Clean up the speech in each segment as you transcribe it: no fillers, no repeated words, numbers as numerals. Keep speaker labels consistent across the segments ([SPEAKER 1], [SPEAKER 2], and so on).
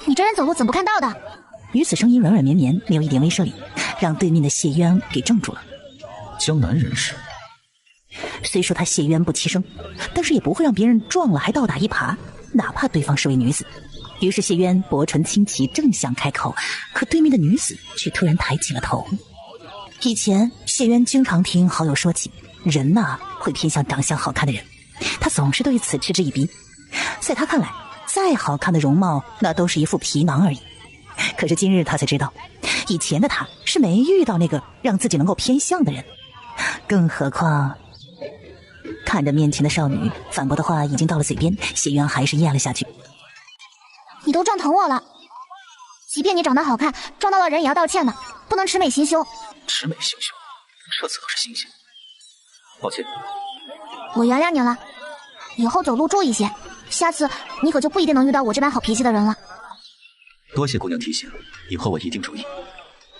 [SPEAKER 1] 你这人走路怎么不看道的？
[SPEAKER 2] 女子声音软软绵绵，没有一点威慑力，让对面的谢渊给怔住了。
[SPEAKER 3] 江南人士。
[SPEAKER 2] 虽说他谢渊不欺生，但是也不会让别人撞了还倒打一耙，哪怕对方是位女子。于是谢渊薄唇轻启，正想开口，可对面的女子却突然抬起了头。以前谢渊经常听好友说起，人呐会偏向长相好看的人，他总是对此嗤之以鼻。在他看来，再好看的容貌那都是一副皮囊而已。可是今日他才知道，以前的他是没遇到那个让自己能够偏向的人。更何况看着面前的少女，反驳的话已经到了嘴边，谢渊还是咽了下去。
[SPEAKER 1] 你都撞疼我了，即便你长得好看，撞到了人也要道歉的，不能魑美心羞。
[SPEAKER 3] 魑美心羞，这次可是新鲜。抱歉，
[SPEAKER 1] 我原谅你了，以后走路注意些，下次你可就不一定能遇到我这般好脾气的人了。
[SPEAKER 3] 多谢姑娘提醒，以后我一定注意。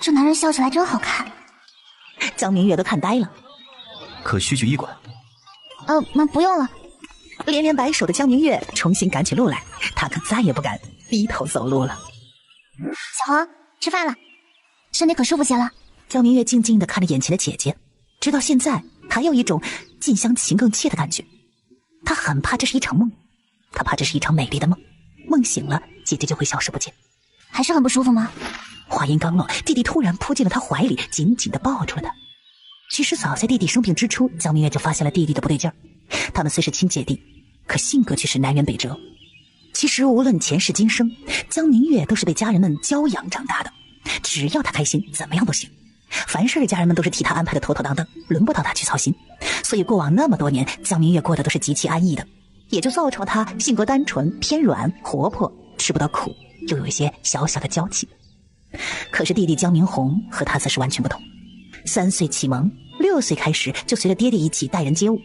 [SPEAKER 1] 这男人笑起来真好看。
[SPEAKER 2] 江明月都看呆了。
[SPEAKER 3] 可需去医馆？
[SPEAKER 1] 不用了。
[SPEAKER 2] 连连摆手的江明月重新赶起路来，他可再也不敢低头走路了。
[SPEAKER 1] 小黄，吃饭了，身体可舒服些了？
[SPEAKER 2] 江明月静静地看着眼前的姐姐，直到现在还有一种近乡情更怯的感觉。他很怕这是一场梦，他怕这是一场美丽的梦，梦醒了姐姐就会消失不见。
[SPEAKER 1] 还是很不舒服吗？
[SPEAKER 2] 话音刚落，弟弟突然扑进了他怀里，紧紧地抱住了他。其实早在弟弟生病之初，江明月就发现了弟弟的不对劲儿。他们虽是亲姐弟，可性格却是南辕北辙。其实无论前世今生，江明月都是被家人们娇养长大的，只要他开心，怎么样都行。凡事家人们都是替他安排的妥妥当当，轮不到他去操心。所以过往那么多年，江明月过得都是极其安逸的，也就造成了他性格单纯、偏软、活泼，吃不得苦，又有一些小小的娇气。可是弟弟江明宏和他则是完全不同。3岁启蒙，6岁开始就随着爹爹一起待人接物。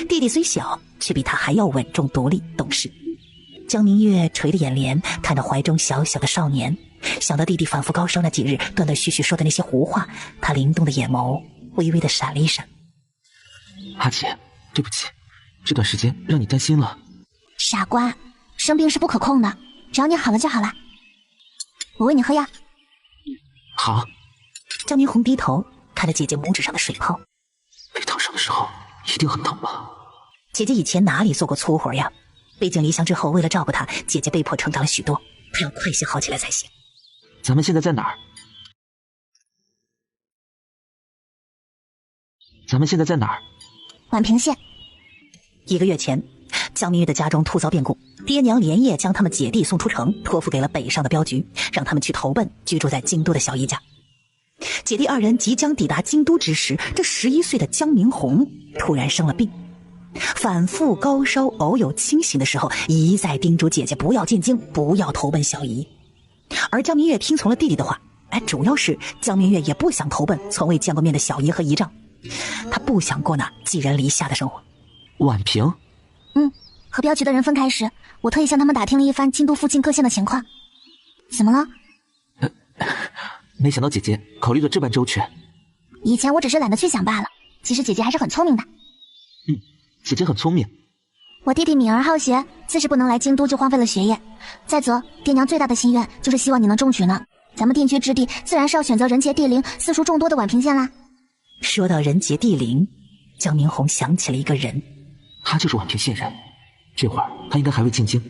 [SPEAKER 2] 弟弟虽小，却比他还要稳重独立懂事。江明月垂着眼帘看着怀中小小的少年，想到弟弟反复高烧那几日断断续续说的那些胡话，他灵动的眼眸微微的闪了一闪。
[SPEAKER 4] 阿姐，对不起，这段时间让你担心了。
[SPEAKER 1] 傻瓜，生病是不可控的，只要你好了就好了。我喂你喝药。
[SPEAKER 4] 好。
[SPEAKER 2] 江明宏低头看着姐姐拇指上的水泡。
[SPEAKER 4] 被烫伤的时候一定很疼吧？
[SPEAKER 2] 姐姐以前哪里做过粗活呀？背井离乡之后，为了照顾她，姐姐被迫成长了许多，她要快些好起来才行。
[SPEAKER 4] 咱们现在在哪儿？
[SPEAKER 1] 宛平县。
[SPEAKER 2] 1个月前，江明月的家中突遭变故，爹娘连夜将他们姐弟送出城，托付给了北上的镖局，让他们去投奔居住在京都的小姨家。姐弟2人即将抵达京都之时，这11岁的江明宏突然生了病，反复高烧，偶有清醒的时候，一再叮嘱姐姐不要进京，不要投奔小姨。而江明月听从了弟弟的话，主要是江明月也不想投奔从未见过面的小姨和姨丈，他不想过那寄人篱下的生活。
[SPEAKER 4] 宛平？
[SPEAKER 1] 和镖局的人分开时，我特意向他们打听了一番京都附近各县的情况。怎么了？
[SPEAKER 4] 没想到姐姐考虑的这般周全。
[SPEAKER 1] 以前我只是懒得去想罢了，其实姐姐还是很聪明的。
[SPEAKER 4] 姐姐很聪明。
[SPEAKER 1] 我弟弟敏而好学，自是不能来京都就荒废了学业。再则爹娘最大的心愿就是希望你能中举呢，咱们定居之地自然是要选择人杰地灵、私塾众多的宛平县啦。
[SPEAKER 2] 说到人杰地灵，江明宏想起了一个人，
[SPEAKER 4] 他就是宛平县人，这会儿他应该还未进京，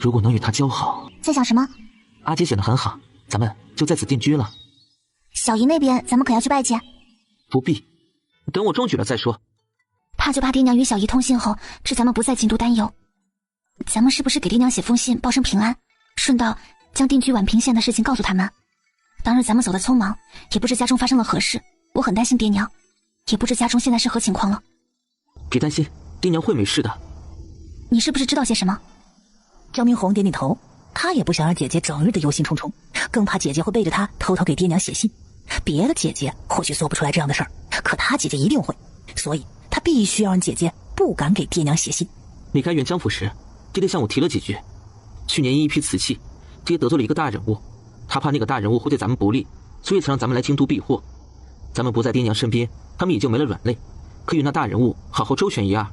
[SPEAKER 4] 如果能与他交好。
[SPEAKER 1] 在想什么？
[SPEAKER 4] 阿姐选得很好，咱们就在此定居了。
[SPEAKER 1] 小姨那边咱们可要去拜见？
[SPEAKER 4] 不必，等我中举了再说。
[SPEAKER 1] 怕就怕爹娘与小姨通信后，致咱们不在京都担忧。咱们是不是给爹娘写封信报声平安，顺道将定居宛平县的事情告诉他们？当日咱们走得匆忙，也不知家中发生了何事，我很担心爹娘，也不知家中现在是何情况了。
[SPEAKER 4] 别担心，爹娘会没事的。
[SPEAKER 1] 你是不是知道些什么？
[SPEAKER 2] 江明宏点点头，他也不想让姐姐整日的忧心忡忡，更怕姐姐会背着他偷偷给爹娘写信。别的姐姐或许做不出来这样的事儿，可他姐姐一定会，所以他必须要让姐姐不敢给爹娘写信。
[SPEAKER 4] 离开元江府时，爹爹向我提了几句。去年因一批瓷器，爹得罪了一个大人物，他怕那个大人物会对咱们不利，所以才让咱们来京都避祸。咱们不在爹娘身边，他们也就没了软肋，可与那大人物好好周旋一二。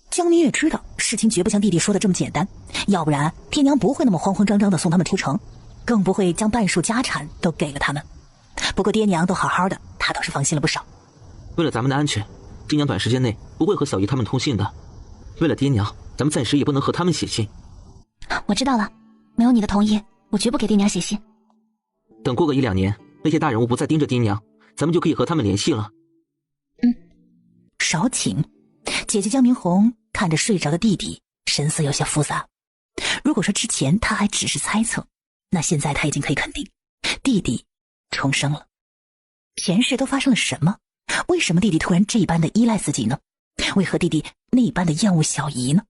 [SPEAKER 2] 江明月知道事情绝不像弟弟说的这么简单，要不然爹娘不会那么慌慌张张的送他们出城，更不会将半数家产都给了他们。不过爹娘都好好的，他倒是放心了不少。
[SPEAKER 4] 为了咱们的安全，爹娘短时间内不会和小姨他们通信的。为了爹娘，咱们暂时也不能和他们写信。
[SPEAKER 1] 我知道了，没有你的同意，我绝不给爹娘写信。
[SPEAKER 4] 等过个1-2年，那些大人物不再盯着爹娘，咱们就可以和他们联系了。
[SPEAKER 2] 少顷，姐姐江明红看着睡着的弟弟，神色有些复杂。如果说之前他还只是猜测，那现在他已经可以肯定，弟弟重生了。前世都发生了什么？为什么弟弟突然这般的依赖自己呢？为何弟弟那般的厌恶小姨呢？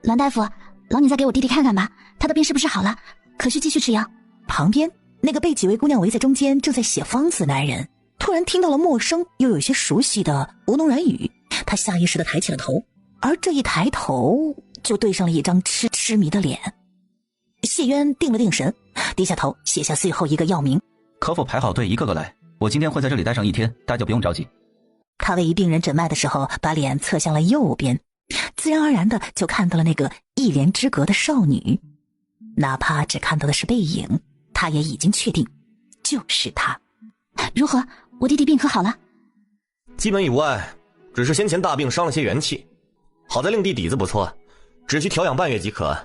[SPEAKER 1] 栾大夫，劳你再给我弟弟看看吧，他的病是不是好了？可需继续吃药。
[SPEAKER 2] 旁边那个被几位姑娘围在中间正在写方子的男人突然听到了陌生又有些熟悉的吴侬软语，他下意识地抬起了头，而这一抬头就对上了一张痴迷的脸。谢渊定了定神，低下头写下最后一个药名。
[SPEAKER 3] 可否排好队一个个来？我今天会在这里待上1天，大家不用着急。
[SPEAKER 2] 他为病人诊脉的时候把脸侧向了右边，自然而然的就看到了那个一帘之隔的少女，哪怕只看到的是背影，他也已经确定就是她。
[SPEAKER 1] 如何？我弟弟病可好了？
[SPEAKER 5] 基本已无碍，只是先前大病伤了些元气，好在令弟底子不错，只需调养半月即可。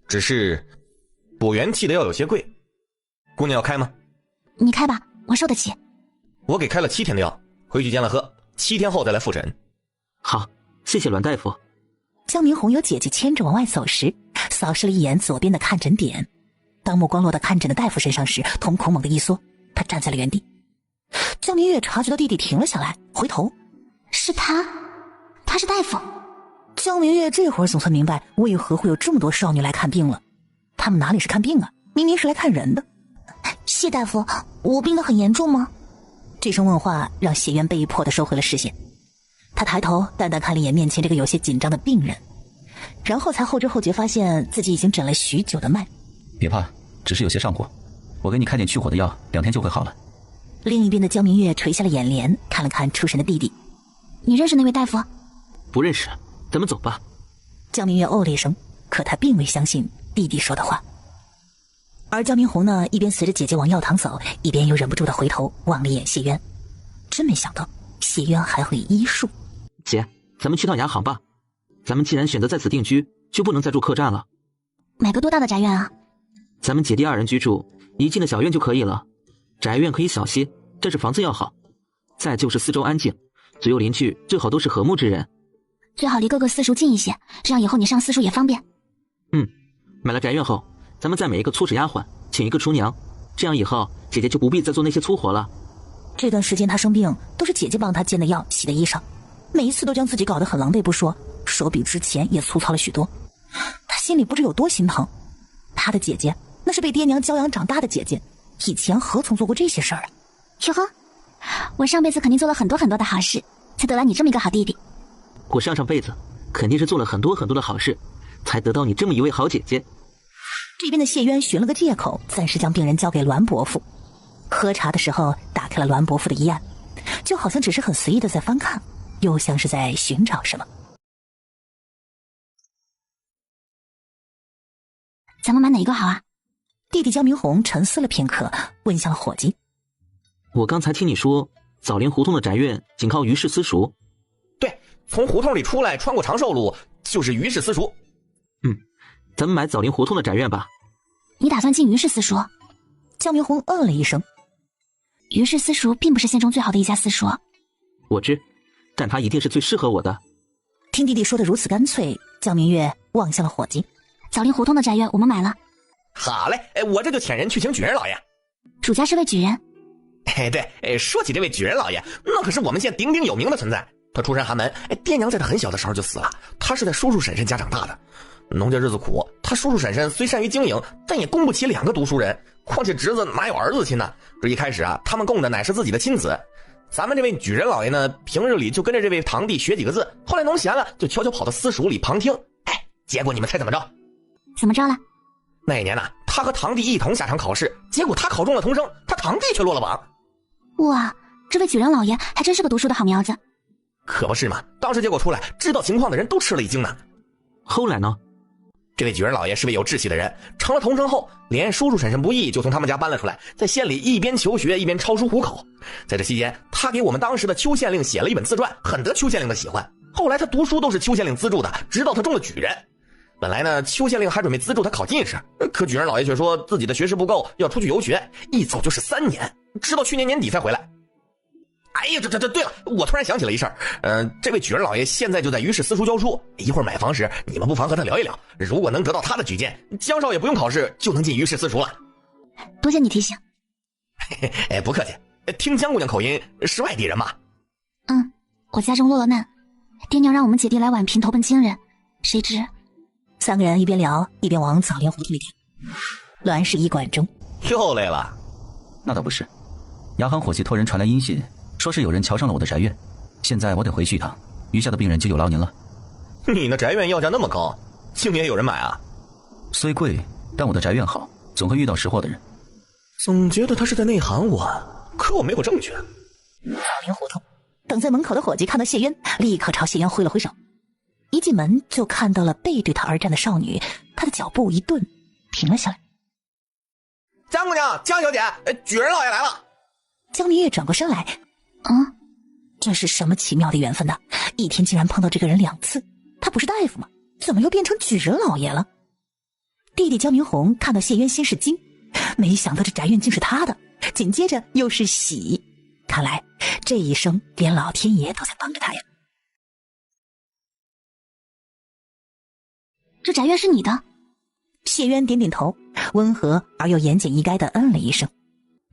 [SPEAKER 5] 只是补元气的药有些贵，姑娘要开吗？
[SPEAKER 1] 你开吧，我受得起。
[SPEAKER 5] 我给开了7天的药，回去煎了喝，7天后再来复诊。
[SPEAKER 4] 好，谢谢栾大夫。
[SPEAKER 2] 江明红有姐姐牵着往外走时，扫视了一眼左边的看诊点，当目光落到看诊的大夫身上时，瞳孔猛地一缩，他站在了原地。江明月察觉到弟弟停了下来，回头，
[SPEAKER 1] 是他是大夫。
[SPEAKER 2] 江明月这会儿总算明白为何会有这么多少女来看病了，他们哪里是看病啊，明明是来看人的。
[SPEAKER 1] 谢大夫，我病得很严重吗？
[SPEAKER 2] 这声问话让谢渊被迫地收回了视线，他抬头淡淡看了一眼面前这个有些紧张的病人，然后才后知后觉发现自己已经诊了许久的脉。
[SPEAKER 3] 别怕，只是有些上火，我给你开点去火的药，2天就会好了。
[SPEAKER 2] 另一边的江明月垂下了眼帘，看了看出神的弟弟。
[SPEAKER 1] 你认识那位大夫？
[SPEAKER 4] 不认识，咱们走吧。
[SPEAKER 2] 江明月哦了一声，可他并未相信弟弟说的话。而江明红呢，一边随着姐姐往药堂走，一边又忍不住的回头望了一眼谢渊。真没想到谢渊还会医术。
[SPEAKER 4] 姐，咱们去趟雅行吧。咱们既然选择在此定居，就不能再住客栈了。
[SPEAKER 1] 买个多大的宅院啊？
[SPEAKER 4] 咱们姐弟2人居住，一进的小院就可以了。宅院可以小些，但是房子要好。再就是四周安静，左右邻居最好都是和睦之人。
[SPEAKER 1] 最好离各个私塾近一些，这样以后你上私塾也方便。
[SPEAKER 4] 买了宅院后，咱们再每一个粗使丫鬟请一个厨娘，这样以后姐姐就不必再做那些粗活了。
[SPEAKER 2] 这段时间他生病都是姐姐帮他煎的药洗的衣裳，每一次都将自己搞得很狼狈不说，手比之前也粗糙了许多。他心里不知有多心疼，他的姐姐那是被爹娘教养长大的姐姐，以前何曾做过这些事儿啊？
[SPEAKER 1] 去喝，我上辈子肯定做了很多很多的好事，才得来你这么一个好弟弟。
[SPEAKER 4] 我上辈子肯定是做了很多很多的好事，才得到你这么一位好姐姐。
[SPEAKER 2] 这边的谢渊寻了个借口，暂时将病人交给栾伯父。喝茶的时候打开了栾伯父的医案，就好像只是很随意的在翻看，又像是在寻找什么。
[SPEAKER 1] 咱们买哪一个好啊？
[SPEAKER 2] 弟弟江明红沉思了片刻，问向了伙计。
[SPEAKER 4] 我刚才听你说枣林胡同的宅院仅靠于氏私塾。
[SPEAKER 5] 对，从胡同里出来，穿过长寿路就是于氏私塾。
[SPEAKER 4] 咱们买枣林胡同的宅院吧。
[SPEAKER 1] 你打算进于氏私塾？
[SPEAKER 2] 江明红了一声。
[SPEAKER 1] 于氏私塾并不是县中最好的一家私塾。
[SPEAKER 4] 我知，但它一定是最适合我的。
[SPEAKER 2] 听弟弟说的如此干脆，江明月望向了伙计。
[SPEAKER 1] 枣林胡同的宅院我们买了。
[SPEAKER 5] 好嘞，我这就遣人去请举人老爷。
[SPEAKER 1] 主家是位举人。
[SPEAKER 5] 对，说起这位举人老爷，那可是我们县鼎鼎有名的存在。他出身寒门，爹娘在他很小的时候就死了，他是在叔叔婶婶家长大的。农家日子苦，他叔叔婶婶虽善于经营，但也供不起2个读书人，况且侄子哪有儿子亲呢？这一开始啊，他们供的乃是自己的亲子。咱们这位举人老爷呢，平日里就跟着这位堂弟学几个字，后来弄闲了，就悄悄跑到私塾里旁听。结果你们猜怎么着？
[SPEAKER 1] 怎么着了？
[SPEAKER 5] 那一年呢，他和堂弟一同下场考试，结果他考中了童生，他堂弟却落了榜。
[SPEAKER 1] 哇，这位举人老爷还真是个读书的好苗子。
[SPEAKER 5] 可不是嘛，当时结果出来，知道情况的人都吃了一惊呢。
[SPEAKER 4] 后来呢？
[SPEAKER 5] 这位举人老爷是位有志气的人，成了童生后，连叔叔婶婶不易就从他们家搬了出来，在县里一边求学一边抄书糊口。在这期间，他给我们当时的邱县令写了一本自传，很得邱县令的喜欢。后来他读书都是邱县令资助的，直到他中了举人。本来呢，邱县令还准备资助他考进士，可举人老爷却说自己的学识不够，要出去游学，一走就是3年，直到去年年底才回来。哎呀，对了，我突然想起了一事儿，这位举人老爷现在就在于氏私塾教书，一会儿买房时你们不妨和他聊一聊，如果能得到他的举荐，江少爷不用考试就能进于氏私塾了。
[SPEAKER 1] 多谢你提醒。
[SPEAKER 5] 哎，不客气。听江姑娘口音是外地人吗？
[SPEAKER 1] 我家中落了难，爹娘让我们姐弟来宛平投奔亲人，谁知
[SPEAKER 2] 3个人一边聊一边往枣林胡同里赶。栾氏医馆中，
[SPEAKER 5] 又累了。
[SPEAKER 6] 那倒不是，牙行伙计托人传来音信，说是有人瞧上了我的宅院，现在我得回去一趟，余下的病人就有劳您了。
[SPEAKER 5] 你的宅院要价那么高，竟也有人买啊？
[SPEAKER 6] 虽贵，但我的宅院好，总会遇到识货的人。
[SPEAKER 5] 总觉得他是在内涵我，可我没有证据。
[SPEAKER 2] 枣林胡同，等在门口的伙计看到谢渊，立刻朝谢渊挥了挥手。一进门就看到了背对他而站的少女，她的脚步一顿，停了下来。
[SPEAKER 5] 江姑娘，江小姐，举人老爷来了。
[SPEAKER 2] 江明月转过身来，这是什么奇妙的缘分呢？一天竟然碰到这个人2次，他不是大夫吗？怎么又变成举人老爷了？弟弟江明红看到谢渊先是惊，没想到这宅院竟是他的，紧接着又是喜，看来这一生连老天爷都在帮着他呀。
[SPEAKER 1] 这宅院是你的？
[SPEAKER 2] 谢渊点点头，温和而又言简意赅地嗯了一声。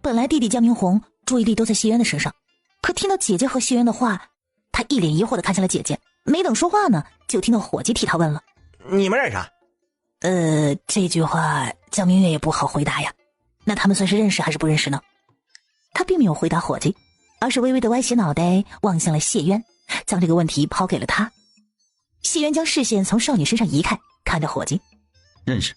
[SPEAKER 2] 本来弟弟江明红注意力都在谢渊的身上，可听到姐姐和谢渊的话，他一脸疑惑地看向了姐姐，没等说话呢，就听到伙计替他问了：“
[SPEAKER 5] 你们认识啊？”
[SPEAKER 2] 这句话江明月也不好回答呀。那他们算是认识还是不认识呢？他并没有回答伙计，而是微微地歪斜脑袋望向了谢渊，将这个问题抛给了他。谢渊将视线从少女身上移开，看着伙计：“
[SPEAKER 6] 认识。”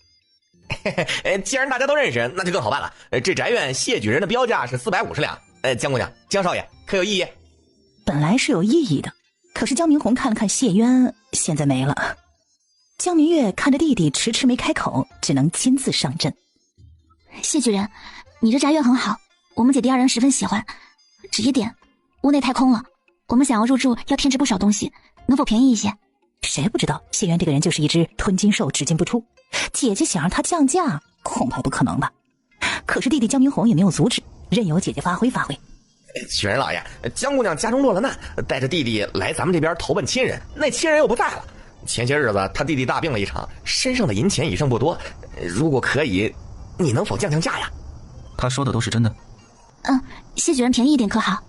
[SPEAKER 5] 既然大家都认识，那就更好办了。这宅院谢举人的标价是450两。江姑娘，江少爷，可有异议？
[SPEAKER 2] 本来是有异议的，可是江明红看了看谢渊，现在没了。江明月看着弟弟迟迟没开口，只能亲自上阵。
[SPEAKER 1] 谢举人，你这宅院很好，我们姐弟2人十分喜欢，只一点，屋内太空了，我们想要入住要添置不少东西，能否便宜一些？
[SPEAKER 2] 谁不知道谢渊这个人就是一只吞金兽，只进不出，姐姐想让他降价恐怕不可能吧。可是弟弟江明红也没有阻止，任由姐姐发挥发挥。
[SPEAKER 5] 举人老爷，江姑娘家中落了难，带着弟弟来咱们这边投奔亲人，那亲人又不在了。前些日子他弟弟大病了一场，身上的银钱已剩不多，如果可以，你能否降降价呀？
[SPEAKER 6] 他说的都是真的。
[SPEAKER 1] 谢举人便宜一点可好？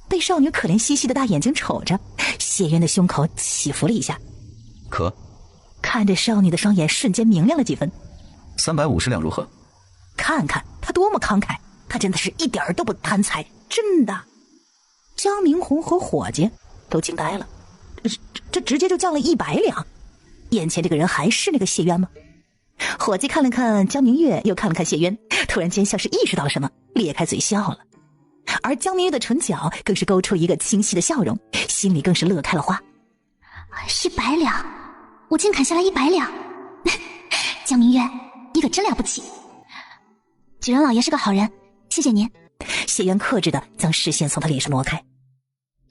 [SPEAKER 2] 被少女可怜兮兮的大眼睛瞅着，谢渊的胸口起伏了一下。
[SPEAKER 6] 可
[SPEAKER 2] 看着少女的双眼瞬间明亮了几分。
[SPEAKER 6] 350两如何？
[SPEAKER 2] 看看他多么慷慨，他真的是一点都不贪财，真的。江明红和伙计都惊呆了，这直接就降了100两。眼前这个人还是那个谢渊吗？伙计看了看江明月，又看了看谢渊，突然间像是意识到了什么，咧开嘴笑了。而江明月的唇角更是勾出一个清晰的笑容，心里更是乐开了花。
[SPEAKER 1] 100两，我竟砍下来100两。江明月，你可真了不起。举人老爷是个好人，谢谢您。
[SPEAKER 2] 谢渊克制地将视线从他脸上挪开。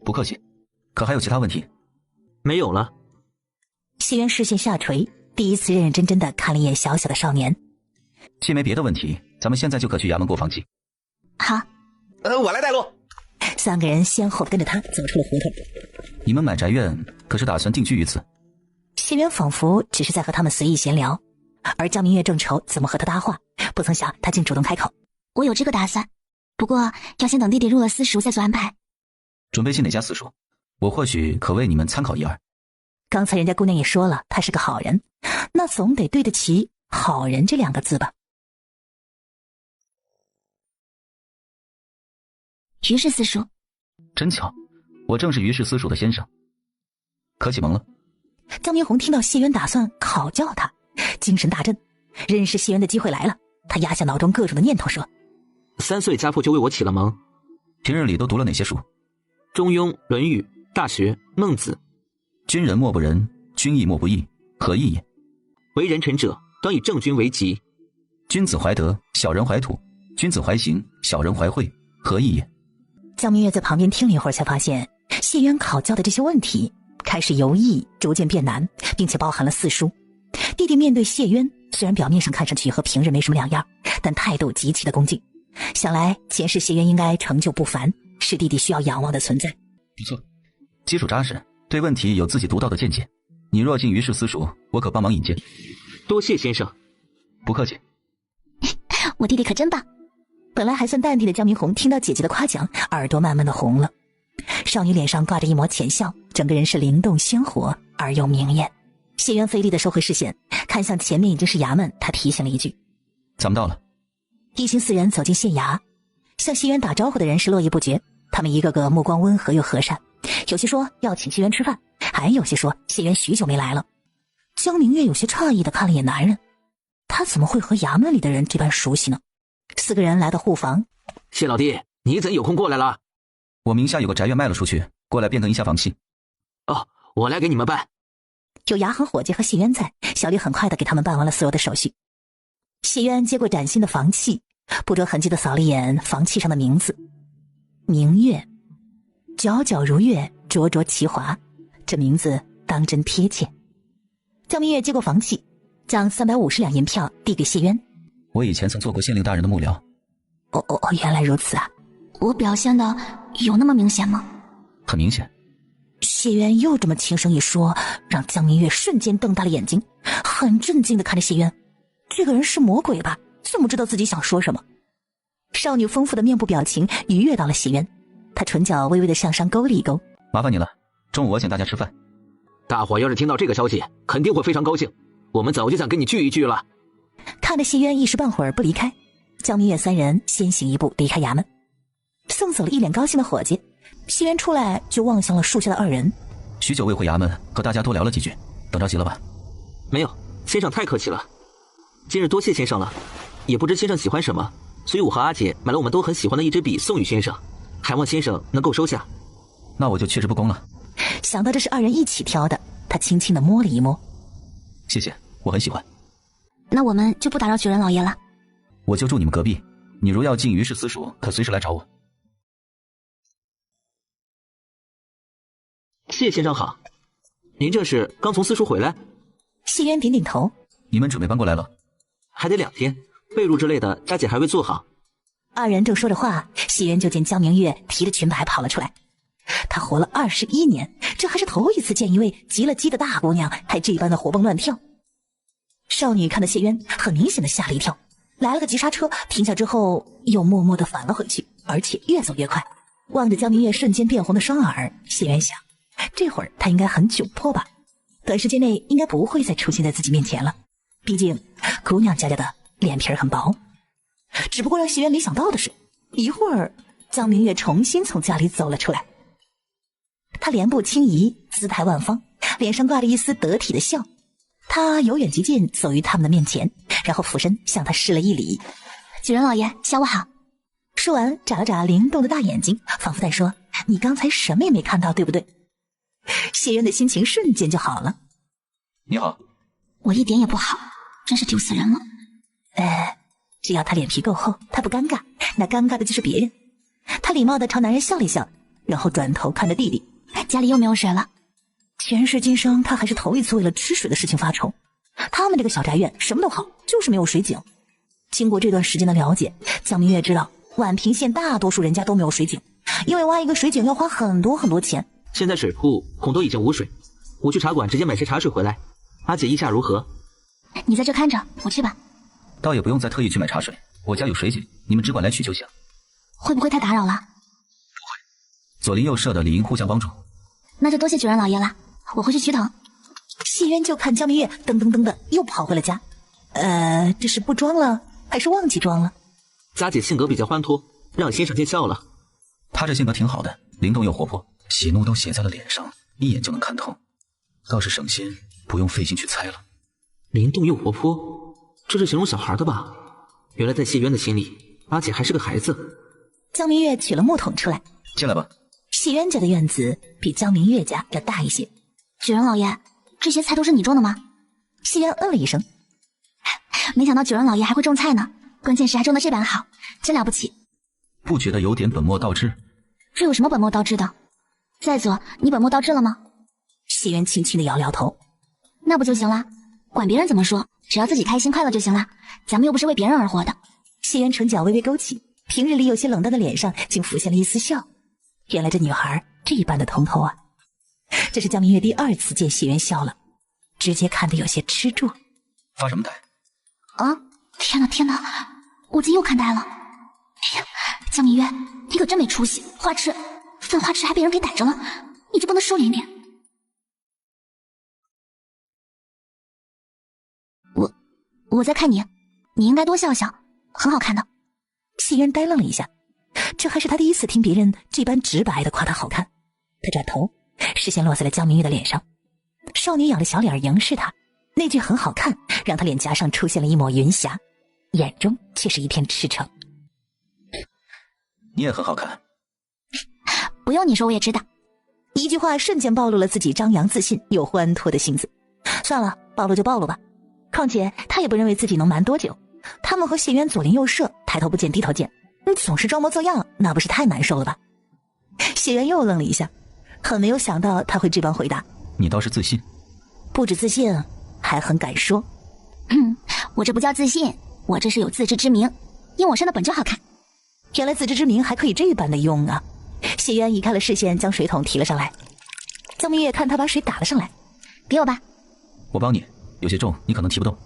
[SPEAKER 6] 不客气，可还有其他问题？
[SPEAKER 4] 没有了。
[SPEAKER 2] 谢渊视线下垂，第一次认认真真地看了一眼小小的少年。
[SPEAKER 6] 既没别的问题，咱们现在就可去衙门过房契。
[SPEAKER 1] 好。
[SPEAKER 5] 我来带路。
[SPEAKER 2] 3个人先后跟着他走出了胡同。
[SPEAKER 6] 你们买宅院可是打算定居于此？
[SPEAKER 2] 谢渊仿佛只是在和他们随意闲聊，而江明月正愁怎么和他搭话，不曾想他竟主动开口：“
[SPEAKER 1] 我有这个打算，不过要先等弟弟入了私塾再做安排。”
[SPEAKER 6] 准备进哪家私塾？我或许可为你们参考一二。
[SPEAKER 2] 刚才人家姑娘也说了，他是个好人，那总得对得起好人这2个字吧。
[SPEAKER 1] 于氏私塾。
[SPEAKER 6] 真巧，我正是于氏私塾的先生。可启蒙了。
[SPEAKER 2] 江明红听到谢渊打算考教他，精神大振，认识谢渊的机会来了。他压下脑中各种的念头说
[SPEAKER 4] ：3岁家父就为我启了蒙，
[SPEAKER 6] 平日里都读了哪些书？
[SPEAKER 4] 中庸、论语、大学，孟子。
[SPEAKER 6] 君人莫不仁，君义莫不义，何义也？
[SPEAKER 4] 为人臣者，当以正君为极。
[SPEAKER 6] 君子怀德，小人怀土；君子怀刑，小人怀惠，何义也？
[SPEAKER 2] 江明月在旁边听了一会儿，才发现谢渊考教的这些问题开始由易逐渐变难，并且包含了四书。弟弟面对谢渊，虽然表面上看上去和平日没什么两样，但态度极其的恭敬。想来前世谢渊应该成就不凡，是弟弟需要仰望的存在。
[SPEAKER 6] 不错，基础扎实，对问题有自己独到的见解。你若进于氏私塾，我可帮忙引荐。
[SPEAKER 4] 多谢先生。
[SPEAKER 6] 不客气。
[SPEAKER 1] 我弟弟可真棒。
[SPEAKER 2] 本来还算淡定的江明红听到姐姐的夸奖，耳朵慢慢的红了。少女脸上挂着一抹浅笑，整个人是灵动鲜活而又明艳。谢渊费力的收回视线，看向前面已经是衙门，他提醒了一句：
[SPEAKER 6] 咱们到了。
[SPEAKER 2] 一行四人走进县衙，向谢渊打招呼的人是络绎不绝，他们一个个目光温和又和善，有些说要请谢渊吃饭，还有些说谢渊许久没来了。江明月有些诧异的看了眼男人，他怎么会和衙门里的人这般熟悉呢？四个人来到户房。
[SPEAKER 4] 谢老弟，你怎有空过来了？
[SPEAKER 6] 我名下有个宅院卖了出去，过来变更一下房契。
[SPEAKER 4] 哦，我来给你们办。
[SPEAKER 2] 有牙行伙计和谢渊在，小李很快的给他们办完了所有的手续。谢渊接过崭新的房契，不着痕迹的扫了一眼房契上的名字：明月，皎皎如月，灼灼其华，这名字当真贴切。江明月接过房契，将350两银票递给谢渊。
[SPEAKER 6] 我以前曾做过县令大人的幕僚。
[SPEAKER 2] 原来如此啊。
[SPEAKER 1] 我表现的有那么明显吗？
[SPEAKER 6] 很明显。
[SPEAKER 2] 谢渊又这么轻声一说，让江明月瞬间瞪大了眼睛，很震惊地看着谢渊。这个人是魔鬼吧？这么知道自己想说什么？少女丰富的面部表情愉悦到了谢渊，她唇角微微的向上勾了一勾。
[SPEAKER 6] 麻烦你了，中午我请大家吃饭。
[SPEAKER 4] 大伙要是听到这个消息，肯定会非常高兴。我们早就想跟你聚一聚了。
[SPEAKER 2] 看着谢渊一时半会儿不离开，江明月三人先行一步离开衙门，送走了一脸高兴的伙计。谢渊出来就望向了树下的二人。
[SPEAKER 6] 许久未回衙门，和大家多聊了几句，等着急了吧？
[SPEAKER 4] 没有，先生太客气了。今日多谢先生了，也不知先生喜欢什么，所以我和阿姐买了我们都很喜欢的一支笔送与先生，还望先生能够收下。
[SPEAKER 6] 那我就却之不恭了。
[SPEAKER 2] 想到这是二人一起挑的，他轻轻地摸了一摸。
[SPEAKER 6] 谢谢，我很喜欢。
[SPEAKER 1] 那我们就不打扰举人老爷了。
[SPEAKER 6] 我就住你们隔壁，你如要进于氏私塾，可随时来找我。
[SPEAKER 4] 谢先生好，您这是刚从私塾回来？
[SPEAKER 2] 谢渊点点头。
[SPEAKER 6] 你们准备搬过来了？
[SPEAKER 4] 还得2天，被褥之类的家姐还未做好。
[SPEAKER 2] 二人正说着话，谢渊就见江明月提着裙摆跑了出来。她活了21年，这还是头一次见一位急了鸡的大姑娘还这般的活蹦乱跳。少女看到谢渊，很明显的吓了一跳，来了个急刹车，停下之后又默默的返了回去，而且越走越快。望着江明月瞬间变红的双耳，谢渊想，这会儿她应该很窘迫吧，短时间内应该不会再出现在自己面前了，毕竟姑娘家的脸皮很薄。只不过让谢渊没想到的是，一会儿江明月重新从家里走了出来。她莲步轻移，姿态万方，脸上挂着一丝得体的笑。她由远及近走于他们的面前，然后俯身向他施了一礼。
[SPEAKER 1] 举人老爷，下午好。
[SPEAKER 2] 说完眨了眨灵动的大眼睛，仿佛在说，你刚才什么也没看到，对不对？谢渊的心情瞬间就好了。
[SPEAKER 6] 你好。
[SPEAKER 1] 我一点也不好，真是丢死人了。
[SPEAKER 2] 只要他脸皮够厚，他不尴尬，那尴尬的就是别人。他礼貌地朝男人笑了一笑，然后转头看着弟弟。
[SPEAKER 1] 家里又没有水了。
[SPEAKER 2] 前世今生他还是头一次为了吃水的事情发愁。他们这个小宅院什么都好，就是没有水井。经过这段时间的了解，江明月知道宛平县大多数人家都没有水井，因为挖一个水井要花很多很多钱。
[SPEAKER 4] 现在水库恐都已经无水，我去茶馆直接买些茶水回来。阿姐意下如何？
[SPEAKER 1] 你在这看着，我去吧。
[SPEAKER 6] 倒也不用再特意去买茶水，我家有水井，你们只管来取就行。
[SPEAKER 1] 会不会太打扰了？不
[SPEAKER 6] 会，左邻右舍的理应互相帮助。
[SPEAKER 1] 那就多谢举人老爷了，我回去取桶。
[SPEAKER 2] 谢渊就看江明月噔噔噔的又跑回了家。这是不装了还是忘记装了？
[SPEAKER 4] 家姐性格比较欢脱，让先生见笑了。
[SPEAKER 6] 她这性格挺好的，灵动又活泼，喜怒都写在了脸上，一眼就能看透，倒是省心不用费心去猜了。
[SPEAKER 4] 灵动又活泼，这是形容小孩的吧？原来在谢渊的心里，阿姐还是个孩子。
[SPEAKER 2] 江明月取了木桶出来。
[SPEAKER 6] 进来吧。
[SPEAKER 2] 谢渊家的院子比江明月家要大一些。
[SPEAKER 1] 举人老爷，这些菜都是你种的吗？
[SPEAKER 2] 谢渊嗯了一声，
[SPEAKER 1] 没想到举人老爷还会种菜呢，关键是还种得这般好，真了不起。
[SPEAKER 6] 不觉得有点本末倒置？
[SPEAKER 1] 这有什么本末倒置的？在座，你本末倒置了吗？
[SPEAKER 2] 谢渊轻轻地摇了摇头。
[SPEAKER 1] 那不就行了？管别人怎么说，只要自己开心快乐就行了。咱们又不是为别人而活的。
[SPEAKER 2] 谢渊唇角微微勾起，平日里有些冷淡的脸上竟浮现了一丝笑。原来这女孩这般的通透啊！这是江明月第2次见谢渊笑了，直接看得有些吃住。
[SPEAKER 6] 发什么呆？
[SPEAKER 1] 啊！天哪天哪，我今又看呆了。哎呀，江明月，你可真没出息，花痴，犯花痴还被人给逮着了，你就不能收敛一点？我在看你，你应该多笑笑，很好看的。
[SPEAKER 2] 谢渊呆愣了一下，这还是他第一次听别人这般直白的夸他好看。他转头，视线落在了江明月的脸上。少女仰着小脸迎视他，那句很好看让他脸颊上出现了一抹云霞，眼中却是一片赤诚。
[SPEAKER 6] 你也很好看。
[SPEAKER 1] 不用你说我也知道。
[SPEAKER 2] 一句话瞬间暴露了自己张扬自信又欢脱的性子。算了，暴露就暴露吧，况且他也不认为自己能瞒多久。他们和谢渊左邻右舍，抬头不见低头见，总是装模作样，那不是太难受了吧？谢渊又愣了一下，很没有想到他会这般回答。
[SPEAKER 6] 你倒是自信。
[SPEAKER 2] 不止自信，还很敢说。
[SPEAKER 1] 我这不叫自信，我这是有自知之明，因我生的本就好看。
[SPEAKER 2] 原来自知之明还可以这般的用啊！谢渊移开了视线，将水桶提了上来。江明月看他把水打了上来，
[SPEAKER 1] 给我吧。
[SPEAKER 6] 我帮你，有些重，你可能提不动。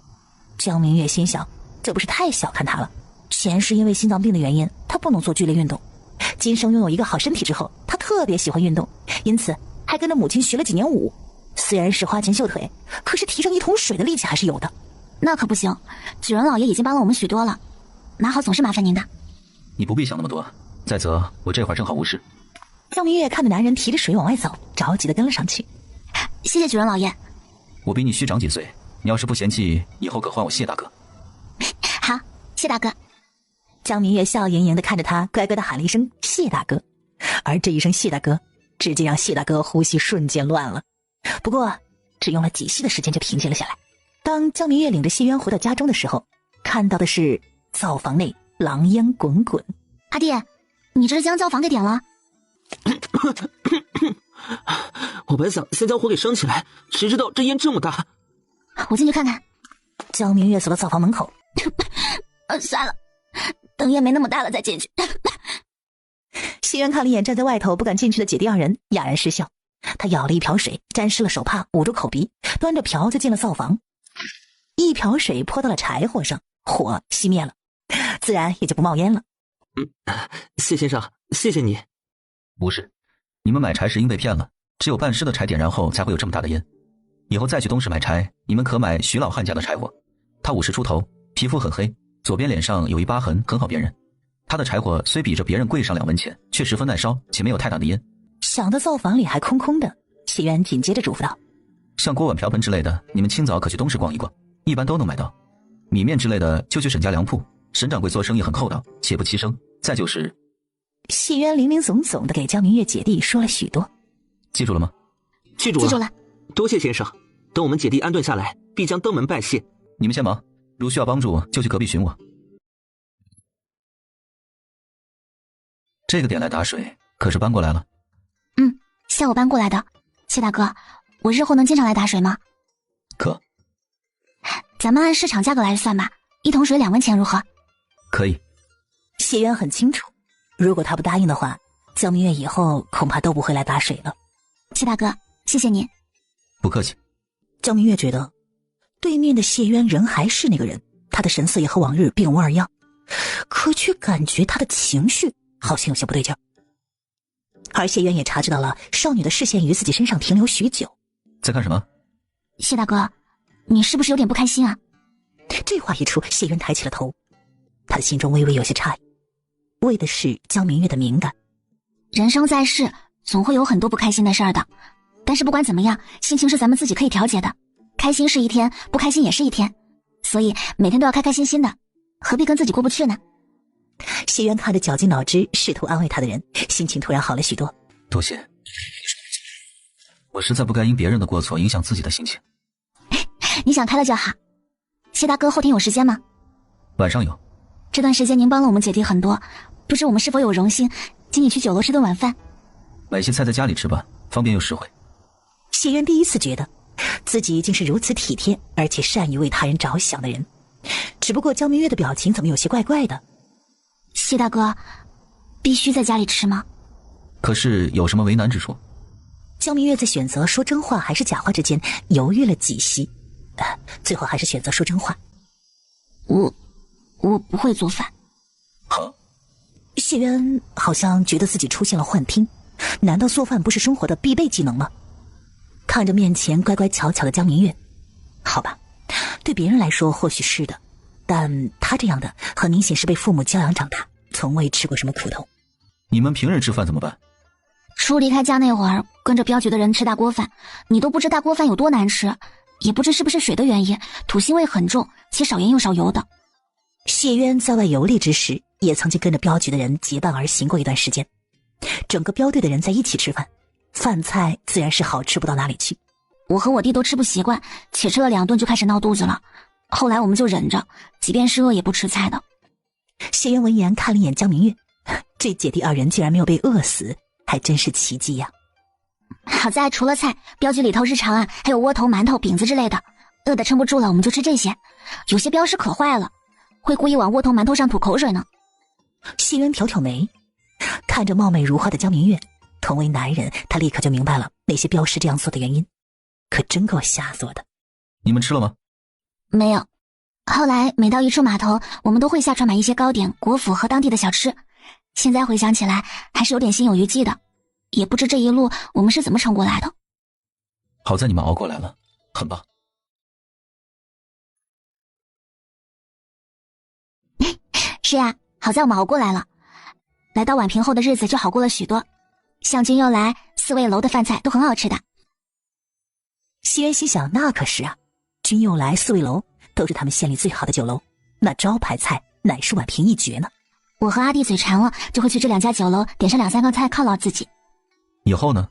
[SPEAKER 2] 江明月心想，这不是太小看他了？前世因为心脏病的原因，他不能做剧烈运动。今生拥有一个好身体之后，他特别喜欢运动，因此还跟着母亲学了几年舞。虽然是花拳绣腿，可是提上一桶水的力气还是有的。
[SPEAKER 1] 那可不行，举人老爷已经帮了我们许多了，哪好总是麻烦您的。
[SPEAKER 6] 你不必想那么多，再则我这会儿正好无事。
[SPEAKER 2] 江明月看着男人提着水往外走，着急的跟了上去。
[SPEAKER 1] 谢谢举人老爷。
[SPEAKER 6] 我比你虚长几岁，你要是不嫌弃，以后可唤我谢大哥。
[SPEAKER 1] 好，谢大哥。
[SPEAKER 2] 江明月笑盈盈的看着他，乖乖的喊了一声谢大哥。而这一声谢大哥，直接让谢大哥呼吸瞬间乱了。不过只用了几息的时间就平静了下来。当江明月领着谢渊回到家中的时候，看到的是灶房内狼烟滚滚。
[SPEAKER 1] 阿弟，你这是将灶房给点了？
[SPEAKER 4] 我本想先将火给升起来，谁知道这烟这么大。
[SPEAKER 1] 我进去看看。
[SPEAKER 2] 江明月走到灶房门口，
[SPEAKER 1] 算了，等烟没那么大了再进去。
[SPEAKER 2] 谢渊看了一眼站在外头不敢进去的姐弟2人，哑然失笑。他舀了一瓢水，沾湿了手帕，捂住口鼻，端着瓢就进了灶房。一瓢水泼到了柴火上，火熄灭了，自然也就不冒烟了。
[SPEAKER 4] 谢先生，谢谢你。
[SPEAKER 6] 不是，你们买柴时因被骗了，只有半湿的柴点燃后才会有这么大的烟。以后再去东市买柴，你们可买徐老汉家的柴火，他50出头，皮肤很黑，左边脸上有一疤痕，很好辨认。他的柴火虽比着别人贵上2文钱，却十分耐烧，且没有太大的烟。
[SPEAKER 2] 想到灶房里还空空的，谢渊紧接着嘱咐道：
[SPEAKER 6] 像锅碗瓢盆之类的，你们清早可去东市逛一逛，一般都能买到。米面之类的就去沈家粮铺，沈掌柜做生意很厚道，且不欺生。再就是
[SPEAKER 2] 谢渊零零总总的给江明月姐弟说了许多。
[SPEAKER 6] 记住了吗？
[SPEAKER 4] 记住了。
[SPEAKER 1] 记住了。
[SPEAKER 4] 多谢先生，等我们姐弟安顿下来，必将登门拜谢。
[SPEAKER 6] 你们先忙，如需要帮助就去隔壁寻我。这个点来打水可是搬过来了？
[SPEAKER 1] 下午搬过来的。谢大哥，我日后能经常来打水吗？
[SPEAKER 6] 可。
[SPEAKER 1] 咱们按市场价格来算吧，1桶水2文钱如何？
[SPEAKER 6] 可以。
[SPEAKER 2] 谢渊很清楚，如果他不答应的话，江明月以后恐怕都不会来打水了。
[SPEAKER 1] 谢大哥，谢谢您。
[SPEAKER 6] 不客气。
[SPEAKER 2] 江明月觉得对面的谢渊仍还是那个人，他的神色也和往日并无二样，可却感觉他的情绪好像有些不对劲。而谢渊也察觉到了少女的视线于自己身上停留许久。
[SPEAKER 6] 在干什么？
[SPEAKER 1] 谢大哥，你是不是有点不开心啊？
[SPEAKER 2] 这话一出，谢渊抬起了头，他的心中微微有些诧异，为的是江明月的敏感。
[SPEAKER 1] 人生在世，总会有很多不开心的事儿的，但是不管怎么样，心情是咱们自己可以调节的，开心是一天，不开心也是一天，所以每天都要开开心心的，何必跟自己过不去呢？
[SPEAKER 2] 谢渊看着绞尽脑汁试图安慰他的人，心情突然好了许多。
[SPEAKER 6] 多谢。我实在不该因别人的过错影响自己的心情。
[SPEAKER 1] 你想开了就好。谢大哥后天有时间吗？
[SPEAKER 6] 晚上有。
[SPEAKER 1] 这段时间您帮了我们姐弟很多，不知我们是否有荣幸请你去酒楼吃顿晚饭？
[SPEAKER 6] 买些菜在家里吃吧，方便又实惠。
[SPEAKER 2] 谢渊第一次觉得自己竟是如此体贴而且善于为他人着想的人，只不过江明月的表情怎么有些怪怪的。
[SPEAKER 1] 谢大哥，必须在家里吃吗？
[SPEAKER 6] 可是有什么为难之处？
[SPEAKER 2] 江明月在选择说真话还是假话之间犹豫了几息，最后还是选择说真话。
[SPEAKER 1] 我不会做饭。
[SPEAKER 6] 好。
[SPEAKER 2] 谢渊好像觉得自己出现了幻听，难道做饭不是生活的必备技能吗？看着面前乖乖巧巧的江明月，好吧，对别人来说或许是的，但他这样的很明显是被父母教养长大，从未吃过什么苦头。
[SPEAKER 6] 你们平日吃饭怎么办？
[SPEAKER 1] 初离开家那会儿，跟着镖局的人吃大锅饭，你都不知大锅饭有多难吃，也不知是不是水的原因，土腥味很重，且少盐又少油的。
[SPEAKER 2] 谢渊在外游历之时，也曾经跟着镖局的人结伴而行过一段时间，整个镖队的人在一起吃饭，饭菜自然是好吃不到哪里去。
[SPEAKER 1] 我和我弟都吃不习惯，且吃了2顿就开始闹肚子了。后来我们就忍着，即便是饿也不吃菜的。
[SPEAKER 2] 谢渊闻言看了一眼江明月，这姐弟2人竟然没有被饿死，还真是奇迹呀。
[SPEAKER 1] 好在除了菜，镖局里头日常啊还有窝头、馒头、饼子之类的，饿得撑不住了我们就吃这些。有些镖师可坏了，会故意往窝头馒头上吐口水呢。
[SPEAKER 2] 谢渊挑挑眉，看着貌美如花的江明月，同为男人，他立刻就明白了那些镖师这样做的原因，可真够瞎做的。
[SPEAKER 6] 你们吃了吗？
[SPEAKER 1] 没有。后来每到一处码头，我们都会下船买一些糕点、果脯和当地的小吃。现在回想起来，还是有点心有余悸的，也不知这一路我们是怎么撑过来的。
[SPEAKER 6] 好在你们熬过来了，很棒。
[SPEAKER 1] 是呀，好在我们熬过来了。来到宛平后的日子就好过了许多，向君又来4味楼的饭菜都很好吃的。
[SPEAKER 2] 谢渊心想，那可是啊，君又来4味楼都是他们县里最好的酒楼，那招牌菜乃是宛平一绝呢。
[SPEAKER 1] 我和阿弟嘴馋了，就会去这2家酒楼点上2、3个菜犒劳自己。
[SPEAKER 6] 以后呢？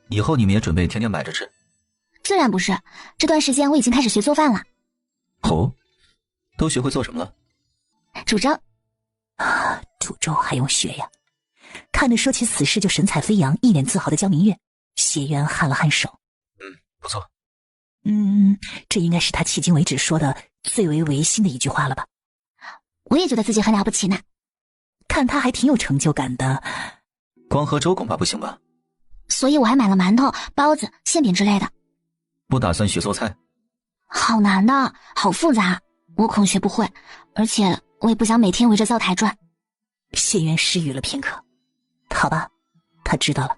[SPEAKER 6] 以后你们也准备天天买着吃？
[SPEAKER 1] 自然不是，这段时间我已经开始学做饭了。
[SPEAKER 6] 哦，都学会做什么了？
[SPEAKER 1] 煮粥。
[SPEAKER 2] 煮粥还用学呀？看着说起此事就神采飞扬、一脸自豪的江明月，谢渊颔了颔首。
[SPEAKER 6] 不错。
[SPEAKER 2] 这应该是他迄今为止说的最为违心的一句话了吧？
[SPEAKER 1] 我也觉得自己很了不起呢。
[SPEAKER 2] 看他还挺有成就感的。
[SPEAKER 6] 光喝粥恐怕不行吧？
[SPEAKER 1] 所以我还买了馒头、包子、馅饼之类的。
[SPEAKER 6] 不打算学做菜？
[SPEAKER 1] 好难的，好复杂，我恐学不会，而且我也不想每天围着灶台转。
[SPEAKER 2] 谢渊失语了片刻。好吧，他知道了，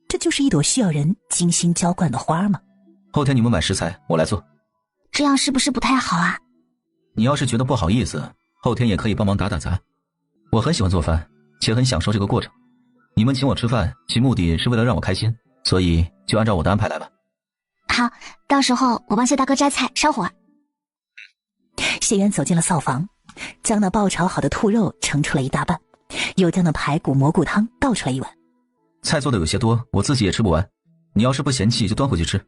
[SPEAKER 2] 这就是一朵需要人精心浇灌的花吗？
[SPEAKER 6] 后天你们买食材，我来做。
[SPEAKER 1] 这样是不是不太好啊？
[SPEAKER 6] 你要是觉得不好意思，后天也可以帮忙打打杂。我很喜欢做饭，且很享受这个过程。你们请我吃饭，其目的是为了让我开心，所以就按照我的安排来吧。
[SPEAKER 1] 好，到时候我帮谢大哥摘菜烧火。
[SPEAKER 2] 谢渊走进了灶房，将那爆炒好的兔肉盛出了一大半，又将那排骨蘑菇汤倒出来一碗。
[SPEAKER 6] 菜做的有些多，我自己也吃不完，你要是不嫌弃就端回去吃。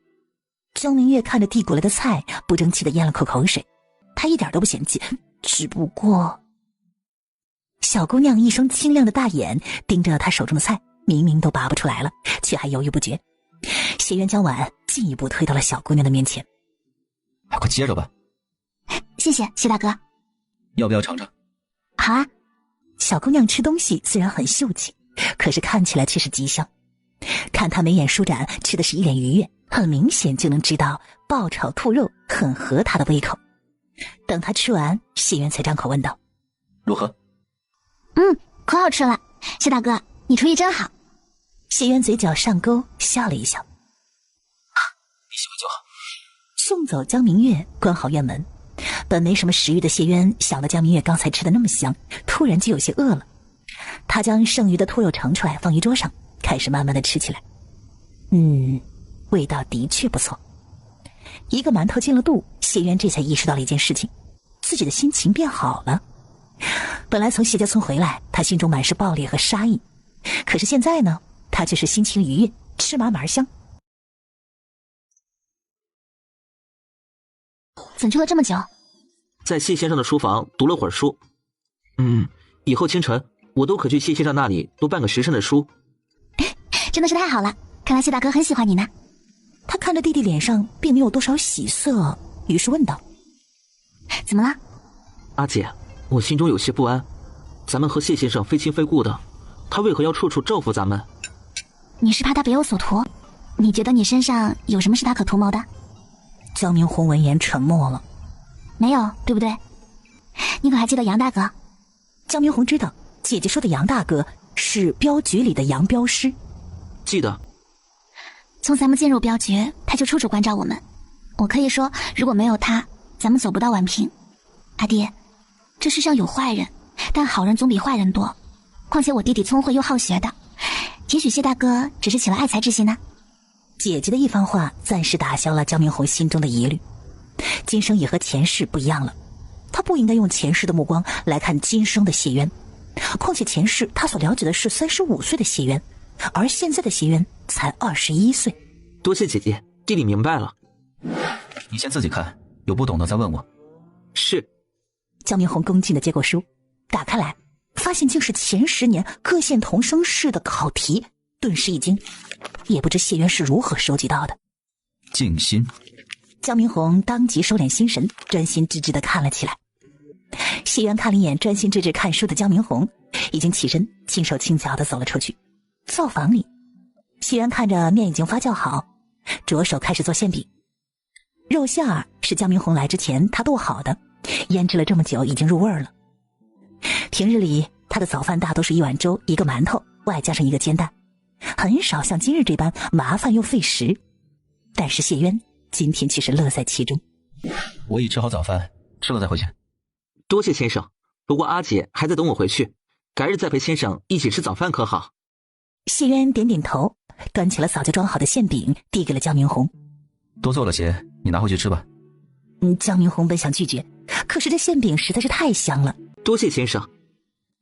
[SPEAKER 2] 江明月看着递过来的菜，不争气的咽了口水。他一点都不嫌弃，只不过……小姑娘一双清亮的大眼盯着他手中的菜，明明都拔不出来了，却还犹豫不决。谢渊将碗进一步推到了小姑娘的面前。
[SPEAKER 6] 快接着吧。
[SPEAKER 1] 谢谢谢大哥。
[SPEAKER 6] 要不要尝尝？
[SPEAKER 1] 好啊。
[SPEAKER 2] 小姑娘吃东西虽然很秀气，可是看起来却是极香。看她眉眼舒展，吃的是一脸愉悦，很明显就能知道爆炒兔肉很合她的胃口。等她吃完，谢渊才张口问道：
[SPEAKER 6] 如何？
[SPEAKER 1] 可好吃了，谢大哥你厨艺真好。
[SPEAKER 2] 谢渊嘴角上勾，笑了一笑。
[SPEAKER 6] 你喜欢就好。
[SPEAKER 2] 送走江明月，关好院门。本没什么食欲的谢渊想到江明月刚才吃的那么香，突然就有些饿了。他将剩余的兔肉盛出来，放于桌上，开始慢慢的吃起来。味道的确不错。一个馒头进了肚，谢渊这才意识到了一件事情，自己的心情变好了。本来从谢家村回来，他心中满是暴烈和杀意，可是现在呢，他却是心情愉悦，吃嘛嘛香。
[SPEAKER 1] 怎去了这么久？
[SPEAKER 4] 在谢先生的书房读了会儿书。以后清晨我都可去谢先生那里读半个时辰的书。
[SPEAKER 1] 真的是太好了，看来谢大哥很喜欢你呢。
[SPEAKER 2] 他看着弟弟脸上并没有多少喜色，于是问道：
[SPEAKER 1] 怎么了？
[SPEAKER 4] 阿姐，我心中有些不安。咱们和谢先生非亲非故的，他为何要处处照拂咱们？
[SPEAKER 1] 你是怕他别有所图？你觉得你身上有什么是他可图谋的？
[SPEAKER 2] 江明红闻言沉默了。
[SPEAKER 1] 没有，对不对？你可还记得杨大哥？
[SPEAKER 2] 江明红知道姐姐说的杨大哥是镖局里的杨镖师。
[SPEAKER 4] 记得。
[SPEAKER 1] 从咱们进入镖局，他就处处关照我们。我可以说，如果没有他，咱们走不到宛平。阿爹，这世上有坏人，但好人总比坏人多。况且我弟弟聪慧又好学的，也许谢大哥只是起了爱才之心呢。
[SPEAKER 2] 姐姐的一番话暂时打消了江明红心中的疑虑。今生也和前世不一样了，他不应该用前世的目光来看今生的谢渊。况且前世他所了解的是35岁的谢渊，而现在的谢渊才21岁。
[SPEAKER 4] 多谢姐姐，弟弟明白了。
[SPEAKER 6] 你先自己看，有不懂的再问我。
[SPEAKER 4] 是。
[SPEAKER 2] 江明红恭敬地接过书，打开来，发现竟是前10年各县同生试的考题，顿时一惊，也不知谢渊是如何收集到的。
[SPEAKER 6] 静心。
[SPEAKER 2] 江明红当即收敛心神，专心致志地看了起来。谢渊看了一眼专心致志看书的江明红，已经起身轻手轻脚地走了出去。灶房里，谢渊看着面已经发酵好，着手开始做馅饼。肉馅儿是江明红来之前他剁好的，腌制了这么久已经入味了。平日里他的早饭大多是1碗粥1个馒头，外加上1个煎蛋，很少像今日这般麻烦又费时。但是谢渊今天却是乐在其中。
[SPEAKER 6] 我已吃好早饭，吃了再回去。
[SPEAKER 4] 多谢先生，不过阿姐还在等我回去，改日再陪先生一起吃早饭可好？
[SPEAKER 2] 谢渊点点头，端起了早就装好的馅饼递给了江明红。
[SPEAKER 6] 多做了些，你拿回去吃吧。
[SPEAKER 2] 江明红本想拒绝，可是这馅饼实在是太香了。
[SPEAKER 4] 多谢先生。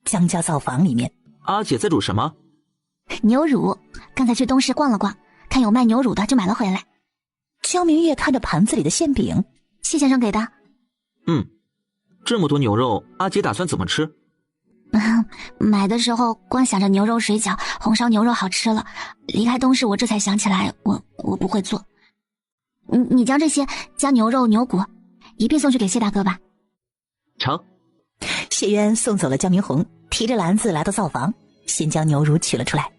[SPEAKER 2] 江家灶房里面，
[SPEAKER 4] 阿姐在煮什么？
[SPEAKER 1] 牛乳，刚才去东市逛了逛，看有卖牛乳的就买了回来。
[SPEAKER 2] 江明月看着盘子里的馅饼，
[SPEAKER 1] 谢先生给的。
[SPEAKER 4] 这么多牛肉，阿姐打算怎么吃？
[SPEAKER 1] 买的时候光想着牛肉水饺、红烧牛肉好吃了，离开东市我这才想起来我不会做。你将这些加牛肉、牛骨一并送去给谢大哥吧。
[SPEAKER 4] 成。
[SPEAKER 2] 谢渊送走了江明红，提着篮子来到灶房，先将牛乳取了出来。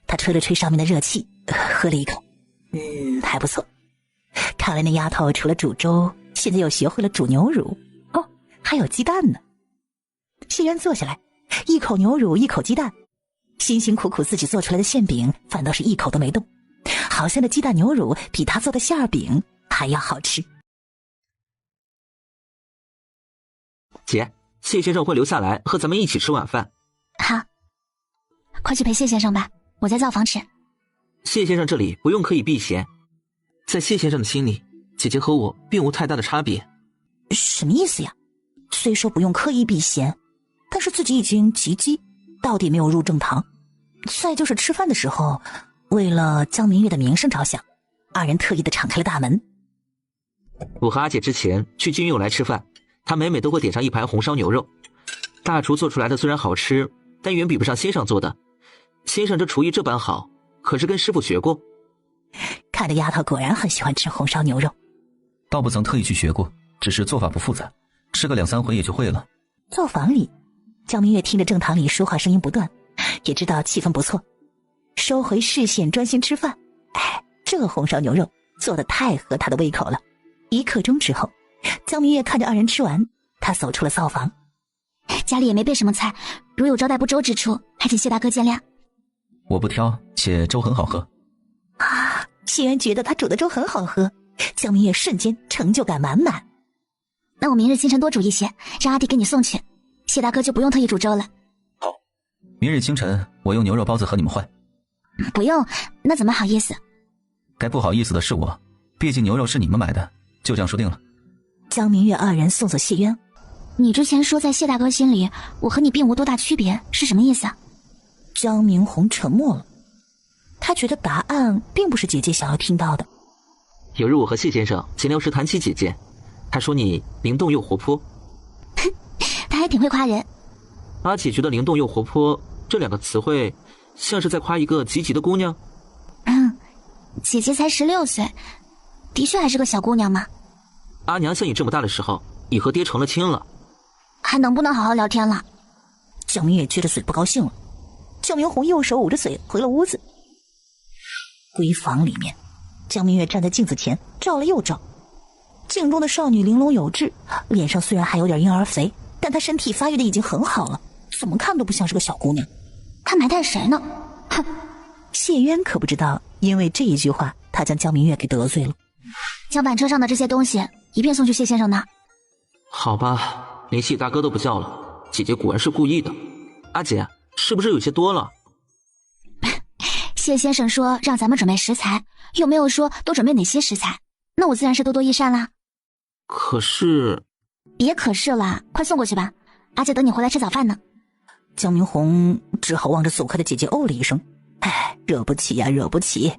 [SPEAKER 2] 他吹了吹上面的热气，喝了一口，还不错。看来那丫头除了煮粥，现在又学会了煮牛乳哦，还有鸡蛋呢。谢渊坐下来，一口牛乳一口鸡蛋，辛辛苦苦自己做出来的馅饼反倒是一口都没动，好像那鸡蛋牛乳比他做的馅饼还要好吃。
[SPEAKER 4] 姐，谢先生会留下来和咱们一起吃晚饭。
[SPEAKER 1] 好，快去陪谢先生吧，我在灶房吃。
[SPEAKER 4] 谢先生这里不用刻意避嫌，在谢先生的心里，姐姐和我并无太大的差别。
[SPEAKER 2] 什么意思呀？虽说不用刻意避嫌，但是自己已经及笄，到底没有入正堂。再就是吃饭的时候，为了江明月的名声着想，二人特意的敞开了大门。
[SPEAKER 4] 我和阿姐之前去金佑来吃饭，她每每都会点上一盘红烧牛肉。大厨做出来的虽然好吃，但远比不上先生做的。先生这厨艺这般好，可是跟师傅学过。
[SPEAKER 2] 看着丫头果然很喜欢吃红烧牛肉。
[SPEAKER 6] 倒不曾特意去学过，只是做法不复杂，吃个2、3回也就会了。
[SPEAKER 2] 灶房里，江明月听着正堂里说话声音不断，也知道气氛不错，收回视线专心吃饭。这红烧牛肉做得太合他的胃口了。1刻钟之后，江明月看着二人吃完，他走出了灶房。
[SPEAKER 1] 家里也没备什么菜，如有招待不周之处，还请谢大哥见谅。
[SPEAKER 6] 我不挑，且粥很好喝。
[SPEAKER 2] 谢渊觉得他煮的粥很好喝，江明月瞬间成就感满满。
[SPEAKER 1] 那我明日清晨多煮一些，让阿弟给你送去，谢大哥就不用特意煮粥了。
[SPEAKER 6] 好，明日清晨我用牛肉包子和你们换。
[SPEAKER 1] 不用，那怎么好意思？
[SPEAKER 6] 该不好意思的是我，毕竟牛肉是你们买的，就这样说定了。
[SPEAKER 2] 江明月二人送走谢渊。
[SPEAKER 1] 你之前说在谢大哥心里，我和你并无多大区别，是什么意思啊？
[SPEAKER 2] 江明红沉默了。他觉得答案并不是姐姐想要听到的。
[SPEAKER 4] 有日我和谢先生闲聊时谈起姐姐，他说你灵动又活泼。
[SPEAKER 1] 他还挺会夸人。
[SPEAKER 4] 阿姐觉得灵动又活泼这两个词汇像是在夸一个积极的姑娘。
[SPEAKER 1] 姐姐才16岁，的确还是个小姑娘嘛。
[SPEAKER 4] 阿娘像你这么大的时候已和爹成了亲了，
[SPEAKER 1] 还能不能好好聊天了？
[SPEAKER 2] 江明月撅着嘴不高兴了。江明红右手捂着嘴回了屋子。闺房里面，江明月站在镜子前照了又照，镜中的少女玲珑有致，脸上虽然还有点婴儿肥，但她身体发育的已经很好了，怎么看都不像是个小姑娘。
[SPEAKER 1] 她埋汰谁呢？哼！
[SPEAKER 2] 谢渊可不知道，因为这一句话，他将江明月给得罪了。
[SPEAKER 1] 将板车上的这些东西一并送去谢先生那儿。
[SPEAKER 4] 好吧，连谢大哥都不叫了，姐姐果然是故意的。阿姐，是不是有些多了？
[SPEAKER 1] 谢先生说让咱们准备食材，又没有说都准备哪些食材，那我自然是多多益善啦。
[SPEAKER 4] 可是……
[SPEAKER 1] 别可是了，快送过去吧，阿姐等你回来吃早饭呢。
[SPEAKER 2] 江明红只好望着走开的姐姐哦了一声，哎，惹不起呀，惹不起。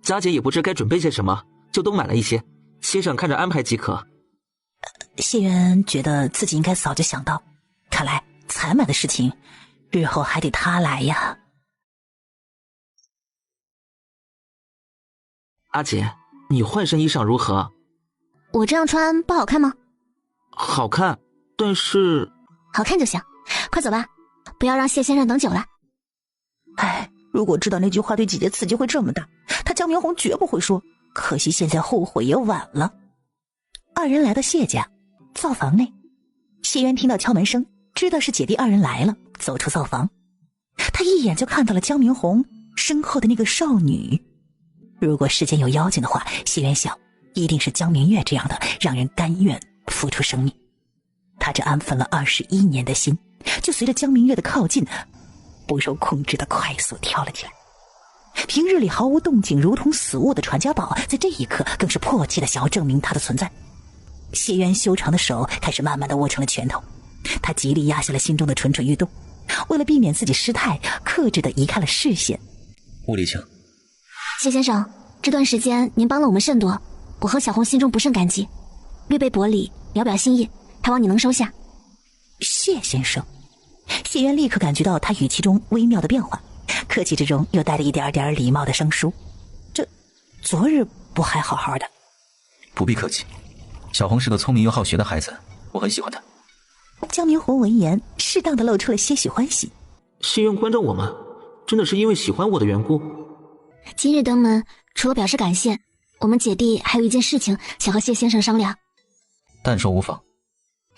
[SPEAKER 4] 佳姐也不知该准备些什么，就都买了一些，先生看着安排即可。
[SPEAKER 2] 谢渊觉得自己应该早就想到，看来采买的事情日后还得他来呀。
[SPEAKER 4] 阿姐，你换身衣裳如何？
[SPEAKER 1] 我这样穿不好看吗？
[SPEAKER 4] 好看，但是……
[SPEAKER 1] 好看就行，快走吧，不要让谢先生等久了。
[SPEAKER 2] 哎，如果知道那句话对姐姐刺激会这么大，他江明红绝不会说，可惜现在后悔也晚了。二人来到谢家灶房内，谢渊听到敲门声，知道是姐弟二人来了，走出灶房。他一眼就看到了江明红身后的那个少女。如果世间有妖精的话，谢渊想一定是江明月这样的，让人甘愿付出生命。他这安分了21年的心，就随着江明月的靠近，不受控制的快速跳了起来。平日里毫无动静如同死物的传家宝，在这一刻更是迫切的想要证明它的存在。谢渊修长的手开始慢慢的握成了拳头，他极力压下了心中的蠢蠢欲动，为了避免自己失态，克制的移开了视线。
[SPEAKER 6] 穆离清，
[SPEAKER 1] 谢先生，这段时间您帮了我们甚多，我和小红心中不胜感激，略备薄礼，聊表心意，盼望你能收下。
[SPEAKER 2] 谢先生。谢渊立刻感觉到他语气中微妙的变化，客气之中又带着一点点礼貌的生疏。这昨日不还好好的？
[SPEAKER 6] 不必客气，小红是个聪明又好学的孩子，我很喜欢她。
[SPEAKER 2] 江明红闻言适当的露出了些许欢喜。
[SPEAKER 4] 谢渊关照我们，真的是因为喜欢我的缘故？
[SPEAKER 1] 今日登门除了表示感谢，我们姐弟还有一件事情想和谢先生商量。
[SPEAKER 6] 但说无妨。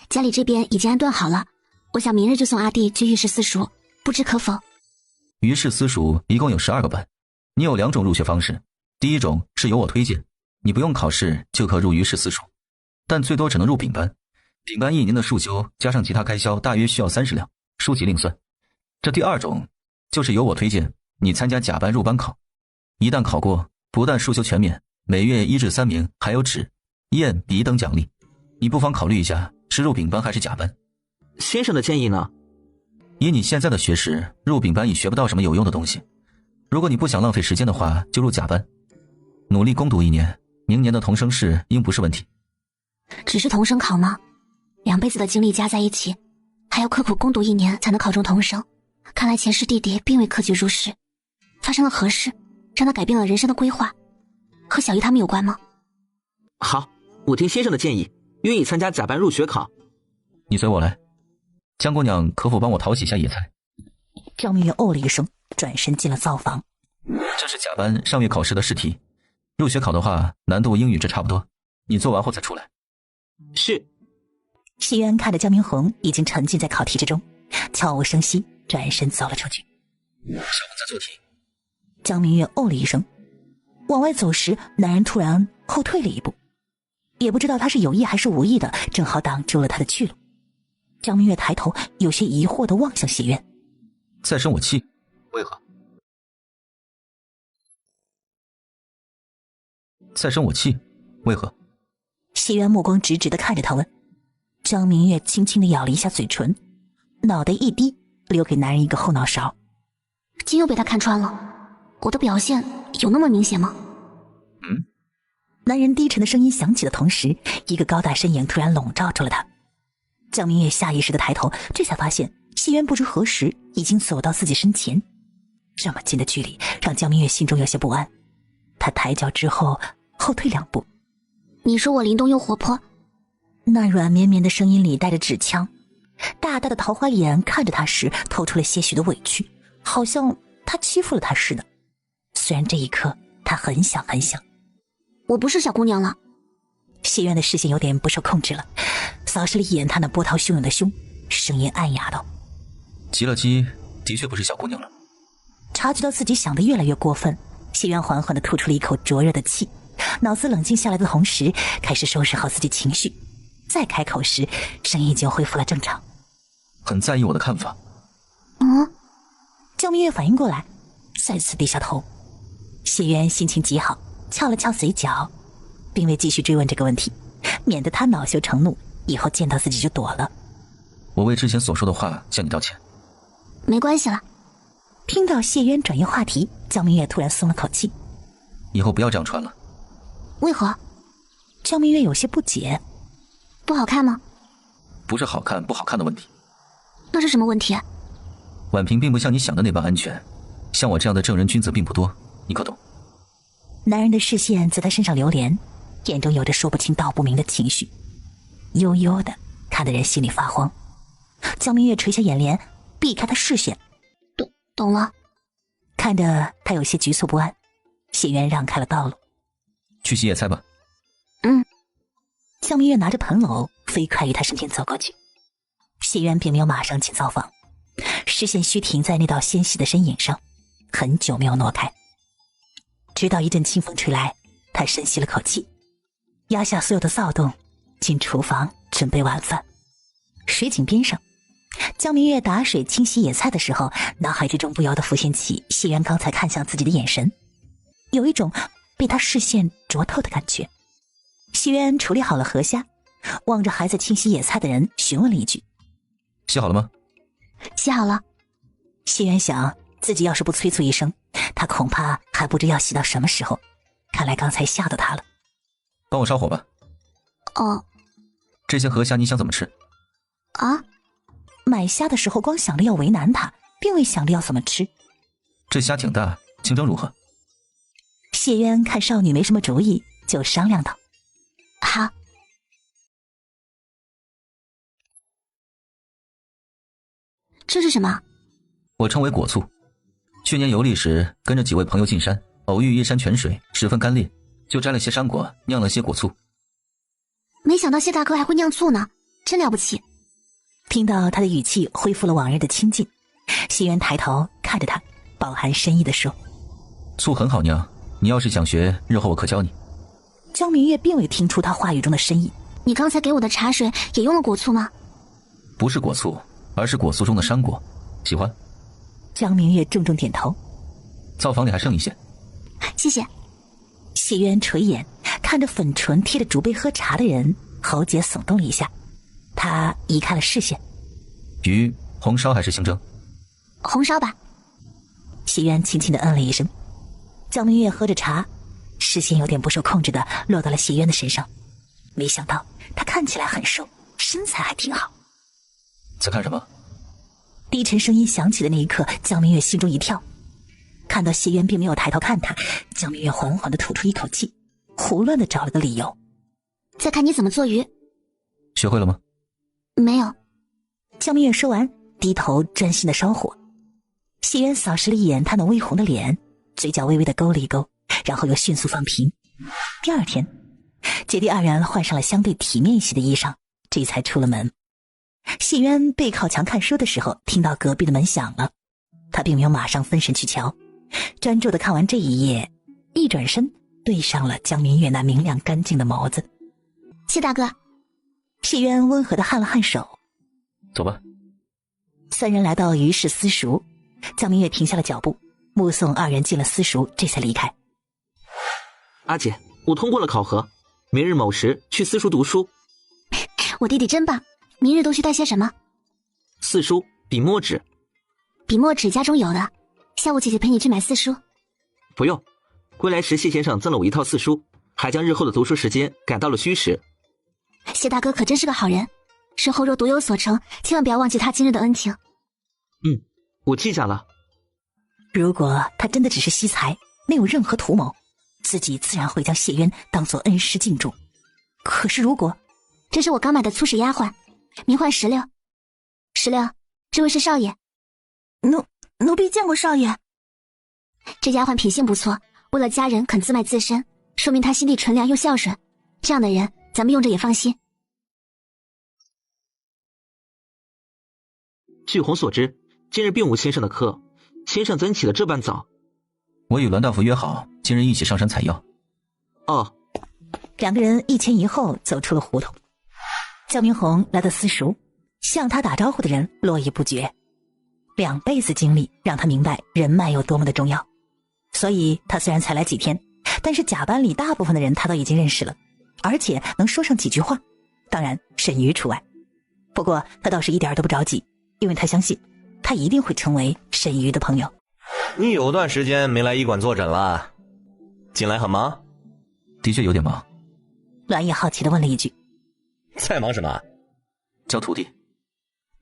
[SPEAKER 1] 家里这边已经安顿好了，我想明日就送阿弟去御史私塾，不知可否？
[SPEAKER 6] 于是私塾一共有12个班，你有2种入学方式，第一种是由我推荐，你不用考试就可入于氏私塾，但最多只能入丙班，丙班1年的束修加上其他开销大约需要30两，书籍另算。这第2种就是由我推荐，你参加甲班入班考，一旦考过，不但束修全免，每月1至3名还有纸、砚、笔等奖励，你不妨考虑一下是入丙班还是甲班。
[SPEAKER 4] 先生的建议呢？
[SPEAKER 6] 以你现在的学识，入丙班已学不到什么有用的东西，如果你不想浪费时间的话，就入甲班，努力攻读1年，明年的童生试应不是问题。
[SPEAKER 1] 只是童生考吗？2辈子的经历加在一起，还要刻苦攻读1年才能考中童生，看来前世弟弟并未科举入仕，发生了何事让他改变了人生的规划？和小姨他们有关吗？
[SPEAKER 4] 好，我听先生的建议，愿意参加甲班入学考。
[SPEAKER 6] 你随我来，江姑娘可否帮我淘洗一下野菜？
[SPEAKER 2] 张明月哦了一声，转身进了灶房。
[SPEAKER 6] 这是甲班上月考试的试题，入学考的话难度英语这差不多，你做完后再出来。
[SPEAKER 4] 是。
[SPEAKER 2] 谢渊看着江明红已经沉浸在考题之中，悄无声息转身走了出去。
[SPEAKER 6] 小红在做题。
[SPEAKER 2] 江明月哦了一声，往外走时，男人突然后退了一步，也不知道他是有意还是无意的，正好挡住了他的去路。江明月抬头有些疑惑地望向谢渊。
[SPEAKER 6] 再生我气，为何？再生我气，为何？
[SPEAKER 2] 谢渊目光直直地看着他问。江明月轻轻地咬了一下嘴唇，脑袋一低，留给男人一个后脑勺。
[SPEAKER 1] 竟又被他看穿了。我的表现有那么明显吗？
[SPEAKER 2] 男人低沉的声音响起的同时，一个高大身影突然笼罩住了他。江明月下意识的抬头，这才发现谢渊不知何时已经走到自己身前。这么近的距离让江明月心中有些不安，他抬脚之后后退2步。
[SPEAKER 1] 你说我灵动又活泼？
[SPEAKER 2] 那软绵绵的声音里带着纸腔，大大的桃花眼看着他时透出了些许的委屈，好像他欺负了他似的。虽然这一刻他很想很想。
[SPEAKER 1] 我不是小姑娘了。
[SPEAKER 2] 谢渊的视线有点不受控制了，扫视了一眼他那波涛汹涌的胸，声音暗哑道：
[SPEAKER 6] 吉乐姬的确不是小姑娘了。
[SPEAKER 2] 察觉到自己想得越来越过分，谢渊缓缓地吐出了一口灼热的气，脑子冷静下来的同时开始收拾好自己情绪，再开口时声音已经恢复了正常。
[SPEAKER 6] 很在意我的看法。
[SPEAKER 2] 江明月反应过来，再次低下头。谢渊心情极好，翘了翘嘴角，并未继续追问这个问题，免得他恼羞成怒，以后见到自己就躲了。
[SPEAKER 6] 我为之前所说的话向你道歉。
[SPEAKER 1] 没关系了。
[SPEAKER 2] 听到谢渊转移话题，江明月突然松了口气。
[SPEAKER 6] 以后不要这样穿了。
[SPEAKER 1] 为何？
[SPEAKER 2] 江明月有些不解。
[SPEAKER 1] 不好看吗？
[SPEAKER 6] 不是好看不好看的问题。
[SPEAKER 1] 那是什么问题？
[SPEAKER 6] 婉平并不像你想的那般安全，像我这样的正人君子并不多，你可懂？
[SPEAKER 2] 男人的视线在他身上流连，眼中有着说不清道不明的情绪，悠悠的看得人心里发慌。江明月垂下眼帘，避开他视线。
[SPEAKER 1] 懂了。
[SPEAKER 2] 看着他有些局促不安，谢渊让开了道路。
[SPEAKER 6] 去洗野菜吧。
[SPEAKER 2] 江明月拿着盆篓飞快于他身前走过去。谢渊并没有马上进灶房，视线虚停在那道纤细的身影上，很久没有挪开。直到一阵清风吹来，他深吸了口气，压下所有的躁动，进厨房准备晚饭。水井边上，江明月打水清洗野菜的时候，脑海之中不由得浮现起谢渊刚才看向自己的眼神，有一种被他视线灼透的感觉。谢渊处理好了河虾，望着还在清洗野菜的人询问了一句：
[SPEAKER 6] 洗好了吗？
[SPEAKER 1] 洗好了。
[SPEAKER 2] 谢渊想，自己要是不催促一声，他恐怕还不知要洗到什么时候。看来刚才吓到他了。
[SPEAKER 6] 帮我烧火吧。
[SPEAKER 1] 哦。
[SPEAKER 6] 这些河虾你想怎么吃？
[SPEAKER 1] 啊？
[SPEAKER 2] 买虾的时候光想着要为难他，并未想着要怎么吃。
[SPEAKER 6] 这虾挺大，清蒸如何？
[SPEAKER 2] 谢渊看少女没什么主意，就商量道：
[SPEAKER 1] 好。这是什么？
[SPEAKER 6] 我称为果醋。去年游历时跟着几位朋友进山，偶遇一山泉水十分干裂，就摘了些山果酿了些果醋。
[SPEAKER 1] 没想到谢大哥还会酿醋呢，真了不起。
[SPEAKER 2] 听到他的语气恢复了往日的亲近，谢渊抬头看着他，饱含深意地说：
[SPEAKER 6] 醋很好酿，你要是想学，日后我可教你。
[SPEAKER 2] 江明月并未听出他话语中的深意。
[SPEAKER 1] 你刚才给我的茶水也用了果醋吗？
[SPEAKER 6] 不是果醋，而是果醋中的山果。喜欢？
[SPEAKER 2] 江明月重重点头。
[SPEAKER 6] 灶房里还剩一些。
[SPEAKER 1] 谢谢。
[SPEAKER 2] 谢渊垂眼看着粉唇贴着竹杯喝茶的人，喉结耸动了一下，他移开了视线。
[SPEAKER 6] 鱼红烧还是清蒸？
[SPEAKER 1] 红烧吧。
[SPEAKER 2] 谢渊轻轻地嗯了一声。江明月喝着茶，视线有点不受控制地落到了谢渊的身上。没想到他看起来很瘦，身材还挺好。
[SPEAKER 6] 在看什么？
[SPEAKER 2] 低沉声音响起的那一刻，江明月心中一跳。看到谢渊并没有抬头看他，江明月缓缓地吐出一口气，胡乱地找了个理由：
[SPEAKER 1] 再看你怎么做鱼。
[SPEAKER 6] 学会了吗？
[SPEAKER 1] 没有。
[SPEAKER 2] 江明月说完，低头专心地烧火。谢渊扫视了一眼他那微红的脸，嘴角微微地勾了一勾，然后又迅速放平。第二天，姐弟二人换上了相对体面一些的衣裳，这才出了门。谢渊背靠墙看书的时候，听到隔壁的门响了，他并没有马上分神去瞧，专注地看完这一页，一转身对上了江明月那明亮干净的眸子。
[SPEAKER 1] 谢大哥。
[SPEAKER 2] 谢渊温和地颔了颔首。
[SPEAKER 6] 走吧。
[SPEAKER 2] 三人来到于氏私塾，江明月停下了脚步，目送二人进了私塾，这才离开。
[SPEAKER 4] 阿姐，我通过了考核，明日某时去私塾读书。
[SPEAKER 1] 我弟弟真棒，明日都去带些什么？
[SPEAKER 4] 四书、笔墨纸。
[SPEAKER 1] 笔墨纸家中有的，下午姐姐陪你去买四书。
[SPEAKER 4] 不用，归来时谢先生赠了我一套四书，还将日后的读书时间赶到了虚时。
[SPEAKER 1] 谢大哥可真是个好人，日后若独有所成，千万不要忘记他今日的恩情。
[SPEAKER 4] 我记下了。
[SPEAKER 2] 如果他真的只是惜才，没有任何图谋，自己自然会将谢渊当作恩师敬重。可是如果……
[SPEAKER 1] 这是我刚买的粗使丫鬟，名唤石榴。石榴，这位是少爷。
[SPEAKER 2] 奴婢见过少爷。
[SPEAKER 1] 这丫鬟品性不错，为了家人肯自卖自身，说明她心地纯良又孝顺。这样的人，咱们用着也放心。
[SPEAKER 4] 据红所知，今日并无先生的课，先生怎起得这般早？
[SPEAKER 6] 我与栾大夫约好，今日一起上山采药。
[SPEAKER 4] 哦。
[SPEAKER 2] 两个人一前一后走出了胡同。焦明红来到私塾，向他打招呼的人络绎不绝。2辈子经历让他明白人脉有多么的重要，所以他虽然才来几天，但是甲班里大部分的人他都已经认识了，而且能说上几句话，当然沈瑜除外。不过他倒是一点都不着急，因为他相信他一定会成为沈瑜的朋友。
[SPEAKER 5] 你有段时间没来医馆坐诊了，近来很忙？
[SPEAKER 6] 的确有点忙。
[SPEAKER 2] 栾毅好奇地问了一句：
[SPEAKER 5] 在忙什么？
[SPEAKER 6] 教徒弟。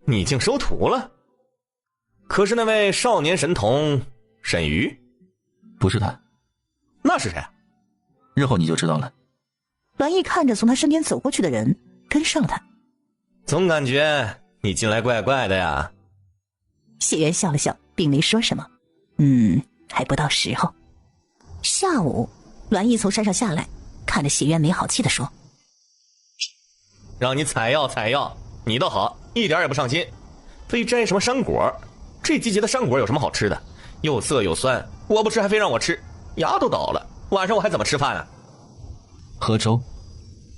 [SPEAKER 5] 你竟收徒了？可是那位少年神童沈瑜？
[SPEAKER 6] 不是他。
[SPEAKER 5] 那是谁？
[SPEAKER 6] 日后你就知道了。
[SPEAKER 2] 栾毅看着从他身边走过去的人，跟上了他。
[SPEAKER 5] 总感觉你近来怪怪的呀。
[SPEAKER 2] 谢元笑了笑，并没说什么。还不到时候。下午，栾毅从山上下来，看着谢渊没好气地说：
[SPEAKER 5] 让你采药，你倒好，一点也不上心，非摘什么山果。这季节的山果有什么好吃的？又涩又酸，我不吃还非让我吃，牙都倒了，晚上我还怎么吃饭啊？
[SPEAKER 6] 喝粥。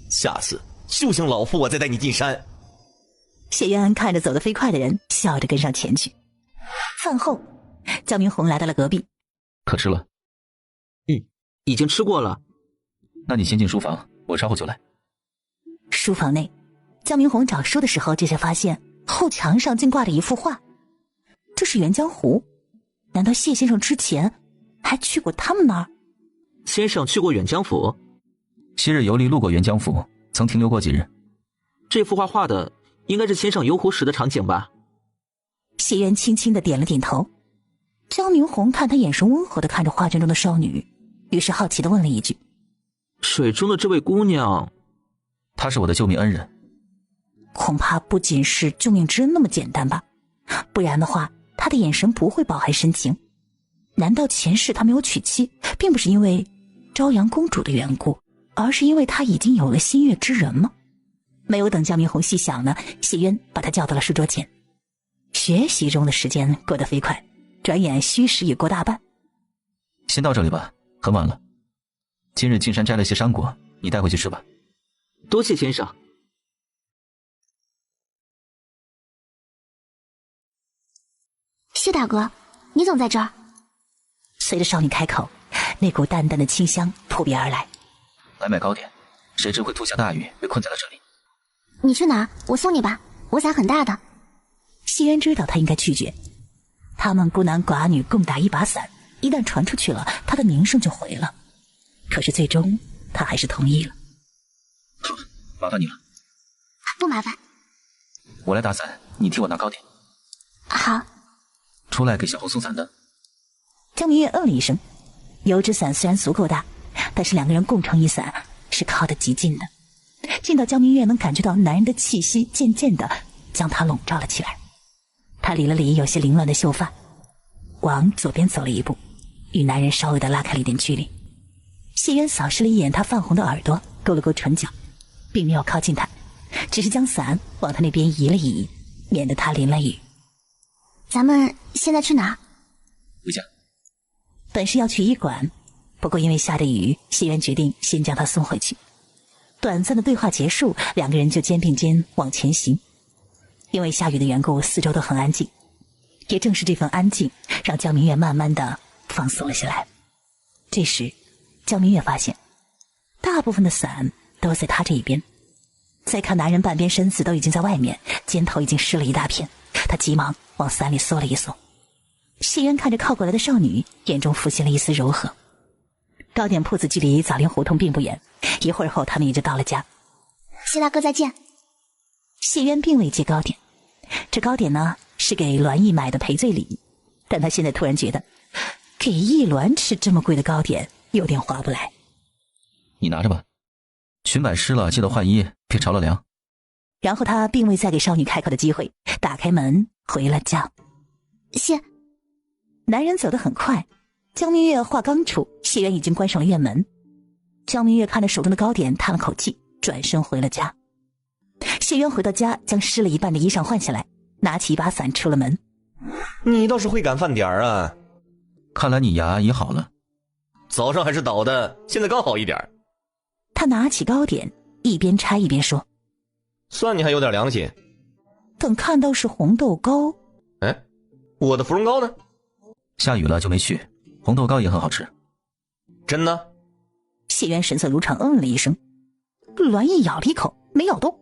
[SPEAKER 5] 下次就请老夫我再带你进山。
[SPEAKER 2] 谢渊看着走得飞快的人，笑着跟上前去。饭后，焦明红来到了隔壁。
[SPEAKER 6] 可吃了？
[SPEAKER 4] 已经吃过了。
[SPEAKER 6] 那你先进书房，我稍后就来。
[SPEAKER 2] 书房内，焦明红找书的时候，这才发现后墙上竟挂着一幅画。这是沅江湖，难道谢先生之前还去过他们那儿？
[SPEAKER 4] 先生去过沅江府？
[SPEAKER 6] 昔日游历路过沅江府，曾停留过几日。
[SPEAKER 4] 这幅画画的应该是先生游湖时的场景吧？
[SPEAKER 2] 谢渊轻轻地点了点头。焦明红看他眼神温和地看着画卷中的少女，于是好奇地问了一句：
[SPEAKER 4] 水中的这位姑娘？
[SPEAKER 6] 她是我的救命恩人。
[SPEAKER 2] 恐怕不仅是救命之恩那么简单吧，不然的话他的眼神不会饱含深情。难道前世他没有娶妻，并不是因为朝阳公主的缘故，而是因为他已经有了心悦之人吗？没有等焦明红细想呢，谢渊把他叫到了书桌前。学习中的时间过得飞快，转眼虚时已过大半。
[SPEAKER 6] 先到这里吧，很晚了。今日进山摘了些山果，你带回去吃吧。
[SPEAKER 4] 多谢先生。
[SPEAKER 1] 谢大哥，你总在这儿？
[SPEAKER 2] 随着少女开口，那股淡淡的清香扑鼻而来。
[SPEAKER 6] 来买糕点，谁知会吐下大雨，被困在了这里。
[SPEAKER 1] 你去哪儿？我送你吧，我伞很大的。
[SPEAKER 2] 谢渊知道他应该拒绝，他们孤男寡女共打一把伞，一旦传出去了，他的名声就毁了。可是最终他还是同意了。
[SPEAKER 6] 好，麻烦你了。
[SPEAKER 1] 不麻烦。
[SPEAKER 6] 我来打伞，你替我拿糕点。
[SPEAKER 1] 好。
[SPEAKER 6] 出来给小红送伞的。
[SPEAKER 2] 江明月嗯了一声，油纸伞虽然足够大，但是两个人共撑一伞是靠得极近的，近到江明月能感觉到男人的气息渐渐地将他笼罩了起来。他理了理有些凌乱的秀发，往左边走了一步，与男人稍微地拉开了一点距离。谢渊扫视了一眼他泛红的耳朵，勾了勾唇角，并没有靠近他，只是将伞往他那边移了移，免得他淋了雨。
[SPEAKER 1] 咱们现在去哪儿？
[SPEAKER 6] 回家。
[SPEAKER 2] 本是要去医馆，不过因为下着雨，谢渊决定先将他送回去。短暂的对话结束，两个人就肩并肩往前行。因为下雨的缘故，四周都很安静，也正是这份安静让江明月慢慢的放松了下来。这时江明月发现大部分的伞都在他这一边，再看男人半边身子都已经在外面，肩头已经湿了一大片，他急忙往伞里缩了一缩。谢渊看着靠过来的少女，眼中浮现了一丝柔和，糕点铺子距离枣林胡同并不远，一会儿后他们也就到了家。
[SPEAKER 1] 谢大哥再见。
[SPEAKER 2] 谢渊并未接糕点，这糕点呢是给栾毅买的赔罪礼，但他现在突然觉得给一栾吃这么贵的糕点有点划不来。
[SPEAKER 6] 你拿着吧，裙摆湿了记得换衣，别着了凉。
[SPEAKER 2] 然后他并未再给少女开口的机会，打开门回了家。
[SPEAKER 1] 谢。
[SPEAKER 2] 男人走得很快，江明月话刚出，谢渊已经关上了院门。江明月看着手中的糕点，叹了口气，转身回了家。谢渊回到家，将湿了一半的衣裳换下来，拿起一把伞出了门。
[SPEAKER 5] 你倒是会赶饭点儿啊！
[SPEAKER 6] 看来你牙医好了。
[SPEAKER 5] 早上还是倒的，现在刚好一点。
[SPEAKER 2] 他拿起糕点，一边拆一边说：“
[SPEAKER 5] 算你还有点良心。”
[SPEAKER 2] 等看到是红豆糕，
[SPEAKER 5] 哎，我的芙蓉糕呢？
[SPEAKER 6] 下雨了就没去，红豆糕也很好吃。
[SPEAKER 5] 真的？
[SPEAKER 2] 谢渊神色如常嗯了一声。栾毅咬了一口，没咬动。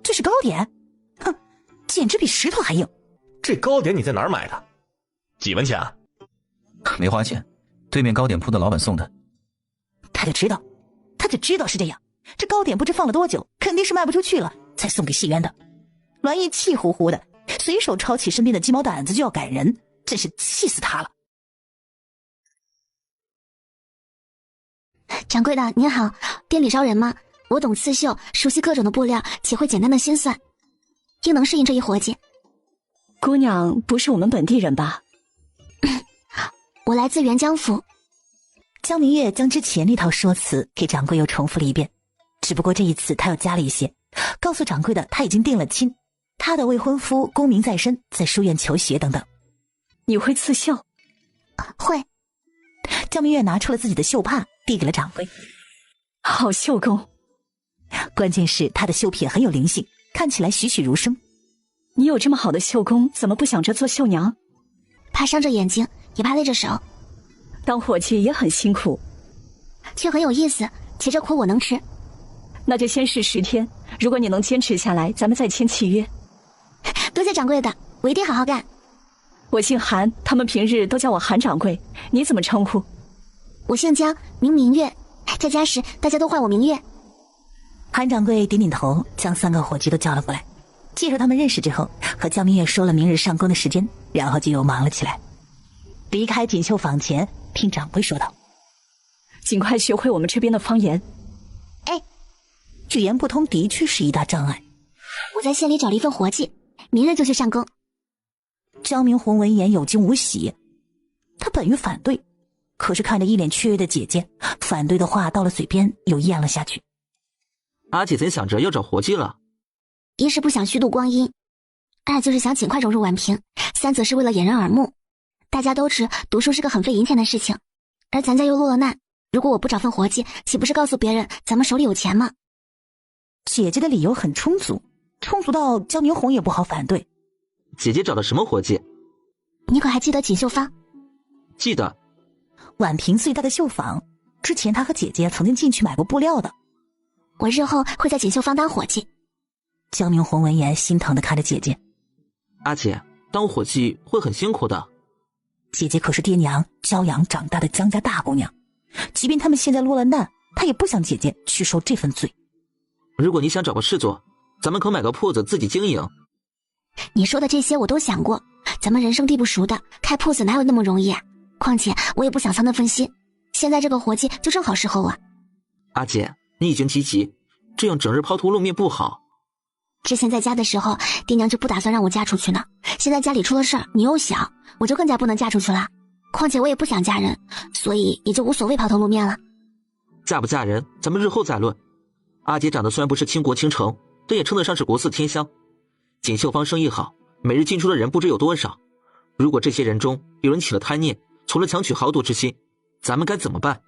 [SPEAKER 2] 这是糕点？哼，简直比石头还硬。
[SPEAKER 5] 这糕点你在哪儿买的？几文钱啊？
[SPEAKER 6] 没花钱，对面糕点铺的老板送的。
[SPEAKER 2] 他就知道是这样。这糕点不知放了多久，肯定是卖不出去了，才送给谢渊的。栾毅气呼呼的，随手抄起身边的鸡毛掸子就要赶人，真是气死他了。
[SPEAKER 1] 掌柜的您好，店里招人吗？我懂刺绣，熟悉各种的布料，且会简单的心算，应能适应这一活计。
[SPEAKER 7] 姑娘不是我们本地人吧？
[SPEAKER 1] 我来自沅江府。
[SPEAKER 2] 江明月将之前那套说辞给掌柜又重复了一遍，只不过这一次他又加了一些，告诉掌柜的他已经定了亲，他的未婚夫功名在身，在书院求学等等。
[SPEAKER 7] 你会刺绣？
[SPEAKER 1] 会。
[SPEAKER 2] 江明月拿出了自己的绣帕，递给了掌柜。
[SPEAKER 7] 好绣工。
[SPEAKER 2] 关键是他的绣品很有灵性，看起来栩栩如生。
[SPEAKER 7] 你有这么好的绣工，怎么不想着做绣娘？
[SPEAKER 1] 怕伤着眼睛，也怕累着手。
[SPEAKER 7] 当伙计也很辛苦，
[SPEAKER 1] 却很有意思，且这苦我能吃。
[SPEAKER 7] 那就先试10天，如果你能坚持下来，咱们再签契约。
[SPEAKER 1] 多谢掌柜的，我一定好好干。
[SPEAKER 7] 我姓韩，他们平日都叫我韩掌柜，你怎么称呼？
[SPEAKER 1] 我姓江，名明月，在家时大家都唤我明月。
[SPEAKER 2] 韩掌柜点点头，将3个伙计都叫了过来，介绍他们认识之后，和江明月说了明日上工的时间，然后就又忙了起来。离开锦绣坊前，听掌柜说道：“
[SPEAKER 7] 尽快学会我们这边的方言。”
[SPEAKER 1] 哎，
[SPEAKER 2] 语言不通的确是一大障碍。
[SPEAKER 1] 我在县里找了一份活计，明日就去上工。
[SPEAKER 2] 江明红闻言有惊无喜，他本欲反对，可是看着一脸雀跃的姐姐，反对的话到了嘴边又咽了下去。
[SPEAKER 4] 阿姐怎想着要找活计了？
[SPEAKER 1] 一是不想虚度光阴，二就是想尽快融入宛平，三则是为了掩人耳目。大家都知读书是个很费银钱的事情，而咱家又落了难，如果我不找份活计，岂不是告诉别人咱们手里有钱吗？
[SPEAKER 2] 姐姐的理由很充足，充足到江明红也不好反对。
[SPEAKER 4] 姐姐找的什么活计？
[SPEAKER 1] 你可还记得锦绣坊？
[SPEAKER 4] 记得。
[SPEAKER 2] 宛平最大的绣坊，之前她和姐姐曾经进去买过布料的。
[SPEAKER 1] 我日后会在锦绣坊当伙计。
[SPEAKER 2] 江明红闻言心疼地看着姐姐。
[SPEAKER 4] 阿姐，当伙计会很辛苦的。
[SPEAKER 2] 姐姐可是爹娘教养长大的江家大姑娘，即便他们现在落了难，她也不想姐姐去受这份罪。
[SPEAKER 4] 如果你想找个事做，咱们可买个铺子自己经营。
[SPEAKER 1] 你说的这些我都想过，咱们人生地不熟的，开铺子哪有那么容易啊？况且我也不想操那份心，现在这个活计就正好适合我。
[SPEAKER 4] 阿姐，你已经积极，这样整日抛头露面不好。
[SPEAKER 1] 之前在家的时候，爹娘就不打算让我嫁出去呢，现在家里出了事儿，你又小，我就更加不能嫁出去了。况且我也不想嫁人，所以也就无所谓抛头露面了。
[SPEAKER 4] 嫁不嫁人，咱们日后再论。阿姐长得虽然不是倾国倾城，但也称得上是国色天香。锦绣坊生意好，每日进出的人不知有多少。如果这些人中有人起了贪念，从了强取豪夺之心，咱们该怎么办？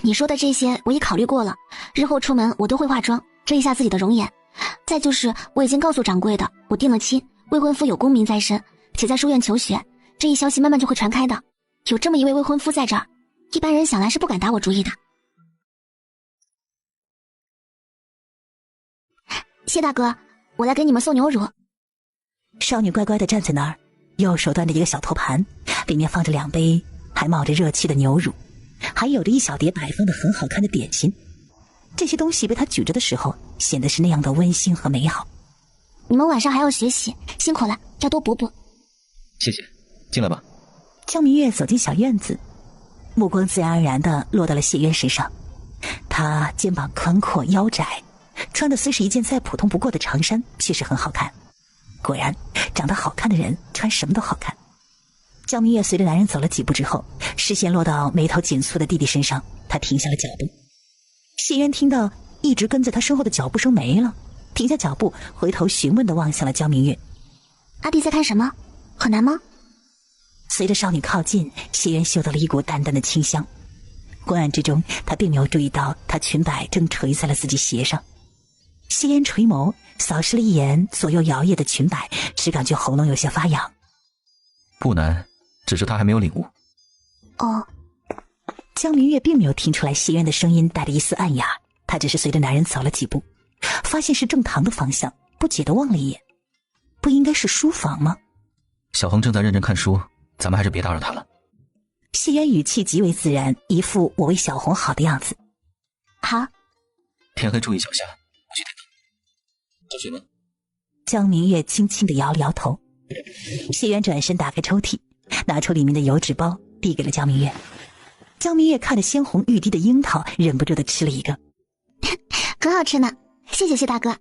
[SPEAKER 1] 你说的这些我也考虑过了，日后出门我都会化妆，遮一下自己的容颜。再就是我已经告诉掌柜的，我定了亲，未婚夫有功名在身，且在书院求学，这一消息慢慢就会传开的。有这么一位未婚夫在这儿，一般人想来是不敢打我主意的。谢大哥，我来给你们送牛乳。
[SPEAKER 2] 少女乖乖地站在那儿，右手端着一个小托盘，里面放着2杯还冒着热气的牛乳，还有着一小碟摆放的很好看的点心。这些东西被他举着的时候，显得是那样的温馨和美好。
[SPEAKER 1] 你们晚上还要学习，辛苦了，要多补补。
[SPEAKER 6] 谢谢，进来吧。
[SPEAKER 2] 江明月走进小院子，目光自然而然地落到了谢渊身上。他肩膀宽阔腰窄，穿的虽是一件再普通不过的长衫，却是很好看。果然，长得好看的人穿什么都好看。江明月随着男人走了几步之后，视线落到眉头紧蹙的弟弟身上，他停下了脚步。谢渊听到一直跟在他身后的脚步声没了，停下脚步，回头询问地望向了江明月。
[SPEAKER 1] 阿弟在看什么？很难吗？
[SPEAKER 2] 随着少女靠近，谢渊嗅到了一股淡淡的清香。昏暗之中，他并没有注意到她裙摆正垂在了自己鞋上。谢渊垂眸扫视了一眼左右摇曳的裙摆，只感觉喉咙有些发痒。
[SPEAKER 6] 不难，只是他还没有领悟。
[SPEAKER 1] 哦。
[SPEAKER 2] 江明月并没有听出来谢渊的声音带着一丝暗哑，他只是随着男人走了几步，发现是正堂的方向，不解地望了一眼。不应该是书房吗？
[SPEAKER 6] 小恒正在认真看书，咱们还是别打扰他了。
[SPEAKER 2] 谢渊语气极为自然，一副我为小红好的样子。
[SPEAKER 1] 好。
[SPEAKER 6] 天黑注意脚下，我去点灯。喝水吗？
[SPEAKER 2] 江明月轻轻地摇了摇头。谢渊转身打开抽屉，拿出里面的油纸包，递给了江明月。江明月看着鲜红欲滴的樱桃，忍不住地吃了一个。
[SPEAKER 1] 很好吃呢，谢谢谢大哥。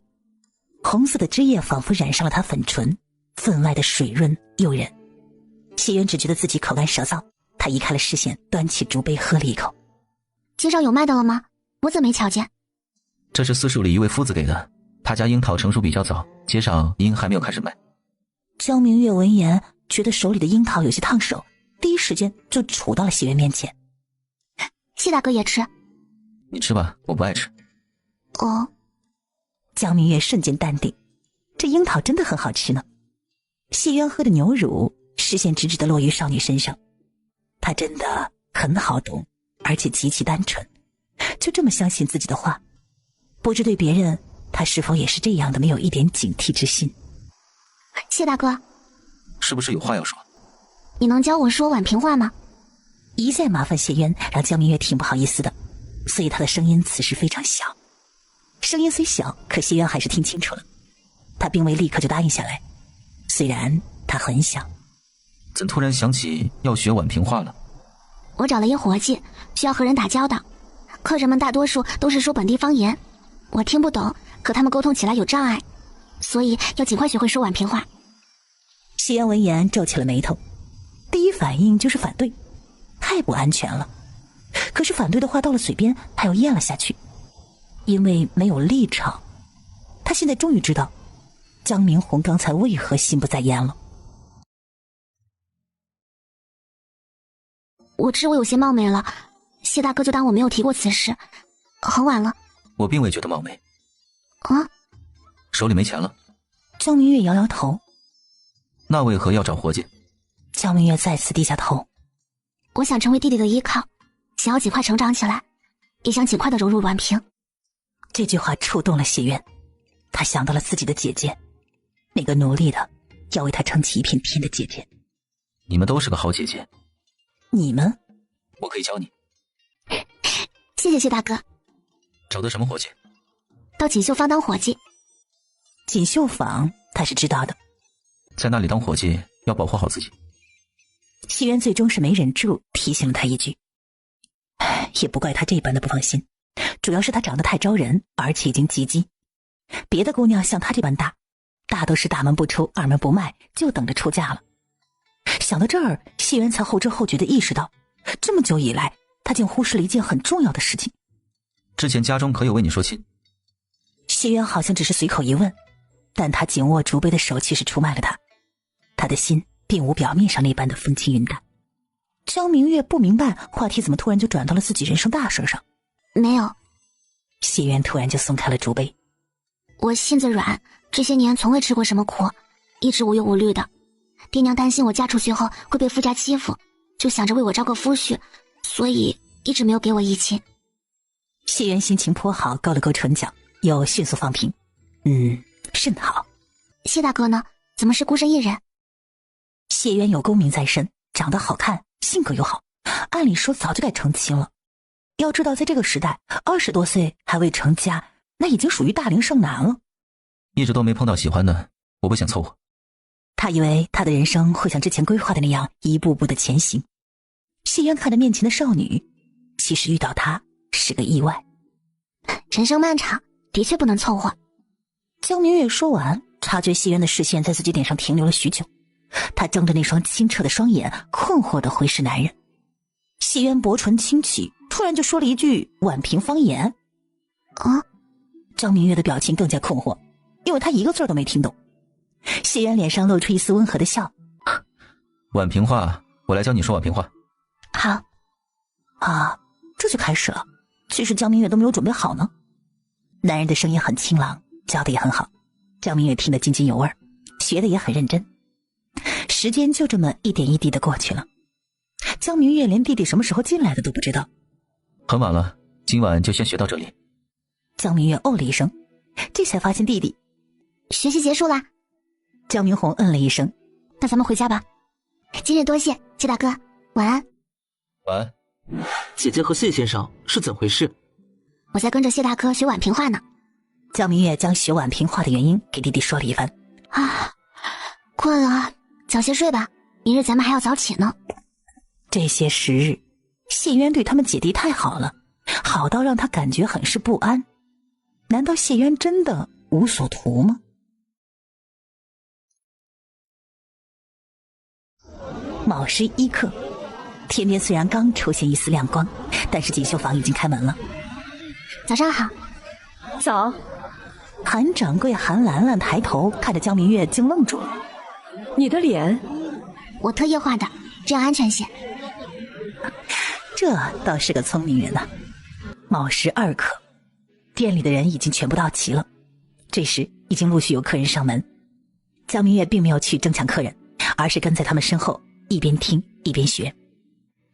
[SPEAKER 2] 红色的汁液仿佛染上了他粉唇，分外的水润诱人。谢渊只觉得自己口干舌燥，他移开了视线，端起竹杯喝了一口。
[SPEAKER 1] 街上有卖的了吗？我怎么没瞧见？
[SPEAKER 6] 这是私塾里一位夫子给的，他家樱桃成熟比较早，街上樱还没有开始卖。
[SPEAKER 2] 江明月闻言，觉得手里的樱桃有些烫手，第一时间就杵到了谢渊面前。
[SPEAKER 1] 谢大哥也吃。
[SPEAKER 6] 你吃吧，我不爱吃。
[SPEAKER 1] 哦。
[SPEAKER 2] 江明月瞬间淡定，这樱桃真的很好吃呢。谢渊喝的牛乳，视线直直地落于少女身上。她真的很好懂，而且极其单纯，就这么相信自己的话。不知对别人，她是否也是这样的，没有一点警惕之心。
[SPEAKER 1] 谢大哥，
[SPEAKER 6] 是不是有话要说？
[SPEAKER 1] 你能教我说婉平话吗？
[SPEAKER 2] 一再麻烦谢渊，让江明月挺不好意思的，所以他的声音此时非常小。声音虽小，可谢渊还是听清楚了。他并未立刻就答应下来，虽然他很想。
[SPEAKER 6] 怎突然想起要学婉平话了？
[SPEAKER 1] 我找了一伙计，需要和人打交道，客人们大多数都是说本地方言，我听不懂，和他们沟通起来有障碍，所以要尽快学会说婉平话。
[SPEAKER 2] 谢渊闻言皱起了眉头，第一反应就是反对，太不安全了。可是反对的话到了嘴边，他又咽了下去，因为没有立场。他现在终于知道江明红刚才为何心不在焉了。
[SPEAKER 1] 我知我有些冒昧了，谢大哥就当我没有提过此事。很晚了。
[SPEAKER 6] 我并未觉得冒昧。
[SPEAKER 1] 啊？
[SPEAKER 6] 手里没钱了？
[SPEAKER 2] 江明月摇摇头。
[SPEAKER 6] 那为何要找伙计？
[SPEAKER 2] 江明月再次低下头。
[SPEAKER 1] 我想成为弟弟的依靠，想要尽快成长起来，也想尽快的融入婉平。
[SPEAKER 2] 这句话触动了谢渊，他想到了自己的姐姐，那个努力的要为他撑起一片天的姐姐。
[SPEAKER 6] 你们都是个好姐姐。
[SPEAKER 2] 你们？
[SPEAKER 6] 我可以教你。
[SPEAKER 1] 谢谢谢大哥。
[SPEAKER 6] 找的什么伙计？
[SPEAKER 1] 到锦绣坊当伙计。
[SPEAKER 2] 锦绣坊他是知道的，
[SPEAKER 6] 在那里当伙计要保护好自己。
[SPEAKER 2] 谢渊最终是没忍住提醒了他一句，也不怪他这般的不放心，主要是他长得太招人，而且已经及笄。别的姑娘像他这般大都是大门不出二门不迈，就等着出嫁了。想到这儿，谢渊才后知后觉地意识到，这么久以来他竟忽视了一件很重要的事情。
[SPEAKER 6] 之前家中可有为你说亲？
[SPEAKER 2] 谢渊好像只是随口一问，但他紧握竹杯的手却是出卖了他。他的心并无表面上那般的风轻云淡。江明月不明白话题怎么突然就转到了自己人生大事上。
[SPEAKER 1] 没有。
[SPEAKER 2] 谢渊突然就松开了竹杯。
[SPEAKER 1] 我性子软，这些年从未吃过什么苦，一直无忧无虑的。爹娘担心我嫁出去后会被夫家欺负，就想着为我招个夫婿，所以一直没有给我议亲。
[SPEAKER 2] 谢渊心情颇好，勾了勾唇角，又迅速放平。甚好。
[SPEAKER 1] 谢大哥呢？怎么是孤身一人？
[SPEAKER 2] 谢渊有功名在身，长得好看，性格又好，按理说早就该成亲了。要知道在这个时代，20多岁还未成家，那已经属于大龄剩男了。
[SPEAKER 6] 一直都没碰到喜欢的，我不想凑合。
[SPEAKER 2] 他以为他的人生会像之前规划的那样一步步的前行。谢渊看着面前的少女，其实遇到她是个意外。
[SPEAKER 1] 人生漫长，的确不能凑合。
[SPEAKER 2] 江明月说完，察觉谢渊的视线在自己脸上停留了许久，他睁着那双清澈的双眼，困惑地回视男人。谢渊薄唇轻启，突然就说了一句宛平方言。
[SPEAKER 1] 啊！
[SPEAKER 2] 江明月的表情更加困惑，因为他一个字都没听懂。谢渊脸上露出一丝温和的笑。
[SPEAKER 6] 宛平话，我来教你说宛平话。
[SPEAKER 1] 好。
[SPEAKER 2] 啊，这就开始了。其实江明月都没有准备好呢。男人的声音很清朗，教的也很好，江明月听得津津有味，学的也很认真。时间就这么一点一滴的过去了。江明月连弟弟什么时候进来的都不知道。
[SPEAKER 6] 很晚了，今晚就先学到这里。
[SPEAKER 2] 江明月哦了一声，这才发现弟弟。
[SPEAKER 1] 学习结束啦。
[SPEAKER 2] 江明红嗯了一声。
[SPEAKER 1] 那咱们回家吧。今日多谢，谢大哥，晚安。
[SPEAKER 6] 晚安。
[SPEAKER 4] 姐姐和谢先生是怎回事？
[SPEAKER 1] 我在跟着谢大哥学宛平话呢。
[SPEAKER 2] 江明月将学宛平话的原因给弟弟说了一番。
[SPEAKER 1] 啊，困了，早些睡吧，明日咱们还要早起呢。
[SPEAKER 2] 这些时日，谢渊对他们姐弟太好了，好到让他感觉很是不安。难道谢渊真的无所图吗？卯时1刻，天边虽然刚出现一丝亮光，但是锦绣坊已经开门了。
[SPEAKER 1] 早上好。
[SPEAKER 7] 早。
[SPEAKER 2] 韩掌柜韩兰兰抬头看着江明月，竟愣住了。
[SPEAKER 7] 你的脸？
[SPEAKER 1] 我特意画的，这样安全些。
[SPEAKER 2] 这倒是个聪明人呐。卯时2刻，店里的人已经全部到齐了。这时已经陆续有客人上门。江明月并没有去争抢客人，而是跟在他们身后，一边听一边学。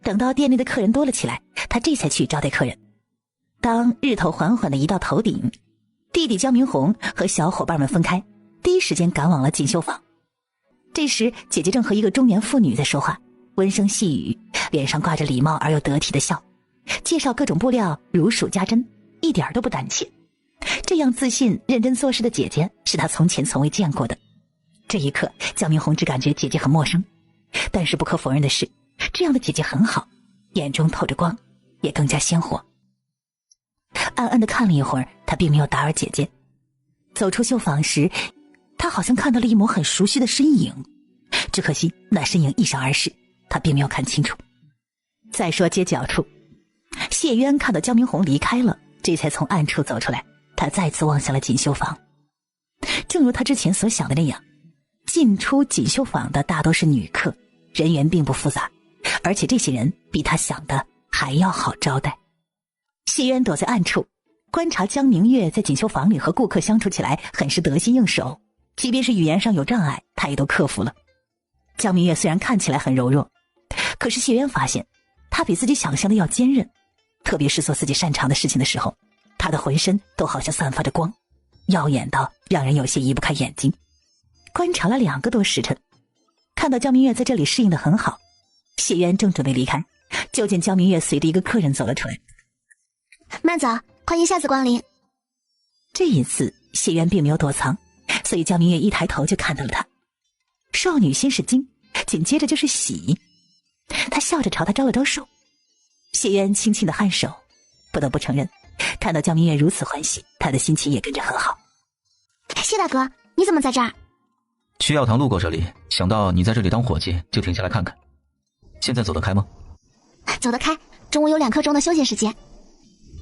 [SPEAKER 2] 等到店内的客人多了起来，他这才去招待客人。当日头缓缓地移到头顶，弟弟江明红和小伙伴们分开，第一时间赶往了锦绣坊。这时姐姐正和一个中年妇女在说话，温声细语，脸上挂着礼貌而又得体的笑，介绍各种布料如数家珍，一点都不胆怯。这样自信认真做事的姐姐是他从前从未见过的。这一刻江明红只感觉姐姐很陌生，但是不可否认的是，这样的姐姐很好，眼中透着光，也更加鲜活。暗暗地看了一会儿，他并没有打扰姐姐。走出绣坊时，他好像看到了一抹很熟悉的身影，只可惜那身影一闪而逝，他并没有看清楚。再说街角处，谢渊看到江明红离开了，这才从暗处走出来。他再次望向了锦绣坊。正如他之前所想的那样，进出锦绣坊的大多是女客，人员并不复杂，而且这些人比他想的还要好招待。谢渊躲在暗处观察江明月在锦绣坊里和顾客相处起来很是得心应手，即便是语言上有障碍，他也都克服了。江明月虽然看起来很柔弱，可是谢渊发现他比自己想象的要坚韧，特别是做自己擅长的事情的时候，他的浑身都好像散发着光，耀眼到让人有些移不开眼睛。观察了2个多时辰，看到江明月在这里适应得很好，谢渊正准备离开，就见江明月随着一个客人走了出来。
[SPEAKER 1] 慢走，欢迎下次光临。
[SPEAKER 2] 这一次谢渊并没有躲藏，所以江明月一抬头就看到了他。少女先是惊，紧接着就是喜，她笑着朝他招了招手。谢渊轻轻的颔首，不得不承认，看到江明月如此欢喜，他的心情也跟着很好。
[SPEAKER 1] 谢大哥，你怎么在这儿？
[SPEAKER 6] 去药堂路过这里，想到你在这里当伙计，就停下来看看。现在走得开吗？
[SPEAKER 1] 走得开，中午有2刻钟的休闲时间。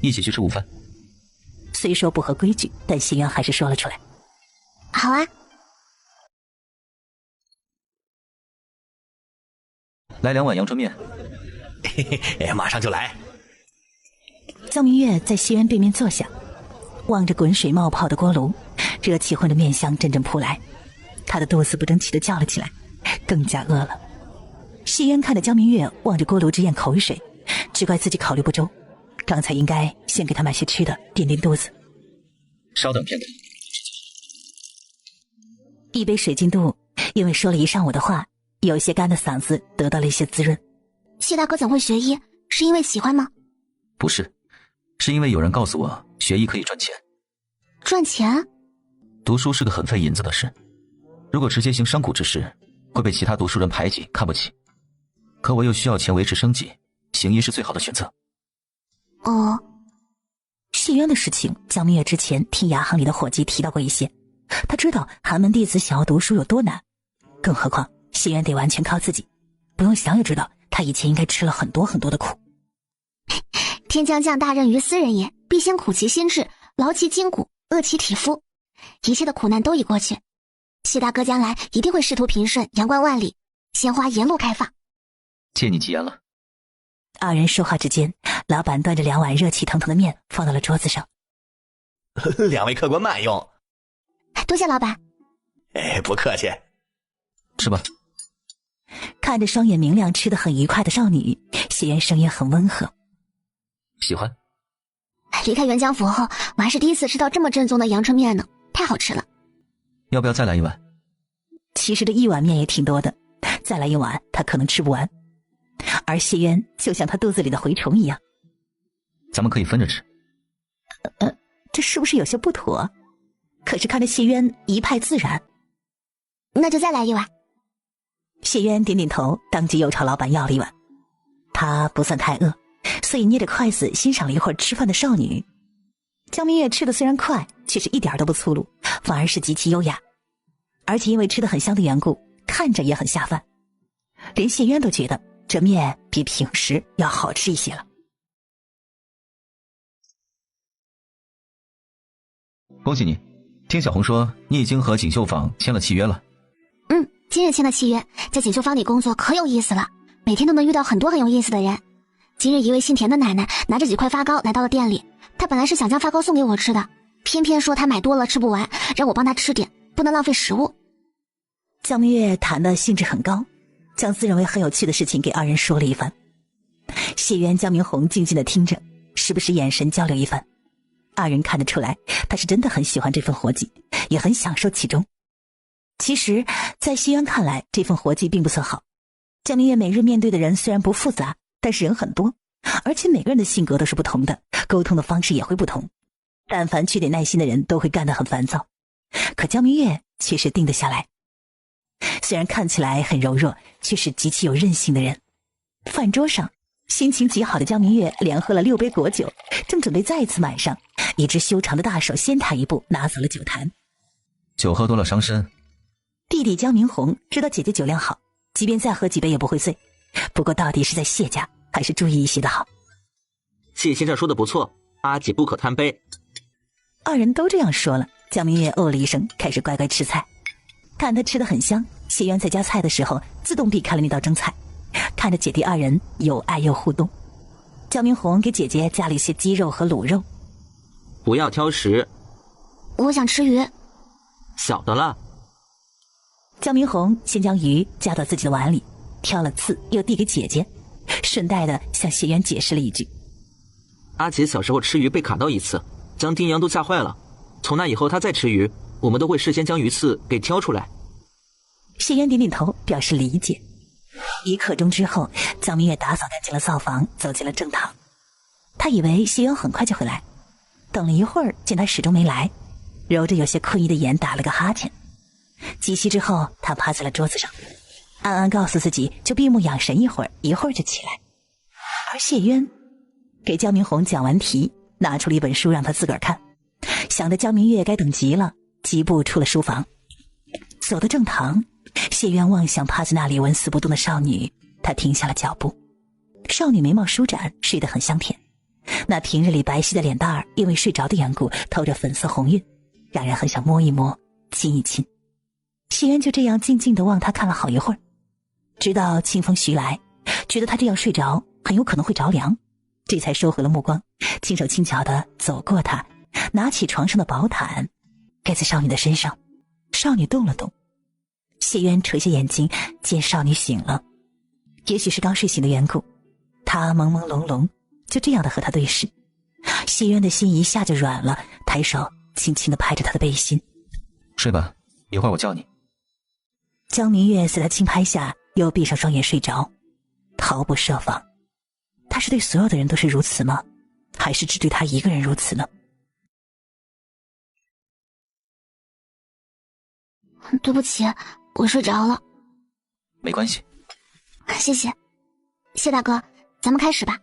[SPEAKER 6] 一起去吃午饭。
[SPEAKER 2] 虽说不合规矩，但谢渊还是说了出来。
[SPEAKER 1] 好啊。
[SPEAKER 6] 来2碗阳春面。
[SPEAKER 5] 嘿嘿，马上就来。
[SPEAKER 2] 江明月在谢渊对面坐下，望着滚水冒泡的锅炉，热气混着面香阵阵扑来，他的肚子不争气地叫了起来，更加饿了。谢渊看着江明月望着锅炉直咽口水，只怪自己考虑不周，刚才应该先给他买些吃的垫垫肚子。
[SPEAKER 6] 稍等片刻。
[SPEAKER 2] 一杯水晶度因为说了一上午的话，有些干的嗓子得到了一些滋润。
[SPEAKER 1] 谢谢大哥怎会学医？是因为喜欢吗？
[SPEAKER 6] 不是，是因为有人告诉我学医可以赚钱。
[SPEAKER 1] 赚钱？
[SPEAKER 6] 读书是个很费银子的事，如果直接行商贾之事，会被其他读书人排挤看不起。可我又需要钱维持生计，行医是最好的选择。
[SPEAKER 1] 哦，
[SPEAKER 2] 谢渊的事情，江明月之前听牙行里的伙计提到过一些，他知道寒门弟子想要读书有多难，更何况谢渊得完全靠自己，不用想也知道他以前应该吃了很多很多的苦。
[SPEAKER 1] 天将降大任于斯人也，必先苦其心志，劳其筋骨，饿其体肤。一切的苦难都已过去，谢大哥将来一定会仕途平顺，阳关万里，鲜花沿路开放。
[SPEAKER 6] 借你吉言了。
[SPEAKER 2] 二人说话之间，老板端着2碗热气腾腾的面放到了桌子上。
[SPEAKER 5] 两位客官慢用。
[SPEAKER 1] 多谢老板。
[SPEAKER 5] 不客气。
[SPEAKER 6] 吃吧。
[SPEAKER 2] 看着双眼明亮吃得很愉快的少女，谢渊声音很温和。
[SPEAKER 6] 喜欢。
[SPEAKER 1] 离开元江府后，我还是第一次吃到这么正宗的阳春面呢，太好吃了。
[SPEAKER 6] 要不要再来一碗？
[SPEAKER 2] 其实这1碗面也挺多的，再来1碗他可能吃不完。而谢渊就像他肚子里的蛔虫一样。
[SPEAKER 6] 咱们可以分着吃。
[SPEAKER 2] 这是不是有些不妥？可是看着谢渊一派自然。
[SPEAKER 1] 那就再来1碗。
[SPEAKER 2] 谢渊点点头，当即又朝老板要了1碗。他不算太饿，所以捏着筷子欣赏了一会儿吃饭的少女。江明月吃的虽然快，却是一点都不粗鲁，反而是极其优雅，而且因为吃得很香的缘故，看着也很下饭。连谢渊都觉得这面比平时要好吃一些了。
[SPEAKER 6] 恭喜你，听小红说你已经和锦绣坊签了契约了。
[SPEAKER 1] 今日签的契约，在锦绣坊里工作可有意思了，每天都能遇到很多很有意思的人。今日一位姓田的奶奶拿着几块发糕来到了店里，她本来是想将发糕送给我吃的，偏偏说她买多了吃不完，让我帮她吃点，不能浪费食物。
[SPEAKER 2] 江明月谈的兴致很高，将自认为很有趣的事情给二人说了一番。谢渊、江明红静静地听着，时不时眼神交流一番。二人看得出来，他是真的很喜欢这份活计，也很享受其中。其实在谢渊看来，这份活计并不算好。江明月每日面对的人虽然不复杂，但是人很多，而且每个人的性格都是不同的，沟通的方式也会不同。但凡缺点耐心的人都会干得很烦躁，可江明月却是定得下来。虽然看起来很柔弱，却是极其有韧性的人。饭桌上，心情极好的江明月连喝了6杯果酒，正准备再一次满上，一只修长的大手先他一步拿走了酒坛。
[SPEAKER 6] 酒喝多了伤身。
[SPEAKER 2] 弟弟江明红知道姐姐酒量好，即便再喝几杯也不会醉，不过到底是在谢家，还是注意一些的好。
[SPEAKER 4] 谢先生说的不错，阿姐不可贪杯。
[SPEAKER 2] 二人都这样说了，江明月哦了一声，开始乖乖吃菜。看他吃得很香，谢渊在夹菜的时候自动避开了那道蒸菜，看着姐弟二人有爱又互动。江明红给姐姐加了一些鸡肉和卤肉。
[SPEAKER 4] 不要挑食。
[SPEAKER 1] 我想吃鱼。
[SPEAKER 4] 小的了。
[SPEAKER 2] 江明红先将鱼夹到自己的碗里，挑了刺又递给姐姐，顺带的向谢渊解释了一句。
[SPEAKER 4] 阿姐小时候吃鱼被卡到一次，将丁阳都吓坏了，从那以后她再吃鱼，我们都会事先将鱼刺给挑出来。
[SPEAKER 2] 谢渊点点头表示理解。1刻钟之后，江明月打扫干净了灶房，走进了正堂。他以为谢渊很快就会来，等了一会儿见他始终没来，揉着有些困意的眼打了个哈欠。几息之后，他趴在了桌子上，暗暗告诉自己就闭目养神一会儿就起来。而谢渊给江明红讲完题，拿出了一本书让他自个儿看，想着江明月该等急了，疾步出了书房。走到正堂，谢渊望向趴在那里纹丝不动的少女，他停下了脚步。少女眉毛舒展，睡得很香甜，那平日里白皙的脸蛋儿因为睡着的缘故透着粉色红晕，让人很想摸一摸，亲一亲。谢渊就这样静静地望他看了好一会儿，直到清风徐来，觉得他这样睡着很有可能会着凉，这才收回了目光，轻手轻脚地走过他，拿起床上的薄毯盖在少女的身上。少女动了动，谢渊垂下眼睛，见少女醒了，也许是刚睡醒的缘故，他朦朦胧胧就这样的和他对视。谢渊的心一下就软了，抬手轻轻地拍着他的背心。
[SPEAKER 6] 睡吧，一会儿我叫你。
[SPEAKER 2] 江明月在他轻拍下又闭上双眼睡着，逃不设防。他是对所有的人都是如此吗？还是只对他一个人如此呢？
[SPEAKER 1] 对不起，我睡着了。
[SPEAKER 6] 没关系。
[SPEAKER 1] 谢谢，谢大哥，咱们开始吧。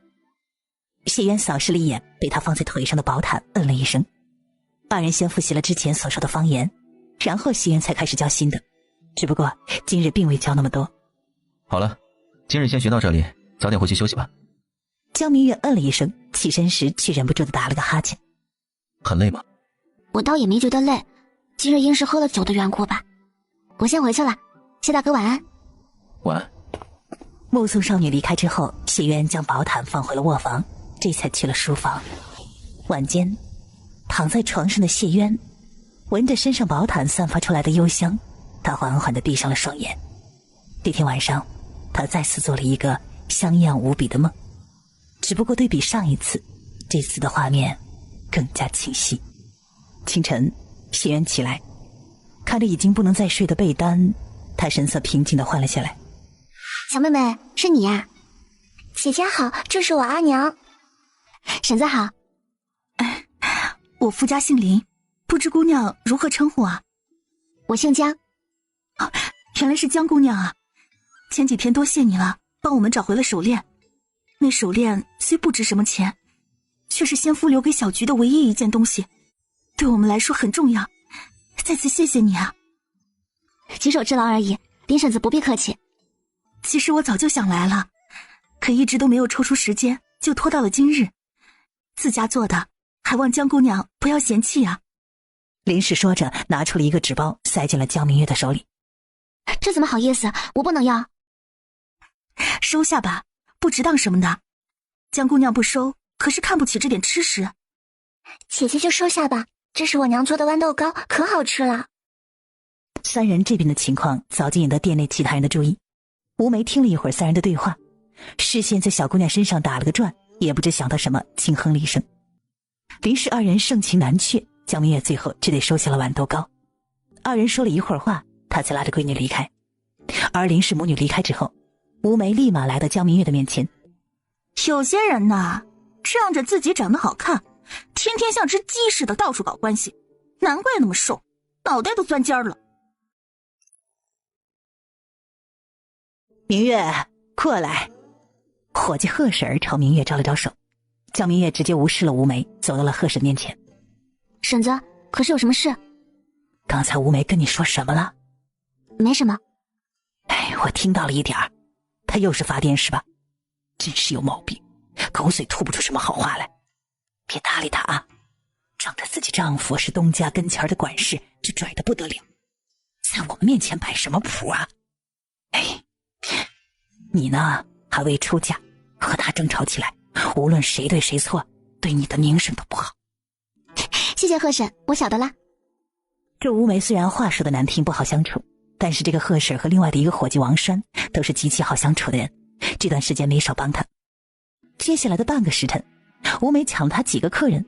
[SPEAKER 2] 谢渊扫视了一眼被他放在腿上的宝毯，嗯了一声。二人先复习了之前所说的方言，然后谢渊才开始教新的，只不过今日并未教那么多。
[SPEAKER 6] 好了，今日先学到这里，早点回去休息吧。
[SPEAKER 2] 江明月嗯了一声，起身时却忍不住地打了个哈欠。
[SPEAKER 6] 很累吗？
[SPEAKER 1] 我倒也没觉得累，今日应是喝了酒的缘故吧。我先回去了，谢大哥晚安。
[SPEAKER 6] 晚安。
[SPEAKER 2] 目送少女离开之后，谢渊将宝毯放回了卧房，这才去了书房。晚间，躺在床上的谢渊闻着身上宝毯散发出来的幽香，他缓缓地闭上了双眼。这天晚上，他再次做了一个香艳无比的梦，只不过对比上一次，这次的画面更加清晰。清晨，谢渊起来，看着已经不能再睡的被单，他神色平静地换了下来。
[SPEAKER 1] 小妹妹，是你呀？姐姐好，这是我阿娘。婶子好。
[SPEAKER 8] 我夫家姓林，不知姑娘如何称呼啊？
[SPEAKER 1] 我姓江。
[SPEAKER 8] 原来是江姑娘啊！前几天多谢你了，帮我们找回了手链。那手链虽不值什么钱，却是先夫留给小菊的唯一一件东西，对我们来说很重要。再次谢谢你啊！
[SPEAKER 1] 举手之劳而已，林婶子不必客气。
[SPEAKER 8] 其实我早就想来了，可一直都没有抽出时间，就拖到了今日。自家做的，还望江姑娘不要嫌弃啊。
[SPEAKER 2] 林氏说着，拿出了一个纸包，塞进了江明月的手里。
[SPEAKER 1] 这怎么好意思？我不能要。
[SPEAKER 8] 收下吧，不值当什么的。江姑娘不收，可是看不起这点吃食。
[SPEAKER 1] 姐姐就收下吧，这是我娘做的豌豆糕，可好吃了。
[SPEAKER 2] 三人这边的情况早就引得店内其他人的注意。吴梅听了一会儿三人的对话，视线在小姑娘身上打了个转，也不知想到什么，轻哼了一声。林氏二人盛情难却，江明月最后只得收下了豌豆糕。二人说了一会儿话，他才拉着闺女离开。而林氏母女离开之后，吴梅立马来到江明月的面前。
[SPEAKER 8] 有些人呐，仗着自己长得好看，天天像只鸡似的到处搞关系，难怪那么瘦，脑袋都钻尖了。
[SPEAKER 2] 明月，过来。伙计贺婶儿朝明月招了招手，江明月直接无视了吴梅，走到了贺婶面前。
[SPEAKER 1] 婶子，可是有什么事？
[SPEAKER 2] 刚才吴梅跟你说什么了？
[SPEAKER 1] 没什么。
[SPEAKER 2] 我听到了一点儿，她又是发癫是吧？真是有毛病，口水吐不出什么好话来。别搭理她啊，仗着自己丈夫是东家跟前的管事，就拽得不得了，在我们面前摆什么谱啊？你呢，还未出嫁，和他争吵起来，无论谁对谁错，对你的名声都不好。
[SPEAKER 1] 谢谢贺婶，我晓得啦。
[SPEAKER 2] 这吴梅虽然话说的难听，不好相处，但是这个贺婶和另外的一个伙计王栓都是极其好相处的人，这段时间没少帮他。接下来的半个时辰，吴梅抢了他几个客人，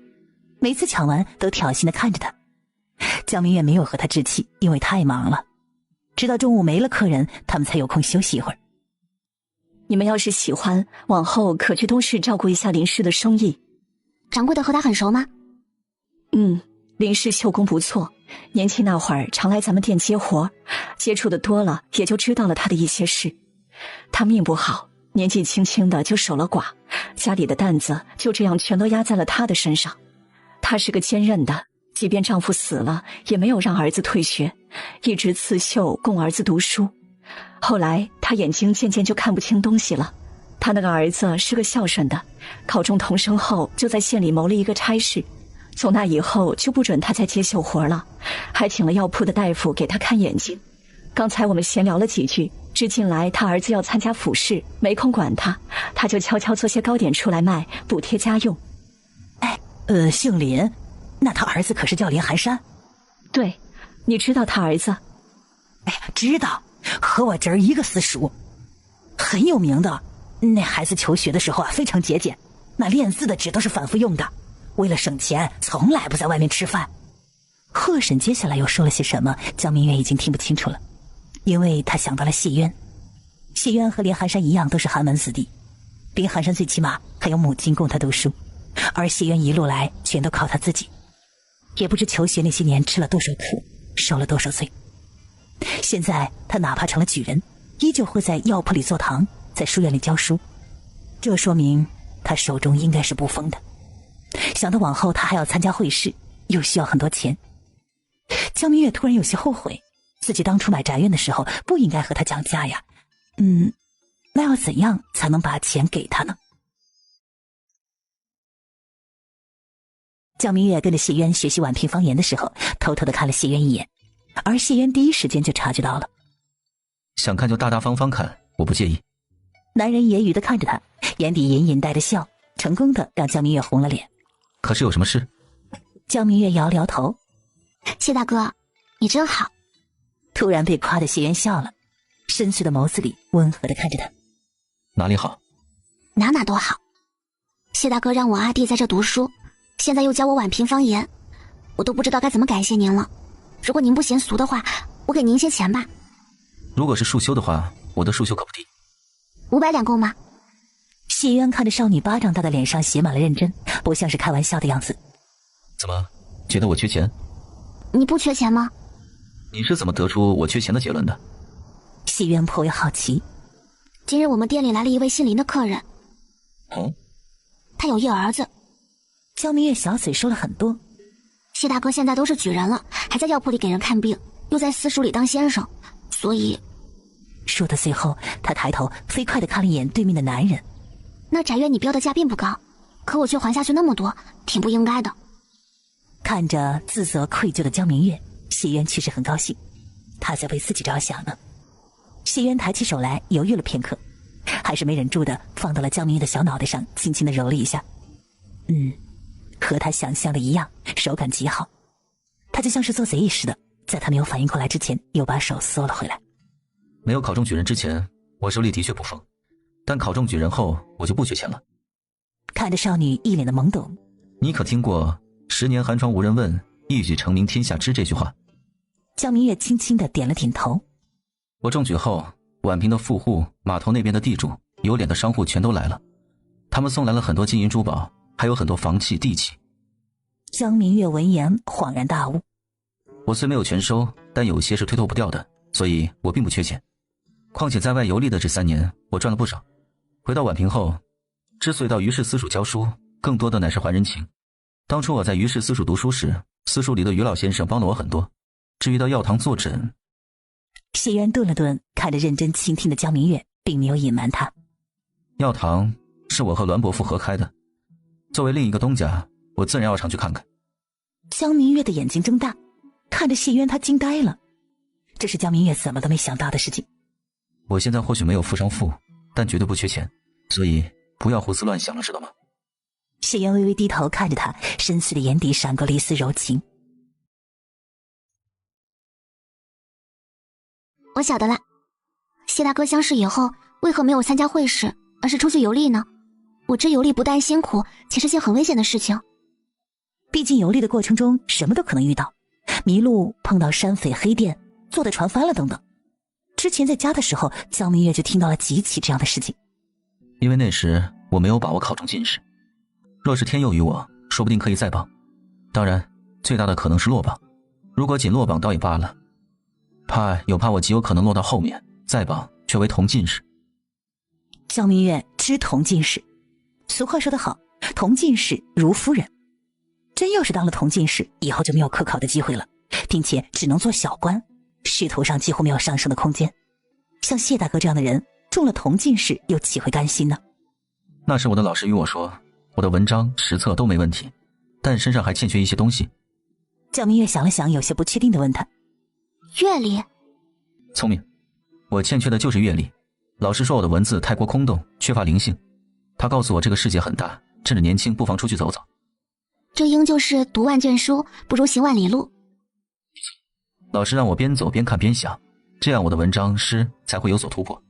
[SPEAKER 2] 每次抢完都挑衅的看着他。江明月没有和他置气，因为太忙了，直到中午没了客人，他们才有空休息一会儿。
[SPEAKER 7] 你们要是喜欢，往后可去东市照顾一下林氏的生意。
[SPEAKER 1] 掌柜的和他很熟吗？
[SPEAKER 7] 林氏绣工不错，年轻那会儿常来咱们店接活，接触的多了，也就知道了他的一些事。他命不好，年纪轻轻的就守了寡，家里的担子就这样全都压在了他的身上。他是个坚韧的，即便丈夫死了，也没有让儿子退学，一直刺绣供儿子读书。后来他眼睛渐渐就看不清东西了。他那个儿子是个孝顺的，考中童生后就在县里谋了一个差事，从那以后就不准他再接绣活了，还请了药铺的大夫给他看眼睛。刚才我们闲聊了几句，知进来他儿子要参加府试，没空管他，他就悄悄做些糕点出来卖，补贴家用。
[SPEAKER 2] 姓林，那他儿子可是叫林寒山？
[SPEAKER 7] 对，你知道他儿子？
[SPEAKER 2] 知道，和我侄儿一个私塾，很有名的。那孩子求学的时候非常节俭，那练字的纸都是反复用的，为了省钱，从来不在外面吃饭。贺婶接下来又说了些什么，江明月已经听不清楚了，因为他想到了谢渊。谢渊和林寒山一样，都是寒门子弟。林寒山最起码还有母亲供他读书，而谢渊一路来全都靠他自己。也不知求学那些年吃了多少苦，受了多少罪。现在他哪怕成了举人，依旧会在药铺里坐堂，在书院里教书。这说明他手中应该是不丰的。想到往后他还要参加会试，又需要很多钱，江明月突然有些后悔，自己当初买宅院的时候不应该和他讲价呀。那要怎样才能把钱给他呢？江明月跟着谢渊学习宛平方言的时候，偷偷地看了谢渊一眼，而谢渊第一时间就察觉到了。
[SPEAKER 6] 想看就大大方方看，我不介意。
[SPEAKER 2] 男人揶揄地看着他，眼底隐隐带着笑，成功的让江明月红了脸。
[SPEAKER 6] 可是有什么事？
[SPEAKER 2] 江明月摇了摇头。
[SPEAKER 1] 谢大哥，你真好。
[SPEAKER 2] 突然被夸的谢渊笑了，深邃的眸子里温和地看着他。
[SPEAKER 6] 哪里好？
[SPEAKER 1] 哪都好。谢大哥让我阿弟在这读书，现在又教我宛平方言，我都不知道该怎么感谢您了。如果您不嫌俗的话，我给您些钱吧。
[SPEAKER 6] 如果是束修的话，我的束修可不低。
[SPEAKER 1] 500两够吗？
[SPEAKER 2] 谢渊看着少女巴掌大的脸上写满了认真，不像是开玩笑的样子。
[SPEAKER 6] 怎么，觉得我缺钱？
[SPEAKER 1] 你不缺钱吗？
[SPEAKER 6] 你是怎么得出我缺钱的结论的？
[SPEAKER 2] 谢渊颇为好奇。
[SPEAKER 1] 今日我们店里来了一位姓林的客人。他有一儿子。
[SPEAKER 2] 江明月小嘴说了很多。
[SPEAKER 1] 谢大哥现在都是举人了，还在药铺里给人看病，又在私塾里当先生，所以……
[SPEAKER 2] 说到最后，他抬头飞快地看了一眼对面的男人。
[SPEAKER 1] 那宅院你标的价并不高，可我却还下去那么多，挺不应该的。
[SPEAKER 2] 看着自责愧疚的江明月，谢渊确实很高兴，他在为自己着想呢。谢渊抬起手来，犹豫了片刻，还是没忍住的放到了江明月的小脑袋上，轻轻的揉了一下。和他想象的一样，手感极好。他就像是做贼似的，在他没有反应过来之前，又把手缩了回来。
[SPEAKER 6] 没有考中举人之前，我手里的确不丰，但考中举人后，我就不缺钱了。
[SPEAKER 2] 看着少女一脸的懵懂，
[SPEAKER 6] 你可听过10年寒窗无人问，一举成名天下知这句话？
[SPEAKER 2] 江明月轻轻的点了点头。
[SPEAKER 6] 我中举后，宛平的富户、码头那边的地主、有脸的商户全都来了，他们送来了很多金银珠宝，还有很多房契地契。
[SPEAKER 2] 江明月闻言恍然大悟。
[SPEAKER 6] 我虽没有全收，但有些是推脱不掉的，所以我并不缺钱。况且在外游历的这3年，我赚了不少。回到宛平后，之所以到于氏私塾教书，更多的乃是还人情。当初我在于氏私塾读书时，私塾里的于老先生帮了我很多。至于到药堂坐诊……
[SPEAKER 2] 谢渊顿了顿，看着认真倾听的江明月，并没有隐瞒他。
[SPEAKER 6] 药堂是我和栾伯父合开的，作为另一个东家，我自然要常去看看。
[SPEAKER 2] 江明月的眼睛睁大，看着谢渊，他惊呆了。这是江明月怎么都没想到的事情。
[SPEAKER 6] 我现在或许没有富商富，但绝对不缺钱，所以不要胡思乱想了，知道吗？
[SPEAKER 2] 谢渊微微低头看着他，深邃的眼底闪过了一丝柔情。
[SPEAKER 1] 我晓得了。谢大哥相识以后，为何没有参加会试，而是出去游历呢？我这游历不但辛苦，且是件很危险的事情。
[SPEAKER 2] 毕竟游历的过程中，什么都可能遇到，迷路、碰到山匪、黑店、坐的船翻了等等。之前在家的时候，江明月就听到了几起这样的事情。
[SPEAKER 6] 因为那时我没有把握考中进士，若是天佑于我，说不定可以再榜。当然，最大的可能是落榜。如果仅落榜倒也罢了，怕我极有可能落到后面，再榜却为同进士。
[SPEAKER 2] 江明月知同进士，俗话说得好，同进士如夫人。真要是当了同进士，以后就没有科考的机会了，并且只能做小官，仕途上几乎没有上升的空间。像谢大哥这样的人，中了同进士又岂会甘心呢？
[SPEAKER 6] 那时我的老师与我说，我的文章实策都没问题，但身上还欠缺一些东西。
[SPEAKER 2] 江明月想了想，有些不确定地问他：
[SPEAKER 1] 阅历？
[SPEAKER 6] 聪明，我欠缺的就是阅历。老师说我的文字太过空洞，缺乏灵性。他告诉我这个世界很大，趁着年轻不妨出去走走。
[SPEAKER 1] 这应就是读万卷书，不如行万里路。
[SPEAKER 6] 老师让我边走边看边想，这样我的文章诗才会有所突破。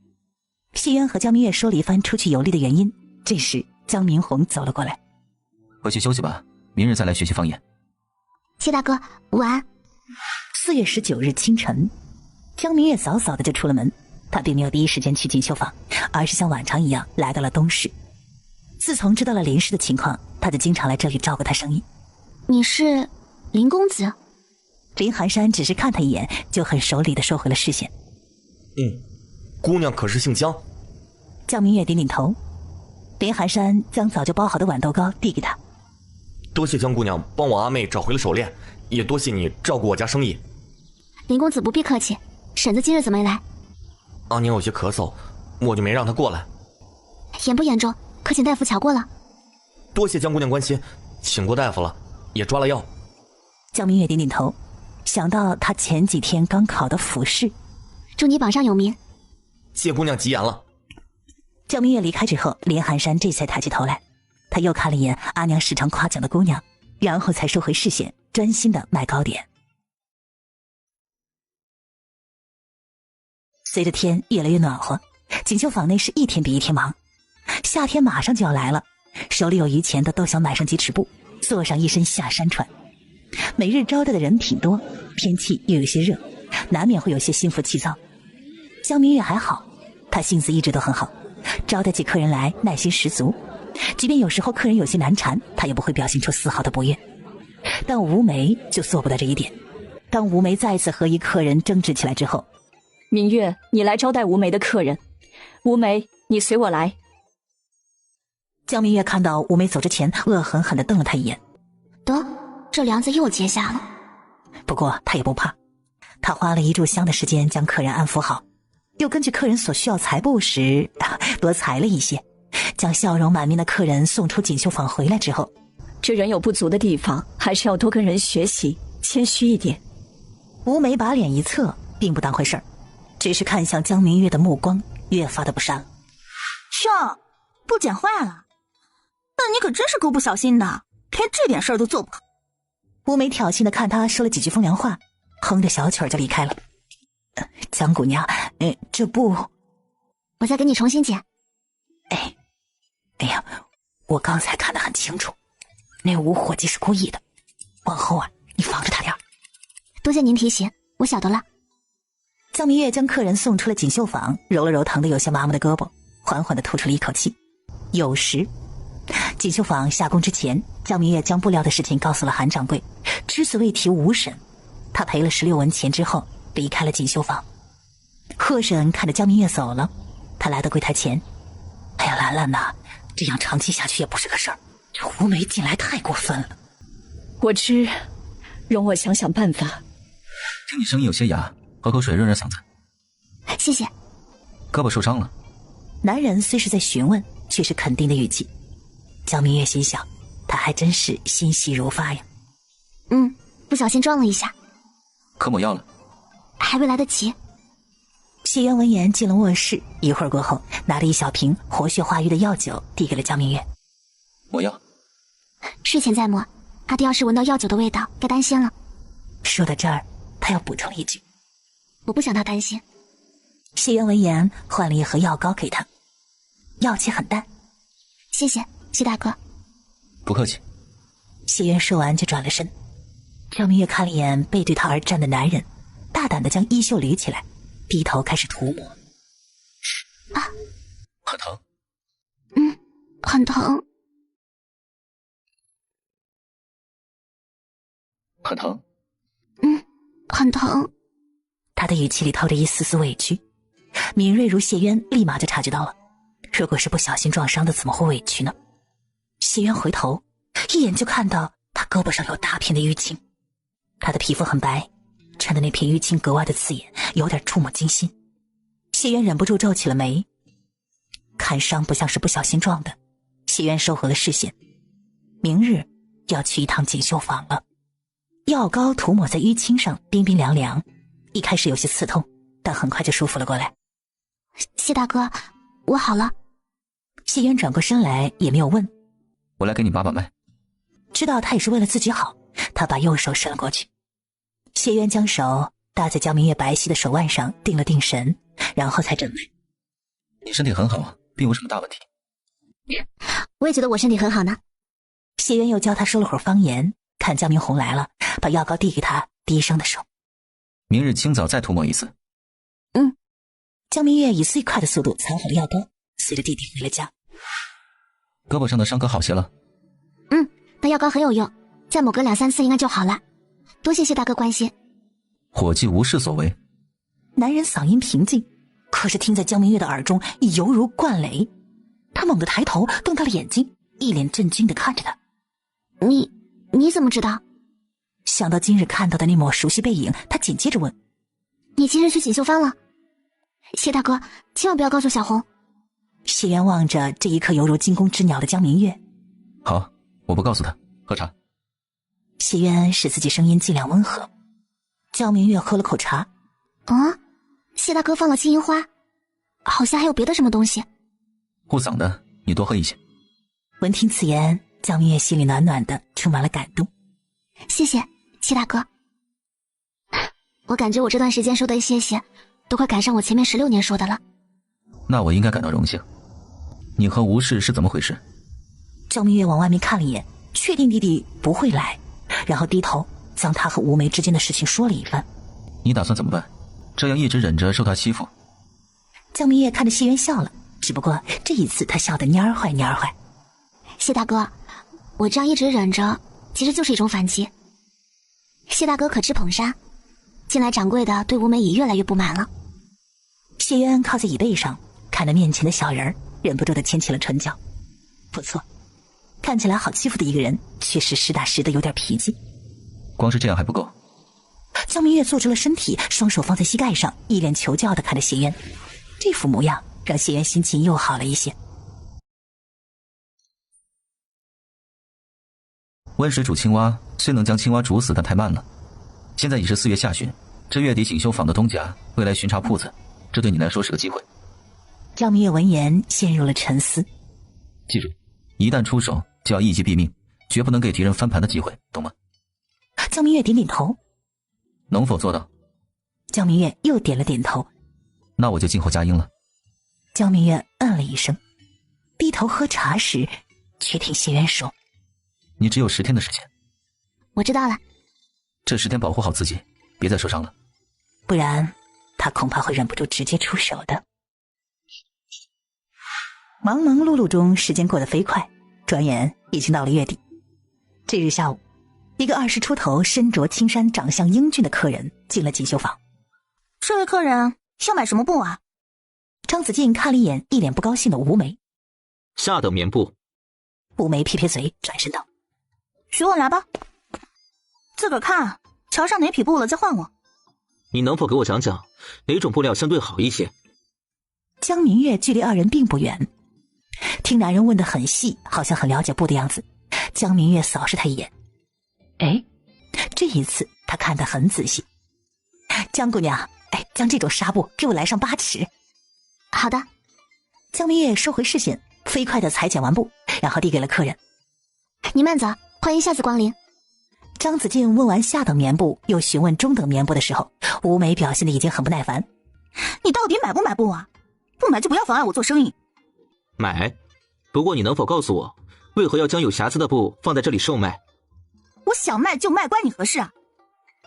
[SPEAKER 2] 谢渊和江明月说了一番出去游历的原因，这时江明红走了过来。
[SPEAKER 6] 回去休息吧，明日再来学习方言。
[SPEAKER 1] 谢大哥，晚安。
[SPEAKER 2] 4月19日清晨，江明月早早的就出了门，他并没有第一时间去锦绣坊，而是像往常一样来到了东市。自从知道了林氏的情况，他就经常来这里照顾他生意。
[SPEAKER 1] 你是林公子？
[SPEAKER 2] 林寒山只是看他一眼，就很守礼地收回了视线。
[SPEAKER 5] 姑娘可是姓江？
[SPEAKER 2] 江明月点点头。林寒山将早就包好的豌豆糕递给他。
[SPEAKER 5] 多谢江姑娘帮我阿妹找回了手链，也多谢你照顾我家生意。
[SPEAKER 1] 林公子不必客气。婶子今日怎么没来？
[SPEAKER 5] 阿娘有些咳嗽，我就没让她过来。
[SPEAKER 1] 严不严重？可请大夫瞧过了。
[SPEAKER 5] 多谢江姑娘关心，请过大夫了，也抓了药。
[SPEAKER 2] 江明月点点头，想到他前几天刚考的府试。
[SPEAKER 1] 祝你榜上有名。
[SPEAKER 5] 谢姑娘吉言了。
[SPEAKER 2] 江明月离开之后，林寒山这才抬起头来，他又看了一眼阿娘时常夸奖的姑娘，然后才收回视线，专心的卖糕点。随着天越来越暖和，锦绣坊内是一天比一天忙。夏天马上就要来了，手里有余钱的都想买上几尺布，坐上一身下山船。每日招待的人品多，天气又有些热，难免会有些心浮气躁。江明月还好，他性子一直都很好，招待起客人来耐心十足，即便有时候客人有些难缠，他也不会表现出丝毫的不悦。但吴梅就做不到这一点。当吴梅再次和一客人争执起来之后，
[SPEAKER 7] 明月，你来招待吴梅的客人。吴梅，你随我来。
[SPEAKER 2] 江明月看到吴梅走之前，恶狠狠地瞪了他一眼。
[SPEAKER 1] 得，这梁子又结下了。
[SPEAKER 2] 不过他也不怕，他花了一炷香的时间将客人安抚好，又根据客人所需要裁布时多裁了一些，将笑容满面的客人送出锦绣坊回来之后，
[SPEAKER 7] 这人有不足的地方，还是要多跟人学习，谦虚一点。
[SPEAKER 2] 吴梅把脸一侧，并不当回事儿，只是看向江明月的目光越发的不善了。
[SPEAKER 8] 哟，不捡坏了，那你可真是够不小心的，连这点事儿都做不好。
[SPEAKER 2] 吴梅挑衅的看他说了几句风凉话，哼着小曲儿就离开了。江姑娘，这不，
[SPEAKER 1] 我再给你重新剪。
[SPEAKER 2] 哎呀，我刚才看得很清楚，那吴伙计是故意的，往后啊，你防着他点儿。
[SPEAKER 1] 多谢您提醒，我晓得了。
[SPEAKER 2] 江明月将客人送出了锦绣坊，揉了揉疼得有些麻木的胳膊，缓缓地吐出了一口气。有时锦绣坊下工之前，江明月将布料的事情告诉了韩掌柜，只字未提吴婶。他赔了16文钱之后离开了锦绣坊。贺婶看着江明月走了，他来到柜台前。哎呀，兰兰呐，这样长期下去也不是个事儿，这吴梅近来太过分了。
[SPEAKER 7] 我知，容我想想办法。
[SPEAKER 6] 听你声音有些哑，喝口水润润嗓子。
[SPEAKER 1] 谢谢。
[SPEAKER 6] 胳膊受伤了？
[SPEAKER 2] 男人虽是在询问，却是肯定的语气。江明月心想，他还真是心细如发呀。
[SPEAKER 1] 不小心撞了一下。
[SPEAKER 6] 可抹药了？
[SPEAKER 1] 还未来得及。
[SPEAKER 2] 谢渊闻言进了卧室，一会儿过后，拿了一小瓶活血化瘀的药酒递给了江明月。
[SPEAKER 6] 抹药。
[SPEAKER 1] 睡前再抹。阿弟要是闻到药酒的味道，该担心了。
[SPEAKER 2] 说到这儿，他又补充了一句：
[SPEAKER 1] 我不想他担心。
[SPEAKER 2] 谢渊闻言换了一盒药膏给他，药气很淡。
[SPEAKER 1] 谢谢，谢大哥。
[SPEAKER 6] 不客气。
[SPEAKER 2] 谢渊说完就转了身。江明月看了一眼背对他而站的男人，大胆地将衣袖捋起来，低头开始涂抹。
[SPEAKER 6] 很疼？
[SPEAKER 1] 很疼。
[SPEAKER 6] 很疼？
[SPEAKER 1] 很疼。
[SPEAKER 2] 他的语气里透着一丝丝委屈。敏锐如谢渊立马就察觉到了，如果是不小心撞伤的，怎么会委屈呢？谢渊回头一眼就看到他胳膊上有大片的淤青，他的皮肤很白，衬得那片淤青格外的刺眼，有点触目惊心。谢渊忍不住皱起了眉，看伤不像是不小心撞的。谢渊收回了视线，明日要去一趟锦绣坊了。药膏涂抹在淤青上，冰冰凉凉，一开始有些刺痛，但很快就舒服了过来。
[SPEAKER 1] 谢大哥，我好了。
[SPEAKER 2] 谢渊转过身来也没有问。
[SPEAKER 6] 我来给你把把脉。
[SPEAKER 2] 知道他也是为了自己好，他把右手伸了过去。谢渊将手搭在江明月白皙的手腕上，定了定神，然后才诊脉。
[SPEAKER 6] 你身体很好，并无什么大问题。
[SPEAKER 1] 我也觉得我身体很好呢。
[SPEAKER 2] 谢渊又教他说了会儿方言，看江明红来了，把药膏递给他，低声的说：
[SPEAKER 6] 明日清早再涂抹一次。
[SPEAKER 2] 江明月以最快的速度藏好了药膏，随着弟弟回了家。
[SPEAKER 6] 胳膊上的伤可好些了？
[SPEAKER 1] 那药膏很有用，再抹个2-3次应该就好了。多谢谢大哥关心。
[SPEAKER 6] 伙计无事所为。
[SPEAKER 2] 男人嗓音平静，可是听在江明月的耳中犹如灌雷。他猛地抬头，瞪大了眼睛，一脸震惊地看着他。
[SPEAKER 1] 你怎么知道？
[SPEAKER 2] 想到今日看到的那抹熟悉背影，他紧接着问：
[SPEAKER 1] 你今日去锦绣坊了？谢大哥，千万不要告诉小红。
[SPEAKER 2] 谢渊望着这一刻犹如惊弓之鸟的江明月。
[SPEAKER 6] 好，我不告诉他。喝茶。
[SPEAKER 2] 谢渊使自己声音尽量温和。江明月喝了口茶。
[SPEAKER 1] 谢大哥放了金银花，好像还有别的什么东西。
[SPEAKER 6] 护嗓的，你多喝一些。
[SPEAKER 2] 闻听此言，江明月心里暖暖的，充满了感动。
[SPEAKER 1] 谢谢谢大哥。我感觉我这段时间收的谢谢都快赶上我前面16年说的了。
[SPEAKER 6] 那我应该感到荣幸。你和吴氏是怎么回事？
[SPEAKER 2] 江明月往外面看了一眼，确定弟弟不会来，然后低头将他和吴梅之间的事情说了一番。
[SPEAKER 6] 你打算怎么办？这样一直忍着受他欺负？
[SPEAKER 2] 江明月看着谢渊笑了，只不过这一次他笑得蔫儿坏蔫儿坏。
[SPEAKER 1] 谢大哥，我这样一直忍着其实就是一种反击。谢大哥可知捧杀，近来掌柜的对吴梅已越来越不满了。
[SPEAKER 2] 谢渊靠在椅背上，看着面前的小人儿，忍不住地牵起了唇角。不错，看起来好欺负的一个人，却是实打实的有点脾气。
[SPEAKER 6] 光是这样还不够。
[SPEAKER 2] 江明月坐直了身体，双手放在膝盖上，一脸求教地看着谢渊。这副模样让谢渊心情又好了一些。
[SPEAKER 6] 温水煮青蛙，虽能将青蛙煮死，但太慢了。现在已是4月下旬，这月底锦绣坊的东家会来巡查铺子，这对你来说是个机会。
[SPEAKER 2] 江明月闻言陷入了沉思。
[SPEAKER 6] 记住，一旦出手就要一击毙命，绝不能给敌人翻盘的机会，懂吗？
[SPEAKER 2] 江明月点点头。
[SPEAKER 6] 能否做到？
[SPEAKER 2] 江明月又点了点头。
[SPEAKER 6] 那我就静候佳音了。
[SPEAKER 2] 江明月嗯了一声，低头喝茶时，却听谢渊说：
[SPEAKER 6] 你只有10天的时间。
[SPEAKER 1] 我知道了。
[SPEAKER 6] 这10天保护好自己，别再受伤了。
[SPEAKER 2] 不然他恐怕会忍不住直接出手的。忙忙碌碌中，时间过得飞快，转眼已经到了月底。这日下午，一个20出头、身着青衫、长相英俊的客人进了锦绣坊。
[SPEAKER 8] 这位客人要买什么布啊？
[SPEAKER 2] 张子健看了一眼一脸不高兴的吴梅。
[SPEAKER 4] 下等棉布。
[SPEAKER 2] 吴梅撇撇嘴，转身道：
[SPEAKER 8] 许我来吧，自个儿看，瞧上哪匹布了再换我。
[SPEAKER 4] 你能否给我讲讲哪种布料相对好一些？
[SPEAKER 2] 江明月距离二人并不远，听男人问得很细，好像很了解布的样子。江明月扫视他一眼，这一次他看得很仔细。江姑娘，将这种纱布给我来上8尺。
[SPEAKER 1] 好的。
[SPEAKER 2] 江明月收回视线，飞快地裁剪完布，然后递给了客人。
[SPEAKER 1] 你慢走，欢迎下次光临。
[SPEAKER 2] 张子健问完下等棉布，又询问中等棉布的时候，吴梅表现得已经很不耐烦。
[SPEAKER 8] 你到底买不买布啊？不买就不要妨碍我做生意。
[SPEAKER 4] 买，不过你能否告诉我，为何要将有瑕疵的布放在这里售卖？
[SPEAKER 8] 我想卖就卖，关你何事啊？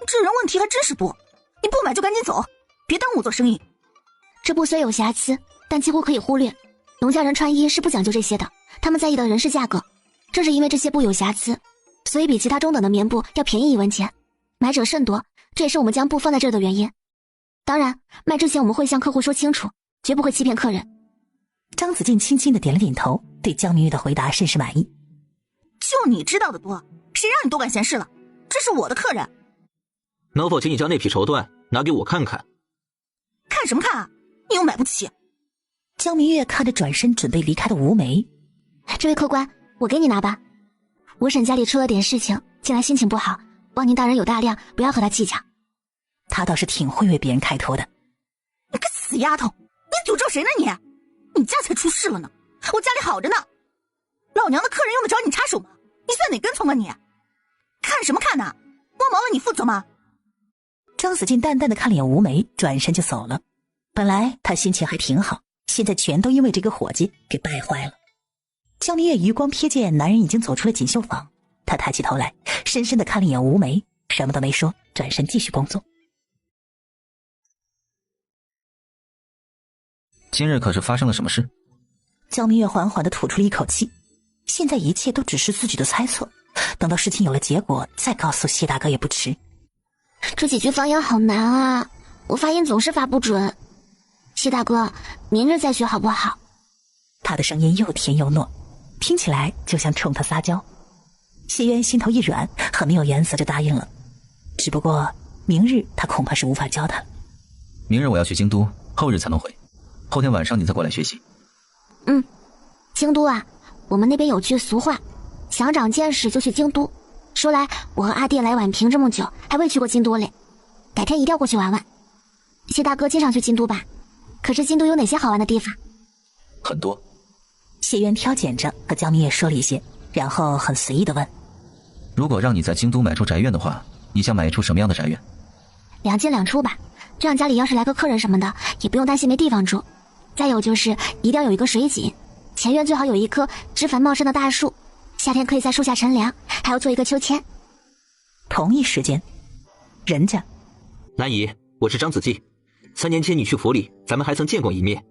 [SPEAKER 8] 这人问题还真是多，你不买就赶紧走，别耽误我做生意。
[SPEAKER 1] 这布虽有瑕疵，但几乎可以忽略。农家人穿衣是不讲究这些的，他们在意的人是价格。正是因为这些布有瑕疵，所以比其他中等的棉布要便宜1文钱，买者甚多，这也是我们将布放在这儿的原因。当然，卖之前我们会向客户说清楚，绝不会欺骗客人。
[SPEAKER 2] 张子健轻轻地点了点头，对江明月的回答甚是满意。
[SPEAKER 8] 就你知道的多，谁让你多管闲事了？这是我的客人。
[SPEAKER 4] 能否请你将那匹绸缎拿给我看看？
[SPEAKER 8] 看什么看啊？你又买不起。
[SPEAKER 2] 江明月看着转身准备离开的吴梅。
[SPEAKER 1] 这位客官，我给你拿吧。我婶家里出了点事情，近来心情不好，望您大人有大量，不要和他计较。
[SPEAKER 2] 他倒是挺会为别人开脱的。
[SPEAKER 8] 你个死丫头，你诅咒谁呢你？你家才出事了呢，我家里好着呢。老娘的客人用得着你插手吗？你算哪根葱啊你？看什么看呢？光毛了你负责吗？
[SPEAKER 2] 张子健淡淡的看了眼吴梅，转身就走了。本来他心情还挺好，现在全都因为这个伙计给败坏了。江明月余光瞥见男人已经走出了锦绣坊，他抬起头来，深深的看了一眼吴梅，什么都没说，转身继续工作。
[SPEAKER 6] 今日可是发生了什么事？
[SPEAKER 2] 焦明月缓缓地吐出了一口气，现在一切都只是自己的猜测，等到事情有了结果再告诉谢大哥也不迟。
[SPEAKER 1] 这几句方言好难啊，我发音总是发不准。谢大哥，明日再学好不好？
[SPEAKER 2] 他的声音又甜又糯，听起来就像冲他撒娇。谢渊心头一软，很没有颜色就答应了。只不过明日他恐怕是无法教他。
[SPEAKER 6] 明日我要去京都，后日才能回，后天晚上你再过来学习。
[SPEAKER 1] 京都啊，我们那边有句俗话，想长见识就去京都。说来我和阿弟来宛平这么久，还未去过京都嘞，改天一定要过去玩玩。谢大哥经常去京都吧？可是京都有哪些好玩的地方？
[SPEAKER 6] 很多。
[SPEAKER 2] 谢渊挑拣着和江明月说了一些，然后很随意地问：
[SPEAKER 6] 如果让你在京都买处宅院的话，你想买一处什么样的宅院
[SPEAKER 1] ？2进2出吧，这样家里要是来个客人什么的，也不用担心没地方住。再有就是一定要有一个水井，前院最好有一棵枝繁茂盛的大树，夏天可以在树下乘凉，还要做一个秋千。
[SPEAKER 2] 同一时间，人家
[SPEAKER 4] 兰姨，我是张子骥，3年前你去府里，咱们还曾见过一面。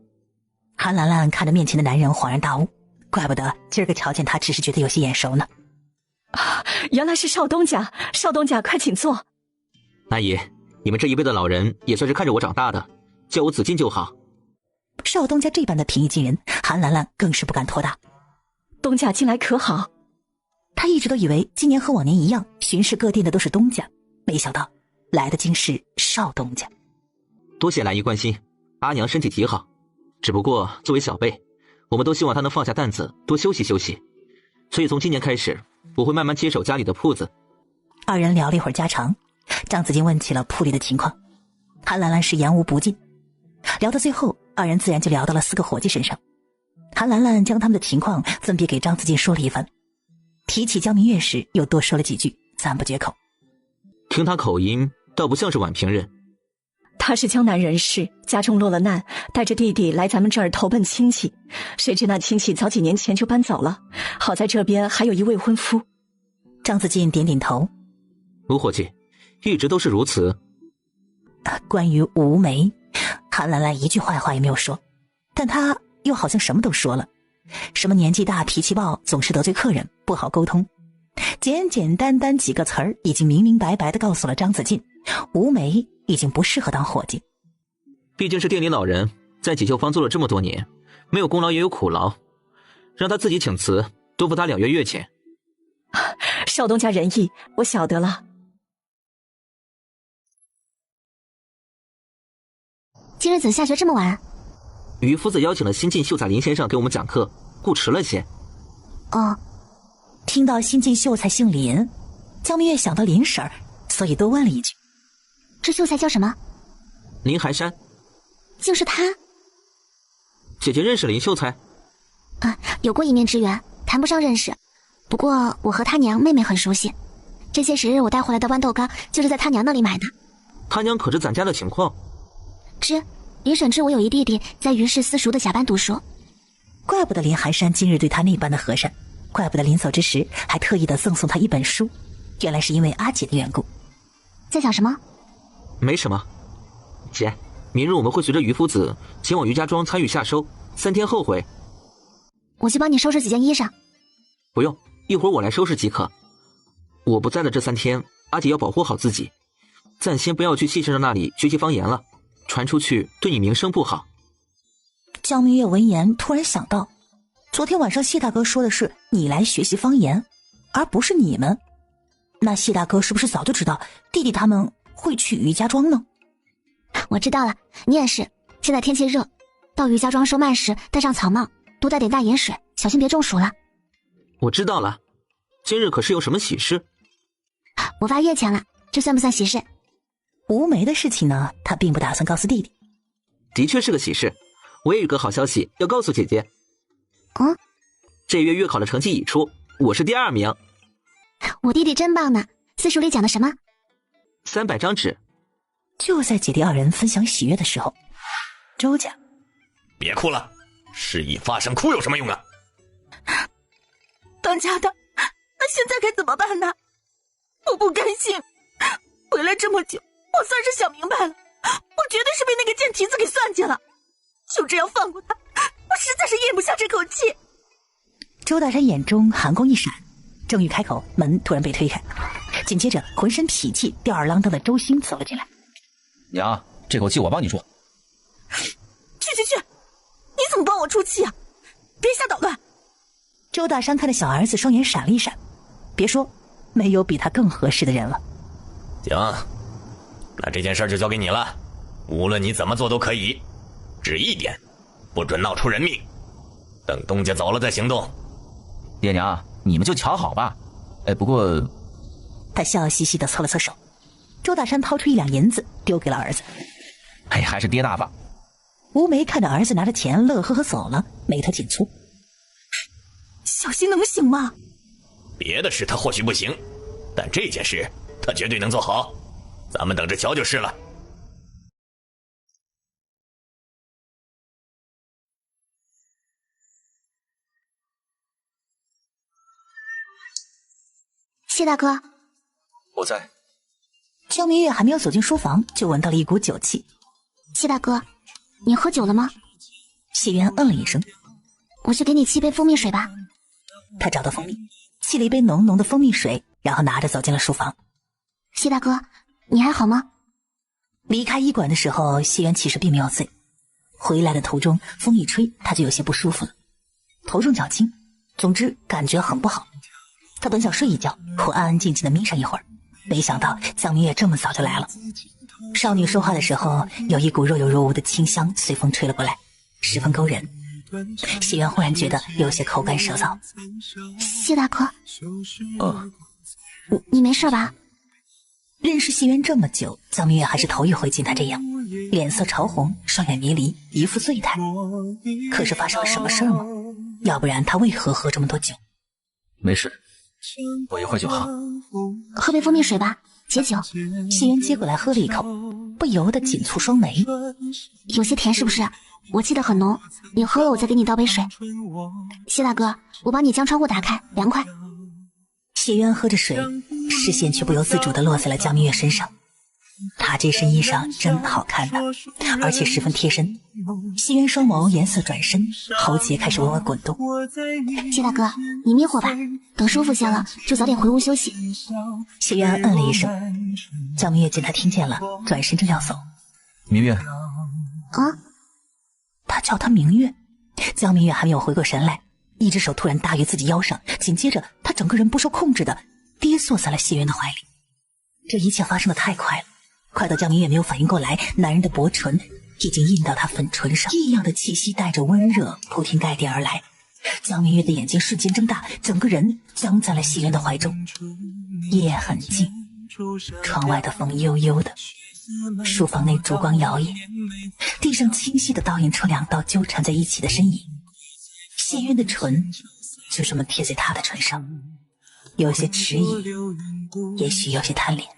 [SPEAKER 2] 韩兰兰看着面前的男人恍然大悟，怪不得今儿个瞧见他只是觉得有些眼熟呢。
[SPEAKER 7] 原来是少东家，少东家快请坐。
[SPEAKER 4] 兰姨，你们这一辈的老人也算是看着我长大的，叫我子敬就好。
[SPEAKER 2] 少东家这般的平易近人，韩兰兰更是不敢托大。
[SPEAKER 7] 东家近来可好？
[SPEAKER 2] 他一直都以为今年和往年一样，巡视各店的都是东家，没想到来的竟是少东家。
[SPEAKER 4] 多谢兰姨关心，阿娘身体极好，只不过作为小辈，我们都希望她能放下担子，多休息休息。所以从今年开始，我会慢慢接手家里的铺子。
[SPEAKER 2] 二人聊了一会儿家常，张子敬问起了铺里的情况，韩兰兰是言无不尽。聊到最后，二人自然就聊到了4个伙计身上。韩兰兰将他们的情况分别给张子敬说了一番，提起江明月时又多说了几句，赞不绝口。
[SPEAKER 4] 听他口音，倒不像是宛平人。
[SPEAKER 7] 他是江南人士，家中落了难，带着弟弟来咱们这儿投奔亲戚，谁知那亲戚早几年前就搬走了，好在这边还有一未婚夫。
[SPEAKER 2] 张子敬点点头。
[SPEAKER 4] 吴伙计，一直都是如此。
[SPEAKER 2] 关于吴梅，韩兰兰一句坏话也没有说，但她又好像什么都说了，什么年纪大脾气暴，总是得罪客人，不好沟通。简简单单几个词儿，已经明明白白地告诉了张子敬，吴梅已经不适合当伙计。
[SPEAKER 4] 毕竟是店里老人，在锦绣坊做了这么多年，没有功劳也有苦劳，让他自己请辞，多付他2月月钱。
[SPEAKER 7] 少东家仁义，我晓得了。
[SPEAKER 1] 今日怎下学这么晚？
[SPEAKER 4] 于夫子邀请了新晋秀才林先生给我们讲课，故迟了些。
[SPEAKER 1] 哦，
[SPEAKER 2] 听到新晋秀才姓林，江明月想到林婶儿，所以多问了一句：
[SPEAKER 1] 这秀才叫什么？
[SPEAKER 4] 林寒山。
[SPEAKER 1] 竟是他？
[SPEAKER 4] 姐姐认识林秀才？
[SPEAKER 1] 有过一面之缘，谈不上认识。不过我和他娘妹妹很熟悉，这些时日我带回来的豌豆干就是在他娘那里买的。
[SPEAKER 4] 他娘可知咱家的情况？
[SPEAKER 1] 林婶知我有一弟弟在于氏私塾的甲班读书。
[SPEAKER 2] 怪不得林寒山今日对他那般的和善，怪不得临走之时还特意的赠送他一本书，原来是因为阿姐的缘故。
[SPEAKER 1] 在想什么？
[SPEAKER 4] 没什么。姐，明日我们会随着于夫子前往于家庄参与夏收，3天后回。
[SPEAKER 1] 我去帮你收拾几件衣裳。
[SPEAKER 4] 不用，一会儿我来收拾即可。我不在的这3天，阿姐要保护好自己，暂先不要去谢先生那里学习方言了，传出去对你名声不好。
[SPEAKER 2] 江明月闻言突然想到，昨天晚上谢大哥说的是你来学习方言，而不是你们。那谢大哥是不是早就知道弟弟他们会去于家庄呢？
[SPEAKER 1] 我知道了，你也是。现在天气热，到于家庄收麦时戴上草帽，多带点大盐水，小心别中暑了。
[SPEAKER 4] 我知道了，今日可是有什么喜事？
[SPEAKER 1] 我发月钱了，这算不算喜事？
[SPEAKER 2] 吴梅的事情呢，他并不打算告诉弟弟。
[SPEAKER 4] 的确是个喜事，我也有个好消息要告诉姐姐。这月月考的成绩已出，我是第2名。
[SPEAKER 1] 我弟弟真棒呢，私塾里讲的什么
[SPEAKER 4] ？300张纸。
[SPEAKER 2] 就在姐弟2人分享喜悦的时候，周家，
[SPEAKER 5] 别哭了，事已发生，哭有什么用啊？
[SPEAKER 8] 当家的，那现在该怎么办呢？我不甘心，回来这么久，我算是想明白了，我绝对是被那个贱蹄子给算计了。就这样放过他，我实在是咽不下这口气。
[SPEAKER 2] 周大山眼中寒光一闪，正欲开口，门突然被推开，紧接着浑身痞气、吊儿郎当的周兴走了进来。
[SPEAKER 6] 娘，这口气我帮你出。
[SPEAKER 8] 去，你怎么帮我出气啊？别瞎捣乱！
[SPEAKER 2] 周大山看着小儿子，双眼闪了一闪，别说，没有比他更合适的人了。
[SPEAKER 5] 行，那这件事就交给你了，无论你怎么做都可以，只一点，不准闹出人命。等东家走了再行动。
[SPEAKER 6] 爹娘，你们就瞧好吧。不过，
[SPEAKER 2] 他笑嘻嘻地搓了搓手。周大山掏出1两银子丢给了儿子。
[SPEAKER 6] 还是爹大方。
[SPEAKER 2] 吴梅看着儿子拿着钱乐呵呵走了，眉头紧蹙。
[SPEAKER 8] 小新能行吗？
[SPEAKER 5] 别的事他或许不行，但这件事他绝对能做好，咱们等着瞧就是了。
[SPEAKER 1] 谢大哥。
[SPEAKER 6] 我在。
[SPEAKER 2] 江明月还没有走进书房，就闻到了一股酒气。
[SPEAKER 1] 谢大哥，你喝酒了吗？
[SPEAKER 2] 谢渊嗯了一声。
[SPEAKER 1] 我去给你沏杯蜂蜜水吧。
[SPEAKER 2] 他找到蜂蜜，沏了一杯浓浓的蜂蜜水，然后拿着走进了书房。
[SPEAKER 1] 谢大哥，你还好吗？
[SPEAKER 2] 离开医馆的时候，谢渊其实并没有醉。回来的途中，风一吹，他就有些不舒服了，头重脚轻，总之感觉很不好。他本想睡一觉或安安静静的眯上一会儿，没想到江明月这么早就来了。少女说话的时候，有一股若有若无的清香随风吹了过来，十分勾人。谢渊忽然觉得有些口干舌燥。
[SPEAKER 1] 谢大哥，你没事吧？
[SPEAKER 2] 认识谢渊这么久，江明月还是头一回见他这样，脸色潮红，双眼迷离，一副醉态。可是发生了什么事吗？要不然他为何喝这么多酒？
[SPEAKER 6] 没事，我一会儿就好。
[SPEAKER 1] 喝杯蜂蜜水吧，解酒。
[SPEAKER 2] 谢渊接过来喝了一口，不由得紧蹙双眉。
[SPEAKER 1] 有些甜是不是？我记得很浓，你喝了我再给你倒杯水。谢大哥，我帮你将窗户打开，凉快。
[SPEAKER 2] 谢渊喝着水，视线却不由自主地落在了江明月身上。他这身衣裳真好看呐，而且十分贴身。谢渊双眸颜色转深，喉结开始微微滚动。
[SPEAKER 1] 谢大哥，你眯会吧，等舒服些了就早点回屋休息。
[SPEAKER 2] 谢渊嗯了一声，江明月见他听见了，转身正要走。
[SPEAKER 6] 明月。
[SPEAKER 2] 他叫他明月。江明月还没有回过神来，一只手突然搭于自己腰上，紧接着他整个人不受控制的跌坐在了谢渊的怀里。这一切发生的太快了，快到江明月没有反应过来，男人的薄唇已经印到他粉唇上，异样的气息带着温热铺天盖地而来。江明月的眼睛瞬间睁大，整个人僵在了谢渊的怀中。夜很静，窗外的风悠悠的，书房内烛光摇曳，地上清晰地倒映出2道纠缠在一起的身影。谢渊的唇就这么贴在他的唇上，有些迟疑，也许有些贪恋。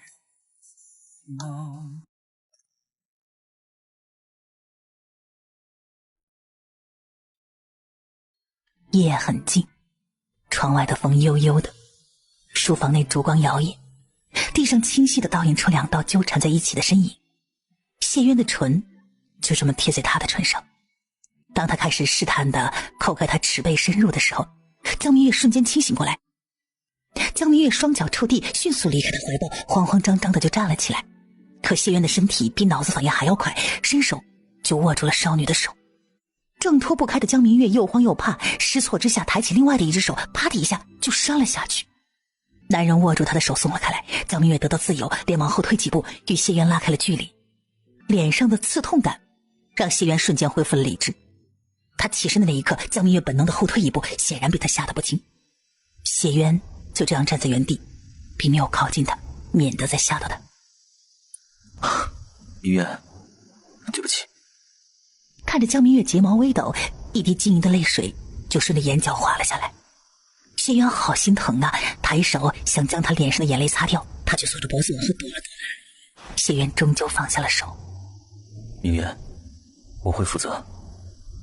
[SPEAKER 2] 夜很静，窗外的风悠悠的，书房内烛光摇曳，地上清晰地倒映出2道纠缠在一起的身影。谢渊的唇就这么贴在他的唇上。当他开始试探地扣开他齿背深入的时候，江明月瞬间清醒过来。江明月双脚触地，迅速离开他怀抱，慌慌张张地就站了起来。可谢渊的身体比脑子反应还要快，伸手就握住了少女的手。挣脱不开的江明月又慌又怕，失措之下抬起另外的一只手，啪的一下就扇了下去。男人握住他的手松了开来，江明月得到自由，连往后退几步，与谢渊拉开了距离。脸上的刺痛感让谢渊瞬间恢复了理智。他起身的那一刻，江明月本能的后退一步，显然被他吓得不轻。谢渊就这样站在原地，并没有靠近他，免得再吓到他。
[SPEAKER 6] 明月，对不起。
[SPEAKER 2] 看着江明月睫毛微抖，一滴晶莹的泪水就顺着眼角滑了下来。谢渊好心疼啊，抬手想将他脸上的眼泪擦掉，他却缩着脖子往后躲了躲。谢渊终究放下了手。
[SPEAKER 6] 明月，我会负责。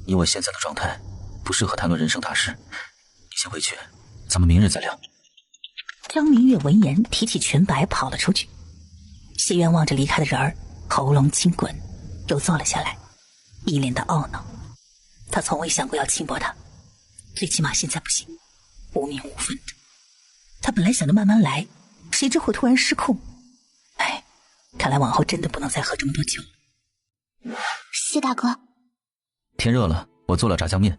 [SPEAKER 6] 以我现在的状态，不适合谈论人生大事。你先回去，咱们明日再聊。
[SPEAKER 2] 江明月闻言提起裙摆跑了出去。谢渊望着离开的人儿，喉咙轻滚，又坐了下来，一脸的懊恼。他从未想过要轻薄他，最起码现在不行，无名无分的。他本来想着慢慢来，谁知会突然失控。哎，看来往后真的不能再喝这么多酒了。
[SPEAKER 1] 谢大哥。
[SPEAKER 6] 天热了，我做了炸酱面，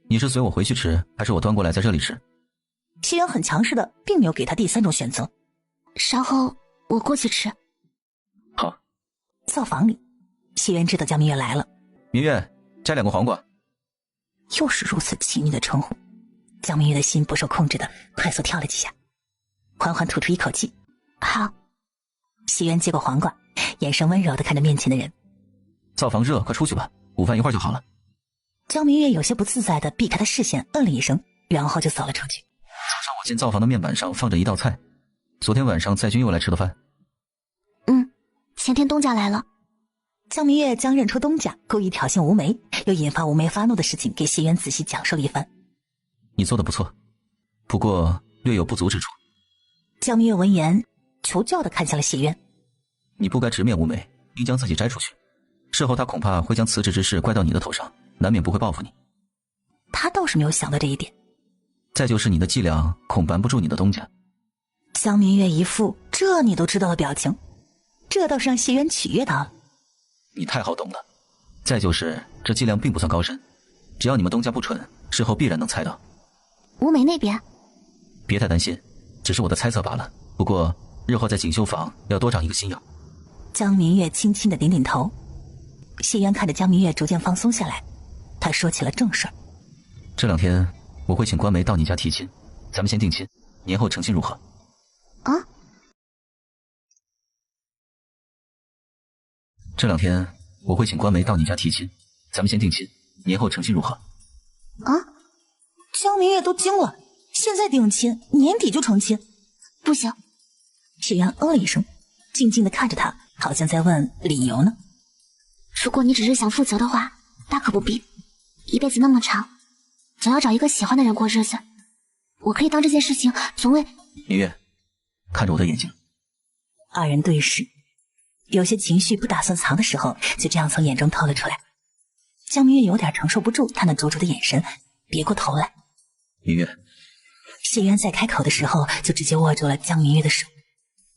[SPEAKER 6] 你是随我回去吃，还是我端过来在这里吃？
[SPEAKER 2] 谢元很强势的，并没有给他第三种选择。
[SPEAKER 1] 稍后我过去吃。
[SPEAKER 6] 好。
[SPEAKER 2] 灶房里，谢元知道江明月来了。
[SPEAKER 6] 明月，摘2个黄瓜。
[SPEAKER 2] 又是如此亲昵的称呼，江明月的心不受控制的快速跳了几下，缓缓吐出一口气。
[SPEAKER 1] 好。
[SPEAKER 2] 谢元接过黄瓜，眼神温柔的看着面前的人。
[SPEAKER 6] 灶房热，快出去吧，午饭一会儿就好了。
[SPEAKER 2] 江明月有些不自在的避开他视线，嗯了一声，然后就走了出去。
[SPEAKER 6] 早上我见灶房的面板上放着一道菜，昨天晚上在军又来吃的饭。
[SPEAKER 1] 前天东家来了。
[SPEAKER 2] 江明月将认出东家故意挑衅吴梅，又引发吴梅发怒的事情给谢元仔细讲述了一番。
[SPEAKER 6] 你做的不错，不过略有不足之处。
[SPEAKER 2] 江明月闻言求教的看向了谢元。
[SPEAKER 6] 你不该直面吴梅，应将自己摘出去，事后他恐怕会将辞职之事怪到你的头上，难免不会报复你。
[SPEAKER 2] 他倒是没有想到这一点。
[SPEAKER 6] 再就是你的伎俩恐瞒不住你的东家。
[SPEAKER 2] 江明月一副这你都知道的表情，这倒是让谢元取悦到了。
[SPEAKER 6] 你太好懂了。再就是这伎俩并不算高深，只要你们东家不蠢，事后必然能猜到。
[SPEAKER 1] 吴梅那边
[SPEAKER 6] 别太担心，只是我的猜测罢了。不过日后在锦绣坊要多长一个心眼。
[SPEAKER 2] 江明月轻轻的点点头。谢元看着江明月逐渐放松下来，他说起了正事儿。
[SPEAKER 6] 这2天我会请官媒到你家提亲，咱们先定亲，年后成亲如何？
[SPEAKER 1] 啊？
[SPEAKER 6] 这2天我会请官媒到你家提亲，咱们先定亲，年后成亲如何？
[SPEAKER 1] 啊？
[SPEAKER 2] 江明月都惊了，现在定亲，年底就成亲？
[SPEAKER 1] 不行。
[SPEAKER 2] 谢元了一声，静静的看着他，好像在问理由呢。
[SPEAKER 1] 如果你只是想负责的话，大可不必。一辈子那么长，总要找一个喜欢的人过日子。我可以当这件事情从未……
[SPEAKER 6] 明月，看着我的眼睛。
[SPEAKER 2] 二人对视，有些情绪不打算藏的时候，就这样从眼中透了出来。江明月有点承受不住他那灼灼的眼神，别过头来。
[SPEAKER 6] 明月。
[SPEAKER 2] 谢元在开口的时候，就直接握住了江明月的手。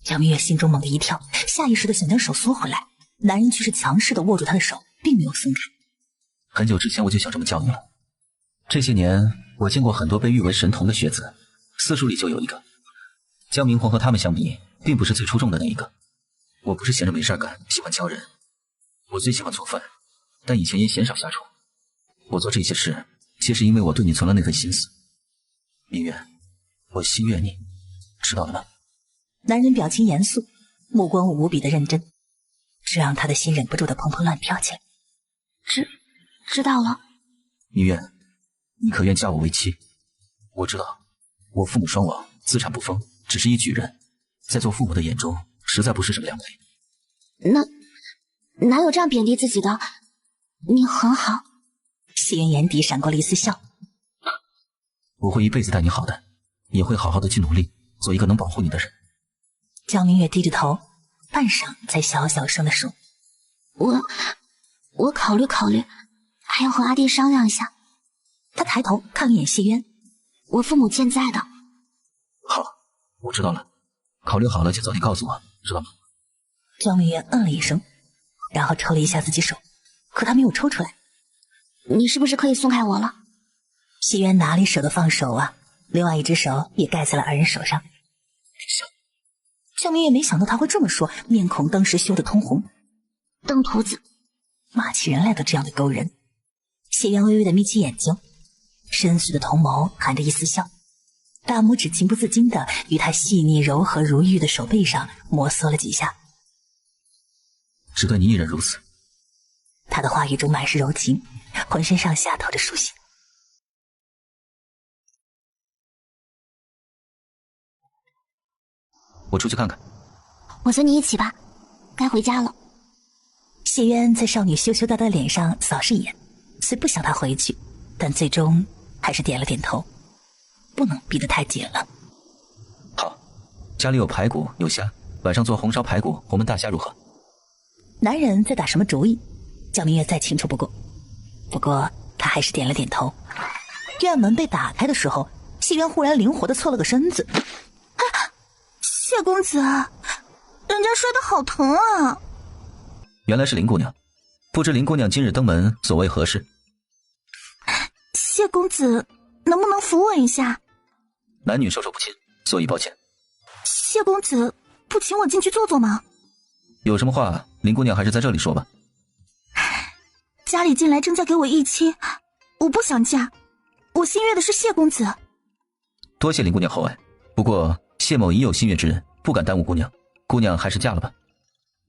[SPEAKER 2] 江明月心中猛地一跳，下意识的想将手缩回来，男人却是强势的握住他的手，并没有松开。
[SPEAKER 6] 很久之前我就想这么教你了。这些年我见过很多被誉为神童的学子，私塾里就有一个。江明皇和他们相比，并不是最出众的那一个。我不是闲着没事干，喜欢教人。我最喜欢做饭，但以前也鲜少下厨。我做这些事，皆是因为我对你存了那份心思。明月，我心悦你，知道了吗？
[SPEAKER 2] 男人表情严肃，目光无比的认真，这让他的心忍不住的砰砰乱跳起来。
[SPEAKER 1] 知道了。
[SPEAKER 6] 明月，你可愿嫁我为妻？我知道，我父母双亡，资产不丰，只是一举人，在做父母的眼中，实在不是什么良配。
[SPEAKER 1] 哪有这样贬低自己的？你很好。
[SPEAKER 2] 谢元眼底闪过了一丝笑。
[SPEAKER 6] 我会一辈子待你好的，也会好好的去努力，做一个能保护你的人。
[SPEAKER 2] 江明月低着头，半晌才小小声地说：“
[SPEAKER 1] 我考虑考虑，还要和阿弟商量一下。”
[SPEAKER 2] 他抬头看了一眼谢渊，
[SPEAKER 1] 我父母健在的。
[SPEAKER 6] 好，我知道了，考虑好了就早点告诉我，知道吗？
[SPEAKER 2] 江明月嗯了一声，然后抽了一下自己手，可他没有抽出来。
[SPEAKER 1] 你是不是可以松开我了？
[SPEAKER 2] 谢渊哪里舍得放手啊，另外一只手也盖在了二人手上。江明月没想到他会这么说，面孔当时羞得通红。
[SPEAKER 1] 邓徒子，
[SPEAKER 2] 骂起人来都这样的勾人。谢渊微微的眯起眼睛，深邃的瞳眸含着一丝笑，大拇指情不自禁地于他细腻柔和如玉的手背上摩挲了几下。
[SPEAKER 6] 只对你一人如此。
[SPEAKER 2] 他的话语中满是柔情，浑身上下透着书信。
[SPEAKER 6] 我出去看看。
[SPEAKER 1] 我随你一起吧，该回家了。
[SPEAKER 2] 谢渊在少女羞羞答答的脸上扫视一眼，虽不想她回去，但最终还是点了点头，不能逼得太紧了。
[SPEAKER 6] 好，家里有排骨有虾，晚上做红烧排骨红焖大虾如何？
[SPEAKER 2] 男人在打什么主意，江明月再清楚不过。不过他他还是点了点头。院门被打开的时候，谢渊忽然灵活地侧了个身子。
[SPEAKER 8] 谢公子，人家摔得好疼啊！
[SPEAKER 6] 原来是林姑娘，不知林姑娘今日登门所为何事？
[SPEAKER 8] 谢公子，能不能扶我一下？
[SPEAKER 6] 男女授受不亲，所以抱歉。
[SPEAKER 8] 谢公子，不请我进去坐坐吗？
[SPEAKER 6] 有什么话，林姑娘还是在这里说吧。
[SPEAKER 8] 家里近来正在给我议亲，我不想嫁，我心悦的是谢公子。
[SPEAKER 6] 多谢林姑娘厚爱，不过谢某已有心悦之人，不敢耽误姑娘，姑娘还是嫁了吧。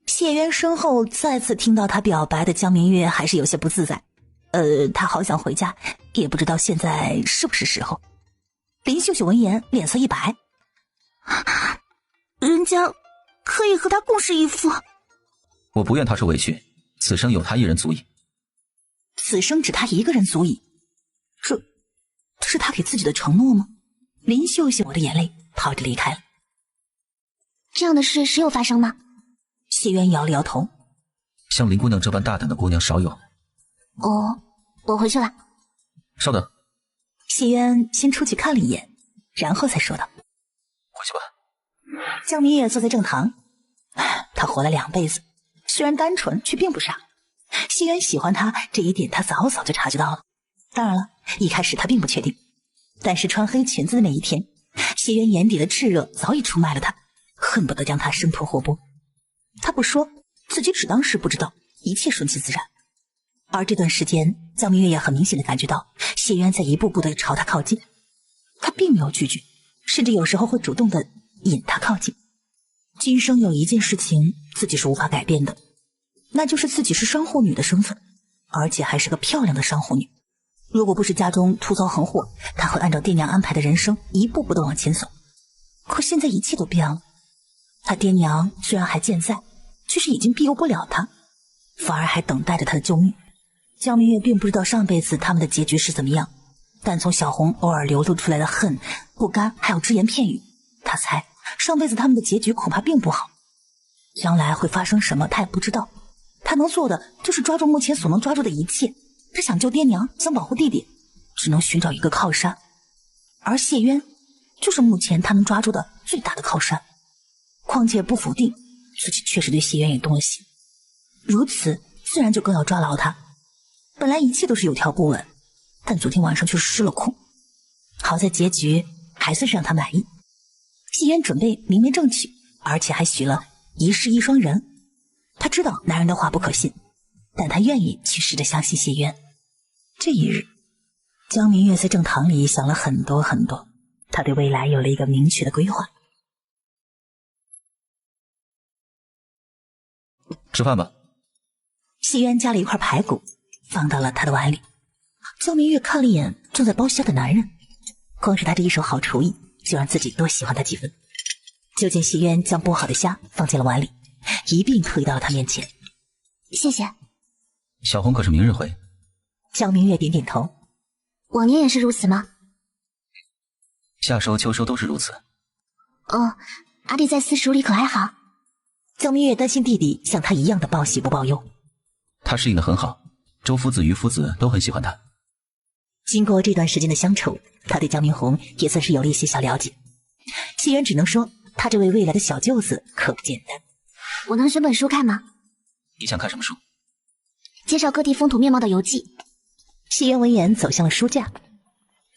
[SPEAKER 2] 谢渊身后再次听到他表白的江明月还是有些不自在，他好想回家，也不知道现在是不是时候。林秀秀闻言脸色一白，
[SPEAKER 8] 人家可以和他共侍一夫。
[SPEAKER 6] 我不愿他受委屈，此生有他一人足矣。
[SPEAKER 2] 此生只他一个人足矣，这是他给自己的承诺吗？林秀秀抹着眼泪跑着离开了。
[SPEAKER 1] 这样的事时有发生吗？
[SPEAKER 2] 谢渊摇了摇头，
[SPEAKER 6] 像林姑娘这般大胆的姑娘少有。
[SPEAKER 1] 哦，我回去了。
[SPEAKER 6] 稍等。
[SPEAKER 2] 谢渊先出去看了一眼，然后才说道：
[SPEAKER 6] 回去吧。
[SPEAKER 2] 江明月坐在正堂，他活了2辈子，虽然单纯却并不傻。谢渊喜欢他这一点他早就察觉到了，当然了，一开始他并不确定，但是穿黑裙子的那一天，谢渊眼底的炽热早已出卖了他，恨不得将他生吞活剥。他不说，自己只当是不知道，一切顺其自然。而这段时间，江明月也很明显的感觉到谢渊在一步步的朝他靠近，他并没有拒绝，甚至有时候会主动的引他靠近。今生有一件事情自己是无法改变的，那就是自己是商户女的身份，而且还是个漂亮的商户女。如果不是家中突遭横祸，他会按照爹娘安排的人生一步步的往前走。可现在一切都变了，他爹娘虽然还健在，却是已经庇佑不了他，反而还等待着他的救命。江明月并不知道上辈子他们的结局是怎么样，但从小红偶尔流露出来的恨、不甘还有只言片语，他猜上辈子他们的结局恐怕并不好。将来会发生什么他也不知道，他能做的就是抓住目前所能抓住的一切。他想救爹娘，想保护弟弟，只能寻找一个靠山，而谢渊就是目前他能抓住的最大的靠山。况且不否定自己确实对谢渊也动了心，如此自然就更要抓牢他。本来一切都是有条不紊，但昨天晚上却失了控。好在结局还算是让他满意，谢渊准备明媒正娶，而且还许了一世一双人。他知道男人的话不可信，但他愿意去试着相信谢渊。这一日，江明月在正堂里想了很多很多，他对未来有了一个明确的规划。
[SPEAKER 6] 吃饭吧。
[SPEAKER 2] 谢渊夹了一块排骨放到了他的碗里。江明月看了一眼正在剥虾的男人，光是他这一手好厨艺就让自己多喜欢他几分。就见谢渊将剥好的虾放进了碗里，一并推到了他面前。
[SPEAKER 1] 谢谢。
[SPEAKER 6] 小红可是明日回。
[SPEAKER 2] 江明月点点头。
[SPEAKER 1] 往年也是如此吗？
[SPEAKER 6] 夏收秋收都是如此。
[SPEAKER 1] 哦，阿弟在私塾里可还好？
[SPEAKER 2] 江明月担心弟弟像他一样的报喜不报忧。
[SPEAKER 6] 他适应得很好，周夫子、于夫子都很喜欢他。
[SPEAKER 2] 经过这段时间的相处，他对江明红也算是有了一些小了解。谢渊只能说，他这位未来的小舅子可不简单。
[SPEAKER 1] 我能选本书看吗？
[SPEAKER 6] 你想看什么书？
[SPEAKER 1] 介绍各地风土面貌的游记。
[SPEAKER 2] 谢渊闻言走向了书架，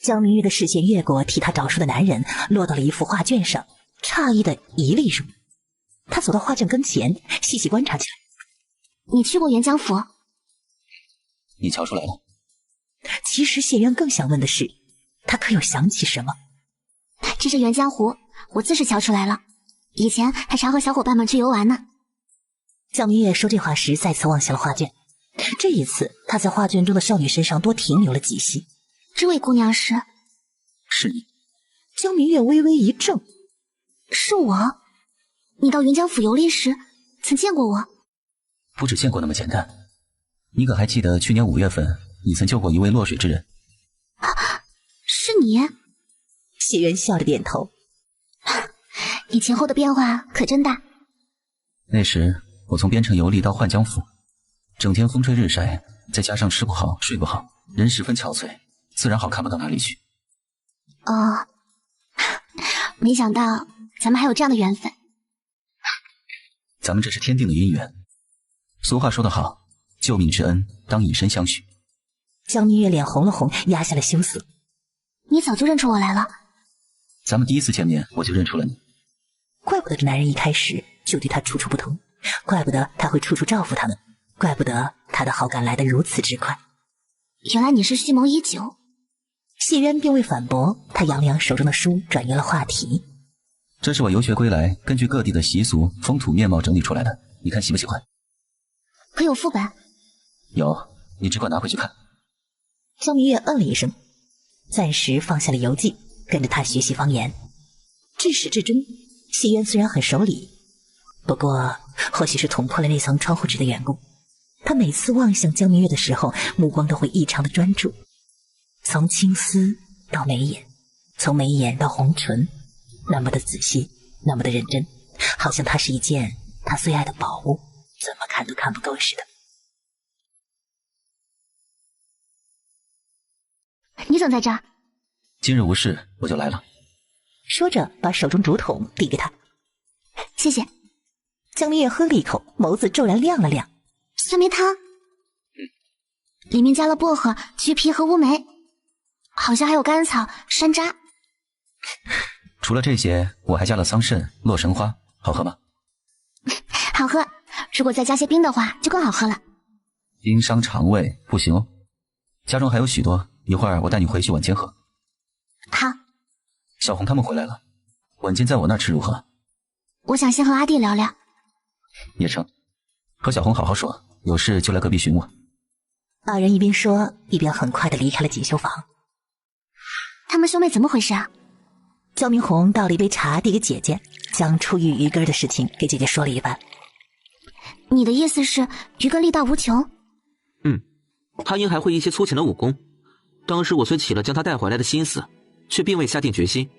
[SPEAKER 2] 江明月的视线越过替他找书的男人，落到了一幅画卷上，诧异的一立住。他走到画卷跟前，细细观察起来。
[SPEAKER 1] 你去过元江府？
[SPEAKER 6] 你瞧出来了。
[SPEAKER 2] 其实谢渊更想问的是，他可有想起什么？
[SPEAKER 1] 这是元江湖，我自是瞧出来了，以前还常和小伙伴们去游玩呢。
[SPEAKER 2] 江明月说这话时再次望向了画卷，这一次他在画卷中的少女身上多停留了几息。
[SPEAKER 1] 这位姑娘是？
[SPEAKER 6] 是你。
[SPEAKER 2] 江明月微微一怔。
[SPEAKER 1] 是我？你到元江府游历时曾见过我？
[SPEAKER 6] 不只见过那么简单，你可还记得去年5月份你曾救过一位落水之人？
[SPEAKER 1] 是你？
[SPEAKER 2] 谢渊笑着点头。
[SPEAKER 1] 你前后的变化可真大。
[SPEAKER 6] 那时我从边城游历到幻江府，整天风吹日晒，再加上吃不好睡不好，人十分憔悴，自然好看不到哪里去。
[SPEAKER 1] 哦，没想到咱们还有这样的缘分。
[SPEAKER 6] 咱们这是天定的姻缘。俗话说得好，救命之恩当以身相许。
[SPEAKER 2] 江明月脸红了红，压下了羞涩。
[SPEAKER 1] 你早就认出我来了。
[SPEAKER 6] 咱们第一次见面我就认出了你。
[SPEAKER 2] 怪不得这男人一开始就对他处处不同，怪不得他会处处照顾他们，怪不得他的好感来得如此之快。
[SPEAKER 1] 原来你是蓄谋已久。
[SPEAKER 2] 谢渊并未反驳，他扬了扬手中的书，转移了话题。
[SPEAKER 6] 这是我游学归来，根据各地的习俗、风土面貌整理出来的，你看喜不喜欢？
[SPEAKER 1] 可有副本？
[SPEAKER 6] 有，你只管拿回去看。
[SPEAKER 2] 江明月嗯了一声，暂时放下了游记，跟着他学习方言。至始至终，谢渊虽然很守礼，不过或许是捅破了那层窗户纸的缘故，他每次望向江明月的时候，目光都会异常的专注，从青丝到眉眼，从眉眼到红唇，那么的仔细，那么的认真，好像它是一件他最爱的宝物，怎么看都看不够似的。
[SPEAKER 1] 你怎么在这儿？
[SPEAKER 6] 今日无事，我就来了。
[SPEAKER 2] 说着，把手中竹筒递给他。
[SPEAKER 1] 谢谢。
[SPEAKER 2] 江明月喝了一口，眸子骤然亮了亮。
[SPEAKER 1] 酸梅汤，里面加了薄荷、橘皮和乌梅，好像还有甘草、山楂。
[SPEAKER 6] 除了这些，我还加了桑葚、洛神花，好喝吗？
[SPEAKER 1] 好喝，如果再加些冰的话，就更好喝了。
[SPEAKER 6] 冰伤肠胃，不行哦。家中还有许多，一会儿我带你回去晚间喝。
[SPEAKER 1] 好。
[SPEAKER 6] 小红他们回来了，晚间在我那儿吃如何？
[SPEAKER 1] 我想先和阿弟聊聊。
[SPEAKER 6] 也成，和小红好好说，有事就来隔壁寻我。
[SPEAKER 2] 二人一边说，一边很快地离开了锦绣坊。
[SPEAKER 1] 他们兄妹怎么回事啊？
[SPEAKER 2] 焦明红倒了一杯茶递给姐姐，将出狱鱼根的事情给姐姐说了一番。
[SPEAKER 1] 你的意思是鱼根力大无穷？
[SPEAKER 4] 他应还会一些粗浅的武功。当时我虽起了将他带回来的心思，却并未下定决心。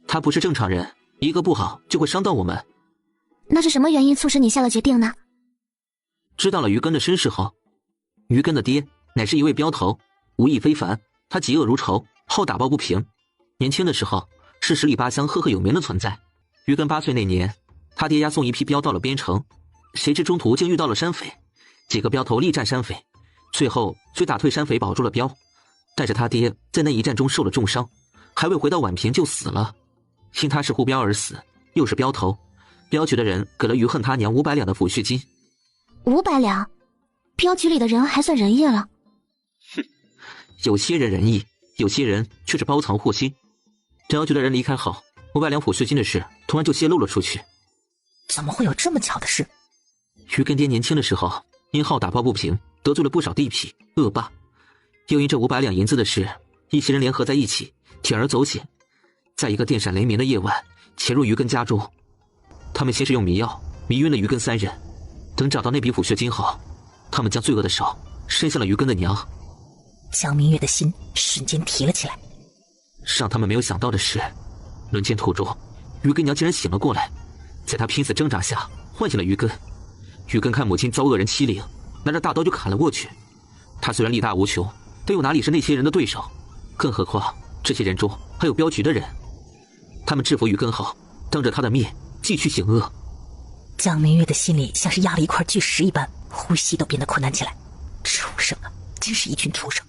[SPEAKER 4] 他不是正常人，一个不好就会伤到我们。
[SPEAKER 1] 那是什么原因促使你下了决定呢？
[SPEAKER 4] 知道了于根的身世后，于根的爹乃是一位镖头，武艺非凡，他嫉恶如仇，好打抱不平。年轻的时候是十里八乡赫赫有名的存在。于根8岁那年，他爹押送一批镖到了边城，谁知中途竟遇到了山匪，几个镖头力战山匪，最后虽打退山匪保住了镖，但是他爹在那一战中受了重伤，还未回到宛平就死了。因他是护镖而死，又是镖头，镖局的人给了于恨他娘500两的抚恤金。
[SPEAKER 1] 500两？镖局里的人还算仁义了。
[SPEAKER 4] 有些人仁义，有些人却是包藏祸心。镖局的人离开后，500两抚恤金的事突然就泄露了出去。
[SPEAKER 2] 怎么会有这么巧的事？
[SPEAKER 4] 于根爹年轻的时候因好打抱不平，得罪了不少地痞恶霸，又因这500两银子的事，一些人联合在一起，铤而走险，在一个电闪雷鸣的夜晚潜入于根家中。他们先是用迷药迷晕了于根3人，等找到那笔抚恤金后，他们将罪恶的手伸向了于根的娘。
[SPEAKER 2] 江明月的心瞬间提了起来。
[SPEAKER 4] 让他们没有想到的是，轮奸途中，于根娘竟然醒了过来，在她拼死挣扎下唤醒了于根。于根看母亲遭恶人欺凌，拿着大刀就砍了过去。他虽然力大无穷，但又哪里是那些人的对手？更何况这些人中还有镖局的人。他们制服于根后，当着他的面继续行恶。
[SPEAKER 2] 江明月的心里像是压了一块巨石一般，呼吸都变得困难起来。畜生啊，真是一群畜生！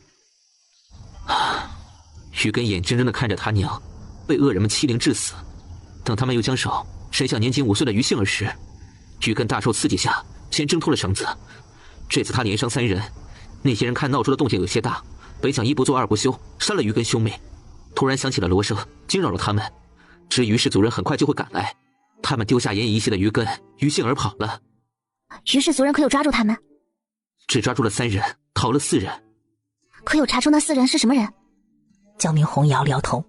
[SPEAKER 4] 于根眼睁睁地看着他娘被恶人们欺凌致死，等他们又将手伸向年仅5岁的于杏儿时，于根大受刺激下先挣脱了绳子。这次他连伤3人，那些人看闹出的动静有些大，本想一不做二不休，杀了于根兄妹。突然响起了锣声，惊扰了他们。至于氏族人很快就会赶来，他们丢下奄奄一息的于根、于杏儿跑了。
[SPEAKER 1] 于氏族人可有抓住他们？
[SPEAKER 4] 只抓住了3人，逃了4人。
[SPEAKER 1] 可有查出那4人是什么人？
[SPEAKER 2] 江明红摇了摇头。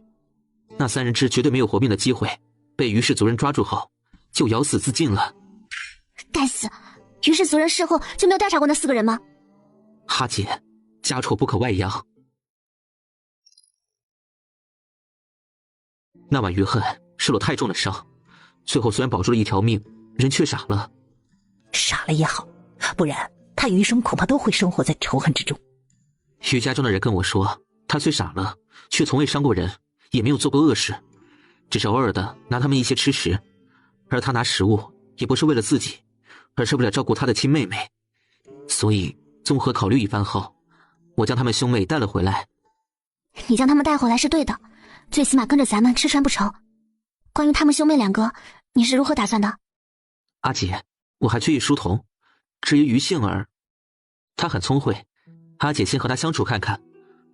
[SPEAKER 4] 那3人之绝对没有活命的机会，被于氏族人抓住后就咬死自尽了。
[SPEAKER 1] 该死！于氏族人事后就没有调查过那4个人吗？
[SPEAKER 4] 哈姐，家丑不可外扬。那晚于恨受了太重的伤，最后虽然保住了一条命，人却傻了。
[SPEAKER 2] 傻了也好，不然他余生恐怕都会生活在仇恨之中。
[SPEAKER 4] 于家中的人跟我说，他虽傻了，却从未伤过人，也没有做过恶事，只是偶尔的拿他们一些吃食，而他拿食物也不是为了自己，而是为了照顾他的亲妹妹。所以综合考虑一番后，我将他们兄妹带了回来。
[SPEAKER 1] 你将他们带回来是对的，最起码跟着咱们吃穿不愁。关于他们兄妹两个，你是如何打算的？
[SPEAKER 4] 阿姐，我还缺一书童，至于于杏儿，她很聪慧，阿姐先和她相处看看，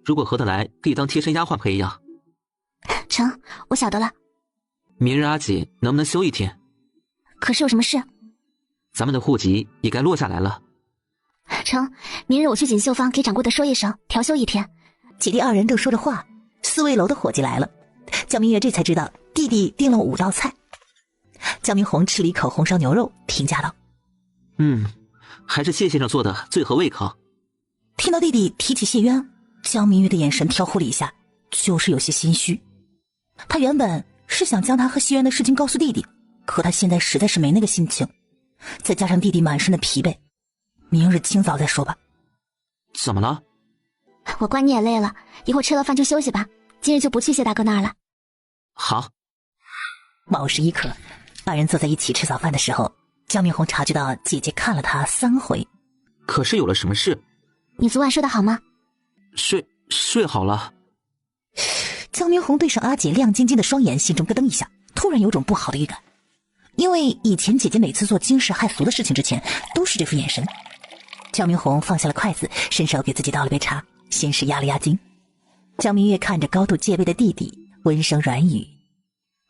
[SPEAKER 4] 如果合得来，可以当贴身丫鬟培养。
[SPEAKER 1] 成，我晓得了。
[SPEAKER 4] 明日阿姐能不能休一天？
[SPEAKER 1] 可是有什么事？
[SPEAKER 4] 咱们的户籍也该落下来了。
[SPEAKER 1] 成，明日我去锦绣坊给掌柜的说一声，调休一天。
[SPEAKER 2] 姐弟二人正说着话，四味楼的伙计来了。江明月这才知道弟弟订了5道菜。江明红吃了一口红烧牛肉，评价道：
[SPEAKER 4] 还是谢先生做的最合胃口。
[SPEAKER 2] 听到弟弟提起谢渊，江明月的眼神飘忽了一下，就是有些心虚。他原本是想将他和谢渊的事情告诉弟弟，可他现在实在是没那个心情，再加上弟弟满身的疲惫，明日清早再说吧。
[SPEAKER 4] 怎么了？
[SPEAKER 1] 我怪你也累了，一会儿吃了饭就休息吧，今日就不去谢大哥那儿了。
[SPEAKER 4] 好。
[SPEAKER 2] 卯时一刻，二人坐在一起吃早饭的时候，江明红察觉到姐姐看了他3回。
[SPEAKER 4] 可是有了什么事？
[SPEAKER 1] 你昨晚睡得好吗？
[SPEAKER 4] 睡好了。
[SPEAKER 2] 江明红对上阿姐亮晶晶的双眼，心中咯噔一下，突然有种不好的预感。因为以前姐姐每次做惊世骇俗的事情之前，都是这副眼神。江明红放下了筷子，伸手给自己倒了杯茶，先是压了压惊。江明月看着高度戒备的弟弟，温声软语：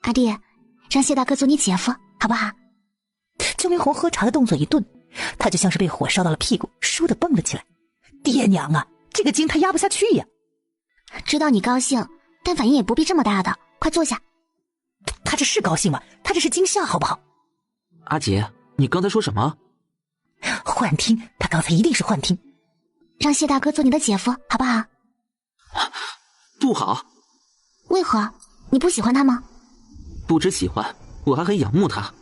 [SPEAKER 1] 阿弟，让谢大哥做你姐夫好不好？
[SPEAKER 2] 江明红喝茶的动作一顿，他就像是被火烧到了屁股，倏地蹦了起来。爹娘啊，这个劲他压不下去呀。
[SPEAKER 1] 知道你高兴，但反应也不必这么大的，快坐下。
[SPEAKER 2] 他这是高兴吗？他这是惊吓好不好？
[SPEAKER 4] 阿姐，你刚才说什么？
[SPEAKER 2] 幻听，他刚才一定是幻听。
[SPEAKER 1] 让谢大哥做你的姐夫好不好？
[SPEAKER 4] 不好。
[SPEAKER 1] 为何？你不喜欢他吗？
[SPEAKER 4] 不只喜欢，我还很仰慕他。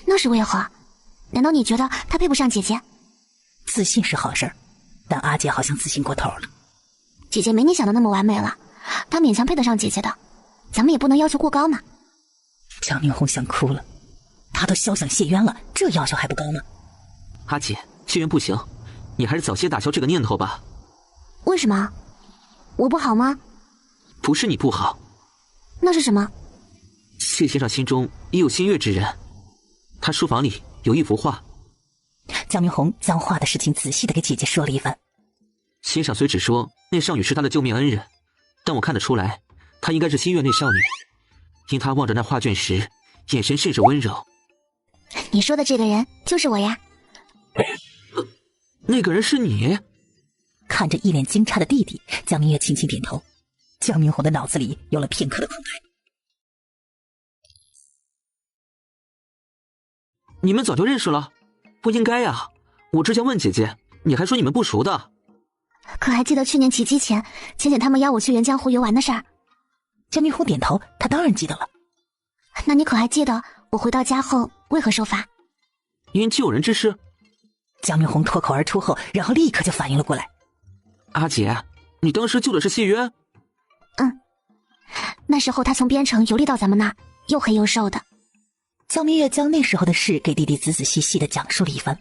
[SPEAKER 1] 那是为何？难道你觉得他配不上姐姐？
[SPEAKER 2] 自信是好事儿，但阿姐好像自信过头了。
[SPEAKER 1] 姐姐没你想的那么完美了，她勉强配得上姐姐的，咱们也不能要求过高嘛。
[SPEAKER 2] 江明红想哭了，他都肖想谢渊了，这要求还不高吗？
[SPEAKER 4] 阿姐，谢渊不行，你还是早些打消这个念头吧。
[SPEAKER 1] 为什么？我不好吗？
[SPEAKER 4] 不是你不好。
[SPEAKER 1] 那是什么？
[SPEAKER 4] 谢先生心中也有心悦之人，他书房里有一幅画。
[SPEAKER 2] 江明红将画的事情仔细的给姐姐说了一番。
[SPEAKER 4] 先生虽只说那少女是他的救命恩人，但我看得出来，她应该是心悦那少女，因她望着那画卷时，眼神甚是温柔。
[SPEAKER 1] 你说的这个人就是我呀。
[SPEAKER 4] 那个人是你？
[SPEAKER 2] 看着一脸惊诧的弟弟，江明月轻轻点头。江明红的脑子里有了片刻的空白。
[SPEAKER 4] 你们早就认识了？不应该呀，我之前问姐姐，你还说你们不熟的。
[SPEAKER 1] 可还记得去年起机前，浅浅他们邀我去沅江湖游玩的事儿？
[SPEAKER 2] 江明红点头，他当然记得了。
[SPEAKER 1] 那你可还记得我回到家后为何受罚？
[SPEAKER 4] 因救人之事。
[SPEAKER 2] 江明红脱口而出后，然后立刻就反应了过来。
[SPEAKER 4] 阿姐，你当时救的是谢渊？
[SPEAKER 1] 那时候他从边城游历到咱们那儿，又黑又瘦的。
[SPEAKER 2] 江明月将那时候的事给弟弟仔仔细细的讲述了一番。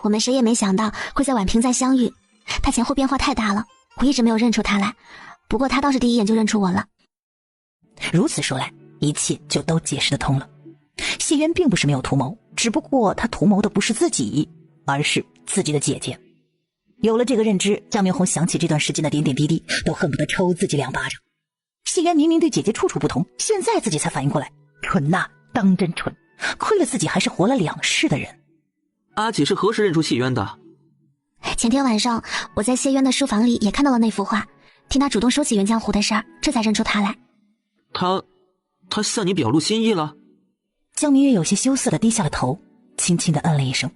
[SPEAKER 1] 我们谁也没想到会在宛平再相遇，他前后变化太大了，我一直没有认出他来，不过他倒是第一眼就认出我了。
[SPEAKER 2] 如此说来，一切就都解释得通了。谢渊并不是没有图谋，只不过他图谋的不是自己，而是自己的姐姐。有了这个认知，江明红想起这段时间的点点滴滴，都恨不得抽自己2巴掌。谢渊明明对姐姐处处不同，现在自己才反应过来，蠢呐，当真蠢，亏了自己还是活了2世的人。
[SPEAKER 4] 阿姐是何时认出谢渊的？
[SPEAKER 1] 前天晚上我在谢渊的书房里也看到了那幅画，听他主动说起沅江湖的事儿，这才认出他来。
[SPEAKER 4] 他向你表露心意了？
[SPEAKER 2] 江明月有些羞涩地低下了头，轻轻地嗯了一声。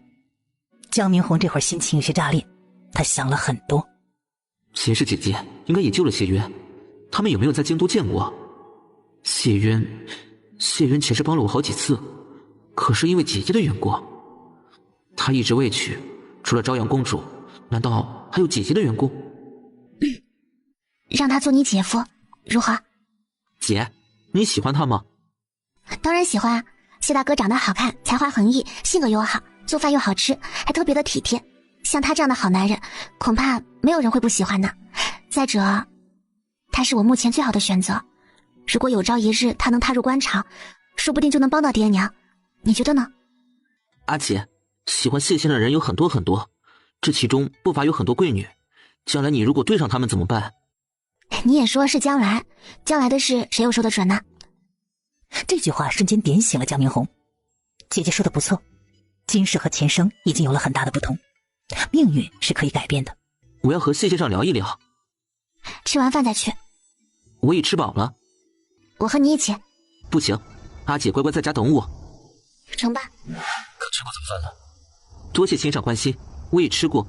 [SPEAKER 2] 江明红这会儿心情有些炸裂，他想了很多。
[SPEAKER 4] 前世姐姐应该也救了谢渊，他们有没有在京都见过？谢渊前世帮了我好几次，可是因为姐姐的缘故，他一直未娶，除了朝阳公主，难道还有姐姐的缘故？
[SPEAKER 1] 让他做你姐夫，如何？
[SPEAKER 4] 姐，你喜欢他吗？
[SPEAKER 1] 当然喜欢啊！谢大哥长得好看，才华横溢，性格又好，做饭又好吃，还特别的体贴。像他这样的好男人，恐怕没有人会不喜欢呢。再者，他是我目前最好的选择。如果有朝一日他能踏入官场，说不定就能帮到爹娘。你觉得呢？
[SPEAKER 4] 阿姐，喜欢谢先生的人有很多很多，这其中不乏有很多贵女。将来你如果对上他们怎么办？
[SPEAKER 1] 你也说是将来，将来的事谁又说得准呢？
[SPEAKER 2] 这句话瞬间点醒了江明红。姐姐说的不错，今世和前生已经有了很大的不同，命运是可以改变的。
[SPEAKER 4] 我要和谢先生聊一聊。
[SPEAKER 1] 吃完饭再去。
[SPEAKER 4] 我已吃饱了。
[SPEAKER 1] 我和你一起。
[SPEAKER 4] 不行，阿姐乖乖在家等我。
[SPEAKER 1] 成吧。
[SPEAKER 6] 可吃过早饭了？
[SPEAKER 4] 多谢先生关心，我也吃过。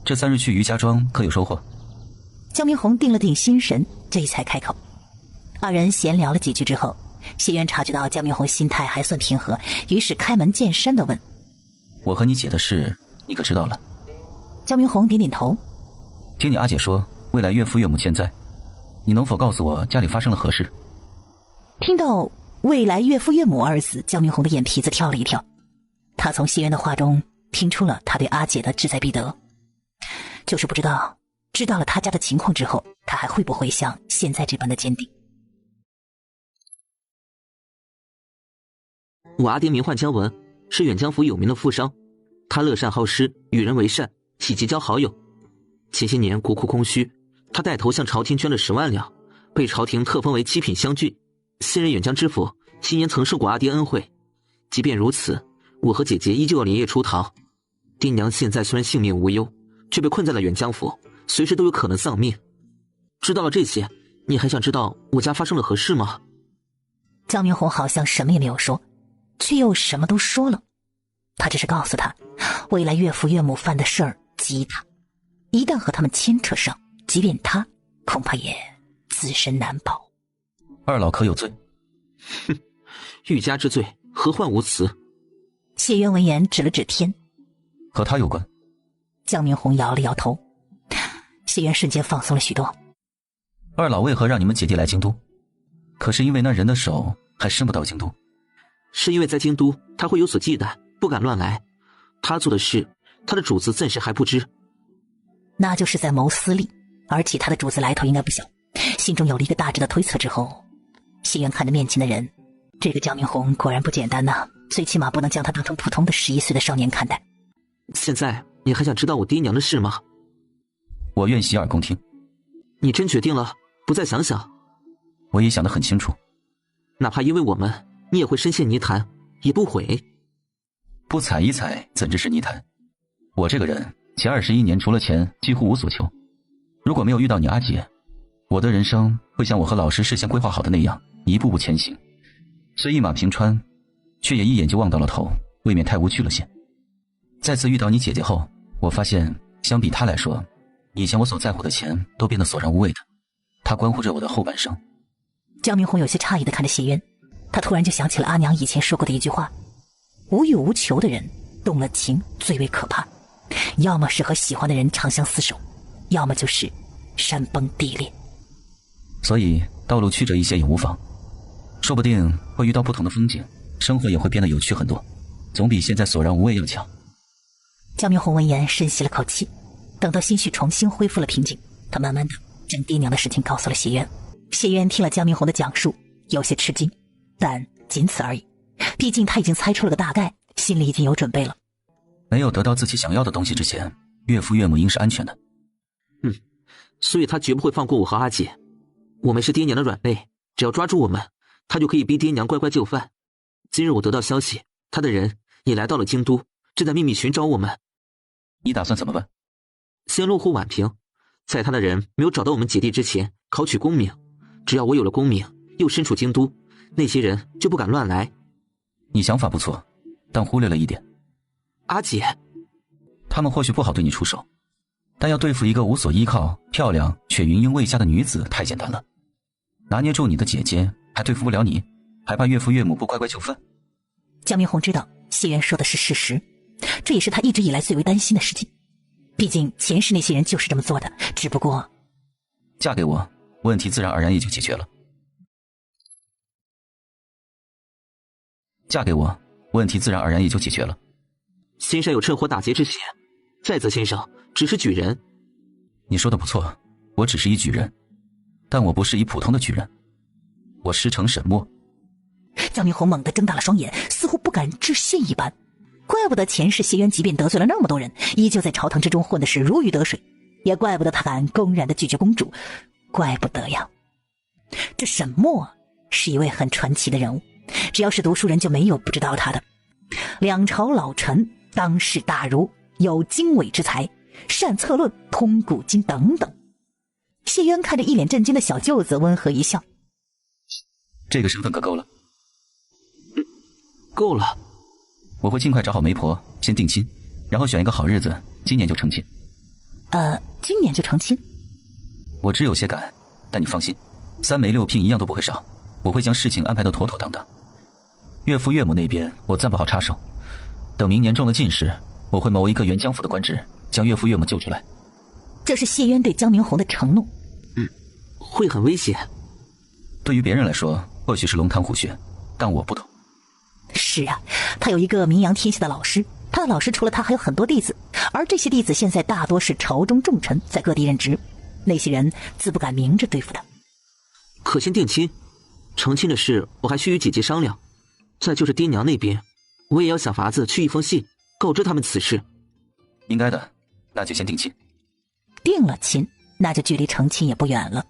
[SPEAKER 6] 这3日去余家庄可有收获？
[SPEAKER 2] 江明红定了定心神，这才开口。二人闲聊了几句之后，谢渊察觉到江明红心态还算平和，于是开门见山地问：
[SPEAKER 6] 我和你姐的事你可知道了？
[SPEAKER 2] 江明红点点头。
[SPEAKER 6] 听你阿姐说未来岳父岳母健在，你能否告诉我家里发生了何事？
[SPEAKER 2] 听到未来岳父岳母二字，江明红的眼皮子跳了一跳。他从谢渊的话中听出了他对阿姐的志在必得，就是不知道知道了他家的情况之后，他还会不会像现在这般的坚定。
[SPEAKER 4] 我阿爹名唤姜文，是远江府有名的富商，他乐善好施，与人为善，喜结交好友。前些年国库空虚，他带头向朝廷捐了10万两，被朝廷特封为7品乡郡。现任远江知府，昔年曾受过阿爹恩惠。即便如此，我和姐姐依旧要连夜出逃。爹娘现在虽然性命无忧，却被困在了远江府，随时都有可能丧命。知道了这些，你还想知道我家发生了何事吗？
[SPEAKER 2] 江明红好像什么也没有说，却又什么都说了。他只是告诉他，未来岳父岳母犯的事儿激他，一旦和他们牵扯上，即便他恐怕也自身难保。
[SPEAKER 6] 二老可有罪？
[SPEAKER 4] 哼，欲加之罪，何患无辞？
[SPEAKER 2] 谢渊闻言指了指天。
[SPEAKER 6] 和他有关？
[SPEAKER 2] 江明红摇了摇头。谢渊瞬间放松了许多。
[SPEAKER 6] 二老为何让你们姐弟来京都？可是因为那人的手还伸不到京都？
[SPEAKER 4] 是因为在京都他会有所忌惮，不敢乱来。他做的事，他的主子暂时还不知。
[SPEAKER 2] 那就是在谋私利，而且他的主子来头应该不小。心中有了一个大致的推测之后，谢渊看着面前的人，这个江明红果然不简单呐，最起码不能将他当成普通的11岁的少年看待。
[SPEAKER 4] 现在你还想知道我爹娘的事吗？
[SPEAKER 6] 我愿洗耳恭听。
[SPEAKER 4] 你真决定了，不再想想？
[SPEAKER 6] 我也想得很清楚。
[SPEAKER 4] 哪怕因为我们，你也会深陷泥潭，也不悔。
[SPEAKER 6] 不踩一踩，怎知是泥潭？我这个人前21年除了钱几乎无所求。如果没有遇到你阿姐，我的人生会像我和老师事先规划好的那样，一步步前行。虽一马平川，却也一眼就望到了头，未免太无趣了些。再次遇到你姐姐后，我发现相比她来说，以前我所在乎的钱都变得索然无味的，它关乎着我的后半生。
[SPEAKER 2] 江明红有些诧异地看着谢渊，他突然就想起了阿娘以前说过的一句话：无欲无求的人动了情最为可怕，要么是和喜欢的人长相厮守，要么就是山崩地裂。
[SPEAKER 6] 所以道路曲折一些也无妨，说不定会遇到不同的风景，生活也会变得有趣很多，总比现在索然无味要强。
[SPEAKER 2] 江明红闻言深吸了口气，等到心绪重新恢复了平静，他慢慢的将爹娘的事情告诉了谢渊。谢渊听了江明红的讲述，有些吃惊，但仅此而已。毕竟他已经猜出了个大概，心里已经有准备了。
[SPEAKER 6] 没有得到自己想要的东西之前，岳父岳母应是安全的。
[SPEAKER 4] 所以他绝不会放过我和阿姐。我们是爹娘的软肋，只要抓住我们，他就可以逼爹娘乖乖就范。今日我得到消息，他的人也来到了京都，正在秘密寻找我们。
[SPEAKER 6] 你打算怎么办？
[SPEAKER 4] 先落户宛平，在他的人没有找到我们姐弟之前，考取功名。只要我有了功名，又身处京都，那些人就不敢乱来。
[SPEAKER 6] 你想法不错，但忽略了一点。
[SPEAKER 4] 阿姐，
[SPEAKER 6] 他们或许不好对你出手，但要对付一个无所依靠、漂亮却云英未嫁的女子太简单了。拿捏住你的姐姐，还对付不了你，还怕岳父岳母不乖乖就范？
[SPEAKER 2] 江明红知道谢渊说的是事实，这也是他一直以来最为担心的事情。毕竟前世那些人就是这么做的，只不过
[SPEAKER 6] 嫁给我，问题自然而然也就解决了。嫁给我，问题自然而然也就解决了。
[SPEAKER 4] 先生有趁火打劫之嫌，再则先生只是举人。
[SPEAKER 6] 你说的不错，我只是一举人，但我不是一普通的举人，我师承沈墨。
[SPEAKER 2] 江明红猛地睁大了双眼，似乎不敢置信一般。怪不得前世谢渊即便得罪了那么多人，依旧在朝堂之中混的是如鱼得水，也怪不得他敢公然的拒绝公主，怪不得呀。这沈墨是一位很传奇的人物，只要是读书人就没有不知道他的。两朝老臣，当世大儒，有经纬之才，善策论，通古今等等。谢渊看着一脸震惊的小舅子，温和一笑：
[SPEAKER 6] 这个身份可够了。
[SPEAKER 4] 够了。
[SPEAKER 6] 我会尽快找好媒婆，先定亲，然后选一个好日子，今年就成亲。
[SPEAKER 2] 今年就成亲？
[SPEAKER 6] 我只有些赶，但你放心，3媒6聘一样都不会少，我会将事情安排得妥妥当当。岳父岳母那边我暂不好插手，等明年中了进士，我会谋一个原江府的官职，将岳父岳母救出来。
[SPEAKER 2] 这是谢渊对江明红的承诺。
[SPEAKER 4] 会很危险。
[SPEAKER 6] 对于别人来说，或许是龙潭虎穴，但我不同。
[SPEAKER 2] 是啊，他有一个名扬天下的老师，他的老师除了他还有很多弟子，而这些弟子现在大多是朝中重臣，在各地任职，那些人自不敢明着对付他。
[SPEAKER 4] 可先定亲，成亲的事我还需与姐姐商量。再就是爹娘那边，我也要想法子去一封信告知他们此事。
[SPEAKER 6] 应该的，那就先定亲。
[SPEAKER 2] 定了亲，那就距离成亲也不远了。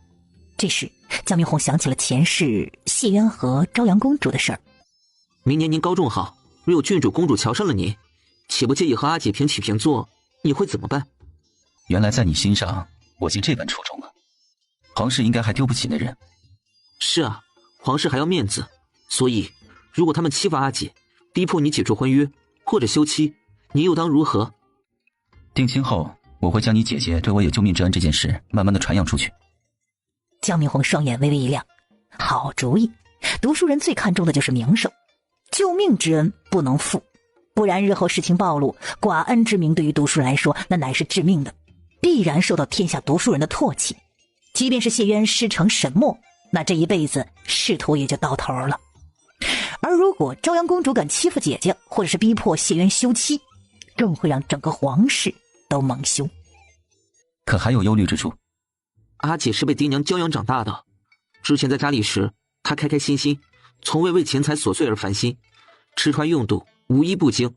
[SPEAKER 2] 这时江明红想起了前世谢渊和朝阳公主的事儿。
[SPEAKER 4] 明年您高中好，若有郡主公主瞧上了您，岂不介意和阿姐平起平坐，你会怎么办？
[SPEAKER 6] 原来在你心上我竟这般出众啊！皇室应该还丢不起那人。
[SPEAKER 4] 是啊，皇室还要面子，所以如果他们欺负阿姐，逼迫你解除婚约或者休妻，你又当如何？
[SPEAKER 6] 定亲后，我会将你姐姐对我有救命之恩这件事慢慢的传扬出去。
[SPEAKER 2] 江明红双眼微微一亮，好主意，读书人最看重的就是名声，救命之恩不能负，不然日后事情暴露，寡恩之名对于读书人来说那乃是致命的，必然受到天下读书人的唾弃。即便是谢渊师承沈墨，那这一辈子仕途也就到头了。而如果朝阳公主敢欺负姐姐，或者是逼迫谢渊休妻，更会让整个皇室都蒙羞。
[SPEAKER 6] 可还有忧虑之处。
[SPEAKER 4] 阿姐是被爹娘教养长大的，之前在家里时，她开开心心，从未为钱财琐碎而烦心，吃穿用度无一不精。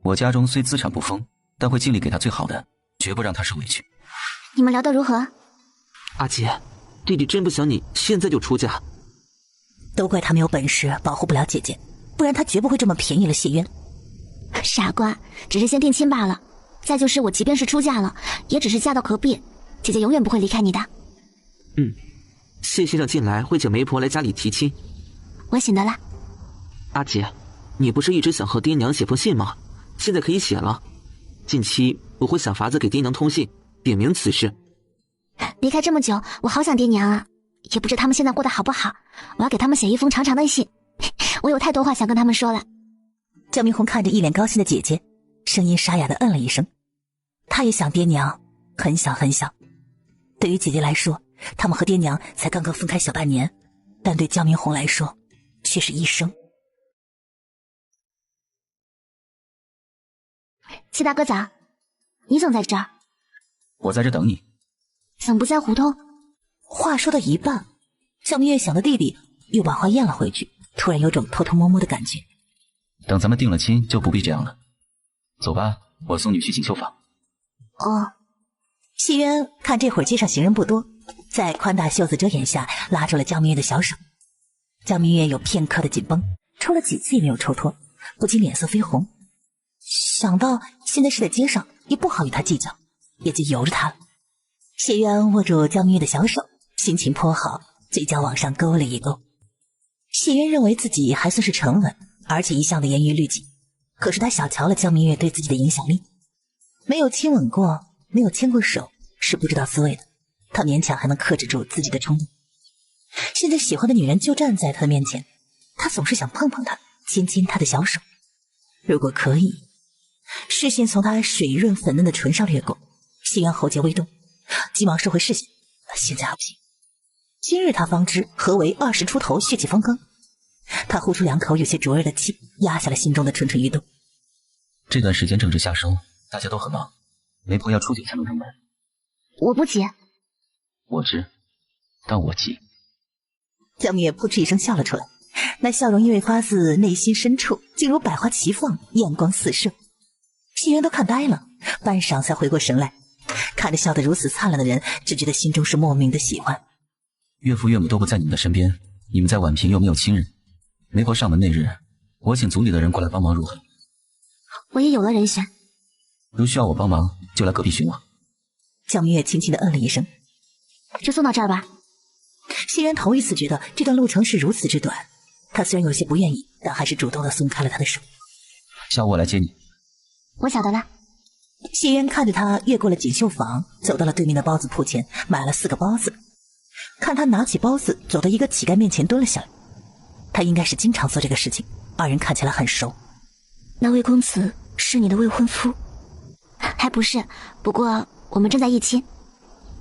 [SPEAKER 6] 我家中虽资产不丰，但会尽力给她最好的，绝不让她受委屈。
[SPEAKER 1] 你们聊得如何？
[SPEAKER 4] 阿姐，弟弟真不想你现在就出嫁。
[SPEAKER 2] 都怪他没有本事保护不了姐姐，不然他绝不会这么便宜了谢渊。
[SPEAKER 1] 傻瓜，只是先定亲罢了。再就是我即便是出嫁了，也只是嫁到隔壁，姐姐永远不会离开你的。
[SPEAKER 4] 谢先生近来会请媒婆来家里提亲，
[SPEAKER 1] 我醒得了。
[SPEAKER 4] 阿姐，你不是一直想和爹娘写封信吗？现在可以写了。近期我会想法子给爹娘通信，禀明此事。
[SPEAKER 1] 离开这么久，我好想爹娘啊，也不知他们现在过得好不好，我要给他们写一封长长的信。我有太多话想跟他们说了。
[SPEAKER 2] 江明红看着一脸高兴的姐姐，声音沙哑的嗯了一声。她也想爹娘，很想很想。对于姐姐来说，他们和爹娘才刚刚分开小半年，但对江明红来说却是一生。
[SPEAKER 1] 谢大哥早，你总在这儿？
[SPEAKER 6] 我在这等你。
[SPEAKER 1] 怎么不在胡同？
[SPEAKER 2] 话说到一半，江明月想的弟弟又把话咽了回去，突然有种偷偷摸摸的感觉。
[SPEAKER 6] 等咱们定了亲，就不必这样了。走吧，我送你去锦绣坊。
[SPEAKER 1] 哦。
[SPEAKER 2] 谢渊看这会儿街上行人不多，在宽大袖子遮掩下拉住了江明月的小手。江明月有片刻的紧绷，抽了几次也没有抽脱，不禁脸色绯红。想到现在是在街上，也不好与他计较，也就由着他了。谢渊握住江明月的小手，心情颇好，嘴角往上勾了一勾。谢渊认为自己还算是沉稳，而且一向的严于律己，可是他小瞧了江明月对自己的影响力。没有亲吻过，没有牵过手，是不知道滋味的。他勉强还能克制住自己的冲动。现在喜欢的女人就站在他的面前，他总是想碰碰她，亲亲她的小手。如果可以，视线从她水润粉嫩的唇上掠过，谢渊喉结微动，急忙收回视线，现在还不行。今日他方知何为20出头血气方刚，他呼出2口有些灼热的气，压下了心中的蠢蠢欲动。
[SPEAKER 6] 这段时间政治下收，大家都很忙，媒婆要初9才能登门。
[SPEAKER 1] 我不急。
[SPEAKER 6] 我知，但我急。
[SPEAKER 2] 江明月扑哧一声笑了出来，那笑容因为发自内心深处，竟如百花齐放，艳光四射。戏员都看呆了，半晌才回过神来，看着笑得如此灿烂的人，只觉得心中是莫名的喜欢。
[SPEAKER 6] 岳父岳母都不在你们的身边，你们在宛平又没有亲人，媒婆上门那日，我请族里的人过来帮忙如何？
[SPEAKER 1] 我也有了人选。
[SPEAKER 6] 如需要我帮忙，就来隔壁寻我。
[SPEAKER 2] 江明月轻轻地嗯了一声，
[SPEAKER 1] 就送到这儿吧。
[SPEAKER 2] 谢渊头一次觉得这段路程是如此之短，他虽然有些不愿意，但还是主动地松开了他的手。
[SPEAKER 6] 下午我来接你。
[SPEAKER 1] 我晓得了。
[SPEAKER 2] 谢渊看着他越过了锦绣坊，走到了对面的包子铺前，买了4个包子。看他拿起包子走到一个乞丐面前蹲了下来，他应该是经常做这个事情，二人看起来很熟。
[SPEAKER 1] 那位公子是你的未婚夫？还不是，不过我们正在议亲。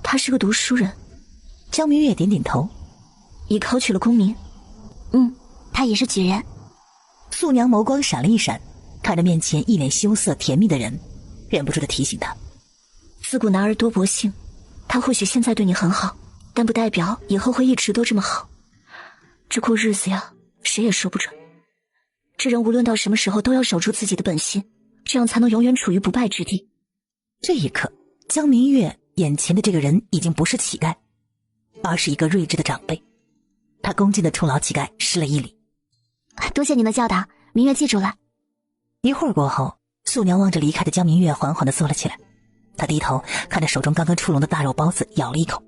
[SPEAKER 7] 他是个读书人。
[SPEAKER 2] 江明月点点头。
[SPEAKER 7] 已考取了功名。
[SPEAKER 1] 他也是举人。
[SPEAKER 2] 素娘眸光闪了一闪，看着面前一脸羞涩甜蜜的人，忍不住的提醒他：
[SPEAKER 7] 自古男儿多薄幸，他或许现在对你很好，但不代表以后会一直都这么好。这过日子呀，谁也说不准。这人无论到什么时候都要守住自己的本心，这样才能永远处于不败之地。
[SPEAKER 2] 这一刻，江明月眼前的这个人已经不是乞丐，而是一个睿智的长辈。他恭敬地冲老乞丐施了一礼。
[SPEAKER 1] 多谢您的教导，明月记住了。
[SPEAKER 2] 一会儿过后，素娘望着离开的江明月缓缓地坐了起来。她低头看着手中刚刚出笼的大肉包子，咬了一口。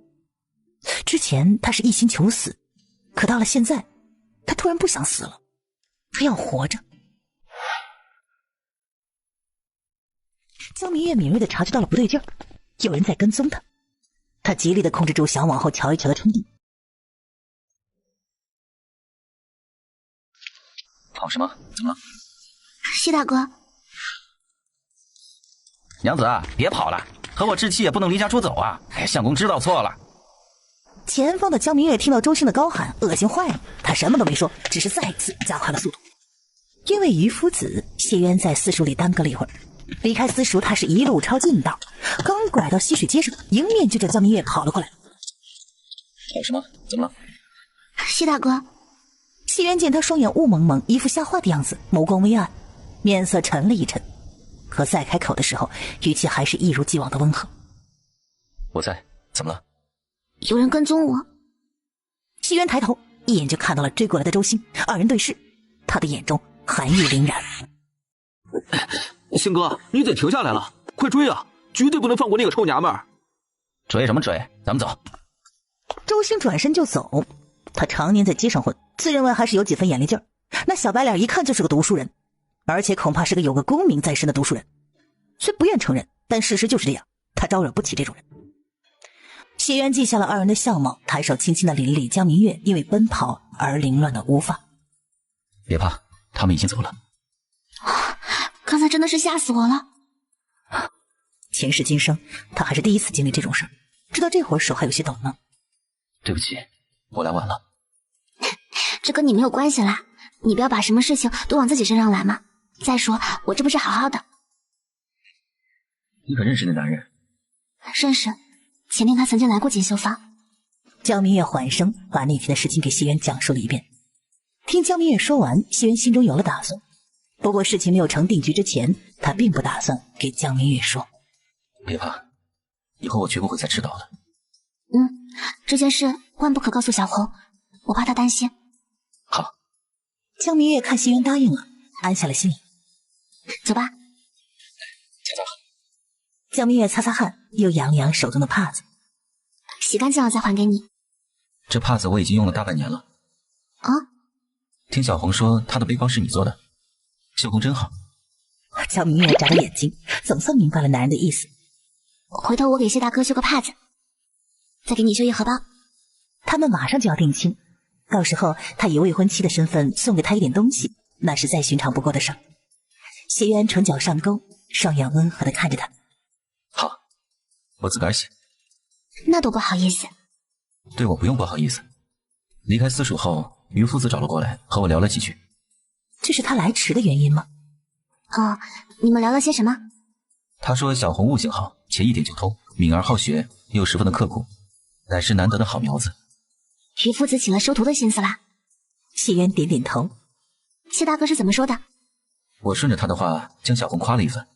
[SPEAKER 2] 之前她是一心求死，可到了现在，她突然不想死了，她要活着。江明月敏锐地察觉到了不对劲儿，有人在跟踪她。她极力地控制住想往后瞧一瞧的冲动。
[SPEAKER 6] 跑什么？怎么了？
[SPEAKER 1] 谢大哥。
[SPEAKER 6] 娘子，别跑了，和我置气也不能离家出走啊！相公知道错了。
[SPEAKER 2] 前方的江明月听到周兴的高喊，恶心坏了，他什么都没说，只是再次加快了速度。因为于夫子，谢渊在私塾里耽搁了一会儿，离开私塾，他是一路抄近道，刚拐到溪水街上，迎面就着江明月跑了过来。
[SPEAKER 6] 跑什么？怎么了？
[SPEAKER 1] 谢大哥。
[SPEAKER 2] 谢渊见他双眼雾蒙蒙，一副吓坏的样子，眸光微暗，面色沉了一沉，可再开口的时候，语气还是一如既往的温和。
[SPEAKER 6] 我在，怎么了？
[SPEAKER 1] 有人跟踪我。
[SPEAKER 2] 谢渊抬头，一眼就看到了追过来的周兴，二人对视，他的眼中寒意凛然。
[SPEAKER 4] 兴哥，你得停下来了，快追啊！绝对不能放过那个臭娘们儿。
[SPEAKER 6] 追什么追？咱们走。
[SPEAKER 2] 周兴转身就走，他常年在街上混，自认为还是有几分眼力劲儿。那小白脸一看就是个读书人，而且恐怕是个有个功名在身的读书人。虽不愿承认，但事实就是这样，他招惹不起这种人。谢渊记下了二人的相貌，抬手轻轻地理了理江明月因为奔跑而凌乱的乌发。
[SPEAKER 6] 别怕，他们已经走了。
[SPEAKER 1] 刚才真的是吓死我了。
[SPEAKER 2] 前世今生，他还是第一次经历这种事儿，直到这会儿手还有些抖呢。
[SPEAKER 6] 对不起，我来晚了。
[SPEAKER 1] 这跟你没有关系啦，你不要把什么事情都往自己身上来嘛。再说，我这不是好好的。
[SPEAKER 6] 你可认识那男人？
[SPEAKER 1] 认识，前天他曾经来过锦绣坊。
[SPEAKER 2] 江明月缓声把那天的事情给谢渊讲述了一遍。听江明月说完，谢渊心中有了打算。不过事情没有成定局之前，他并不打算给江明月说。
[SPEAKER 6] 别怕，以后我绝不会再知道的。
[SPEAKER 1] 这件事万不可告诉小红，我怕她担心。
[SPEAKER 6] 好。
[SPEAKER 2] 江明月看谢渊答应了，安下了心来。
[SPEAKER 1] 走吧。
[SPEAKER 6] 擦擦汗。
[SPEAKER 2] 江明月擦擦汗，又扬了扬手中的帕子。
[SPEAKER 1] 洗干净了再还给你。
[SPEAKER 6] 这帕子我已经用了大半年了。
[SPEAKER 1] 啊？
[SPEAKER 6] 听小红说她的背包是你做的，绣工真好。
[SPEAKER 2] 江明月眨着眼睛，总算明白了男人的意思。
[SPEAKER 1] 回头我给谢大哥绣个帕子，再给你绣一荷包。
[SPEAKER 2] 他们马上就要定亲，到时候他以未婚妻的身份送给他一点东西，那是再寻常不过的事儿。谢渊唇角上勾，双眼温和地看着他。
[SPEAKER 6] 好，我自个儿写。
[SPEAKER 1] 那多不好意思。
[SPEAKER 6] 对我不用不好意思。离开私塾后，于夫子找了过来，和我聊了几句。
[SPEAKER 2] 这是他来迟的原因吗？
[SPEAKER 1] 哦，你们聊了些什么？
[SPEAKER 6] 他说小红悟性好，且一点就通，敏而好学，又十分的刻苦，乃是难得的好苗子。
[SPEAKER 1] 于夫子起了收徒的心思啦。
[SPEAKER 2] 谢渊点点头。
[SPEAKER 1] 谢大哥是怎么说的？
[SPEAKER 6] 我顺着他的话将小红夸了一番。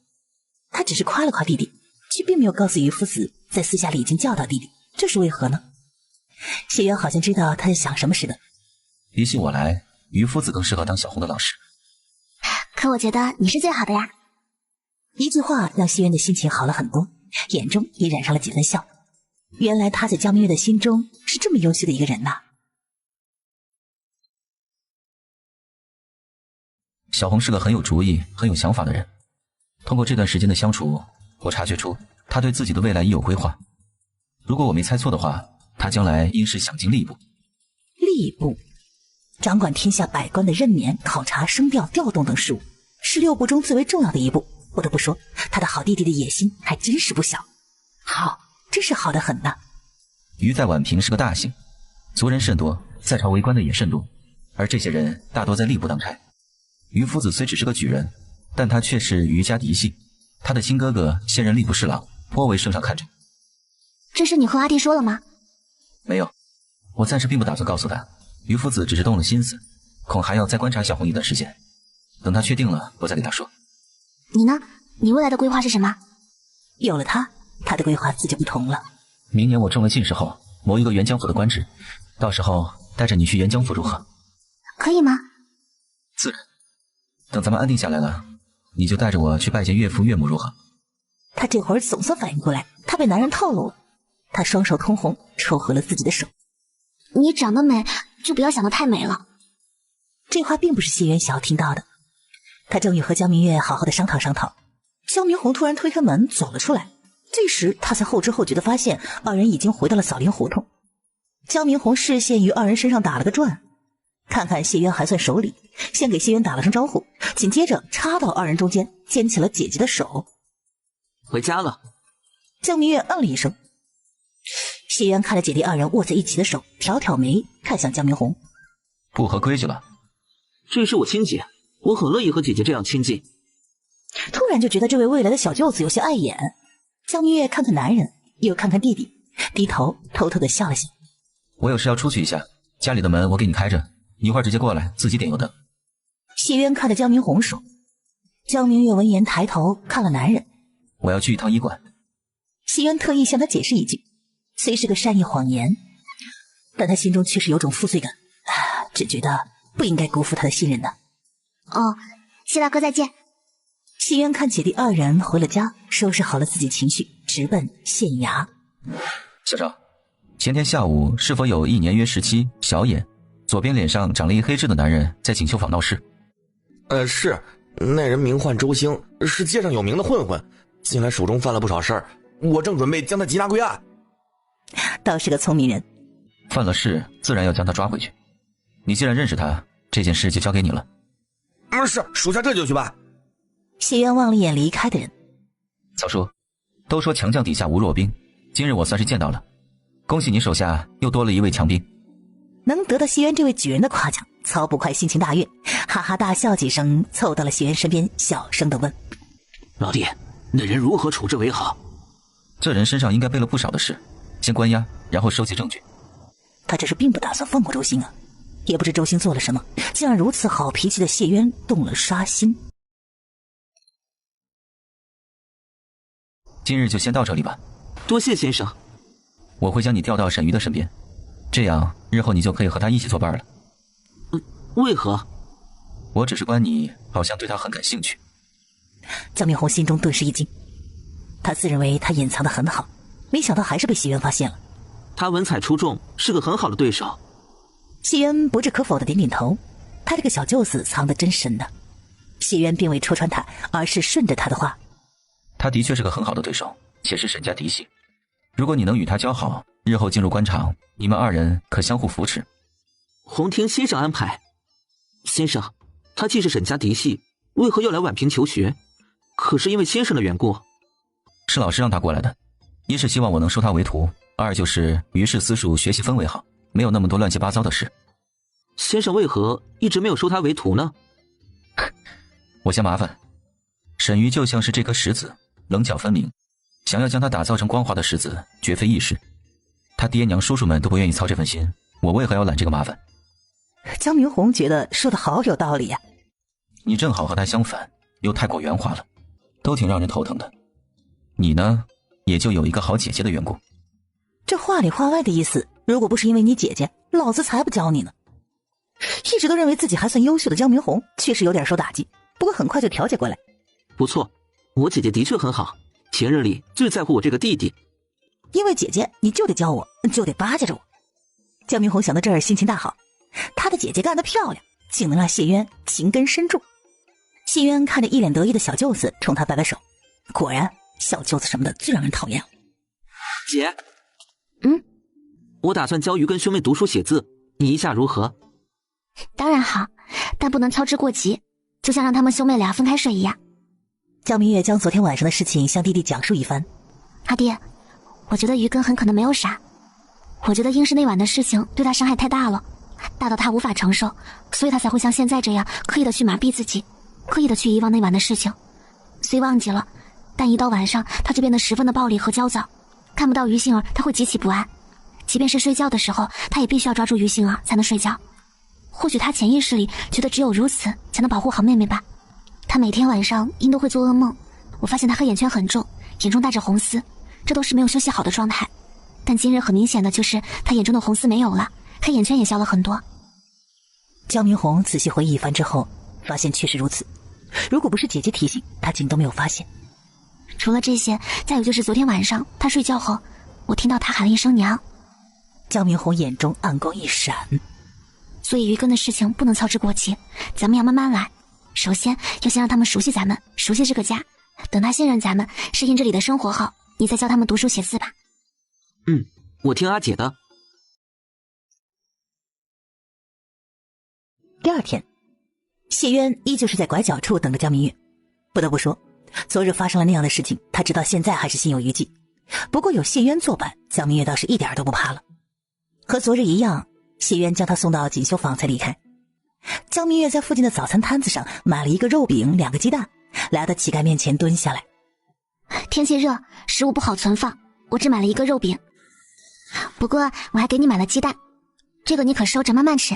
[SPEAKER 2] 他只是夸了夸弟弟，却并没有告诉于夫子在私下里已经教导弟弟，这是为何呢？谢渊好像知道他在想什么似的。
[SPEAKER 6] 比起我来，于夫子更适合当小红的老师。
[SPEAKER 1] 可我觉得你是最好的呀。
[SPEAKER 2] 一句话让谢渊的心情好了很多，眼中也染上了几分笑。原来他在江明月的心中是这么优秀的一个人呐。
[SPEAKER 6] 小红是个很有主意、很有想法的人。通过这段时间的相处，我察觉出他对自己的未来已有规划。如果我没猜错的话，他将来应是想进吏部。
[SPEAKER 2] 吏部掌管天下百官的任免、考察、升调、调动等事务，是6部中最为重要的一部。不得不说，他的好弟弟的野心还真是不小。好，真是好得很呐。
[SPEAKER 6] 于在宛平是个大姓，族人甚多，在朝为官的也甚多，而这些人大多在吏部当差。于夫子虽只是个举人，但他却是于家嫡系，他的亲哥哥现任吏部侍郎，颇为圣上看重。
[SPEAKER 1] 这事你和阿弟说了吗？
[SPEAKER 6] 没有，我暂时并不打算告诉他。于夫子只是动了心思，恐还要再观察小红一段时间，等他确定了，我再给他说。
[SPEAKER 1] 你呢？你未来的规划是什么？
[SPEAKER 2] 有了他的规划自就不同了。
[SPEAKER 6] 明年我中了进士后，谋一个元江府的官职，到时候带着你去元江府如何？
[SPEAKER 1] 可以吗？
[SPEAKER 6] 自然。等咱们安定下来了，你就带着我去拜见岳父岳母如何？
[SPEAKER 2] 他这会儿总算反应过来，他被男人套路了。他双手通红，抽合了自己的手。
[SPEAKER 1] 你长得美，就不要想得太美了。
[SPEAKER 2] 这话并不是谢元晓听到的。他正欲和江明月好好的商讨商讨，江明红突然推开门走了出来。这时他才后知后觉地发现二人已经回到了扫林胡同。江明红视线于二人身上打了个转，看看谢渊还算守礼，先给谢渊打了声招呼，紧接着插到二人中间，牵起了姐姐的手。
[SPEAKER 4] 回家了。
[SPEAKER 2] 江明月嗯了一声。谢渊看着姐弟二人握在一起的手，挑挑眉，看向江明红。
[SPEAKER 6] 不合规矩了。
[SPEAKER 4] 这是我亲姐，我很乐意和姐姐这样亲近。
[SPEAKER 2] 突然就觉得这位未来的小舅子有些碍眼。江明月看看男人，又看看弟弟，低头偷偷的笑了笑。
[SPEAKER 6] 我有事要出去一下，家里的门我给你开着，你一会儿直接过来，自己点油灯。
[SPEAKER 2] 谢渊看着江明红说。江明月闻言抬头看了男人。
[SPEAKER 6] 我要去一趟医馆。
[SPEAKER 2] 谢渊特意向他解释一句，虽是个善意谎言，但他心中却是有种负罪感，只觉得不应该辜负他的信任的。
[SPEAKER 1] 哦，谢大哥再见。
[SPEAKER 2] 谢渊看姐弟二人回了家，收拾好了自己情绪，直奔县衙。
[SPEAKER 6] 小赵，前天下午是否有一年约17小眼，左边脸上长了一黑痣的男人在锦绣坊闹事？
[SPEAKER 5] 是，那人名唤周兴，是街上有名的混混，近来手中犯了不少事儿，我正准备将他缉拿归案。
[SPEAKER 2] 倒是个聪明人。
[SPEAKER 6] 犯了事自然要将他抓回去，你既然认识他，这件事就交给你了。
[SPEAKER 5] 是，属下这就去办。
[SPEAKER 2] 谢渊望了一眼离开的人。
[SPEAKER 6] 曹叔，都说强将底下无弱兵，今日我算是见到了，恭喜你手下又多了一位强兵。
[SPEAKER 2] 能得到谢渊这位举人的夸奖，曹捕快心情大悦，哈哈大笑几声，凑到了谢渊身边，小声地问：
[SPEAKER 4] 老弟，那人如何处置为好？
[SPEAKER 6] 这人身上应该背了不少的事，先关押，然后收集证据。
[SPEAKER 2] 他这是并不打算放过周兴啊，也不知周兴做了什么，竟让如此好脾气的谢渊动了杀心。
[SPEAKER 6] 今日就先到这里吧。
[SPEAKER 4] 多谢先生。
[SPEAKER 6] 我会将你调到沈瑜的身边，这样日后你就可以和他一起作伴了。
[SPEAKER 4] 为何？
[SPEAKER 6] 我只是观你好像对他很感兴趣。
[SPEAKER 2] 江明红心中顿时一惊，他自认为他隐藏得很好，没想到还是被谢渊发现了。
[SPEAKER 4] 他文采出众，是个很好的对手。
[SPEAKER 2] 谢渊不置可否的点点头，他这个小舅子藏得真深呢。谢渊并未戳穿他，而是顺着他的话。
[SPEAKER 6] 他的确是个很好的对手，且是沈家嫡系。如果你能与他交好，日后进入官场，你们二人可相互扶持。
[SPEAKER 4] 洪听先生安排。先生，他既是沈家嫡系，为何要来宛平求学？可是因为先生的缘故。
[SPEAKER 6] 是老师让他过来的，一是希望我能收他为徒，二就是于氏私塾学习氛围好，没有那么多乱七八糟的事。
[SPEAKER 4] 先生为何一直没有收他为徒呢？
[SPEAKER 6] 我嫌麻烦。沈瑜就像是这颗石子，棱角分明，想要将它打造成光滑的石子，绝非易事。他爹娘叔叔们都不愿意操这份心，我为何要揽这个麻烦？
[SPEAKER 2] 江明红觉得说的好有道理呀。
[SPEAKER 6] 你正好和他相反，又太过圆滑了，都挺让人头疼的。你呢，也就有一个好姐姐的缘故。
[SPEAKER 2] 这话里话外的意思，如果不是因为你姐姐，老子才不教你呢。一直都认为自己还算优秀的江明红，确实有点受打击，不过很快就调节过来。
[SPEAKER 4] 不错，我姐姐的确很好，前日里最在乎我这个弟弟。
[SPEAKER 2] 因为姐姐，你就得教我，就得巴结着我。江明红想到这儿，心情大好，他的姐姐干得漂亮，竟能让谢渊情根深重。谢渊看着一脸得意的小舅子，冲他摆摆手。果然，小舅子什么的最让人讨厌了。
[SPEAKER 4] 姐，我打算教鱼跟兄妹读书写字，你意下如何？
[SPEAKER 1] 当然好，但不能操之过急，就像让他们兄妹俩分开睡一样。
[SPEAKER 2] 江明月将昨天晚上的事情向弟弟讲述一番。
[SPEAKER 1] 阿弟，我觉得于根很可能没有傻，我觉得应是那晚的事情对他伤害太大了，大到他无法承受，所以他才会像现在这样刻意的去麻痹自己，刻意的去遗忘那晚的事情。虽忘记了，但一到晚上他就变得十分的暴力和焦躁，看不到于杏儿他会极其不安，即便是睡觉的时候他也必须要抓住于杏儿才能睡觉。或许他潜意识里觉得只有如此才能保护好妹妹吧。他每天晚上因都会做噩梦，我发现他黑眼圈很重，眼中带着红丝，这都是没有休息好的状态。但今日很明显的就是他眼中的红丝没有了，黑眼圈也消了很多。
[SPEAKER 2] 江明红仔细回忆一番之后，发现确实如此，如果不是姐姐提醒，他竟都没有发现。
[SPEAKER 1] 除了这些，再有就是昨天晚上他睡觉后，我听到他喊了一声娘。
[SPEAKER 2] 江明红眼中暗光一闪，
[SPEAKER 1] 所以于根的事情不能操之过急，咱们要慢慢来。首先要先让他们熟悉咱们，熟悉这个家，等他信任咱们，适应这里的生活后，你再教他们读书写字吧。
[SPEAKER 4] 我听阿姐的。
[SPEAKER 2] 第二天，谢渊依旧是在拐角处等着江明月。不得不说，昨日发生了那样的事情，他直到现在还是心有余悸。不过有谢渊作伴，江明月倒是一点都不怕了。和昨日一样，谢渊将他送到锦绣坊才离开。江明月在附近的早餐摊子上买了一个肉饼，2个鸡蛋，来到乞丐面前蹲下来。
[SPEAKER 1] 天气热，食物不好存放，我只买了一个肉饼，不过我还给你买了鸡蛋，这个你可收着慢慢吃。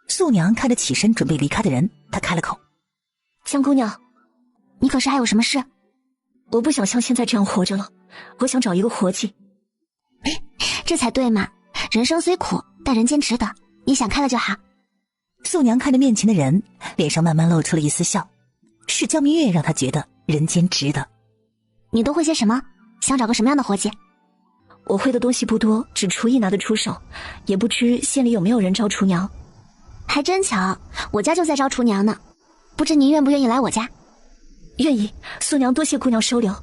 [SPEAKER 2] 素娘看着起身准备离开的人，她开了口：
[SPEAKER 1] 江姑娘，你可是还有什么事？
[SPEAKER 7] 我不想像现在这样活着了，我想找一个活计。
[SPEAKER 1] 这才对嘛，人生虽苦，但人间值得，你想开了就好。
[SPEAKER 2] 素娘看着面前的人，脸上慢慢露出了一丝笑，是江明月让她觉得人间值得。
[SPEAKER 1] 你都会些什么？想找个什么样的活计？
[SPEAKER 7] 我会的东西不多，只厨艺拿得出手，也不知县里有没有人招厨娘。
[SPEAKER 1] 还真巧，我家就在招厨娘呢，不知您愿不愿意来我家？
[SPEAKER 7] 愿意，素娘多谢姑娘收留。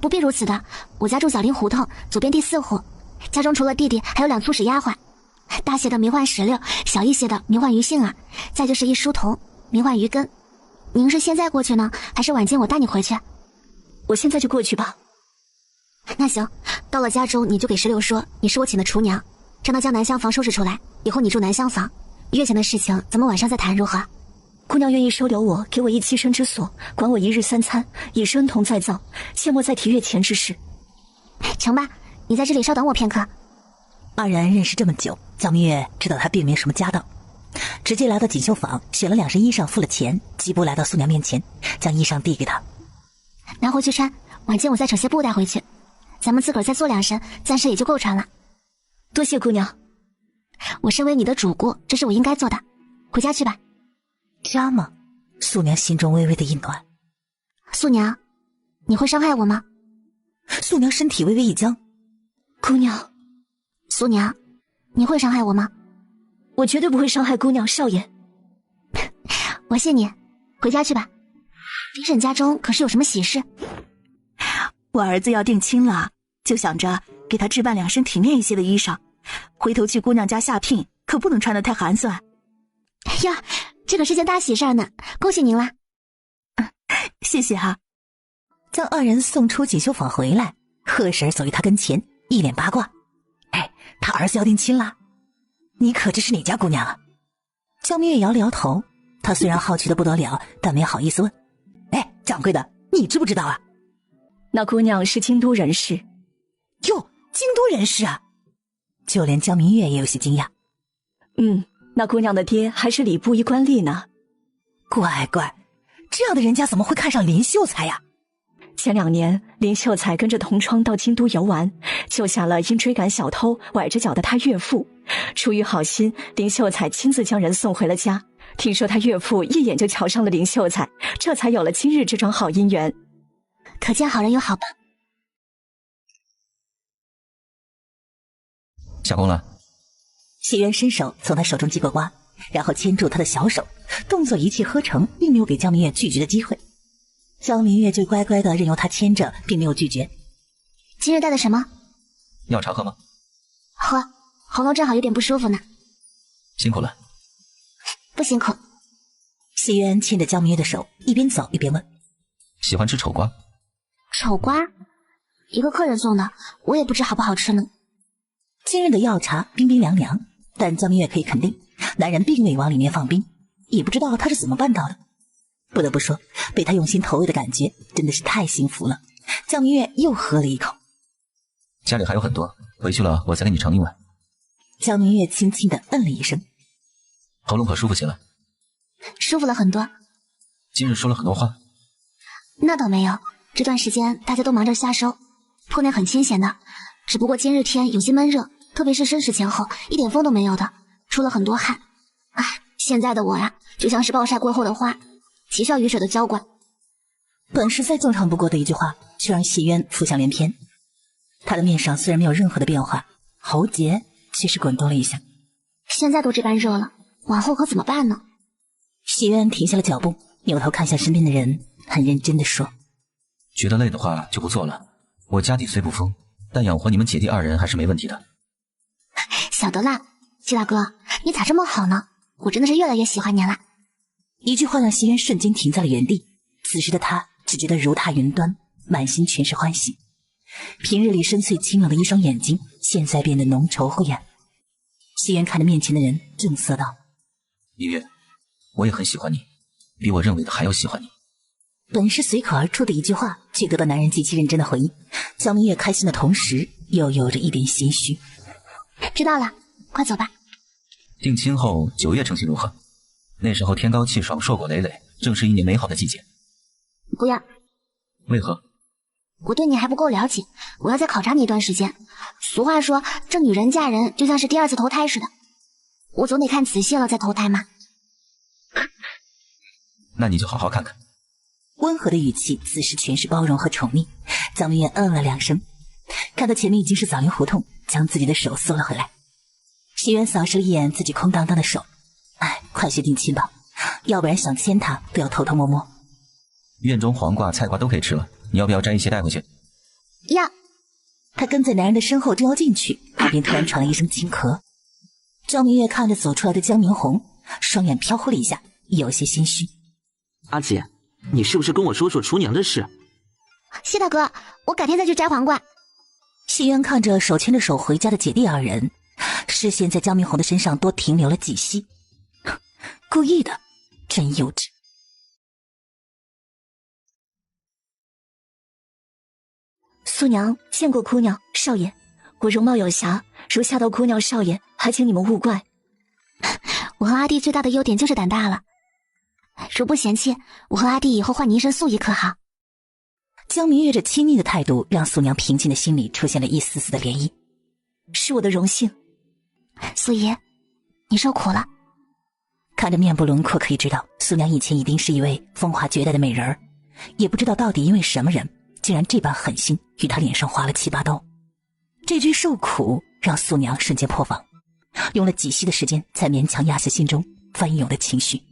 [SPEAKER 1] 不必如此的，我家住小林胡同左边第4户，家中除了弟弟还有2粗使丫鬟，大些的名唤石榴，小一些的名唤于杏儿，再就是一书童名唤于根。您是现在过去呢，还是晚间我带你回去？
[SPEAKER 7] 我现在就过去吧。
[SPEAKER 1] 那行，到了家中你就给石榴说你是我请的厨娘，让他将南厢房收拾出来，以后你住南厢房，月钱的事情咱们晚上再谈如何？
[SPEAKER 7] 姑娘愿意收留我，给我一栖身之所，管我1日3餐，以生同再造，切莫再提月钱之事。
[SPEAKER 1] 成吧，你在这里稍等我片刻。
[SPEAKER 2] 二人认识这么久，江明月知道他并没什么家当，直接来到锦绣坊，选了2身衣裳，付了钱，疾步来到素娘面前，将衣裳递给她。
[SPEAKER 1] 拿回去穿，晚间我再扯些布带回去，咱们自个儿再做2身，暂时也就够穿了。
[SPEAKER 7] 多谢姑娘，
[SPEAKER 1] 我身为你的主顾，这是我应该做的。回家去吧。
[SPEAKER 2] 家吗？素娘心中微微的一暖。
[SPEAKER 1] 素娘，你会伤害我吗？
[SPEAKER 2] 素娘身体微微一僵。
[SPEAKER 7] 姑娘，
[SPEAKER 1] 素娘，你会伤害我吗？
[SPEAKER 7] 我绝对不会伤害姑娘少爷。
[SPEAKER 1] 我信你，回家去吧。林婶家中可是有什么喜事？
[SPEAKER 8] 我儿子要定亲了，就想着给他置办2身体面一些的衣裳，回头去姑娘家下聘，可不能穿得太寒酸。
[SPEAKER 1] 呀，这可是件大喜事呢，恭喜您啦！
[SPEAKER 8] 谢谢哈。
[SPEAKER 2] 将2人送出锦绣坊回来，贺婶走于他跟前，一脸八卦。哎，他儿子要定亲啦？你可知是哪家姑娘啊？江明月摇了摇头，他虽然好奇的不得了，但没好意思问。哎，掌柜的，你知不知道啊？
[SPEAKER 7] 那姑娘是京都人士。
[SPEAKER 2] 哟，京都人士啊！就连江明月也有些惊讶。
[SPEAKER 7] 那姑娘的爹还是礼部一官吏呢。
[SPEAKER 2] 乖，这样的人家怎么会看上林秀才呀？
[SPEAKER 7] 前2年，林秀才跟着同窗到京都游玩，救下了因追赶小偷崴着脚的他岳父。出于好心，林秀才亲自将人送回了家。听说他岳父一眼就瞧上了林秀才，这才有了今日这桩好姻缘。
[SPEAKER 1] 可见好人有好报。
[SPEAKER 6] 下工了。
[SPEAKER 2] 谢渊伸手从他手中接过瓜，然后牵住他的小手，动作一气呵成，并没有给江明月拒绝的机会。江明月就乖乖的任由他牵着，并没有拒绝。
[SPEAKER 1] 今日带的什么？
[SPEAKER 6] 要茶喝吗？
[SPEAKER 1] 喝，喉咙正好有点不舒服呢。
[SPEAKER 6] 辛苦了。
[SPEAKER 1] 不辛苦。
[SPEAKER 2] 谢渊牵着江明月的手，一边走一边问：
[SPEAKER 6] 喜欢吃丑瓜？
[SPEAKER 1] 丑瓜？一个客人送的，我也不知好不好吃呢。
[SPEAKER 2] 今日的药茶冰冰凉凉，但江明月可以肯定，男人并未往里面放冰，也不知道他是怎么办到的。不得不说，被他用心投喂的感觉真的是太幸福了。江明月又喝了一口。
[SPEAKER 6] 家里还有很多，回去了我再给你盛一碗。
[SPEAKER 2] 江明月轻轻地嗯了一声。
[SPEAKER 6] 喉咙可舒服些了？
[SPEAKER 1] 舒服了很多。
[SPEAKER 6] 今日说了很多话？
[SPEAKER 1] 那倒没有，这段时间大家都忙着下收，铺内很清闲的，只不过今日天有些闷热，特别是申时前后，一点风都没有的，出了很多汗。唉，现在的我呀，就像是暴晒过后的花，奇效雨水的浇灌。
[SPEAKER 2] 本是再正常不过的一句话，却让谢渊浮想联翩。他的面上虽然没有任何的变化，喉结却是滚动了一下。
[SPEAKER 1] 现在都这般热了，往后可怎么办呢？
[SPEAKER 2] 谢渊停下了脚步，扭头看向身边的人，很认真地说：
[SPEAKER 6] 觉得累的话就不做了，我家底虽不丰，但养活你们姐弟2人还是没问题的。
[SPEAKER 1] 晓得啦，谢大哥，你咋这么好呢？我真的是越来越喜欢你了。
[SPEAKER 2] 一句话让谢渊瞬间停在了原地，此时的他只觉得如踏云端，满心全是欢喜。平日里深邃清冷的一双眼睛，现在变得浓稠灰暗。谢渊看着面前的人，正色道：
[SPEAKER 6] 明月，我也很喜欢你，比我认为的还要喜欢你。
[SPEAKER 2] 本是随口而出的一句话，却得到男人极其认真的回应。江明月开心的同时，又有着一点心虚。
[SPEAKER 1] 知道了，快走吧。
[SPEAKER 6] 定亲后9月成亲如何？那时候天高气爽，硕果累累，正是一年美好的季节。
[SPEAKER 1] 不要。
[SPEAKER 6] 为何？
[SPEAKER 1] 我对你还不够了解，我要再考察你一段时间。俗话说，这女人嫁人就像是第2次投胎似的，我总得看仔细了再投胎嘛。
[SPEAKER 6] 那你就好好看看。
[SPEAKER 2] 温和的语气此时全是包容和宠溺。江明月嗯了2声，看到前面已经是枣林胡同，将自己的手缩了回来。谢渊扫视了一眼自己空荡荡的手，哎，快些定亲吧，要不然想牵他都要偷偷摸摸。
[SPEAKER 6] 院中黄瓜、菜瓜都可以吃了，你要不要摘一些带回去？
[SPEAKER 1] 要。
[SPEAKER 2] 他跟在男人的身后正要进去，耳边突然传来一声轻咳。江明月看着走出来的江明红，双眼飘忽了一下，有些心虚。
[SPEAKER 4] 阿姐，你是不是跟我说说厨娘的事？
[SPEAKER 1] 谢大哥，我改天再去摘黄瓜。
[SPEAKER 2] 谢渊看着手牵着手回家的姐弟2人，视线在江明红的身上多停留了几息，故意的，真幼稚。
[SPEAKER 7] 素娘见过姑娘少爷，我容貌有瑕，如吓到姑娘少爷，还请你们勿怪。
[SPEAKER 1] 我和阿弟最大的优点就是胆大了，如不嫌弃，我和阿弟以后换你一身素衣可好？
[SPEAKER 2] 江明月这亲昵的态度让素娘平静的心里出现了一丝丝的涟漪。
[SPEAKER 7] 是我的荣幸。
[SPEAKER 1] 素姨，你受苦了。
[SPEAKER 2] 看着面部轮廓可以知道，素娘以前一定是一位风华绝代的美人儿，也不知道到底因为什么人竟然这般狠心与她脸上划了7、8刀。这句受苦让素娘瞬间破防，用了几息的时间才勉强压下心中翻涌的情绪。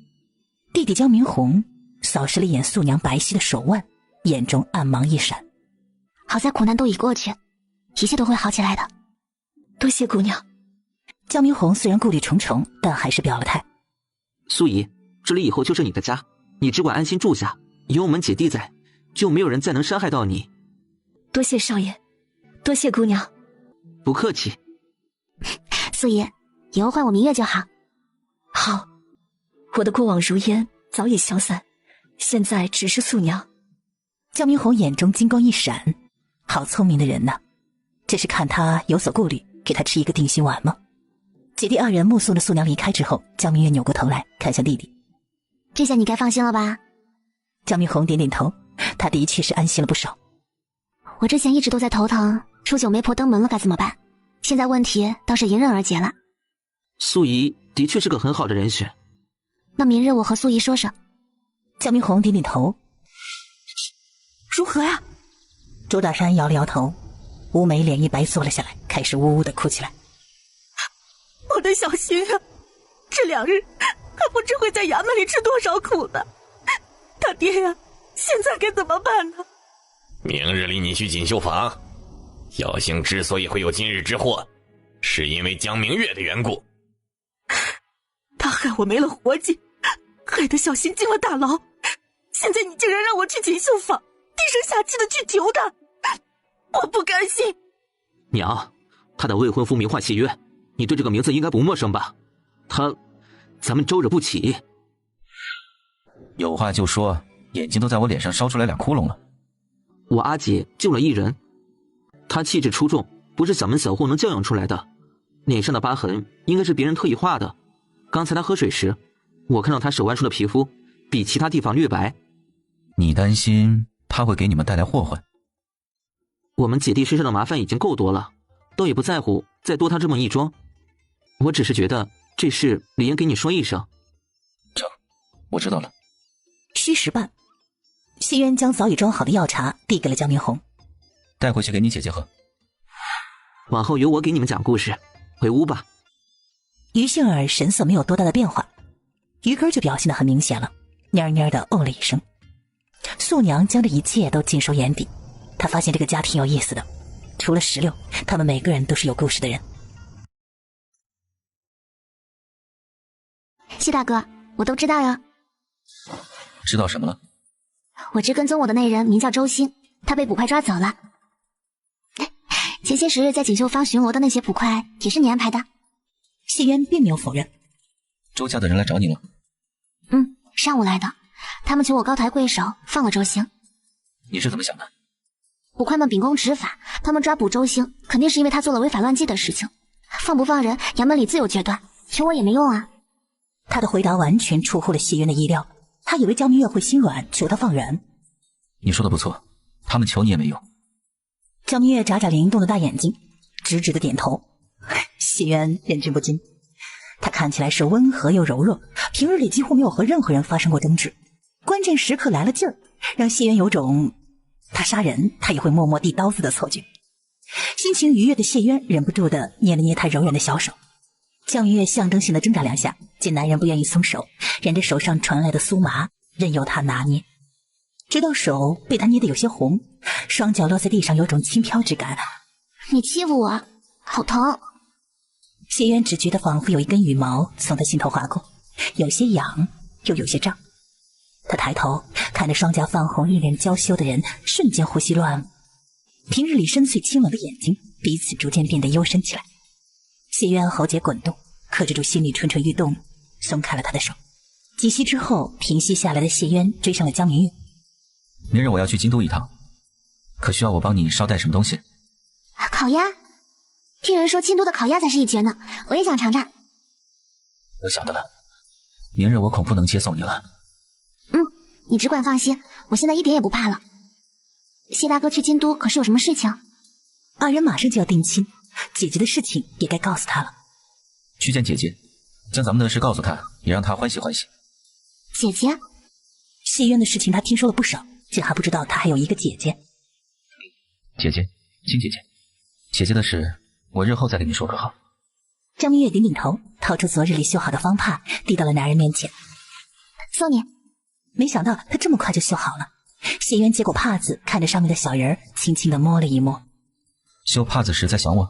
[SPEAKER 2] 弟弟江明红扫视了一眼素娘白皙的手腕，眼中暗芒一闪。
[SPEAKER 1] 好在苦难都已过去，一切都会好起来的。
[SPEAKER 7] 多谢姑娘。
[SPEAKER 2] 江明红虽然顾虑重重，但还是表了态。
[SPEAKER 4] 素姨，这里以后就是你的家，你只管安心住下，有我们姐弟在，就没有人再能伤害到你。
[SPEAKER 7] 多谢少爷，多谢姑娘。
[SPEAKER 4] 不客气。
[SPEAKER 1] 素姨，以后换我明月就好。
[SPEAKER 7] 好，我的过往如烟早已消散，现在只是素娘。
[SPEAKER 2] 江明红眼中金光一闪，好聪明的人呐！这是看他有所顾虑，给他吃一个定心丸吗？姐弟二人目送着素娘离开之后，江明月扭过头来看向弟弟。
[SPEAKER 1] 这下你该放心了吧？
[SPEAKER 2] 江明红点点头，他的确是安心了不少。
[SPEAKER 1] 我之前一直都在头疼，初九媒婆登门了该怎么办？现在问题倒是迎刃而解了。
[SPEAKER 4] 素姨的确是个很好的人选。
[SPEAKER 1] 那明日我和素姨说说。
[SPEAKER 2] 江明红点点头。
[SPEAKER 8] 如何呀？
[SPEAKER 2] 周大山摇了摇头，乌梅脸一白坐了下来，开始呜呜地哭起来。
[SPEAKER 8] 我的小心啊，这2日他不知会在衙门里吃多少苦呢。他爹呀，现在该怎么办呢？
[SPEAKER 5] 明日里你去锦绣坊，姚兴之所以会有今日之祸，是因为江明月的缘故。
[SPEAKER 8] 他害我没了活计，害得小新进了大牢，现在你竟然让我去锦绣坊低声下气的去求他，我不甘心。
[SPEAKER 4] 娘，他的未婚夫名唤谢渊，你对这个名字应该不陌生吧？咱们周惹不起。
[SPEAKER 6] 有话就说，眼睛都在我脸上烧出来2窟窿了。
[SPEAKER 4] 我阿姐救了一人，她气质出众，不是小门小户能教养出来的，脸上的疤痕应该是别人特意画的。刚才她喝水时，我看到她手腕处的皮肤比其他地方略白。
[SPEAKER 6] 你担心他会给你们带来祸患？
[SPEAKER 4] 我们姐弟身上的麻烦已经够多了，倒也不在乎再多他这么一桩。我只是觉得这事理应给你说一声。
[SPEAKER 6] 成，我知道了。
[SPEAKER 2] 虚时半，谢渊将早已装好的药茶递给了江明红，
[SPEAKER 6] 带回去给你姐姐喝。
[SPEAKER 4] 往后由我给你们讲故事，回屋吧。
[SPEAKER 2] 于杏儿神色没有多大的变化，于根就表现得很明显了，蔫蔫的哦了一声。素娘将这一切都尽收眼底，她发现这个家挺有意思的，除了16，他们每个人都是有故事的人。
[SPEAKER 1] 谢大哥，我都知道呀。
[SPEAKER 6] 知道什么了？
[SPEAKER 1] 我知跟踪我的那人名叫周兴，他被捕快抓走了。前些时日在锦绣坊巡逻的那些捕快也是你安排的。
[SPEAKER 2] 谢渊并没有否认。
[SPEAKER 6] 周家的人来找你了？
[SPEAKER 1] 上午来的，他们求我高抬贵手放了周兴。
[SPEAKER 6] 你是怎么想的？
[SPEAKER 1] 捕快们秉公执法，他们抓捕周兴肯定是因为他做了违法乱纪的事情，放不放人衙门里自有决断，求我也没用啊。
[SPEAKER 2] 他的回答完全出乎了谢渊的意料，他以为江明月会心软求他放人。
[SPEAKER 6] 你说的不错，他们求你也没用。
[SPEAKER 2] 江明月眨眨灵动的大眼睛，直直的点头。谢渊忍俊不禁，他看起来是温和又柔弱，平日里几乎没有和任何人发生过争执，关键时刻来了劲儿，让谢渊有种他杀人他也会默默递刀子的错觉。心情愉悦的谢渊忍不住的捏了捏他柔软的小手。江明月象征性的挣扎2下，见男人不愿意松手，忍着手上传来的酥麻，任由他拿捏，直到手被他捏得有些红，双脚落在地上有种轻飘之感。
[SPEAKER 1] 你欺负我，好疼。
[SPEAKER 2] 谢渊只觉得仿佛有一根羽毛从他心头划过，有些痒又有些胀。他抬头看着双颊泛红一脸娇羞的人，瞬间呼吸乱了。平日里深邃清冷的眼睛彼此逐渐变得幽深起来。谢渊喉结滚动，克制住心里蠢蠢欲动，松开了他的手。几息之后，平息下来的谢渊追上了江明月。
[SPEAKER 6] 明日我要去京都一趟，可需要我帮你捎带什么东西？
[SPEAKER 1] 烤鸭，听人说京都的烤鸭才是一绝呢，我也想尝尝。
[SPEAKER 6] 我晓得了，明日我恐不能接送你了。
[SPEAKER 1] 你只管放心，我现在一点也不怕了。谢大哥去京都可是有什么事情？
[SPEAKER 2] 二人马上就要定亲，姐姐的事情也该告诉他了。
[SPEAKER 6] 去见姐姐，将咱们的事告诉她，也让她欢喜欢喜。
[SPEAKER 1] 姐姐？
[SPEAKER 2] 谢渊的事情他听说了不少，竟还不知道他还有一个姐姐。
[SPEAKER 6] 姐姐，亲姐姐，姐姐的事我日后再跟你说可好？
[SPEAKER 2] 张明月点点头，掏出昨日里绣好的方帕，递到了男人面前。
[SPEAKER 1] 送你。
[SPEAKER 2] 没想到他这么快就绣好了。谢渊接过帕子，看着上面的小人儿，轻轻地摸了一摸。
[SPEAKER 6] 绣帕子时在想我？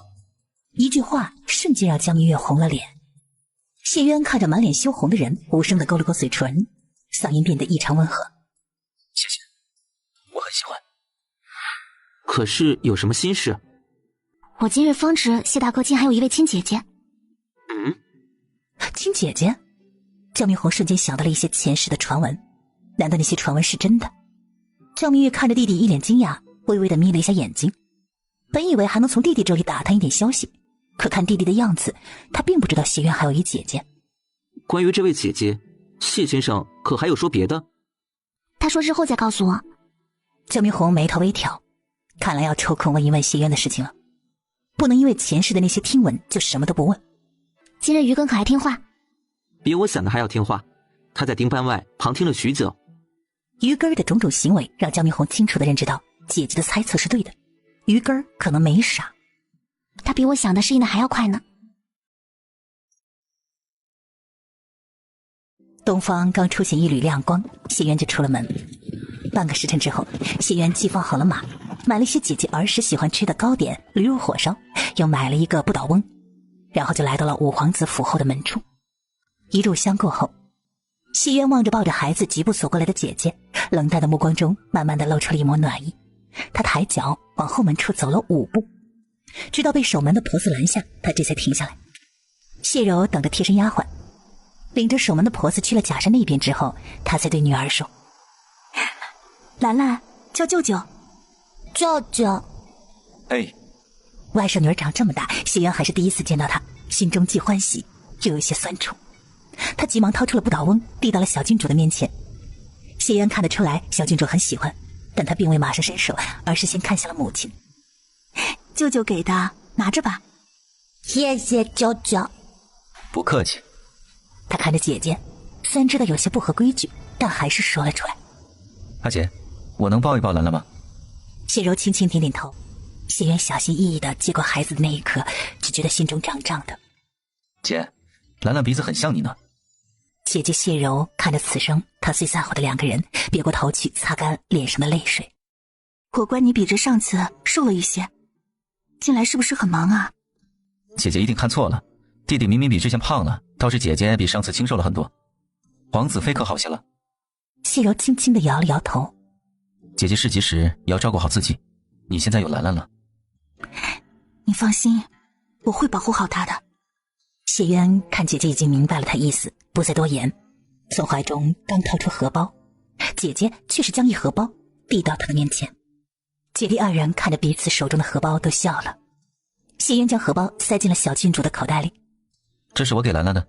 [SPEAKER 2] 一句话瞬间让江明月红了脸。谢渊看着满脸羞红的人，无声地勾了勾嘴唇，嗓音变得异常温和。
[SPEAKER 6] 谢谢，我很喜欢。
[SPEAKER 4] 可是有什么心事？
[SPEAKER 1] 我今日方知谢大哥竟还有一位亲姐姐。
[SPEAKER 2] 亲姐姐？焦明红瞬间想到了一些前世的传闻，难道那些传闻是真的？焦明月看着弟弟一脸惊讶，微微的眯了一下眼睛。本以为还能从弟弟这里打探一点消息，可看弟弟的样子，他并不知道谢渊还有一姐姐。
[SPEAKER 4] 关于这位姐姐，谢先生可还有说别的？
[SPEAKER 1] 他说日后再告诉我。
[SPEAKER 2] 焦明红眉头微挑，看来要抽空问一问谢渊的事情了，不能因为前世的那些听闻就什么都不问。
[SPEAKER 1] 今日余根可还听话？
[SPEAKER 4] 比我想的还要听话，他在丁班外旁听了许久。
[SPEAKER 2] 余根的种种行为让焦明红清楚地认知到姐姐的猜测是对的，余根可能没傻。
[SPEAKER 1] 他比我想的适应的还要快呢。
[SPEAKER 2] 东方刚出现一缕亮光，谢渊就出了门。半个时辰之后，谢渊既放好了马，买了些姐姐儿时喜欢吃的糕点驴肉火烧，又买了一个不倒翁，然后就来到了五皇子府后的门处。一路相过后，谢渊望着抱着孩子疾步走过来的姐姐，冷淡的目光中慢慢的露出了一抹暖意。他抬脚往后门处走了5步，直到被守门的婆子拦下，他这才停下来。谢柔等着贴身丫鬟领着守门的婆子去了假山那边之后，他才对女儿说：
[SPEAKER 8] 兰兰，叫舅舅。
[SPEAKER 2] 舅舅。
[SPEAKER 6] 哎，
[SPEAKER 2] 外甥女儿长这么大，谢渊还是第一次见到她，心中既欢喜又有些酸楚。他急忙掏出了不倒翁，递到了小郡主的面前。谢渊看得出来小郡主很喜欢，但他并未马上伸手，而是先看向了母亲。
[SPEAKER 8] 舅舅给的，拿着吧。
[SPEAKER 2] 谢谢舅舅。
[SPEAKER 6] 不客气。
[SPEAKER 2] 他看着姐姐，虽然知道有些不合规矩，但还是说了出来。
[SPEAKER 6] 阿姐，我能抱一抱兰兰吗？
[SPEAKER 2] 谢柔轻轻点点头。谢渊小心翼翼地接过孩子的那一刻，只觉得心中胀胀的。
[SPEAKER 6] 姐，兰兰鼻子很像你呢。
[SPEAKER 2] 姐姐谢柔看着此生她最在乎的2个人，别过头去擦干脸上的泪水。
[SPEAKER 8] 我观你比着上次瘦了一些，近来是不是很忙啊？
[SPEAKER 6] 姐姐一定看错了，弟弟明明比之前胖了，倒是姐姐比上次清瘦了很多。皇子妃可好些了。
[SPEAKER 2] 谢柔轻轻地摇了摇头。
[SPEAKER 6] 姐姐市集时也要照顾好自己，你现在有兰兰了。
[SPEAKER 8] 你放心，我会保护好她的。
[SPEAKER 2] 谢渊看姐姐已经明白了他意思，不再多言，从怀中刚掏出荷包，姐姐却是将一荷包递到他的面前。姐弟2人看着彼此手中的荷包都笑了。谢渊将荷包塞进了小郡主的口袋里。
[SPEAKER 6] 这是我给兰兰的，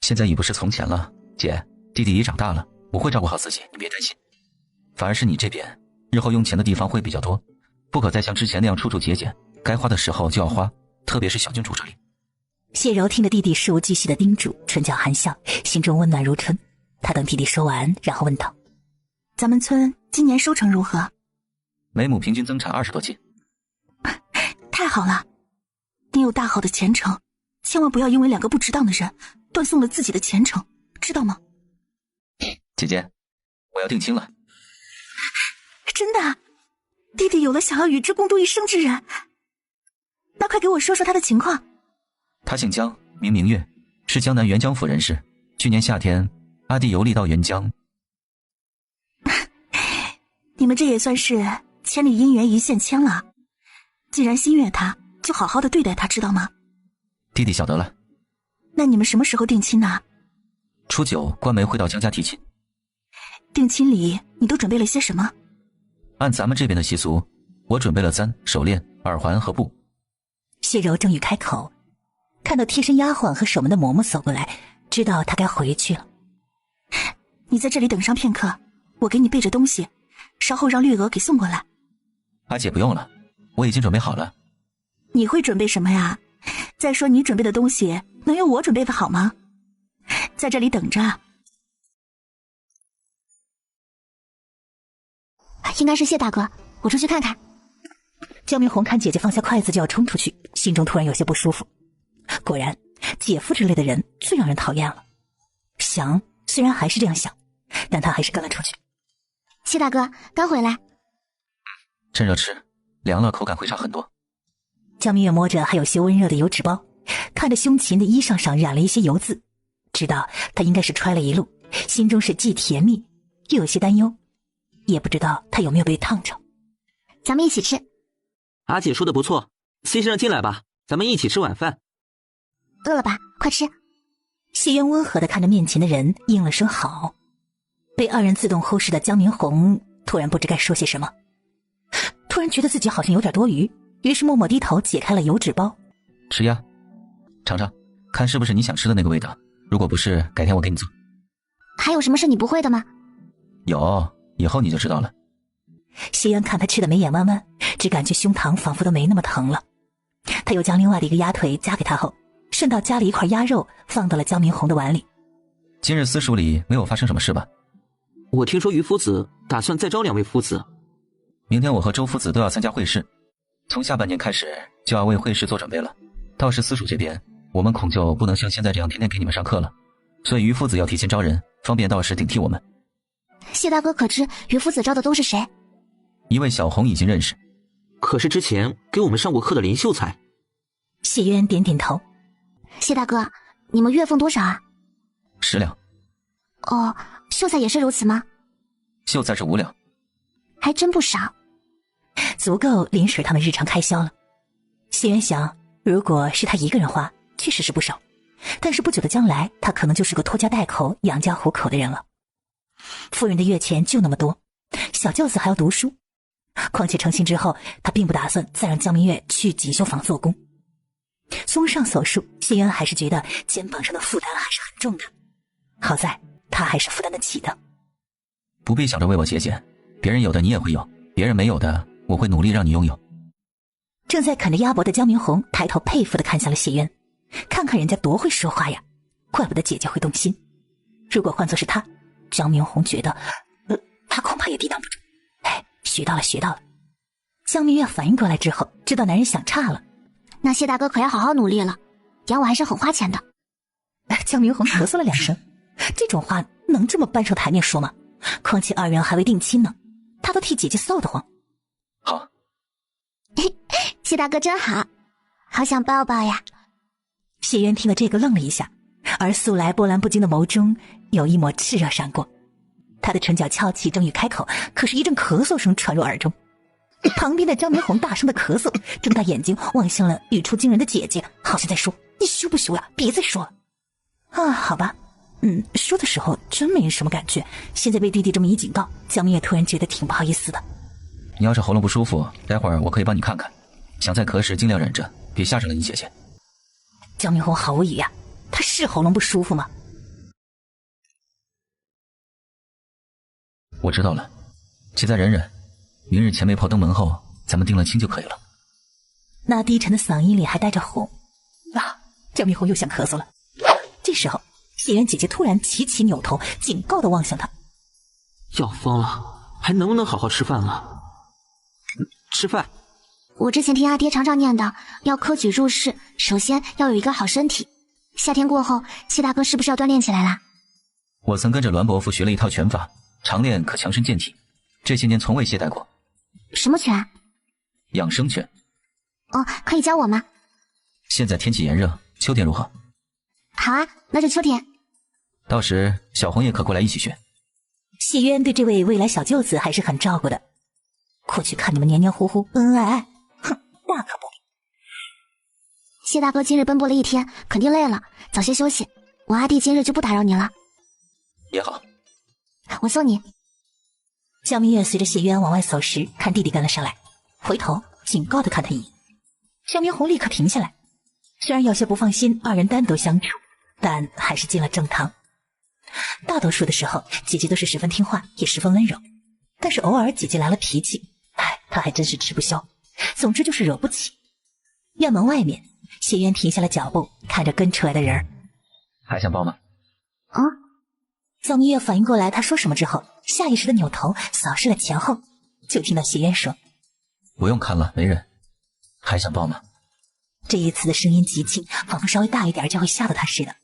[SPEAKER 6] 现在已不是从前了。姐，弟弟已长大了，我会照顾好自己，你别担心。反而是你这边，日后用钱的地方会比较多，不可再像之前那样处处节俭，该花的时候就要花，特别是小郡主这里。
[SPEAKER 2] 谢柔听着弟弟事无巨细的叮嘱，唇角含笑，心中温暖如春。他等弟弟说完，然后问道：
[SPEAKER 8] 咱们村今年收成如何？
[SPEAKER 6] 每亩平均增产20多斤。
[SPEAKER 8] 太好了，你有大好的前程，千万不要因为2个不值当的人断送了自己的前程，知道吗？
[SPEAKER 6] 姐姐，我要定亲了。
[SPEAKER 8] 真的？弟弟有了想要与之共度一生之人，那快给我说说他的情况。
[SPEAKER 6] 他姓江，名明月，是江南沅江府人士。去年夏天，阿弟游历到沅江。
[SPEAKER 8] 你们这也算是千里姻缘一线牵了。既然心悦他，就好好的对待他，知道吗？
[SPEAKER 6] 弟弟晓得了。
[SPEAKER 8] 那你们什么时候定亲呢？
[SPEAKER 6] 初9，官媒会到江家提亲。
[SPEAKER 8] 定亲礼你都准备了些什么？
[SPEAKER 6] 按咱们这边的习俗，我准备了簪、手链、耳环和布。
[SPEAKER 2] 谢柔终于开口，看到贴身丫鬟和守门的嬷嬷走过来，知道她该回去了。
[SPEAKER 8] 你在这里等上片刻，我给你备着东西，稍后让绿娥给送过来。
[SPEAKER 6] 阿姐不用了，我已经准备好了。
[SPEAKER 8] 你会准备什么呀？再说你准备的东西能有我准备的好吗？在这里等着。
[SPEAKER 1] 应该是谢大哥，我出去看看。
[SPEAKER 2] 焦明红看姐姐放下筷子就要冲出去，心中突然有些不舒服。果然，姐夫之类的人最让人讨厌了。想虽然还是这样想，但他还是跟了出去。
[SPEAKER 1] 谢大哥刚回来。
[SPEAKER 6] 趁热吃，凉了口感会差很多。
[SPEAKER 2] 焦明月摸着还有些温热的油纸包，看着胸前的衣裳上染了一些油渍，知道他应该是揣了一路，心中是既甜蜜又有些担忧，也不知道他有没有被烫着。
[SPEAKER 1] 咱们一起吃。
[SPEAKER 4] 阿姐说的不错， C 先生进来吧，咱们一起吃晚饭。
[SPEAKER 1] 饿了吧？快吃。
[SPEAKER 2] 谢渊温和地看着面前的人，应了声好。被二人自动忽视的江明红突然不知该说些什么，突然觉得自己好像有点多余，于是默默低头解开了油纸包。
[SPEAKER 6] 吃呀，尝尝，看是不是你想吃的那个味道。如果不是，改天我给你做。
[SPEAKER 1] 还有什么是你不会的吗？
[SPEAKER 6] 有，以后你就知道了。
[SPEAKER 2] 谢渊看他吃的眉眼弯弯，只感觉胸膛仿佛都没那么疼了。他又将另外的一个鸭腿夹给他后，顺道夹了一块鸭肉放到了江明红的碗里。
[SPEAKER 6] 今日私塾里没有发生什么事吧？
[SPEAKER 4] 我听说于夫子打算再招2位夫子。
[SPEAKER 6] 明天我和周夫子都要参加会试，从下半年开始就要为会试做准备了。到时私塾这边，我们恐就不能像现在这样天天给你们上课了，所以于夫子要提前招人，方便到时顶替我们。
[SPEAKER 1] 谢大哥可知于夫子招的都是谁？
[SPEAKER 6] 一位小红已经认识，
[SPEAKER 4] 可是之前给我们上过课的林秀才。
[SPEAKER 2] 谢渊点点头。
[SPEAKER 1] 谢大哥，你们月俸多少啊
[SPEAKER 6] 10两。
[SPEAKER 1] 哦，秀才也是如此吗？
[SPEAKER 6] 秀才是5两。
[SPEAKER 1] 还真不少，
[SPEAKER 2] 足够林水他们日常开销了。谢渊想，如果是他一个人花，确实是不少，但是不久的将来，他可能就是个拖家带口、养家糊口的人了。夫人的月钱就那么多，小舅子还要读书，况且成亲之后，他并不打算再让江明月去锦绣坊做工。综上所述，谢渊还是觉得肩膀上的负担还是很重的，好在他还是负担得起的。
[SPEAKER 6] 不必想着为我节俭，别人有的你也会有，别人没有的我会努力让你拥有。
[SPEAKER 2] 正在啃着鸭脖的江明红抬头佩服地看向了谢渊，看看人家多会说话呀，怪不得姐姐会动心。如果换作是他，江明红觉得他恐怕也抵挡不住。哎，学到了学到了。江明月反应过来之后，知道男人想岔了。
[SPEAKER 1] 那谢大哥可要好好努力了，养我还是很花钱的。
[SPEAKER 2] 江明红咳嗽了2声，这种话能这么搬上台面说吗？况且2人还未定亲呢，他都替姐姐臊得慌。
[SPEAKER 6] 好。
[SPEAKER 1] 谢大哥真好，好想抱抱呀。
[SPEAKER 2] 谢渊听了这个愣了一下，而素来波澜不惊的眸中有一抹炽热闪过。他的唇角翘起，正欲开口，可是一阵咳嗽声传入耳中。旁边的江明红大声的咳嗽，睁大眼睛望向了语出惊人的姐姐，好像在说：“你羞不羞呀？别再说了。”啊，好吧，说的时候真没什么感觉，现在被弟弟这么一警告，江明也突然觉得挺不好意思的。
[SPEAKER 6] 你要是喉咙不舒服，待会儿我可以帮你看看，想再咳时尽量忍着，别吓着了你姐姐。
[SPEAKER 2] 江明红毫无语呀，他是喉咙不舒服吗？
[SPEAKER 6] 我知道了，且再忍忍，明日前媒婆登门后，咱们定了亲就可以了。
[SPEAKER 2] 那低沉的嗓音里还带着哄。江明红又想咳嗽了。这时候，谢渊姐姐突然齐齐扭头，警告地望向他。
[SPEAKER 4] 要疯了，还能不能好好吃饭了？吃饭。
[SPEAKER 1] 我之前听阿爹常常念叨，要科举入仕，首先要有一个好身体。夏天过后，谢大哥是不是要锻炼起来啦？
[SPEAKER 6] 我曾跟着栾伯父学了一套拳法，常练可强身健体，这些年从未懈怠过。
[SPEAKER 1] 什么拳？
[SPEAKER 6] 养生拳。
[SPEAKER 1] 哦，可以教我吗？
[SPEAKER 6] 现在天气炎热，秋天如何？
[SPEAKER 1] 好啊，那就秋天。
[SPEAKER 6] 到时小红也可过来一起学。
[SPEAKER 2] 谢渊对这位未来小舅子还是很照顾的。过去看你们黏黏糊糊、恩恩爱爱，哼，大可不必。
[SPEAKER 1] 谢大哥今日奔波了一天，肯定累了，早些休息。我阿弟今日就不打扰您了。
[SPEAKER 6] 也好，
[SPEAKER 1] 我送你。
[SPEAKER 2] 江明月随着谢渊往外走时，看弟弟跟了上来，回头警告地看他一眼。江明红立刻停下来，虽然有些不放心二人单独相处，但还是进了正堂。大多数的时候，姐姐都是十分听话，也十分温柔，但是偶尔姐姐来了脾气，她还真是吃不消。总之就是惹不起。院门外面，谢渊停下了脚步，看着跟出来的人儿。
[SPEAKER 6] 还想抱吗？
[SPEAKER 2] 江明月反应过来他说什么之后，下意识的扭头扫视了前后，就听到谢渊说：“
[SPEAKER 6] 不用看了，没人。还想抱吗？”
[SPEAKER 2] 这一次的声音极轻，仿佛稍微大一点就会吓到他似的。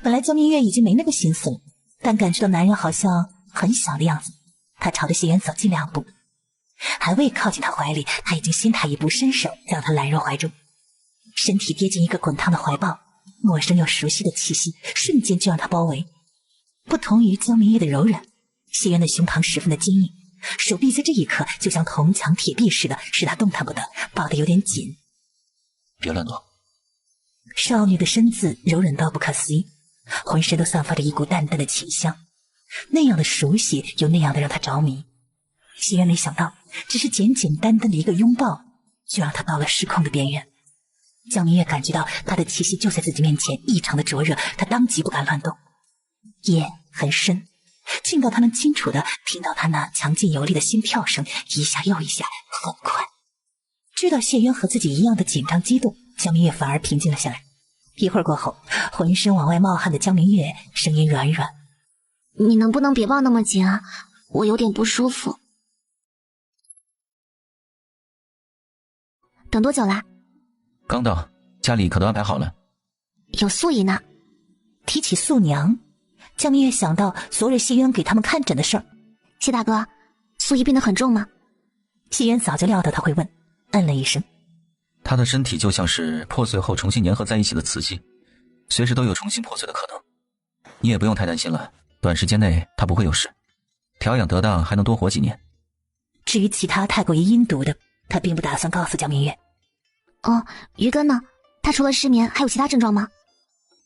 [SPEAKER 2] 本来江明月已经没那个心思了，但感觉到男人好像很小的样子，他朝着谢渊走近2步，还未靠近他怀里，他已经先他一步，伸手将他揽入怀中，身体跌进一个滚烫的怀抱，陌生又熟悉的气息瞬间就让他包围。不同于江明月的柔软，谢渊的胸膛十分的坚硬，手臂在这一刻就像铜墙铁壁似的，使他动弹不得，抱得有点紧。
[SPEAKER 6] 别乱动。
[SPEAKER 2] 少女的身子柔软到不可思议，浑身都散发着一股淡淡的清香，那样的熟悉又那样的让她着迷。谢渊没想到，只是简简单单的一个拥抱，就让她到了失控的边缘。江明月感觉到他的气息就在自己面前，异常的灼热，他当即不敢乱动。夜很深，近到他能清楚地听到他那强劲有力的心跳声，一下又一下，很快。知道谢渊和自己一样的紧张激动，江明月反而平静了下来。一会儿过后，浑身往外冒汗的江明月声音软软：“
[SPEAKER 1] 你能不能别抱那么紧啊？我有点不舒服。”等多久啦？
[SPEAKER 6] 刚到，家里可都安排好了。
[SPEAKER 1] 有素姨呢。
[SPEAKER 2] 提起素娘，江明月想到昨日谢渊给他们看诊的事儿。
[SPEAKER 1] 谢大哥，素姨病得很重吗？
[SPEAKER 2] 谢渊早就料到他会问，嗯了一声。
[SPEAKER 6] 他的身体就像是破碎后重新粘合在一起的瓷器，随时都有重新破碎的可能。你也不用太担心了，短时间内他不会有事，调养得当还能多活几年。
[SPEAKER 2] 至于其他太过于阴毒的，他并不打算告诉江明月。
[SPEAKER 1] 哦，于根呢？他除了失眠还有其他症状吗？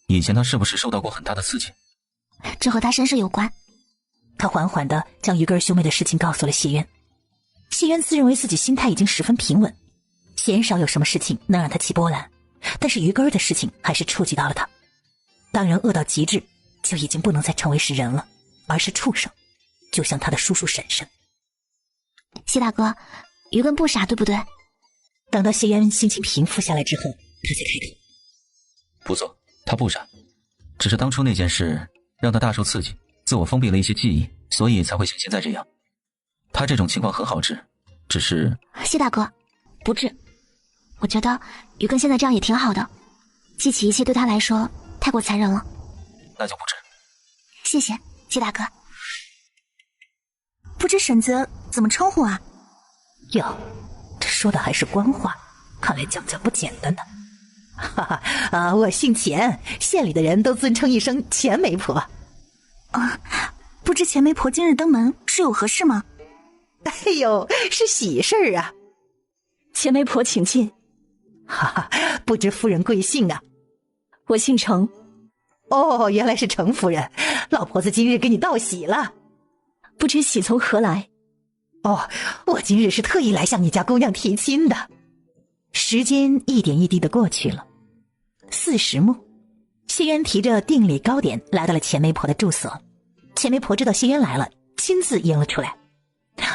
[SPEAKER 6] 以前他是不是受到过很大的刺激？
[SPEAKER 1] 这和他身世有关。
[SPEAKER 2] 他缓缓地将于根兄妹的事情告诉了谢渊。谢渊自认为自己心态已经十分平稳，鲜少有什么事情能让他起波澜，但是于根的事情还是触及到了他。当人恶到极致，就已经不能再成为是人了，而是畜生，就像他的叔叔婶婶。
[SPEAKER 1] 谢大哥，于根不傻对不对？
[SPEAKER 2] 等到谢渊心情平复下来之后，他才开口：“
[SPEAKER 6] 不错，他不傻，只是当初那件事让他大受刺激，自我封闭了一些记忆，所以才会像现在这样。他这种情况很好治，只是……
[SPEAKER 1] 谢大哥，不治。我觉得于根现在这样也挺好的，记起一切对他来说太过残忍了。
[SPEAKER 6] 那就不治。
[SPEAKER 1] 谢谢谢大哥。
[SPEAKER 8] 不知婶子怎么称呼啊？
[SPEAKER 2] 哟，这说的还是官话，看来江家不简单呢。哈哈啊，我姓钱，县里的人都尊称一声钱媒婆。
[SPEAKER 8] 啊，不知钱媒婆今日登门是有何事吗？
[SPEAKER 2] 哎呦，是喜事儿啊！
[SPEAKER 7] 钱媒婆请进。
[SPEAKER 2] 哈哈，不知夫人贵姓啊？
[SPEAKER 7] 我姓程。
[SPEAKER 2] 哦，原来是程夫人，老婆子今日给你道喜了。
[SPEAKER 7] 不知喜从何来？
[SPEAKER 2] 哦，我今日是特意来向你家姑娘提亲的。时间一点一滴的过去了，4时末，谢渊提着定礼糕点来到了钱媒婆的住所。钱媒婆知道谢渊来了，亲自迎了出来。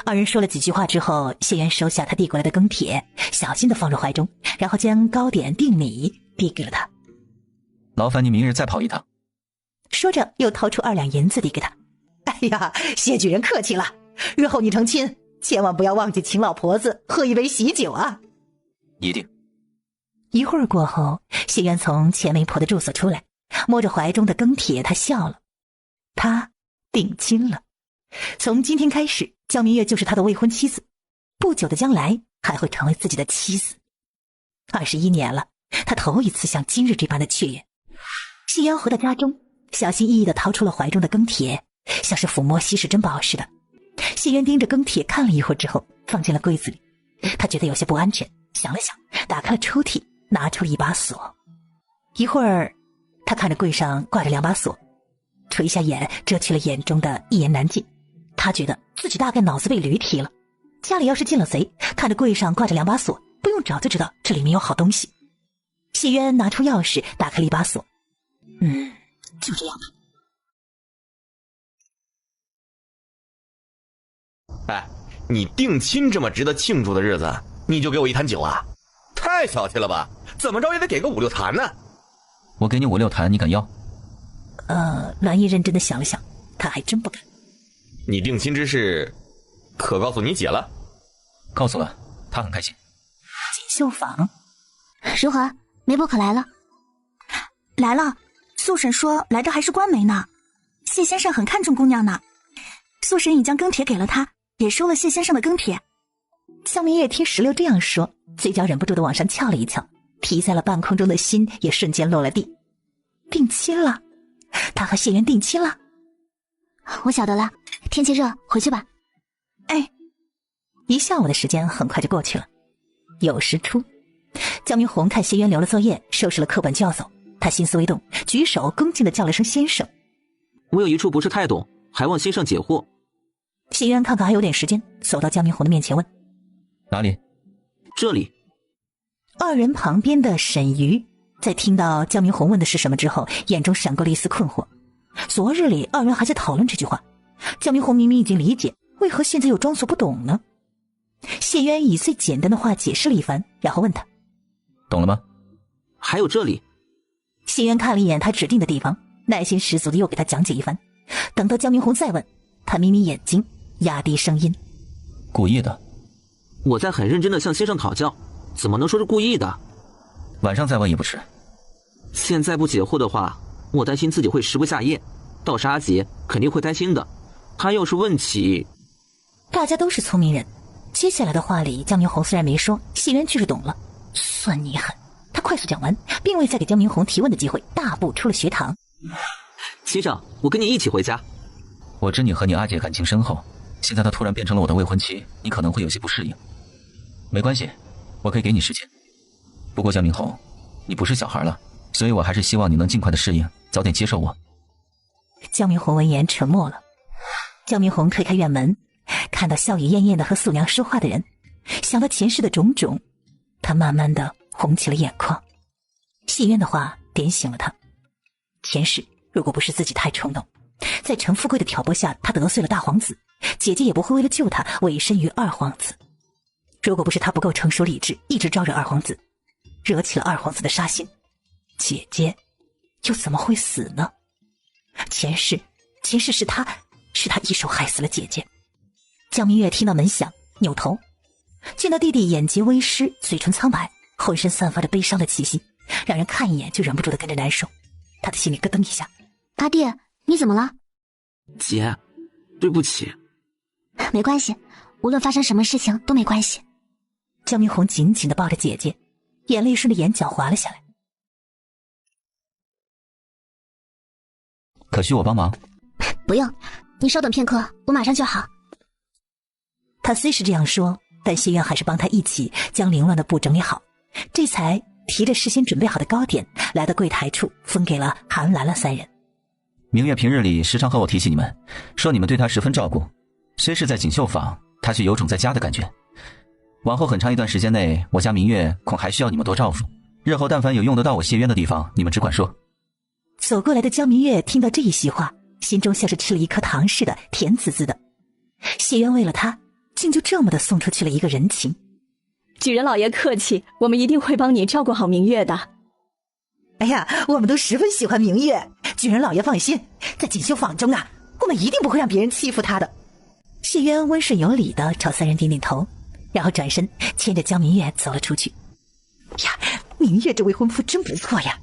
[SPEAKER 2] 二人说了几句话之后，谢渊收下他递过来的羹帖，小心的放入怀中，然后将糕点定礼递给了他。
[SPEAKER 6] 劳烦你明日再跑一趟。
[SPEAKER 2] 说着又掏出2两银子递给他。哎呀，谢举人客气了，日后你成亲千万不要忘记请老婆子喝一杯喜酒啊。
[SPEAKER 6] 一定。
[SPEAKER 2] 一会儿过后，谢渊从钱媒婆的住所出来，摸着怀中的羹帖，他笑了。他定亲了，从今天开始，江明月就是他的未婚妻子，不久的将来还会成为自己的妻子。21年了，他头一次像今日这般的雀跃。谢渊回到家中，小心翼翼地掏出了怀中的羹帖，像是抚摸稀世珍宝似的。谢渊盯着羹帖看了一会儿之后，放进了柜子里。他觉得有些不安全，想了想，打开了抽屉，拿出了一把锁。一会儿，他看着柜上挂着2把锁，垂下眼，遮去了眼中的一言难尽。他觉得自己大概脑子被驴踢了。家里要是进了贼，看着柜上挂着2把锁，不用找就知道这里面有好东西。谢渊拿出钥匙，打开了一把锁。就这样吧。
[SPEAKER 5] 哎，你定亲这么值得庆祝的日子，你就给我1坛酒啊？太小气了吧？怎么着也得给个5、6坛呢？
[SPEAKER 6] 我给你5、6坛，你敢要？
[SPEAKER 2] 栾毅认真的想了想，他还真不敢。
[SPEAKER 5] 你定亲之事，可告诉你姐了？
[SPEAKER 6] 告诉了，她很开心。
[SPEAKER 2] 锦绣坊，
[SPEAKER 1] 如何？媒婆可来了？
[SPEAKER 8] 来了。素婶说来的还是官媒呢。谢先生很看重姑娘呢。素婶已将羹帖给了他，也收了谢先生的羹帖。
[SPEAKER 2] 江明月听石榴这样说，嘴角忍不住的往上翘了一翘，提在了半空中的心也瞬间落了地。定亲了，他和谢渊定亲了。
[SPEAKER 1] 我晓得了，天气热，回去吧。
[SPEAKER 2] 哎，1下午的时间很快就过去了。酉时初，江明红看谢渊留了作业，收拾了课本就要走，他心思微动，举手恭敬地叫了声先生。
[SPEAKER 4] 我有一处不是太懂，还望先生解惑。
[SPEAKER 2] 谢渊看看还有点时间，走到江明红的面前问：
[SPEAKER 6] 哪里？
[SPEAKER 4] 这里。
[SPEAKER 2] 二人旁边的沈瑜在听到江明红问的是什么之后，眼中闪过了一丝困惑。昨日里二人还在讨论这句话，江明红明明已经理解，为何现在又装作不懂呢？谢渊以最简单的话解释了一番，然后问他：
[SPEAKER 6] 懂了吗？
[SPEAKER 4] 还有这里。
[SPEAKER 2] 谢渊看了一眼他指定的地方，耐心十足的又给他讲解一番。等到江明红再问，他眯眯眼睛，压低声音：
[SPEAKER 6] 故意的。
[SPEAKER 4] 我在很认真的向先生讨教，怎么能说是故意的？
[SPEAKER 6] 晚上再问也不迟。
[SPEAKER 4] 现在不解惑的话，我担心自己会食不下咽，到时阿杰肯定会担心的。他要是问起……
[SPEAKER 2] 大家都是聪明人，接下来的话里江明红虽然没说，谢渊却是懂了，算你狠。他快速讲完，并未再给江明红提问的机会，大步出了学堂。
[SPEAKER 4] 先生，我跟你一起回家。
[SPEAKER 6] 我知你和你阿姐感情深厚，现在她突然变成了我的未婚妻，你可能会有些不适应。没关系，我可以给你时间。不过江明红，你不是小孩了，所以我还是希望你能尽快的适应，早点接受我。
[SPEAKER 2] 江明红闻言沉默了。江明红推开院门，看到笑语艳艳的和素娘说话的人，想到前世的种种，他慢慢的红起了眼眶。谢渊的话点醒了他，前世如果不是自己太冲动，在陈富贵的挑拨下他得罪了大皇子，姐姐也不会为了救他委身于二皇子。如果不是他不够成熟理智，一直招惹二皇子，惹起了二皇子的杀心，姐姐又怎么会死呢？前世是他一手害死了姐姐。江明月听到门响，扭头见到弟弟眼睫微湿，嘴唇苍白，浑身散发着悲伤的气息，让人看一眼就忍不住的跟着难受。他的心里咯噔一下。
[SPEAKER 1] 阿弟，你怎么了？
[SPEAKER 4] 姐，对不起。
[SPEAKER 1] 没关系，无论发生什么事情都没关系。
[SPEAKER 2] 江明红紧紧地抱着姐姐，眼泪顺着眼角滑了下来。
[SPEAKER 6] 可需我帮忙？
[SPEAKER 1] 不用，你稍等片刻，我马上就好。
[SPEAKER 2] 他虽是这样说，但谢渊还是帮他一起将凌乱的布整理好，这才提着事先准备好的糕点来到柜台处，分给了韩兰兰三人。
[SPEAKER 6] 明月平日里时常和我提起你们，说你们对她十分照顾，虽是在锦绣坊，她却有种在家的感觉。往后很长一段时间内，我家明月恐还需要你们多照顾，日后但凡有用得到我谢渊的地方，你们只管说。
[SPEAKER 2] 走过来的江明月听到这一席话，心中像是吃了一颗糖似的，甜滋滋的。谢渊为了他，竟就这么的送出去了一个人情。
[SPEAKER 7] 举人老爷客气，我们一定会帮你照顾好明月的。
[SPEAKER 2] 哎呀，我们都十分喜欢明月，举人老爷放心，在锦绣坊中啊，我们一定不会让别人欺负他的。谢渊温顺有礼的朝三人点点头，然后转身牵着江明月走了出去。呀，明月这未婚夫真不错呀。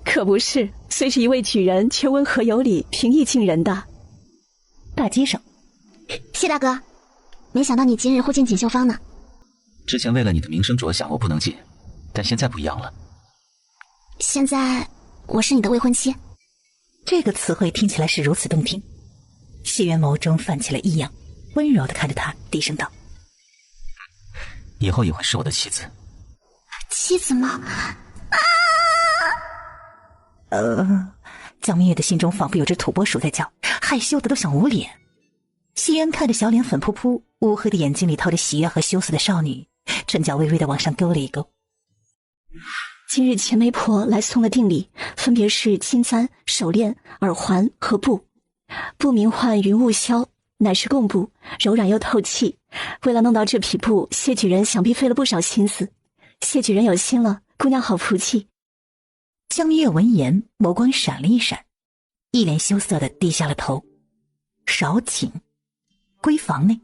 [SPEAKER 7] 可不是，虽是一位举人，却温和有礼，平易近人的。
[SPEAKER 2] 大街上，
[SPEAKER 1] 谢大哥，没想到你今日会进锦绣坊呢。
[SPEAKER 6] 之前为了你的名声着想，我不能进，但现在不一样了。
[SPEAKER 1] 现在我是你的未婚妻。
[SPEAKER 2] 这个词汇听起来是如此动听，谢渊眸中泛起了异样，温柔地看着他，低声道：
[SPEAKER 6] 以后也会是我的妻子。
[SPEAKER 1] 妻子吗？
[SPEAKER 2] 江明月的心中仿佛有只土拨鼠在叫，害羞的都想捂脸。谢渊看着小脸粉扑扑、乌黑的眼睛里透着喜悦和羞涩的少女，唇角微微的往上勾了一勾。
[SPEAKER 7] 今日钱媒婆来送了定礼，分别是金簪、手链、耳环和布。布名唤云雾绡，乃是贡布，柔软又透气。为了弄到这匹布，谢举人想必费了不少心思。谢举人有心了，姑娘好福气。
[SPEAKER 2] 江明月闻言，眸光闪了一闪，一脸羞涩地低下了头。少顷，闺房内，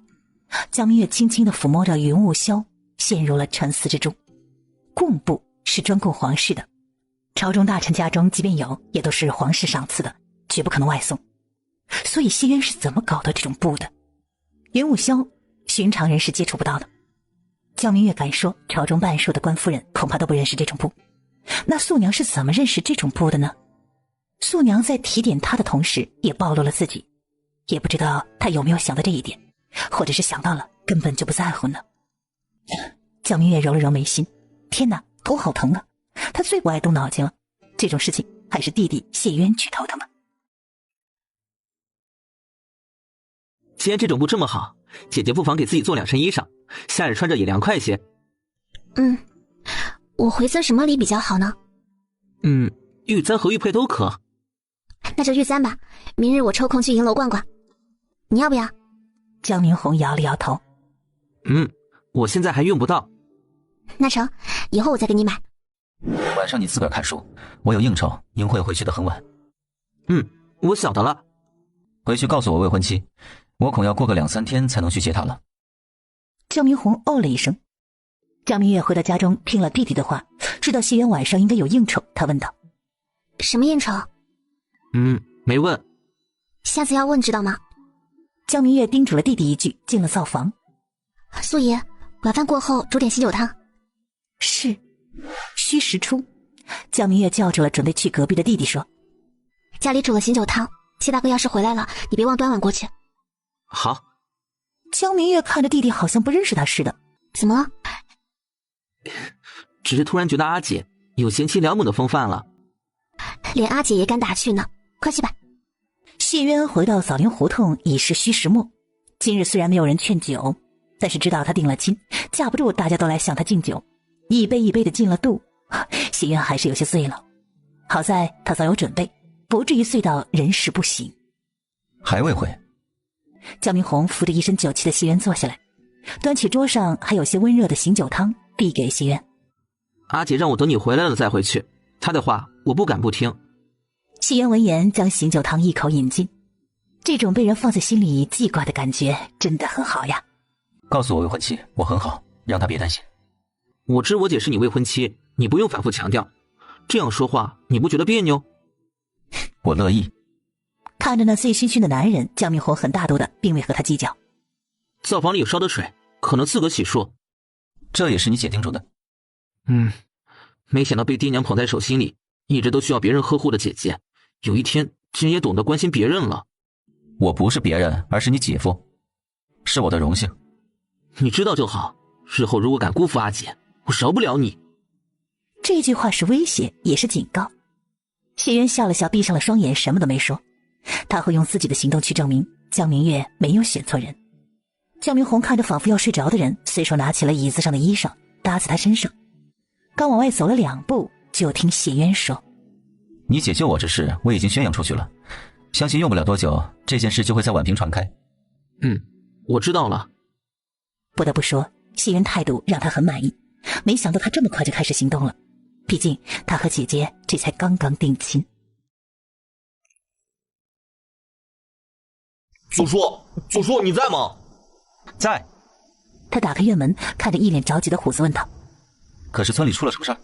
[SPEAKER 2] 江明月轻轻地抚摸着云雾绡，陷入了沉思之中。贡布是专供皇室的，朝中大臣家中即便有，也都是皇室赏赐的，绝不可能外送。所以谢渊是怎么搞到这种布的？云雾绡，寻常人是接触不到的。江明月敢说，朝中半数的官夫人恐怕都不认识这种布。那素娘是怎么认识这种布的呢？素娘在提点她的同时，也暴露了自己，也不知道她有没有想到这一点，或者是想到了，根本就不在乎呢。江明月揉了揉眉心，天哪，头好疼啊！他最不爱动脑筋了，这种事情还是弟弟谢渊去头疼吧。
[SPEAKER 4] 既然这种布这么好，姐姐不妨给自己做2身衣裳，夏日穿着也凉快些。
[SPEAKER 1] 我回赠什么礼比较好呢？
[SPEAKER 4] 玉簪和玉佩都可。
[SPEAKER 1] 那就玉簪吧，明日我抽空去银楼逛逛。你要不要？
[SPEAKER 2] 江明红摇了摇头。
[SPEAKER 4] 我现在还用不到。
[SPEAKER 1] 那成，以后我再给你买。
[SPEAKER 6] 晚上你自个儿看书，我有应酬，应会回去的很晚。
[SPEAKER 4] 我晓得了。
[SPEAKER 6] 回去告诉我未婚妻，我恐要过个2、3天才能去接她了。
[SPEAKER 2] 江明红哦了一声。江明月回到家中，听了弟弟的话，知道谢渊晚上应该有应酬，他问道：
[SPEAKER 1] 什么应酬？
[SPEAKER 4] 没问。
[SPEAKER 1] 下次要问知道吗？
[SPEAKER 2] 江明月叮嘱了弟弟一句，进了灶房。
[SPEAKER 1] 素爷，晚饭过后煮点醒酒汤。
[SPEAKER 2] 是。戌时初，江明月叫住了准备去隔壁的弟弟说：
[SPEAKER 1] 家里煮了醒酒汤，谢大哥要是回来了，你别忘端碗过去。
[SPEAKER 4] 好。
[SPEAKER 2] 江明月看着弟弟好像不认识他似的。
[SPEAKER 1] 怎么了？
[SPEAKER 4] 只是突然觉得阿姐有贤妻良母的风范了。
[SPEAKER 1] 连阿姐也敢打趣呢，快去吧。
[SPEAKER 2] 谢渊回到枣林胡同已是戌时末，今日虽然没有人劝酒，但是知道他定了亲，架不住大家都来向他敬酒，一杯一杯的敬了肚，谢渊还是有些醉了。好在他早有准备，不至于醉到人事不省。
[SPEAKER 6] 还未回。
[SPEAKER 2] 江明红扶着一身酒气的谢渊坐下来，端起桌上还有些温热的醒酒汤递给谢渊。
[SPEAKER 4] 阿姐让我等你回来了再回去，她的话我不敢不听。
[SPEAKER 2] 谢渊闻言将醒酒汤一口饮尽，这种被人放在心里记挂的感觉真的很好呀。
[SPEAKER 6] 告诉我未婚妻我很好，让她别担心。
[SPEAKER 4] 我知我姐是你未婚妻，你不用反复强调，这样说话你不觉得别扭？
[SPEAKER 6] 我乐意。
[SPEAKER 2] 看着那醉醺醺的男人，江明红很大度的并未和他计较。
[SPEAKER 4] 灶房里有烧的水，可能自个洗漱。
[SPEAKER 6] 这也是你姐叮嘱的。
[SPEAKER 4] 没想到被爹娘捧在手心里，一直都需要别人呵护的姐姐，有一天竟然也懂得关心别人了。
[SPEAKER 6] 我不是别人，而是你姐夫，是我的荣幸。
[SPEAKER 4] 你知道就好，日后如果敢辜负阿姐，我饶不了你。
[SPEAKER 2] 这句话是威胁，也是警告。谢渊笑了笑，闭上了双眼，什么都没说。他会用自己的行动去证明江明月没有选错人。江明红看着仿佛要睡着的人，随手拿起了椅子上的衣裳搭在他身上，刚往外走了2步，就听谢渊说：
[SPEAKER 6] 你姐救我这事我已经宣扬出去了，相信用不了多久，这件事就会在宛平传开。
[SPEAKER 4] 我知道了。
[SPEAKER 2] 不得不说，谢渊态度让他很满意，没想到他这么快就开始行动了，毕竟他和姐姐这才刚刚定亲。
[SPEAKER 5] 祖叔你在吗？
[SPEAKER 6] 在。
[SPEAKER 2] 他打开院门，看着一脸着急的虎子问道：
[SPEAKER 6] 可是村里出了什么事儿？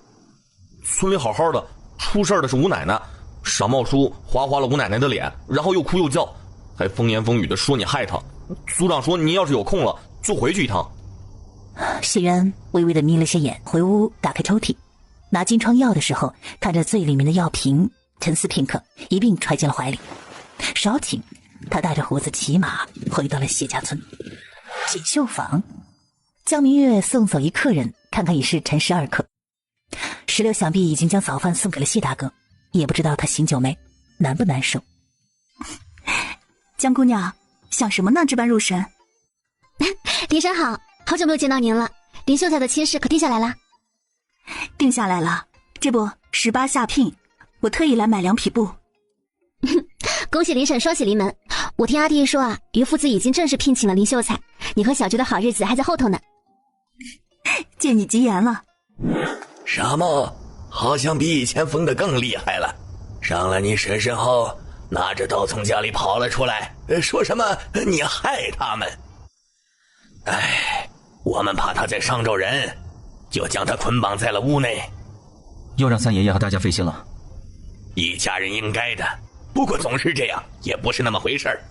[SPEAKER 5] 村里好好的，出事的是吴奶奶，傻帽叔划了吴奶奶的脸，然后又哭又叫，还风言风语的说你害他。族长说您要是有空了就回去一趟。
[SPEAKER 2] 谢渊微微的眯了些眼，回屋打开抽屉，拿金疮药的时候，看着最里面的药瓶，沉思片刻，一并揣进了怀里。稍顷，他带着胡子骑马回到了谢家村锦绣坊。江明月送走一客人，看看已是辰时2刻。石榴想必已经将早饭送给了谢大哥，也不知道他醒酒没，难不难受。
[SPEAKER 8] 江姑娘想什么呢？这般入神。
[SPEAKER 1] 林婶好，好久没有见到您了。林秀才的亲事可定下来了？
[SPEAKER 8] 定下来了，这不18下聘，我特意来买2匹布。
[SPEAKER 1] 恭喜林婶双喜临门。我听阿弟说啊，于父子已经正式聘请了林秀才，你和小菊的好日子还在后头呢。
[SPEAKER 8] 借你吉言了。
[SPEAKER 9] 傻帽好像比以前疯得更厉害了，伤了你婶婶后拿着刀从家里跑了出来，说什么你害他们。我们怕他再伤着人，就将他捆绑在了屋内。
[SPEAKER 6] 又让三爷爷和大家费心了。
[SPEAKER 9] 一家人应该的，不过总是这样，也不是那么回事儿。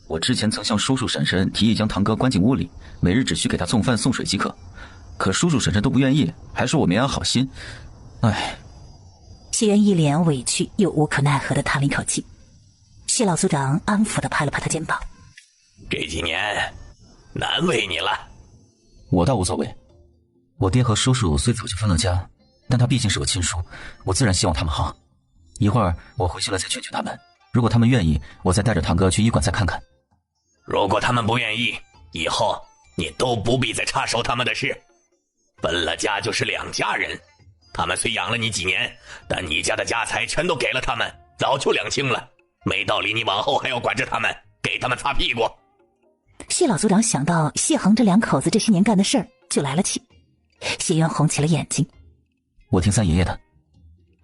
[SPEAKER 6] 我之前曾向叔叔婶婶提议将堂哥关进屋里，每日只需给他送饭送水即可，可叔叔婶婶都不愿意，还说我没安好心。
[SPEAKER 2] 谢渊一脸委屈又无可奈何地叹了一口气。谢老族长安抚地拍了拍他肩膀：
[SPEAKER 9] 这几年难为你了。
[SPEAKER 6] 我倒无所谓，我爹和叔叔虽早就分了家，但他毕竟是我亲叔，我自然希望他们好。一会儿我回去了再劝劝他们，如果他们愿意，我再带着堂哥去医馆再看看。
[SPEAKER 9] 如果他们不愿意，以后你都不必再插手他们的事。分了家就是两家人，他们虽养了你几年，但你家的家财全都给了他们，早就两清了，没道理你往后还要管着他们，给他们擦屁股。
[SPEAKER 2] 谢老族长想到谢恒这两口子这些年干的事儿，就来了气。谢渊红起了眼睛。
[SPEAKER 6] 我听三爷爷的。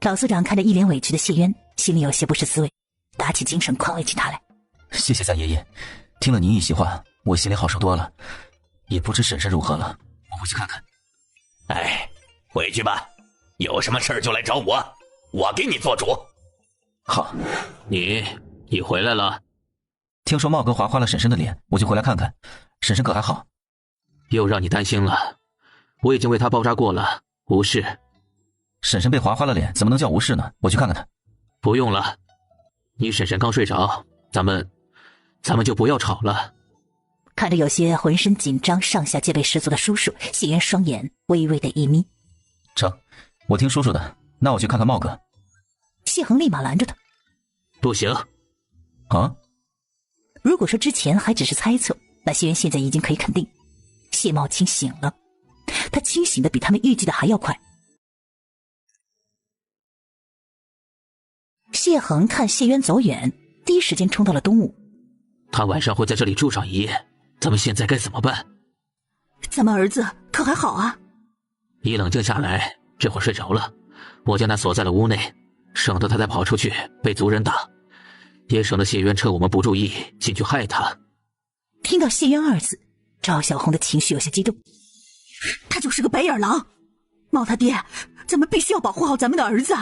[SPEAKER 2] 老族长看着一脸委屈的谢渊，心里有些不是滋味，打起精神宽慰起他来。
[SPEAKER 6] 谢谢三爷爷，听了您一席话，我心里好受多了。也不知婶婶如何了，我回去看看。
[SPEAKER 9] 哎，回去吧，有什么事儿就来找我，我给你做主。
[SPEAKER 6] 好。
[SPEAKER 4] 你回来了？
[SPEAKER 6] 听说茂哥划花了婶婶的脸，我就回来看看。婶婶可还好？
[SPEAKER 4] 又让你担心了，我已经为她包扎过了，无事。
[SPEAKER 6] 婶婶被划花了脸，怎么能叫无事呢？我去看看她。
[SPEAKER 4] 不用了，你婶婶刚睡着，咱们就不要吵了。
[SPEAKER 2] 看着有些浑身紧张、上下戒备十足的叔叔，谢渊双眼微微的一眯。
[SPEAKER 6] 成，我听叔叔的，那我去看看茂哥。
[SPEAKER 2] 谢恒立马拦着他。
[SPEAKER 4] 不行。
[SPEAKER 6] 啊？
[SPEAKER 2] 如果说之前还只是猜测，那谢渊现在已经可以肯定，谢茂清醒了，他清醒的比他们预计的还要快。谢恒看谢渊走远，第一时间冲到了东屋。
[SPEAKER 4] 他晚上会在这里住上一夜，咱们现在该怎么办？
[SPEAKER 8] 咱们儿子可还好啊？
[SPEAKER 4] 你冷静下来，这会儿睡着了，我将他锁在了屋内，省得他再跑出去被族人打，也省得谢渊趁我们不注意进去害他。
[SPEAKER 2] 听到谢渊二字，赵小红的情绪有些激动。
[SPEAKER 8] 他就是个白眼狼，茂他爹，咱们必须要保护好咱们的儿子。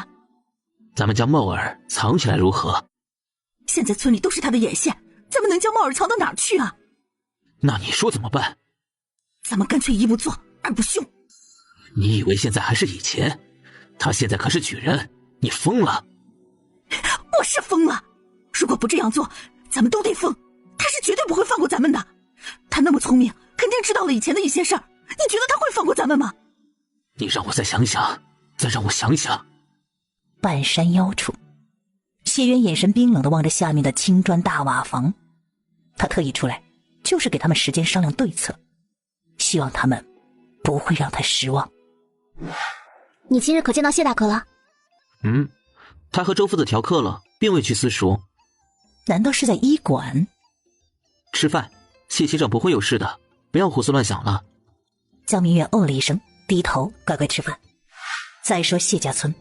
[SPEAKER 4] 咱们将茂儿藏起来如何？
[SPEAKER 8] 现在村里都是他的眼线，咱们能将茂儿藏到哪儿去啊？
[SPEAKER 4] 那你说怎么办？
[SPEAKER 8] 咱们干脆一不做二不休。
[SPEAKER 4] 你以为现在还是以前？他现在可是举人，你疯了？
[SPEAKER 8] 我是疯了，如果不这样做，咱们都得疯。他是绝对不会放过咱们的，他那么聪明，肯定知道了以前的一些事儿，你觉得他会放过咱们吗？
[SPEAKER 4] 你让我再想想，再让我想想。
[SPEAKER 2] 半山腰处，谢渊眼神冰冷地望着下面的青砖大瓦房，他特意出来就是给他们时间商量对策，希望他们不会让他失望。
[SPEAKER 1] 你今日可见到谢大哥了？
[SPEAKER 4] 他和周夫子调客了，并未去私塾。
[SPEAKER 2] 难道是在医馆
[SPEAKER 4] 吃饭？谢先生不会有事的，不要胡思乱想了。
[SPEAKER 2] 江明月哦了一声，低头乖乖吃饭。再说谢家村，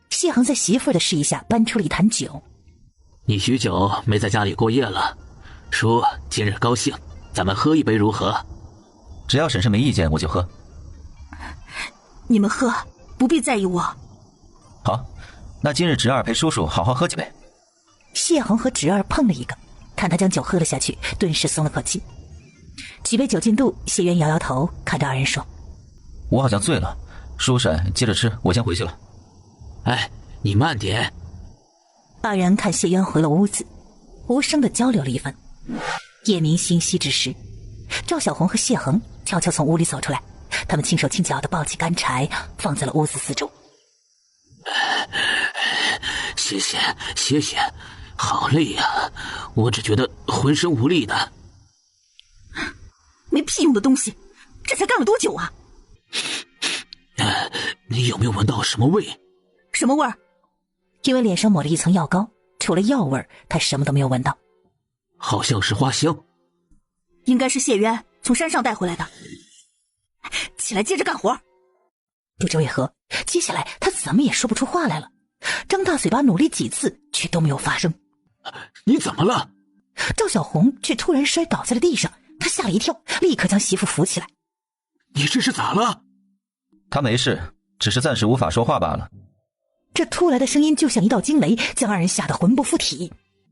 [SPEAKER 2] 谢恒在媳妇儿的示意下搬出了一坛酒。
[SPEAKER 4] 你许久没在家里过夜了，叔今日高兴，咱们喝一杯如何？
[SPEAKER 6] 只要婶婶没意见，我就喝。
[SPEAKER 8] 你们喝，不必在意我。
[SPEAKER 6] 好，那今日侄儿陪叔叔好好喝几杯。
[SPEAKER 2] 谢恒和侄儿碰了一个，看他将酒喝了下去，顿时松了口气。几杯酒进肚，谢渊摇摇头，看着二人说：
[SPEAKER 6] 我好像醉了，叔婶接着吃，我先回去了。
[SPEAKER 4] 哎，你慢点。
[SPEAKER 2] 二人看谢渊回了屋子，无声地交流了一番。夜明星稀之时，赵小红和谢恒悄悄从屋里走出来，他们轻手轻脚地抱起干柴，放在了屋子四周。
[SPEAKER 4] 谢谢，好累呀，我只觉得浑身无力的。
[SPEAKER 8] 没屁用的东西，这才干了多久啊？
[SPEAKER 4] 你有没有闻到什么味？
[SPEAKER 8] 什么味儿？
[SPEAKER 2] 因为脸上抹着一层药膏，除了药味，他什么都没有闻到。
[SPEAKER 4] 好像是花香。
[SPEAKER 8] 应该是谢渊从山上带回来的。起来接着干活。
[SPEAKER 2] 不知为何，接下来他怎么也说不出话来了，张大嘴巴努力几次，却都没有发声。
[SPEAKER 4] 你怎么了？
[SPEAKER 2] 赵小红却突然摔倒在了地上，他吓了一跳，立刻将媳妇扶起来。
[SPEAKER 4] 你这是咋了？
[SPEAKER 6] 他没事，只是暂时无法说话罢了。
[SPEAKER 2] 这突来的声音就像一道惊雷，将二人吓得魂不附体。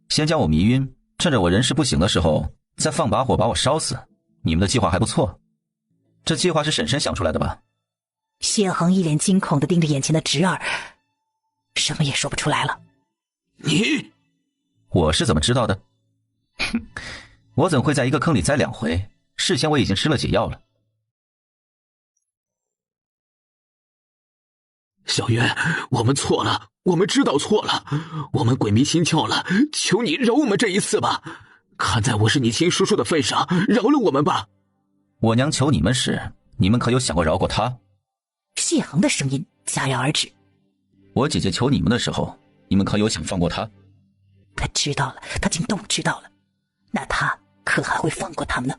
[SPEAKER 6] 先将我迷晕，趁着我人事不省的时候，再放把火把我烧死。你们的计划还不错。这计划是婶婶想出来的吧？
[SPEAKER 2] 谢恒一脸惊恐地盯着眼前的侄儿，什么也说不出来了。
[SPEAKER 6] 我是怎么知道的？哼，我怎会在一个坑里栽2回？事先我已经吃了解药了。
[SPEAKER 4] 小渊，我们错了，我们知道错了，我们鬼迷心窍了，求你饶我们这一次吧！看在我是你亲叔叔的份上，饶了我们吧！
[SPEAKER 6] 我娘求你们时，你们可有想过饶过她？
[SPEAKER 2] 谢恒的声音戛然而止。
[SPEAKER 6] 我姐姐求你们的时候，你们可有想放过她？
[SPEAKER 2] 他知道了，他竟都知道了，那他可还会放过他们呢？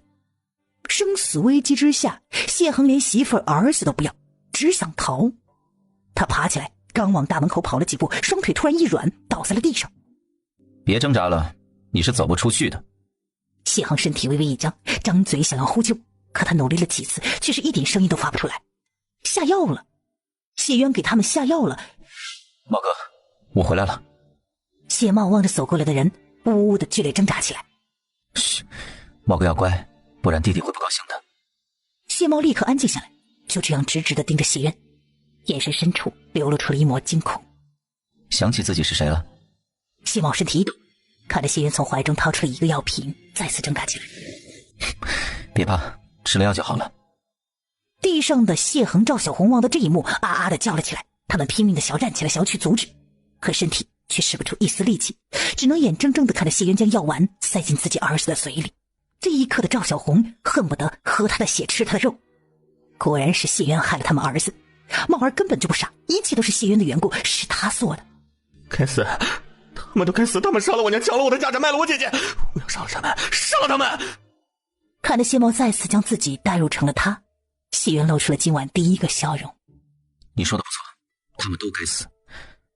[SPEAKER 2] 生死危机之下，谢恒连媳妇儿子都不要，只想逃。他爬起来，刚往大门口跑了几步，双腿突然一软，倒在了地上。
[SPEAKER 6] 别挣扎了，你是走不出去的。
[SPEAKER 2] 谢恒身体微微一僵，张嘴想要呼救，可他努力了几次，却是一点声音都发不出来。下药了，谢渊给他们下药了。
[SPEAKER 6] 茂哥，我回来了。
[SPEAKER 2] 谢茂望着走过来的人，呜呜的剧烈挣扎起来。
[SPEAKER 6] 嘘，茂哥要乖，不然弟弟会不高兴的。
[SPEAKER 2] 谢茂立刻安静下来，就这样直直的盯着谢渊，眼神深处流露出了一抹惊恐。
[SPEAKER 6] 想起自己是谁了？
[SPEAKER 2] 谢茂身体一抖，看着谢渊从怀中掏出了一个药瓶，再次挣扎起来。
[SPEAKER 6] 别怕，吃了药就好了。
[SPEAKER 2] 地上的谢恒、赵小红望到这一幕，啊啊的叫了起来。他们拼命的想站起来，想要去阻止，可身体却使不出一丝力气，只能眼睁睁的看着谢渊将药丸塞进自己儿子的嘴里。这一刻的赵小红恨不得喝他的血，吃他的肉。果然是谢渊害了他们儿子，茂儿根本就不傻，一切都是谢渊的缘故，是他做的。
[SPEAKER 5] 该死，他们都该死！他们杀了我娘，抢了我的家产，卖了我姐姐！我要杀了他们，杀了他们！
[SPEAKER 2] 看着谢茂再次将自己带入成了他，谢渊露出了今晚第一个笑容。
[SPEAKER 6] 你说的不错，他们都该死，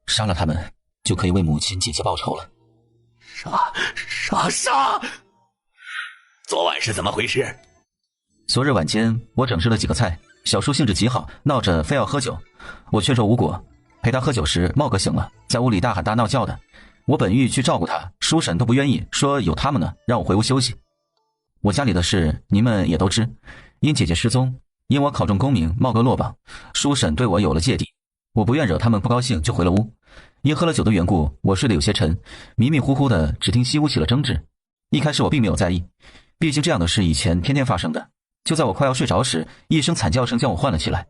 [SPEAKER 6] 杀了他们就可以为母亲姐姐报仇了。
[SPEAKER 5] 杀！
[SPEAKER 9] 昨晚是怎么回事？
[SPEAKER 6] 昨日晚间，我整治了几个菜，小叔兴致极好，闹着非要喝酒，我劝说无果。陪他喝酒时，茂哥醒了，在屋里大喊大闹叫的。我本欲去照顾他，叔婶都不愿意，说有他们呢，让我回屋休息。我家里的事你们也都知，因姐姐失踪，因我考中功名，茂哥落榜，叔婶对我有了芥蒂，我不愿惹他们不高兴，就回了屋。因喝了酒的缘故，我睡得有些沉，迷迷糊糊的，只听西屋起了争执。一开始我并没有在意，毕竟这样的事以前天天发生的。就在我快要睡着时，一声惨叫声将我唤了起来。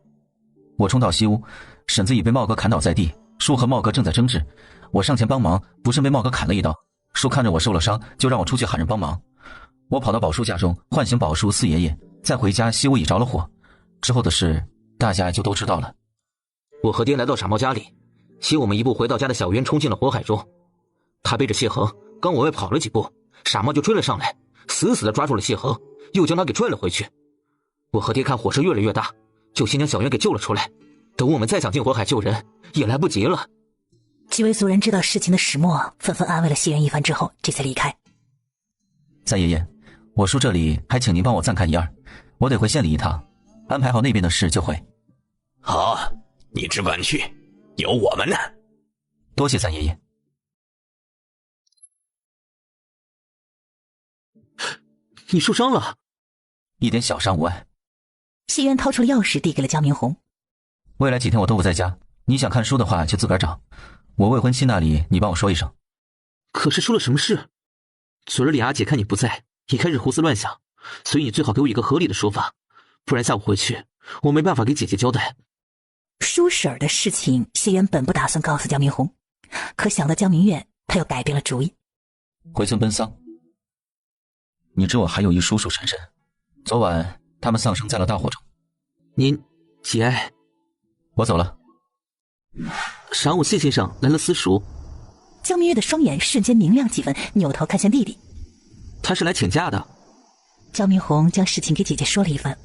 [SPEAKER 6] 我冲到西屋，婶子已被茂哥砍倒在地，叔和茂哥正在争执。我上前帮忙，不慎被茂哥砍了一刀。叔看着我受了伤，就让我出去喊人帮忙。我跑到宝叔家中，唤醒宝叔、四爷爷，再回家，西屋已着了火。之后的事大家就都知道了。
[SPEAKER 4] 我和爹来到傻猫家里，先我们一步回到家的小渊冲进了火海中。他背着谢恒刚往外跑了几步，傻猫就追了上来，死死地抓住了谢恒，又将他给拽了回去。我和爹看火势越来越大，就先将小渊给救了出来。等我们再想进火海救人，也来不及了。
[SPEAKER 2] 几位族人知道事情的始末，纷纷安慰了谢渊一番之后，这才离开。
[SPEAKER 6] 三爷爷，我叔这里还请您帮我暂看一二，我得回县里一趟，安排好那边的事就回。
[SPEAKER 9] 好，你只管去，有我们呢。
[SPEAKER 6] 多谢三爷爷。
[SPEAKER 4] 你受伤了？
[SPEAKER 6] 一点小伤无碍。
[SPEAKER 2] 谢渊掏出了钥匙递给了江明红。
[SPEAKER 6] 未来几天我都不在家，你想看书的话就自个儿找，我未婚妻那里你帮我说一声。
[SPEAKER 4] 可是出了什么事？昨日李阿姐看你不在，也开始胡思乱想，所以你最好给我一个合理的说法，不然下午回去我没办法给姐姐交代。
[SPEAKER 2] 叔婶儿的事情，谢渊本不打算告诉江明红，可想到江明月，他又改变了主意。
[SPEAKER 6] 回村奔丧。你知我还有一叔叔婶婶，昨晚他们丧生在了大火中。
[SPEAKER 4] 您节哀。
[SPEAKER 6] 我走了。
[SPEAKER 4] 晌午谢先生来了私塾。
[SPEAKER 2] 江明月的双眼瞬间明亮几分，扭头看向弟弟。
[SPEAKER 4] 他是来请假的。
[SPEAKER 2] 江明红将事情给姐姐说了一番。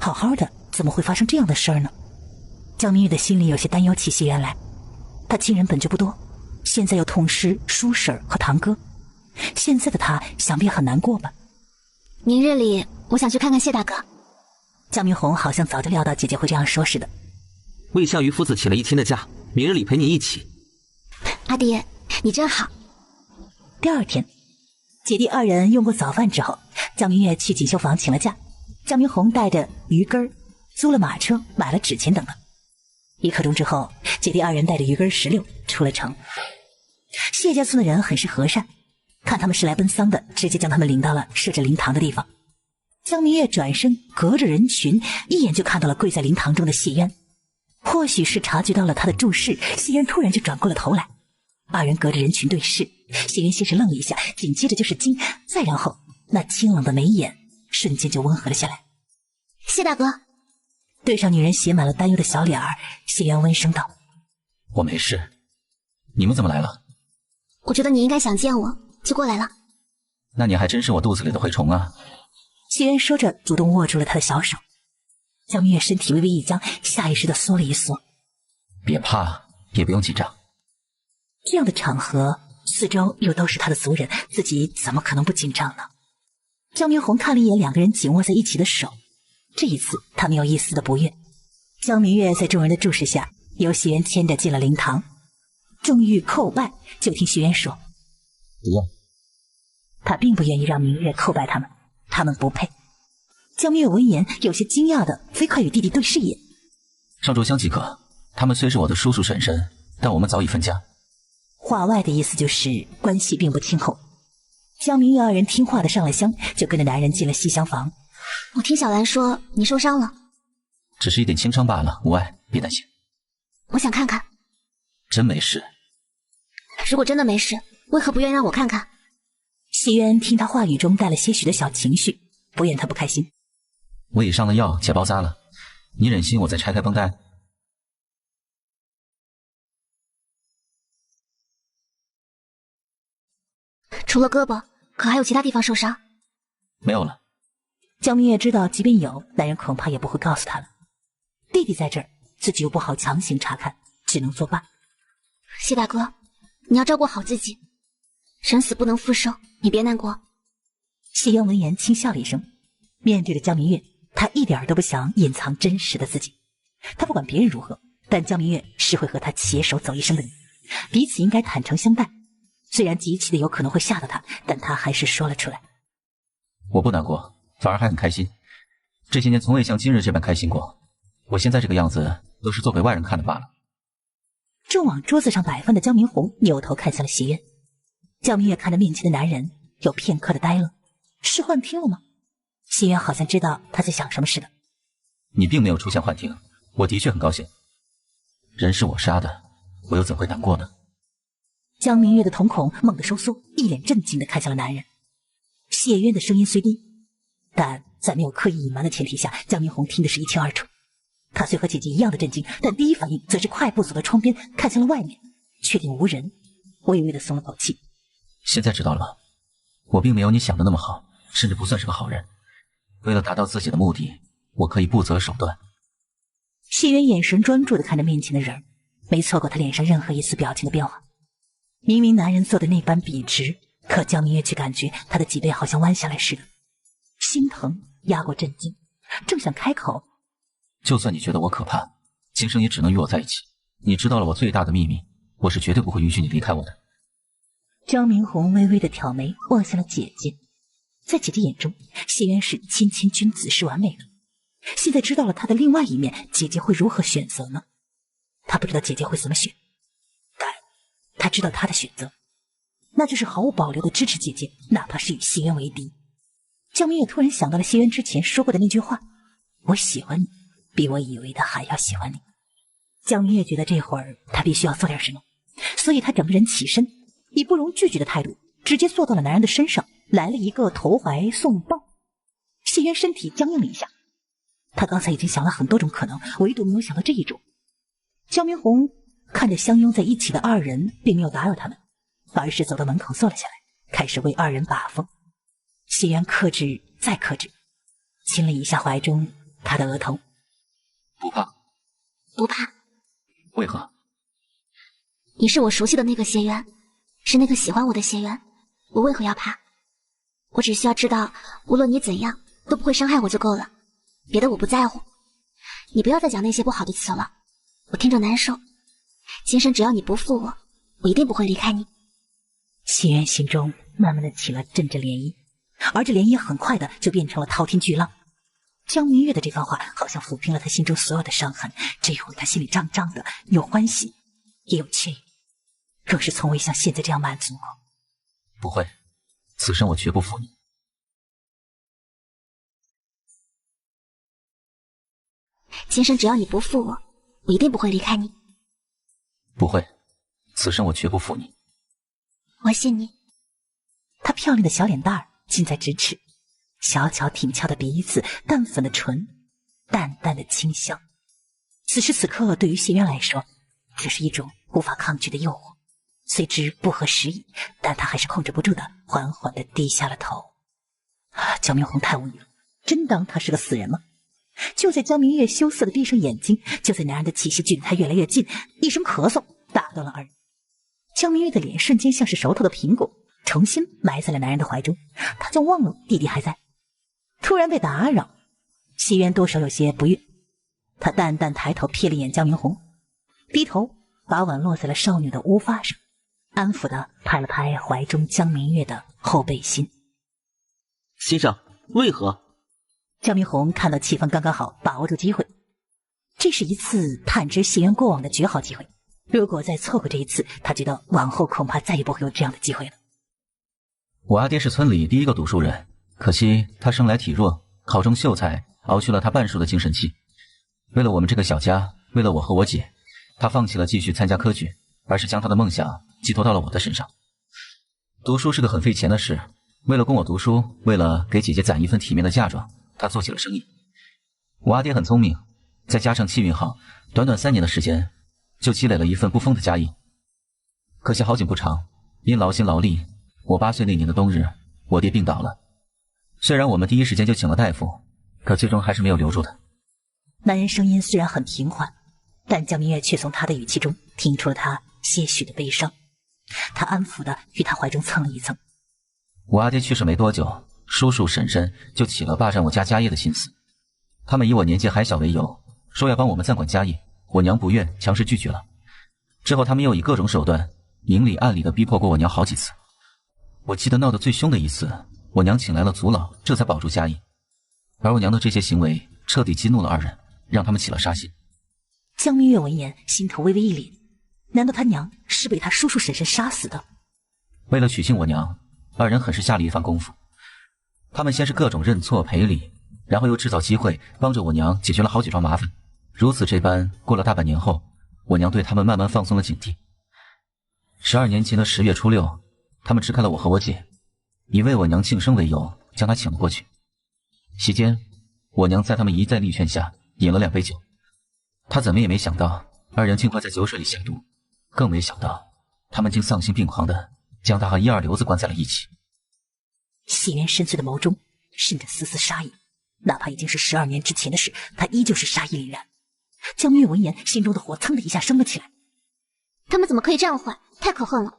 [SPEAKER 2] 好好的，怎么会发生这样的事儿呢？江明月的心里有些担忧起谢渊来。他亲人本就不多，现在又痛失叔婶儿和堂哥，现在的他想必很难过吧。
[SPEAKER 1] 明日里我想去看看谢大哥。
[SPEAKER 2] 江明红好像早就料到姐姐会这样说似的。
[SPEAKER 4] 为项羽夫子请了1天的假，明日里陪你一起。
[SPEAKER 1] 阿爹，你真好。
[SPEAKER 2] 第二天，姐弟二人用过早饭之后，江明月去锦绣坊请了假，江明红带着鱼根租了马车，买了纸钱等等。1刻钟之后，姐弟二人带着鱼根石榴出了城。谢家村的人很是和善，看他们是来奔丧的，直接将他们领到了设置灵堂的地方。江明月转身隔着人群，一眼就看到了跪在灵堂中的谢渊。或许是察觉到了他的注视，谢渊突然就转过了头来。二人隔着人群对视，谢渊先是愣了一下，紧接着就是惊，再然后那清冷的眉眼瞬间就温和了下来。
[SPEAKER 1] 谢大哥，
[SPEAKER 2] 对上女人写满了担忧的小脸儿，谢渊温声道：“
[SPEAKER 6] 我没事，你们怎么来了？
[SPEAKER 1] 我觉得你应该想见我，就过来了。”
[SPEAKER 6] 那你还真是我肚子里的蛔虫啊！
[SPEAKER 2] 谢渊说着，主动握住了他的小手。江明月身体微微一僵，下意识地缩了一缩。
[SPEAKER 6] 别怕，也不用紧张。
[SPEAKER 2] 这样的场合，四周又都是他的族人，自己怎么可能不紧张呢？江明红看了一眼两个人紧握在一起的手，这一次他没有一丝的不悦。江明月在众人的注视下，由谢渊牵着进了灵堂。正欲叩拜，就听谢渊说：“
[SPEAKER 6] 不用。”
[SPEAKER 2] 他并不愿意让明月叩拜他们，他们不配。江明月闻言，有些惊讶的飞快与弟弟对视一眼。
[SPEAKER 6] 上炷香即可。他们虽是我的叔叔婶婶，但我们早已分家。
[SPEAKER 2] 话外的意思就是关系并不亲厚。江明月二人听话的上了香，就跟着男人进了西厢房。
[SPEAKER 1] 我听小兰说你受伤了，
[SPEAKER 6] 只是一点轻伤罢了，无碍，别担心。
[SPEAKER 1] 我想看看。
[SPEAKER 6] 真没事？
[SPEAKER 1] 如果真的没事，为何不愿意让我看看？
[SPEAKER 2] 谢渊听他话语中带了些许的小情绪，不愿他不开心。
[SPEAKER 6] 我已上了药，且包扎了，你忍心我再拆开绷带？
[SPEAKER 1] 除了胳膊，可还有其他地方受伤？
[SPEAKER 6] 没有了。
[SPEAKER 2] 江明月知道，即便有，男人恐怕也不会告诉他了。弟弟在这儿，自己又不好强行查看，只能作罢。
[SPEAKER 1] 谢大哥，你要照顾好自己，人死不能复生，你别难过。
[SPEAKER 2] 谢渊闻言轻笑了一声，面对着江明月，他一点都不想隐藏真实的自己。他不管别人如何，但江明月是会和他携手走一生的人，彼此应该坦诚相待。虽然极其的有可能会吓到他，但他还是说了出来。
[SPEAKER 6] 我不难过，反而还很开心。这些年从未像今日这般开心过。我现在这个样子，都是做给外人看的罢了。
[SPEAKER 2] 正往桌子上摆饭的江明红扭头看向了谢渊。江明月看着面前的男人，有片刻的呆愣。是幻听了吗？谢渊好像知道他在想什么似的。
[SPEAKER 6] 你并没有出现幻听，我的确很高兴。人是我杀的，我又怎会难过呢？
[SPEAKER 2] 江明月的瞳孔猛地收缩，一脸震惊地看向了男人。谢渊的声音虽低，但在没有刻意隐瞒的前提下，江明红听得是一清二楚。他虽和姐姐一样的震惊，但第一反应则是快步走到窗边，看向了外面，确定无人，微微地松了口气。
[SPEAKER 6] 现在知道了吗？我并没有你想的那么好，甚至不算是个好人。为了达到自己的目的，我可以不择手段。
[SPEAKER 2] 谢渊眼神专注地看着面前的人，没错过他脸上任何一丝表情的变化。明明男人做的那般笔直，可江明月却感觉他的脊背好像弯下来似的，心疼压过震惊，正想开口。
[SPEAKER 6] 就算你觉得我可怕，今生也只能与我在一起。你知道了我最大的秘密，我是绝对不会允许你离开我的。
[SPEAKER 2] 张明红微微的挑眉，望向了姐姐。在姐姐眼中，谢渊是谦谦君子，是完美的。现在知道了他的另外一面，姐姐会如何选择呢？他不知道姐姐会怎么选，但他知道他的选择，那就是毫无保留的支持姐姐，哪怕是与谢渊为敌。江明月突然想到了谢渊之前说过的那句话：“我喜欢你，比我以为的还要喜欢你。”江明月觉得这会儿他必须要做点什么，所以他整个人起身，以不容拒绝的态度直接坐到了男人的身上，来了一个投怀送抱。谢渊身体僵硬了一下，他刚才已经想了很多种可能，唯独没有想到这一种。江明红看着相拥在一起的二人，并没有打扰他们，而是走到门口坐了下来，开始为二人把风。谢渊克制再克制，亲了一下怀中他的额头。
[SPEAKER 6] 不怕？
[SPEAKER 1] 不怕。
[SPEAKER 6] 为何？
[SPEAKER 1] 你是我熟悉的那个谢渊，是那个喜欢我的谢渊，我为何要怕？我只需要知道，无论你怎样都不会伤害我就够了，别的我不在乎。你不要再讲那些不好的词了，我听着难受。今生只要你不负我，我一定不会离开你。
[SPEAKER 2] 谢渊心中慢慢的起了阵阵涟漪，而这涟漪很快的就变成了滔天巨浪。江明月的这番话好像抚平了他心中所有的伤痕，这回他心里胀胀的，有欢喜也有惬意，更是从未像现在这样满足过。
[SPEAKER 6] 不会，此生我绝不负你。
[SPEAKER 1] 今生只要你不负我，我一定不会离开你。
[SPEAKER 6] 不会，此生我绝不负你。
[SPEAKER 1] 我信你。
[SPEAKER 2] 她漂亮的小脸蛋儿近在咫尺，小巧挺翘的鼻子，淡粉的唇，淡淡的清香。此时此刻，对于谢渊来说，这是一种无法抗拒的诱惑。虽知不合时宜，但他还是控制不住的，缓缓的低下了头。焦明红太无语了，真当他是个死人吗？就在焦明月羞涩的闭上眼睛，就在男人的气息距离他越来越近，一声咳嗽打断了二人。焦明月的脸瞬间像是熟透的苹果，重新埋在了男人的怀中，他就忘了弟弟还在。突然被打扰，谢渊多少有些不悦，他淡淡抬头瞥了一眼焦明红，低头把吻落在了少女的乌发上，安抚地拍了拍怀中江明月的后背心。
[SPEAKER 4] 先生，为何？
[SPEAKER 2] 焦明红看到气氛刚刚好，把握住机会。这是一次探知谢渊过往的绝好机会，如果再错过这一次，他觉得往后恐怕再也不会有这样的机会了。
[SPEAKER 6] 我阿爹是村里第一个读书人，可惜他生来体弱，考中秀才，熬去了他半数的精神气。为了我们这个小家，为了我和我姐，他放弃了继续参加科举，而是将他的梦想寄托到了我的身上。读书是个很费钱的事，为了供我读书，为了给姐姐攒一份体面的嫁妆，他做起了生意。我阿爹很聪明，再加上气运好，短短3年的时间就积累了一份不丰的家业。可惜好景不长，因劳心劳力，我8岁那年的冬日，我爹病倒了。虽然我们第一时间就请了大夫，可最终还是没有留住他。
[SPEAKER 2] 男人声音虽然很平缓，但江明月却从他的语气中听出了他些许的悲伤。他安抚地与他怀中蹭了一蹭。
[SPEAKER 6] 我阿爹去世没多久，叔叔婶婶就起了霸占我家家业的心思。他们以我年纪还小为由，说要帮我们暂管家业，我娘不愿，强势拒绝了。之后他们又以各种手段，明里暗里的逼迫过我娘好几次。我记得闹得最凶的一次，我娘请来了族老，这才保住家业。而我娘的这些行为彻底激怒了二人，让他们起了杀心。
[SPEAKER 2] 江明月闻言，心头微微一凛，难道他娘是被他叔叔婶婶杀死的？
[SPEAKER 6] 为了取信我娘，二人很是下了一番功夫。他们先是各种认错赔礼，然后又制造机会帮着我娘解决了好几桩麻烦。如此这般，过了大半年后，我娘对他们慢慢放松了警惕。12年前的10月初6，他们支开了我和我姐，以为我娘庆生为由将她请了过去。席间，我娘在他们一再力劝下饮了2杯酒。她怎么也没想到二人竟会在酒水里下毒，更没想到他们竟丧心病狂的将她和一二流子关在了一起。
[SPEAKER 2] 谢渊深邃的眸中渗着丝丝杀意，哪怕已经是12年之前的事，他依旧是杀意凛然。江明月闻言，心中的火噌的一下升了起来。
[SPEAKER 1] 他们怎么可以这样坏？太可恨了！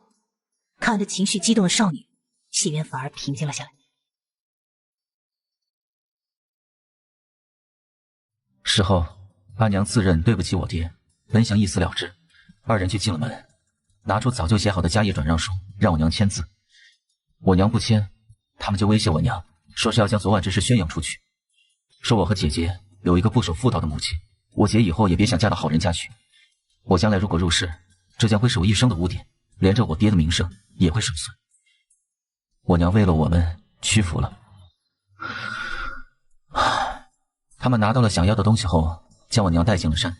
[SPEAKER 2] 看着情绪激动的少女，谢渊反而平静了下来。
[SPEAKER 6] 事后，阿娘自认对不起我爹，本想一死了之，二人却进了门，拿出早就写好的家业转让书，让我娘签字。我娘不签，他们就威胁我娘，说是要将昨晚之事宣扬出去，说我和姐姐有一个不守妇道的母亲，我姐以后也别想嫁到好人家去。我将来如果入仕，这将会是我一生的污点，连着我爹的名声也会受损。我娘为了我们屈服了。他们拿到了想要的东西后，将我娘带进了山，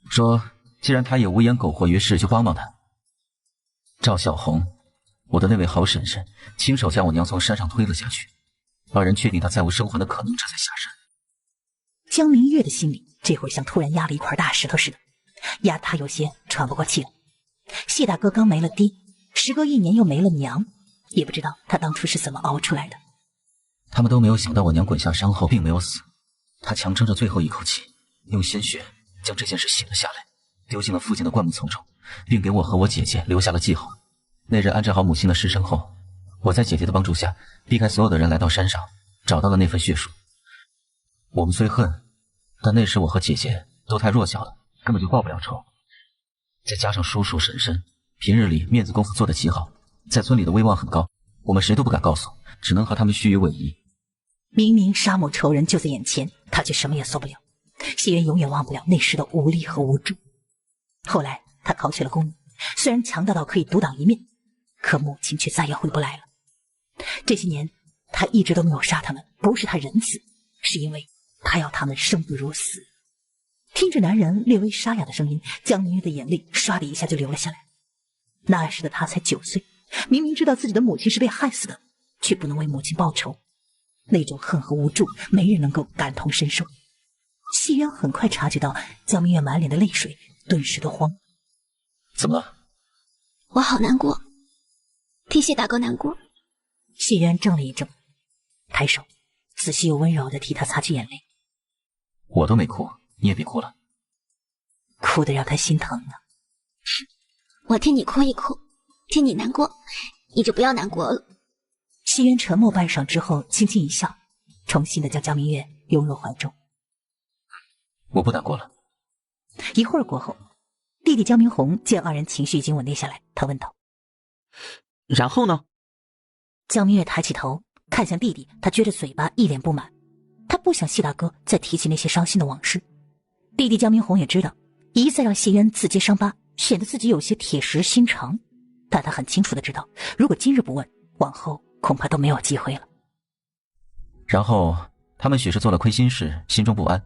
[SPEAKER 6] 说既然她也无颜苟活于世，就帮帮她。赵小红，我的那位好婶婶，亲手将我娘从山上推了下去，二人确定她再无生还的可能，这才下山。
[SPEAKER 2] 江明月的心里这会儿像突然压了一块大石头似的，压他有些喘不过气了。谢大哥刚没了爹，时隔1年又没了娘，也不知道他当初是怎么熬出来的。
[SPEAKER 6] 他们都没有想到我娘滚下山后并没有死，她强撑着最后一口气，用鲜血将这件事写了下来，丢进了附近的灌木丛中，并给我和我姐姐留下了记号。那日安置好母亲的尸身后，我在姐姐的帮助下，避开所有的人来到山上，找到了那份血书。我们虽恨，但那时我和姐姐都太弱小了，根本就报不了仇。再加上叔叔婶婶平日里面子功夫做得极好，在村里的威望很高，我们谁都不敢告诉，只能和他们虚与委蛇。
[SPEAKER 2] 明明杀母仇人就在眼前，他却什么也做不了。谢渊永远忘不了那时的无力和无助。后来他考取了功名，虽然强大到可以独当一面，可母亲却再也回不来了。这些年他一直都没有杀他们，不是他仁慈，是因为他要他们生不如死。听着男人略微沙哑的声音，江明月的眼泪唰的一下就流了下来。那时的他才9岁，明明知道自己的母亲是被害死的，却不能为母亲报仇，那种恨和无助，没人能够感同身受。谢渊很快察觉到江明月满脸的泪水，顿时都慌。
[SPEAKER 6] 怎么了？
[SPEAKER 1] 我好难过，替谢大哥难过。
[SPEAKER 2] 谢渊怔了一怔，抬手仔细又温柔地替他擦去眼泪。
[SPEAKER 6] 我都没哭，你也别哭了。
[SPEAKER 2] 哭得让他心疼啊。
[SPEAKER 1] 我替你哭一哭，替你难过，你就不要难过了。
[SPEAKER 2] 谢渊沉默半晌之后，轻轻一笑，重新的将江明月拥入怀中。
[SPEAKER 6] 我不难过了。
[SPEAKER 2] 一会儿过后，弟弟江明宏见二人情绪已经稳定下来，他问道：“
[SPEAKER 4] 然后呢？”
[SPEAKER 2] 江明月抬起头看向弟弟，他撅着嘴巴，一脸不满。他不想谢大哥再提起那些伤心的往事。弟弟江明宏也知道，一再让谢渊自揭伤疤，显得自己有些铁石心肠。但他很清楚的知道，如果今日不问，往后恐怕都没有机会了。
[SPEAKER 6] 然后他们许是做了亏心事，心中不安，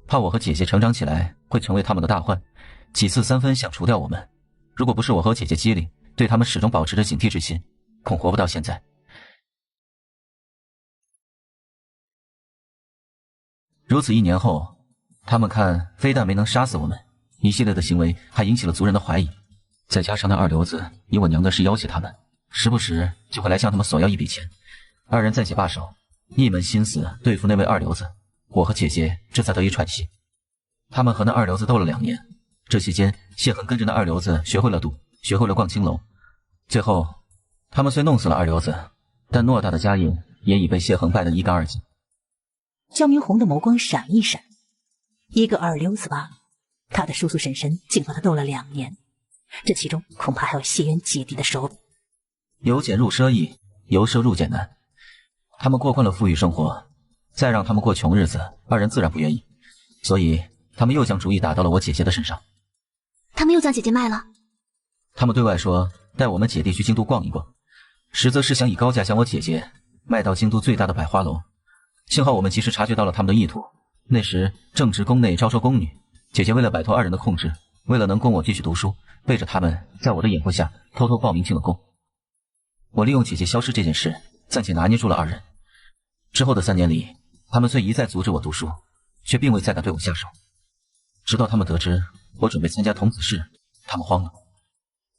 [SPEAKER 6] 怕我和姐姐成长起来会成为他们的大患，几次3分想除掉我们。如果不是我和姐姐机灵，对他们始终保持着警惕之心，恐活不到现在。如此1年后，他们看非但没能杀死我们，一系列的行为还引起了族人的怀疑。再加上那二流子以我娘的事要挟他们，时不时就会来向他们索要一笔钱。二人暂且罢手，一门心思对付那位二流子，我和姐姐这才得以喘息。他们和那二流子斗了2年，这期间谢恒跟着那二流子学会了赌，学会了逛青楼。最后他们虽弄死了二流子，但偌大的家业也已被谢恒败得一干二净。
[SPEAKER 2] 江明宏的眸光闪一闪，一个二流子罢了，他的叔叔婶婶竟和他斗了2年，这其中恐怕还有谢渊姐弟的手笔。
[SPEAKER 6] 由俭入奢易，由奢入俭难。他们过惯了富裕生活，再让他们过穷日子，二人自然不愿意，所以他们又将主意打到了我姐姐的身上。
[SPEAKER 1] 他们又将姐姐卖了？
[SPEAKER 6] 他们对外说带我们姐弟去京都逛一逛，实则是想以高价将我姐姐卖到京都最大的百花楼。幸好我们及时察觉到了他们的意图，那时正值宫内招收宫女，姐姐为了摆脱二人的控制，为了能供我继续读书，背着他们在我的掩护下偷偷报名进了宫。我利用姐姐消失这件事，暂且拿捏住了二人。之后的3年里，他们虽一再阻止我读书，却并未再敢对我下手。直到他们得知我准备参加童子试，他们慌了，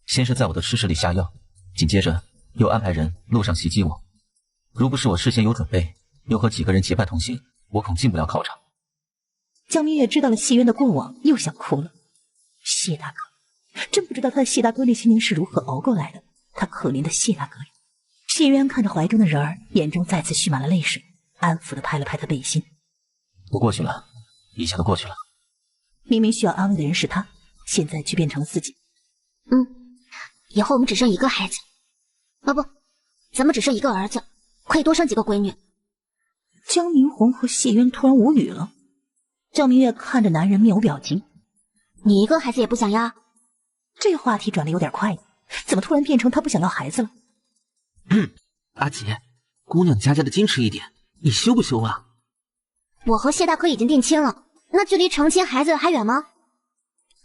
[SPEAKER 6] 先是在我的吃食里下药，紧接着又安排人路上袭击我。如不是我事先有准备，又和几个人结拜同行，我恐进不了考场。
[SPEAKER 2] 江明月知道了谢渊的过往，又想哭了。谢大哥，真不知道他的谢大哥那些年是如何熬过来的。他可怜的谢大哥呀！谢渊看着怀中的人儿，眼中再次蓄满了泪水，安抚地拍了拍他背心。
[SPEAKER 6] 都过去了，一切都过去了。
[SPEAKER 2] 明明需要安慰的人是他，现在却变成了自己。
[SPEAKER 1] 以后我们只生一个孩子，不，咱们只生一个儿子，可以多生几个闺女。
[SPEAKER 2] 江明宏和谢渊突然无语了。江明月看着男人面无表情。
[SPEAKER 1] 你一个孩子也不想要？
[SPEAKER 2] 这个话题转得有点快，怎么突然变成他不想要孩子了？
[SPEAKER 4] 阿姐，姑娘家的矜持一点，你羞不羞啊？
[SPEAKER 1] 我和谢大哥已经定亲了，那距离成亲孩子还远吗？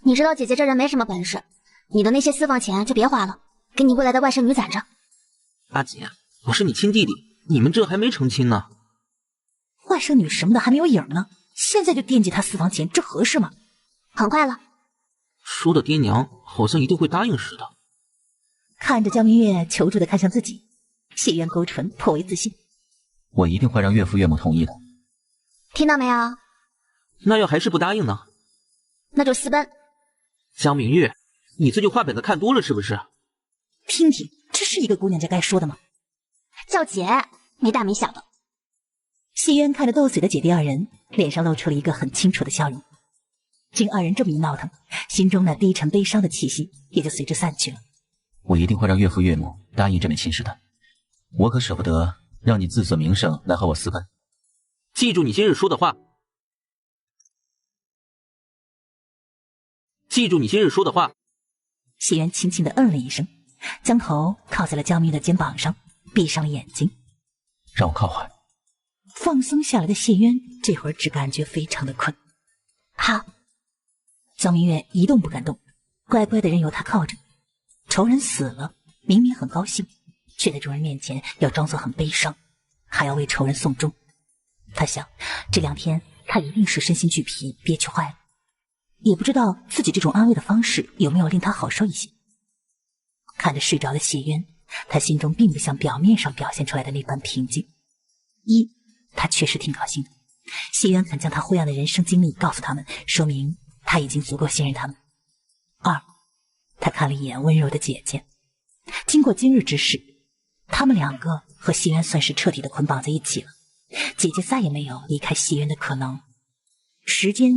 [SPEAKER 1] 你知道姐姐这人没什么本事，你的那些私房钱就别花了，给你未来的外甥女攒着。
[SPEAKER 4] 阿姐，我是你亲弟弟，你们这还没成亲呢。
[SPEAKER 2] 外甥女什么的还没有影呢，现在就惦记她私房钱，这合适吗？
[SPEAKER 1] 很快了。
[SPEAKER 4] 说的爹娘好像一定会答应似的。
[SPEAKER 2] 看着江明月求助的看向自己，谢渊勾唇，颇为自信。
[SPEAKER 6] 我一定会让岳父岳母同意的。
[SPEAKER 1] 听到没有？
[SPEAKER 4] 那要还是不答应呢？
[SPEAKER 1] 那就私奔。
[SPEAKER 4] 江明月，你这句话本子看多了是不是？
[SPEAKER 2] 听听，这是一个姑娘家该说的吗？
[SPEAKER 1] 叫姐，没大没小的。
[SPEAKER 2] 谢渊看着斗嘴的姐弟二人，脸上露出了一个很清楚的笑容。经二人这么一闹腾，心中那低沉悲伤的气息也就随之散去了。
[SPEAKER 6] 我一定会让岳父岳母答应这门亲事的，我可舍不得让你自损名声来和我私奔。
[SPEAKER 4] 记住你今日说的话。记住你今日说的话。
[SPEAKER 2] 谢渊轻轻地嗯了一声，将头靠在了江明的肩膀上，闭上了眼睛。
[SPEAKER 6] 让我靠会儿。
[SPEAKER 2] 放松下来的谢渊这会儿只感觉非常的困。
[SPEAKER 1] 好。
[SPEAKER 2] 江明月一动不敢动，乖乖的任由他靠着。仇人死了，明明很高兴，却在众人面前要装作很悲伤，还要为仇人送终。他想，这2天他一定是身心俱疲，憋屈坏了，也不知道自己这种安慰的方式有没有令他好受一些。看着睡着的谢渊，他心中并不像表面上表现出来的那般平静。一，他确实挺高兴的，谢渊肯将他灰暗的人生经历告诉他们，说明他已经足够信任他们。二，他看了一眼温柔的姐姐，经过今日之事，他们2个和谢渊算是彻底的捆绑在一起了，姐姐再也没有离开谢渊的可能。时间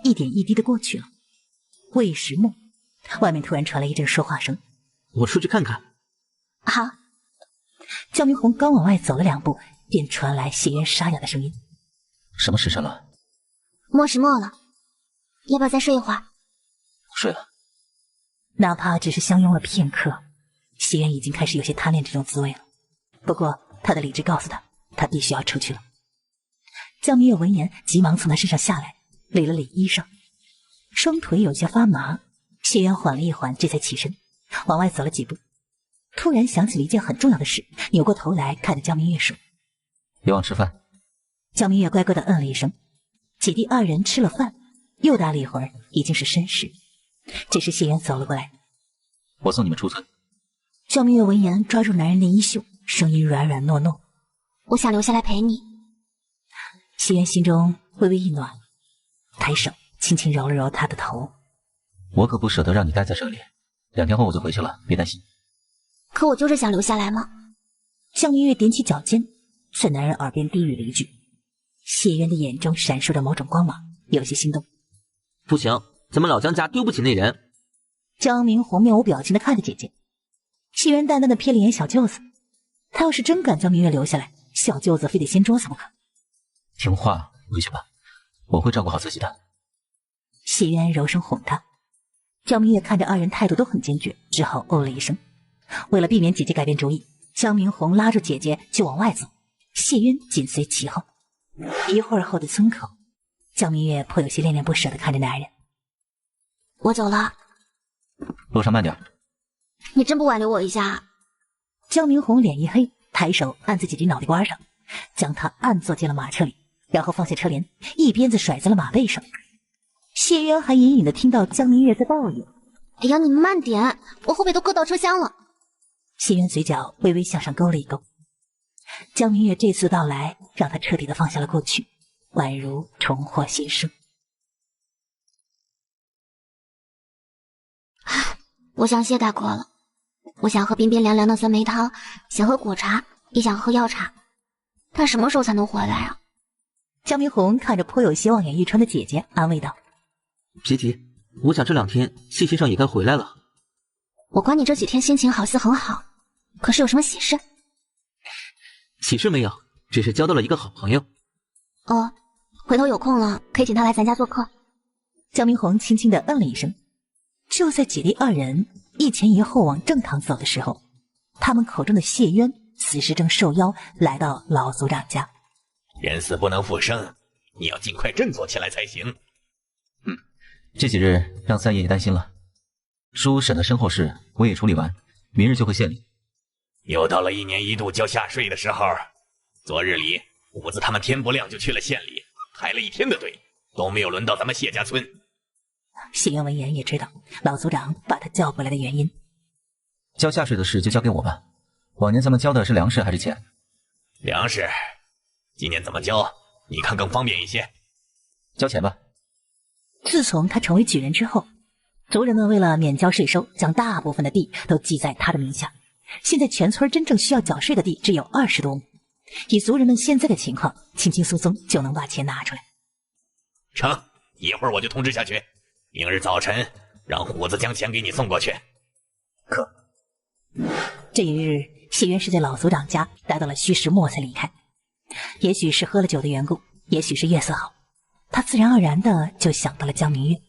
[SPEAKER 2] 一点一滴的过去了，未时末，外面突然传来一阵说话声。
[SPEAKER 4] 我出去看看。
[SPEAKER 1] 好。
[SPEAKER 2] 焦明红刚往外走了2步，便传来谢渊沙哑的声音：
[SPEAKER 6] 什么时辰了？
[SPEAKER 1] 末时末了，要不要再睡一会儿？
[SPEAKER 6] 不睡了。
[SPEAKER 2] 哪怕只是相拥了片刻，谢渊已经开始有些贪恋这种滋味了。不过他的理智告诉他，他必须要出去了。江明月闻言急忙从他身上下来，理了理衣裳，双腿有些发麻。谢渊缓了一缓，这才起身往外走了几步，突然想起了一件很重要的事，扭过头来看着江明月说：
[SPEAKER 6] 别忘吃饭。
[SPEAKER 2] 江明月乖乖地嗯了一声。姐弟2人吃了饭，又待了一会儿，已经是申时。这时谢渊走了过来：
[SPEAKER 6] 我送你们出村。
[SPEAKER 2] 江明月闻言抓住男人的衣袖，声音软软糯糯：
[SPEAKER 1] 我想留下来陪你。
[SPEAKER 2] 谢渊心中微微一暖，抬手轻轻揉了揉他的头：
[SPEAKER 6] 我可不舍得让你待在这里，2天后我就回去了，别担心。
[SPEAKER 1] 可我就是想留下来嘛。
[SPEAKER 2] 江明月踮起脚尖，在男人耳边低语了一句。谢渊的眼中闪烁着某种光芒，有些心动。
[SPEAKER 4] 不行，咱们老江家丢不起那人。
[SPEAKER 2] 江明红面无表情地看着姐姐。谢渊淡淡地瞥了眼小舅子，他要是真敢将明月留下来，小舅子非得掀桌子不可。
[SPEAKER 6] 听话，回去吧，我会照顾好自己的。
[SPEAKER 2] 谢渊柔声哄他。江明月看着2人态度都很坚决，只好哦了一声。为了避免姐姐改变主意，江明红拉住姐姐就往外走，谢渊紧随其后。一会儿后的村口，江明月颇有些恋恋不舍地看着男人。
[SPEAKER 1] 我走了。
[SPEAKER 6] 路上慢点。
[SPEAKER 1] 你真不挽留我一下？
[SPEAKER 2] 江明红脸一黑，抬手按在姐姐脑袋瓜上，将她按坐进了马车里，然后放下车帘，一鞭子甩在了马背上。谢渊还隐隐地听到江明月在抱怨：
[SPEAKER 1] 哎呀，你慢点，我后背都硌到车厢了。
[SPEAKER 2] 谢渊嘴角微微向上勾了一勾。江明月这次到来让他彻底的放下了过去，宛如重获新生。
[SPEAKER 1] 我想谢大哥了，我想喝冰冰凉凉的酸梅汤，想喝果茶，也想喝药茶。他什么时候才能回来啊？
[SPEAKER 2] 江明红看着颇有些望眼欲穿的姐姐，安慰道：
[SPEAKER 4] 别急，我想这2天谢先生也该回来了。
[SPEAKER 1] 我管你这几天心情好似很好，可是有什么喜事？
[SPEAKER 4] 喜事没有，只是交到了一个好朋友。
[SPEAKER 1] 哦，回头有空了可以请他来咱家做客。
[SPEAKER 2] 江明红轻轻地嗯了一声。就在姐弟2人一前一后往正堂走的时候，他们口中的谢渊此时正受邀来到老族长家。
[SPEAKER 9] 人死不能复生，你要尽快振作起来才行。
[SPEAKER 6] 这几日让三爷爷担心了。书审的身后事我也处理完，明日就会献礼。
[SPEAKER 9] 又到了1年1度交下税的时候，昨日里虎子他们天不亮就去了县里，排了1天的队，都没有轮到咱们谢家村。
[SPEAKER 2] 谢渊闻言也知道老族长把他叫过来的原因。
[SPEAKER 6] 交下税的事就交给我吧。往年咱们交的是粮食还是钱？
[SPEAKER 9] 粮食。今年怎么交，你看更方便一些。
[SPEAKER 6] 交钱吧。
[SPEAKER 2] 自从他成为举人之后，族人们为了免交税收，将大部分的地都记在他的名下。现在全村真正需要缴税的地只有20多亩，以族人们现在的情况，轻轻松松就能把钱拿出来。
[SPEAKER 9] 成，一会儿我就通知下去，明日早晨让虎子将钱给你送过去。
[SPEAKER 6] 可
[SPEAKER 2] 这一日，谢渊是在老族长家待到了戌时末才离开。也许是喝了酒的缘故，也许是月色好，他自然而然的就想到了江明月。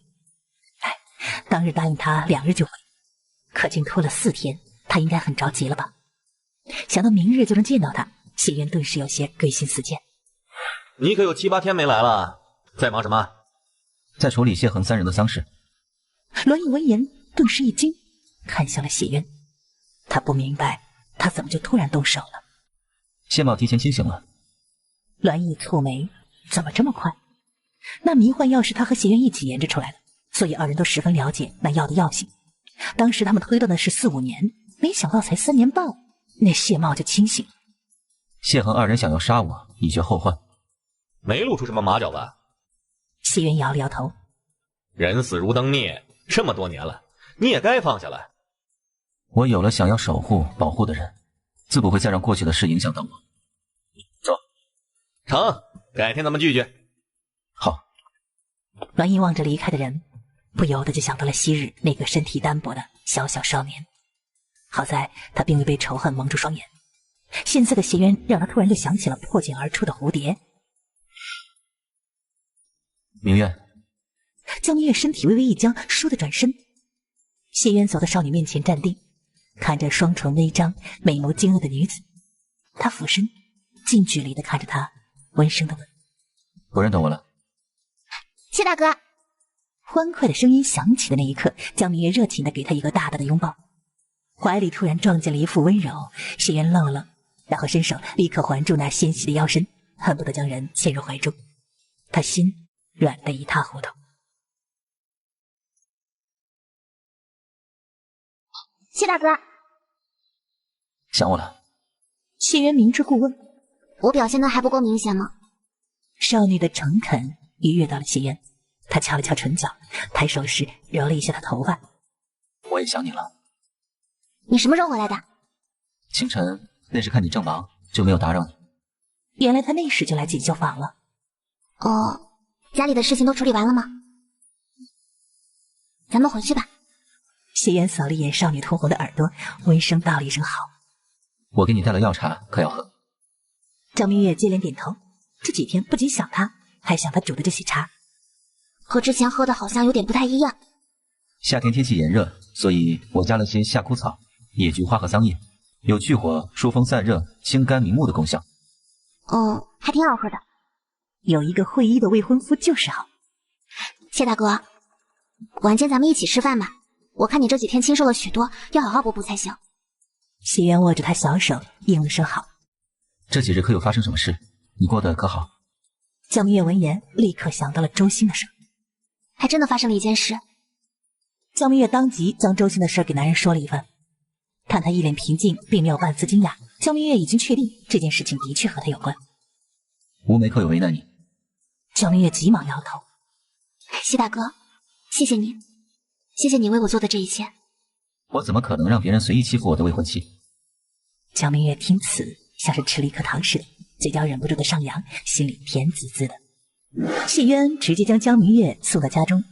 [SPEAKER 2] 当日答应他2日就回，可竟拖了4天，他应该很着急了吧？想到明日就能见到他，谢渊顿时有些归心似箭。
[SPEAKER 5] 你可有7、8天没来了，在忙什么？
[SPEAKER 6] 在处理谢恒3人的丧事。
[SPEAKER 2] 栾毅闻言顿时一惊，看向了谢渊。他不明白他怎么就突然动手了。
[SPEAKER 6] 谢茂提前清醒了。
[SPEAKER 2] 栾毅蹙眉，怎么这么快？那迷幻药是他和谢渊一起研制出来的，所以二人都十分了解那药的药性。当时他们推断的是4、5年，没想到才3年半，那谢茂就清醒了。
[SPEAKER 6] 谢恒二人想要杀我，以绝后患。
[SPEAKER 5] 没露出什么马脚吧？
[SPEAKER 2] 谢渊摇了摇头。
[SPEAKER 5] 人死如灯灭，这么多年了，你也该放下了。
[SPEAKER 6] 我有了想要守护、保护的人，自不会再让过去的事影响到我。走。
[SPEAKER 5] 成，改天咱们聚聚。
[SPEAKER 6] 好。
[SPEAKER 2] 栾毅望着离开的人，不由得就想到了昔日那个身体单薄的小小少年。好在他并未被仇恨蒙住双眼，现在的谢渊让他突然就想起了破茧而出的蝴蝶。
[SPEAKER 6] 明月。
[SPEAKER 2] 江明月身体微微一僵，倏地转身。谢渊走到少女面前站定，看着双唇微张、美眸惊愕的女子，他俯身，近距离地看着她，温声地问：“
[SPEAKER 6] 不认得我了？”
[SPEAKER 1] 谢大哥。
[SPEAKER 2] 欢快的声音响起的那一刻，江明月热情地给他一个大大的拥抱，怀里突然撞见了一副温柔。谢渊愣了愣，然后伸手立刻环住那纤细的腰身，恨不得将人嵌入怀中。他心软得一塌糊涂。
[SPEAKER 1] 谢大哥。
[SPEAKER 6] 想我了。
[SPEAKER 2] 谢渊明知故问：“
[SPEAKER 1] 我表现的还不够明显吗？”
[SPEAKER 2] 少女的诚恳愉悦到了谢渊，他敲了敲唇角，抬手时揉了一下他头发。
[SPEAKER 6] 我也想你了。
[SPEAKER 1] 你什么时候回来的？
[SPEAKER 6] 清晨，那时看你正忙，就没有打扰你。
[SPEAKER 2] 原来他那时就来锦绣坊了。
[SPEAKER 1] 哦，家里的事情都处理完了吗？咱们回去吧。
[SPEAKER 2] 谢渊扫了一眼少女通红的耳朵，温声道了一声好。
[SPEAKER 6] 我给你带了药茶，可要喝？
[SPEAKER 2] 张明月接连点头。这几天不仅想他，还想他煮的这些茶，
[SPEAKER 1] 和之前喝的好像有点不太一样。
[SPEAKER 6] 夏天天气炎热，所以我加了些夏枯草、野菊花和桑叶，有去火、疏风散热、清肝明目的功效。
[SPEAKER 1] 还挺好喝的。
[SPEAKER 2] 有一个会医的未婚夫就是好。
[SPEAKER 1] 谢大哥，晚间咱们一起吃饭吧。我看你这几天清瘦了许多，要好好补补才行。
[SPEAKER 2] 谢渊握着他小手，应了声好。
[SPEAKER 6] 这几日可有发生什么事？你过得可好？
[SPEAKER 2] 江明月闻言，立刻想到了周兴的事。
[SPEAKER 1] 还真的发生了一件事。
[SPEAKER 2] 江明月当即将周兴的事给男人说了一番，看他一脸平静，并没有半丝惊讶。江明月已经确定这件事情的确和他有关。
[SPEAKER 6] 吴梅可有为难你？
[SPEAKER 2] 江明月急忙摇头。
[SPEAKER 1] 谢大哥，谢谢你，谢谢你为我做的这一切。
[SPEAKER 6] 我怎么可能让别人随意欺负我的未婚妻？
[SPEAKER 2] 江明月听此，像是吃了一颗糖似的，嘴角忍不住的上扬，心里甜滋滋的。谢渊直接将江明月送到家中。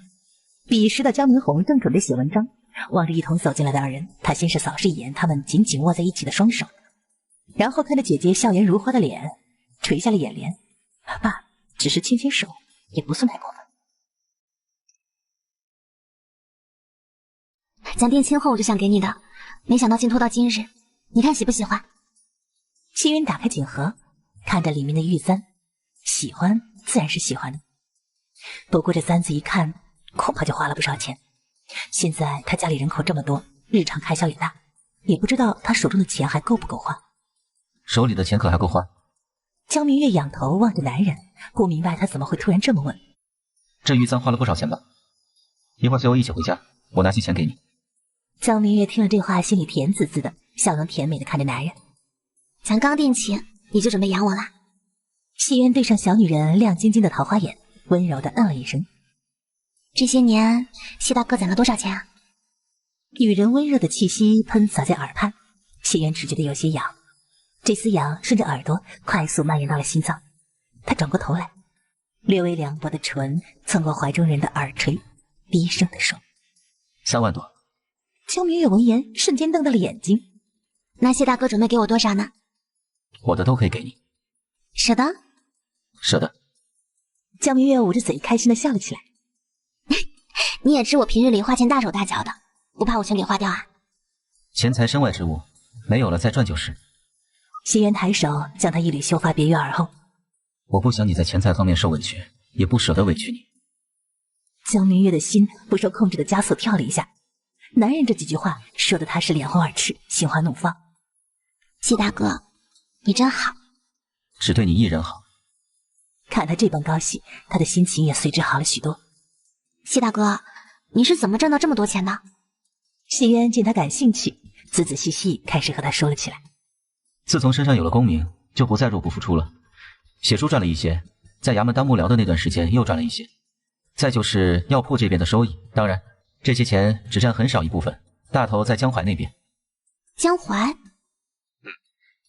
[SPEAKER 2] 彼时的江明红正准备写文章，望着一同走进来的二人，他先是扫视一眼他们紧紧握在一起的双手，然后看着姐姐笑颜如花的脸，垂下了眼帘。爸，只是牵牵手，也不算太过分。
[SPEAKER 1] 咱定亲后我就想给你的，没想到竟拖到今日，你看喜不喜欢？
[SPEAKER 2] 谢渊打开锦盒，看着里面的玉簪，喜欢自然是喜欢的，不过这簪子一看恐怕就花了不少钱。现在他家里人口这么多，日常开销也大，也不知道他手中的钱还够不够花。
[SPEAKER 6] 手里的钱可还够花？
[SPEAKER 2] 江明月仰头望着男人，不明白他怎么会突然这么问。
[SPEAKER 6] 这玉簪花了不少钱吧？一会儿随我一起回家，我拿些钱给你。
[SPEAKER 2] 江明月听了这话，心里甜滋滋的，笑容甜美的看着男人。
[SPEAKER 1] 咱刚定亲，你就准备养我啦？
[SPEAKER 2] 谢渊对上小女人亮晶晶的桃花眼，温柔的嗯了一声。
[SPEAKER 1] 这些年，谢大哥攒了多少钱啊？
[SPEAKER 2] 女人温热的气息喷洒在耳畔，谢渊只觉得有些痒，这丝痒顺着耳朵快速蔓延到了心脏。他转过头来，略微凉薄的唇蹭过怀中人的耳垂，低声地说
[SPEAKER 6] ：“3万多。”
[SPEAKER 2] 江明月闻言，瞬间瞪大了眼睛。
[SPEAKER 1] 那谢大哥准备给我多少呢？
[SPEAKER 6] 我的都可以给你。
[SPEAKER 1] 舍得？
[SPEAKER 6] 舍得。
[SPEAKER 2] 江明月捂着嘴，开心的笑了起来。
[SPEAKER 1] 你也知我平日里花钱大手大脚的，不怕我全给花掉啊？
[SPEAKER 6] 钱财身外之物，没有了再赚就是。
[SPEAKER 2] 谢渊抬手将他一缕秀发别于耳后。
[SPEAKER 6] 我不想你在钱财方面受委屈，也不舍得委屈你。
[SPEAKER 2] 江明月的心不受控制的加速跳了一下。男人这几句话说的他是脸红耳赤，心花怒放。
[SPEAKER 1] 谢大哥，你真好。
[SPEAKER 6] 只对你一人好。
[SPEAKER 2] 看他这般高兴，他的心情也随之好了许多。
[SPEAKER 1] 谢大哥，你是怎么挣到这么多钱的？
[SPEAKER 2] 谢渊见他感兴趣，仔仔细细开始和他说了起来。
[SPEAKER 6] 自从身上有了功名，就不再入不敷出了。写书赚了一些，在衙门当幕僚的那段时间又赚了一些，再就是药铺这边的收益。当然，这些钱只占很少一部分，大头在江淮那边。
[SPEAKER 1] 江淮？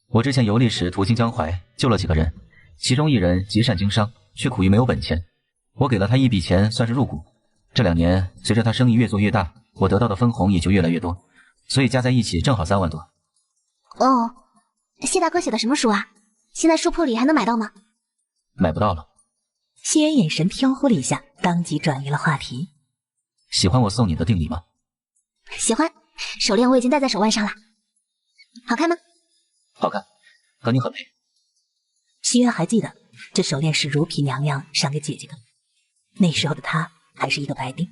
[SPEAKER 6] 我之前游历时途经江淮，救了几个人，其中一人极善经商，却苦于没有本钱。我给了他一笔钱，算是入股。这2年，随着他生意越做越大，我得到的分红也就越来越多，所以加在一起正好3万多。
[SPEAKER 1] 哦，谢大哥写的什么书啊？现在书铺里还能买到吗？
[SPEAKER 6] 买不到了。
[SPEAKER 2] 谢渊眼神飘忽了一下，当即转移了话题。
[SPEAKER 6] 喜欢我送你的定礼吗？
[SPEAKER 1] 喜欢，手链我已经戴在手腕上了。好看吗？
[SPEAKER 6] 好看，和你很配。
[SPEAKER 2] 谢渊还记得，这手链是如嫔娘娘赏给姐姐的。那时候的她还是一个白丁，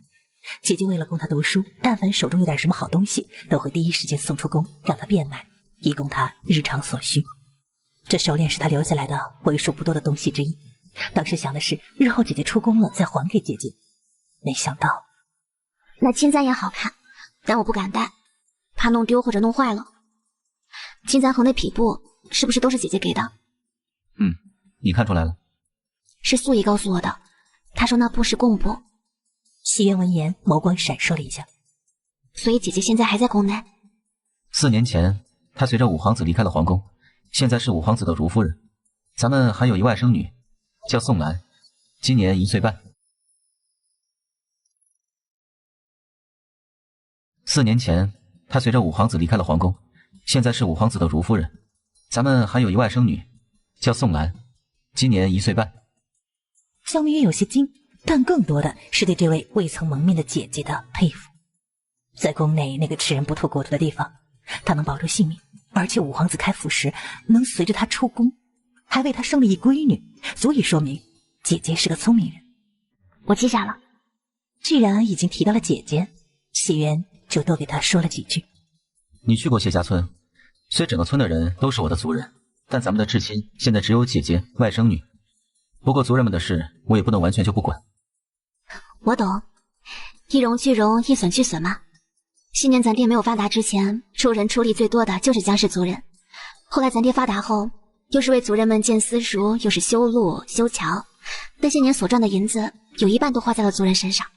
[SPEAKER 2] 姐姐为了供她读书，但凡手中有点什么好东西，都会第一时间送出宫，让她变卖，以供她日常所需。这手链是她留下来的为数不多的东西之一。当时想的是，日后姐姐出宫了再还给姐姐，没想到。
[SPEAKER 1] 那金簪也好看，但我不敢戴，怕弄丢或者弄坏了。金簪和那匹布是不是都是姐姐给的？
[SPEAKER 6] 你看出来了？
[SPEAKER 1] 是素姨告诉我的，她说那布是贡布。
[SPEAKER 2] 谢渊闻言，眸光闪烁了一下。
[SPEAKER 1] 所以姐姐现在还在宫内。
[SPEAKER 6] 4年前，她随着五皇子离开了皇宫，现在是五皇子的如夫人。咱们还有一外甥女，叫宋兰，今年1岁半。4年前，她随着五皇子离开了皇宫，现在是五皇子的如夫人。咱们还有一外甥女，叫宋兰，今年1岁半。
[SPEAKER 2] 江明月有些惊，但更多的是对这位未曾蒙面的姐姐的佩服。在宫内那个吃人不吐骨头的地方，她能保住性命，而且五皇子开府时能随着她出宫，还为她生了一闺女，足以说明姐姐是个聪明人。
[SPEAKER 1] 我记下了。
[SPEAKER 2] 既然已经提到了姐姐，谢渊就多给她说了几句。
[SPEAKER 6] 你去过谢家村，虽整个村的人都是我的族人，但咱们的至亲现在只有姐姐、外甥女。不过族人们的事，我也不能完全就不管。
[SPEAKER 1] 我懂，一荣俱荣，一损俱损嘛。昔年咱爹没有发达之前，出人出力最多的就是江氏族人。后来咱爹发达后，又是为族人们建私塾，又是修路、修桥，那些年所赚的银子，有一半都花在了族人身上。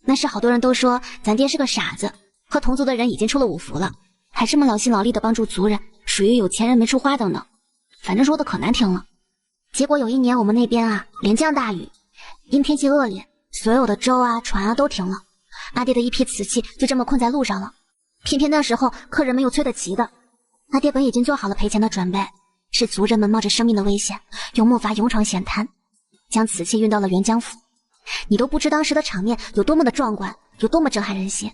[SPEAKER 1] 那时好多人都说咱爹是个傻子，和同族的人已经出了五福了，还这么劳心劳力的帮助族人，属于有钱人没处花等等，反正说的可难听了。结果有一年我们那边啊连降大雨，因天气恶劣，所有的舟啊船啊都停了，阿爹的一批瓷器就这么困在路上了。偏偏那时候客人没有催得齐的，阿爹本已经做好了赔钱的准备，是族人们冒着生命的危险，用木筏勇闯险滩，将瓷器运到了沅江府。你都不知当时的场面有多么的壮观，有多么震撼人心。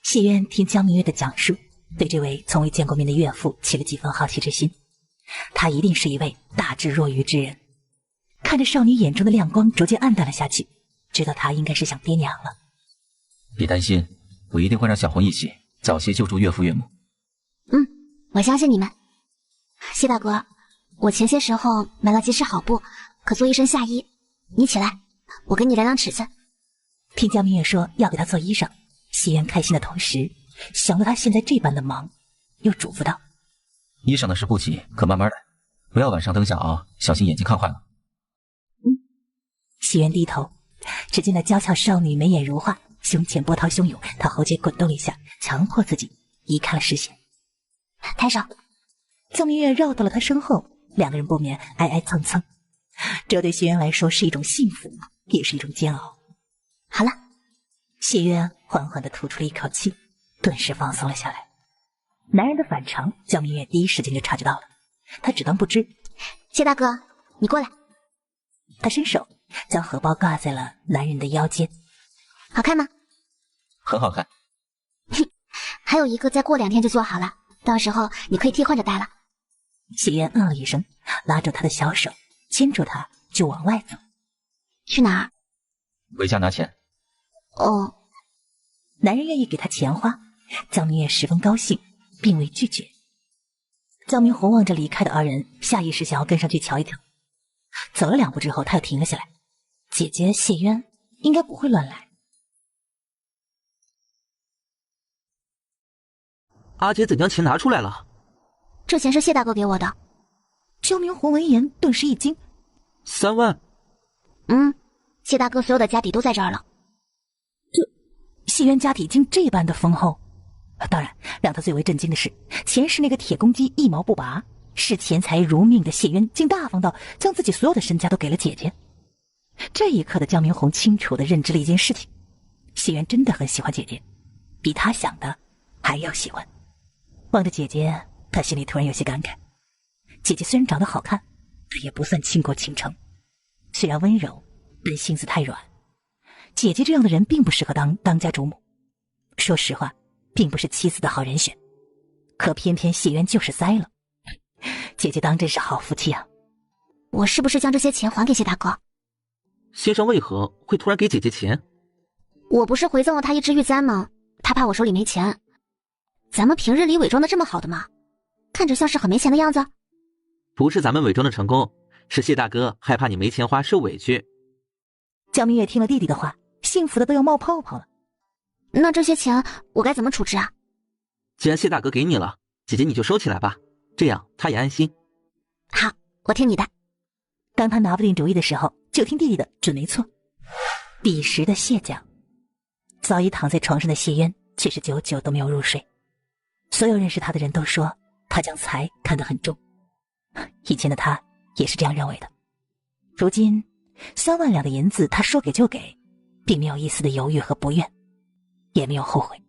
[SPEAKER 2] 谢渊听江明月的讲述，对这位从未见过面的岳父起了几分好奇之心。他一定是一位大智若愚之人。看着少女眼中的亮光逐渐暗淡了下去，知道她应该是想爹娘了。
[SPEAKER 6] 别担心，我一定会让小红一起早些救助岳父岳母。
[SPEAKER 1] 我相信你们。谢大哥，我前些时候买了几式好布，可做一身夏衣，你起来，我给你量量尺寸。
[SPEAKER 2] 听江明月说要给他做衣裳，谢渊开心的同时，想到他现在这般的忙，又嘱咐道：
[SPEAKER 6] 衣裳的事不急，可慢慢来，不要晚上灯下熬，小心眼睛看坏了。
[SPEAKER 2] 谢渊低头，只见那娇俏少女眉眼如画，胸前波涛汹涌，他喉结滚动了一下，强迫自己移开了视线。
[SPEAKER 1] 抬手。
[SPEAKER 2] 江明月绕到了他身后，两个人不免挨挨蹭蹭，这对谢渊来说是一种幸福，也是一种煎熬。
[SPEAKER 1] 好了。
[SPEAKER 2] 谢渊缓缓地吐出了一口气，顿时放松了下来。男人的反常，江明月第一时间就察觉到了，他只当不知。
[SPEAKER 1] 谢大哥，你过来。
[SPEAKER 2] 他伸手将荷包挂在了男人的腰间。
[SPEAKER 1] 好看吗？
[SPEAKER 6] 很好看。
[SPEAKER 1] 还有一个再过2天就做好了，到时候你可以替换着戴了。
[SPEAKER 2] 谢渊嗯了一声，拉住他的小手，牵住他就往外走。
[SPEAKER 1] 去哪儿？
[SPEAKER 6] 回家拿钱。
[SPEAKER 1] 哦。
[SPEAKER 2] 男人愿意给她钱花，江明月十分高兴，并未拒绝。江明红望着离开的二人，下意识想要跟上去瞧一瞧。走了2步之后，他又停了下来。姐姐谢渊应该不会乱来。
[SPEAKER 4] 阿姐怎将钱拿出来了？
[SPEAKER 1] 这钱是谢大哥给我的。
[SPEAKER 2] 江明红闻言顿时一惊
[SPEAKER 4] ，3万？
[SPEAKER 1] 谢大哥所有的家底都在这儿了。
[SPEAKER 2] 谢渊家底竟这般的丰厚。当然，让他最为震惊的是，前世那个铁公鸡一毛不拔，视钱财如命的谢渊，竟大方到将自己所有的身家都给了姐姐。这一刻的江明红清楚地认知了一件事情：谢渊真的很喜欢姐姐，比他想的还要喜欢。望着姐姐，他心里突然有些感慨。姐姐虽然长得好看，但也不算倾国倾城。虽然温柔，但心思太软。姐姐这样的人并不适合当家主母。说实话，并不是妻子的好人选。可偏偏谢渊就是栽了。姐姐当真是好福气啊！
[SPEAKER 1] 我是不是将这些钱还给谢大哥？
[SPEAKER 4] 先生为何会突然给姐姐钱？
[SPEAKER 1] 我不是回赠了他一只玉簪吗？他怕我手里没钱。咱们平日里伪装的这么好的吗？看着像是很没钱的样子。
[SPEAKER 4] 不是咱们伪装的成功，是谢大哥害怕你没钱花受委屈。
[SPEAKER 2] 江明月听了弟弟的话，幸福的都要冒泡泡了。
[SPEAKER 1] 那这些钱我该怎么处置啊？
[SPEAKER 4] 既然谢大哥给你了，姐姐你就收起来吧，这样他也安心。
[SPEAKER 1] 好，我听你的。
[SPEAKER 2] 当他拿不定主意的时候，就听弟弟的准没错。彼时的谢家，早已躺在床上的谢渊却是久久都没有入睡。所有认识他的人都说他将财看得很重，以前的他也是这样认为的。如今3万两的银子他说给就给，并没有一丝的犹豫和不愿，也没有后悔。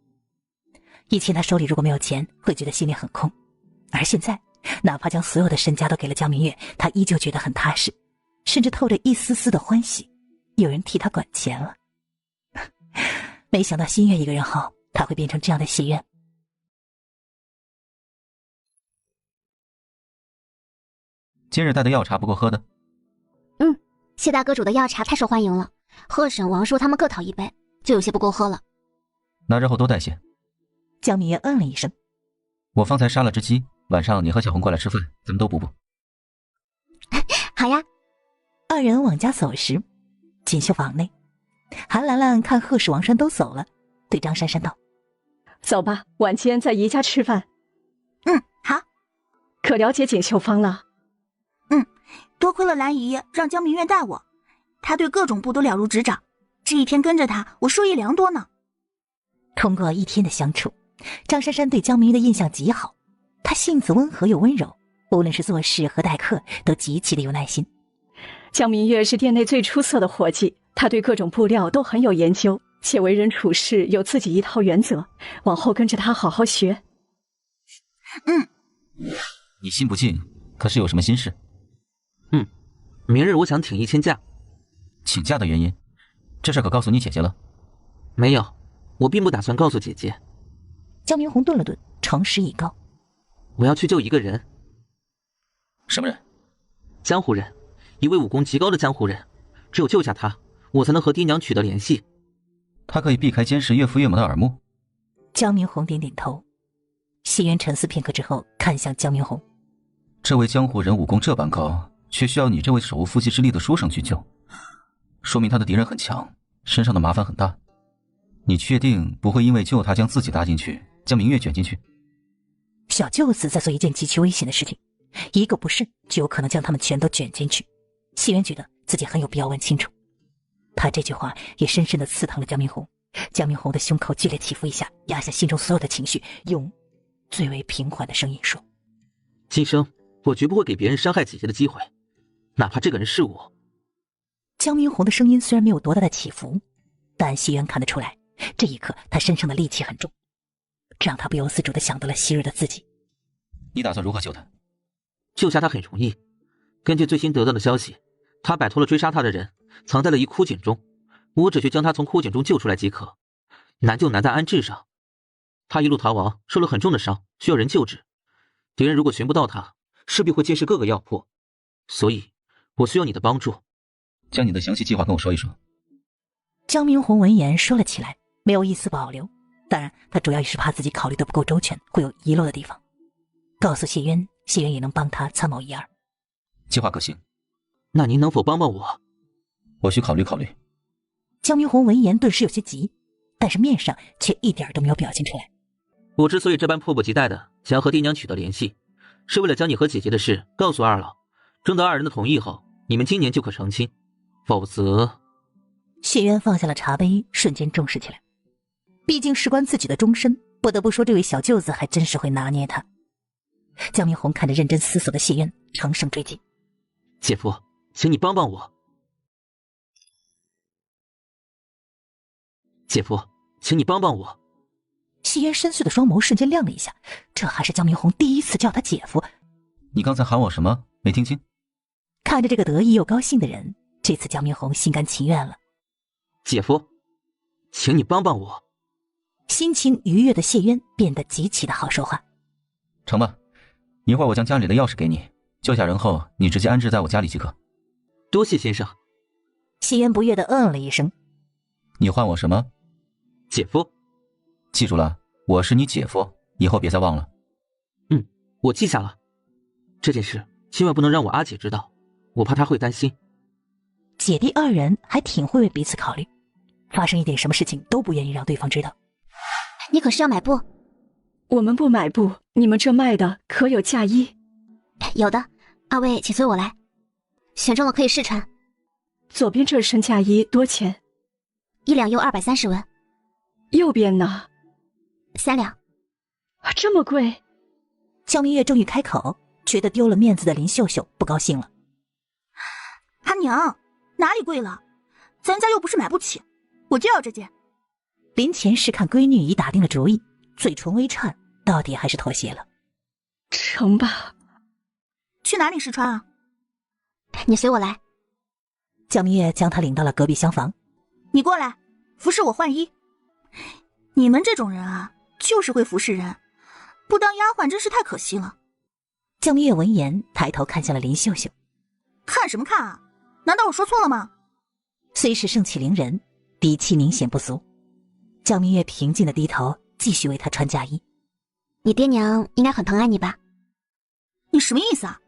[SPEAKER 2] 以前他手里如果没有钱，会觉得心里很空，而现在哪怕将所有的身家都给了江明月，他依旧觉得很踏实，甚至透着一丝丝的欢喜，有人替他管钱了。没想到心悦一个人后，他会变成这样的谢渊。
[SPEAKER 6] 今日带的药茶不够喝的。
[SPEAKER 1] 谢大哥煮的药茶太受欢迎了，贺婶、王叔他们各讨一杯，就有些不够喝了。
[SPEAKER 6] 那日后多带些。
[SPEAKER 2] 江明月嗯了一声。
[SPEAKER 6] 我方才杀了只鸡，晚上你和小红过来吃饭，咱们都补补。
[SPEAKER 1] 好呀。
[SPEAKER 2] 二人往家走时，锦绣房内，韩兰兰看贺氏、王山都走了，对张珊珊道：
[SPEAKER 7] 走吧，晚间在姨家吃饭。
[SPEAKER 8] 好。
[SPEAKER 7] 可了解锦绣坊了？
[SPEAKER 8] 多亏了兰姨让江明月带我，他对各种部都了如指掌，这一天跟着他，我受益良多呢。
[SPEAKER 2] 通过1天的相处，张珊珊对江明月的印象极好。他性子温和又温柔，无论是做事和待客都极其的有耐心。
[SPEAKER 7] 江明月是店内最出色的伙计，他对各种布料都很有研究，且为人处事有自己一套原则，往后跟着他好好学。
[SPEAKER 6] 你心不静，可是有什么心事？
[SPEAKER 4] 明日我想请1000假。
[SPEAKER 6] 请假的原因，这事可告诉你姐姐了？
[SPEAKER 4] 没有，我并不打算告诉姐姐。
[SPEAKER 2] 江明红顿了顿，诚实以告：
[SPEAKER 4] 我要去救一个人。
[SPEAKER 6] 什么人？
[SPEAKER 4] 江湖人，一位武功极高的江湖人，只有救下他，我才能和爹娘取得联系。
[SPEAKER 6] 他可以避开监视岳父岳母的耳目。
[SPEAKER 2] 江明红点点头。谢渊沉思片刻之后，看向江明红：
[SPEAKER 6] 这位江湖人武功这般高，却需要你这位手无缚鸡之力的书生去救，说明他的敌人很强，身上的麻烦很大。你确定不会因为救他将自己搭进去，将明月卷进去？
[SPEAKER 2] 小舅子在做一件极其危险的事情，一个不慎就有可能将他们全都卷进去。谢渊觉得自己很有必要问清楚。他这句话也深深地刺疼了江明红。江明红的胸口剧烈起伏一下，压下心中所有的情绪，用最为平缓的声音说：
[SPEAKER 4] 今生我绝不会给别人伤害姐姐的机会，哪怕这个人是我。
[SPEAKER 2] 江明红的声音虽然没有多大的起伏，但谢渊看得出来，这一刻他身上的戾气很重，这让他不由自主地想到了昔日的自己。
[SPEAKER 6] 你打算如何救他？
[SPEAKER 4] 救下他很容易，根据最新得到的消息，他摆脱了追杀他的人，藏在了一枯井中，我只需将他从枯井中救出来即可。难就难在安置上，他一路逃亡，受了很重的伤，需要人救治。敌人如果寻不到他，势必会监视各个药铺，所以我需要你的帮助。
[SPEAKER 6] 将你的详细计划跟我说一说。
[SPEAKER 2] 江明红闻言说了起来，没有一丝保留。当然，他主要也是怕自己考虑的不够周全，会有遗漏的地方。告诉谢渊，谢渊也能帮他参谋一二。
[SPEAKER 6] 计划可行，
[SPEAKER 4] 那您能否帮帮我？
[SPEAKER 6] 我需考虑考虑。
[SPEAKER 2] 江明红闻言顿时有些急，但是面上却一点都没有表现出来。
[SPEAKER 4] 我之所以这般迫不及待的想要和爹娘取得联系，是为了将你和姐姐的事告诉二老，征得二人的同意后，你们今年就可成亲。否则……
[SPEAKER 2] 谢渊放下了茶杯，瞬间重视起来。毕竟事关自己的终身，不得不说这位小舅子还真是会拿捏他。江明红看着认真思索的谢渊，乘胜追击：“
[SPEAKER 4] 姐夫，请你帮帮我。姐夫，请你帮帮我。”
[SPEAKER 2] 谢渊深邃的双眸瞬间亮了一下，这还是江明红第一次叫他姐夫。
[SPEAKER 6] 你刚才喊我什么？没听清。
[SPEAKER 2] 看着这个得意又高兴的人，这次江明红心甘情愿了。
[SPEAKER 4] 姐夫，请你帮帮我。
[SPEAKER 2] 心情愉悦的谢渊变得极其的好说话。
[SPEAKER 6] 成吧，一会儿我将家里的钥匙给你，救下人后你直接安置在我家里即可。
[SPEAKER 4] 多谢先生。
[SPEAKER 2] 谢渊不悦地了一声。
[SPEAKER 6] 你唤我什么？
[SPEAKER 4] 姐夫。
[SPEAKER 6] 记住了，我是你姐夫，以后别再忘了。
[SPEAKER 4] 我记下了。这件事千万不能让我阿姐知道，我怕她会担心。
[SPEAKER 2] 姐弟二人还挺会为彼此考虑，发生一点什么事情都不愿意让对方知道。
[SPEAKER 1] 你可是要买布？
[SPEAKER 7] 我们不买布，你们这卖的可有嫁衣？
[SPEAKER 1] 有的，二位请随我来，选中了可以试穿。
[SPEAKER 7] 左边这身嫁衣多钱
[SPEAKER 1] ？1两又230文。
[SPEAKER 7] 右边呢
[SPEAKER 1] ？3两。
[SPEAKER 7] 这么贵？
[SPEAKER 2] 江明月终于开口，觉得丢了面子的林秀秀不高兴了。
[SPEAKER 8] 阿娘，哪里贵了？咱家又不是买不起，我就要这件。
[SPEAKER 2] 林前是看闺女已打定了主意，嘴唇微颤，到底还是妥协了。
[SPEAKER 7] 成吧。
[SPEAKER 8] 去哪里试穿啊？
[SPEAKER 1] 你随我来。
[SPEAKER 2] 江明月将她领到了隔壁厢房。
[SPEAKER 8] 你过来，服侍我换衣。你们这种人啊，就是会服侍人，不当丫鬟真是太可惜了。
[SPEAKER 2] 江明月闻言抬头看向了林秀秀。
[SPEAKER 8] 看什么看啊？难道我说错了吗？
[SPEAKER 2] 虽是盛气凌人，底气明显不足。江明月平静地低头，继续为她穿嫁衣。
[SPEAKER 1] 你爹娘应该很疼爱你吧？
[SPEAKER 8] 你什么意思啊？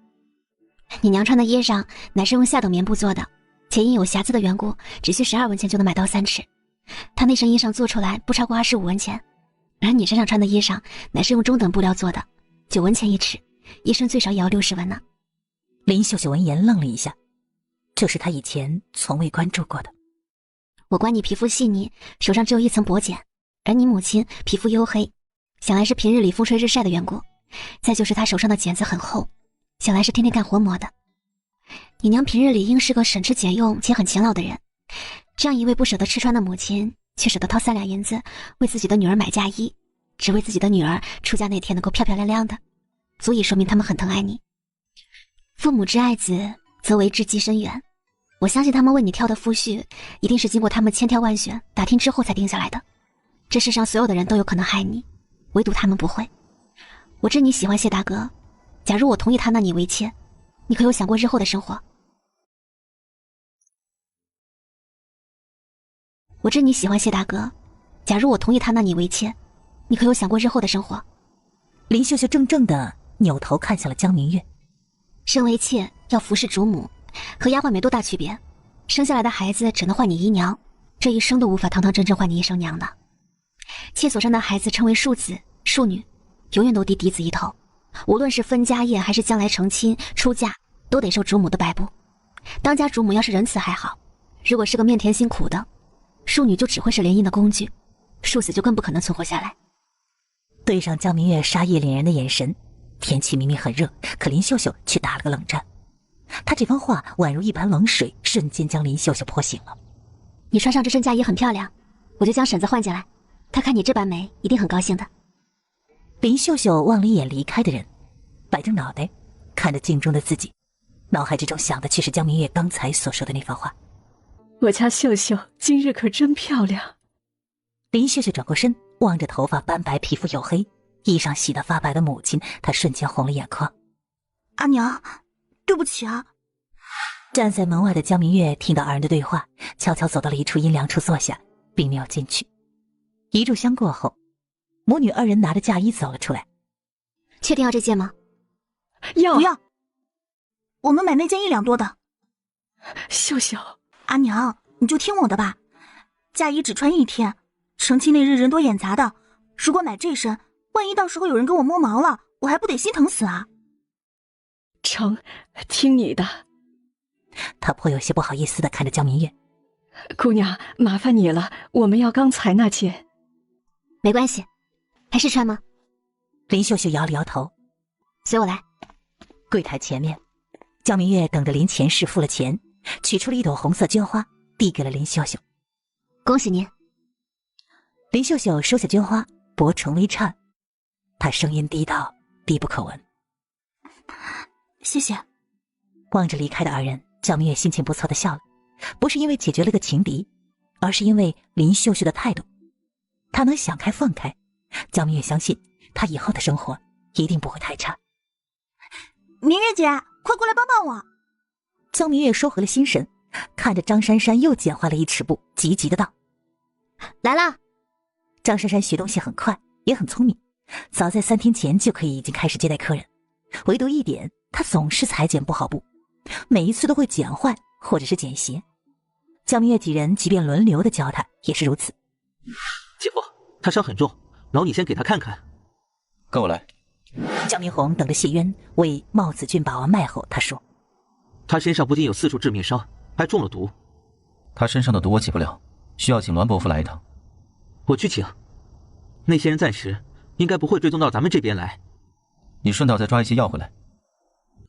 [SPEAKER 1] 你娘穿的衣裳乃是用下等棉布做的，且因有瑕疵的缘故，只需12文钱就能买到3尺。她那身衣裳做出来不超过25文钱，而你身上穿的衣裳乃是用中等布料做的，9文钱1尺，一身最少也要60文呢。
[SPEAKER 2] 林秀秀闻言愣了一下，这是她以前从未关注过的。
[SPEAKER 1] 我观你皮肤细腻，手上只有一层薄茧，而你母亲皮肤黝黑，想来是平日里风吹日晒的缘故。再就是她手上的茧子很厚，想来是天天干活磨的。你娘平日里应是个省吃俭用且很勤劳的人，这样一位不舍得吃穿的母亲，却舍得掏3两银子为自己的女儿买嫁衣，只为自己的女儿出嫁那天能够漂漂亮亮的，足以说明他们很疼爱你。父母之爱子，则为之计深远。我相信他们为你挑的夫婿，一定是经过他们千挑万选打听之后才定下来的。这世上所有的人都有可能害你，唯独他们不会。我知你喜欢谢大哥，假如我同意他纳你为妾，你可有想过日后的生活？我知你喜欢谢大哥，假如我同意他纳你为妾，你可有想过日后的生活？
[SPEAKER 2] 林秀秀怔怔地扭头看向了江明月。
[SPEAKER 1] 身为妾要服侍主母，和丫鬟没多大区别，生下来的孩子只能换你姨娘，这一生都无法堂堂正正换你一声娘的。妾所生的孩子称为庶子庶女，永远都低嫡子一头，无论是分家业还是将来成亲出嫁，都得受主母的摆布。当家主母要是仁慈还好，如果是个面甜心苦的，庶女就只会是联姻的工具，庶子就更不可能存活下来。
[SPEAKER 2] 对上江明月杀意凛然的眼神，天气明明很热，可林秀秀却打了个冷战。她这番话宛如一盆冷水，瞬间将林秀秀泼醒了。
[SPEAKER 1] 你穿上这身嫁衣很漂亮，我就将婶子换进来，她看你这般美，一定很高兴的。
[SPEAKER 2] 林秀秀望了一眼离开的人，摆正脑袋看着镜中的自己，脑海之中想的却是江明月刚才所说的那番话。
[SPEAKER 7] 我家秀秀今日可真漂亮。
[SPEAKER 2] 林秀秀转过身，望着头发斑白皮肤黝黑衣裳洗得发白的母亲，她瞬间红了眼眶。
[SPEAKER 8] 阿娘，对不起啊。
[SPEAKER 2] 站在门外的江明月听到二人的对话，悄悄走到了一处阴凉处坐下，并没有进去。一炷香过后，母女二人拿着嫁衣走了出来。
[SPEAKER 1] 确定要这件吗？
[SPEAKER 7] 要。
[SPEAKER 8] 不要，我们买那件1两多的。
[SPEAKER 7] 秀秀，
[SPEAKER 8] 阿娘，你就听我的吧，嫁衣只穿1天，成亲那日人多眼杂的，如果买这身，万一到时候有人跟我摸毛了，我还不得心疼死啊？
[SPEAKER 7] 成，听你的。
[SPEAKER 2] 他颇有些不好意思地看着江明月。
[SPEAKER 7] 姑娘，麻烦你了，我们要刚才那件。
[SPEAKER 1] 没关系，还是穿吗？
[SPEAKER 2] 林秀秀摇了摇头。
[SPEAKER 1] 随我来。
[SPEAKER 2] 柜台前面，江明月等着林前世付了钱，取出了一朵红色绢花，递给了林秀秀。
[SPEAKER 1] 恭喜您。
[SPEAKER 2] 林秀秀收下绢花，薄唇微颤，她声音低到低不可闻。
[SPEAKER 8] 谢谢。
[SPEAKER 2] 望着离开的二人，江明月心情不错地笑了，不是因为解决了个情敌，而是因为林秀秀的态度。她能想开放开，江明月相信她以后的生活一定不会太差。
[SPEAKER 8] 明月姐，快过来帮帮我。
[SPEAKER 2] 江明月收回了心神，看着张珊珊又简化了1尺步，急急的道：
[SPEAKER 1] 来啦。
[SPEAKER 2] 张珊珊学东西很快，也很聪明，早在3天前就可以已经开始接待客人，唯独一点，她总是裁剪不好步，每一次都会剪坏或者是剪斜。江明月几人即便轮流的教她，也是如此。
[SPEAKER 4] 姐夫，他伤很重，劳你先给他看看。
[SPEAKER 6] 跟我来。
[SPEAKER 2] 江明红等着谢渊为茂子俊把完脉后，他说：
[SPEAKER 4] 他身上不仅有4处致命伤，还中了毒。
[SPEAKER 6] 他身上的毒我解不了，需要请栾伯父来一趟。
[SPEAKER 4] 我去请。那些人暂时应该不会追踪到咱们这边来。
[SPEAKER 6] 你顺道再抓一些药回来。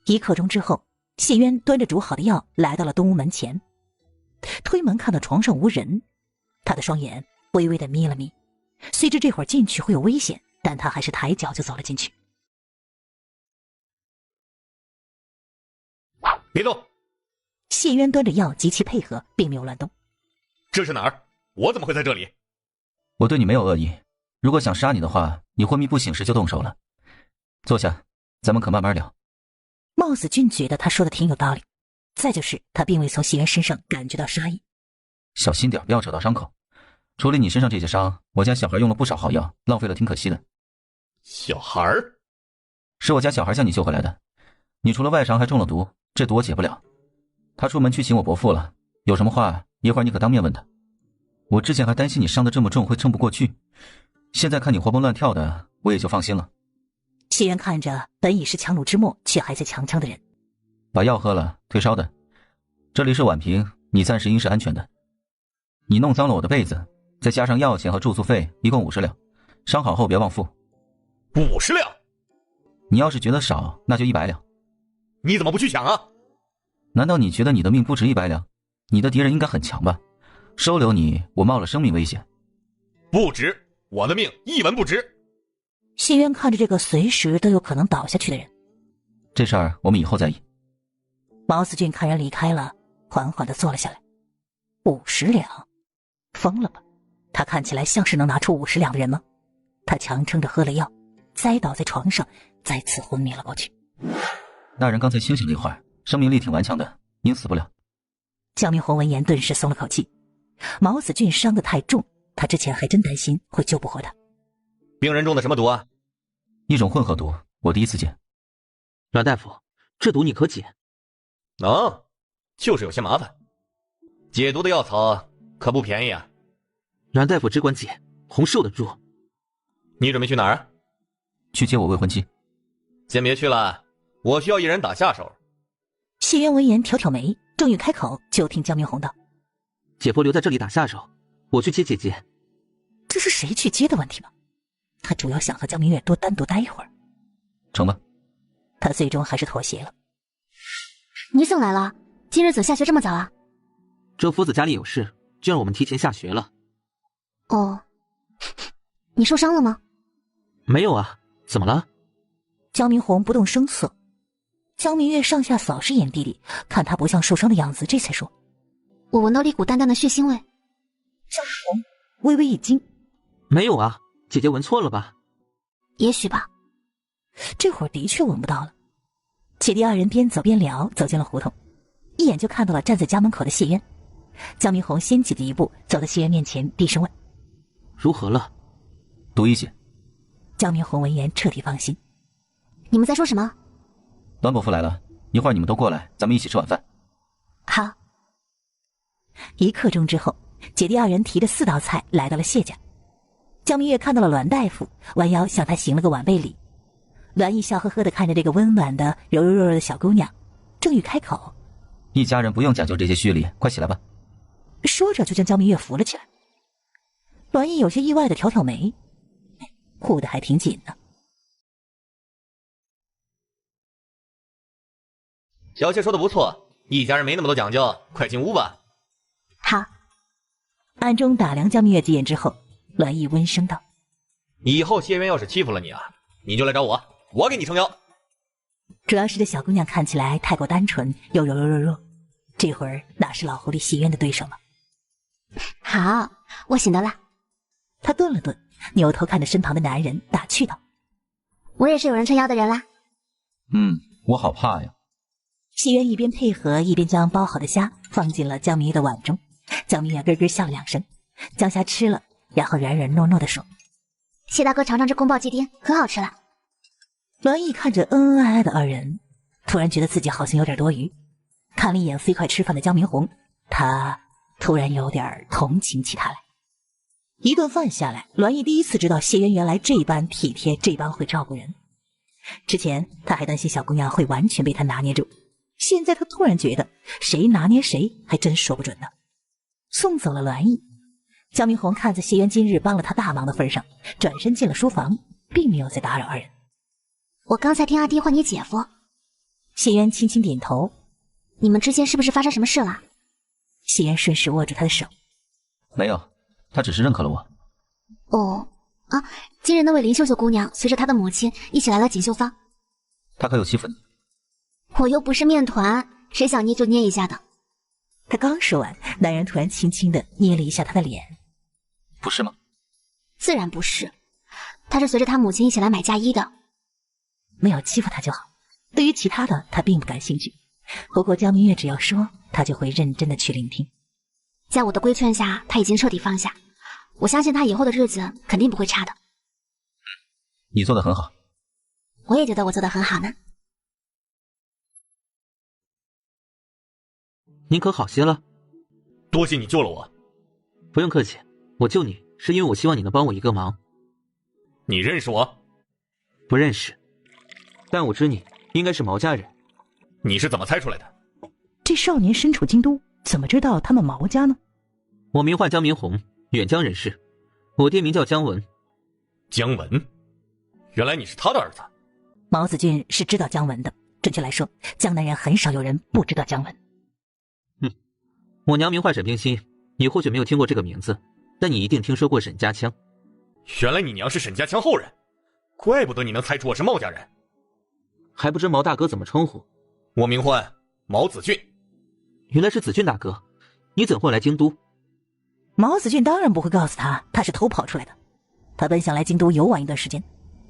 [SPEAKER 2] 1刻钟之后，谢渊端着煮好的药来到了东屋门前，推门看到床上无人，他的双眼微微的眯了眯。虽知这会儿进去会有危险，但他还是抬脚就走了进去。
[SPEAKER 5] 别动！
[SPEAKER 2] 谢渊端着药极其配合，并没有乱动。
[SPEAKER 5] 这是哪儿？我怎么会在这里？
[SPEAKER 6] 我对你没有恶意，如果想杀你的话，你昏迷不醒时就动手了。坐下，咱们可慢慢聊。
[SPEAKER 2] 茂子俊觉得他说的挺有道理，再就是他并未从谢渊身上感觉到杀意。
[SPEAKER 6] 小心点，不要扯到伤口。处理你身上这些伤，我家小孩用了不少好药，浪费了挺可惜的。
[SPEAKER 5] 小孩儿？
[SPEAKER 6] 是我家小孩将你救回来的。你除了外伤还中了毒，这毒我解不了。他出门去请我伯父了，有什么话一会儿你可当面问他。我之前还担心你伤得这么重会撑不过去，现在看你活蹦乱跳的，我也就放心了。
[SPEAKER 2] 谢渊看着本已是强弩之末却还在强撑的人，
[SPEAKER 6] 把药喝了，退烧的。这里是宛平，你暂时应是安全的。你弄脏了我的被子，再加上药钱和住宿费，一共50两，伤好后别忘付。
[SPEAKER 5] 50两？
[SPEAKER 6] 你要是觉得少，那就100两。
[SPEAKER 5] 你怎么不去抢啊？
[SPEAKER 6] 难道你觉得你的命不值100两？你的敌人应该很强吧？收留你，我冒了生命危险。
[SPEAKER 5] 不值，我的命一文不值。
[SPEAKER 2] 谢渊看着这个随时都有可能倒下去的人，
[SPEAKER 6] 这事儿我们以后再议。
[SPEAKER 2] 毛子俊看人离开了，缓缓地坐了下来。50两？疯了吧？他看起来像是能拿出50两的人吗？他强撑着喝了药，栽倒在床上，再次昏迷了过去。
[SPEAKER 6] 那人刚才清醒了一会儿，生命力挺顽强的，您死不了。
[SPEAKER 2] 江明红闻言顿时松了口气。毛子俊伤得太重，他之前还真担心会救不活他。
[SPEAKER 5] 病人中的什么毒啊？
[SPEAKER 6] 一种混合毒，我第一次见。
[SPEAKER 4] 阮大夫，这毒你可解？
[SPEAKER 5] 就是有些麻烦。解毒的药草可不便宜啊。
[SPEAKER 4] 阮大夫只管解，红受得住。
[SPEAKER 5] 你准备去哪儿啊？
[SPEAKER 6] 去接我未婚妻。
[SPEAKER 5] 先别去了，我需要一人打下手。
[SPEAKER 2] 谢渊闻言挑挑眉，正欲开口，就听江明红道：
[SPEAKER 4] 姐夫留在这里打下手，我去接姐姐。
[SPEAKER 2] 这是谁去接的问题吗？他主要想和江明月多单独待一会儿。
[SPEAKER 6] 成吧。
[SPEAKER 2] 他最终还是妥协了。
[SPEAKER 1] 你怎么来了？今日怎下学这么早啊？
[SPEAKER 4] 周夫子家里有事，就让我们提前下学了。
[SPEAKER 1] 哦，你受伤了吗？
[SPEAKER 4] 没有啊，怎么了？
[SPEAKER 2] 江明红不动声色。江明月上下扫视眼弟弟，看他不像受伤的样子，这才说：
[SPEAKER 1] 我闻到了一股淡淡的血腥味。
[SPEAKER 2] 江明红微微一惊：
[SPEAKER 4] 没有啊，姐姐闻错了吧？
[SPEAKER 1] 也许吧。
[SPEAKER 2] 这会儿的确闻不到了。姐弟二人边走边聊，走进了胡同。一眼就看到了站在家门口的谢渊。江明红先挤的一步走到谢渊面前，低声问：“
[SPEAKER 4] 如何了？”
[SPEAKER 6] 多一些。
[SPEAKER 2] 江明红闻言彻底放心。
[SPEAKER 1] 你们在说什么？
[SPEAKER 6] 栾伯父来了，一会儿你们都过来，咱们一起吃晚饭。
[SPEAKER 2] 好。1刻钟之后，姐弟2人提着4道菜来到了谢家。江明月看到了栾大夫，弯腰向他行了个晚辈礼。栾毅笑呵呵地看着这个温暖的柔柔弱弱的小姑娘，正欲开口：“
[SPEAKER 6] 一家人不用讲究这些虚礼，快起来吧。”
[SPEAKER 2] 说着就将江明月扶了起来。栾毅有些意外地挑挑眉，护得还挺紧呢。
[SPEAKER 5] 小妾说的不错，一家人没那么多讲究，快进屋吧。
[SPEAKER 1] 好。
[SPEAKER 2] 暗中打量江明月几眼之后，栾毅温声道：“
[SPEAKER 5] 以后谢渊要是欺负了你啊，你就来找我，我给你撑腰。”
[SPEAKER 2] 主要是这小姑娘看起来太过单纯又柔柔弱弱，这会儿哪是老狐狸谢渊的对手吗？
[SPEAKER 1] 好，我醒得了。
[SPEAKER 2] 他顿了顿，扭头看着身旁的男人，打趣道：“
[SPEAKER 1] 我也是有人撑腰的人啦。”
[SPEAKER 6] 我好怕呀。
[SPEAKER 2] 谢渊一边配合，一边将包好的虾放进了江明月的碗中。江明月咯咯笑了2声，将虾吃了，然后软软糯糯地说：“
[SPEAKER 1] 谢大哥尝尝这宫爆鸡丁，可好吃了。”
[SPEAKER 2] 栾毅看着恩恩爱爱的2人，突然觉得自己好像有点多余。看了一眼飞快吃饭的江明红，他突然有点同情起他来。一顿饭下来，栾毅第一次知道谢渊原来这般体贴，这般会照顾人。之前他还担心小姑娘会完全被他拿捏住，现在他突然觉得谁拿捏谁还真说不准呢。送走了栾毅，江明红看在谢渊今日帮了他大忙的份上，转身进了书房，并没有再打扰2人。
[SPEAKER 1] 我刚才听阿弟唤你姐夫。
[SPEAKER 2] 谢渊轻轻点头。
[SPEAKER 1] 你们之间是不是发生什么事了？
[SPEAKER 2] 谢渊顺势握住他的手。
[SPEAKER 6] 没有，他只是认可了我。
[SPEAKER 1] 哦，啊，今日那位林秀秀姑娘随着她的母亲一起来了锦绣坊。
[SPEAKER 6] 他可有欺负你？
[SPEAKER 1] 我又不是面团，谁想捏就捏一下的。
[SPEAKER 2] 他刚说完，男人突然轻轻地捏了一下他的脸。
[SPEAKER 6] 不是吗？
[SPEAKER 1] 自然不是，他是随着他母亲一起来买嫁衣的。
[SPEAKER 2] 没有欺负他就好，对于其他的他并不感兴趣。不过江明月只要说，他就会认真的去聆听。
[SPEAKER 1] 在我的规劝下，他已经彻底放下，我相信他以后的日子肯定不会差的。
[SPEAKER 6] 你做得很好。
[SPEAKER 1] 我也觉得我做得很好呢。
[SPEAKER 4] 您可好些了？
[SPEAKER 5] 多谢你救了我。
[SPEAKER 4] 不用客气，我救你是因为我希望你能帮我一个忙。
[SPEAKER 5] 你认识我？
[SPEAKER 4] 不认识，但我知你应该是毛家人。
[SPEAKER 5] 你是怎么猜出来的？
[SPEAKER 2] 这少年身处京都，怎么知道他们毛家呢？
[SPEAKER 4] 我名唤江明红，远江人士，我爹名叫姜文。
[SPEAKER 5] 姜文？原来你是他的儿子。
[SPEAKER 2] 毛子俊是知道姜文的，准确来说，江南人很少有人不知道姜文。
[SPEAKER 4] 我娘名唤沈冰心，你或许没有听过这个名字，但你一定听说过沈家枪。
[SPEAKER 5] 原来你娘是沈家枪后人，怪不得你能猜出我是毛家人。
[SPEAKER 4] 还不知毛大哥怎么称呼？
[SPEAKER 5] 我名唤毛子俊。
[SPEAKER 4] 原来是子俊大哥，你怎会来京都？
[SPEAKER 2] 毛子俊当然不会告诉他，他是偷跑出来的。他本想来京都游玩一段时间，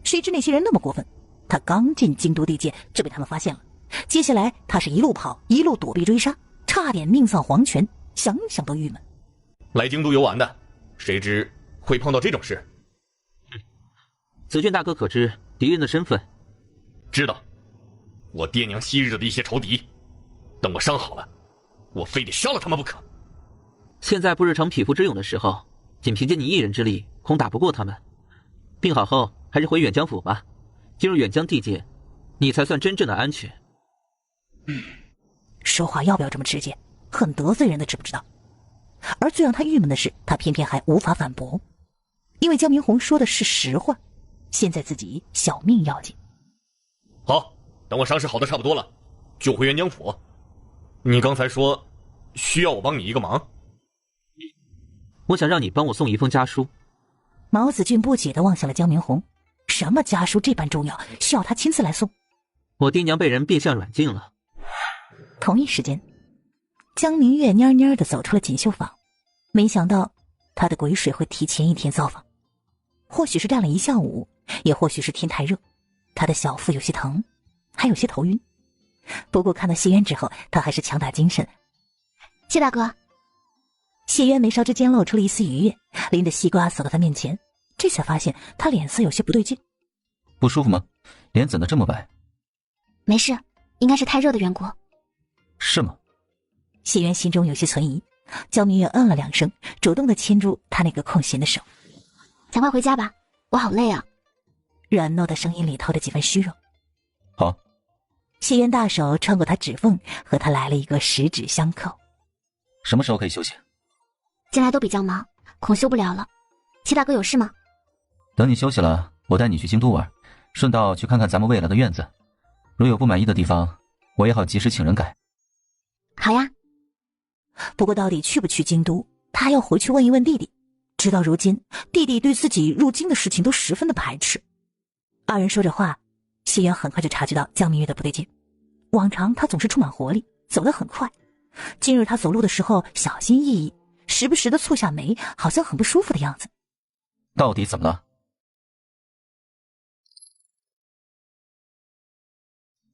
[SPEAKER 2] 谁知那些人那么过分，他刚进京都地界就被他们发现了。接下来他是一路跑，一路躲避追杀，差点命丧黄泉，想想都郁闷。
[SPEAKER 5] 来京都游玩的，谁知会碰到这种事。
[SPEAKER 4] 子俊大哥可知敌人的身份？
[SPEAKER 5] 知道，我爹娘昔日的一些仇敌，等我伤好了，我非得杀了他们不可。
[SPEAKER 4] 现在不是逞匹夫之勇的时候，仅凭借你一人之力恐打不过他们。病好后还是回远江府吧，进入远江地界，你才算真正的安全。
[SPEAKER 2] 说话要不要这么直接？很得罪人的，知不知道？而最让他郁闷的是，他偏偏还无法反驳，因为江明红说的是实话，现在自己小命要紧。
[SPEAKER 5] 好，等我伤势好的差不多了，就回元江府。你刚才说需要我帮你一个忙？
[SPEAKER 4] 我想让你帮我送一封家书。
[SPEAKER 2] 毛子俊不解地望向了江明红，什么家书这般重要，需要他亲自来送？
[SPEAKER 4] 我爹娘被人变相软禁了。
[SPEAKER 2] 同一时间，江明月蔫蔫地走出了锦绣坊，没想到他的鬼水会提前一天造访。或许是站了一下午，也或许是天太热，他的小腹有些疼，还有些头晕。不过看到谢渊之后，他还是强打精神。
[SPEAKER 1] 谢大哥。
[SPEAKER 2] 谢渊眉梢之间露出了一丝愉悦，拎着西瓜走到他面前，这才发现他脸色有些不对劲。
[SPEAKER 6] 不舒服吗？脸怎么这么白？
[SPEAKER 1] 没事，应该是太热的缘故。
[SPEAKER 6] 是吗？
[SPEAKER 2] 谢渊心中有些存疑，焦明月嗯了2声，主动地牵住他那个空闲的手。
[SPEAKER 1] 咱快回家吧，我好累啊。
[SPEAKER 2] 软糯的声音里透着几分虚弱。
[SPEAKER 6] 好。
[SPEAKER 2] 谢渊大手穿过他指缝，和他来了一个十指相扣。
[SPEAKER 6] 什么时候可以休息？
[SPEAKER 1] 近来都比较忙，恐休不了了。齐大哥有事吗？
[SPEAKER 6] 等你休息了，我带你去京都玩，顺道去看看咱们未来的院子。如有不满意的地方，我也好及时请人改。
[SPEAKER 1] 好呀。
[SPEAKER 2] 不过到底去不去京都，他还要回去问一问弟弟。直到如今，弟弟对自己入京的事情都十分的排斥。二人说着话，谢渊很快就察觉到江明月的不对劲。往常他总是充满活力，走得很快，今日他走路的时候小心翼翼，时不时的蹙下眉，好像很不舒服的样子。
[SPEAKER 6] 到底怎么了？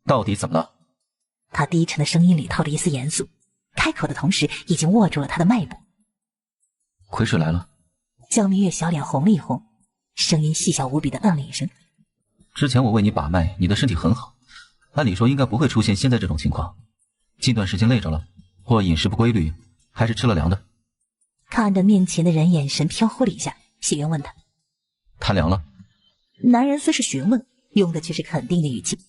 [SPEAKER 6] 到底怎么了？
[SPEAKER 2] 他低沉的声音里透着一丝严肃，开口的同时已经握住了他的脉搏。
[SPEAKER 6] 癸水来了。
[SPEAKER 2] 江明月小脸红了一红，声音细小无比的嗯了一声。
[SPEAKER 6] 之前我为你把脉，你的身体很好，按理说应该不会出现现在这种情况。近段时间累着了，或饮食不规律，还是吃了凉的。
[SPEAKER 2] 看着面前的人，眼神飘忽了一下，谢渊问他：
[SPEAKER 6] 贪凉了？
[SPEAKER 2] 男人虽是询问，用的却是肯定的语气。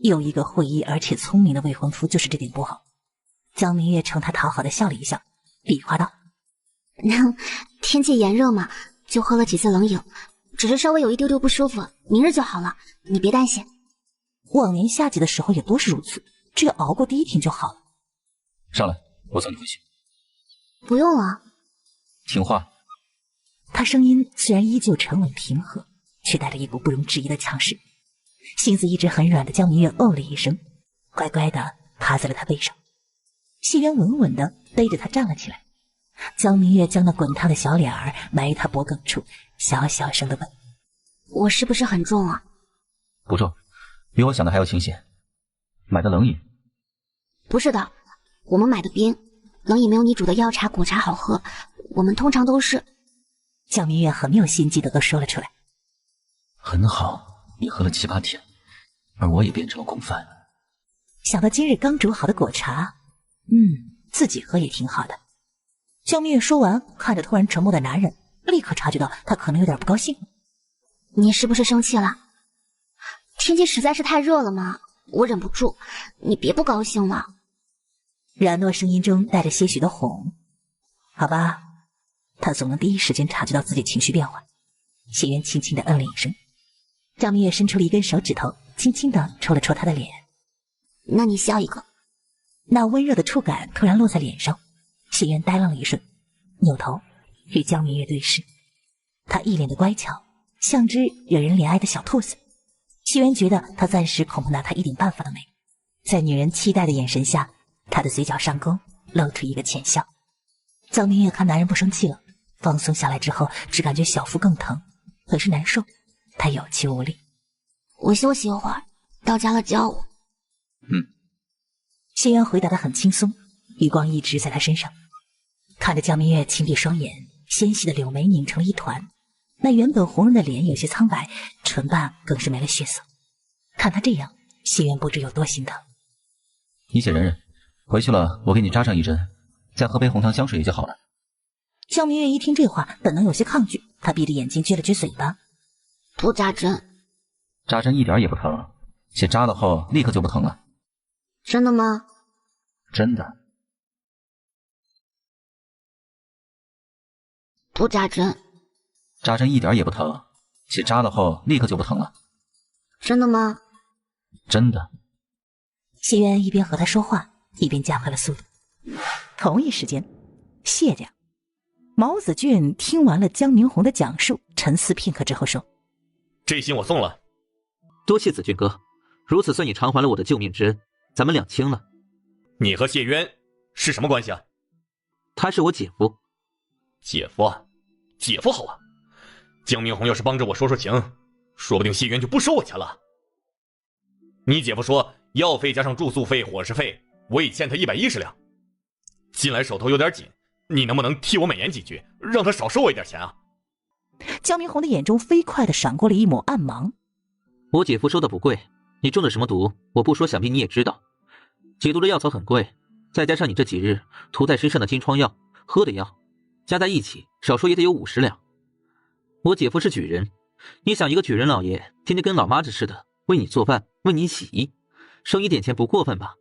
[SPEAKER 2] 有一个会医而且聪明的未婚夫，就是这点不好。江明月冲他讨好的笑了一笑，比划道：
[SPEAKER 1] 天气炎热嘛，就喝了几次冷饮，只是稍微有一丢丢不舒服，明日就好了，你别担心。
[SPEAKER 2] 往年夏季的时候也多是如此，只要熬过第1天就好了。
[SPEAKER 6] 上来，我送你回去。
[SPEAKER 1] 不用了。
[SPEAKER 6] 听话。
[SPEAKER 2] 他声音虽然依旧沉稳平和，却带着一股不容置疑的强势。心思一直很软的江明月哦了一声，乖乖地趴在了他背上。谢渊稳稳地背着他站了起来。江明月将那滚烫的小脸儿埋于他脖颈处，小小声地问：
[SPEAKER 1] 我是不是很重啊？
[SPEAKER 6] 不重，比我想的还要清闲。买的冷饮？
[SPEAKER 1] 不是的，我们买的冰，冷饮没有你煮的药茶果茶好喝，我们通常都是……
[SPEAKER 2] 江明月很没有心机的都说了出来。
[SPEAKER 6] 很好，你喝了7、8天，而我也变成了共犯。
[SPEAKER 2] 想到今日刚煮好的果茶，自己喝也挺好的。江明月说完，看着突然沉默的男人，立刻察觉到他可能有点不高兴。
[SPEAKER 1] 你是不是生气了？天气实在是太热了嘛，我忍不住，你别不高兴了。
[SPEAKER 2] 冉诺声音中带着些许的哄。好吧，他总能第一时间察觉到自己情绪变化。谢渊轻轻地嗯了一声。江明月伸出了一根手指头，轻轻地戳了戳他的脸。
[SPEAKER 1] 那你笑一个。
[SPEAKER 2] 那温热的触感突然落在脸上，谢渊呆愣了一瞬，扭头与江明月对视。他一脸的乖巧，像只惹人怜爱的小兔子。谢渊觉得他暂时恐怕拿他一点办法都没。在女人期待的眼神下，他的嘴角上勾，露出一个浅笑。江明月看男人不生气了，放松下来之后，只感觉小腹更疼，很是难受。他有气无力。
[SPEAKER 1] 我休息一会儿，到家了教我。
[SPEAKER 2] 谢渊回答得很轻松，余光一直在他身上。看着江明月轻闭双眼，纤细的柳眉拧成了一团，那原本红润的脸有些苍白，唇瓣更是没了血色。看他这样，谢渊不知有多心疼。
[SPEAKER 6] 你且忍忍，回去了我给你扎上一针，再喝杯红糖香水也就好了。
[SPEAKER 2] 江明月一听这话，本能有些抗拒，他闭着眼睛撅了撅嘴巴。
[SPEAKER 1] 不扎针。
[SPEAKER 6] 扎针一点也不疼，且扎了后立刻就不疼了。
[SPEAKER 1] 真的吗？
[SPEAKER 6] 真的。
[SPEAKER 1] 不扎针。
[SPEAKER 6] 扎针一点也不疼，且扎了后立刻就不疼了。
[SPEAKER 1] 真的吗？
[SPEAKER 6] 真的。
[SPEAKER 2] 谢渊一边和他说话，一边加快了速度。同一时间，谢家，毛子俊听完了江明红的讲述，沉思片刻之后说：
[SPEAKER 5] 这信我送了。
[SPEAKER 4] 多谢子俊哥，如此算你偿还了我的救命之恩，咱们两清了。
[SPEAKER 5] 你和谢渊是什么关系啊？
[SPEAKER 4] 他是我姐夫。
[SPEAKER 5] 姐夫啊，姐夫好啊。江明红要是帮着我说说情，说不定谢渊就不收我钱了。你姐夫说药费加上住宿费、伙食费，我已欠他110两。近来手头有点紧，你能不能替我美言几句，让他少收我一点钱啊？
[SPEAKER 2] 江明红的眼中飞快地闪过了一抹暗芒。
[SPEAKER 4] 我姐夫收的不贵，你中了什么毒，我不说，想必你也知道。解毒的药草很贵，再加上你这几日涂在身上的金疮药、喝的药，加在一起，少说也得有50两。我姐夫是举人，你想一个举人老爷天天跟老妈子似的为你做饭、为你洗衣，收一点钱不过分吧？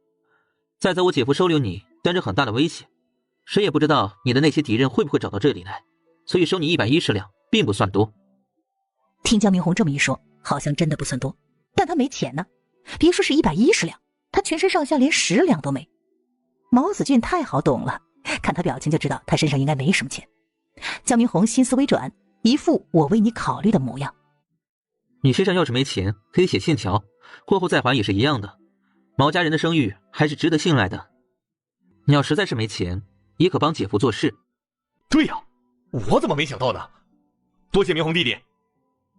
[SPEAKER 4] 再则我姐夫收留你，担着很大的危险，谁也不知道你的那些敌人会不会找到这里来，所以收你110两并不算多。
[SPEAKER 2] 听江明红这么一说，好像真的不算多，但他没钱呢，别说是110两，他全身上下连10两都没。毛子俊太好懂了，看他表情就知道他身上应该没什么钱。江明红心思微转，一副我为你考虑的模样。
[SPEAKER 4] 你身上要是没钱，可以写欠条，过后再还也是一样的。毛家人的声誉还是值得信赖的。你要实在是没钱，也可帮姐夫做事。
[SPEAKER 5] 对呀，我怎么没想到呢？多谢明红弟弟。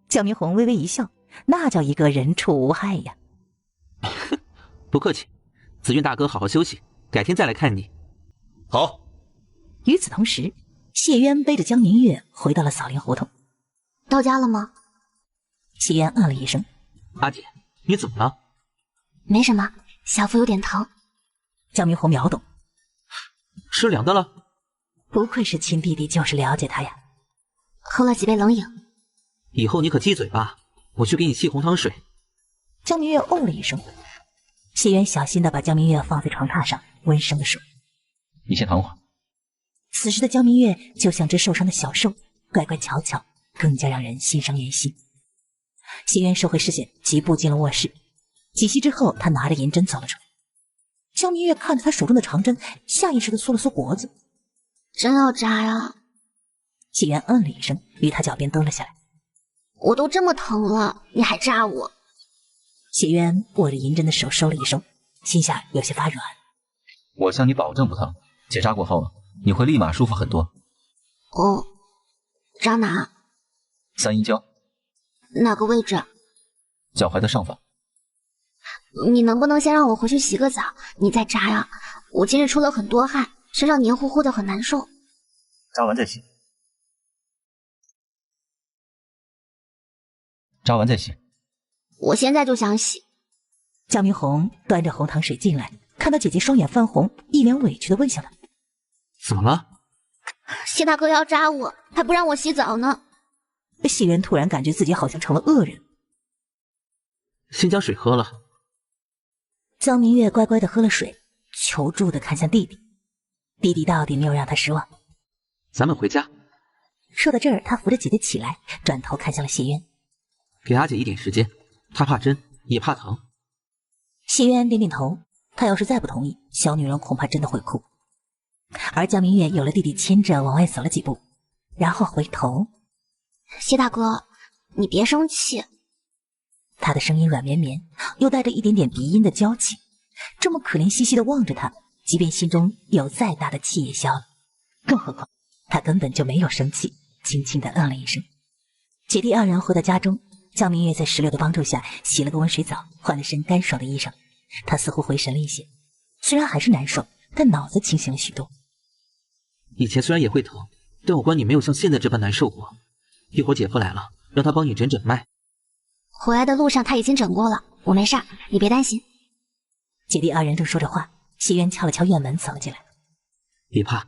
[SPEAKER 2] 江明红微微一笑，那叫一个人畜无害呀。
[SPEAKER 4] 不客气，子俊大哥好好休息，改天再来看你。
[SPEAKER 5] 好。
[SPEAKER 2] 与此同时，谢渊背着江明月回到了扫林胡同。
[SPEAKER 1] 到家了吗？
[SPEAKER 2] 谢渊嗯了一声。
[SPEAKER 4] 阿姐，你怎么了？
[SPEAKER 1] 没什么，小腹有点疼。
[SPEAKER 2] 江明红秒懂。
[SPEAKER 4] 吃凉的了？
[SPEAKER 2] 不愧是亲弟弟，就是了解他呀。
[SPEAKER 1] 喝了几杯冷饮。
[SPEAKER 4] 以后你可忌嘴吧，我去给你沏红糖水。
[SPEAKER 2] 江明月哦了一声。谢渊小心地把江明月放在床榻上，温声地说：“
[SPEAKER 6] 你先躺会儿。”
[SPEAKER 2] 此时的江明月就像只受伤的小兽，乖乖巧巧，更加让人心生怜惜。谢渊收回视线，疾步进了卧室。几息之后，他拿着银针走了出来。江明月看着他手中的长针，下意识地缩了缩脖子。
[SPEAKER 1] 真要扎呀？
[SPEAKER 2] 谢渊嗯了一声，于他脚边蹲了下来。
[SPEAKER 1] 我都这么疼了，你还扎我？
[SPEAKER 2] 谢渊握着银针的手收了一收，心下有些发软。
[SPEAKER 6] 我向你保证不疼，结扎过后你会立马舒服很多。
[SPEAKER 1] 哦，扎哪？
[SPEAKER 6] 三阴交。
[SPEAKER 1] 哪个位置？
[SPEAKER 6] 脚踝的上方。
[SPEAKER 1] 你能不能先让我回去洗个澡，你再扎呀？我今日出了很多汗，身上黏糊糊的，很难受。
[SPEAKER 6] 扎完再洗。扎完再洗。
[SPEAKER 1] 我现在就想洗。
[SPEAKER 2] 江明红端着红糖水进来，看到姐姐双眼泛红，一脸委屈地问下来：“
[SPEAKER 4] 怎么了？”
[SPEAKER 1] 谢大哥要扎我，还不让我洗澡呢。
[SPEAKER 2] 谢渊突然感觉自己好像成了恶人。
[SPEAKER 4] 先将水喝了。
[SPEAKER 2] 江明月乖乖地喝了水，求助地看向弟弟。弟弟到底没有让他失望。
[SPEAKER 4] 咱们回家。
[SPEAKER 2] 说到这儿，他扶着姐姐起来，转头看向了谢渊。
[SPEAKER 4] 给阿姐一点时间，她怕针，也怕疼。
[SPEAKER 2] 谢渊点点头，他要是再不同意，小女人恐怕真的会哭。而江明月有了弟弟牵着往外走了几步，然后回头：“
[SPEAKER 1] 谢大哥，你别生气。”
[SPEAKER 2] 他的声音软绵绵，又带着一点点鼻音的娇气，这么可怜兮兮地望着他，即便心中有再大的气也消了。更何况他根本就没有生气，轻轻地嗯了一声。姐弟二人回到家中，江明月在石榴的帮助下洗了个温水澡，换了身干爽的衣裳。他似乎回神了一些，虽然还是难受，但脑子清醒了许多。
[SPEAKER 4] 以前虽然也会疼，但我观你没有像现在这般难受过。一会儿姐夫来了，让他帮你诊诊脉。
[SPEAKER 1] 回来的路上他已经诊过了，我没事，你别担心。
[SPEAKER 2] 姐弟二人正说着话，谢渊敲了敲院门走了进来。
[SPEAKER 4] 别怕，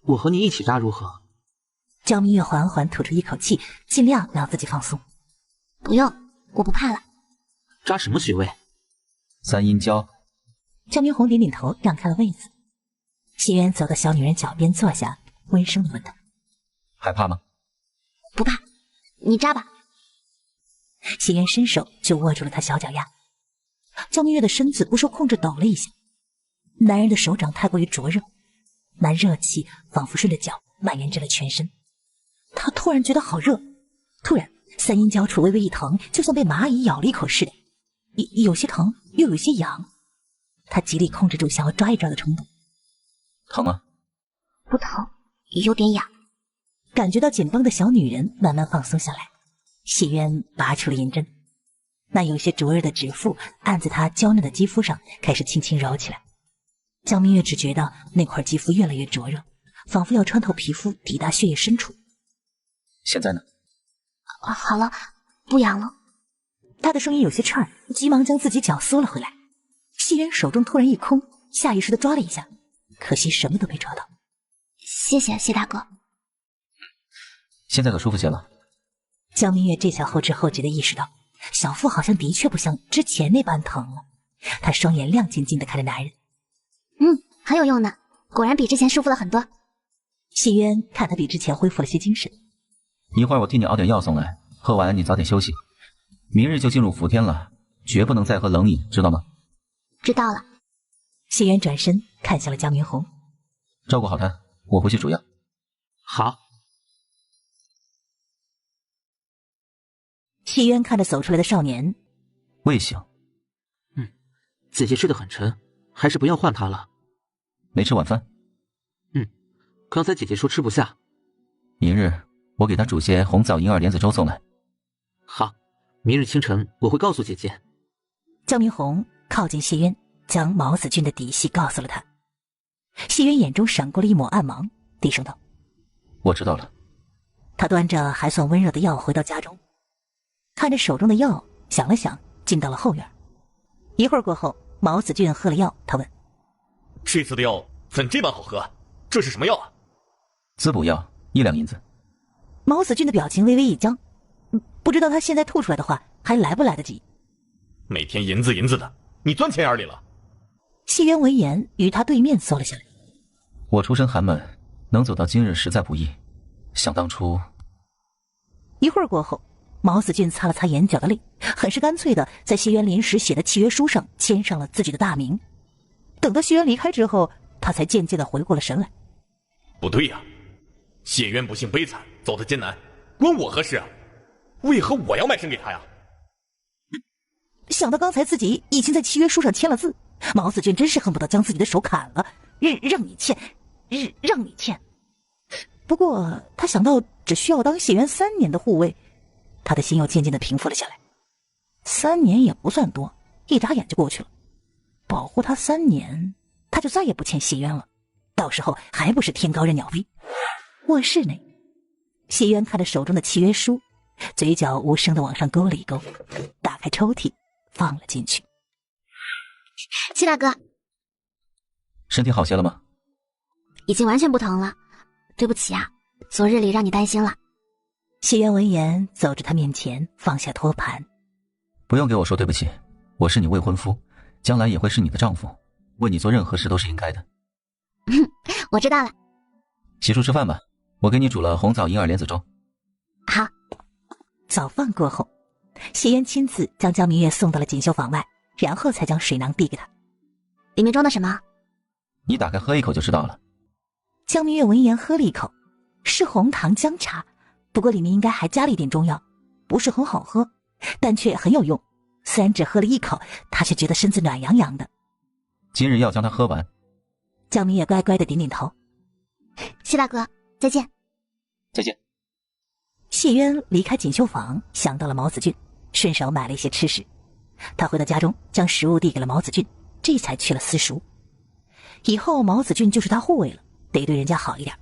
[SPEAKER 4] 我和你一起扎如何？
[SPEAKER 2] 江明月缓缓吐出一口气，尽量让自己放松。
[SPEAKER 1] 不用，我不怕了。
[SPEAKER 4] 扎什么穴位？
[SPEAKER 6] 三阴交。
[SPEAKER 2] 江明红点点头，让开了位子。谢渊走到小女人脚边坐下，温声地问她：“
[SPEAKER 6] 害怕吗？”“
[SPEAKER 1] 不怕，你扎吧。”
[SPEAKER 2] 谢渊伸手就握住了她小脚丫。江明月的身子不受控制抖了一下，男人的手掌太过于灼热，那热气仿佛顺着脚蔓延至了全身。她突然觉得好热，突然三阴交处微微一疼，就像被蚂蚁咬了一口似的，有些疼，又有些痒。她极力控制住想要抓一抓的冲动。
[SPEAKER 6] 疼吗？
[SPEAKER 1] 不疼，有点痒。
[SPEAKER 2] 感觉到紧绷的小女人慢慢放松下来，谢渊拔出了银针。那有些灼热的指腹按在她娇嫩的肌肤上，开始轻轻揉起来。江明月只觉得那块肌肤越来越灼热，仿佛要穿透皮肤，抵达血液深处。
[SPEAKER 6] 现在呢？
[SPEAKER 1] 好了，不痒了。
[SPEAKER 2] 他的声音有些颤，急忙将自己脚缩了回来。谢渊手中突然一空，下意识地抓了一下，可惜什么都没抓到。
[SPEAKER 1] 谢谢谢大哥。
[SPEAKER 6] 现在可舒服些了。
[SPEAKER 2] 江明月这才后知后觉地意识到，小腹好像的确不像之前那般疼了。他双眼亮晶晶地看着男人。
[SPEAKER 1] 很有用呢，果然比之前舒服了很多。
[SPEAKER 2] 谢渊看他比之前恢复了些精神。
[SPEAKER 6] 一会儿我替你熬点药送来，喝完你早点休息。明日就进入伏天了，绝不能再喝冷饮，知道吗？
[SPEAKER 1] 知道了。
[SPEAKER 2] 谢渊转身看向了江明红，
[SPEAKER 6] 照顾好他，我回去煮药。
[SPEAKER 4] 好。
[SPEAKER 2] 谢渊看着走出来的少年，
[SPEAKER 6] 未醒。
[SPEAKER 4] 姐姐睡得很沉，还是不要换她了。
[SPEAKER 6] 没吃晚饭？
[SPEAKER 4] 刚才姐姐说吃不下。
[SPEAKER 6] 明日我给她煮些红枣银耳莲子粥送来。
[SPEAKER 4] 好，明日清晨我会告诉姐姐。
[SPEAKER 2] 江明红靠近谢渊，将毛子俊的底细告诉了他。谢渊眼中闪过了一抹暗芒，低声道：
[SPEAKER 6] 我知道了。
[SPEAKER 2] 他端着还算温热的药回到家中，看着手中的药，想了想，进到了后院。一会儿过后，毛子俊喝了药，他问：
[SPEAKER 5] 这次的药怎这般好喝？这是什么药啊？
[SPEAKER 6] 滋补药，1两银子。
[SPEAKER 2] 毛子俊的表情微微一僵，不知道他现在吐出来的话还来不来得及。
[SPEAKER 5] 每天银子银子的，你钻钱眼里了？
[SPEAKER 2] 谢渊闻言与他对面坐了下来。
[SPEAKER 6] 我出身寒门，能走到今日实在不易。想当初……
[SPEAKER 2] 一会儿过后，毛子俊擦了擦眼角的泪，很是干脆的在谢渊临时写的契约书上签上了自己的大名。等到谢渊离开之后，他才渐渐的回过了神来。
[SPEAKER 5] 不对呀，谢渊不幸悲惨，走得艰难，关我何事啊？为何我要卖身给他呀？
[SPEAKER 2] 想到刚才自己已经在契约书上签了字，毛子俊真是恨不得将自己的手砍了，让你欠，让你欠。不过他想到只需要当谢渊3年的护卫，他的心又渐渐的平复了下来。3年也不算多，一眨眼就过去了。保护他3年，他就再也不欠谢渊了。到时候还不是天高任鸟飞？卧室内，谢渊看着手中的契约书，嘴角无声的往上勾了一勾，打开抽屉放了进去。
[SPEAKER 1] 谢大哥，
[SPEAKER 6] 身体好些了吗？
[SPEAKER 1] 已经完全不疼了。对不起啊，昨日里让你担心了。
[SPEAKER 2] 谢渊闻言走至他面前，放下托盘。
[SPEAKER 6] 不用给我说对不起，我是你未婚夫，将来也会是你的丈夫，为你做任何事都是应该的。
[SPEAKER 1] 我知道了。
[SPEAKER 6] 洗漱吃饭吧，我给你煮了红枣银耳莲子粥。
[SPEAKER 1] 好。
[SPEAKER 2] 早饭过后，谢渊亲自将江明月送到了锦绣坊外，然后才将水囊递给他。
[SPEAKER 1] 里面装的什么？
[SPEAKER 6] 你打开喝一口就知道了。
[SPEAKER 2] 江明月闻言喝了一口，是红糖姜茶，不过里面应该还加了一点中药，不是很好喝，但却很有用。虽然只喝了一口，他却觉得身子暖洋洋的。
[SPEAKER 6] 今日要将它喝完。
[SPEAKER 2] 江明月乖乖的点点头。
[SPEAKER 1] 谢大哥，再见。
[SPEAKER 6] 再见。
[SPEAKER 2] 谢渊离开锦绣坊，想到了毛子俊，顺手买了一些吃食。他回到家中，将食物递给了毛子俊，这才去了私塾。以后毛子俊就是他护卫了，得对人家好一点。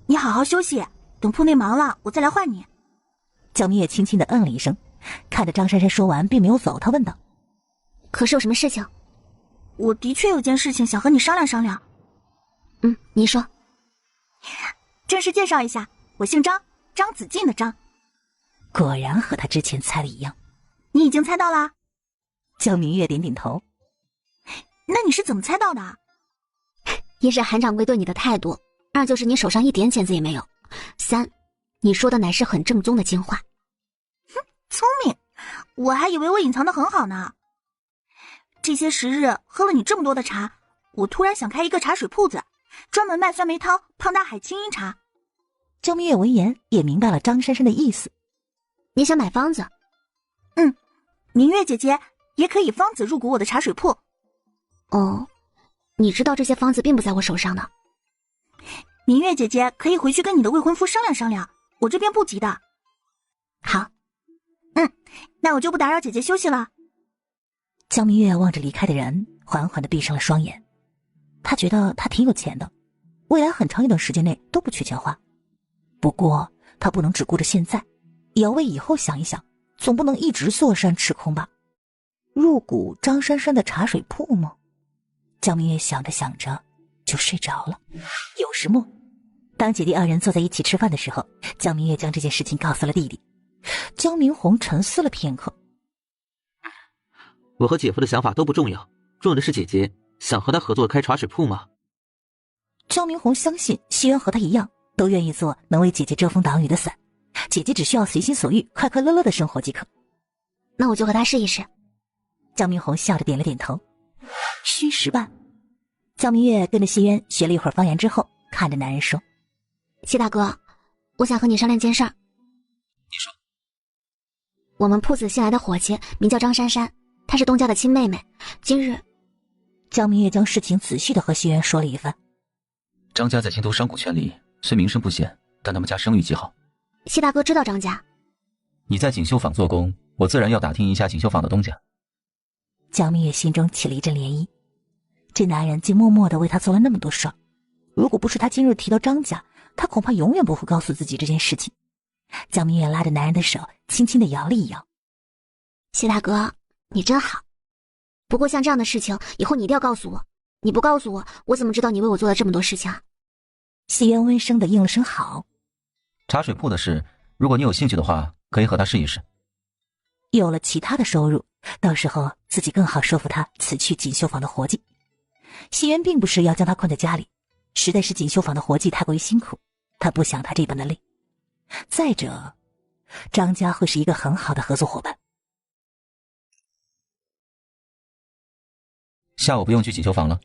[SPEAKER 8] 你好好休息，等铺内忙了，我再来换你。
[SPEAKER 2] 江明月轻轻地嗯了一声，看着张珊珊说完并没有走，他问道：
[SPEAKER 1] 可是有什么事情？
[SPEAKER 8] 我的确有件事情想和你商量商量。
[SPEAKER 1] 你说。
[SPEAKER 8] 正式介绍一下，我姓张，张子静的张。
[SPEAKER 2] 果然和他之前猜的一样。
[SPEAKER 8] 你已经猜到了？
[SPEAKER 2] 江明月点点头。
[SPEAKER 8] 那你是怎么猜到的？
[SPEAKER 1] 一是韩掌柜对你的态度，二就是你手上一点茧子也没有，三，你说的乃是很正宗的精话。
[SPEAKER 8] 聪明，我还以为我隐藏得很好呢。这些时日喝了你这么多的茶，我突然想开一个茶水铺子，专门卖酸梅汤、胖大海清音茶。
[SPEAKER 2] 江明月闻言也明白了张珊珊的意思。
[SPEAKER 1] 你想买方子？
[SPEAKER 8] 明月姐姐也可以方子入股我的茶水铺。
[SPEAKER 1] 哦，你知道这些方子并不在我手上呢。
[SPEAKER 8] 明月姐姐可以回去跟你的未婚夫商量商量，我这边不急的。好，那我就不打扰姐姐休息了。
[SPEAKER 2] 江明月望着离开的人，缓缓地闭上了双眼。他觉得他挺有钱的，未来很长一段时间内都不缺钱花。不过他不能只顾着现在，也要为以后想一想，总不能一直坐山吃空吧。入股张珊珊的茶水铺吗？江明月想着想着就睡着了。有时末，当姐弟二人坐在一起吃饭的时候，江明月将这件事情告诉了弟弟。江明红沉思了片刻，
[SPEAKER 4] 我和姐夫的想法都不重要，重要的是姐姐想和他合作开茶水铺吗？
[SPEAKER 2] 江明红相信西渊和他一样，都愿意做能为姐姐遮风挡雨的伞，姐姐只需要随心所欲快快乐乐的生活即可。
[SPEAKER 1] 那我就和他试一试。
[SPEAKER 2] 江明红笑着点了点头。虚实办，江明月跟着西渊学了一会儿方言之后，看着男人说：
[SPEAKER 1] 谢大哥，我想和你商量件事儿。
[SPEAKER 6] 你说。
[SPEAKER 1] 我们铺子新来的伙计名叫张珊珊，她是东家的亲妹妹。今日，
[SPEAKER 2] 江明月将事情仔细的和西渊说了一番。
[SPEAKER 6] 张家在京都商贾圈里虽名声不显，但他们家声誉极好。
[SPEAKER 1] 谢大哥知道张家？
[SPEAKER 6] 你在锦绣坊做工，我自然要打听一下锦绣坊的东家。
[SPEAKER 2] 江明月心中起了一阵涟漪，这男人竟默默地为他做了那么多事儿。如果不是他今日提到张家，他恐怕永远不会告诉自己这件事情。江明月拉着男人的手，轻轻地摇了一摇。
[SPEAKER 1] 谢大哥，你真好。不过像这样的事情，以后你一定要告诉我。你不告诉我，我怎么知道你为我做了这么多事情啊？
[SPEAKER 2] 西渊温声地应了声好。
[SPEAKER 6] 茶水铺的事，如果你有兴趣的话，可以和他试一试。
[SPEAKER 2] 有了其他的收入，到时候自己更好说服他辞去锦绣坊的活计。西渊并不是要将他困在家里，实在是锦绣坊的活计太过于辛苦，他不想他这般的累。再者，张家会是一个很好的合作伙伴。
[SPEAKER 6] 下午不用去锦绣坊了。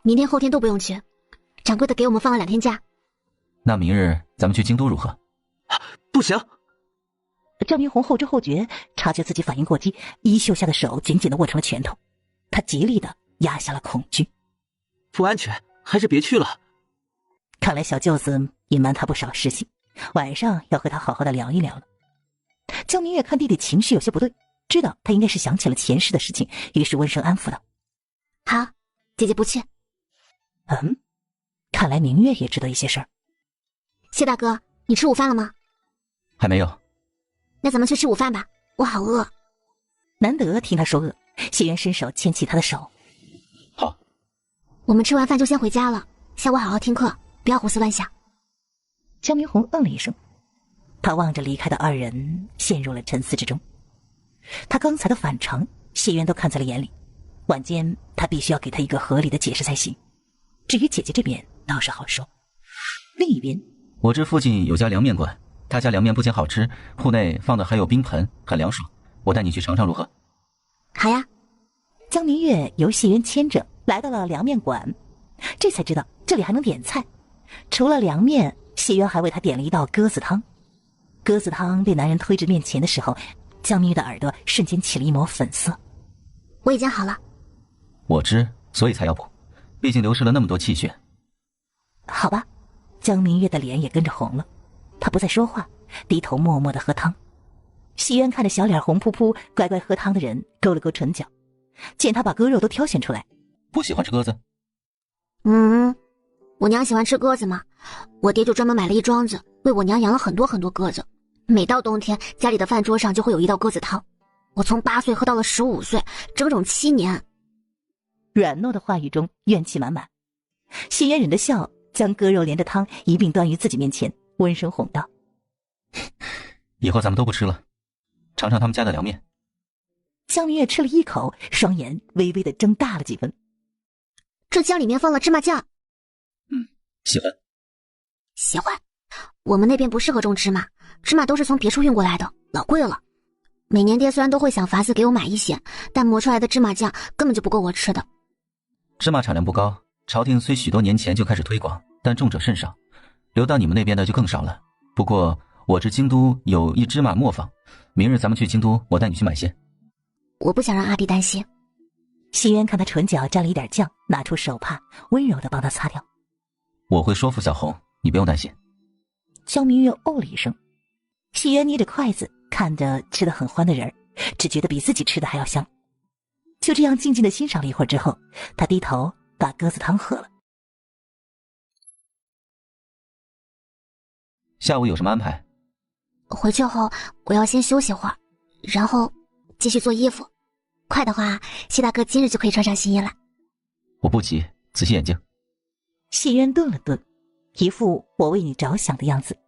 [SPEAKER 1] 明天后天都不用去，掌柜的给我们放了2天假。
[SPEAKER 6] 那明日咱们去京都如何？
[SPEAKER 4] 不行。
[SPEAKER 2] 张明红后知后觉，察觉自己反应过激，衣袖下的手紧紧地握成了拳头。他极力地压下了恐惧。
[SPEAKER 4] 不安全，还是别去了。
[SPEAKER 2] 看来小舅子隐瞒他不少事情，晚上要和他好好的聊一聊了。江明月看弟弟情绪有些不对，知道他应该是想起了前世的事情，于是温声安抚道：
[SPEAKER 1] 好，姐姐不去。
[SPEAKER 2] 看来明月也知道一些事儿。
[SPEAKER 1] 谢大哥，你吃午饭了吗？
[SPEAKER 6] 还没有。
[SPEAKER 1] 那咱们去吃午饭吧，我好饿。
[SPEAKER 2] 难得听他说饿，谢渊伸手牵起他的手。
[SPEAKER 6] 好。
[SPEAKER 1] 我们吃完饭就先回家了，下午好好听课，不要胡思乱想。
[SPEAKER 2] 江明红嗯了一声，他望着离开的二人，陷入了沉思之中。他刚才的反常，谢渊都看在了眼里，晚间他必须要给他一个合理的解释才行。至于姐姐这边倒是好说。另一边，
[SPEAKER 6] 我这附近有家凉面馆，他家凉面不仅好吃，铺内放的还有冰盆，很凉爽。我带你去尝尝如何？
[SPEAKER 1] 好呀。
[SPEAKER 2] 江明月由谢渊牵着来到了凉面馆，这才知道这里还能点菜。除了凉面，谢渊还为他点了一道鸽子汤。鸽子汤被男人推至面前的时候，江明月的耳朵瞬间起了一抹粉色。
[SPEAKER 1] 我已经好了。
[SPEAKER 6] 我知，所以才要补，毕竟流失了那么多气血。
[SPEAKER 2] 好吧。江明月的脸也跟着红了，他不再说话，低头默默地喝汤。西渊看着小脸红扑扑乖乖喝汤的人，勾了勾唇角，见他把鸽肉都挑选出来。
[SPEAKER 6] 不喜欢吃鸽子？
[SPEAKER 1] 我娘喜欢吃鸽子嘛，我爹就专门买了一庄子，为我娘养了很多很多鸽子。每到冬天，家里的饭桌上就会有一道鸽子汤。我从8岁喝到了15岁，整整7年。
[SPEAKER 2] 软糯的话语中怨气满满。西渊忍着笑，将鸽肉连着汤一并端于自己面前，温声哄道：
[SPEAKER 6] 以后咱们都不吃了，尝尝他们家的凉面。
[SPEAKER 2] 江明月吃了一口，双眼微微的睁大了几分。
[SPEAKER 1] 这酱里面放了芝麻酱。
[SPEAKER 6] 喜欢。
[SPEAKER 1] 喜欢。我们那边不适合种芝麻，芝麻都是从别处运过来的，老贵了。每年爹虽然都会想法子给我买一些，但磨出来的芝麻酱根本就不够我吃的。
[SPEAKER 6] 芝麻产量不高，朝廷虽许多年前就开始推广，但种者甚少，流到你们那边的就更少了。不过我知京都有一芝麻磨坊，明日咱们去京都，我带你去买些。
[SPEAKER 1] 我不想让阿碧担心。
[SPEAKER 2] 西渊看他唇角沾了一点酱，拿出手帕温柔地帮他擦掉。
[SPEAKER 6] 我会说服小红，你不用担心。
[SPEAKER 2] 江明月哦了一声。细渊捏着筷子，看着吃得很欢的人儿，只觉得比自己吃的还要香。就这样静静地欣赏了一会儿之后，他低头把鸽子汤喝了。
[SPEAKER 6] 下午有什么安排？
[SPEAKER 1] 回去后我要先休息会儿，然后继续做衣服。快的话，谢大哥今日就可以穿上新衣了。
[SPEAKER 6] 我不急，仔细眼睛。
[SPEAKER 2] 谢渊顿了顿，一副我为你着想的样子。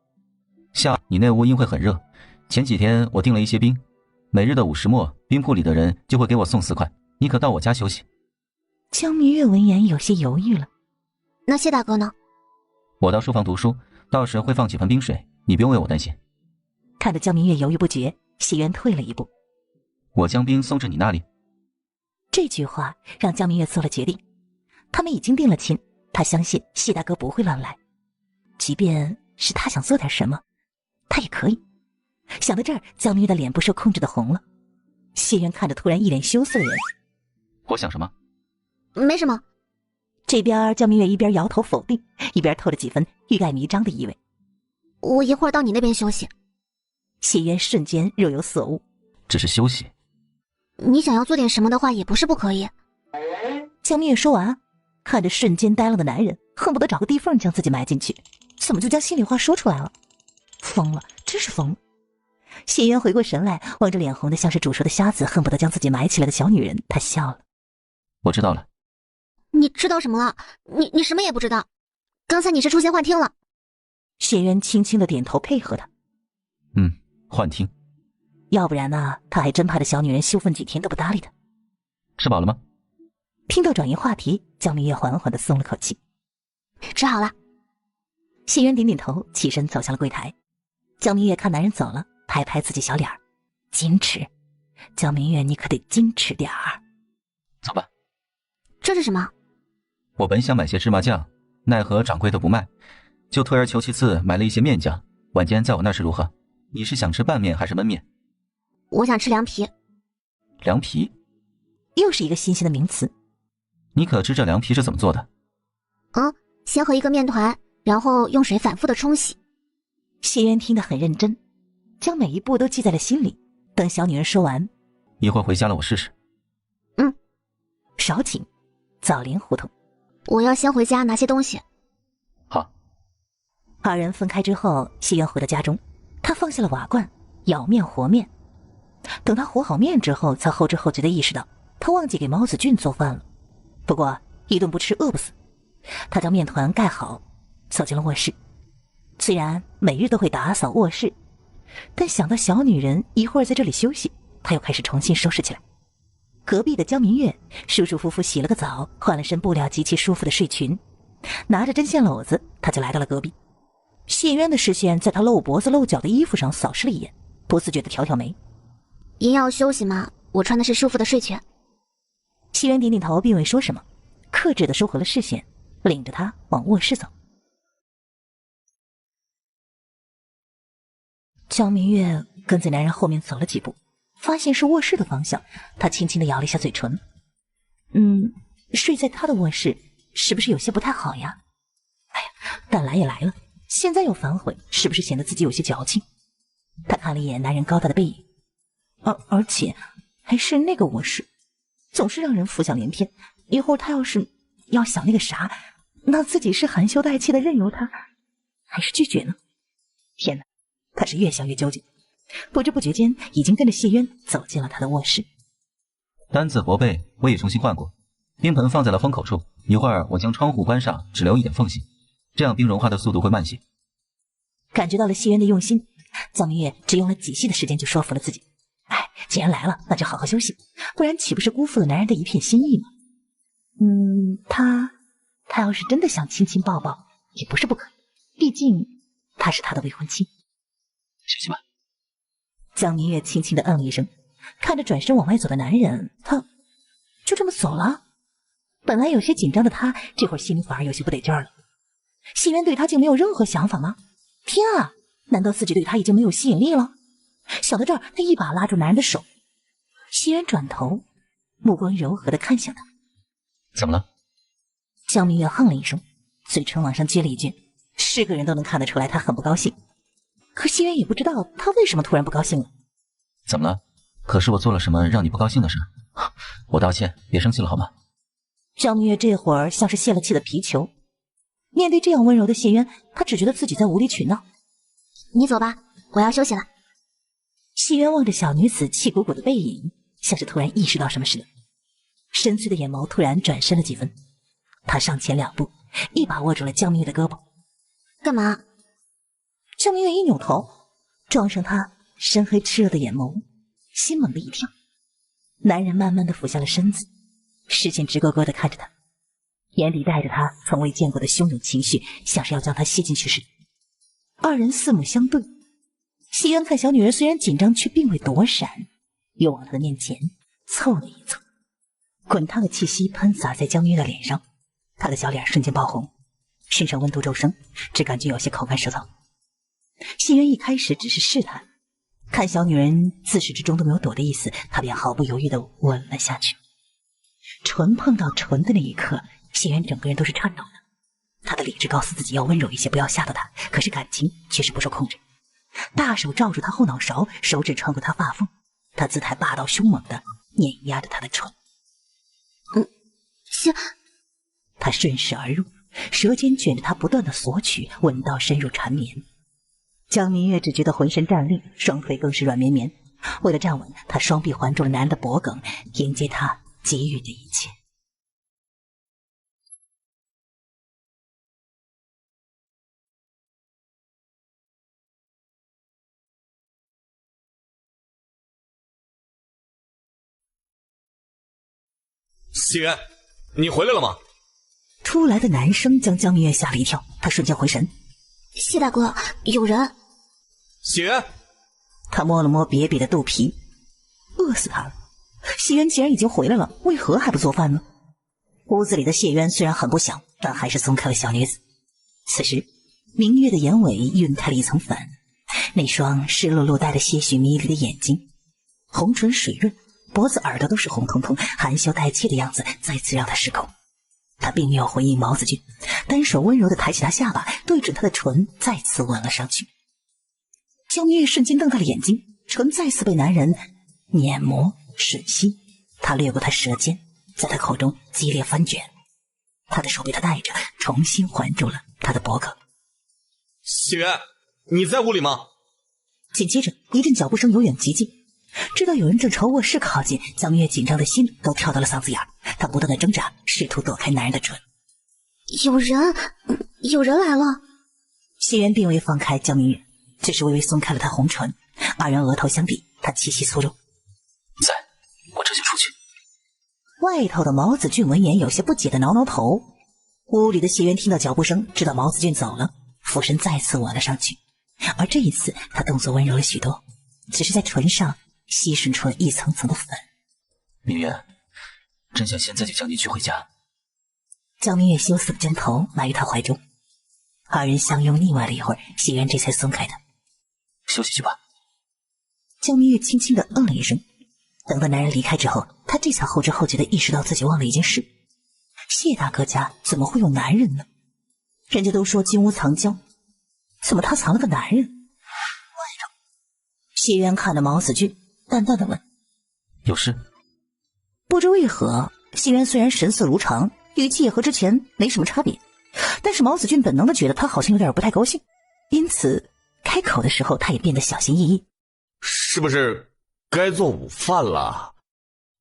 [SPEAKER 6] 你那屋应会很热，前几天我订了一些冰，每日的午时末，冰铺里的人就会给我送4块，你可到我家休息。
[SPEAKER 2] 江明月闻言有些犹豫了。
[SPEAKER 1] 那谢大哥呢？
[SPEAKER 6] 我到书房读书，到时会放几盆冰水，你不用为我担心。
[SPEAKER 2] 看着江明月犹豫不决，谢渊退了一步。
[SPEAKER 6] 我将冰送至你那里。
[SPEAKER 2] 这句话让江明月做了决定，他们已经定了亲，他相信谢大哥不会乱来，即便是他想做点什么，他也可以。想到这儿，江明月的脸不受控制的红了。谢渊看着突然一脸羞涩的人，
[SPEAKER 6] 我想什么？
[SPEAKER 1] 没什么。
[SPEAKER 2] 这边江明月一边摇头否定，一边透着几分欲盖弥彰的意味。
[SPEAKER 1] 我一会儿到你那边休息。
[SPEAKER 2] 谢渊瞬间若有所悟，
[SPEAKER 6] 只是休息。
[SPEAKER 1] 你想要做点什么的话也不是不可以。
[SPEAKER 2] 江明月说完，看着瞬间呆愣的男人，恨不得找个地缝将自己埋进去，怎么就将心里话说出来了？疯了，真是疯了。谢渊回过神来，望着脸红的像是煮熟的虾子，恨不得将自己埋起来的小女人，他笑了。
[SPEAKER 6] 我知道了。
[SPEAKER 1] 你知道什么了？你什么也不知道。刚才你是出现幻听了。
[SPEAKER 2] 谢渊轻轻的点头配合他。
[SPEAKER 6] 幻听。
[SPEAKER 2] 要不然呢，他还真怕这小女人羞愤几天都不搭理他。
[SPEAKER 6] 吃饱了吗？
[SPEAKER 2] 听到转移话题，江明月缓缓地松了口气。
[SPEAKER 1] 吃好了。
[SPEAKER 2] 谢渊点点头，起身走向了柜台。江明月看男人走了，拍拍自己小脸儿，矜持。江明月，你可得矜持点儿。
[SPEAKER 6] 走吧。
[SPEAKER 1] 这是什么？
[SPEAKER 6] 我本想买些芝麻酱，奈何掌柜的不卖，就退而求其次买了一些面酱。晚间在我那是如何？你是想吃拌面还是焖面？
[SPEAKER 1] 我想吃凉皮。
[SPEAKER 6] 凉皮？
[SPEAKER 2] 又是一个新鲜的名词。
[SPEAKER 6] 你可知这凉皮是怎么做的？
[SPEAKER 1] 先和一个面团，然后用水反复的冲洗。
[SPEAKER 2] 谢渊听得很认真，将每一步都记在了心里。等小女人说完，
[SPEAKER 6] 一会儿回家了我试试。
[SPEAKER 2] 少顷，枣林胡同。
[SPEAKER 1] 我要先回家拿些东西。
[SPEAKER 6] 好。
[SPEAKER 2] 二人分开之后，谢渊回到家中，他放下了瓦罐，舀面和面。等他和好面之后，才后知后觉地意识到他忘记给毛子俊做饭了。不过一顿不吃饿不死，他将面团盖好，走进了卧室。虽然每日都会打扫卧室，但想到小女人一会儿在这里休息，他又开始重新收拾起来。隔壁的江明月舒舒服服洗了个澡，换了身布料极其舒服的睡裙，拿着针线篓子，他就来到了隔壁。谢渊的视线在他露脖子露脚的衣服上扫视了一眼，不自觉地挑挑眉。
[SPEAKER 1] 也要休息吗？我穿的是舒服的睡裙。
[SPEAKER 2] 谢渊点点头，并未说什么，克制地收回了视线，领着他往卧室走。江明月跟在男人后面走了几步，发现是卧室的方向，他轻轻地咬了一下嘴唇。睡在他的卧室是不是有些不太好呀？哎呀，但来也来了，现在又反悔，是不是显得自己有些矫情？他看了一眼男人高大的背影，而且还是那个卧室，总是让人浮想联翩。一会儿他要是要想那个啥，那自己是含羞带气的任由他，还是拒绝呢？天哪，他是越想越纠结，不知不觉间已经跟着谢渊走进了他的卧室。
[SPEAKER 6] 单子薄被我也重新换过，冰盆放在了风口处，一会儿我将窗户关上，只留一点缝隙，这样冰融化的速度会慢些。
[SPEAKER 2] 感觉到了谢渊的用心，江明月只用了几息的时间就说服了自己。既然来了，那就好好休息，不然岂不是辜负了男人的一片心意吗？他要是真的想亲亲抱抱，也不是不可以，毕竟他是他的未婚妻。
[SPEAKER 6] 休息吧。
[SPEAKER 2] 江明月轻轻地了一声，看着转身往外走的男人，他就这么走了。本来有些紧张的他，这会儿心里反而有些不得劲儿了。谢渊对他竟没有任何想法吗？天啊，难道自己对他已经没有吸引力了？想到这儿，他一把拉住男人的手。谢渊转头，目光柔和地看向他。
[SPEAKER 6] 怎么了？
[SPEAKER 2] 江明月哼了一声，嘴唇往上撅了一撅，是个人都能看得出来他很不高兴。可谢渊也不知道他为什么突然不高兴了。
[SPEAKER 6] 怎么了？可是我做了什么让你不高兴的事？我道歉，别生气了好吗？
[SPEAKER 2] 张明月这会儿像是泄了气的皮球，面对这样温柔的谢渊，他只觉得自己在无理取闹。
[SPEAKER 1] 你走吧，我要休息了。
[SPEAKER 2] 谢渊望着小女子气鼓鼓的背影，像是突然意识到什么似的，深邃的眼眸突然转深了几分。他上前2步，一把握住了江明月的胳膊。
[SPEAKER 1] 干嘛？
[SPEAKER 2] 江明月一扭头，撞上他深黑炽热的眼眸，心猛地一跳。男人慢慢地俯下了身子，视线直勾勾地看着他，眼里带着他从未见过的汹涌情绪，像是要将他吸进去似的。二人四目相对，谢渊看小女人虽然紧张，却并未躲闪，又往她的面前凑了一凑，滚烫的气息喷洒在江明月的脸上，他的小脸瞬间爆红，身上温度骤升，只感觉有些口干舌燥。谢渊一开始只是试探，看小女人自始至终都没有躲的意思，他便毫不犹豫地吻了下去。唇碰到唇的那一刻，谢渊整个人都是颤抖的。他的理智告诉自己要温柔一些，不要吓到她，可是感情却是不受控制。大手罩住她后脑勺，手指穿过她发缝，他姿态霸道凶猛地碾压着她的唇。他顺势而入，舌尖卷着她不断的索取，吻到深入缠绵。江明月只觉得浑身战栗，双腿更是软绵绵。为了站稳，他双臂环住了男人的脖颈，迎接他给予的一切。
[SPEAKER 5] 谢渊，你回来了吗？
[SPEAKER 2] 出来的男声将江明月吓了一跳，他瞬间回神。
[SPEAKER 1] 谢大哥，有人。
[SPEAKER 5] 谢渊，
[SPEAKER 2] 他摸了摸瘪瘪的肚皮，饿死他了。谢渊既然已经回来了，为何还不做饭呢？屋子里的谢渊虽然很不想，但还是松开了小女子。此时明月的眼尾晕开了一层粉，那双湿漉漉带着些许迷离的眼睛，红唇水润，脖子耳朵都是红彤彤，含羞带气的样子再次让他失控。他并没有回应毛子俊，单手温柔地抬起他下巴，对准他的唇再次吻了上去。江明月瞬间瞪大了眼睛，唇再次被男人碾磨吮吸，他掠过他舌尖，在他口中激烈翻卷。他的手被他带着，重新环住了他的脖颈。
[SPEAKER 5] 谢渊，你在屋里吗？
[SPEAKER 2] 紧接着一阵脚步声由远及近，知道有人正朝卧室靠近，江明月紧张的心都跳到了嗓子眼儿，他不断的挣扎，试图躲开男人的唇。
[SPEAKER 1] 有人来了。
[SPEAKER 2] 谢渊并未放开江明月，只是微微松开了他红唇，二人额头相抵，他气息粗重。
[SPEAKER 6] 在，我这就出去。
[SPEAKER 2] 外头的毛子俊闻言有些不解的挠挠头。屋里的谢渊听到脚步声，知道毛子俊走了，俯身再次吻了上去，而这一次他动作温柔了许多，只是在唇上吸吮出了一层层的粉。
[SPEAKER 6] 明月，真想现在就将你娶回家。
[SPEAKER 2] 江明月羞涩的将头埋于他怀中，二人相拥腻歪了一会儿，谢渊这才松开他。
[SPEAKER 6] 休息去吧。
[SPEAKER 2] 江明月轻轻的嗯了一声，等到男人离开之后，他这才后知后觉的意识到自己忘了一件事：谢大哥家怎么会有男人呢？人家都说金屋藏娇，怎么他藏了个男人？外头。谢渊看着毛子俊，淡淡的问：
[SPEAKER 6] 有事？
[SPEAKER 2] 不知为何，谢渊虽然神色如常，语气也和之前没什么差别，但是毛子俊本能的觉得他好像有点不太高兴，因此开口的时候他也变得小心翼翼。
[SPEAKER 5] 是不是该做午饭了？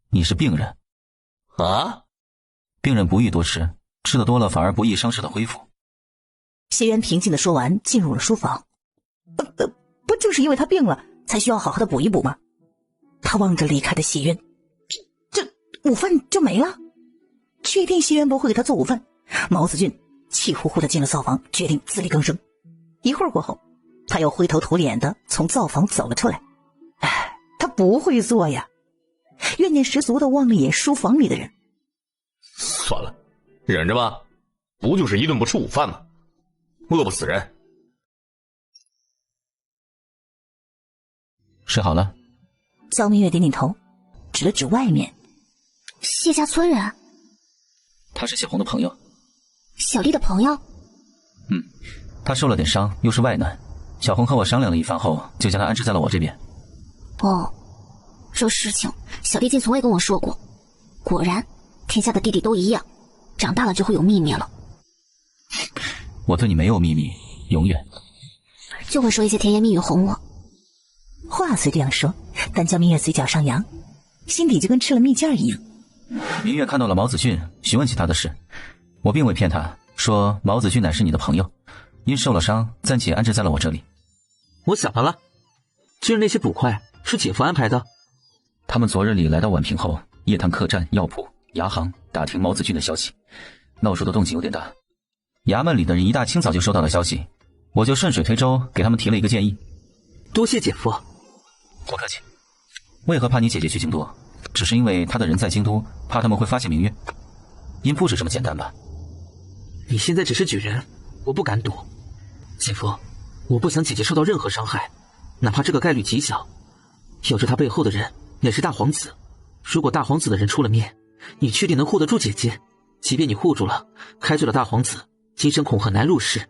[SPEAKER 6] 你是病人
[SPEAKER 5] 啊？
[SPEAKER 6] 病人不宜多吃，吃的多了反而不易伤势的恢复。
[SPEAKER 2] 谢渊平静的说完，进入了书房。不正是因为他病了，才需要好好的补一补吗？他望着离开的谢渊，这午饭就没了？确定谢渊不会给他做午饭，毛子俊气呼呼的进了灶房，决定自力更生。一会儿过后，他又灰头土脸的从灶房走了出来。他不会做呀！怨念十足的望了眼书房里的人。
[SPEAKER 5] 算了，忍着吧，不就是一顿不吃午饭吗？饿不死人。
[SPEAKER 6] 睡好了？
[SPEAKER 2] 江明月点点头，指了指外面。
[SPEAKER 1] 谢家村人？
[SPEAKER 6] 他是谢红的朋友。
[SPEAKER 1] 小丽的朋友？
[SPEAKER 6] 他受了点伤，又是外难，小红和我商量了一番后，就将他安置在了我这边。
[SPEAKER 1] 哦，这事情小弟竟从未跟我说过。果然，天下的弟弟都一样，长大了就会有秘密了。
[SPEAKER 6] 我对你没有秘密，永远
[SPEAKER 1] 就会说一些甜言蜜语哄我。
[SPEAKER 2] 话虽这样说，但江明月嘴角上扬，心底就跟吃了蜜饯一样。
[SPEAKER 6] 明月看到了毛子俊，询问起他的事，我并未骗他，说毛子俊乃是你的朋友，因受了伤，暂且安置在了我这里。
[SPEAKER 4] 我想到了，今日那些捕快是姐夫安排的。
[SPEAKER 6] 他们昨日里来到宛平后，夜探客栈、药铺、牙行，打听毛子俊的消息，闹出的动静有点大。衙门里的人一大清早就收到了消息，我就顺水推舟给他们提了一个建议。
[SPEAKER 4] 多谢姐夫。
[SPEAKER 6] 不客气。为何怕你姐姐去京都？只是因为她的人在京都，怕他们会发现明月？因不止这么简单吧？
[SPEAKER 4] 你现在只是举人，我不敢赌。姐夫，我不想姐姐受到任何伤害，哪怕这个概率极小。要知她背后的人也是大皇子，如果大皇子的人出了面，你确定能护得住姐姐？即便你护住了，开罪了大皇子，今生恐很难入仕。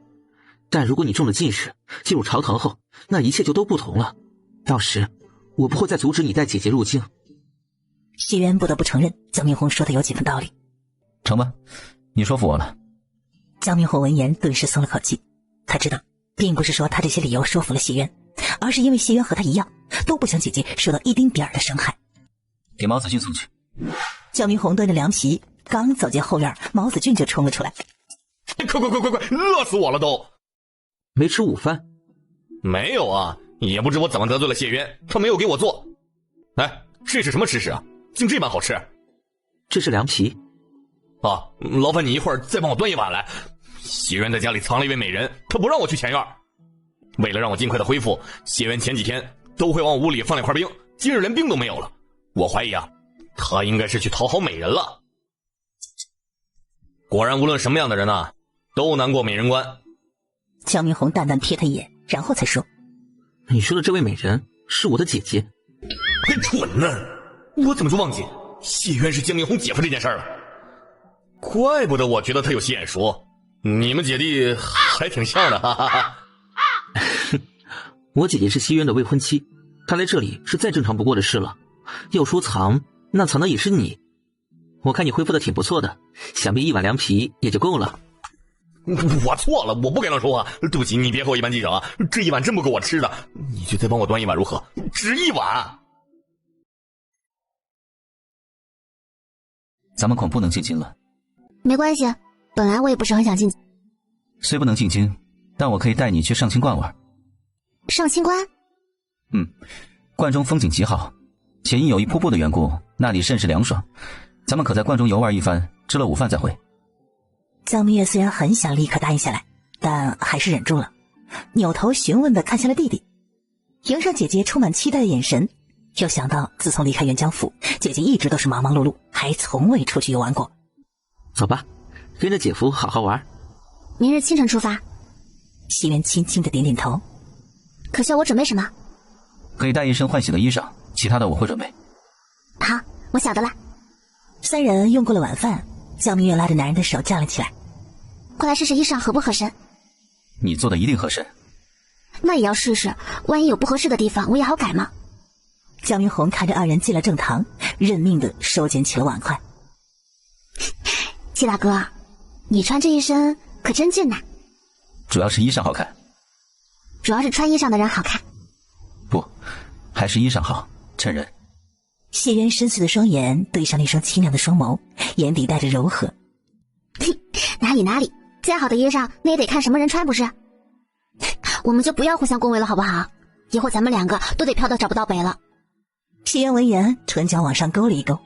[SPEAKER 4] 但如果你中了进士，进入朝堂后，那一切就都不同了。到时，我不会再阻止你带姐姐入京。
[SPEAKER 2] 谢渊不得不承认，江明红说的有几分道理。
[SPEAKER 6] 成吧，你说服我了。
[SPEAKER 2] 江明红闻言顿时松了口气，他知道，并不是说他这些理由说服了谢渊，而是因为谢渊和他一样，都不想姐姐受到一丁点儿的伤害。
[SPEAKER 6] 给毛子俊送去。
[SPEAKER 2] 江明红端着凉皮，刚走进后院，毛子俊就冲了出来。
[SPEAKER 5] 快，饿死我了都！
[SPEAKER 4] 没吃午饭？
[SPEAKER 5] 没有啊，也不知我怎么得罪了谢渊，他没有给我做。哎，这是什么吃食啊？竟这般好吃！
[SPEAKER 4] 这是凉皮。
[SPEAKER 5] 啊，劳烦你一会儿再帮我端一碗来。谢渊在家里藏了一位美人，他不让我去前院。为了让我尽快的恢复，谢渊前几天都会往我屋里放2块冰，今日连冰都没有了。我怀疑啊，他应该是去讨好美人了。果然，无论什么样的人啊，都难过美人关。
[SPEAKER 2] 江明红淡淡瞥他一眼，然后才说：“
[SPEAKER 4] 你说的这位美人是我的姐姐。”
[SPEAKER 5] 还蠢呢！我怎么就忘记谢渊是江明红姐夫这件事了？怪不得我觉得他有些眼熟，你们姐弟还挺像的，哈哈哈。
[SPEAKER 4] 我姐姐是西渊的未婚妻，她来这里是再正常不过的事了。要说藏，那藏的也是你。我看你恢复的挺不错的，想必一碗凉皮也就够了。
[SPEAKER 5] 我错了，我不该乱说话，对不起，你别和我一般计较啊！这一碗真不够我吃的，你就再帮我端一碗如何？只一碗。
[SPEAKER 6] 咱们恐不能进京了。
[SPEAKER 1] 没关系，本来我也不是很想进。
[SPEAKER 6] 虽不能进京，但我可以带你去上清观玩。
[SPEAKER 1] 上清观？
[SPEAKER 6] 观中风景极好，且因有一瀑布的缘故，那里甚是凉爽。咱们可在观中游玩一番，吃了午饭再回。
[SPEAKER 2] 江明月虽然很想立刻答应下来，但还是忍住了，扭头询问地看向了弟弟，迎上姐姐充满期待的眼神，又想到自从离开元江府，姐姐一直都是忙忙碌碌，还从未出去游玩过。
[SPEAKER 4] 走吧，跟着姐夫好好玩。
[SPEAKER 1] 明日清晨出发。
[SPEAKER 2] 西渊轻轻地点点头。
[SPEAKER 1] 可需要我准备什么？
[SPEAKER 6] 可以带一身换洗的衣裳，其他的我会准备。
[SPEAKER 1] 好，我晓得了。
[SPEAKER 2] 三人用过了晚饭，江明月拉着男人的手站了起来。
[SPEAKER 1] 快来试试衣裳合不合身。
[SPEAKER 6] 你做的一定合身。
[SPEAKER 1] 那也要试试，万一有不合适的地方，我也好改嘛。
[SPEAKER 2] 江明红看着二人进了正堂，认命地收捡起了碗筷。
[SPEAKER 1] 季大哥，你穿这一身可真俊呐。
[SPEAKER 6] 主要是衣裳好看。
[SPEAKER 1] 主要是穿衣裳的人好看。
[SPEAKER 6] 不，还是衣裳好，衬人。
[SPEAKER 2] 谢渊深邃的双眼对上那双清亮的双眸，眼底带着柔和。
[SPEAKER 1] 哪里，再好的衣裳那也得看什么人穿不是？我们就不要互相恭维了好不好？一会儿咱们两个都得飘到找不到北了。
[SPEAKER 2] 谢渊闻言唇角往上勾了一勾。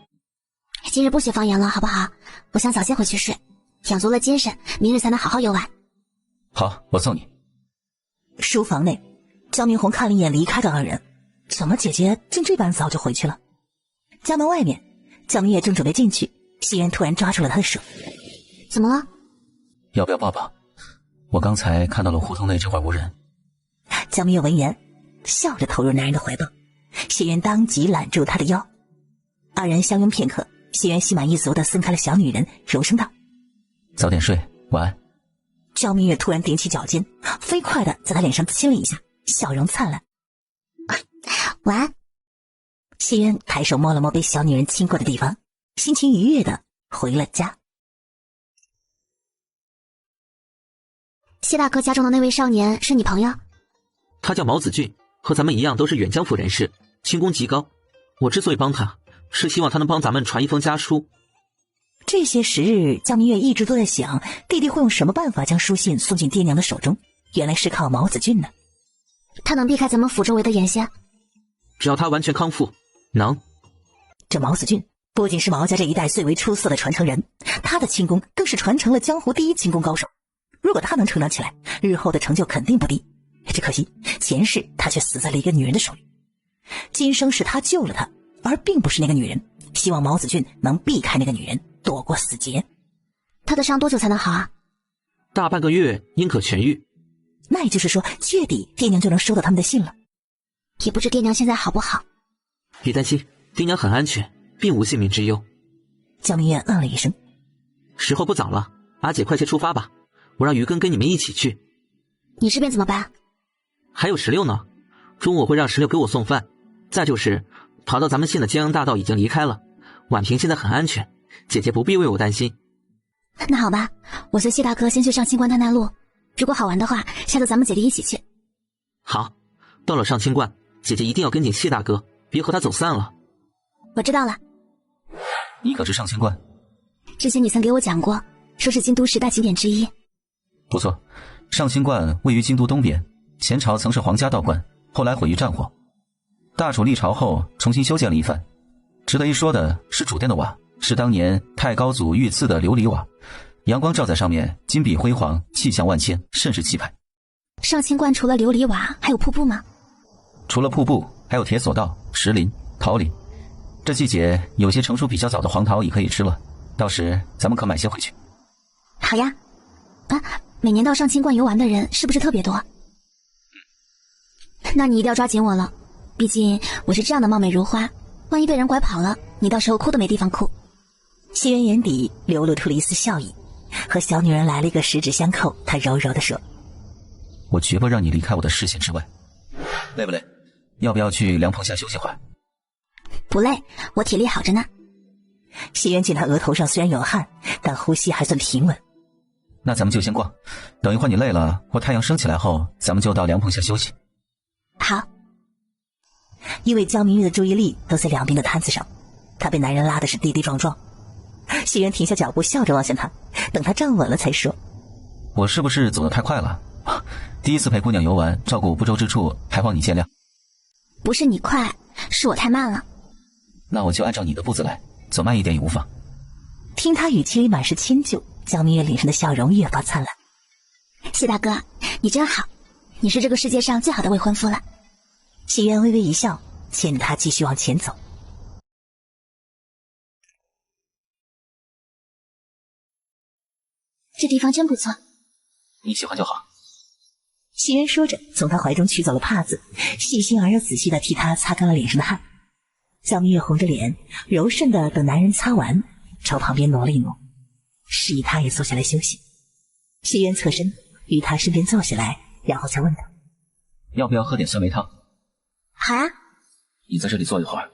[SPEAKER 1] 今日不许放言了好不好？我想早些回去睡，养足了精神，明日才能好好游玩。
[SPEAKER 6] 好，我送你。
[SPEAKER 2] 书房内，江明红看了一眼离开的二人，怎么姐姐竟这般早就回去了？家门外面，江明月正准备进去，谢渊突然抓住了他的手。
[SPEAKER 1] 怎么了？
[SPEAKER 6] 要不要抱抱？我刚才看到了胡同内这会儿无人。
[SPEAKER 2] 江明月闻言笑着投入男人的怀抱，谢渊当即揽住他的腰。二人相拥片刻，谢渊心满意足地松开了小女人，柔声道：
[SPEAKER 6] 早点睡，晚安。
[SPEAKER 2] 江明月突然踮起脚尖，飞快地在他脸上亲了一下，笑容灿烂。
[SPEAKER 1] 晚安。
[SPEAKER 2] 谢渊抬手摸了摸被小女人亲过的地方，心情愉悦的回了家。
[SPEAKER 1] 谢大哥家中的那位少年是你朋友？
[SPEAKER 4] 他叫毛子俊，和咱们一样都是远江府人士，轻功极高。我之所以帮他，是希望他能帮咱们传一封家书。
[SPEAKER 2] 这些时日，江明月一直都在想，弟弟会用什么办法将书信送进爹娘的手中。原来是靠毛子俊呢。
[SPEAKER 1] 他能避开咱们府周围的眼线？
[SPEAKER 4] 只要他完全康复，能。
[SPEAKER 2] 这毛子俊不仅是毛家这一代最为出色的传承人，他的轻功更是传承了江湖第一轻功高手。如果他能成长起来，日后的成就肯定不低。只可惜前世他却死在了一个女人的手里，今生是他救了他，而并不是那个女人。希望毛子俊能避开那个女人，躲过死劫。
[SPEAKER 1] 他的伤多久才能好啊？
[SPEAKER 4] 大半个月应可痊愈。
[SPEAKER 2] 那也就是说7月底爹娘就能收到他们的信了。
[SPEAKER 1] 也不知爹娘现在好不好。
[SPEAKER 4] 别担心，爹娘很安全，并无性命之忧。
[SPEAKER 2] 江明月嗯了一声。
[SPEAKER 4] 时候不早了，阿姐快些出发吧，我让于根跟你们一起去。
[SPEAKER 1] 你这边怎么办？
[SPEAKER 4] 还有16呢，中午我会让16给我送饭。再就是逃到咱们县的江阳大道已经离开了，婉平现在很安全，姐姐不必为我担心。
[SPEAKER 1] 那好吧，我随谢大哥先去上清观探探路，如果好玩的话，下次咱们姐弟一起去。
[SPEAKER 4] 好，到了上清观，姐姐一定要跟紧谢大哥，别和他走散了。
[SPEAKER 1] 我知道了。
[SPEAKER 6] 你可知上清观？
[SPEAKER 1] 之前你曾给我讲过，说是京都10大景点之一。
[SPEAKER 6] 不错，上清观位于京都东边，前朝曾是皇家道观，后来毁于战火。大楚历朝后重新修建了一番。值得一说的是主殿的瓦是当年太高祖御赐的琉璃瓦，阳光照在上面，金碧辉煌，气象万千，甚是气派。
[SPEAKER 1] 上清观除了琉璃瓦还有瀑布吗？
[SPEAKER 6] 除了瀑布还有铁索道、石林、桃林。这季节有些成熟比较早的黄桃也可以吃了，到时咱们可买些回去。
[SPEAKER 1] 好呀。每年到上清观游玩的人是不是特别多？那你一定要抓紧我了，毕竟我是这样的貌美如花，万一被人拐跑了，你到时候哭都没地方哭。
[SPEAKER 2] 谢渊眼底流露出了一丝笑意，和小女人来了一个十指相扣，他柔柔地说：
[SPEAKER 6] 我绝不让你离开我的视线之外。累不累？要不要去凉棚下休息会儿？
[SPEAKER 1] 不累，我体力好着呢。
[SPEAKER 2] 谢渊见他额头上虽然有汗，但呼吸还算平稳。
[SPEAKER 6] 那咱们就先逛，等一会儿你累了或太阳升起来后，咱们就到凉棚下休息。
[SPEAKER 1] 好。
[SPEAKER 2] 因为江明月的注意力都在两边的摊子上，他被男人拉的是跌跌撞撞。谢渊停下脚步，笑着望向他，等他站稳了才说：
[SPEAKER 6] 我是不是走得太快了？第一次陪姑娘游玩，照顾不周之处，还望你见谅。
[SPEAKER 1] 不是你快，是我太慢了。
[SPEAKER 6] 那我就按照你的步子来，走慢一点也无妨。
[SPEAKER 2] 听他语气里满是迁就，江明月脸上的笑容越发灿烂。
[SPEAKER 1] 谢大哥，你真好，你是这个世界上最好的未婚夫了。
[SPEAKER 2] 谢渊微微一笑，牵着他继续往前走。
[SPEAKER 1] 这地方真不错。
[SPEAKER 6] 你喜欢就好。
[SPEAKER 2] 谢渊说着，从他怀中取走了帕子，细心而又仔细地替他擦干了脸上的汗。江明月红着脸，柔顺地等男人擦完，朝旁边挪了一挪，示意他也坐下来休息。谢渊侧身与他身边坐下来，然后才问他：
[SPEAKER 6] 要不要喝点酸梅汤？
[SPEAKER 1] 好啊。
[SPEAKER 6] 你在这里坐一会儿，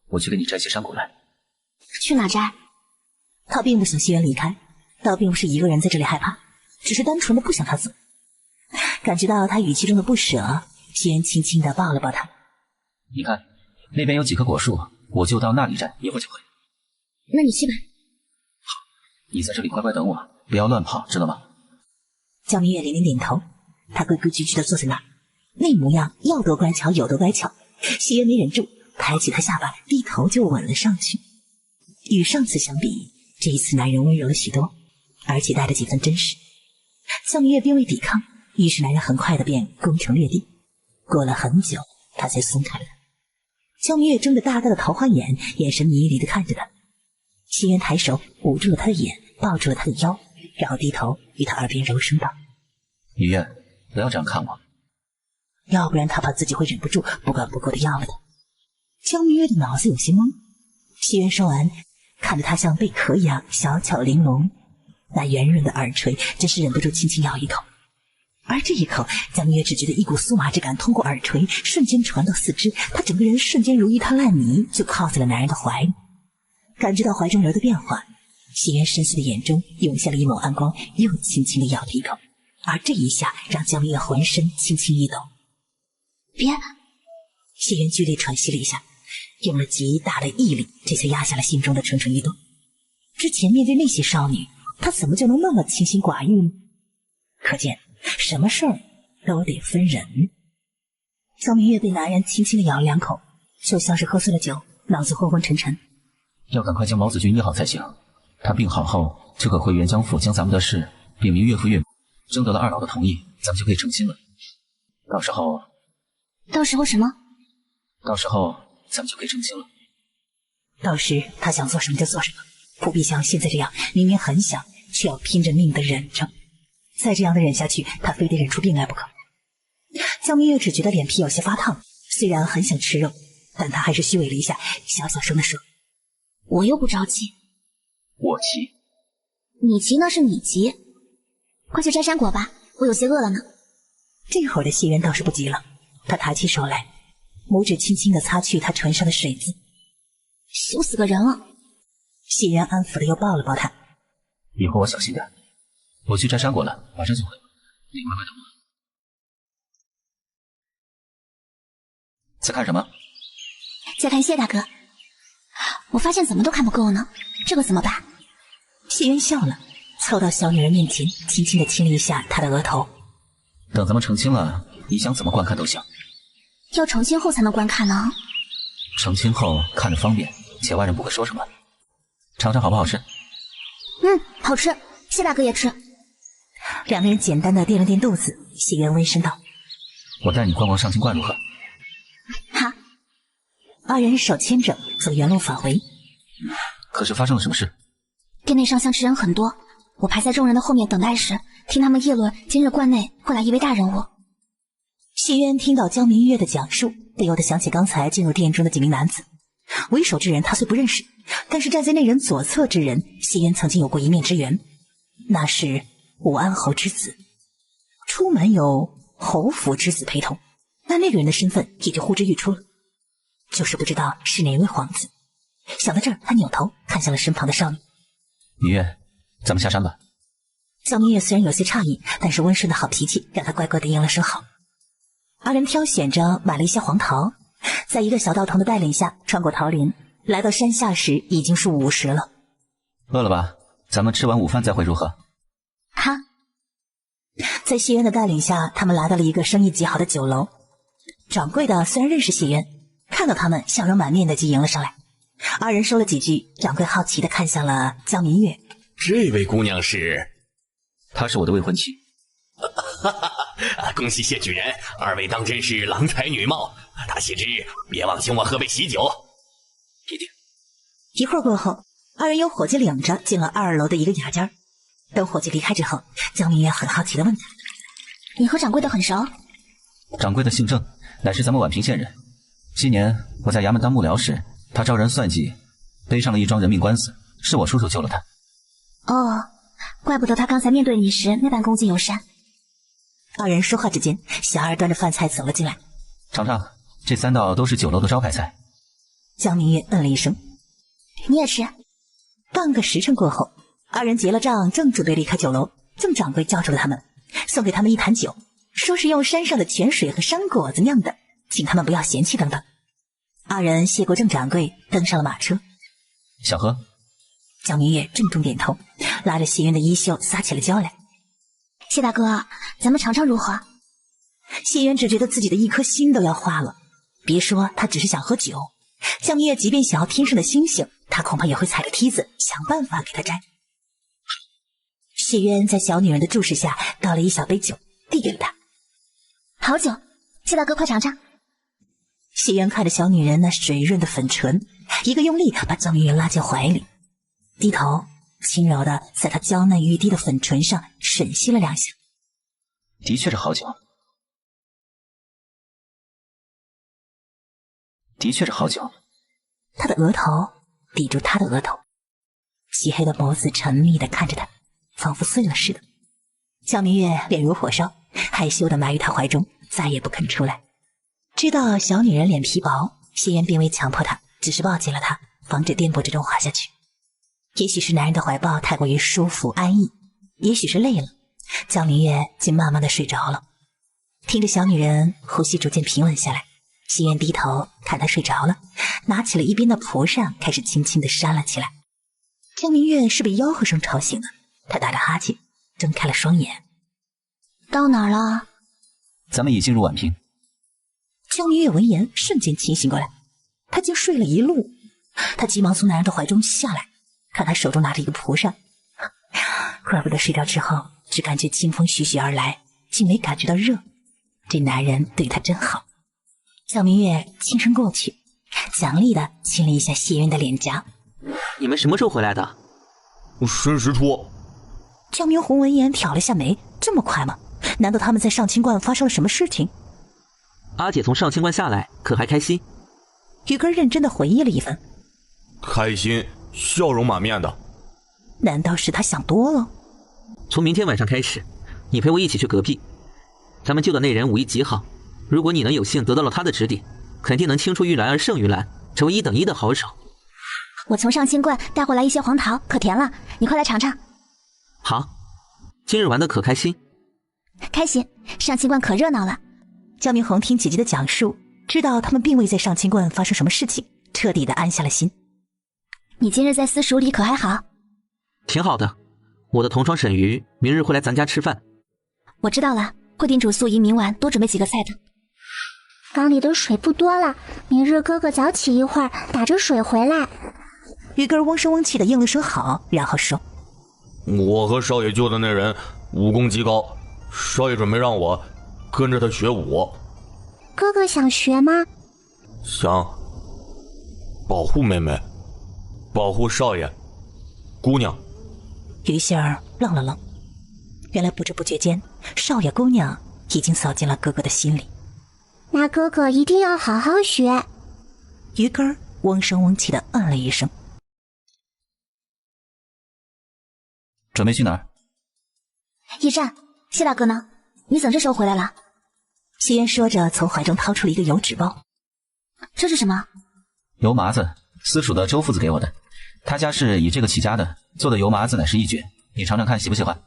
[SPEAKER 6] 我去给你摘些山谷来。
[SPEAKER 1] 去哪摘？
[SPEAKER 2] 他并不想谢渊离开，倒并不是一个人在这里害怕，只是单纯的不想他走。感觉到他语气中的不舍，谢渊轻轻地抱了抱他。
[SPEAKER 6] 你看那边有几棵果树，我就到那里摘，一会儿就回。
[SPEAKER 1] 那你去吧。
[SPEAKER 6] 好，你在这里乖乖等我，不要乱跑，知道吗？
[SPEAKER 2] 江明月连连点头，他规规矩矩地坐在那儿，那模样要多乖巧有多乖巧。谢渊没忍住，抬起他下巴，低头就吻了上去。与上次相比，这一次男人温柔了许多，而且带着几分真实。江明月并未抵抗，于是男人很快的便攻城略地。过了很久，他才松开了他。江明月睁着大大的桃花眼，眼神迷离的看着他。谢渊抬手捂住了他的眼，抱住了他的腰，然后低头与他耳边柔声道：
[SPEAKER 6] 雨月，不要这样看我。
[SPEAKER 2] 要不然他怕自己会忍不住不管不顾的要了他。江明月的脑子有些懵。谢渊说完，看着他像贝壳一样小巧玲珑，那圆润的耳垂真是忍不住轻轻咬一口。而这一口，江明月只觉得一股酥麻之感通过耳垂瞬间传到四肢，他整个人瞬间如一滩烂泥，就靠在了男人的怀里。感知到怀中人的变化，谢渊深邃的眼中涌现了一抹暗光，又轻轻地咬了一口，而这一下让江明月浑身轻轻一抖。
[SPEAKER 1] 别！
[SPEAKER 2] 谢渊剧烈喘息了一下，用了极大的毅力，这才压下了心中的蠢蠢欲动。之前面对那些少女，他怎么就能那么清心寡欲呢？可见什么事儿都得分人。江明月被男人轻轻地咬了2口，就像是喝醉了酒，脑子昏昏沉沉。
[SPEAKER 6] 要赶快将毛子君医好才行，他病好后就可回元江府将咱们的事禀明岳父岳母，征得了二老的同意，咱们就可以成亲了。到时候
[SPEAKER 1] 什么？
[SPEAKER 6] 到时候咱们就可以成亲了。
[SPEAKER 2] 到时他想做什么就做什么，不必像现在这样，明明很想，却要拼着命的忍着。再这样的忍下去，他非得忍出病来不可。江明月只觉得脸皮有些发烫，虽然很想吃肉，但他还是虚伪了一下，小小声地说：“
[SPEAKER 1] 我又不着急。”
[SPEAKER 6] 我急？
[SPEAKER 1] 你急那是你急，快去摘山果吧，我有些饿了呢。
[SPEAKER 2] 这会儿的谢渊倒是不急了，他抬起手来，拇指轻轻地擦去他唇上的水渍。
[SPEAKER 1] 羞死个人了。
[SPEAKER 2] 谢渊安抚的又抱了抱他。
[SPEAKER 6] 以后我小心点，我去摘山果了，马上就回。你乖乖等我。在看什么？
[SPEAKER 1] 在看谢大哥。我发现怎么都看不够呢，这个怎么办？
[SPEAKER 2] 谢渊笑了，凑到小女人面前，轻轻地亲了一下她的额头。
[SPEAKER 6] 等咱们成亲了，你想怎么观看都行。
[SPEAKER 1] 要成亲后才能观看呢。
[SPEAKER 6] 成亲后看着方便，且外人不会说什么。尝尝好不好吃？
[SPEAKER 1] 好吃，谢大哥也吃。
[SPEAKER 2] 两个人简单的垫了垫肚子，谢渊温声道：“
[SPEAKER 6] 我带你逛逛上清观如何？”
[SPEAKER 1] 好。
[SPEAKER 2] 二人手牵着走原路返回。
[SPEAKER 6] 可是发生了什么事？
[SPEAKER 1] 殿内上香之人很多，我排在众人的后面等待时，听他们议论今日观内会来一位大人物。
[SPEAKER 2] 谢渊听到江明月的讲述，不由得想起刚才进入殿中的几名男子。为首之人他虽不认识，但是站在那人左侧之人，谢渊曾经有过一面之缘，那是武安侯之子。出门有侯府之子陪同，那个人的身份也就呼之欲出了，就是不知道是哪位皇子。想到这儿，他扭头看向了身旁的少女。
[SPEAKER 6] 明月，咱们下山吧。
[SPEAKER 2] 江明月虽然有些诧异，但是温顺的好脾气让他乖乖地应了声好。二人挑选着买了一些黄桃，在一个小道童的带领下穿过桃林，来到山下时已经是午时了。
[SPEAKER 6] 饿了吧？咱们吃完午饭再会如何？
[SPEAKER 1] 好。
[SPEAKER 2] 在谢渊的带领下，他们来到了一个生意极好的酒楼。掌柜的虽然认识谢渊，看到他们笑容满面的就迎了上来。二人说了几句，掌柜好奇的看向了江明月。
[SPEAKER 9] 这位姑娘是？
[SPEAKER 6] 她是我的未婚妻。
[SPEAKER 9] 恭喜谢举人，二位当真是郎才女貌。大喜之日，别忘请我喝杯喜酒。
[SPEAKER 6] 一定。
[SPEAKER 2] 一会儿过后，二人由伙计领着进了2楼的一个雅间。等伙计离开之后，江明月很好奇的问他：“
[SPEAKER 1] 你和掌柜的很熟？”
[SPEAKER 6] 掌柜的姓郑，乃是咱们宛平县人。今年我在衙门当幕僚时，他招人算计，背上了一桩人命官司，是我叔叔救了他。
[SPEAKER 1] 哦，怪不得他刚才面对你时那般恭敬友善。
[SPEAKER 2] 二人说话之间，小二端着饭菜走了进来。
[SPEAKER 6] 尝尝，这3道都是酒楼的招牌菜。
[SPEAKER 2] 江明月嗯了一声。
[SPEAKER 1] 你也吃。
[SPEAKER 2] 半个时辰过后，二人结了账，正准备离开酒楼，郑掌柜叫住了他们，送给他们一坛酒，说是用山上的泉水和山果子酿的，请他们不要嫌弃等等。二人谢过郑掌柜，登上了马车。
[SPEAKER 6] 想喝？
[SPEAKER 2] 江明月郑重点头，拉着谢渊的衣袖撒起了娇来。
[SPEAKER 1] 谢大哥，咱们尝尝如何？
[SPEAKER 2] 谢渊只觉得自己的一颗心都要化了，别说他只是想喝酒，江明月即便想要天上的星星，他恐怕也会踩着梯子想办法给他摘。谢渊在小女人的注视下倒了一小杯酒，递给了他。
[SPEAKER 1] 好酒，谢大哥快尝尝。
[SPEAKER 2] 谢渊看着小女人那水润的粉唇，一个用力把江明月拉进怀里，低头轻柔的在她娇嫩欲滴的粉唇上吮吸了2下。
[SPEAKER 6] 的确是好酒，的确是好酒。
[SPEAKER 2] 他的额头抵住他的额头，漆黑的眸子沉迷的看着他，仿佛碎了似的。江明月脸如火烧，害羞地埋于他怀中，再也不肯出来。知道小女人脸皮薄，谢渊并未强迫她，只是抱紧了她，防止颠簸之中滑下去。也许是男人的怀抱太过于舒服安逸，也许是累了，江明月竟慢慢地睡着了。听着小女人呼吸逐渐平稳下来，谢渊低头看她睡着了，拿起了一边的蒲扇，开始轻轻地扇了起来。江明月是被吆喝声吵醒的，他打着哈欠，睁开了双眼。
[SPEAKER 1] 到哪儿了？
[SPEAKER 6] 咱们已进入宛平。
[SPEAKER 2] 江明月闻言瞬间清醒过来，他竟睡了一路。他急忙从男人的怀中下来，看他手中拿着一个蒲扇，怪不得睡着之后只感觉清风徐徐而来，竟没感觉到热。这男人对他真好。江明月轻声过去，奖励地亲了一下谢渊的脸颊。
[SPEAKER 4] 你们什么时候回来的？
[SPEAKER 5] 申时初。
[SPEAKER 2] 江明红闻言挑了下眉，这么快吗？难道他们在上清观发生了什么事情？
[SPEAKER 4] 阿姐从上清观下来，可还开心？
[SPEAKER 2] 于根认真地回忆了一番，
[SPEAKER 5] 开心，笑容满面的。
[SPEAKER 2] 难道是他想多了？
[SPEAKER 4] 从明天晚上开始，你陪我一起去隔壁。咱们救的那人武艺极好，如果你能有幸得到了他的指点，肯定能青出于蓝而胜于蓝，成为1等1的好手。
[SPEAKER 1] 我从上清观带回来一些黄桃，可甜了，你快来尝尝。
[SPEAKER 4] 好，今日玩的可开心？
[SPEAKER 1] 开心，上清观可热闹了。
[SPEAKER 2] 江明红听姐姐的讲述，知道他们并未在上清观发生什么事情，彻底的安下了心。
[SPEAKER 1] 你今日在私塾里可还好？
[SPEAKER 4] 挺好的，我的同窗沈瑜明日会来咱家吃饭。
[SPEAKER 1] 我知道了，会叮嘱素怡明晚多准备几个菜的。
[SPEAKER 10] 缸里的水不多了，明日哥哥早起一会儿，打着水回来。
[SPEAKER 2] 于根嗡声嗡气的应了声好，然后说：
[SPEAKER 5] 我和少爷救的那人武功极高，少爷准备让我跟着他学武。
[SPEAKER 10] 哥哥想学吗？
[SPEAKER 5] 想。保护妹妹，保护少爷，姑娘。
[SPEAKER 2] 于杏儿愣了愣，原来不知不觉间，少爷姑娘已经扫进了哥哥的心里。
[SPEAKER 10] 那哥哥一定要好好学。
[SPEAKER 2] 于根嗡声嗡气的嗯了一声。
[SPEAKER 6] 准备去哪儿？
[SPEAKER 1] 驿站。谢大哥呢？你怎么这时候回来了？
[SPEAKER 2] 谢渊说着，从怀中掏出了一个油纸包。
[SPEAKER 1] 这是什么？
[SPEAKER 6] 油麻子，私塾的周父子给我的，他家是以这个起家的，做的油麻子乃是一绝，你尝尝看喜不喜欢？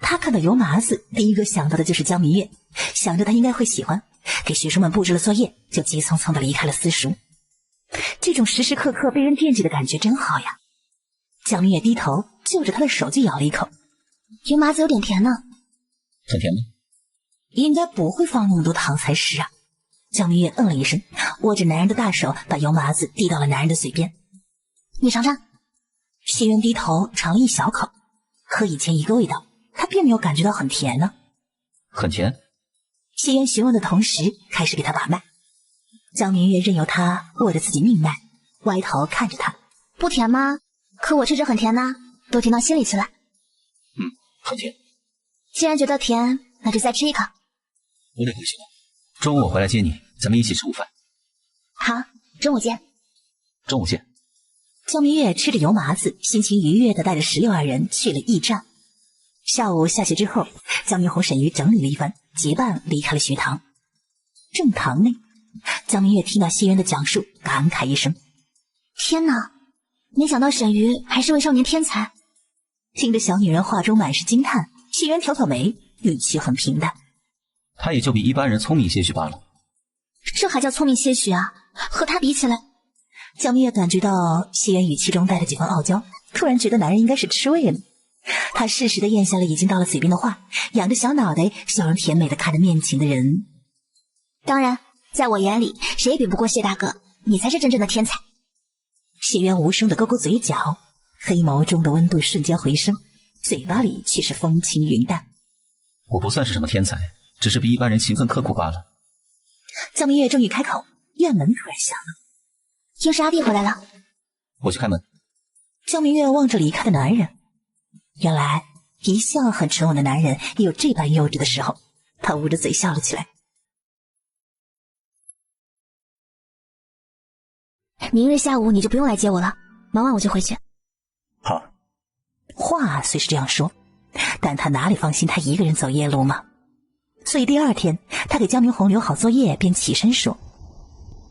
[SPEAKER 2] 他看到油麻子，第一个想到的就是江明月，想着他应该会喜欢，给学生们布置了作业，就急匆匆的离开了私塾。这种时时刻刻被人惦记的感觉真好呀。江明月低头就着他的手就咬了一口，
[SPEAKER 1] 油麻子有点甜呢。
[SPEAKER 6] 很甜吗？
[SPEAKER 2] 应该不会放那么多糖才是啊。江明月嗯了一声，握着男人的大手，把油麻子递到了男人的嘴边。
[SPEAKER 1] 你尝尝。
[SPEAKER 2] 谢渊低头尝了一小口，和以前一个味道，他并没有感觉到很甜呢。
[SPEAKER 6] 很甜。
[SPEAKER 2] 谢渊询问的同时，开始给他把脉。江明月任由他握着自己命脉，歪头看着他。
[SPEAKER 1] 不甜吗？可我吃着很甜呢，都甜到心里去了。
[SPEAKER 6] 很甜。
[SPEAKER 1] 既然觉得甜，那就再吃一口。
[SPEAKER 6] 我得回去了，中午我回来接你，咱们一起吃午饭。
[SPEAKER 1] 好，中午见。
[SPEAKER 6] 中午见。
[SPEAKER 2] 江明月吃着油麻子，心情愉悦地带着16二人去了驿站。下午下学之后，江明红、沈瑜整理了一番，结伴离开了学堂。正堂内，江明月听到谢渊的讲述，感慨一声：
[SPEAKER 1] 天哪，没想到沈瑜还是位少年天才。
[SPEAKER 2] 听着小女人话中满是惊叹，谢渊挑挑眉，语气很平淡：
[SPEAKER 6] 他也就比一般人聪明些许罢了。
[SPEAKER 1] 这还叫聪明些许啊？和他比起来。
[SPEAKER 2] 江明月感觉到谢渊语气中带着几分傲娇，突然觉得男人应该是吃味了。他适时地咽下了已经到了嘴边的话，仰着小脑袋，笑容甜美地看着面前的人。
[SPEAKER 1] 当然，在我眼里，谁也比不过谢大哥，你才是真正的天才。
[SPEAKER 2] 谢渊无声地勾勾嘴角，黑眸中的温度瞬间回升，嘴巴里却是风轻云淡。
[SPEAKER 6] 我不算是什么天才，只是比一般人勤奋刻苦罢了。
[SPEAKER 2] 江明月终于开口，院门突然响了。
[SPEAKER 1] 听说阿弟回来了。
[SPEAKER 6] 我去开门。
[SPEAKER 2] 江明月望着离开的男人，原来一向很沉稳的男人也有这般幼稚的时候。他捂着嘴笑了起来。
[SPEAKER 1] 明日下午你就不用来接我了，忙完我就回去。
[SPEAKER 6] 好。
[SPEAKER 2] 话虽是这样说，但他哪里放心他一个人走夜路嘛。所以第二天，他给江明红留好作业，便起身说：“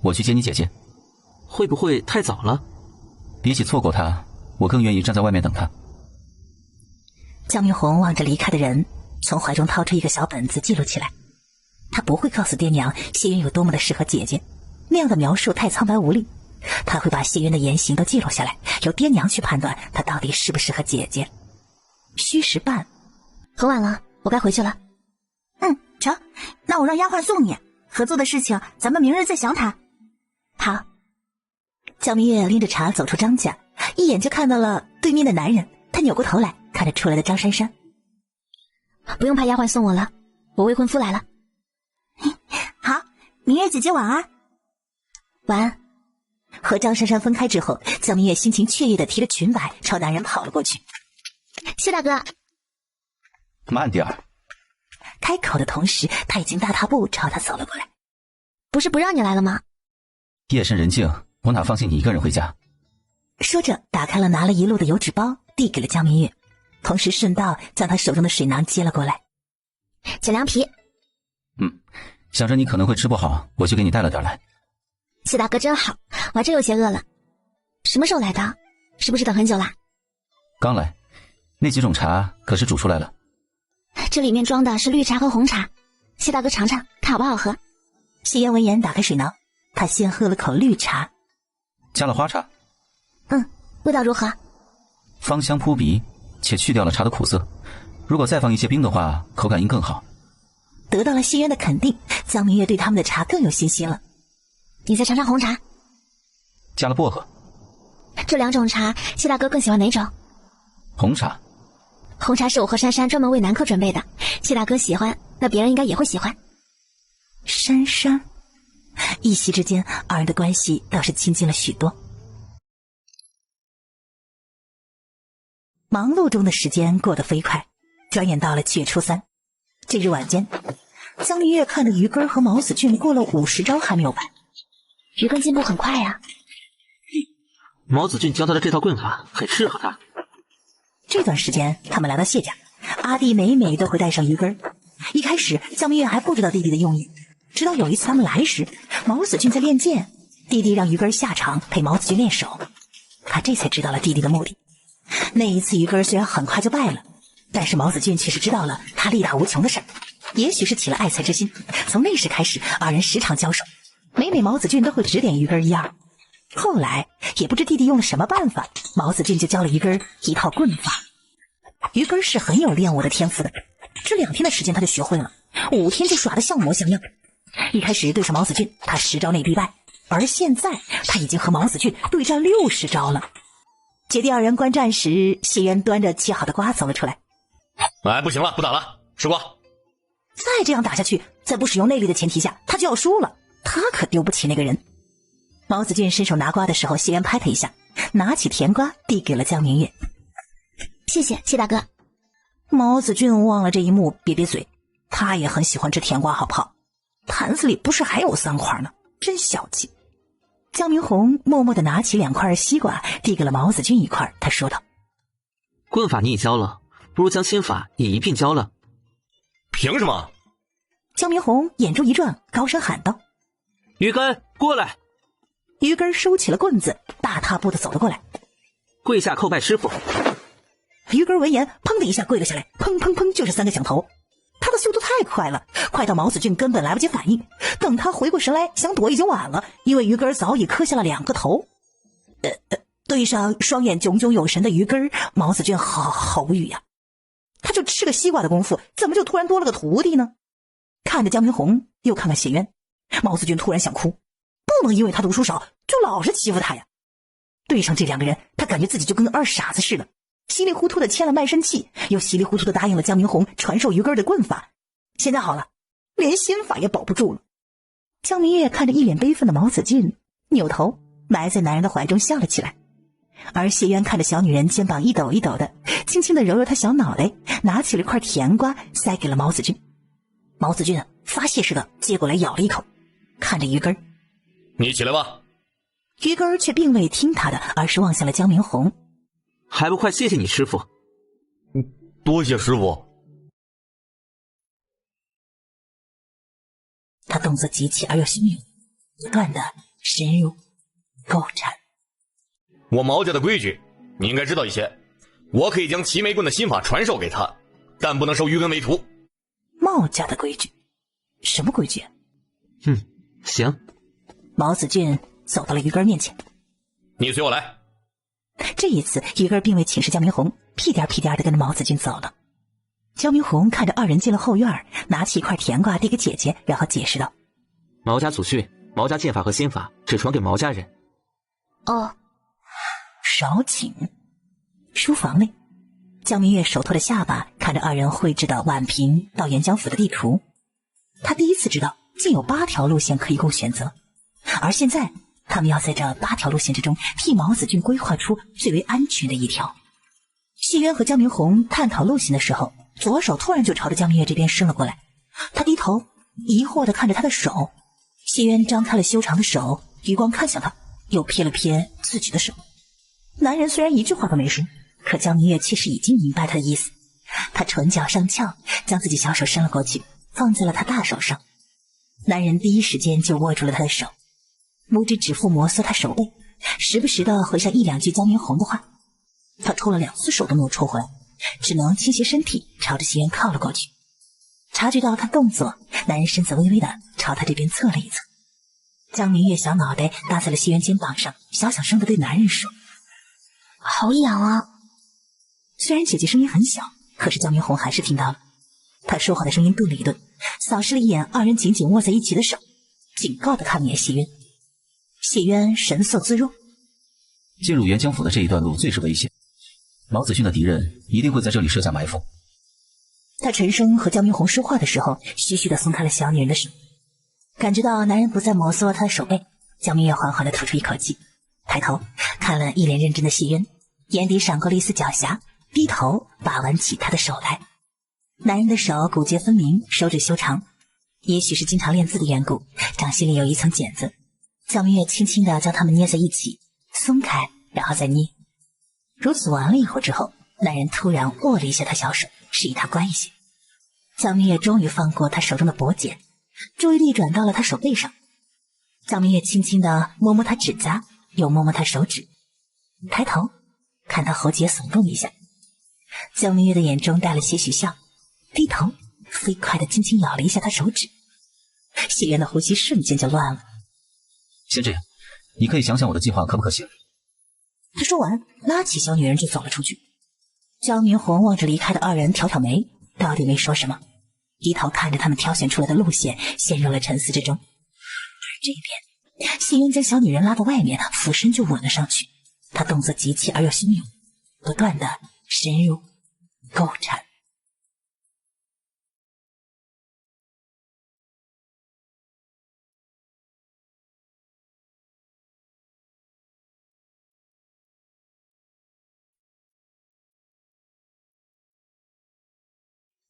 [SPEAKER 6] 我去接你姐姐。”
[SPEAKER 4] 会不会太早了？
[SPEAKER 6] 比起错过她，我更愿意站在外面等她。
[SPEAKER 2] 江明红望着离开的人，从怀中掏出一个小本子记录起来。他不会告诉爹娘谢云有多么的适合姐姐，那样的描述太苍白无力。他会把谢云的言行都记录下来，由爹娘去判断他到底适不适合姐姐。虚实半，
[SPEAKER 1] 很晚了，我该回去了。
[SPEAKER 8] 成，那我让丫鬟送你。合作的事情咱们明日再详谈。
[SPEAKER 1] 好。
[SPEAKER 2] 江明月拎着茶走出张家，一眼就看到了对面的男人。他扭过头来看着出来的张珊珊。
[SPEAKER 1] 不用派丫鬟送我了，我未婚夫来了。
[SPEAKER 8] 好，明月姐姐晚安。
[SPEAKER 1] 晚安。
[SPEAKER 2] 和张珊珊分开之后，江明月心情雀跃地提着裙摆朝男人跑了过去。
[SPEAKER 1] 谢大哥。
[SPEAKER 6] 慢点儿。
[SPEAKER 2] 开口的同时，他已经大踏步朝他走了过来。
[SPEAKER 1] 不是不让你来了吗？
[SPEAKER 6] 夜深人静，我哪放心你一个人回家？
[SPEAKER 2] 说着，打开了拿了一路的油纸包，递给了江明月，同时顺道将他手中的水囊接了过来。
[SPEAKER 1] 捡凉皮。
[SPEAKER 6] 想着你可能会吃不好，我就给你带了点来。
[SPEAKER 1] 谢大哥真好，我还真有些饿了。什么时候来的？是不是等很久啦？
[SPEAKER 6] 刚来，那几种茶可是煮出来了。
[SPEAKER 1] 这里面装的是绿茶和红茶，谢大哥尝尝，看好不好喝。
[SPEAKER 2] 谢烟闻言打开水囊，他先喝了口绿茶。
[SPEAKER 6] 加了花茶。
[SPEAKER 1] 味道如何？
[SPEAKER 6] 芳香扑鼻，且去掉了茶的苦涩。如果再放一些冰的话，口感应更好。
[SPEAKER 2] 得到了谢渊的肯定，江明月对他们的茶更有信心了。
[SPEAKER 1] 你再尝尝红茶。
[SPEAKER 6] 加了薄荷。
[SPEAKER 1] 这两种茶，谢大哥更喜欢哪种？
[SPEAKER 6] 红茶。
[SPEAKER 1] 红茶是我和珊珊专门为男客准备的，谢大哥喜欢，那别人应该也会喜欢。
[SPEAKER 2] 珊珊，一夕之间，二人的关系倒是亲近了许多。忙碌中的时间过得飞快，转眼到了7月初3。这日晚间，江明月看着于根和毛子俊过了50招还没有完。
[SPEAKER 1] 于根进步很快呀。
[SPEAKER 4] 毛子俊教他的这套棍法很适合他。
[SPEAKER 2] 这段时间他们来到谢家，阿弟每每都会带上于根。一开始江明月还不知道弟弟的用意，直到有一次他们来时，毛子俊在练剑，弟弟让于根下场陪毛子俊练手，他这才知道了弟弟的目的。那一次于根虽然很快就败了，但是毛子俊却是知道了他力大无穷的事儿，也许是起了爱才之心。从那时开始，二人时常交手，每毛子俊都会指点于根一二。后来也不知弟弟用了什么办法，毛子俊就教了于根一套棍法。于根是很有练武的天赋的，这2天的时间他就学会了，5天就耍得像模像样。一开始对上毛子俊，他10招内必败，而现在他已经和毛子俊对战60招了。姐弟二人观战时，谢渊端着切好的瓜走了出来。
[SPEAKER 5] 不行了，不打了，时光。
[SPEAKER 2] 再这样打下去，在不使用内力的前提下，他就要输了。他可丢不起那个人。毛子俊伸手拿瓜的时候，谢渊拍他一下，拿起甜瓜递给了江明月。
[SPEAKER 1] 谢谢，谢大哥。
[SPEAKER 2] 毛子俊望了这一幕，瘪瘪嘴。他也很喜欢吃甜瓜，好不好？坛子里不是还有3块呢，真小气。江明红默默地拿起2块西瓜，递给了毛子俊1块。他说道：“
[SPEAKER 4] 棍法你也教了，不如将心法也一并教了。”
[SPEAKER 5] 凭什么？
[SPEAKER 2] 江明红眼珠一转，高声喊道：“
[SPEAKER 4] 于根，过来！”
[SPEAKER 2] 于根收起了棍子，大踏步地走了过来，
[SPEAKER 4] 跪下叩拜师傅。
[SPEAKER 2] 于根闻言，砰的一下跪了下来，砰砰砰就是3个响头。他的速度太快了，快到毛子俊根本来不及反应。等他回过神来想躲已经晚了，因为于根早已磕下了2个头。对上双眼炯炯有神的于根，毛子俊好无语呀。他就吃个西瓜的功夫，怎么就突然多了个徒弟呢？看着江明红，又看看谢渊，毛子俊突然想哭，不能因为他读书少就老是欺负他呀。对上这2个人，他感觉自己就跟2傻子似的，稀里糊涂的签了卖身契，又稀里糊涂的答应了江明红传授于根的棍法。现在好了，连心法也保不住了。江明月看着一脸悲愤的毛子俊，扭头埋在男人的怀中笑了起来。而谢渊看着小女人肩膀一抖一抖的，轻轻的揉揉她小脑袋，拿起了一块甜瓜塞给了毛子俊。毛子俊发泄似的接过来咬了一口，看着于根：“
[SPEAKER 5] 你起来吧。”
[SPEAKER 2] 于根却并未听他的，而是望向了江明红：“
[SPEAKER 4] 还不快谢谢你师傅。”
[SPEAKER 5] 多谢师傅。
[SPEAKER 2] 他动作极其而又汹涌，不断的深入构缠。
[SPEAKER 5] 我毛家的规矩你应该知道一些，我可以将齐眉棍的心法传授给他，但不能收于根为徒。
[SPEAKER 2] 毛家的规矩？什么规矩？
[SPEAKER 4] 行。
[SPEAKER 2] 毛子俊走到了于根面前，
[SPEAKER 5] 你随我来。
[SPEAKER 2] 这一次于根并未请示江明红，屁颠屁颠的跟着毛子俊走了。江明红看着二人进了后院，拿起一块甜瓜递给姐姐，然后解释道：
[SPEAKER 4] 毛家祖训，毛家剑法和心法只传给毛家人。
[SPEAKER 1] 哦，
[SPEAKER 2] 少请。书房内，江明月手托着下巴，看着二人绘制的宛平到沅江府的地图。他第一次知道竟有8条路线可以供选择，而现在他们要在这8条路线之中替毛子俊规划出最为安全的一条。谢渊和江明红探讨路线的时候，左手突然就朝着江明月这边伸了过来。他低头疑惑地看着他的手，谢渊张开了修长的手，余光看向他，又瞥了瞥自己的手。男人虽然一句话都没说，可江明月却是已经明白他的意思。他唇角上翘，将自己小手伸了过去，放在了他大手上。男人第一时间就握住了他的手，拇指指腹摩挲他手背，时不时地回上1-2句江明红的话。他抽了2次手都没有抽回来，只能倾斜身体朝着谢渊靠了过去。察觉到他动作，男人身子微微地朝他这边侧了一侧。江明月小脑袋搭在了谢渊肩膀上，小小声地对男人说：
[SPEAKER 1] 好痒啊。
[SPEAKER 2] 虽然姐姐声音很小，可是江明红还是听到了。他说话的声音顿了一顿，扫视了一眼二人紧紧握在一起的手，警告地看了眼谢渊。谢渊神色自若，
[SPEAKER 6] 进入沅江府的这一段路最是危险，毛子俊的敌人一定会在这里设下埋伏。
[SPEAKER 2] 他沉声和江明红说话的时候，徐徐地松开了小女人的手。感觉到男人不再摩挲他的手背，江明月缓缓地吐出一口气，抬头看了一脸认真的谢渊，眼底闪过了一丝狡黠，低头把玩起他的手来。男人的手骨节分明，手指修长，也许是经常练字的缘故，掌心里有一层茧子。江明月轻轻地将它们捏在一起，松开，然后再捏。如此玩了一会儿之后，男人突然握了一下他小手，示意他乖一些。江明月终于放过他手中的薄茧，注意力转到了他手背上。江明月轻轻地摸摸他指甲，又摸摸他手指，抬头看他喉结耸动一下。江明月的眼中带了些许笑，低头飞快地轻轻咬了一下他手指。谢渊的呼吸瞬间就乱了。
[SPEAKER 6] 先这样，你可以想想我的计划可不可行。
[SPEAKER 2] 他说完，拉起小女人就走了出去。江明红望着离开的二人，挑挑眉，到底没说什么，低头看着他们挑选出来的路线，陷入了沉思之中。而这边，谢渊将小女人拉到外面，俯身就吻了上去。他动作极其而又汹涌，不断的深入构缠。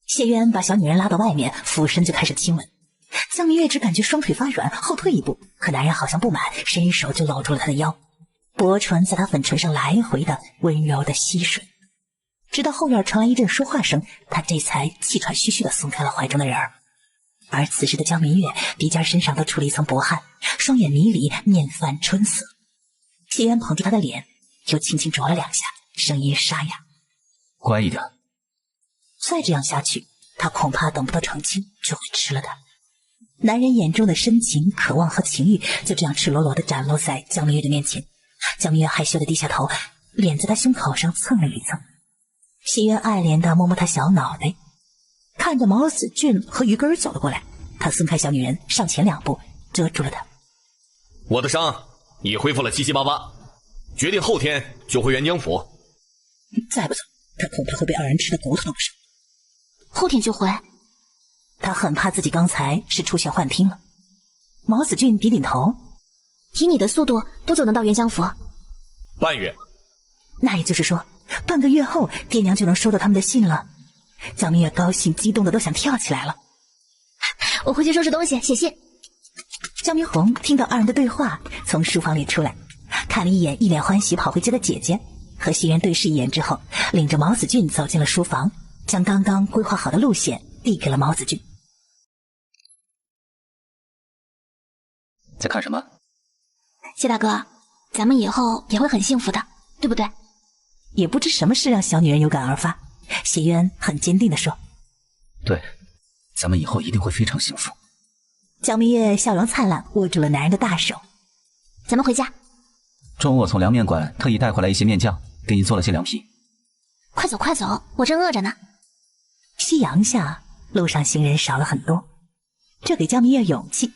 [SPEAKER 2] 谢渊把小女人拉到外面，俯身就开始亲吻。江明月只感觉双腿发软，后退一步，可男人好像不满，伸手就搂住了她的腰，薄唇在她粉唇上来回的温柔的吸吮。直到后院传来一阵说话声，他这才气喘吁吁的松开了怀中的人儿。而此时的江明月鼻尖身上都出了一层薄汗，双眼迷离，面泛春色。谢渊捧住她的脸，又轻轻啄了2下，声音沙哑：
[SPEAKER 6] 乖一点。
[SPEAKER 2] 再这样下去，他恐怕等不到成亲就会吃了他。男人眼中的深情、渴望和情欲就这样赤裸裸地展露在江明月的面前。江明月害羞地低下头，脸在他胸口上蹭了一蹭。谢渊爱怜地摸摸他小脑袋，看着毛子俊和于根走了过来，他松开小女人，上前2步遮住了她。
[SPEAKER 5] 我的伤已恢复了7、8、8，决定后天就回沅江府。
[SPEAKER 2] 再不走，他恐怕会被二人吃的骨头都不剩。
[SPEAKER 1] 后天就回。
[SPEAKER 2] 他很怕自己刚才是出现幻听了。毛子俊点点头，
[SPEAKER 1] 以你的速度多久能到沅江府？
[SPEAKER 5] 半月。
[SPEAKER 2] 那也就是说半个月后爹娘就能收到他们的信了。江明月高兴激动的都想跳起来了。
[SPEAKER 1] 我回去收拾东西写信。
[SPEAKER 2] 江明红听到二人的对话，从书房里出来，看了一眼一脸欢喜跑回家的姐姐，和谢渊对视一眼之后，领着毛子俊走进了书房，将刚刚规划好的路线递给了毛子俊。
[SPEAKER 6] 在看什么？
[SPEAKER 1] 谢大哥，咱们以后也会很幸福的，对不对？
[SPEAKER 2] 也不知什么事让小女人有感而发，谢渊很坚定地说：
[SPEAKER 6] 对，咱们以后一定会非常幸福。
[SPEAKER 2] 江明月笑容灿烂，握住了男人的大手。
[SPEAKER 1] 咱们回家。
[SPEAKER 6] 中午我从凉面馆特意带回来一些面酱，给你做了些凉皮。
[SPEAKER 1] 快走快走，我正饿着呢。
[SPEAKER 2] 夕阳下，路上行人少了很多，这给江明月勇气。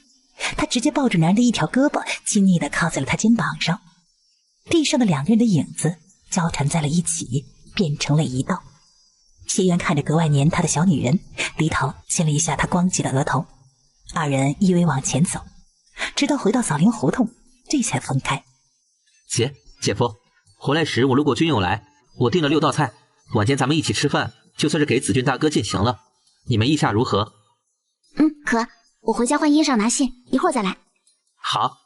[SPEAKER 2] 他直接抱住男人的一条胳膊，亲昵地靠在了他肩膀上。地上的两个人的影子交缠在了一起，变成了一道。谢渊看着格外黏他的小女人，低头亲了一下她光洁的额头。二人依偎往前走，直到回到枣林胡同，这才分开。
[SPEAKER 4] 姐夫，回来时我路过军友来，我订了6道菜，晚间咱们一起吃饭，就算是给子俊大哥进行了。你们意下如何？
[SPEAKER 1] 可我回家换衣裳拿信，一会儿再来。
[SPEAKER 4] 好。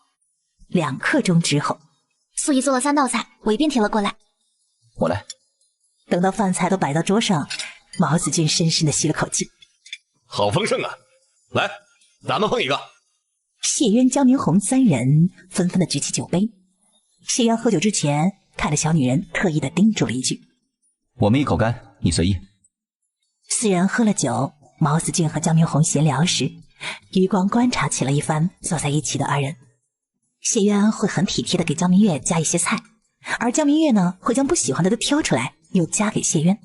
[SPEAKER 2] 2刻钟之后，
[SPEAKER 1] 素姨做了3道菜，我一并提了过来。
[SPEAKER 6] 我来。
[SPEAKER 2] 等到饭菜都摆到桌上，毛子俊深深地吸了口气，
[SPEAKER 5] 好丰盛啊！来，咱们碰一个。
[SPEAKER 2] 谢渊、江明红3人纷纷地举起酒杯。谢渊喝酒之前，看着小女人，特意地叮嘱了一句：
[SPEAKER 6] 我们一口干，你随意。
[SPEAKER 2] 4人喝了酒，毛子俊和江明红闲聊时，余光观察起了一番坐在一起的2人。谢渊会很体贴地给江明月加一些菜，而江明月呢，会将不喜欢的都挑出来又加给谢渊。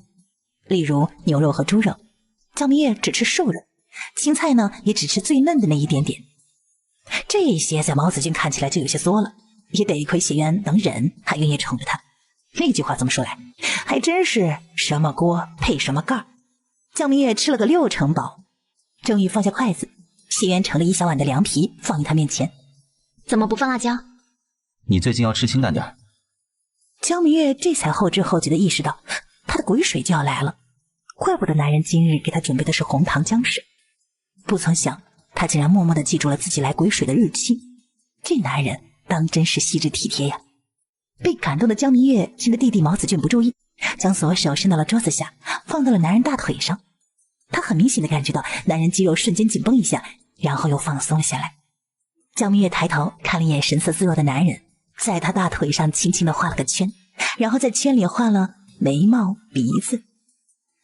[SPEAKER 2] 例如牛肉和猪肉，江明月只吃瘦肉，青菜呢也只吃最嫩的那一点点。这些在毛子俊看起来就有些作了，也得亏谢渊能忍，还愿意宠着他。那句话这么说来，还真是什么锅配什么盖。江明月吃了个6成饱，终于放下筷子，谢渊盛了一小碗的凉皮放于他面前。
[SPEAKER 1] 怎么不放辣椒？
[SPEAKER 6] 你最近要吃清淡点。
[SPEAKER 2] 江明月这才后知后觉地意识到，他的鬼水就要来了，怪不得男人今日给他准备的是红糖姜水。不曾想，他竟然默默地记住了自己来鬼水的日期。这男人当真是细致体贴呀！被感动的江明月趁着弟弟毛子俊不注意，将左手伸到了桌子下，放到了男人大腿上。他很明显地感觉到男人肌肉瞬间紧绷一下，然后又放松了下来。江明月抬头看了一眼神色自若的男人，在他大腿上轻轻地画了个圈，然后在圈里画了眉毛、鼻子。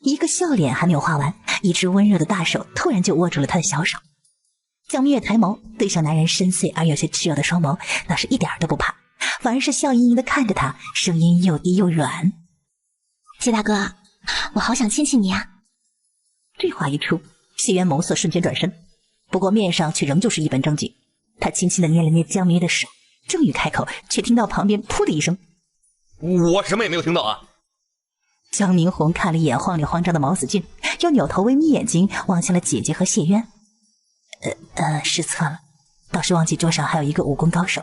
[SPEAKER 2] 一个笑脸还没有画完，一只温热的大手突然就握住了他的小手。江明月抬眸对上男人深邃而有些炽热的双眸，那是一点都不怕，反而是笑盈盈地看着他，声音又低又软：
[SPEAKER 1] 谢大哥，我好想亲亲你啊。
[SPEAKER 2] 这话一出，谢渊眸色瞬间转身，不过面上却仍旧是一本正经。他轻轻地捏了捏江明月的手，正欲开口，却听到旁边噗的一声。
[SPEAKER 5] 我什么也没有听到啊！
[SPEAKER 2] 江明红看了一眼慌里慌张的毛子俊，又扭头微眯眼睛望向了姐姐和谢渊。失策了，倒是忘记桌上还有一个武功高手。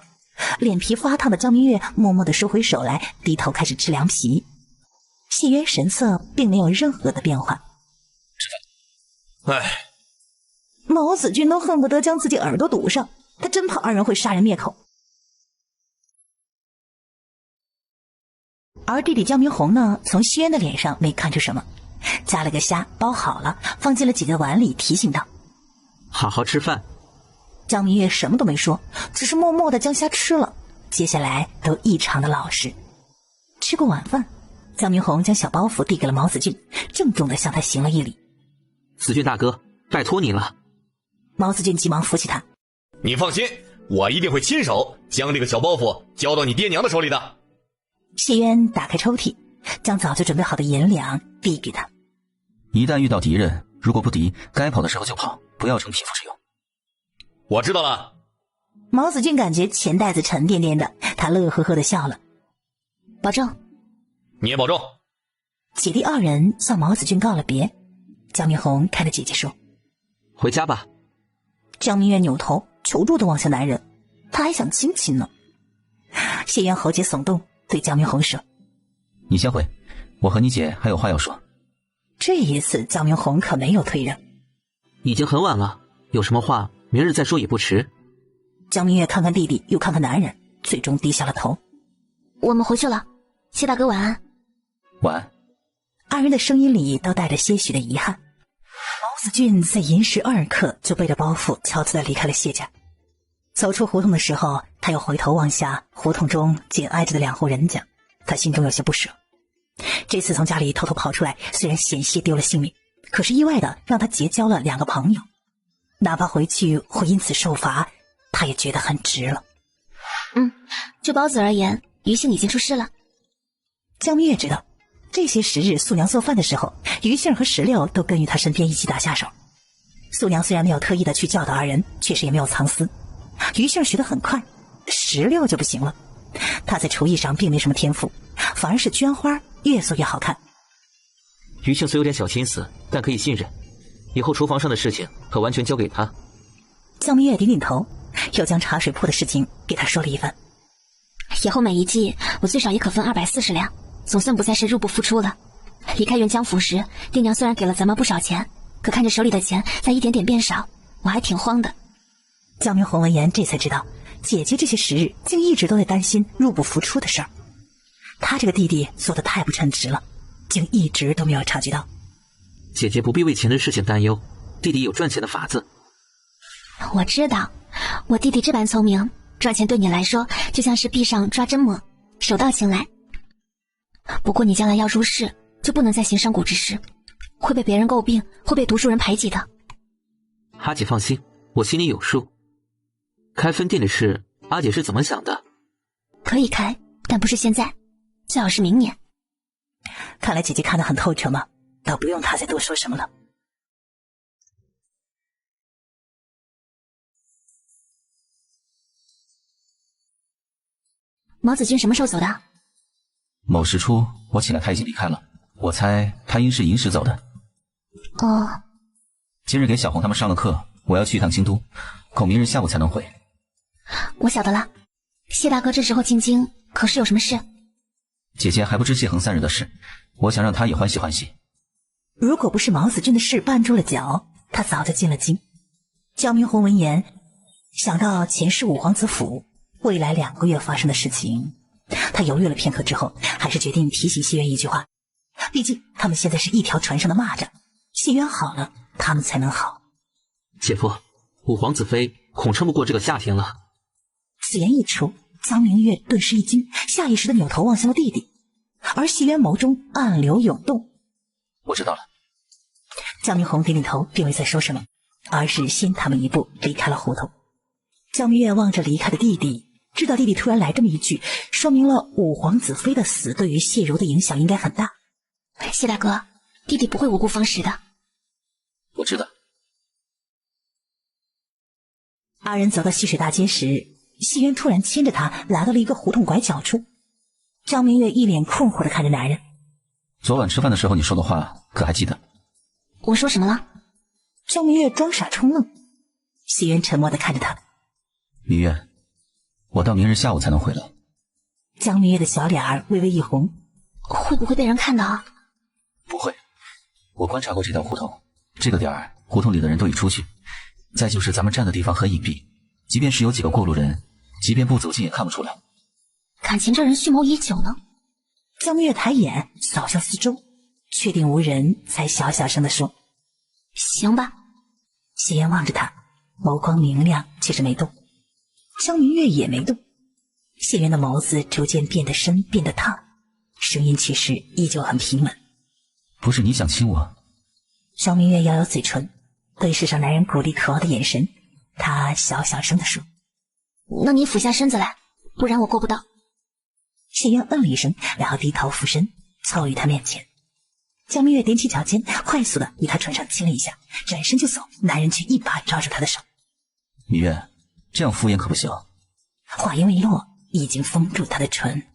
[SPEAKER 2] 脸皮发烫的江明月默默地收回手来，低头开始吃凉皮。谢渊神色并没有任何的变化。
[SPEAKER 5] 唉，
[SPEAKER 2] 毛子俊都恨不得将自己耳朵堵上，他真怕2人会杀人灭口。而弟弟江明红呢，从谢渊的脸上没看出什么，夹了个虾包好了，放进了姐姐碗里，提醒道：
[SPEAKER 4] 好好吃饭。
[SPEAKER 2] 江明月什么都没说，只是默默地将虾吃了，接下来都异常的老实。吃过晚饭，江明红将小包袱递给了毛子俊，郑重地向他行了一礼：
[SPEAKER 4] 子俊大哥，拜托你了。
[SPEAKER 2] 毛子俊急忙扶起他：
[SPEAKER 5] 你放心，我一定会亲手将这个小包袱交到你爹娘的手里的。
[SPEAKER 2] 谢渊打开抽屉，将早就准备好的银两递给他：
[SPEAKER 6] 一旦遇到敌人，如果不敌，该跑的时候就跑，不要逞匹夫之勇。
[SPEAKER 5] 我知道了。
[SPEAKER 2] 毛子俊感觉钱袋子沉甸甸的，他乐呵呵地笑了：
[SPEAKER 1] 保重。
[SPEAKER 5] 你也保重。
[SPEAKER 2] 姐弟2人向毛子俊告了别。江明红看着姐姐说：
[SPEAKER 4] 回家吧。
[SPEAKER 2] 江明月扭头求助地望向男人，他还想亲亲呢。谢渊喉结耸动，对江明红说：
[SPEAKER 6] 你先回，我和你姐还有话要说。
[SPEAKER 2] 这一次江明红可没有退让。
[SPEAKER 4] 已经很晚了，有什么话明日再说也不迟。
[SPEAKER 2] 江明月看看弟弟，又看看男人，最终低下了头。
[SPEAKER 1] 我们回去了，谢大哥晚安。
[SPEAKER 6] 晚安。
[SPEAKER 2] 2人的声音里都带着些许的遗憾。毛子俊在寅时2刻就背着包袱悄悄地离开了谢家。走出胡同的时候，他又回头望下胡同中紧挨着的2户人家，他心中有些不舍。这次从家里偷偷跑出来，虽然险些丢了性命，可是意外的让他结交了2个朋友，哪怕回去会因此受罚，他也觉得很值了。
[SPEAKER 1] 就包子而言，余杏已经出师了。
[SPEAKER 2] 江明月知道，这些时日素娘做饭的时候，余杏和石榴都跟于他身边一起打下手。素娘虽然没有特意的去教导2人，确实也没有藏私。余杏学得很快，石榴就不行了。他在厨艺上并没什么天赋，反而是绢花越做越好看。
[SPEAKER 4] 余杏虽有点小心思，但可以信任。以后厨房上的事情可完全交给他。
[SPEAKER 2] 江明月点点头，又将茶水铺的事情给他说了一番。
[SPEAKER 1] 以后每一季我最少也可分240两，总算不再是入不敷出了。离开元江府时，爹娘虽然给了咱们不少钱，可看着手里的钱在一点点变少，我还挺慌的。
[SPEAKER 2] 江明红闻言这才知道，姐姐这些时日竟一直都在担心入不敷出的事儿。他这个弟弟做得太不称职了，竟一直都没有察觉到。
[SPEAKER 4] 姐姐不必为钱的事情担忧，弟弟有赚钱的法子。
[SPEAKER 1] 我知道，我弟弟这般聪明，赚钱对你来说就像是壁上抓针抹，手到擒来。不过你将来要入仕，就不能再行商贾之事，会被别人诟病，会被读书人排挤的。
[SPEAKER 4] 阿姐放心，我心里有数。开分店的事，阿姐是怎么想的？
[SPEAKER 1] 可以开，但不是现在，最好是明年。
[SPEAKER 2] 看来姐姐看得很透彻嘛，倒不用她再多说什么了。
[SPEAKER 1] 毛子君什么时候走的？
[SPEAKER 6] 某时初，我起来他已经离开了，我猜他应是寅时走的。
[SPEAKER 1] 哦。
[SPEAKER 6] 今日给小红他们上了课，我要去一趟京都，恐明日下午才能回。
[SPEAKER 1] 我晓得了。谢大哥这时候进京，可是有什么事？
[SPEAKER 6] 姐姐还不知谢恒3人的事，我想让他也欢喜欢喜。
[SPEAKER 2] 如果不是毛子君的事绊住了脚，他早就进了京。焦明红闻言，想到前世五皇子府未来2个月发生的事情，他犹豫了片刻之后，还是决定提醒谢渊一句话。毕竟他们现在是一条船上的蚂蚱，谢渊好了，他们才能好。
[SPEAKER 4] 姐夫，五皇子妃恐撑不过这个夏天了。
[SPEAKER 2] 此言一出，江明月顿时一惊，下意识地扭头望向了弟弟，而谢渊眸中暗流涌动。
[SPEAKER 6] 我知道了。
[SPEAKER 2] 江明红点点头，并未再说什么，而是先他们一步离开了胡同。江明月望着离开的弟弟，知道弟弟突然来这么一句，说明了五皇子妃的死对于谢柔的影响应该很大。
[SPEAKER 1] 谢大哥，弟弟不会无故方食的。
[SPEAKER 6] 我知道。
[SPEAKER 2] 二人走到溪水大街时，谢渊突然牵着他来到了一个胡同拐角处。江明月一脸困惑地看着男人。
[SPEAKER 6] 昨晚吃饭的时候你说的话可还记得？
[SPEAKER 1] 我说什么了？
[SPEAKER 2] 江明月装傻充愣。谢渊沉默地看着他。
[SPEAKER 6] 明月，我到明日下午才能回来。
[SPEAKER 2] 江明月的小脸儿微微一红。
[SPEAKER 1] 会不会被人看到啊？
[SPEAKER 6] 不会，我观察过这条胡同，这个点儿胡同里的人都已出去，再就是咱们站的地方很隐蔽，即便是有几个过路人，即便不走近也看不出来。
[SPEAKER 1] 感情这人蓄谋已久呢。
[SPEAKER 2] 江明月抬眼扫向四周，确定无人，才小小声地说：“
[SPEAKER 1] 行吧。”
[SPEAKER 2] 谢渊望着他，眸光明亮，却是没动。江明月也没动。谢渊的眸子逐渐变得深，变得烫，声音却是依旧很平稳。
[SPEAKER 6] 不是你想亲我？
[SPEAKER 2] 江明月咬咬嘴唇，对视上男人鼓励渴望的眼神，他小小声地说：“
[SPEAKER 1] 那你俯下身子来，不然我够不到。”
[SPEAKER 2] 谢渊嗯了一声，然后低头俯身，凑于他面前。江明月踮起脚尖，快速地与他唇上亲了一下，转身就走，男人却一把抓住他的手。
[SPEAKER 6] 明月，这样敷衍可不行。
[SPEAKER 2] 话音未落，已经封住他的唇。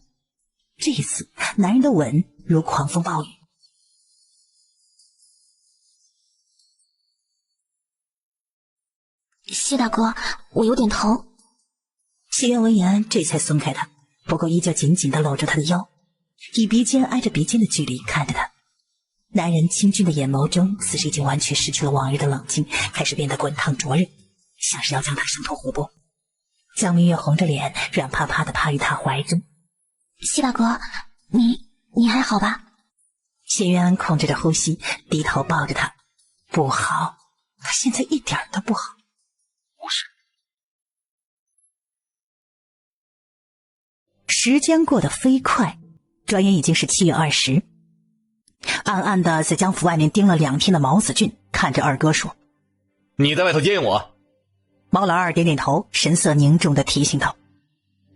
[SPEAKER 2] 这一次，男人的吻如狂风暴雨。
[SPEAKER 1] 谢大哥，我有点疼。
[SPEAKER 2] 谢渊闻言这才松开他，不过依旧紧紧地搂住他的腰，以鼻尖挨着鼻尖的距离看着他。男人清俊的眼眸中此时已经完全失去了往日的冷静，开始变得滚烫灼热，像是要将他生吞活剥。江明月红着脸，软趴趴地趴于他怀中。
[SPEAKER 1] 谢大哥，你还好吧？
[SPEAKER 2] 谢渊控制着呼吸，低头抱着他。不好，他现在一点都不好。
[SPEAKER 6] 不是。
[SPEAKER 2] 时间过得飞快，转眼已经是7月20。暗暗的在江府外面盯了2天的毛子俊看着二哥说：“
[SPEAKER 5] 你在外头接应我。”
[SPEAKER 2] 毛老二点点头，神色凝重的提醒道：“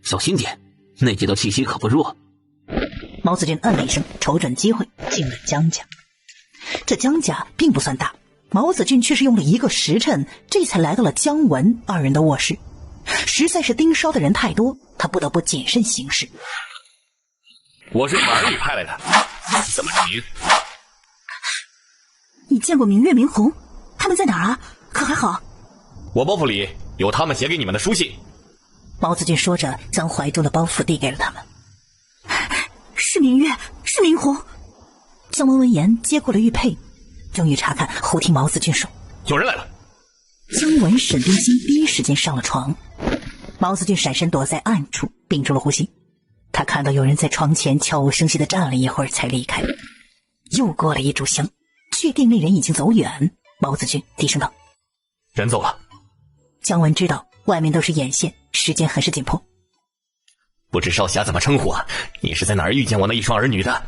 [SPEAKER 4] 小心点，那几道气息可不弱。”
[SPEAKER 2] 毛子俊嗯了一声，瞅准机会进了江家。这江家并不算大，毛子俊却是用了1个时辰，这才来到了姜文2人的卧室。实在是盯梢的人太多，他不得不谨慎行事。
[SPEAKER 9] 我是你们儿女派来的，怎么称名？
[SPEAKER 8] 你见过明月明红？他们在哪儿啊？可还好？
[SPEAKER 9] 我包袱里有他们写给你们的书信。
[SPEAKER 2] 毛子俊说着，将怀中的包袱递给了他们。
[SPEAKER 8] 是明月，是明红。
[SPEAKER 2] 姜文闻言接过了玉佩，正欲查看，忽听毛子俊说：“
[SPEAKER 9] 有人来了。”
[SPEAKER 2] 姜文、沈冰心第一时间上了床。毛子俊闪身躲在暗处，屏住了呼吸。他看到有人在床前悄无声息地站了一会儿，才离开。又过了1炷香，确定那人已经走远，毛子俊低声道：“
[SPEAKER 9] 人走了。”
[SPEAKER 2] 姜文知道外面都是眼线，时间很是紧迫。
[SPEAKER 9] 不知少侠怎么称呼啊？你是在哪儿遇见我那一双儿女的？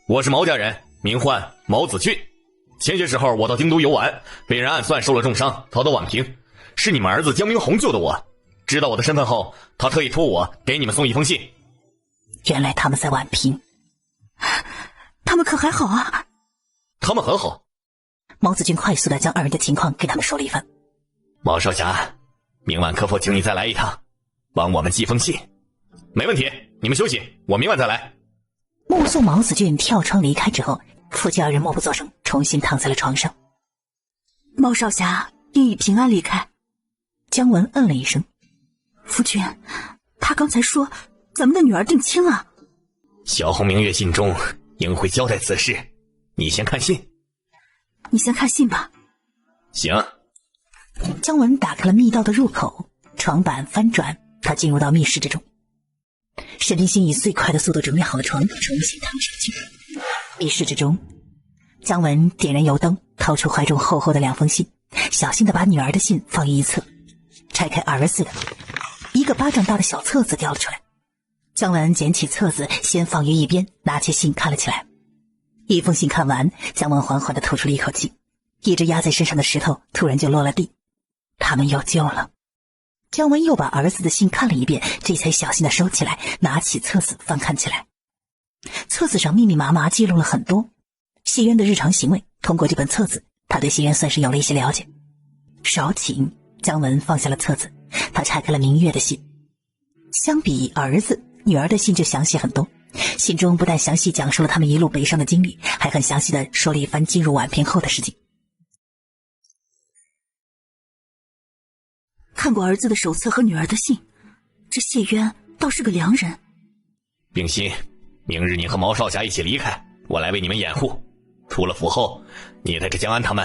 [SPEAKER 9] 我是毛家人，名唤毛子俊。前些时候我到京都游玩，被人暗算受了重伤，逃到宛平。是你们儿子江明红救的我。知道我的身份后，他特意托我给你们送一封信。
[SPEAKER 2] 原来他们在宛平。
[SPEAKER 8] 他们可还好啊？
[SPEAKER 9] 他们很好。
[SPEAKER 2] 毛子俊快速地将2人的情况给他们说了一番。
[SPEAKER 9] 毛少侠，明晚可否请你再来一趟，帮我们寄封信？没问题，你们休息，我明晚再来。
[SPEAKER 2] 目送毛子俊跳窗离开之后，夫妻2人默不作声，重新躺在了床上。
[SPEAKER 8] 毛少侠应已平安离开。
[SPEAKER 2] 姜文嗯了一声。
[SPEAKER 8] 夫君，他刚才说咱们的女儿定亲了。
[SPEAKER 9] 小红明月信中应会交代此事，你先看信。
[SPEAKER 8] 你先看信吧。
[SPEAKER 9] 行。
[SPEAKER 2] 姜文打开了密道的入口，床板翻转，他进入到密室之中。沈冰心以最快的速度准备好了床，重新躺上去。密室之中，姜文点燃油灯，掏出怀中厚厚的2封信，小心地把女儿的信放于一侧，拆开儿子的1个巴掌大的小册子掉了出来。姜文捡起册子，先放于一边，拿起信看了起来。1封信看完，姜文缓缓地吐出了一口气，一直压在身上的石头突然就落了地。他们有救了。姜文又把儿子的信看了一遍，这才小心地收起来，拿起册子翻看起来。册子上密密麻麻记录了很多谢渊的日常行为，通过这本册子，他对谢渊算是有了一些了解。少顷，姜文放下了册子，他拆开了明月的信。相比儿子，女儿的信就详细很多，信中不但详细讲述了他们一路北上的经历，还很详细地说了一番进入宛平后的事情。
[SPEAKER 8] 看过儿子的手册和女儿的信，这谢渊倒是个良人。
[SPEAKER 9] 冰心，明日你和毛少侠一起离开，我来为你们掩护。出了府后，你带着江安他们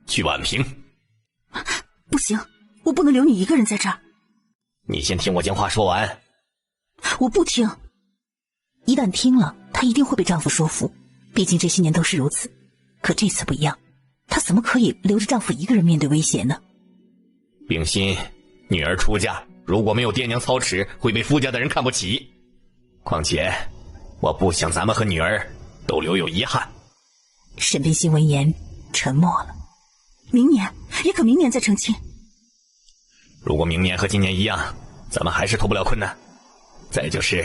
[SPEAKER 9] 去宛平。
[SPEAKER 8] 不行，我不能留你一个人在这儿。
[SPEAKER 9] 你先听我将话说完。
[SPEAKER 8] 我不听。
[SPEAKER 2] 一旦听了，她一定会被丈夫说服，毕竟这些年都是如此。可这次不一样，她怎么可以留着丈夫一个人面对威胁呢？
[SPEAKER 9] 冰心，女儿出嫁，如果没有爹娘操持，会被夫家的人看不起。况且，我不想咱们和女儿都留有遗憾。
[SPEAKER 2] 沈冰心闻言沉默了。
[SPEAKER 8] 明年，也可明年再成亲。
[SPEAKER 9] 如果明年和今年一样，咱们还是脱不了困难。再就是，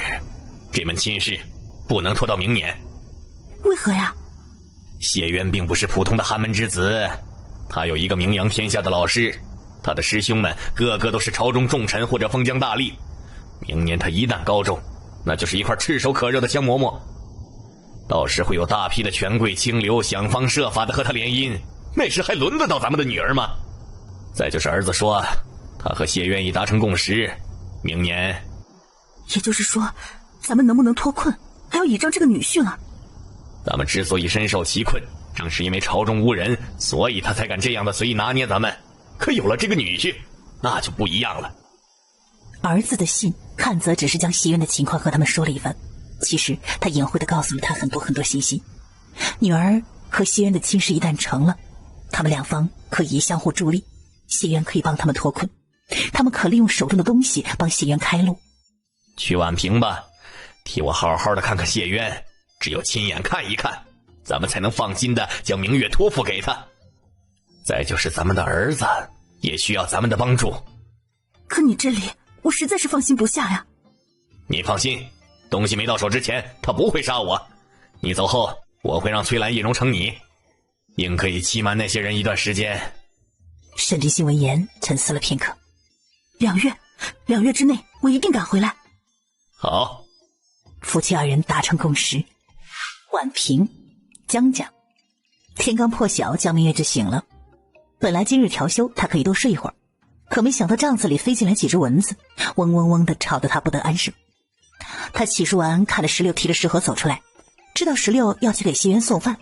[SPEAKER 9] 这门亲事不能拖到明年。
[SPEAKER 8] 为何呀？
[SPEAKER 9] 谢渊并不是普通的寒门之子，他有一个名扬天下的老师，他的师兄们个个都是朝中重臣或者封疆大吏。明年他一旦高中，那就是一块炙手可热的香馍馍。到时会有大批的权贵清流想方设法的和他联姻，那时还轮得到咱们的女儿吗？再就是儿子说，他和谢渊已达成共识，明年。
[SPEAKER 8] 也就是说，咱们能不能脱困，还要倚仗这个女婿了。
[SPEAKER 9] 咱们之所以深受其困，正是因为朝中无人，所以他才敢这样的随意拿捏咱们。可有了这个女婿，那就不一样了。
[SPEAKER 2] 儿子的信看则只是将谢渊的情况和他们说了一番，其实他隐晦地告诉了他很多很多信息。女儿和谢渊的亲事一旦成了，他们两方可以相互助力，谢渊可以帮他们脱困，他们可利用手中的东西帮谢渊开路。
[SPEAKER 9] 去宛平吧，替我好好的看看谢渊，只有亲眼看一看，咱们才能放心的将明月托付给他。再就是咱们的儿子也需要咱们的帮助。
[SPEAKER 8] 可你这里我实在是放心不下呀。
[SPEAKER 9] 你放心，东西没到手之前他不会杀我，你走后我会让崔兰易容成你，应可以欺瞒那些人一段时间。
[SPEAKER 2] 沈地心闻言沉思了片刻
[SPEAKER 8] 2月之内我一定赶回来。
[SPEAKER 9] 好，
[SPEAKER 2] 夫妻二人达成共识。宛平，江家。天刚破晓，江明月就醒了。本来今日调休，他可以多睡一会儿，可没想到帐子里飞进来几只蚊子，嗡嗡嗡的吵得他不得安生。他洗漱完，看着16提着食盒走出来，知道16要去给谢渊送饭。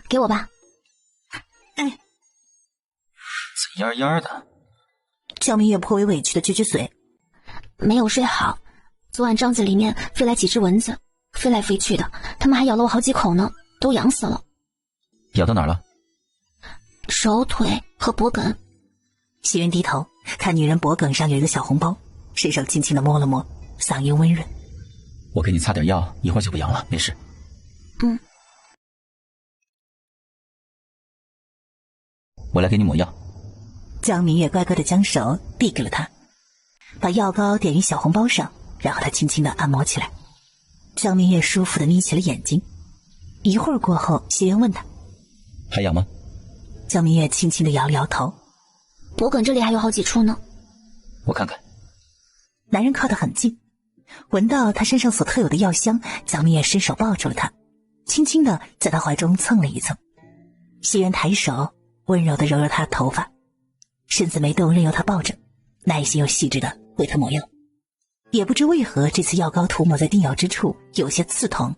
[SPEAKER 1] 给我吧。
[SPEAKER 8] 哎，
[SPEAKER 6] 怎样样的？
[SPEAKER 2] 江明月颇为委屈的撅撅嘴，
[SPEAKER 1] 没有睡好，昨晚帐子里面飞来几只蚊子，飞来飞去的，它们还咬了我好几口呢，都痒死了。
[SPEAKER 6] 咬到哪儿了？
[SPEAKER 1] 手、腿和脖梗。
[SPEAKER 2] 谢渊低头看女人脖梗上有一个小红包，伸手轻轻的摸了摸，嗓音温润。
[SPEAKER 6] 我给你擦点药，一会儿就不痒了，没事。我来给你抹药。
[SPEAKER 2] 江明月乖乖的将手递给了他，把药膏点于小红包上，然后他轻轻的按摩起来。江明月舒服的眯起了眼睛。一会儿过后，谢渊问他
[SPEAKER 6] 还痒吗？
[SPEAKER 2] 江明月轻轻的摇了摇头。
[SPEAKER 1] 脖梗这里还有好几处呢。
[SPEAKER 6] 我看看。
[SPEAKER 2] 男人靠得很近，闻到他身上所特有的药香，江明月伸手抱住了他，轻轻的在他怀中蹭了一蹭。谢渊抬手温柔的揉揉他的头发，身子没动，任由他抱着，耐心又细致的为他抹药。也不知为何，这次药膏涂抹在叮咬之处有些刺痛。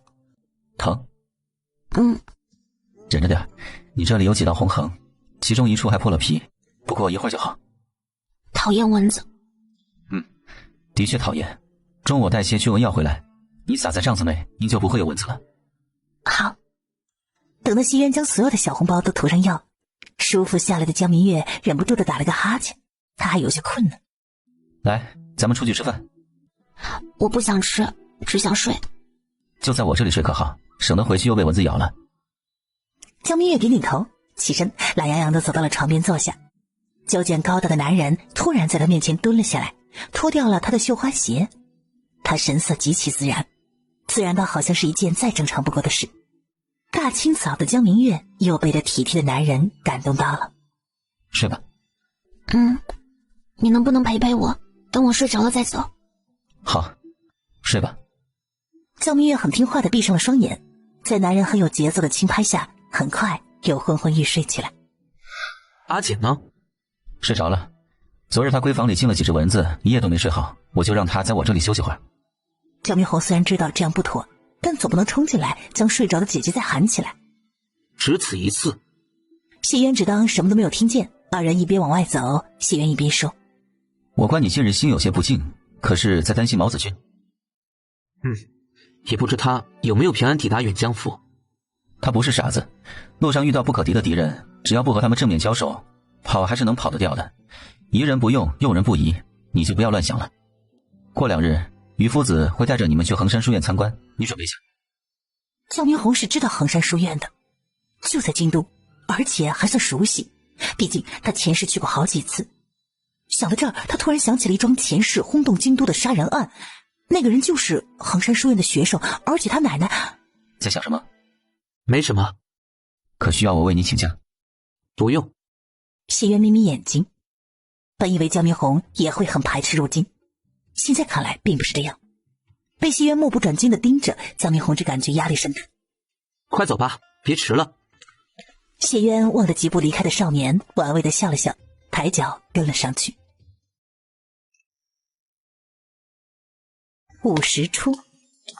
[SPEAKER 6] 疼？忍着点，你这里有几道红痕，其中一处还破了皮，不过一会儿就好。
[SPEAKER 1] 讨厌蚊子。
[SPEAKER 6] 的确讨厌。中午我带些驱蚊药回来，你撒在帐子内，应就不会有蚊子了。
[SPEAKER 1] 好。
[SPEAKER 2] 等到谢渊将所有的小红包都涂上药，舒服下来的江明月忍不住的打了个哈欠，他还有些困呢。
[SPEAKER 6] 来，咱们出去吃饭。
[SPEAKER 1] 我不想吃，只想睡。
[SPEAKER 6] 就在我这里睡可好，省得回去又被蚊子咬了。
[SPEAKER 2] 江明月点点头，起身懒洋洋地走到了床边坐下。脚尖高大的男人突然在他面前蹲了下来，脱掉了他的绣花鞋。他神色极其自然，自然到好像是一件再正常不过的事。大清早的江明月又被这体贴的男人感动到了。
[SPEAKER 6] 睡吧。
[SPEAKER 1] 你能不能陪陪我，等我睡着了再走？
[SPEAKER 6] 好，睡吧。
[SPEAKER 2] 江明月很听话地闭上了双眼，在男人很有节奏的轻拍下，很快又昏昏欲睡起来。
[SPEAKER 4] 阿锦呢？
[SPEAKER 6] 睡着了。昨日他闺房里进了几只蚊子，一夜都没睡好，我就让他在我这里休息会儿。
[SPEAKER 2] 江明红虽然知道这样不妥，但总不能冲进来将睡着的姐姐再喊起来。
[SPEAKER 4] 只此一次。
[SPEAKER 2] 谢渊只当什么都没有听见，二人一边往外走，谢渊一边说：
[SPEAKER 6] 我观你近日心有些不静，可是在担心毛子君？
[SPEAKER 4] 也不知他有没有平安抵达远江府。
[SPEAKER 6] 他不是傻子，路上遇到不可敌的敌人，只要不和他们正面交手，跑还是能跑得掉的。疑人不用，用人不疑，你就不要乱想了。过2日，于夫子会带着你们去衡山书院参观，你准备下。
[SPEAKER 2] 江明红是知道衡山书院的，就在京都，而且还算熟悉，毕竟他前世去过好几次。想到这儿，他突然想起了一桩前世轰动京都的杀人案，那个人就是衡山书院的学生，而且他奶奶……
[SPEAKER 6] 在想什么？
[SPEAKER 4] 没什么。
[SPEAKER 6] 可需要我为你请假？
[SPEAKER 4] 不用。
[SPEAKER 2] 谢渊眯眯眼睛，本以为江明红也会很排斥入京，现在看来并不是这样。被谢渊目不转睛地盯着，江明红只感觉压力山大。
[SPEAKER 4] 快走吧，别迟了。
[SPEAKER 2] 谢渊望着疾步离开的少年，玩味地笑了笑，抬脚跟了上去。午时初，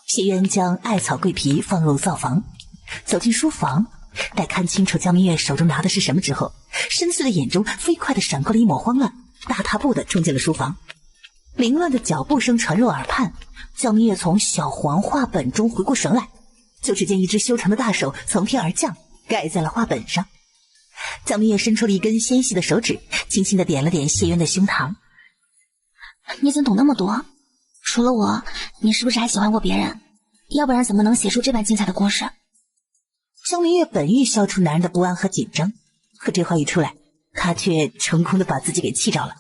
[SPEAKER 2] 谢渊将艾草桂皮放入灶房，走进书房，待看清楚江明月手中拿的是什么之后，深邃的眼中飞快地闪过了一抹慌乱，大踏步地冲进了书房。凌乱的脚步声传入耳畔，江明月从小黄画本中回过神来，就只见一只修长的大手从天而降，盖在了画本上。江明月伸出了一根纤细的手指，轻轻地点了点谢渊的胸膛。
[SPEAKER 1] 你怎么懂那么多？除了我，你是不是还喜欢过别人？要不然怎么能写出这般精彩的故事？
[SPEAKER 2] 江明月本欲消除男人的不安和紧张，可这话一出来，他却成功的把自己给气着了。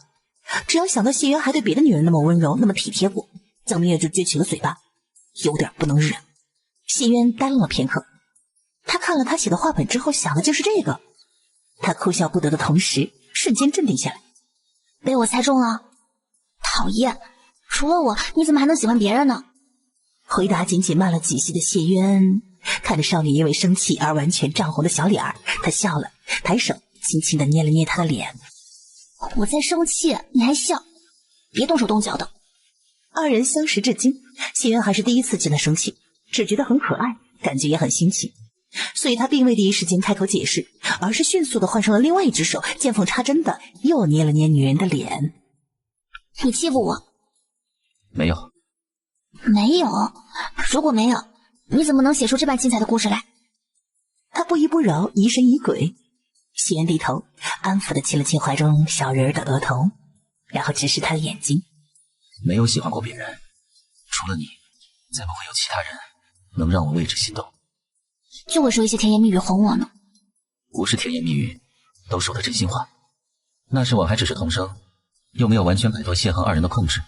[SPEAKER 2] 只要想到谢渊还对别的女人那么温柔，那么体贴过，江明月就撅起了嘴巴，有点不能忍。谢渊呆愣了片刻，他看了他写的画本之后，想的就是这个。他哭笑不得的同时，瞬间镇定下来。
[SPEAKER 1] 被我猜中了，讨厌！除了我，你怎么还能喜欢别人呢？
[SPEAKER 2] 回答仅仅慢了几息的谢渊看着少女因为生气而完全涨红的小脸儿，他笑了，抬手轻轻地捏了捏她的脸。
[SPEAKER 1] 我在生气，你还笑？别动手动脚的。
[SPEAKER 2] 二人相识至今，谢渊还是第一次见他生气，只觉得很可爱，感觉也很新奇，所以他并未第一时间开口解释，而是迅速地换上了另外一只手，见缝插针的又捏了捏女人的脸。
[SPEAKER 1] 你欺负我？
[SPEAKER 6] 没有。
[SPEAKER 1] 没有？如果没有，你怎么能写出这般精彩的故事来？
[SPEAKER 2] 他不依不饶，疑神疑鬼。谢渊低头安抚地亲了亲怀中小人儿的额头，然后直视他的眼睛。
[SPEAKER 6] 没有喜欢过别人，除了你，再不会有其他人能让我为之心动。
[SPEAKER 1] 就会说一些甜言蜜语哄我呢。
[SPEAKER 6] 不是甜言蜜语，都是我的真心话。那时我还只是童生，又没有完全摆脱谢恒二人的控制，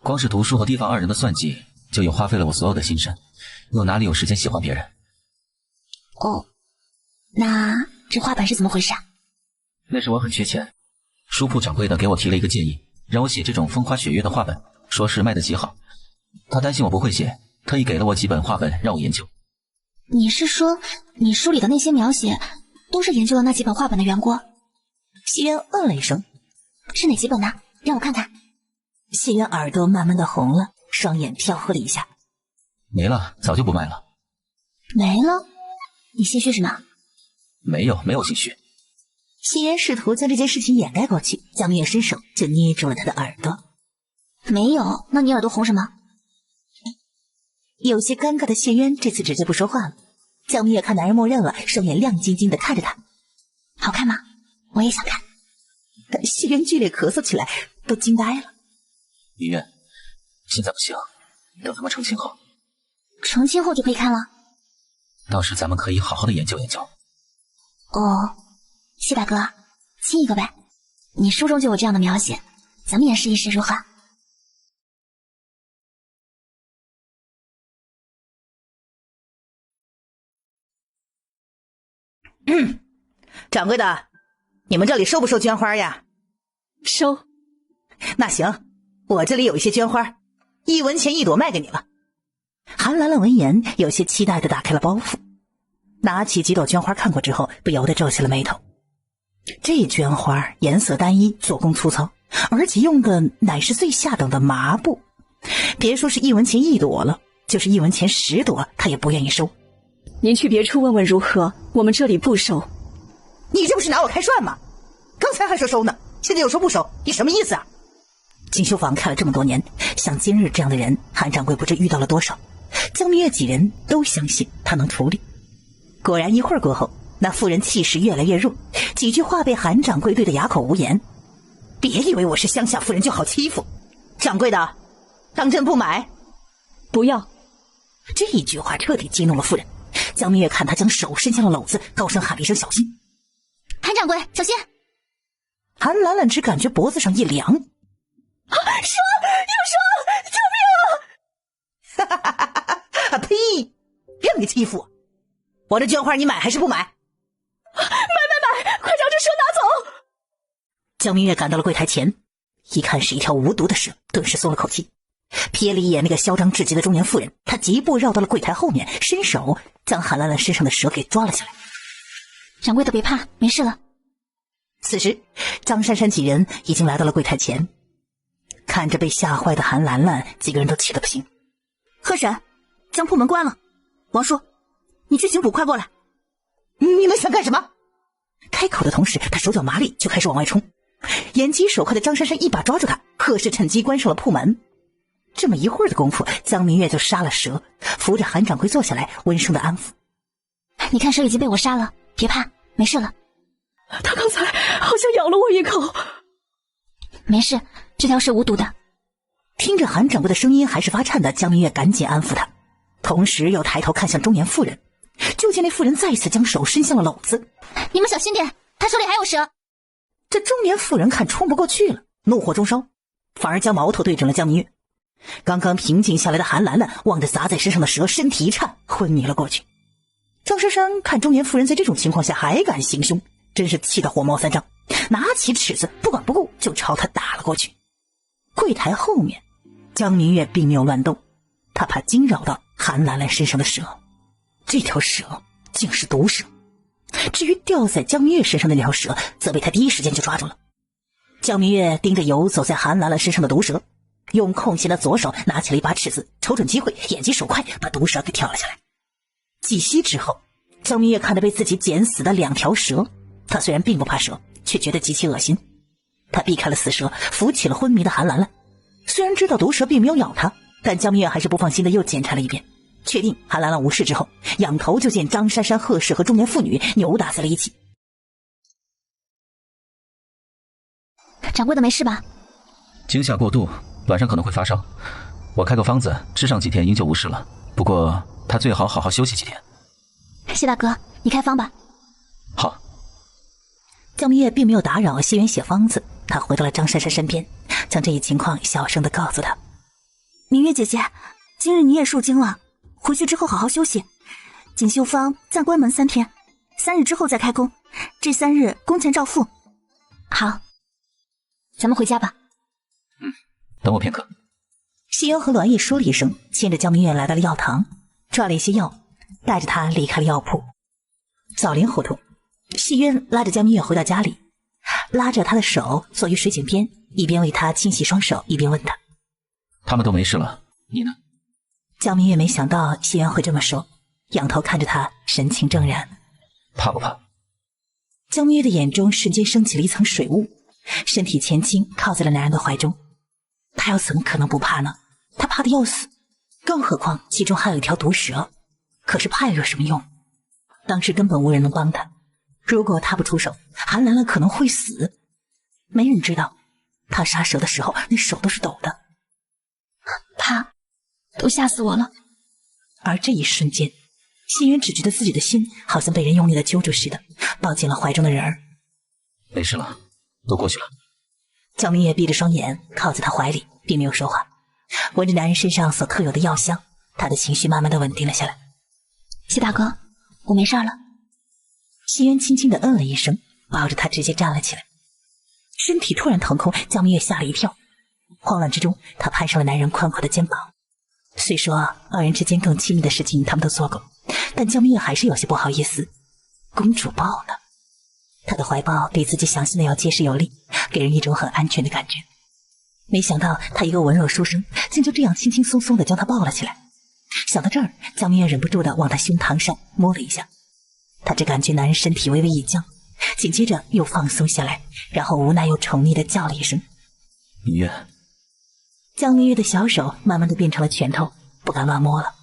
[SPEAKER 6] 光是读书和提防二人的算计，就又花费了我所有的心神，又哪里有时间喜欢别人？
[SPEAKER 1] 哦，那这画本是怎么回事啊？
[SPEAKER 6] 那时我很缺钱，书铺掌柜的给我提了一个建议，让我写这种风花雪月的画本，说是卖得极好。他担心我不会写，特意给了我几本画本让我研究。
[SPEAKER 1] 你是说你书里的那些描写都是研究了那几本画本的缘故？
[SPEAKER 2] 谢渊嗯了一声。
[SPEAKER 1] 是哪几本呢？让我看看。
[SPEAKER 2] 谢渊耳朵慢慢的红了，双眼飘忽了一下。
[SPEAKER 6] 没了，早就不卖了。
[SPEAKER 1] 没了？你心虚什么？
[SPEAKER 6] 没有心虚。
[SPEAKER 2] 谢渊试图将这件事情掩盖过去，江明月伸手就捏住了他的耳朵。
[SPEAKER 1] 没有？那你耳朵红什么？
[SPEAKER 2] 有些尴尬的谢渊这次直接不说话了。江明月看男人默认了，双眼亮晶晶的看着他。
[SPEAKER 1] 好看吗？我也想看。
[SPEAKER 2] 谢渊剧烈咳嗽起来，都惊呆了。
[SPEAKER 6] 明月，现在不行，等他们成亲后。
[SPEAKER 1] 成亲后就可以看了？
[SPEAKER 6] 到时咱们可以好好的研究研究。
[SPEAKER 1] 哦，谢大哥，亲一个呗。你书中就有这样的描写，咱们也试一试如何？
[SPEAKER 2] 掌柜的，你们这里收不收绢花呀？
[SPEAKER 7] 收。
[SPEAKER 2] 那行，我这里有一些绢花，1文钱1朵卖给你了。韩兰兰闻言有些期待地打开了包袱，拿起几朵绢花看过之后，不由得皱起了眉头。这绢花颜色单一，做工粗糙，而且用的乃是最下等的麻布，别说是1文钱1朵了，就是1文钱10朵他也不愿意收。
[SPEAKER 7] 您去别处问问如何，我们这里不收。
[SPEAKER 2] 你这不是拿我开涮吗？刚才还说收呢，现在又说不收，你什么意思啊？锦绣坊开了这么多年，像今日这样的人，韩掌柜不知遇到了多少。江明月几人都相信他能处理。果然一会儿过后，那妇人气势越来越弱，几句话被韩掌柜对得哑口无言。别以为我是乡下妇人就好欺负，掌柜的，当真不买？
[SPEAKER 7] 不要。
[SPEAKER 2] 这一句话彻底激怒了妇人。江明月看他将手伸向了篓子，高声喊了一声小心。
[SPEAKER 1] 韩掌柜，小心！
[SPEAKER 2] 韩兰兰只感觉脖子上一凉。
[SPEAKER 7] 啊！说！救命啊！
[SPEAKER 2] 哈哈哈哈哈！呸！让你欺负我！我这绢花你买还是不买？
[SPEAKER 7] 买！快将这蛇拿走！
[SPEAKER 2] 江明月赶到了柜台前，一看是一条无毒的蛇，顿时松了口气。瞥了一眼那个嚣张至极的中年妇人，他疾步绕到了柜台后面，伸手将韩兰兰身上的蛇给抓了起来。
[SPEAKER 1] 掌柜的别怕，没事了。
[SPEAKER 2] 此时张珊珊几人已经来到了柜台前，看着被吓坏的韩兰兰，几个人都气得不行。
[SPEAKER 8] 贺婶，将铺门关了。王叔，你去请捕，快过来。
[SPEAKER 2] 你们想干什么？开口的同时，他手脚麻利，就开始往外冲。眼疾手快的张珊珊一把抓住他，贺氏趁机关上了铺门。这么一会儿的功夫，江明月就杀了蛇，扶着韩掌柜坐下来，温声的安抚：“
[SPEAKER 1] 你看蛇已经被我杀了，别怕，没事了。
[SPEAKER 7] 他刚才好像咬了我一口。
[SPEAKER 1] 没事，这条蛇无毒的。
[SPEAKER 2] 听着韩掌柜的声音还是发颤的，江明月赶紧安抚他，同时又抬头看向中年妇人，就见那妇人再次将手伸向了篓子。
[SPEAKER 1] 你们小心点，他手里还有蛇。
[SPEAKER 2] 这中年妇人看冲不过去了，怒火中烧，反而将矛头对准了江明月。刚刚平静下来的韩兰兰望着砸在身上的蛇，身体一颤，昏迷了过去。张珊珊看中年妇人在这种情况下还敢行凶，真是气得火冒三丈，拿起尺子不管不顾就朝他打了过去。柜台后面，江明月并没有乱动，他怕惊扰到韩兰兰身上的蛇。这条蛇竟是毒蛇，至于掉在江明月身上的那条蛇，则被他第一时间就抓住了。江明月盯着游走在韩兰兰身上的毒蛇，用空闲的左手拿起了一把尺子，瞅准机会，眼疾手快，把毒蛇给挑了下来。几息之后，江明月看着被自己剪死的2条蛇，他虽然并不怕蛇，却觉得极其恶心。他避开了死蛇，扶起了昏迷的韩兰兰。虽然知道毒蛇并没有咬他，但江明月还是不放心的又检查了一遍，确定韩兰兰无事之后，仰头就见张珊珊、贺氏和中年妇女扭打在了一起。
[SPEAKER 1] 掌柜的没事吧？
[SPEAKER 6] 惊吓过度，晚上可能会发烧，我开个方子，吃上几天应就无事了。不过他最好好好休息几天。
[SPEAKER 1] 谢大哥，你开方吧。
[SPEAKER 6] 好。
[SPEAKER 2] 江明月并没有打扰谢元写方子，他回到了张珊珊身边，将这一情况小声地告诉她。
[SPEAKER 8] 明月姐姐，今日你也受惊了，回去之后好好休息。锦绣坊暂关门3天，3日之后再开工，这3日工钱照付。
[SPEAKER 1] 好，咱们回家吧。
[SPEAKER 6] 等我片刻。
[SPEAKER 2] 西渊和栾毅说了一声，牵着江明月来到了药堂，抓了一些药，带着他离开了药铺。枣林胡同，西渊拉着江明月回到家里，拉着他的手坐于水井边，一边为他清洗双手，一边问他：
[SPEAKER 6] 他们都没事了，你呢？
[SPEAKER 2] 江明月没想到西渊会这么说，仰头看着他，神情正然。
[SPEAKER 6] 怕不怕？
[SPEAKER 2] 江明月的眼中瞬间升起了一层水雾，身体前倾靠在了男人的怀中。他又怎么可能不怕呢？他怕得要死，更何况其中还有一条毒蛇。可是怕又有什么用？当时根本无人能帮他，如果他不出手，韩兰兰可能会死。没人知道他杀蛇的时候那手都是抖的。
[SPEAKER 1] 怕，都吓死我了。
[SPEAKER 2] 而这一瞬间，西渊只觉得自己的心好像被人用力的揪住似的，抱紧了怀中的人儿。
[SPEAKER 6] 没事了，都过去了。
[SPEAKER 2] 江明月闭着双眼靠在他怀里，并没有说话，闻着男人身上所特有的药香，他的情绪慢慢的稳定了下来。
[SPEAKER 1] 谢大哥，我没事了。
[SPEAKER 2] 西渊轻轻的嗯了一声，抱着他直接站了起来，身体突然腾空，江明月吓了一跳，慌乱之中他攀上了男人宽阔的肩膀。虽说二人之间更亲密的事情他们都做过，但江明月还是有些不好意思。公主抱呢？他的怀抱比自己想象的要结实有力，给人一种很安全的感觉。没想到他一个文弱书生，竟就这样轻轻松松地将他抱了起来。想到这儿，江明月忍不住地往他胸膛上摸了一下，他只感觉男人身体微微一僵，紧接着又放松下来，然后无奈又宠溺地叫了一声
[SPEAKER 6] 明月。
[SPEAKER 2] 江明月的小手慢慢地变成了拳头，不敢乱摸了。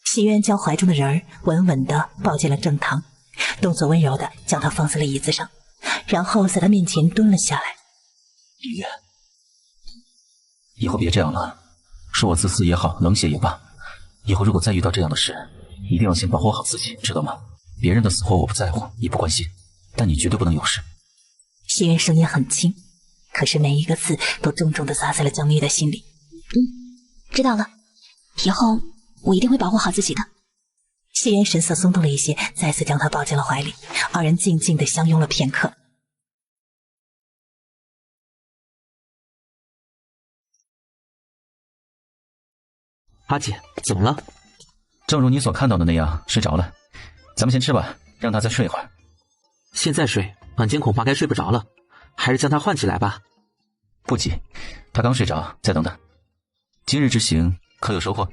[SPEAKER 2] 西渊将怀中的人儿稳稳地抱进了正堂，动作温柔地将他放在了椅子上，然后在他面前蹲了下来。
[SPEAKER 6] 明月，以后别这样了，说我自私也好，冷血也罢，以后如果再遇到这样的事，一定要先保护好自己，知道吗？别人的死活我不在乎，也不关心，但你绝对不能有事。
[SPEAKER 2] 西渊声音很轻，可是每一个字都重重地砸在了江明月的心里。
[SPEAKER 1] 知道了，以后我一定会保护好自己的。
[SPEAKER 2] 西渊神色松动了一些，再次将他抱进了怀里，二人静静地相拥了片刻。
[SPEAKER 4] 阿姐，怎么了？
[SPEAKER 6] 正如你所看到的那样，睡着了。咱们先吃吧，让他再睡一会儿。
[SPEAKER 4] 现在睡，晚间恐怕该睡不着了，还是将他唤起来吧。
[SPEAKER 6] 不急，他刚睡着，再等等。今日之行可有收获？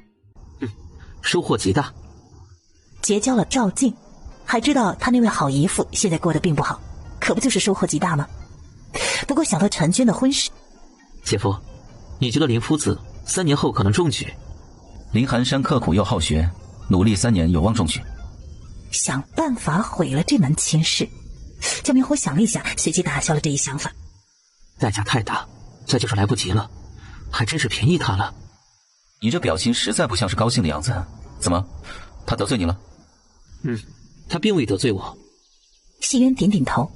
[SPEAKER 4] 收获极大。
[SPEAKER 2] 结交了赵静，还知道他那位好姨父现在过得并不好，可不就是收获极大吗？不过想到陈娟的婚事，
[SPEAKER 4] 姐夫，你觉得林夫子3年后可能中举？
[SPEAKER 6] 林寒山刻苦又好学，努力3年有望中举。
[SPEAKER 2] 想办法毁了这门亲事。江明虎想了一下，随即打消了这一想法。
[SPEAKER 4] 代价太大，这就是来不及了。还真是便宜他了。
[SPEAKER 6] 你这表情实在不像是高兴的样子，怎么，他得罪你了？
[SPEAKER 4] 他并未得罪我。
[SPEAKER 2] 谢渊点点头。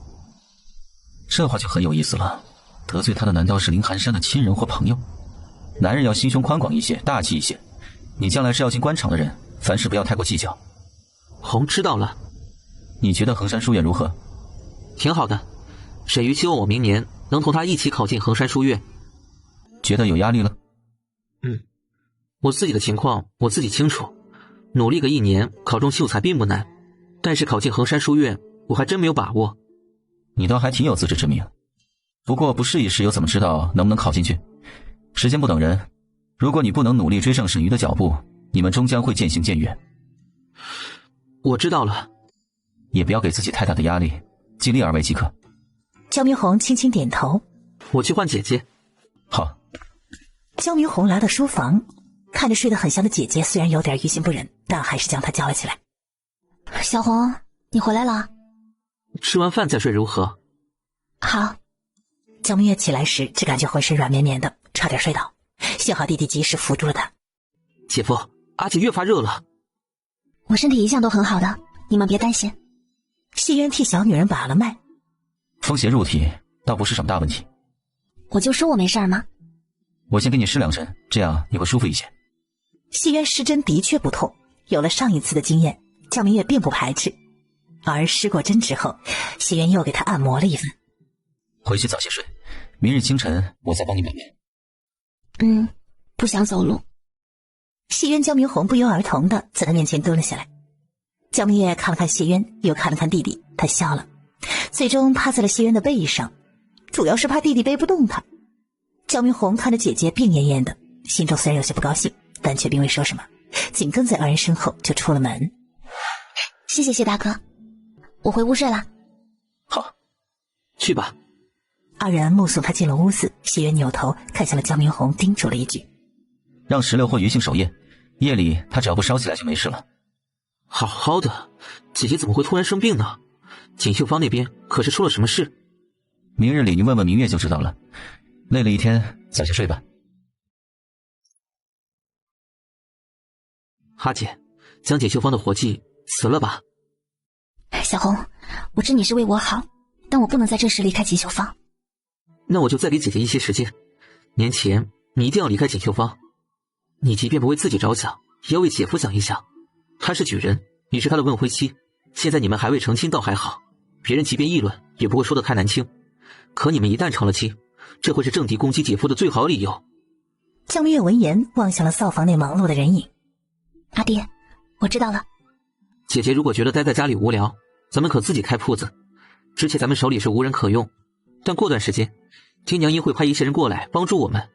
[SPEAKER 6] 这话就很有意思了，得罪他的难道是林寒山的亲人或朋友？男人要心胸宽广一些，大气一些。你将来是要进官场的人，凡事不要太过计较。
[SPEAKER 4] 红知道了。
[SPEAKER 6] 你觉得衡山书院如何？
[SPEAKER 4] 挺好的，沈鱼希望我明年能同他一起考进衡山书院。
[SPEAKER 6] 觉得有压力了？
[SPEAKER 4] 我自己的情况我自己清楚，努力个1年考中秀才并不难，但是考进衡山书院我还真没有把握。
[SPEAKER 6] 你倒还挺有自知之明，不过不试一试又怎么知道能不能考进去？时间不等人，如果你不能努力追上沈鱼的脚步，你们终将会渐行渐远。
[SPEAKER 4] 我知道了。
[SPEAKER 6] 也不要给自己太大的压力，尽力而为即可。
[SPEAKER 2] 焦明红轻轻点头。
[SPEAKER 4] 我去换姐姐。
[SPEAKER 6] 好。
[SPEAKER 2] 焦明红来到书房，看着睡得很香的姐姐，虽然有点于心不忍，但还是将她叫了起来。
[SPEAKER 1] 小红，你回来了。
[SPEAKER 4] 吃完饭再睡如何？
[SPEAKER 1] 好。
[SPEAKER 2] 焦明月起来时只感觉浑身软绵绵的，差点摔倒，幸好弟弟及时扶住了他。
[SPEAKER 4] 姐夫，阿姐越发热了。
[SPEAKER 1] 我身体一向都很好的，你们别担心。
[SPEAKER 2] 谢渊替小女人把了脉。
[SPEAKER 6] 风邪入体倒不是什么大问题。
[SPEAKER 1] 我就说我没事吗？
[SPEAKER 6] 我先给你施2针，这样你会舒服一些。
[SPEAKER 2] 谢渊施针的确不痛，有了上一次的经验，焦明月并不排斥。而施过针之后，谢渊又给他按摩了一番。
[SPEAKER 6] 回去早些睡，明日清晨我再帮你把脉。
[SPEAKER 1] 不想走路。
[SPEAKER 2] 谢渊、焦明红不约而同的在他面前蹲了下来。焦明月看了看谢渊，又看了看弟弟，他笑了，最终趴在了谢渊的背上，主要是怕弟弟背不动他。焦明红看着姐姐病恹恹的，心中虽然有些不高兴，但却并未说什么，紧跟在二人身后就出了门。
[SPEAKER 1] 谢谢谢大哥，我回屋睡了。
[SPEAKER 6] 好，
[SPEAKER 4] 去吧。
[SPEAKER 2] 二人目送他进了屋子，谢渊扭头看向了焦明红，叮嘱了一句：
[SPEAKER 6] 让石榴或鱼性守夜，夜里他只要不烧起来就没事了。
[SPEAKER 4] 好好的，姐姐怎么会突然生病呢？锦绣芳那边可是出了什么事？
[SPEAKER 6] 明日里你问问明月就知道了。累了一天，早些睡吧。
[SPEAKER 4] 哈姐，将锦绣芳的活计辞了吧。
[SPEAKER 1] 小红，我知你是为我好，但我不能在这时离开锦绣芳。
[SPEAKER 4] 那我就再给姐姐一些时间，年前你一定要离开锦绣芳。你即便不为自己着想，也要为姐夫想一想。他是举人，你是他的未婚妻，现在你们还未成亲倒还好，别人即便议论也不会说得太难听。可你们一旦成了亲，这会是政敌攻击姐夫的最好理由。
[SPEAKER 2] 焦明月闻言望向了灶房内忙碌的人影。
[SPEAKER 1] 阿爹，我知道了。
[SPEAKER 4] 姐姐如果觉得待在家里无聊，咱们可自己开铺子。之前咱们手里是无人可用，但过段时间爹娘也会派一些人过来帮助我们。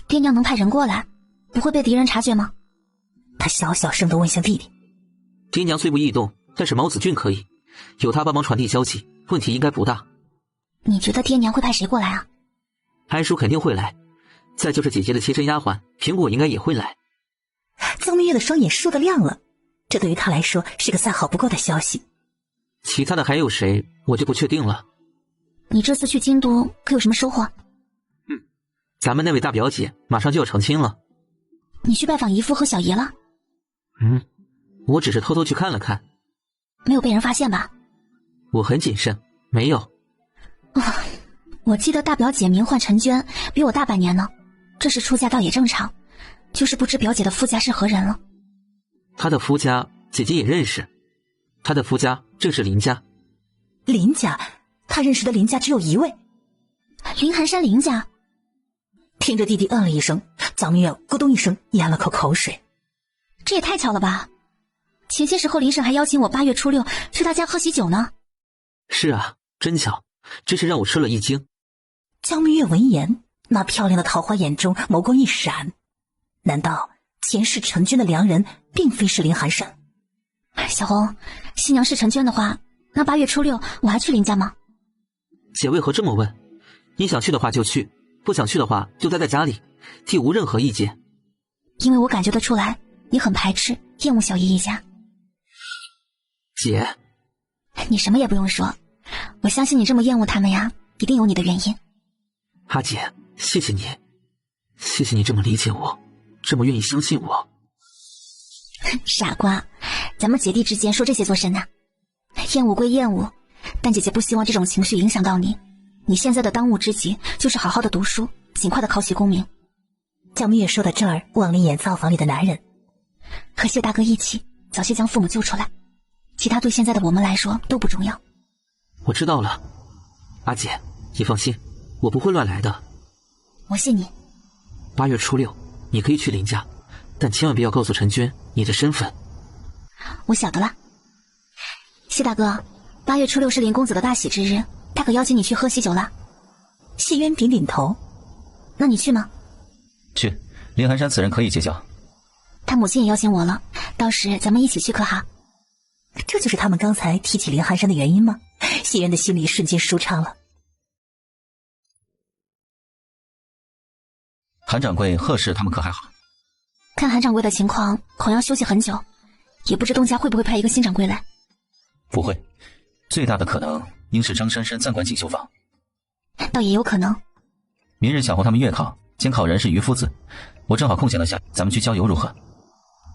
[SPEAKER 1] 爹娘能派人过来，不会被敌人察觉吗？
[SPEAKER 2] 他小小声地问向弟弟。
[SPEAKER 4] 爹娘虽不异动，但是毛子俊可以，有他帮忙传递消息，问题应该不大。
[SPEAKER 1] 你觉得爹娘会派谁过来啊？
[SPEAKER 4] 安叔肯定会来，再就是姐姐的贴身丫鬟苹果应该也会来。
[SPEAKER 2] 焦明月的双眼倏地亮了，这对于他来说是个再好不过的消息。
[SPEAKER 4] 其他的还有谁，我就不确定了。
[SPEAKER 1] 你这次去京都可有什么收获？
[SPEAKER 4] 咱们那位大表姐马上就要成亲了。
[SPEAKER 1] 你去拜访姨父和小姨了？
[SPEAKER 4] 我只是偷偷去看了看。
[SPEAKER 1] 没有被人发现吧？
[SPEAKER 4] 我很谨慎，没有。
[SPEAKER 1] 我记得大表姐名唤陈娟，比我大半年呢，这时出嫁倒也正常，就是不知表姐的夫家是何人了。
[SPEAKER 4] 她的夫家姐姐也认识，她的夫家正是林家。
[SPEAKER 2] 林家？他认识的林家只有一位？
[SPEAKER 1] 林寒山林家？
[SPEAKER 2] 听着弟弟嗯了一声，焦明月咕咚一声咽了口口水。
[SPEAKER 1] 这也太巧了吧，前些时候林婶还邀请我8月初6去他家喝喜酒呢。
[SPEAKER 4] 是啊，真巧，真是让我吃了一惊。
[SPEAKER 2] 焦明月闻言，那漂亮的桃花眼中眸光一闪，难道前世陈娟的良人并非是林寒山？
[SPEAKER 1] 小红，新娘是陈娟的话，那8月初6我还去林家吗？
[SPEAKER 4] 姐为何这么问？你想去的话就去，不想去的话就待在家里，弟无任何意见。
[SPEAKER 1] 因为我感觉得出来，你很排斥厌恶小姨一家。
[SPEAKER 4] 姐，
[SPEAKER 1] 你什么也不用说，我相信你这么厌恶他们呀，一定有你的原因。
[SPEAKER 4] 阿姐，谢谢你。谢谢你这么理解我，这么愿意相信我。
[SPEAKER 1] 傻瓜，咱们姐弟之间说这些做甚呢？厌恶归厌恶，但姐姐不希望这种情绪影响到你。你现在的当务之急就是好好的读书，尽快的考取功名。
[SPEAKER 2] 江明月说到这儿，望了一眼灶房里的男人，
[SPEAKER 1] 和谢大哥一起早些将父母救出来，其他对现在的我们来说都不重要。
[SPEAKER 4] 我知道了，阿姐，你放心，我不会乱来的。
[SPEAKER 1] 我信你。
[SPEAKER 4] 8月初6，你可以去林家，但千万不要告诉陈娟你的身份。
[SPEAKER 1] 我晓得了。谢大哥，8月初6是林公子的大喜之日，他可邀请你去喝喜酒了。
[SPEAKER 2] 谢渊点点头。
[SPEAKER 1] 那你去吗？
[SPEAKER 6] 去，林寒山此人可以结交。
[SPEAKER 1] 他母亲也邀请我了，到时咱们一起去可哈？
[SPEAKER 2] 这就是他们刚才提起林寒山的原因吗？谢渊的心里瞬间舒畅了。
[SPEAKER 6] 韩掌柜、贺氏他们可还好？
[SPEAKER 1] 看韩掌柜的情况，恐要休息很久，也不知东家会不会派一个新掌柜来。
[SPEAKER 6] 不会，最大的可能应是张珊珊暂管锦绣坊。
[SPEAKER 1] 倒也有可能。
[SPEAKER 6] 明日巧候他们月考，监考人是于夫子，我正好空闲了下，咱们去郊游如何？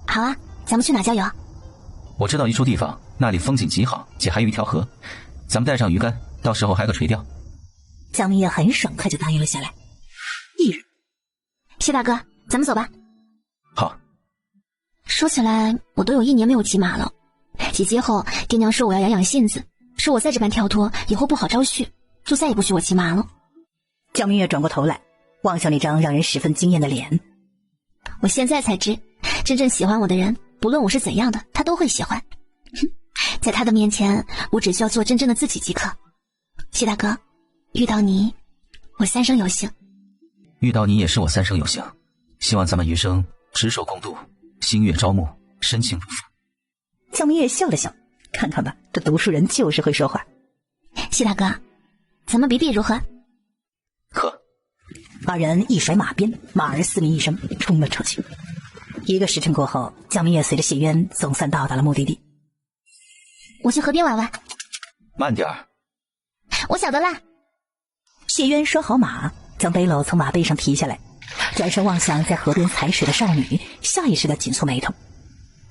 [SPEAKER 1] 好啊，咱们去哪郊游？
[SPEAKER 6] 我知道一处地方，那里风景极好，且还有一条河，咱们带上鱼竿，到时候还可垂钓。
[SPEAKER 2] 江明月很爽快就答应了下来。翌日，
[SPEAKER 1] 谢大哥，咱们走吧。
[SPEAKER 6] 好。
[SPEAKER 1] 说起来，我都有1年没有骑马了。几街后，爹娘说我要养养性子，说我再这般跳脱，以后不好招婿，就再也不许我骑马了。
[SPEAKER 2] 江明月转过头来，望向那张让人十分惊艳的脸。
[SPEAKER 1] 我现在才知，真正喜欢我的人，不论我是怎样的，他都会喜欢。在他的面前，我只需要做真正的自己即可。谢大哥，遇到你，我3生有幸。
[SPEAKER 6] 遇到你也是我3生有幸，希望咱们余生执手共度，星月朝暮，深情不负。
[SPEAKER 2] 江明月笑了笑，看看吧，这读书人就是会说话。
[SPEAKER 1] 谢大哥，咱们比比如何？
[SPEAKER 6] 可。
[SPEAKER 2] 二人一甩马鞭，马儿嘶鸣一声，冲了出去。1个时辰过后，江明月随着谢渊总算到达了目的地。
[SPEAKER 1] 我去河边玩玩。
[SPEAKER 6] 慢点儿。
[SPEAKER 1] 我晓得啦。
[SPEAKER 2] 谢渊拴好马，将背篓从马背上提下来，转身望向在河边踩水的少女，下意识地紧蹙眉头。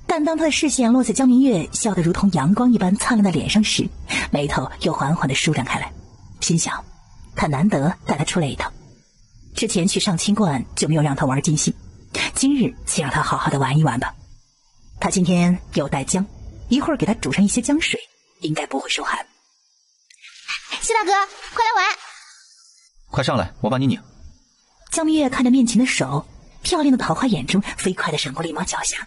[SPEAKER 2] 但当他的视线落在江明月笑得如同阳光一般灿烂的脸上时，眉头又缓缓地舒展开来，心想他难得带他出来一趟，之前去上清观就没有让他玩尽兴，今日先让他好好的玩一玩吧。他今天有带姜，一会儿给他煮上一些姜水，应该不会受寒。
[SPEAKER 1] 谢大哥，快来玩！
[SPEAKER 6] 快上来，我帮你拧。
[SPEAKER 2] 江明月看着面前的手，漂亮的桃花眼中飞快地闪过了一抹狡黠，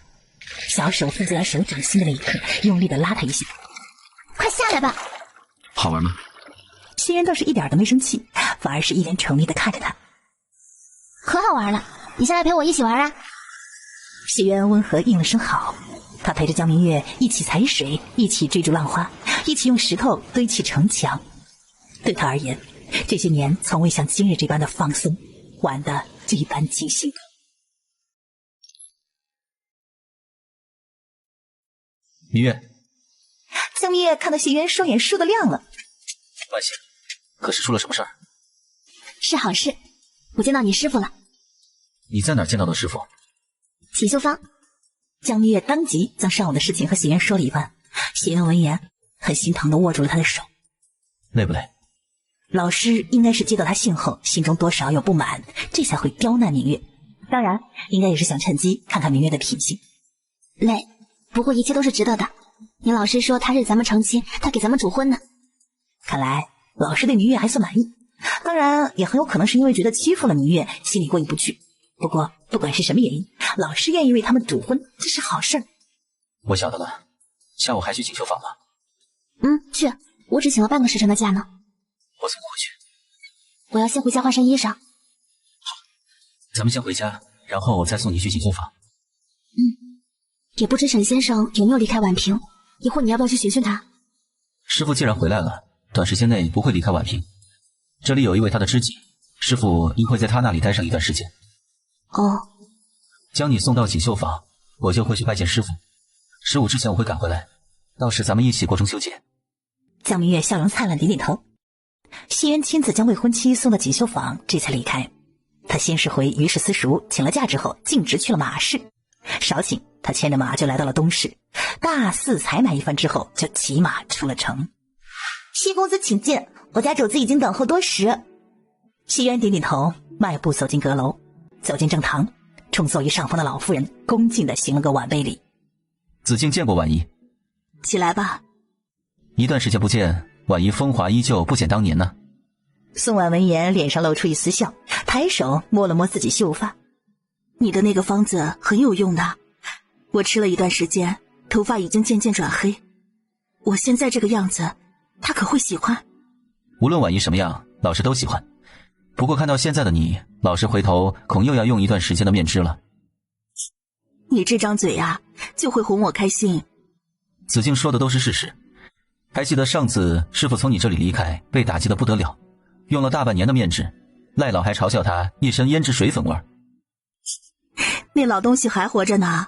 [SPEAKER 2] 小手放在他手掌心的那一刻，用力地拉他一下。
[SPEAKER 1] 快下来吧。
[SPEAKER 6] 好玩吗？
[SPEAKER 2] 谢渊倒是一点都没生气，反而是一脸宠溺地看着他。
[SPEAKER 1] 可好玩了，你下来陪我一起玩啊。
[SPEAKER 2] 谢渊温和应了声好，他陪着江明月一起踩水，一起追逐浪花，一起用石头堆砌城墙。对他而言，这些年从未像今日这般的放松，玩得一般尽兴。
[SPEAKER 6] 明月。
[SPEAKER 2] 江明月看到谢渊，双眼倏地亮了。
[SPEAKER 6] 万幸，可是出了什么事儿？
[SPEAKER 1] 是好事，我见到你师傅了。
[SPEAKER 6] 你在哪儿见到的师傅？
[SPEAKER 1] 锦绣坊。
[SPEAKER 2] 江明月当即将上午的事情和谢渊说了一番。谢渊闻言，很心疼地握住了他的手。
[SPEAKER 6] 累不累？
[SPEAKER 2] 老师应该是接到他信后，心中多少有不满，这才会刁难明月。当然，应该也是想趁机看看明月的品性。
[SPEAKER 1] 累，不过一切都是值得的。你老师说他日咱们成亲，他给咱们主婚呢。
[SPEAKER 2] 看来老师对明月还算满意，当然也很有可能是因为觉得欺负了明月，心里过意不去。不过不管是什么原因，老师愿意为他们主婚，这是好事儿。
[SPEAKER 6] 我晓得了，下午还去锦绣坊吗？
[SPEAKER 1] 去，我只请了半个时辰的假呢。
[SPEAKER 6] 我怎么回去？
[SPEAKER 1] 我要先回家换身衣裳。
[SPEAKER 6] 好，咱们先回家，然后再送你去锦绣坊。
[SPEAKER 1] 也不知沈先生有没有离开宛平，一会儿你要不要去寻寻他？
[SPEAKER 6] 师傅既然回来了，短时间内不会离开宛平。这里有一位他的知己，师傅应会在他那里待上一段时间。
[SPEAKER 1] 哦。
[SPEAKER 6] 将你送到锦绣坊，我就会去拜见师傅。15之前我会赶回来，到时咱们一起过中秋节。
[SPEAKER 2] 江明月笑容灿烂，点点头。谢渊亲自将未婚妻送到锦绣坊，这才离开。他先是回于氏私塾请了假之后，径直去了马市。少顷，他牵着马就来到了东市，大肆采买一番之后，就骑马出了城。
[SPEAKER 8] 谢公子请进，我家主子已经等候多时。
[SPEAKER 2] 谢渊点点头，迈步走进阁楼，走进正堂，冲坐于上方的老妇人恭敬地行了个晚辈礼。
[SPEAKER 6] 子敬见过婉仪。
[SPEAKER 8] 起来吧。
[SPEAKER 6] 一段时间不见，婉仪风华依旧不减当年呢。
[SPEAKER 2] 宋婉闻言脸上露出一丝笑，抬手摸了摸自己秀发。
[SPEAKER 8] 你的那个方子很有用的，我吃了一段时间，头发已经渐渐转黑。我现在这个样子，他可会喜欢？
[SPEAKER 6] 无论婉仪什么样，老师都喜欢。不过看到现在的你，老师回头恐又要用一段时间的面汁了。
[SPEAKER 8] 你这张嘴啊，就会哄我开心。
[SPEAKER 6] 子敬说的都是事实。还记得上次师傅从你这里离开，被打击得不得了，用了大半年的面纸，赖老还嘲笑他一身胭脂水粉味儿。
[SPEAKER 8] 那老东西还活着呢。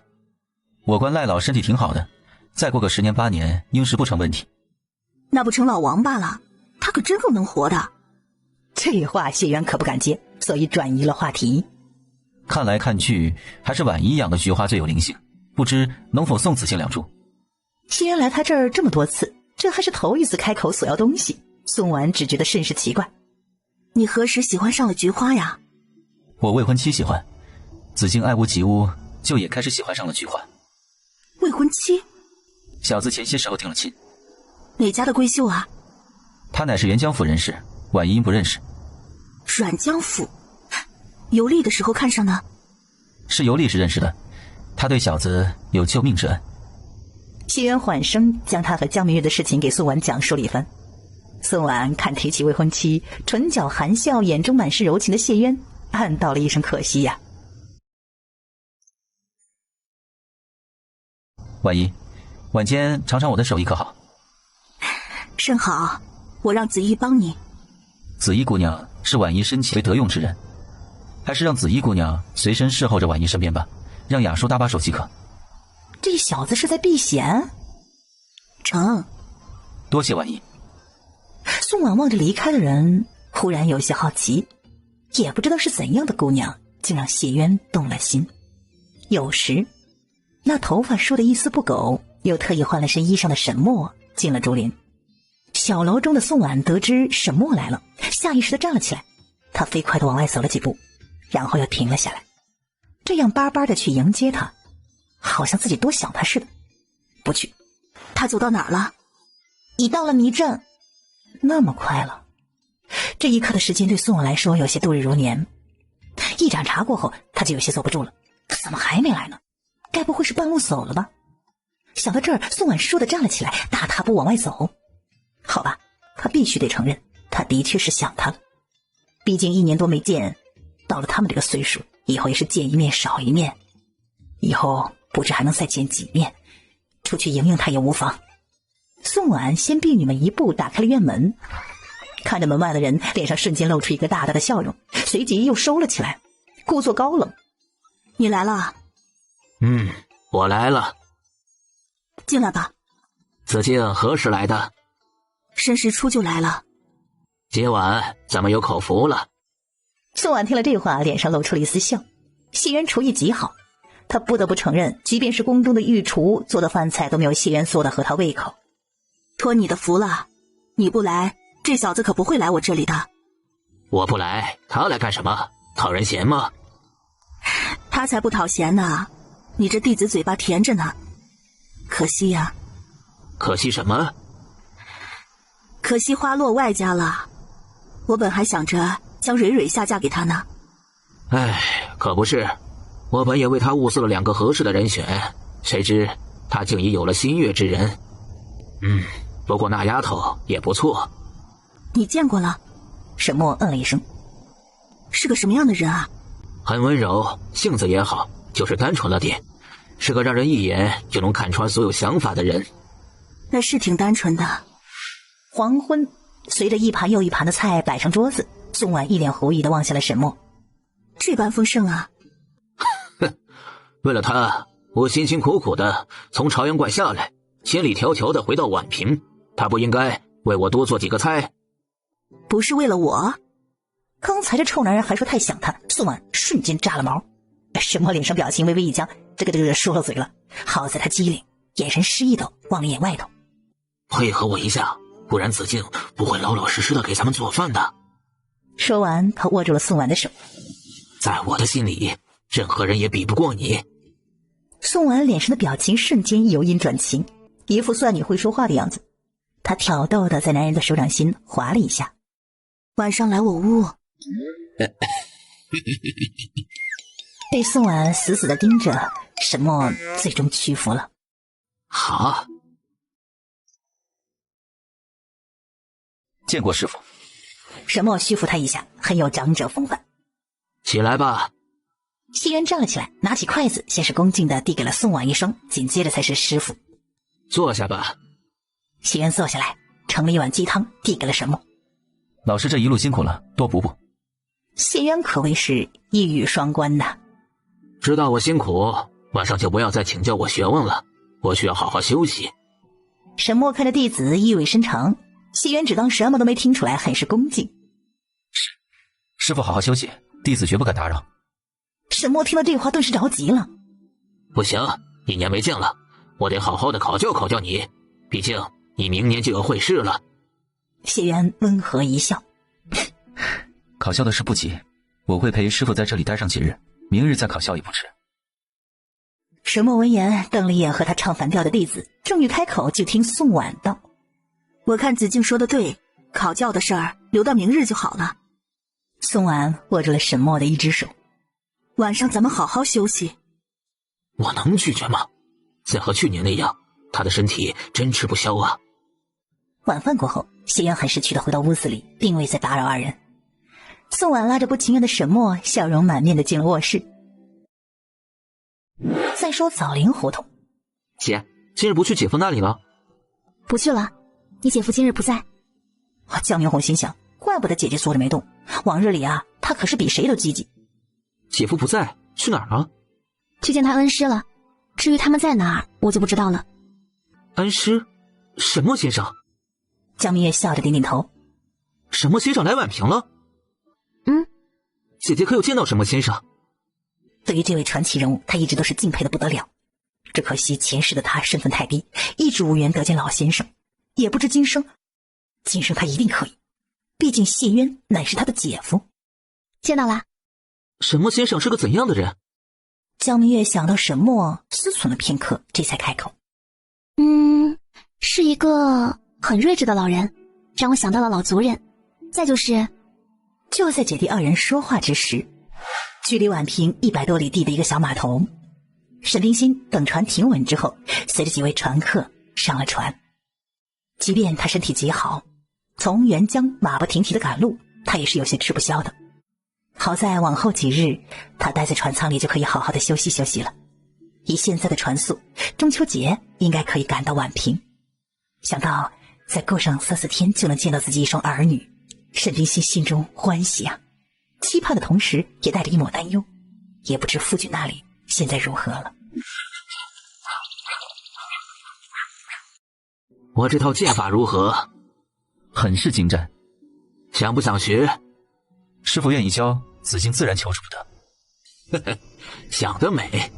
[SPEAKER 6] 我观赖老身体挺好的，再过个10年8年，应是不成问题。
[SPEAKER 8] 那不成老王八了，他可真够能活的。
[SPEAKER 2] 这话谢渊可不敢接，所以转移了话题。
[SPEAKER 6] 看来看去，还是婉仪养的菊花最有灵性，不知能否送子敬2株。
[SPEAKER 2] 谢渊来他这儿这么多次，这还是头一次开口索要东西，宋婉只觉得甚是奇怪。
[SPEAKER 8] 你何时喜欢上了菊花呀？
[SPEAKER 6] 我未婚妻喜欢，子敬爱屋及乌，就也开始喜欢上了菊花。
[SPEAKER 8] 未婚妻？
[SPEAKER 6] 小子前些时候定了亲。
[SPEAKER 8] 哪家的闺秀啊？
[SPEAKER 6] 他乃是沅江府人士，婉仪因不认识。
[SPEAKER 8] 阮江府？游历的时候看上的？
[SPEAKER 6] 是游历时认识的，他对小子有救命之恩。
[SPEAKER 2] 谢渊缓声将他和江明月的事情给宋婉讲述了一番。宋婉看提起未婚妻，唇角含笑，眼中满是柔情的谢渊，暗道了一声可惜呀。
[SPEAKER 6] 婉仪，晚间尝尝我的手艺可好？
[SPEAKER 8] 甚好，我让子怡帮你。
[SPEAKER 6] 子怡姑娘是婉仪深情为得用之人，还是让子怡姑娘随身侍候着婉仪身边吧，让雅叔搭把手即可。
[SPEAKER 2] 这小子是在避嫌？
[SPEAKER 8] 成。
[SPEAKER 6] 多谢婉仪。
[SPEAKER 2] 宋婉望着离开的人，忽然有些好奇，也不知道是怎样的姑娘，竟让谢渊动了心。有时那头发梳得一丝不苟，又特意换了身衣裳的沈墨进了竹林。小楼中的宋婉得知沈墨来了，下意识地站了起来，她飞快地往外走了几步，然后又停了下来，这样巴巴地去迎接他，好像自己多想他似的。不去。
[SPEAKER 8] 他走到哪儿了？
[SPEAKER 2] 已到了迷阵。那么快了？这一刻的时间对宋婉来说有些度日如年。一盏茶过后，他就有些坐不住了，怎么还没来呢？该不会是半路走了吧？想到这儿，宋婉倏地站了起来，大踏步往外走。好吧，他必须得承认，他的确是想他了。毕竟1年多没见，到了他们这个岁数，以后也是见一面少一面，以后不知还能再见几面，出去迎迎他也无妨。宋婉先避女们一步打开了院门，看着门外的人，脸上瞬间露出一个大大的笑容，随即又收了起来，故作高冷。
[SPEAKER 8] 你来了？
[SPEAKER 4] 我来了。
[SPEAKER 8] 进来吧。
[SPEAKER 4] 子敬何时来的？
[SPEAKER 8] 申时初就来了。
[SPEAKER 4] 今晚咱们有口福了。
[SPEAKER 2] 宋婉听了这话，脸上露出了一丝笑。谢渊厨艺极好，他不得不承认，即便是宫中的御厨做的饭菜都没有谢渊做的合他胃口。
[SPEAKER 8] 托你的福了，你不来，这小子可不会来我这里的。
[SPEAKER 4] 我不来，他来干什么？讨人嫌吗？
[SPEAKER 8] 他才不讨嫌呢，你这弟子嘴巴甜着呢。可惜呀。
[SPEAKER 4] 可惜什么？
[SPEAKER 8] 可惜花落外家了。我本还想着将蕊蕊下嫁给他呢。
[SPEAKER 4] 可不是，我本也为他物色了2个合适的人选，谁知他竟已有了心悦之人。不过那丫头也不错。
[SPEAKER 8] 你见过了？
[SPEAKER 2] 沈墨嗯了一声。
[SPEAKER 8] 是个什么样的人啊？
[SPEAKER 4] 很温柔，性子也好，就是单纯了点，是个让人一眼就能看穿所有想法的人。
[SPEAKER 8] 那是挺单纯的。
[SPEAKER 2] 黄昏，随着一盘又一盘的菜摆上桌子，宋婉一脸狐疑地望向了沈墨。
[SPEAKER 8] 这般丰盛啊！
[SPEAKER 4] 为了他，我辛辛苦苦的从朝阳观下来，千里迢迢的回到宛平，他不应该为我多做几个菜？
[SPEAKER 8] 不是为了我？
[SPEAKER 2] 刚才这臭男人还说太想他，宋婉瞬间炸了毛。沈墨脸上表情微微一僵，这个说漏嘴了。好在他机灵，眼神失意的望了眼外头。
[SPEAKER 4] 配合我一下，不然子敬不会老老实实的给咱们做饭的。
[SPEAKER 2] 说完，他握住了宋婉的手。
[SPEAKER 4] 在我的心里，任何人也比不过你。
[SPEAKER 2] 宋婉脸上的表情瞬间由阴转晴，一副算你会说话的样子。他挑逗的在男人的手掌心划了一下。
[SPEAKER 8] 晚上来我屋。
[SPEAKER 2] 被宋婉死死的盯着，沈墨最终屈服了。
[SPEAKER 4] 好。
[SPEAKER 6] 见过师傅。
[SPEAKER 2] 沈墨虚服他一下，很有长者风范。
[SPEAKER 4] 起来吧。
[SPEAKER 2] 西渊站了起来，拿起筷子，先是恭敬地递给了宋婉一双，紧接着才是师傅。
[SPEAKER 4] 坐下吧。
[SPEAKER 2] 西渊坐下来，盛了一碗鸡汤，递给了沈墨。
[SPEAKER 6] 老师这一路辛苦了，多补补。
[SPEAKER 2] 谢渊可谓是一语双关呐。
[SPEAKER 4] 知道我辛苦，晚上就不要再请教我学问了，我需要好好休息。
[SPEAKER 2] 沈墨看着弟子意味深长，谢渊只当什么都没听出来，很是恭敬。
[SPEAKER 6] 师傅好好休息，弟子绝不敢打扰。
[SPEAKER 2] 沈墨听到这话顿时着急了。
[SPEAKER 4] 不行，1年没见了，我得好好的考教考教你，毕竟你明年就要会试了。
[SPEAKER 2] 谢渊温和一笑。
[SPEAKER 6] 考校的事不急，我会陪师傅在这里待上几日，明日再考校也不迟。
[SPEAKER 2] 沈墨闻言瞪了一眼和他唱反调的弟子，正欲开口，就听宋婉道：
[SPEAKER 8] 我看子敬说的对，考教的事儿留到明日就好了。
[SPEAKER 2] 宋婉握住了沈墨的一只手。
[SPEAKER 8] 晚上咱们好好休息。
[SPEAKER 4] 我能拒绝吗？再和去年那样，他的身体真吃不消啊。
[SPEAKER 2] 晚饭过后，谢渊很识趣地回到屋子里，并未再打扰二人。宋婉拉着不情愿的沈墨，笑容满面地进了卧室。再说枣林胡同，
[SPEAKER 4] 姐，今日不去姐夫那里了？
[SPEAKER 1] 不去了，你姐夫今日不在。
[SPEAKER 2] 江明红心想，怪不得姐姐坐着没动，往日里啊，他可是比谁都积极。
[SPEAKER 4] 姐夫不在，去哪儿了？
[SPEAKER 1] 去见他恩师了。至于他们在哪儿，我就不知道了。
[SPEAKER 4] 恩师？沈墨先生？
[SPEAKER 2] 江明月笑着点点头。
[SPEAKER 4] 沈墨先生来宛平了？姐姐可有见到沈墨先生？
[SPEAKER 2] 对于这位传奇人物，他一直都是敬佩的不得了。只可惜前世的他身份太低，一直无缘得见老先生。也不知今生他一定可以，毕竟谢渊乃是他的姐夫。
[SPEAKER 1] 见到了。
[SPEAKER 4] 沈墨先生是个怎样的人？
[SPEAKER 2] 江明月想到沈墨，思忖了片刻，这才开口：
[SPEAKER 1] 是一个很睿智的老人，让我想到了老族人。再就是
[SPEAKER 2] 就在姐弟二人说话之时，距离宛平100多里地的一个小码头，沈冰心等船停稳之后，随着几位船客上了船。即便他身体极好，从沅江马不停蹄的赶路，他也是有些吃不消的。好在往后几日，他待在船舱里就可以好好的休息休息了。以现在的船速，中秋节应该可以赶到宛平。想到再过上3、4天就能见到自己一双儿女，沈冰心心中欢喜啊，期盼的同时也带着一抹担忧，也不知夫君那里现在如何了。
[SPEAKER 4] 我这套剑法如何？
[SPEAKER 6] 很是精湛。
[SPEAKER 4] 想不想学？
[SPEAKER 6] 师傅愿意教，子敬自然求之不得。
[SPEAKER 4] 呵呵，想得美。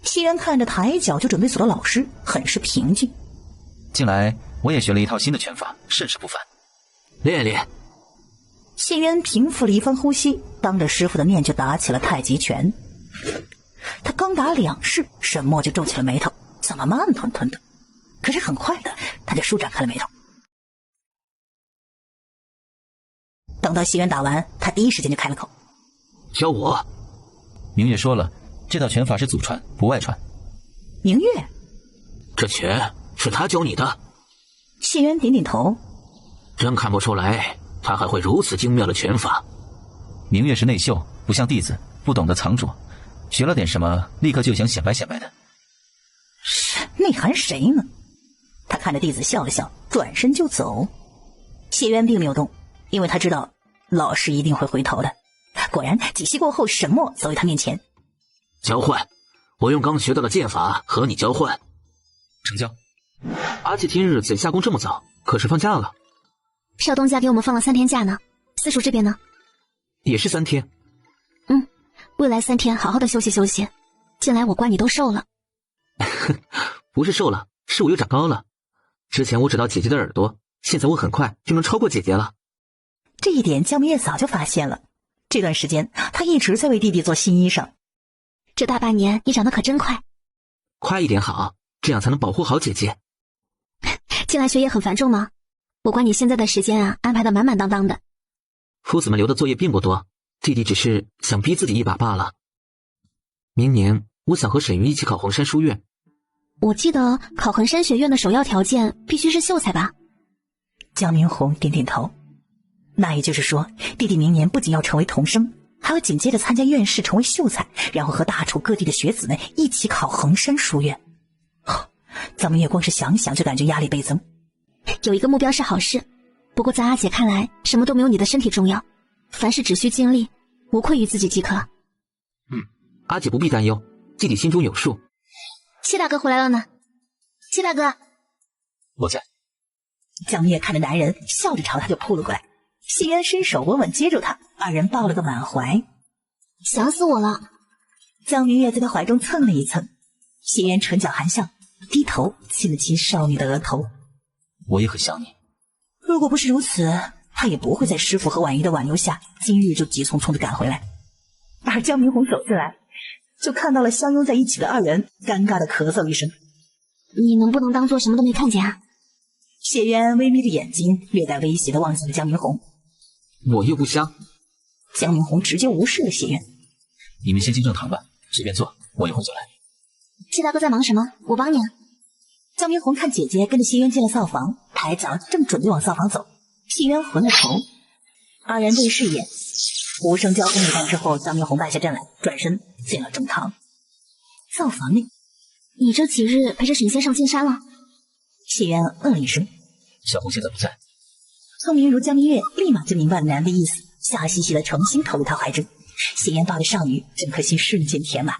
[SPEAKER 2] 西渊看着抬脚就准备走的老师，很是平静。
[SPEAKER 6] 近来我也学了一套新的拳法，甚是不凡。
[SPEAKER 4] 练练。
[SPEAKER 2] 谢渊平复了一番呼吸，当着师傅的面就打起了太极拳。他刚打2式，沈墨就皱起了眉头，怎么慢吞吞的？可是很快的，他就舒展开了眉头。等到谢渊打完，他第一时间就开了口：
[SPEAKER 4] 教我。
[SPEAKER 6] 明月说了，这套拳法是祖传，不外传。
[SPEAKER 2] 明月？
[SPEAKER 4] 这拳是他教你的？
[SPEAKER 2] 谢渊点点头。
[SPEAKER 4] 真看不出来他还会如此精妙的拳法。
[SPEAKER 6] 明月是内秀，不像弟子，不懂得藏拙，学了点什么立刻就想显摆显摆的。
[SPEAKER 2] 内涵谁呢？他看着弟子笑了笑，转身就走。谢渊并没有动，因为他知道老师一定会回头的。果然几息过后，沈墨走于他面前。
[SPEAKER 4] 交换，我用刚学到的剑法和你交换。
[SPEAKER 6] 成交。
[SPEAKER 4] 阿姐今日怎下工这么早？可是放假了？
[SPEAKER 1] 少东家给我们放了3天假呢。私塾这边呢？
[SPEAKER 4] 也是3天。
[SPEAKER 1] 未来3天好好的休息休息。近来我观你都瘦了。
[SPEAKER 4] 不是瘦了，是我又长高了。之前我只到姐姐的耳朵，现在我很快就能超过姐姐了。
[SPEAKER 2] 这一点江明月早就发现了。这段时间他一直在为弟弟做新衣裳。
[SPEAKER 1] 这大半年你长得可真快。
[SPEAKER 4] 快一点好，这样才能保护好姐姐。
[SPEAKER 1] 近来学业很繁重吗？我观你现在的时间啊，安排的满满当当的。
[SPEAKER 4] 夫子们留的作业并不多，弟弟只是想逼自己一把罢了。明年我想和沈云一起考衡山书院。
[SPEAKER 1] 我记得考衡山学院的首要条件必须是秀才吧？
[SPEAKER 2] 江明红点点头。那也就是说，弟弟明年不仅要成为童生，还要紧接着参加院试成为秀才，然后和大楚各地的学子们一起考衡山书院。江明月光是想想就感觉压力倍增。
[SPEAKER 1] 有一个目标是好事，不过在阿姐看来，什么都没有你的身体重要，凡事只需尽力，无愧于自己即可。
[SPEAKER 4] 阿姐不必担忧，弟弟心中有数。
[SPEAKER 1] 谢大哥回来了呢。谢大哥，
[SPEAKER 6] 我在。
[SPEAKER 2] 江明月看着男人，笑着朝他就扑了过来。谢渊伸手稳稳接住他，二人抱了个满怀。
[SPEAKER 1] 想死我了。
[SPEAKER 2] 江明月在他怀中蹭了一蹭，谢渊唇角含笑，低头亲了亲少女的额头。
[SPEAKER 6] 我也很想你。
[SPEAKER 2] 如果不是如此，他也不会在师傅和婉仪的挽留下，今日就急匆匆地赶回来。而江明红走进来，就看到了相拥在一起的二人，尴尬地咳嗽一声。
[SPEAKER 1] 你能不能当做什么都没看见啊？
[SPEAKER 2] 谢渊微眯着眼睛，略带威胁地望向了江明红。
[SPEAKER 4] 我又不香。
[SPEAKER 2] 江明红直接无视了谢渊。
[SPEAKER 6] 你们先进正堂吧，随便坐，我一会儿就来。
[SPEAKER 1] 谢大哥在忙什么？我帮你啊。
[SPEAKER 2] 江明红看姐姐跟着谢渊进了灶房，抬脚正准备往灶房走，谢渊回了头，二人对视一眼，无声交锋一番之后，江明红败下阵来，转身进了正堂。灶房内，
[SPEAKER 1] 你这几日陪着沈先生进山了？
[SPEAKER 2] 谢渊嗯了一声。
[SPEAKER 6] 小红现在不在。
[SPEAKER 2] 聪明如江明月立马就明白了男的意思，笑嘻嘻的重新投入他怀中。谢渊抱着少女，整颗心瞬间填满。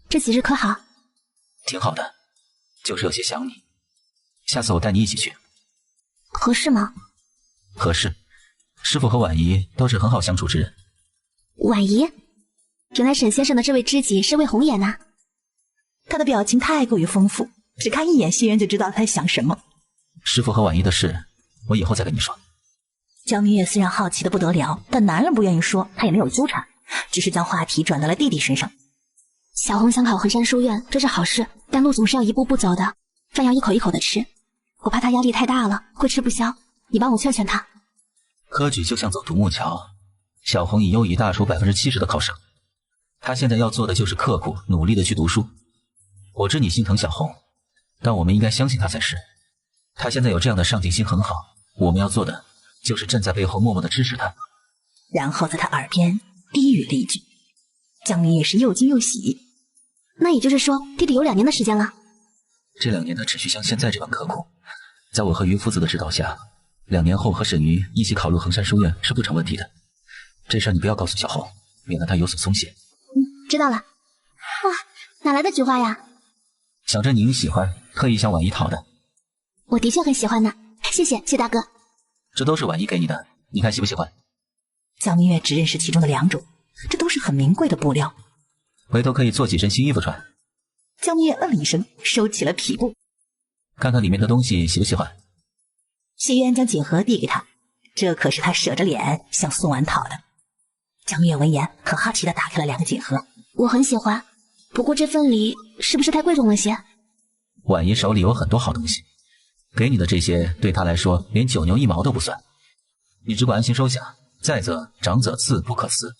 [SPEAKER 1] 这几日可好？
[SPEAKER 6] 挺好的，就是有些想你。下次我带你一起去。
[SPEAKER 1] 合适吗？
[SPEAKER 6] 合适。师傅和婉仪都是很好相处之人。
[SPEAKER 1] 婉仪？原来沈先生的这位知己是魏红颜呐。
[SPEAKER 2] 他的表情太过于丰富，只看一眼谢渊就知道他在想什么。
[SPEAKER 6] 师傅和婉仪的事，我以后再跟你说。
[SPEAKER 2] 江明月虽然好奇的不得了，但男人不愿意说，他也没有纠缠，只是将话题转到了弟弟身上。
[SPEAKER 1] 小红想考衡山书院，这是好事，但路总是要一步步走的，饭要一口一口的吃。我怕他压力太大了，会吃不消，你帮我劝劝他。
[SPEAKER 6] 科举就像走独木桥，小红已优于大楚70%的考生，她现在要做的就是刻苦努力的去读书。我知你心疼小红，但我们应该相信她才是。她现在有这样的上进心很好，我们要做的就是站在背后默默的支持她。
[SPEAKER 2] 然后在他耳边低语了一句。江明也是又惊又喜。
[SPEAKER 1] 那也就是说，弟弟有2年的时间了。
[SPEAKER 6] 这2年他只需像现在这般刻苦，在我和于夫子的指导下，2年后和沈瑜一起考入衡山书院是不成问题的。这事儿你不要告诉小红，免得她有所松懈。
[SPEAKER 1] 知道了。哇，哪来的菊花呀？
[SPEAKER 6] 想着您喜欢，特意向婉仪讨的。
[SPEAKER 1] 我的确很喜欢呢，谢谢谢大哥。
[SPEAKER 6] 这都是婉仪给你的，你看喜不喜欢？
[SPEAKER 2] 江明月只认识其中的2种，这都是很名贵的布料，
[SPEAKER 6] 回头可以做几身新衣服穿。
[SPEAKER 2] 江明月嗯了一声，收起了匹布。
[SPEAKER 6] 看看里面的东西喜不喜欢？
[SPEAKER 2] 谢渊将锦盒递给他，这可是他舍着脸向宋婉讨的。江明月闻言，很好奇地打开了2个锦盒。
[SPEAKER 1] 我很喜欢，不过这份礼是不是太贵重了些？
[SPEAKER 6] 婉仪手里有很多好东西，给你的这些对她来说连9牛1毛都不算，你只管安心收下。再则长者赐不可辞。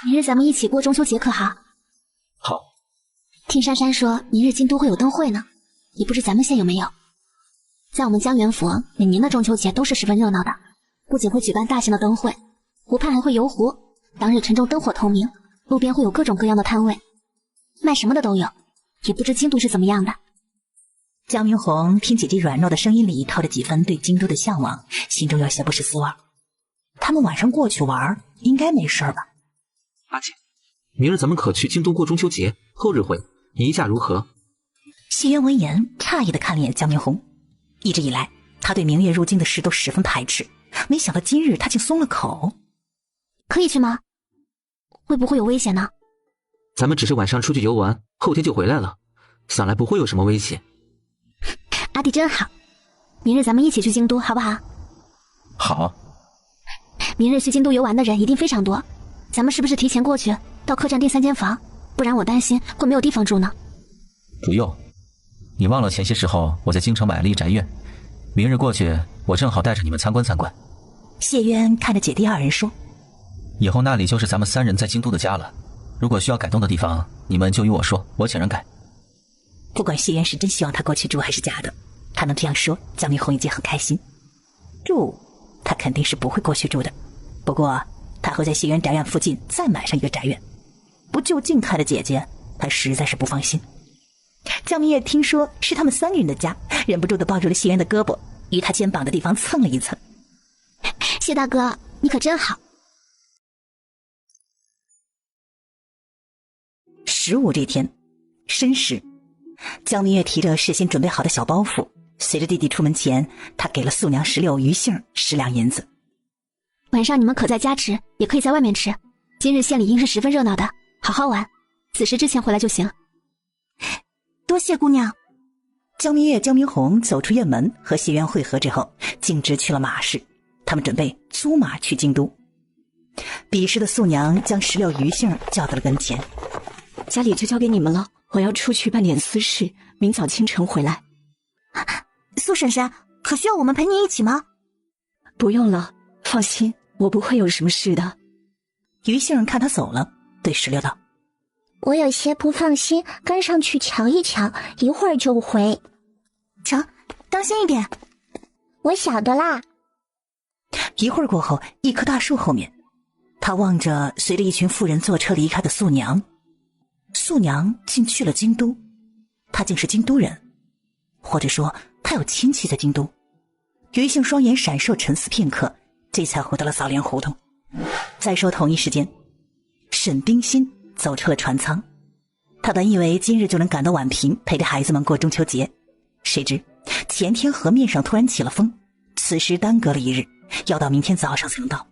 [SPEAKER 1] 明日咱们一起过中秋节可好？
[SPEAKER 6] 好。
[SPEAKER 1] 听珊珊说明日京都会有灯会呢，也不知咱们县有没有。在我们江元府，每年的中秋节都是十分热闹的，不仅会举办大型的灯会，湖畔还会游湖，当日城中灯火通明，路边会有各种各样的摊位，卖什么的都有，也不知京都是怎么样的。
[SPEAKER 2] 江明红听姐姐软糯的声音里透着几分对京都的向往，心中有些不是滋味。他们晚上过去玩，应该没事吧？
[SPEAKER 4] 阿姐，明日咱们可去京都过中秋节，后日会，你意下如何？
[SPEAKER 2] 谢渊闻言诧异地看了眼江明红，一直以来他对明月入京的事都十分排斥，没想到今日他竟松了口。
[SPEAKER 1] 可以去吗？会不会有危险呢？
[SPEAKER 4] 咱们只是晚上出去游玩，后天就回来了，想来不会有什么危险。
[SPEAKER 1] 阿弟真好，明日咱们一起去京都好不好？
[SPEAKER 6] 好。
[SPEAKER 1] 明日去京都游玩的人一定非常多，咱们是不是提前过去，到客栈订3间房？不然我担心会没有地方住呢。
[SPEAKER 6] 不用，你忘了前些时候我在京城买了一宅院，明日过去我正好带着你们参观参观。
[SPEAKER 2] 谢渊看着姐弟二人说，
[SPEAKER 6] 以后那里就是咱们3人在京都的家了，如果需要改动的地方，你们就与我说，我请人改。
[SPEAKER 2] 不管谢渊是真希望他过去住还是假的，他能这样说，江明红已经很开心。住，他肯定是不会过去住的，不过他会在谢渊宅院附近再买上一个宅院。不就近看着姐姐，他实在是不放心。江明月听说是他们3个人的家，忍不住地抱住了谢渊的胳膊，于他肩膀的地方蹭了一蹭。
[SPEAKER 1] 谢大哥，你可真好。
[SPEAKER 2] 15这天，申时，江明月提着事先准备好的小包袱，随着弟弟出门前，他给了素娘16鱼杏10两银子。
[SPEAKER 1] 晚上你们可在家吃，也可以在外面吃。今日县里应是十分热闹的，好好玩。子时之前回来就行。
[SPEAKER 8] 多谢姑娘。
[SPEAKER 2] 江明月、江明红走出院门，和谢渊会合之后，径直去了马市。他们准备租马去京都。彼时的素娘将16鱼杏叫到了跟前。
[SPEAKER 7] 家里就交给你们了，我要出去办点私事，明早清晨回来。
[SPEAKER 8] 苏婶婶，可需要我们陪你一起吗？
[SPEAKER 7] 不用了，放心，我不会有什么事的。
[SPEAKER 2] 鱼杏看他走了，对16道：
[SPEAKER 10] 我有些不放心，跟上去瞧一瞧，一会儿就回。
[SPEAKER 8] 成，当心一点。
[SPEAKER 10] 我晓得啦。
[SPEAKER 2] 一会儿过后，一棵大树后面，他望着随着一群妇人坐车离开的素娘。素娘竟去了京都，她竟是京都人，或者说她有亲戚在京都。余杏双眼闪烁，沉思片刻，这才回到了枣莲胡同。再说同一时间，沈冰心走出了船舱。他本以为今日就能赶到宛平，陪着孩子们过中秋节，谁知前天河面上突然起了风，此时耽搁了1日，要到明天早上才能到。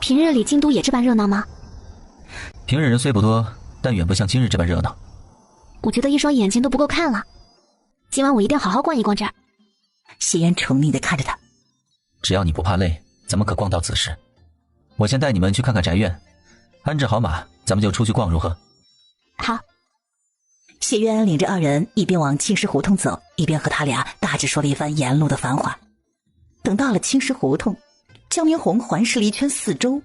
[SPEAKER 1] 平日里京都也这般热闹吗？
[SPEAKER 6] 平日人虽不多，但远不像今日这般热闹。
[SPEAKER 1] 我觉得一双眼睛都不够看了，今晚我一定好好逛一逛这儿。
[SPEAKER 2] 谢渊宠溺地看着他，
[SPEAKER 6] 只要你不怕累，咱们可逛到子时。我先带你们去看看宅院，安置好马，咱们就出去逛，如何？
[SPEAKER 1] 好。
[SPEAKER 2] 谢渊领着2人一边往青石胡同走，一边和他俩大致说了一番沿路的繁华。等到了青石胡同，江明红环视了一圈四周。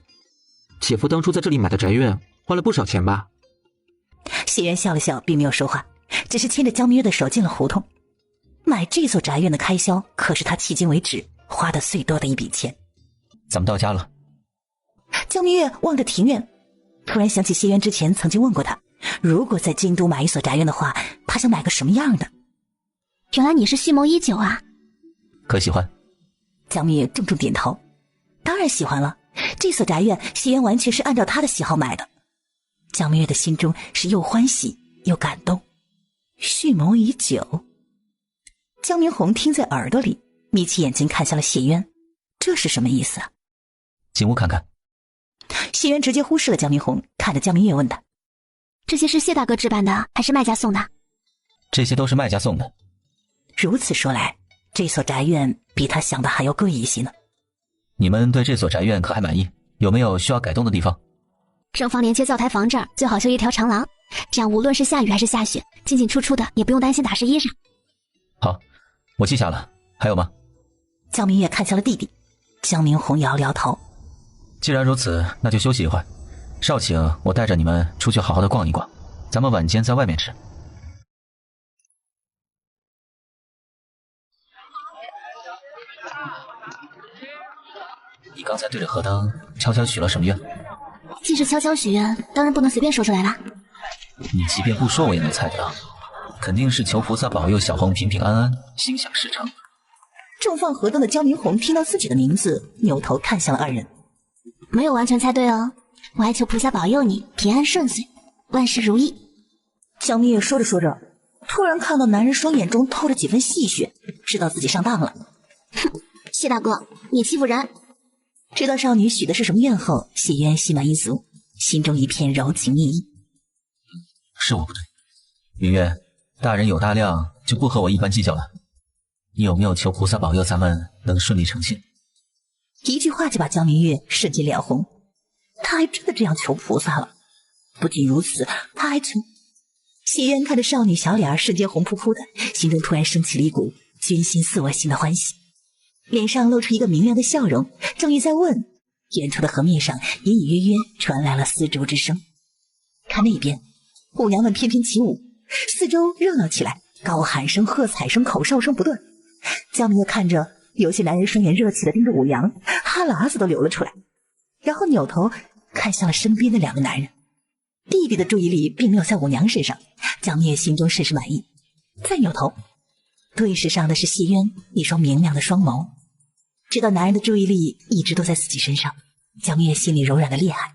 [SPEAKER 4] 姐夫当初在这里买的宅院花了不少钱吧？
[SPEAKER 2] 谢渊笑了笑，并没有说话，只是牵着江明月的手进了胡同。买这所宅院的开销可是他迄今为止花的最多的一笔钱。
[SPEAKER 6] 咱们到家了。
[SPEAKER 2] 江明月望着庭院，突然想起谢渊之前曾经问过他，如果在京都买一所宅院的话，他想买个什么样的。
[SPEAKER 1] 原来你是蓄谋已久啊。
[SPEAKER 6] 可喜欢？
[SPEAKER 2] 江明月重重点头，当然喜欢了。这所宅院谢渊完全是按照他的喜好买的。江明月的心中是又欢喜又感动。蓄谋已久。江明红听在耳朵里，眯起眼睛看向了谢渊，这是什么意思啊？
[SPEAKER 6] 进屋看看。
[SPEAKER 2] 谢渊直接忽视了江明红，看着江明月问他：
[SPEAKER 1] 这些是谢大哥置办的，还是卖家送的？
[SPEAKER 6] 这些都是卖家送的。
[SPEAKER 2] 如此说来，这所宅院比他想的还要贵一些呢。
[SPEAKER 6] 你们对这所宅院可还满意？有没有需要改动的地方？
[SPEAKER 1] 正房连接灶台房这儿最好修一条长廊，这样无论是下雨还是下雪，进进出出的也不用担心打湿衣裳。
[SPEAKER 6] 好，我记下了。还有吗？
[SPEAKER 2] 江明月看向了弟弟，江明红摇了摇头。
[SPEAKER 6] 既然如此，那就休息一会儿。少请我带着你们出去好好的逛一逛，咱们晚间在外面吃。你刚才对着河灯悄悄许了什么愿？
[SPEAKER 1] 既是悄悄许愿，当然不能随便说出来啦。
[SPEAKER 6] 你即便不说，我也能猜得到，肯定是求菩萨保佑小红平平安安，心想事成。
[SPEAKER 2] 正放河灯的江明红听到自己的名字，扭头看向了2人。
[SPEAKER 1] 没有完全猜对哦，我还求菩萨保佑你平安顺遂，万事如意。
[SPEAKER 2] 江明月说着说着，突然看到男人双眼中透着几分戏谑，知道自己上当了。
[SPEAKER 1] 哼，谢大哥，你欺负人！
[SPEAKER 2] 知道少女许的是什么愿后，谢渊心满意足，心中一片柔情蜜意。
[SPEAKER 6] 是我不对，明月，大人有大量，就不和我一般计较了。你有没有求菩萨保佑咱们能顺利成亲？
[SPEAKER 2] 一句话就把江明月瞬间脸红，他还真的这样求菩萨了。不仅如此，他还求……谢渊看着少女小脸瞬间红扑扑的，心中突然升起了一股君心似我心的欢喜，脸上露出一个明亮的笑容，正欲再问，远处的河面上隐隐约约传来了丝竹之声。看那边，舞娘们翩翩起舞，四周热闹起来，高喊声、喝彩声、口哨声不断。江明月看着，有些男人双眼热气的盯着舞娘，哈喇子都流了出来，然后扭头看向了身边的两个男人。弟弟的注意力并没有在舞娘身上，江明月心中甚是满意。再扭头，对视上的是谢渊一双明亮的双眸。知道男人的注意力一直都在自己身上，江明月心里柔软的厉害。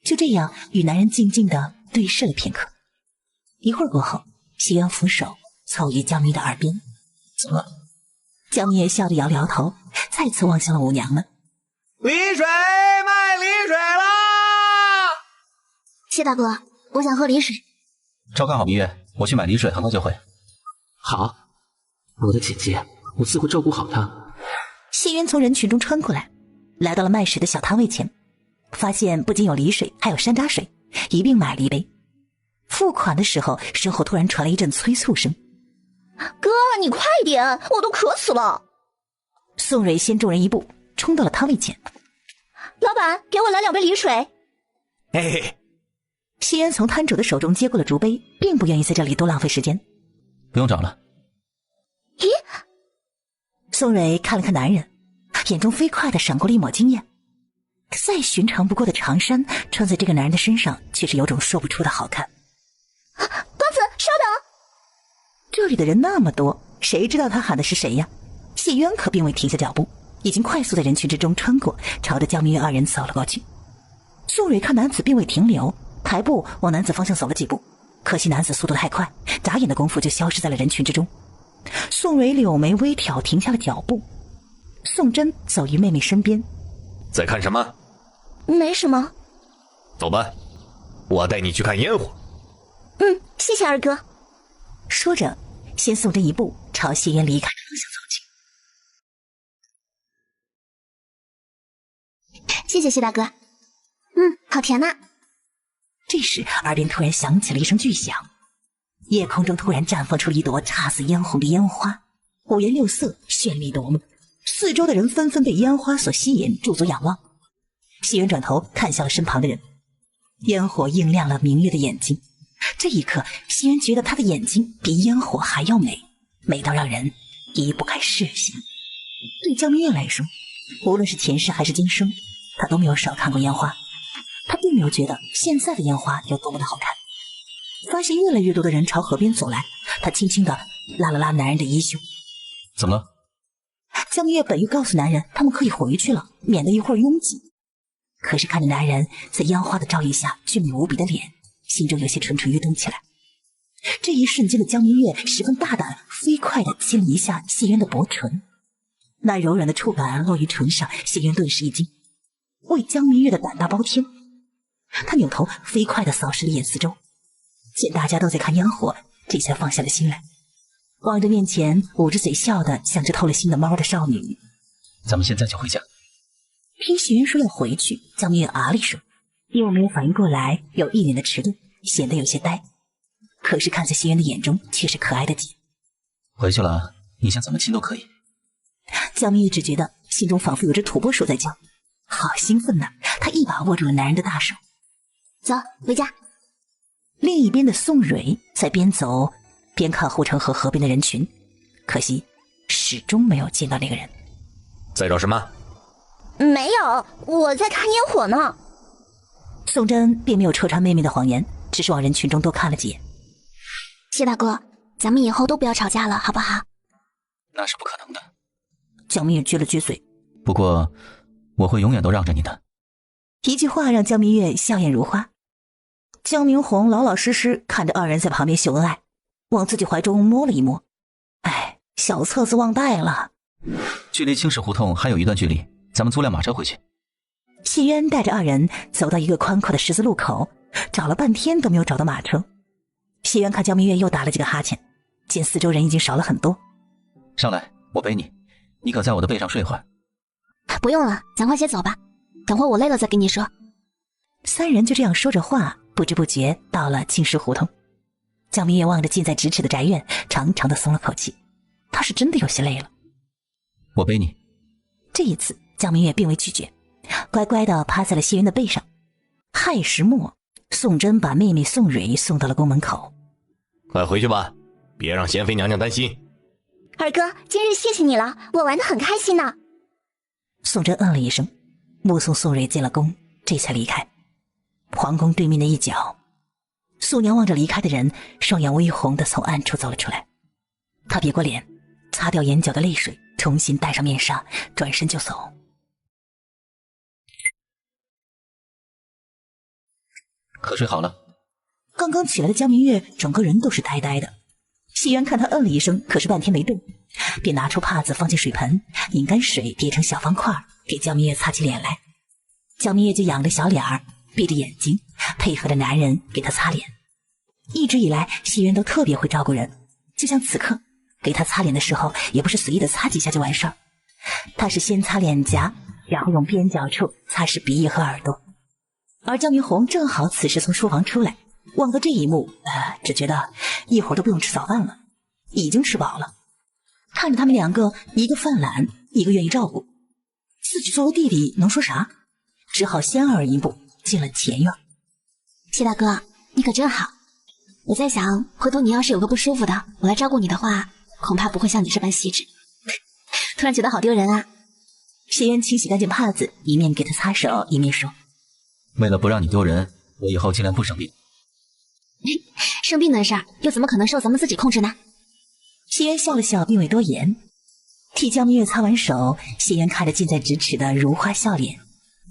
[SPEAKER 2] 就这样与男人静静的对视了片刻。一会儿过后，谢渊扶手凑于江明月的耳边：“
[SPEAKER 6] 怎么了？”
[SPEAKER 2] 江明月笑着摇了摇头，再次望向了舞娘们。
[SPEAKER 5] 梨水，卖梨水啦！
[SPEAKER 1] 谢大哥，我想喝梨水。
[SPEAKER 6] 照看好明月，我去买梨水，很快就会。
[SPEAKER 4] 好，我的姐姐，我自会照顾好她。
[SPEAKER 2] 谢渊从人群中穿过来，来到了卖水的小摊位前，发现不仅有梨水，还有山楂水，一并买了一杯。付款的时候，身后突然传来一阵催促声：“
[SPEAKER 8] 哥，你快点，我都渴死了！”
[SPEAKER 2] 宋蕊先众人一步冲到了摊位前：“
[SPEAKER 8] 老板，给我来2杯梨水。”
[SPEAKER 5] 嘿嘿嘿。
[SPEAKER 2] 谢渊从摊主的手中接过了竹杯，并不愿意在这里多浪费时间。
[SPEAKER 6] 不用找了。
[SPEAKER 2] 咦？宋蕊看了看男人，眼中飞快地闪过了一抹惊艳。再寻常不过的长衫穿在这个男人的身上，却是有种说不出的好看。
[SPEAKER 8] 公子，稍等！
[SPEAKER 2] 这里的人那么多，谁知道他喊的是谁呀？谢渊可并未停下脚步，已经快速在人群之中穿过，朝着江明月二人走了过去。宋蕊看男子并未停留，抬步往男子方向走了几步，可惜男子速度太快，眨眼的功夫就消失在了人群之中。宋蕊柳眉微挑，停下了脚步。宋真走于妹妹身边：“
[SPEAKER 5] 在看什么？”“
[SPEAKER 8] 没什么。”“
[SPEAKER 5] 走吧，我带你去看烟火。”“
[SPEAKER 8] 谢谢二哥。”
[SPEAKER 2] 说着，先宋真一步朝谢渊离开的方向
[SPEAKER 1] 走去。“谢谢谢大哥。”“好甜呐。”
[SPEAKER 2] 这时耳边突然响起了一声巨响，夜空中突然绽放出了一朵姹紫嫣红的烟花，五颜六色，绚丽夺目。四周的人纷纷被烟花所吸引，驻足仰望。谢渊转头看向了身旁的人，烟火映亮了明月的眼睛。这一刻，谢渊觉得他的眼睛比烟火还要美，美到让人移不开视线。对江明月来说，无论是前世还是今生，他都没有少看过烟花。他并没有觉得现在的烟花有多么的好看。发现越来越多的人朝河边走来，他轻轻地拉了拉男人的衣袖。
[SPEAKER 6] “怎么了？”
[SPEAKER 2] 江明月本欲告诉男人他们可以回去了，免得一会儿拥挤，可是看着男人在烟花的照映下俊美无比的脸，心中有些蠢蠢欲动起来。这一瞬间的江明月十分大胆，飞快地亲了一下谢渊的薄唇，那柔软的触感落于唇上，谢渊顿时一惊，为江明月的胆大包天。他扭头飞快地扫视了一眼四周，见大家都在看烟火，这才放下了心来，望着面前捂着嘴笑的像只透了心的猫的少女：“
[SPEAKER 6] 咱们现在就回家。”
[SPEAKER 2] 听谢渊说要回去，江明月啊了一声，又没有反应过来，有一脸的迟钝，显得有些呆。可是看在谢渊的眼中，却是可爱的紧。
[SPEAKER 6] “回去了，你想怎么亲都可以。”
[SPEAKER 2] 江明月只觉得心中仿佛有只土拨鼠在叫，好兴奋呐！他一把握住了男人的大手：“
[SPEAKER 1] 走，回家。”
[SPEAKER 2] 另一边的宋蕊在边走边看护城河河边的人群，可惜始终没有见到那个人。
[SPEAKER 5] “在找什么？”“
[SPEAKER 8] 没有，我在看烟火呢。”
[SPEAKER 2] 宋真并没有戳穿妹妹的谎言，只是往人群中多看了几眼。
[SPEAKER 1] “谢大哥，咱们以后都不要吵架了，好不好？”“
[SPEAKER 6] 那是不可能的。”
[SPEAKER 2] 江明月撅了撅嘴：“
[SPEAKER 6] 不过我会永远都让着你的。”
[SPEAKER 2] 一句话让江明月笑靥如花。江明红老老实实看着二人在旁边秀恩爱，往自己怀中摸了一摸。哎，小册子忘带了。
[SPEAKER 6] 距离青石胡同还有一段距离，咱们租辆马车回去。
[SPEAKER 2] 谢渊带着二人走到一个宽阔的十字路口，找了半天都没有找到马车。谢渊看焦明月又打了几个哈欠，见四周人已经少了很多。
[SPEAKER 6] 上来，我背你，你可在我的背上睡会儿。
[SPEAKER 1] 不用了，咱快些走吧，等会我累了再跟你说。
[SPEAKER 2] 三人就这样说着话，不知不觉到了青石胡同。焦明月望着近在咫尺的宅院，长长的松了口气，他是真的有些累了。
[SPEAKER 6] 我背你。
[SPEAKER 2] 这一次焦明月并未拒绝，乖乖地趴在了谢云的背上。亥时末，宋真把妹妹宋蕊送到了宫门口。
[SPEAKER 5] 快回去吧，别让贤妃娘娘担心。
[SPEAKER 10] 二哥，今日谢谢你了，我玩得很开心呢。
[SPEAKER 2] 宋真嗯了一声，目送宋蕊进了宫，这才离开。皇宫对面的一角，素娘望着离开的人，双眼微红地从暗处走了出来。她别过脸，擦掉眼角的泪水，重新戴上面纱，转身就走。
[SPEAKER 6] 可睡好了？
[SPEAKER 2] 刚刚起来的江明月整个人都是呆呆的。谢渊看他嗯了一声，可是半天没动，便拿出帕子放进水盆，拧干水叠成小方块，给江明月擦起脸来。江明月就仰着小脸儿，闭着眼睛，配合着男人给他擦脸。一直以来谢渊都特别会照顾人，就像此刻给他擦脸的时候，也不是随意的擦几下就完事儿，他是先擦脸颊，然后用边角处擦拭鼻翼和耳朵。而江明红正好此时从书房出来，望到这一幕，只觉得一会儿都不用吃早饭了，已经吃饱了。看着他们两个，一个犯懒，一个愿意照顾，自己作为弟弟能说啥？只好先二一步进了前院。
[SPEAKER 1] 谢大哥，你可真好。我在想，回头你要是有个不舒服的，我来照顾你的话，恐怕不会像你这般细致。突然觉得好丢人啊。
[SPEAKER 2] 谢渊清洗干净帕子，一面给他擦手，一面说：
[SPEAKER 6] 为了不让你丢人，我以后尽量不生病。
[SPEAKER 1] 生病的事儿又怎么可能受咱们自己控制呢？
[SPEAKER 2] 谢渊笑了笑，并未多言。替江明月擦完手，谢渊看着近在咫尺的如花笑脸，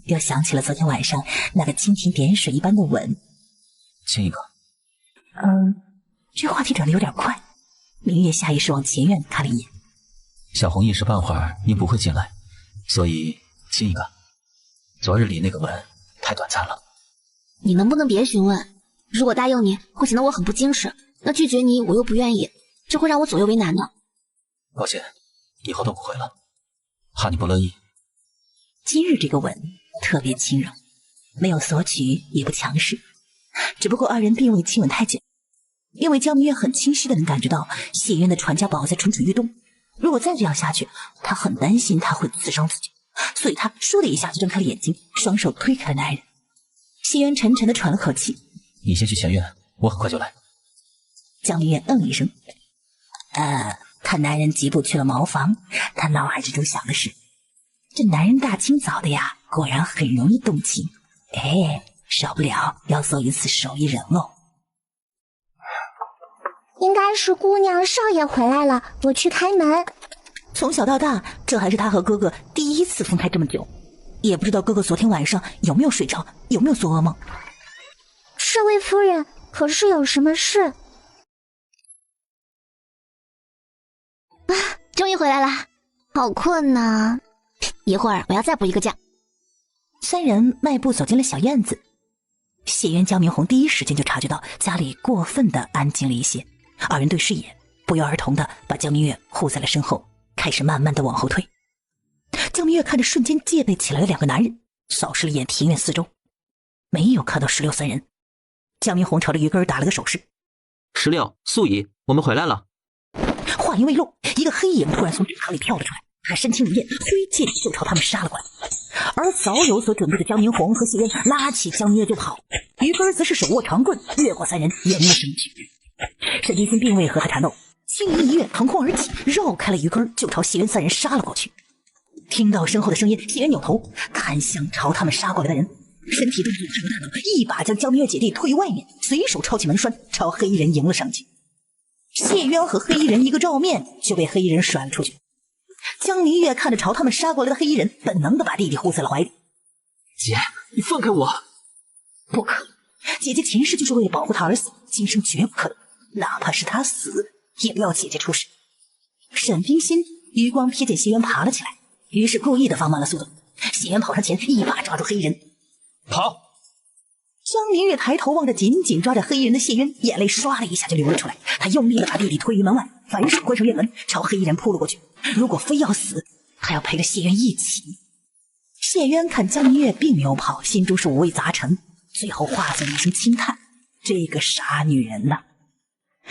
[SPEAKER 2] 又想起了昨天晚上那个蜻蜓点水一般的吻。
[SPEAKER 6] 亲一个。
[SPEAKER 2] 这话题转得有点快。明月下意识往前院看了一眼。
[SPEAKER 6] 小红一时半会儿应不会进来，所以亲一个。昨日里那个吻太短暂了。
[SPEAKER 1] 你能不能别询问？如果答应你，会显得我很不矜持；那拒绝你，我又不愿意，这会让我左右为难的。
[SPEAKER 6] 抱歉，以后都不会了，怕你不乐意。
[SPEAKER 2] 今日这个吻特别轻柔，没有索取，也不强势，只不过二人并未亲吻太久，因为江明月很清晰的能感觉到谢渊的传家宝在蠢蠢欲动，如果再这样下去，他很担心他会刺伤自己，所以他倏的一下就睁开了眼睛，双手推开了男人。谢渊沉沉的喘了口气，
[SPEAKER 6] 你先去前院，我很快就来。
[SPEAKER 2] 江明月嗯了一声，看男人疾步去了茅房，他脑海之中想的是，这男人大清早的呀，果然很容易动情，少不了要做一次手艺人喽。
[SPEAKER 10] 应该是姑娘少爷回来了，我去开门。
[SPEAKER 2] 从小到大，这还是他和哥哥第一次分开这么久，也不知道哥哥昨天晚上有没有睡着，有没有做噩梦。
[SPEAKER 10] 这位夫人，可是有什么事？
[SPEAKER 1] 终于回来了，好困呐！一会儿我要再补一个觉。
[SPEAKER 2] 三人迈步走进了小院子，谢渊、江明红第一时间就察觉到家里过分的安静了一些，二人对视野，不约而同的把江明月护在了身后，开始慢慢的往后退。江明月看着瞬间戒备起来的两个男人，扫视了一眼庭院四周，没有看到石榴三人。江明红朝着于根打了个手势：
[SPEAKER 4] 石榴、素姨，我们回来了。
[SPEAKER 2] 话音未落，一个黑影突然从池塘里跳了出来，他身轻如燕，挥剑就朝他们杀了过来。而早有所准备的江明红和谢渊拉起江明月就跑，于根则是手握长棍越过三人迎了上去。沈君心并未和他缠斗，轻盈一跃腾空而起，绕开了于根就朝谢渊三人杀了过去。听到身后的声音，谢渊扭头看向朝他们杀过来的人，身体动作太过大脑，一把将江明月姐弟推外面，随手抄起门栓朝黑衣人迎了上去。谢渊和黑衣人一个照面就被黑衣人甩了出去。江明月看着朝他们杀过来的黑衣人，本能的把弟弟护在了怀里。
[SPEAKER 4] 姐，你放开我！
[SPEAKER 2] 不可，姐姐前世就是为了保护他而死，今生绝不可能。哪怕是他死，也不要姐姐出事。沈冰心余光瞥见谢渊爬了起来，于是故意的放慢了速度。谢渊跑上前，一把抓住黑衣人，
[SPEAKER 6] 跑！
[SPEAKER 2] 江明月抬头望着紧紧抓着黑衣人的谢渊，眼泪唰的一下就流了出来。他用力的把弟弟推于门外，反手关上院门，朝黑衣人扑了过去。如果非要死，他要陪着谢渊一起。谢渊看江明月并没有跑，心中是五味杂陈，最后化作一声轻叹：这个傻女人呐！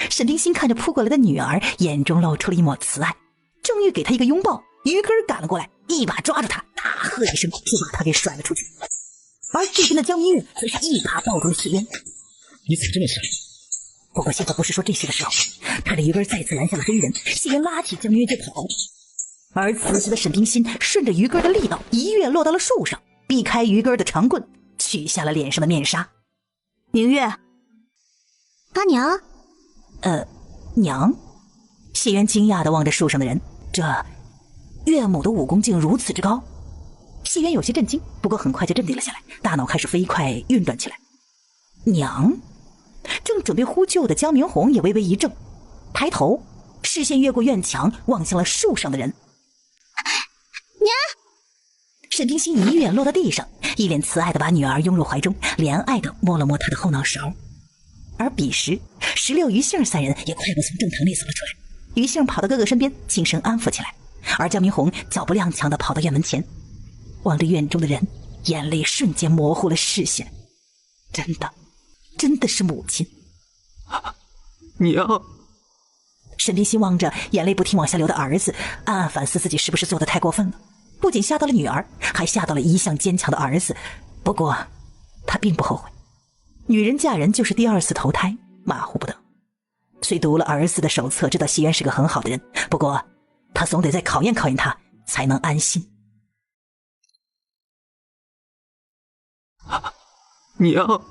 [SPEAKER 2] 沈冰心看着扑过来的女儿，眼中露出了一抹慈爱，正欲给她一个拥抱，于根赶了过来，一把抓住她，大喝一声，就把她给甩了出去。而这边的江明月则是一把抱住了谢渊。
[SPEAKER 6] 你怎么这么傻？
[SPEAKER 2] 不过现在不是说这些的时候。看着于根再次拦下了黑人，谢渊拉起江明月就跑。而此时的沈冰心顺着于根的力道一跃落到了树上，避开于根的长棍，取下了脸上的面纱。
[SPEAKER 8] 明月，
[SPEAKER 1] 阿娘。
[SPEAKER 2] 娘？谢渊惊讶地望着树上的人，这岳母的武功竟如此之高。谢渊有些震惊，不过很快就镇定了下来，大脑开始飞快运转起来。娘？正准备呼救的江明红也微微一怔，抬头，视线越过院墙，望向了树上的人。
[SPEAKER 1] 娘！
[SPEAKER 2] 沈冰心一跃落到地上，一脸慈爱地把女儿拥入怀中，怜爱地摸了摸她的后脑勺。而彼时16于杏三人也快步从正堂内走了出来，于杏跑到哥哥身边，轻声安抚起来，而江明红脚步踉跄地跑到院门前，望着院中的人，眼泪瞬间模糊了视线。真的是母亲。
[SPEAKER 4] 娘！
[SPEAKER 2] 沈冰心望着眼泪不停往下流的儿子，暗暗反思自己是不是做得太过分了，不仅吓到了女儿，还吓到了一向坚强的儿子。不过她并不后悔，女人嫁人就是第二次投胎，马虎不得。虽读了儿子的手册，知道谢渊是个很好的人，不过她总得再考验考验他，才能安心。
[SPEAKER 4] 娘！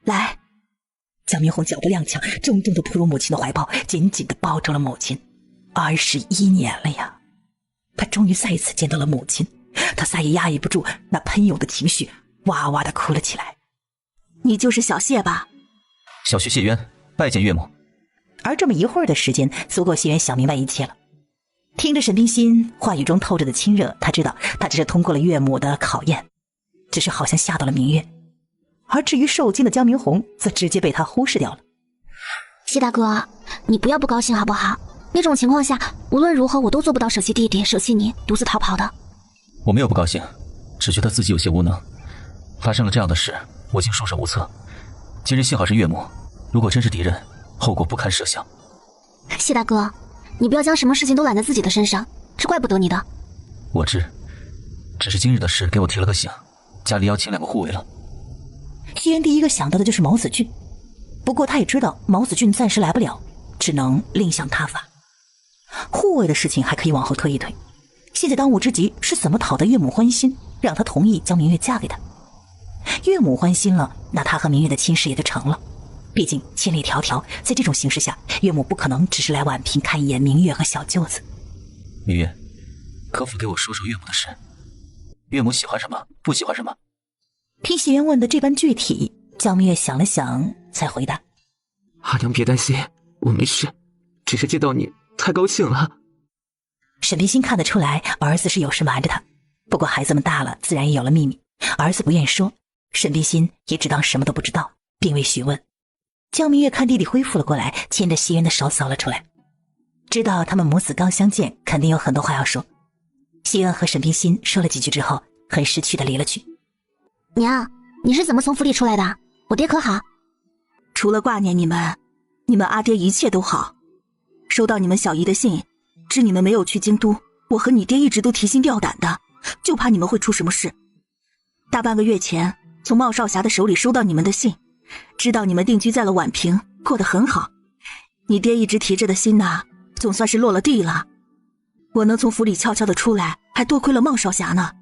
[SPEAKER 2] 来，江明红脚步踉跄，重重地扑入母亲的怀抱，紧紧地抱住了母亲。21年了呀，他终于再一次见到了母亲，他再也压抑不住那喷涌的情绪，哇哇地哭了起来。
[SPEAKER 8] 你就是小谢吧？
[SPEAKER 6] 小婿谢渊，拜见岳母。
[SPEAKER 2] 而这么一会儿的时间，足够谢渊想明白一切了。听着沈冰心话语中透着的亲热，他知道他只是通过了岳母的考验，只是好像吓到了明月。而至于受惊的江明红，则直接被他忽视掉了。
[SPEAKER 1] 谢大哥，你不要不高兴好不好？那种情况下，无论如何我都做不到舍弃弟弟，舍弃你，独自逃跑的。
[SPEAKER 6] 我没有不高兴，只觉得自己有些无能。发生了这样的事，我竟束手无策。今日幸好是岳母，如果真是敌人，后果不堪设想。
[SPEAKER 1] 谢大哥，你不要将什么事情都揽在自己的身上，这怪不得你的。
[SPEAKER 6] 我知，只是今日的事给我提了个醒，家里要请2个护卫了。
[SPEAKER 2] 谢渊第一个想到的就是毛子俊，不过他也知道毛子俊暂时来不了，只能另想他法。护卫的事情还可以往后推一推，现在当务之急是怎么讨得岳母欢心，让她同意将明月嫁给他。岳母欢心了，那他和明月的亲事也就成了。毕竟千里迢迢，在这种形势下，岳母不可能只是来宛平看一眼明月和小舅子。
[SPEAKER 6] 明月，可否给我说说岳母的事？岳母喜欢什么，不喜欢什么？
[SPEAKER 2] 听谢渊问的这般具体，江明月想了想，才回答：
[SPEAKER 4] 阿娘别担心，我没事，只是见到你太高兴了。
[SPEAKER 2] 沈冰心看得出来，儿子是有事瞒着他，不过孩子们大了，自然也有了秘密，儿子不愿说，沈冰心也只当什么都不知道，并未询问。江明月看弟弟恢复了过来，牵着谢渊的手走了出来，知道他们母子刚相见，肯定有很多话要说。谢渊和沈冰心说了几句之后，很识趣的离了去。
[SPEAKER 1] 娘，你是怎么从府里出来的？我爹可好？
[SPEAKER 8] 除了挂念你们，你们阿爹一切都好。收到你们小姨的信，知你们没有去京都，我和你爹一直都提心吊胆的，就怕你们会出什么事。大半个月前，从茂少侠的手里收到你们的信，知道你们定居在了宛平，过得很好。你爹一直提着的心呐，总算是落了地了。我能从府里悄悄的出来，还多亏了茂少侠呢。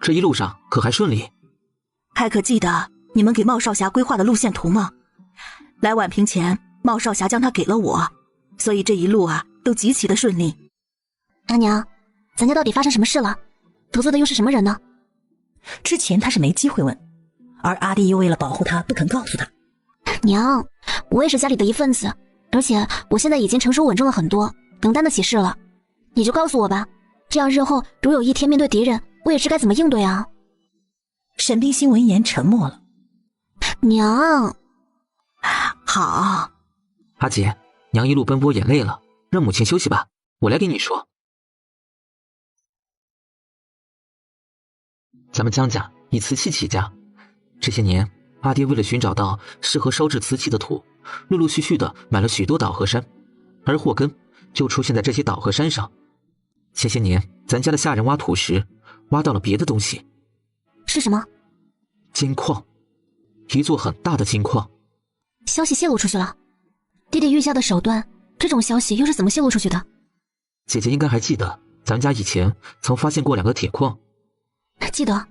[SPEAKER 4] 这一路上可还顺利？
[SPEAKER 8] 还可记得你们给茂少侠规划的路线图吗？来宛平前，茂少侠将它给了我，所以这一路啊都极其的顺利。
[SPEAKER 1] 阿娘，咱家到底发生什么事了？得罪的又是什么人呢？
[SPEAKER 2] 之前他是没机会问，而阿弟又为了保护他不肯告诉他。
[SPEAKER 1] 娘，我也是家里的一份子，而且我现在已经成熟稳重了很多，能担得起事了。你就告诉我吧，这样日后如有一天面对敌人，我也知该怎么应对啊。
[SPEAKER 2] 沈冰心闻言沉默了。
[SPEAKER 1] 娘，
[SPEAKER 8] 好。
[SPEAKER 4] 阿姐，娘一路奔波也累了，让母亲休息吧，我来给你说。咱们江家以瓷器起家，这些年阿爹为了寻找到适合烧制瓷器的土，陆陆续续的买了许多岛河山，而祸根就出现在这些岛河山上。前些年咱家的下人挖土时，挖到了别的东西。
[SPEAKER 1] 是什么？
[SPEAKER 4] 金矿，一座很大的金矿。
[SPEAKER 1] 消息泄露出去了，弟弟御下的手段，这种消息又是怎么泄露出去的？
[SPEAKER 4] 姐姐应该还记得，咱家以前曾发现过2个铁矿。
[SPEAKER 1] 记得，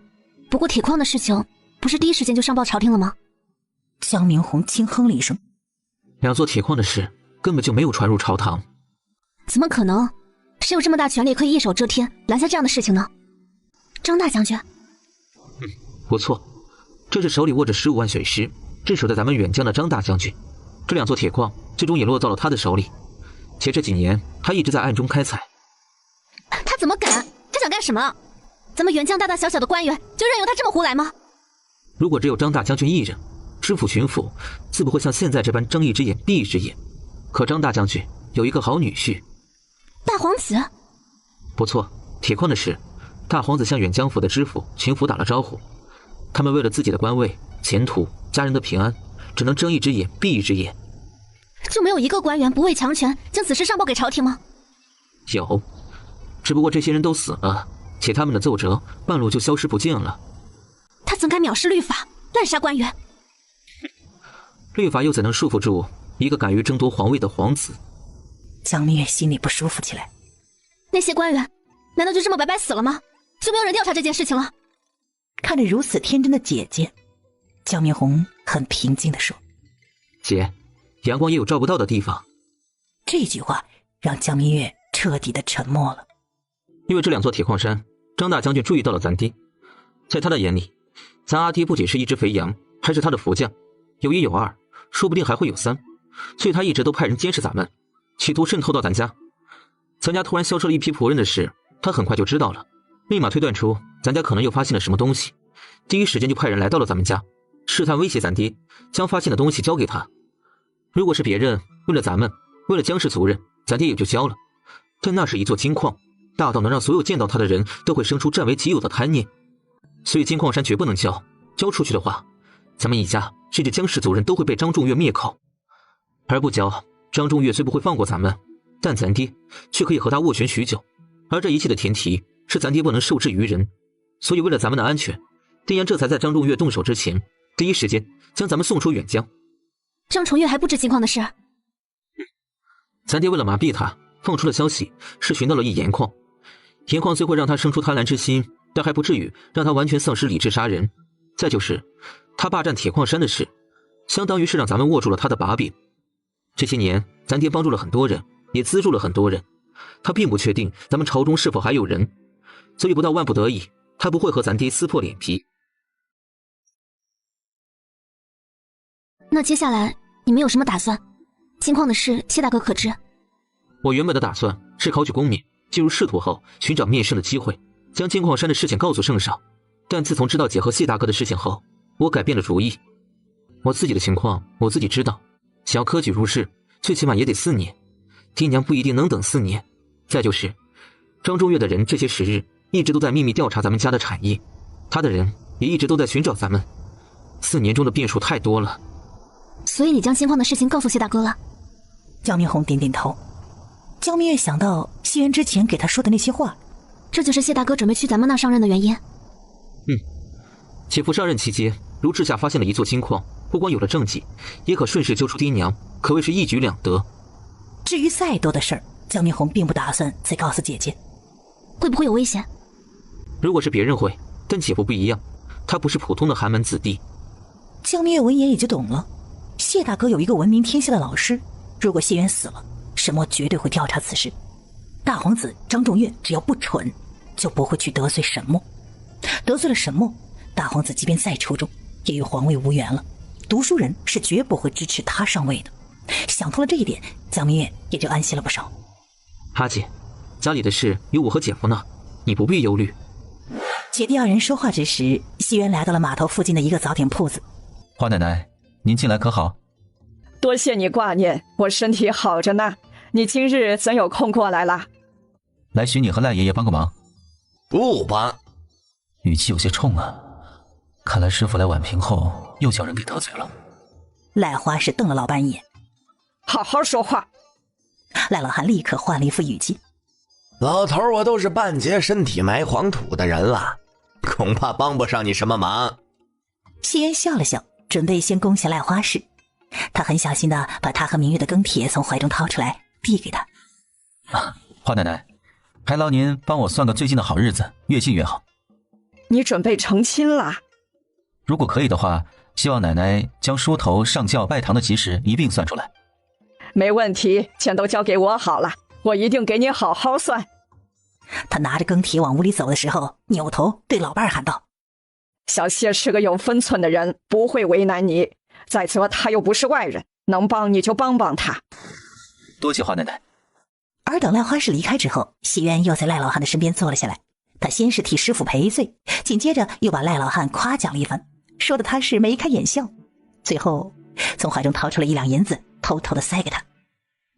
[SPEAKER 1] 不过铁矿的事情不是第一时间就上报朝廷了吗？
[SPEAKER 2] 江明红轻哼了一声。
[SPEAKER 4] 2座铁矿的事根本就没有传入朝堂。
[SPEAKER 1] 怎么可能？谁有这么大权力可以一手遮天拦下这样的事情呢？张大将军。
[SPEAKER 4] 不错，这是手里握着15万水师，镇守在咱们远江的张大将军。这2座铁矿最终也落到了他的手里，且这几年他一直在暗中开采。
[SPEAKER 1] 他怎么敢？他想干什么？咱们远江大大小小的官员就任由他这么胡来吗？
[SPEAKER 4] 如果只有张大将军一人，知府巡抚自不会像现在这般睁一只眼闭一只眼。可张大将军有一个好女婿，
[SPEAKER 1] 大皇子。
[SPEAKER 4] 不错，铁矿的事，大皇子向远江府的知府、巡抚打了招呼。他们为了自己的官位、前途、家人的平安，只能睁一只眼闭一只眼。
[SPEAKER 1] 就没有一个官员不畏强权将此事上报给朝廷吗？
[SPEAKER 4] 有，只不过这些人都死了，且他们的奏折半路就消失不见了。
[SPEAKER 1] 他怎敢藐视律法，滥杀官员？
[SPEAKER 4] 律法又怎能束缚住一个敢于争夺皇位的皇子？
[SPEAKER 2] 江明月心里不舒服起来。
[SPEAKER 1] 那些官员难道就这么白白死了吗？就没有人调查这件事情了？
[SPEAKER 2] 看着如此天真的姐姐，江明红很平静地说：
[SPEAKER 4] 姐，阳光也有照不到的地方。
[SPEAKER 2] 这句话让江明月彻底的沉默了。
[SPEAKER 4] 因为这2座铁矿山，张大将军注意到了咱爹。在他的眼里，咱阿爹不仅是一只肥羊，还是他的福将，有1有2，说不定还会有3，所以他一直都派人监视咱们，企图渗透到咱家。咱家突然消失了一批仆人的事，他很快就知道了，立马推断出咱家可能又发现了什么东西，第一时间就派人来到了咱们家，试探威胁咱爹，将发现的东西交给他。如果是别人，为了咱们，为了江氏族人，咱爹也就交了，但那是一座金矿，大到能让所有见到他的人都会生出占为己有的贪念，所以金矿山绝不能交，交出去的话，咱们一家甚至江氏族人都会被张仲岳灭口。而不交，张仲岳虽不会放过咱们，但咱爹却可以和他斡旋许久，而这一切的前提是咱爹不能受制于人。所以为了咱们的安全，丁阳这才在张仲岳动手之前，第一时间将咱们送出远江。
[SPEAKER 1] 张重岳还不知金矿的事？
[SPEAKER 4] 咱爹为了麻痹他，放出了消息，是寻到了一盐矿。盐矿虽会让他生出贪婪之心，但还不至于让他完全丧失理智杀人。再就是他霸占铁矿山的事，相当于是让咱们握住了他的把柄。这些年咱爹帮助了很多人，也资助了很多人，他并不确定咱们朝中是否还有人，所以不到万不得已，他不会和咱爹撕破脸皮。
[SPEAKER 1] 那接下来你们有什么打算？金矿的事，谢大哥可知？
[SPEAKER 4] 我原本的打算是考取功名，进入仕途后寻找面圣的机会，将金矿山的事情告诉圣上。但自从知道姐和谢大哥的事情后，我改变了主意。我自己的情况我自己知道，想要科举入仕，最起码也得4年。爹娘不一定能等4年。再就是张仲岳的人这些时日一直都在秘密调查咱们家的产业，他的人也一直都在寻找咱们。4年中的变数太多了。
[SPEAKER 1] 所以你将金矿的事情告诉谢大哥了？
[SPEAKER 2] 江明红点点头。江明月想到谢元之前给他说的那些话，
[SPEAKER 1] 这就是谢大哥准备去咱们那上任的原因。
[SPEAKER 4] 且夫上任期间，如治下发现了一座金矿，不光有了政绩，也可顺势救出爹娘，可谓是一举两得。
[SPEAKER 2] 至于再多的事儿，江明红并不打算再告诉姐姐。
[SPEAKER 1] 会不会有危险？
[SPEAKER 4] 如果是别人会，但姐夫不一样，他不是普通的寒门子弟。
[SPEAKER 2] 江明月闻言也就懂了，谢大哥有一个闻名天下的老师，如果谢元死了，沈墨绝对会调查此事。大皇子张仲岳只要不蠢，就不会去得罪沈墨。得罪了沈墨，大皇子即便再出众，也与皇位无缘了。读书人是绝不会支持他上位的。想通了这一点，江明月也就安心了不少。
[SPEAKER 4] 哈姐，家里的事有我和姐夫呢，你不必忧虑。
[SPEAKER 2] 姐弟二人说话之时，西园来到了码头附近的一个早点铺子。
[SPEAKER 6] 花奶奶，您近来可好？
[SPEAKER 7] 多谢你挂念，我身体好着呢。你今日怎有空过来了？
[SPEAKER 6] 来许你和赖爷爷帮个忙。
[SPEAKER 9] 不帮。
[SPEAKER 6] 语气有些冲啊，看来师傅来婉平后又将人给得罪了。
[SPEAKER 2] 赖花是瞪了老半一眼。
[SPEAKER 7] 好好说话。
[SPEAKER 2] 赖老汉立刻换了一副语气。
[SPEAKER 5] 老头，我都是半截身体埋黄土的人了，恐怕帮不上你什么忙。
[SPEAKER 2] 西园笑了笑，准备先攻下赖花氏。他很小心地把他和明月的庚帖从怀中掏出来，递给他。
[SPEAKER 6] 花奶奶，还劳您帮我算个最近的好日子，越近越好。
[SPEAKER 7] 你准备成亲了？
[SPEAKER 6] 如果可以的话，希望奶奶将梳头、上轿、拜堂的吉时一并算出来。
[SPEAKER 7] 没问题，全都交给我好了，我一定给你好好算。
[SPEAKER 2] 他拿着庚帖往屋里走的时候，扭头对老伴儿喊道：
[SPEAKER 7] 小谢是个有分寸的人，不会为难你。再说他又不是外人，能帮你就帮帮他。
[SPEAKER 6] 多谢花奶奶。
[SPEAKER 2] 而等赖花氏离开之后，西园又在赖老汉的身边坐了下来。他先是替师傅赔罪，紧接着又把赖老汉夸奖了一番，说的他是眉开眼笑。最后从怀中掏出了1两银子，偷偷的塞给他。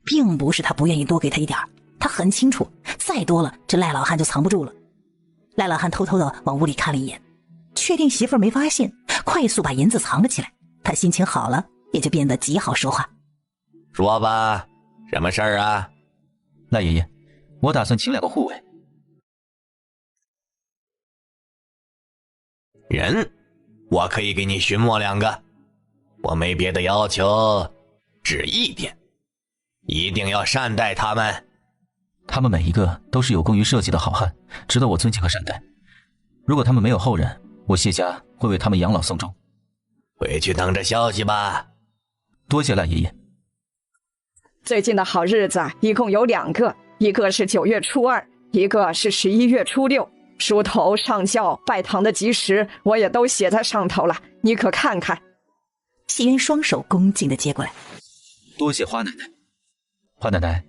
[SPEAKER 2] 并不是他不愿意多给他一点，他很清楚再多了这赖老汉就藏不住了。赖老汉偷偷的往屋里看了一眼，确定媳妇儿没发现，快速把银子藏了起来。他心情好了，也就变得极好说话。
[SPEAKER 5] 说吧，什么事儿啊？
[SPEAKER 6] 赖爷爷，我打算请2个护卫。
[SPEAKER 9] 人，我可以给你寻摸2个，我没别的要求，只一点，一定要善待他们。
[SPEAKER 6] 他们每一个都是有功于社稷的好汉，值得我尊敬和善待。如果他们没有后人，我谢家会为他们养老送终。
[SPEAKER 9] 回去等着消息吧。
[SPEAKER 6] 多谢赖爷爷。
[SPEAKER 7] 最近的好日子一共有2个，一个是9月初2，一个是11月初6。梳头、上轿、拜堂的吉时我也都写在上头了，你可看看。
[SPEAKER 2] 西园双手恭敬地接过来。
[SPEAKER 6] 多谢花奶奶。花奶奶，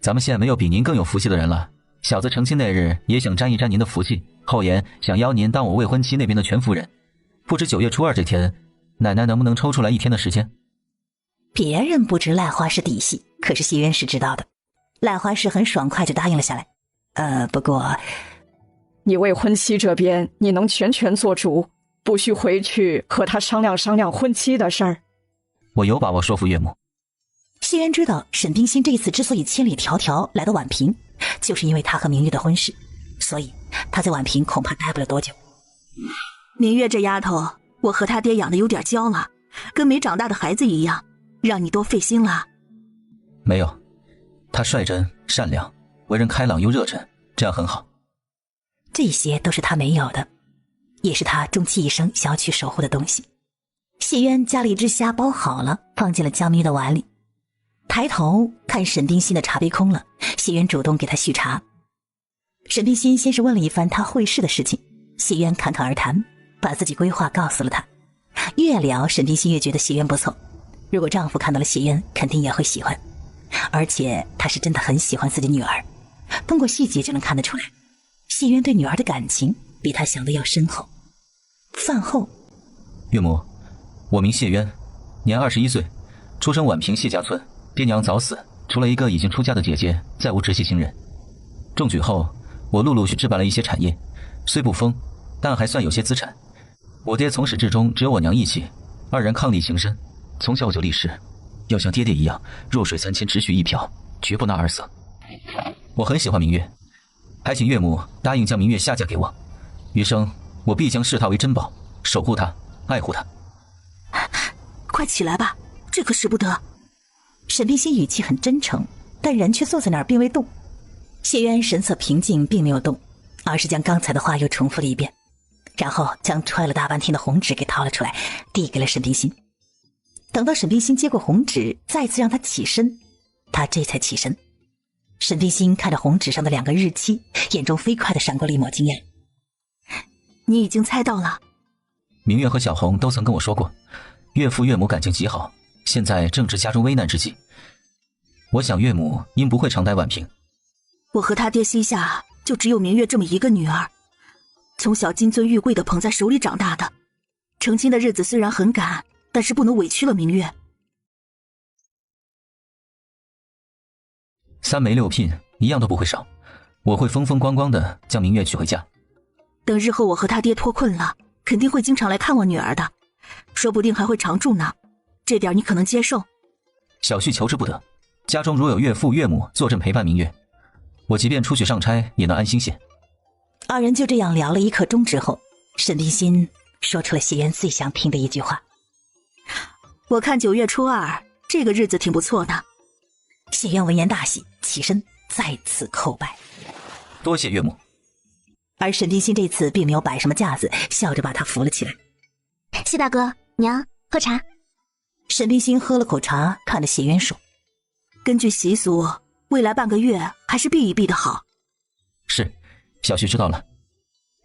[SPEAKER 6] 咱们县没有比您更有福气的人了。小子成亲那日也想沾一沾您的福气，后言想邀您当我未婚妻那边的全夫人。不知9月初2这天，奶奶能不能抽出来1天的时间？
[SPEAKER 2] 别人不知赖花氏底细，可是西园是知道的。赖花氏很爽快就答应了下来。不过
[SPEAKER 7] 你未婚妻这边你能全权做主，不需回去和他商量商量婚期的事儿。
[SPEAKER 6] 我有把握说服岳母。
[SPEAKER 2] 西园知道沈冰心这次之所以千里迢迢来到宛平，就是因为他和明月的婚事，所以他在宛平恐怕待不了多久。
[SPEAKER 8] 明月这丫头，我和他爹养的有点娇了，跟没长大的孩子一样，让你多费心了。
[SPEAKER 6] 没有，他率真善良，为人开朗又热忱，这样很好。
[SPEAKER 2] 这些都是他没有的，也是他终其一生想要去守护的东西。谢渊夹了一只虾包好了，放进了江明月的碗里。抬头看沈冰心的茶杯空了，谢渊主动给他续茶。沈冰心先是问了一番他会试的事情，谢渊侃侃而谈，把自己规划告诉了他。越聊沈冰心越觉得谢渊不错，如果丈夫看到了谢渊，肯定也会喜欢。而且他是真的很喜欢自己女儿，通过细节就能看得出来，谢渊对女儿的感情比他想的要深厚。饭后，
[SPEAKER 6] 岳母，我名谢渊，年21岁，出生宛平谢家村，爹娘早死，除了一个已经出嫁的姐姐，再无直系亲人。中举后，我陆陆续置办了一些产业，虽不丰，但还算有些资产。我爹从始至终只有我娘义气，2人伉俪情深，从小我就立誓，要像爹爹一样，弱水3千只许一瓢，绝不纳二色。我很喜欢明月，还请岳母答应将明月下嫁给我，余生我必将视她为珍宝，守护她，爱护她。
[SPEAKER 8] 快起来吧，这可使不得。
[SPEAKER 2] 沈冰心语气很真诚，但人却坐在那儿并未动。谢渊神色平静，并没有动，而是将刚才的话又重复了一遍，然后将揣了大半天的红纸给掏了出来，递给了沈冰心。等到沈冰心接过红纸，再次让他起身，他这才起身。沈冰心看着红纸上的2个日期，眼中飞快地闪过了一抹惊讶。
[SPEAKER 8] 你已经猜到了？
[SPEAKER 6] 明月和小红都曾跟我说过，岳父岳母感情极好，现在正值家中危难之际。我想岳母应不会常待宛平。
[SPEAKER 8] 我和他爹膝下就只有明月这么一个女儿，从小金尊玉贵的捧在手里长大的。成亲的日子虽然很赶，但是不能委屈了明月。
[SPEAKER 6] 3媒6聘一样都不会少，我会风风光光的将明月娶回家。
[SPEAKER 8] 等日后我和他爹脱困了，肯定会经常来看望女儿的，说不定还会常住呢。这点你可能接受？
[SPEAKER 6] 小婿求之不得，家中如有岳父岳母坐镇陪伴明月，我即便出去上差也能安心些。
[SPEAKER 2] 二人就这样聊了1刻钟之后，沈冰心说出了谢渊最想听的一句话：
[SPEAKER 8] 我看9月初2这个日子挺不错的。
[SPEAKER 2] 谢渊闻言大喜，起身再次叩拜。
[SPEAKER 6] 多谢岳母。
[SPEAKER 2] 而沈冰心这次并没有摆什么架子，笑着把他扶了起来。
[SPEAKER 1] 谢大哥，娘喝茶。
[SPEAKER 2] 沈冰心喝了口茶，看着谢渊说：
[SPEAKER 8] 根据习俗，未来半个月还是避一避的好。
[SPEAKER 6] 是，小婿知道了。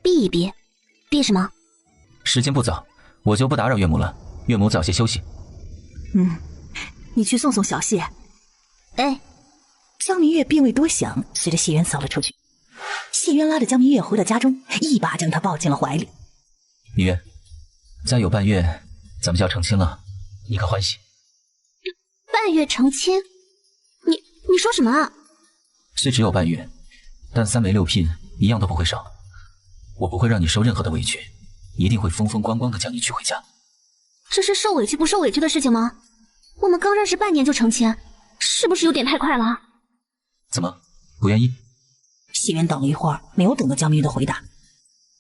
[SPEAKER 1] 避一避？避什么？
[SPEAKER 6] 时间不早，我就不打扰岳母了，岳母早些休息。
[SPEAKER 8] 你去送送小谢。
[SPEAKER 1] 哎，
[SPEAKER 2] 江明月并未多想，随着谢渊走了出去。谢渊拉着江明月回到家中，一把将她抱进了怀里。
[SPEAKER 6] 明月，再有半月，咱们就要成亲了，你可欢喜？
[SPEAKER 1] 半月成亲？你说什么啊？
[SPEAKER 6] 虽只有半月，但3媒6聘一样都不会少。我不会让你受任何的委屈，一定会风风光光的将你娶回家。
[SPEAKER 1] 这是受委屈不受委屈的事情吗？我们刚认识半年就成亲，是不是有点太快了？
[SPEAKER 6] 怎么，不愿意？
[SPEAKER 2] 谢渊等了一会儿，没有等到江明月的回答，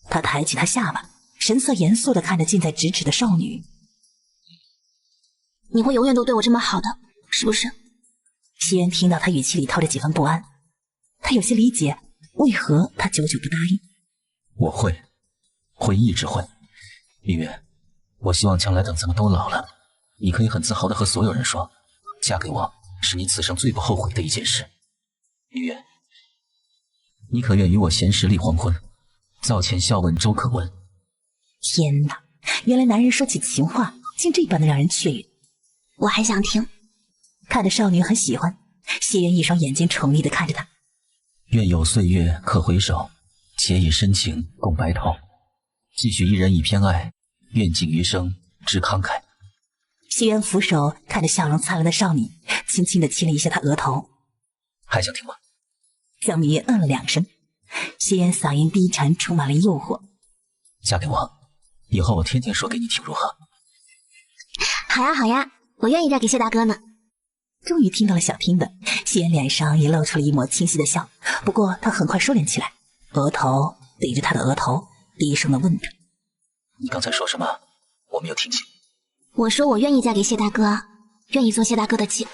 [SPEAKER 2] 他抬起他下巴，神色严肃地看着近在咫尺的少女。
[SPEAKER 1] 你会永远都对我这么好的，是不是？
[SPEAKER 2] 谢渊听到他语气里透着几分不安，他有些理解为何他久久不答应。
[SPEAKER 6] 我会一直会。明月，我希望将来等咱们都老了，你可以很自豪地和所有人说，嫁给我是你此生最不后悔的一件事。明月，你可愿与我闲时立黄昏，灶前笑问粥可温？
[SPEAKER 2] 天哪，原来男人说起情话竟这般的让人雀跃。
[SPEAKER 1] 我还想听。
[SPEAKER 2] 看着少女很喜欢，谢渊一双眼睛宠溺地看着她。
[SPEAKER 6] 愿有岁月可回首，且以深情共白头。继续一人一偏爱，愿尽余生之慷慨。
[SPEAKER 2] 谢渊俯手看着笑容灿烂的少女，轻轻地亲了一下她额头。
[SPEAKER 6] 还想听吗？
[SPEAKER 2] 江明月嗯了2声，谢渊嗓音低沉，充满了诱惑。
[SPEAKER 6] 嫁给我，以后我天天说给你听，如何？
[SPEAKER 1] 好呀好呀，我愿意嫁给谢大哥呢。
[SPEAKER 2] 终于听到了想听的，谢渊脸上也露出了一抹清晰的笑，不过他很快收敛起来，额头对着他的额头，低声地问他：
[SPEAKER 6] 你刚才说什么？我没有听清。
[SPEAKER 1] 我说我愿意嫁给谢大哥，愿意做谢大哥的妻。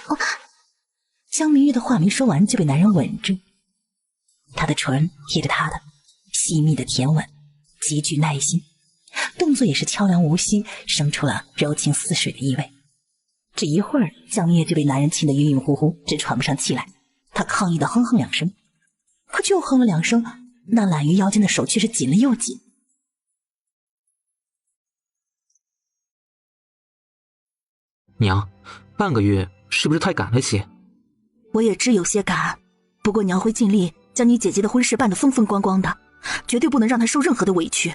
[SPEAKER 2] 江明月的话没说完就被男人吻住，他的唇贴着他的，细密的甜吻，极具耐心，动作也是悄然无息，生出了柔情似水的意味。只一会儿，江明月就被男人亲得晕晕乎乎，直喘不上气来。他抗议的哼哼2声，可就哼了2声，那揽于腰间的手却是紧了又紧。
[SPEAKER 4] 娘，半个月是不是太赶了些？
[SPEAKER 8] 我也知有些赶，不过娘会尽力将你姐姐的婚事办得风风光光的，绝对不能让她受任何的委屈。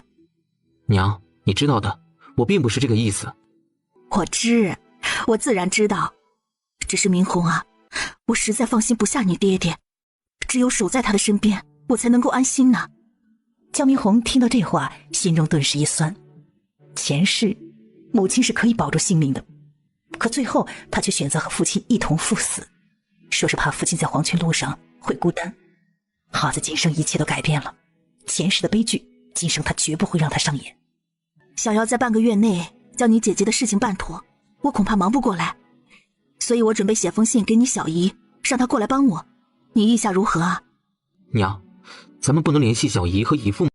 [SPEAKER 4] 娘，你知道的，我并不是这个意思。
[SPEAKER 8] 我知，我自然知道，只是明红啊，我实在放心不下你爹爹，只有守在他的身边，我才能够安心呢。
[SPEAKER 2] 江明红听到这话，心中顿时一酸。前世，母亲是可以保住性命的，可最后他却选择和父亲一同赴死，说是怕父亲在黄泉路上会孤单。好在今生一切都改变了，前世的悲剧，今生他绝不会让他上演。
[SPEAKER 8] 想要在半个月内将你姐姐的事情办妥，我恐怕忙不过来，所以我准备写封信给你小姨，让她过来帮我，你意下如何啊？
[SPEAKER 4] 娘，咱们不能联系小姨和姨父吗？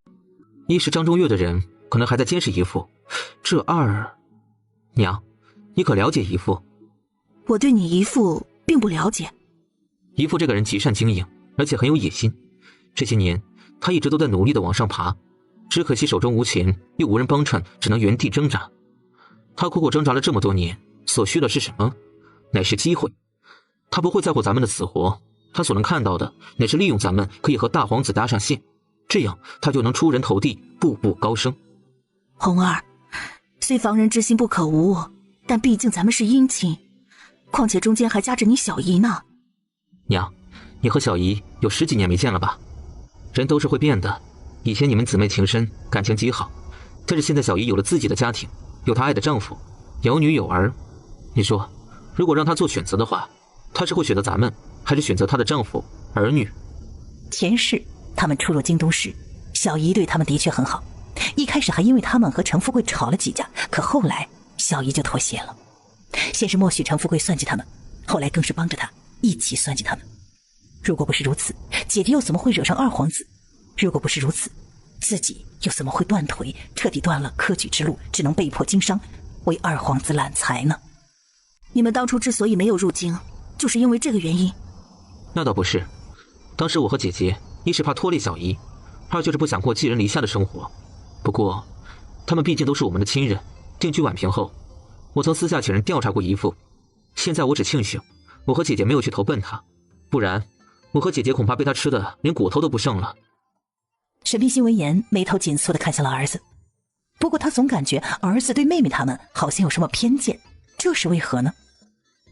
[SPEAKER 4] 一是张中岳的人可能还在监视姨父，这二，娘，你可了解姨父？
[SPEAKER 8] 我对你姨父并不了解。
[SPEAKER 4] 姨父这个人极善经营，而且很有野心，这些年他一直都在努力的往上爬，只可惜手中无钱，又无人帮衬，只能原地挣扎。他苦苦挣扎了这么多年，所需的是什么？乃是机会。他不会在乎咱们的死活，他所能看到的乃是利用咱们可以和大皇子搭上线，这样他就能出人头地，步步高升。
[SPEAKER 8] 红儿，虽防人之心不可无，但毕竟咱们是姻亲，况且中间还夹着你小姨呢。
[SPEAKER 4] 娘，你和小姨有10几年没见了吧？人都是会变的，以前你们姊妹情深，感情极好，但是现在小姨有了自己的家庭，有她爱的丈夫，有女有儿。你说，如果让她做选择的话，她是会选择咱们，还是选择她的丈夫、儿女？
[SPEAKER 2] 前世他们初入京都时，小姨对他们的确很好，一开始还因为他们和程富贵吵了几架，可后来小姨就妥协了。先是默许程富贵算计他们，后来更是帮着他一起算计他们。如果不是如此，姐弟又怎么会惹上二皇子？如果不是如此，自己又怎么会断腿，彻底断了科举之路，只能被迫经商，为二皇子揽财呢？
[SPEAKER 8] 你们当初之所以没有入京，就是因为这个原因？
[SPEAKER 4] 那倒不是，当时我和姐姐，一是怕拖累小姨，二就是不想过寄人篱下的生活。不过，他们毕竟都是我们的亲人。定居宛平后，我曾私下请人调查过姨父。现在我只庆幸，我和姐姐没有去投奔他，不然，我和姐姐恐怕被他吃的连骨头都不剩了。
[SPEAKER 2] 沈冰心闻言，眉头紧蹙地看向了儿子。不过他总感觉儿子对妹妹他们好像有什么偏见，这是为何呢？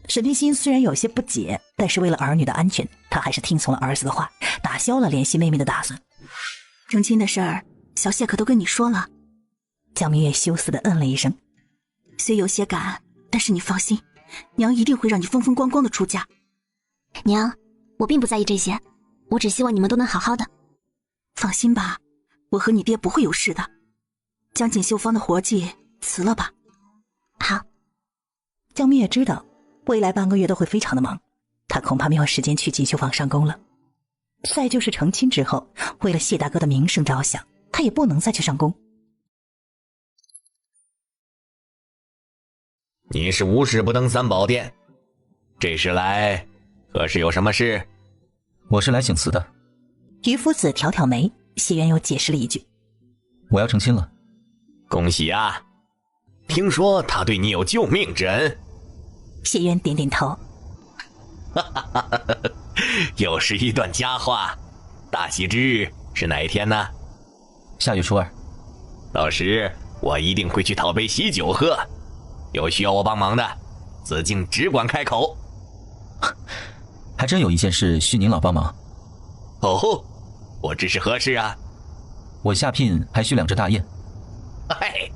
[SPEAKER 2] 沈冰心虽然有些不解，但是为了儿女的安全，他还是听从了儿子的话，打消了联系妹妹的打算。
[SPEAKER 8] 成亲的事儿，小谢可都跟你说了。
[SPEAKER 2] 江明月羞涩地嗯了一声，
[SPEAKER 8] 虽有些赶，但是你放心，娘一定会让你风风光光的出嫁。
[SPEAKER 1] 娘，我并不在意这些，我只希望你们都能好好的。
[SPEAKER 8] 放心吧，我和你爹不会有事的。将锦绣坊的活计辞了吧。
[SPEAKER 1] 好。
[SPEAKER 2] 江明月知道未来半个月都会非常的忙，他恐怕没有时间去锦绣坊上工了。再就是成亲之后，为了谢大哥的名声着想，他也不能再去上工。
[SPEAKER 9] 你是无事不登三宝殿，这时来可是有什么事？
[SPEAKER 6] 我是来请辞的。
[SPEAKER 2] 于夫子挑挑眉，谢渊又解释了一句：
[SPEAKER 6] 我要成亲了。
[SPEAKER 9] 恭喜啊，听说他对你有救命之恩。
[SPEAKER 2] 谢渊点点头，
[SPEAKER 9] 又是一段佳话。大喜之日是哪一天呢？
[SPEAKER 6] 下月初2。
[SPEAKER 9] 到时我一定会去讨杯喜酒喝，有需要我帮忙的，子敬只管开口。
[SPEAKER 6] 还真有一件事需您老帮忙。
[SPEAKER 9] 哦，我这是何事啊？
[SPEAKER 6] 我下聘还需2只大雁。
[SPEAKER 9] 嘿，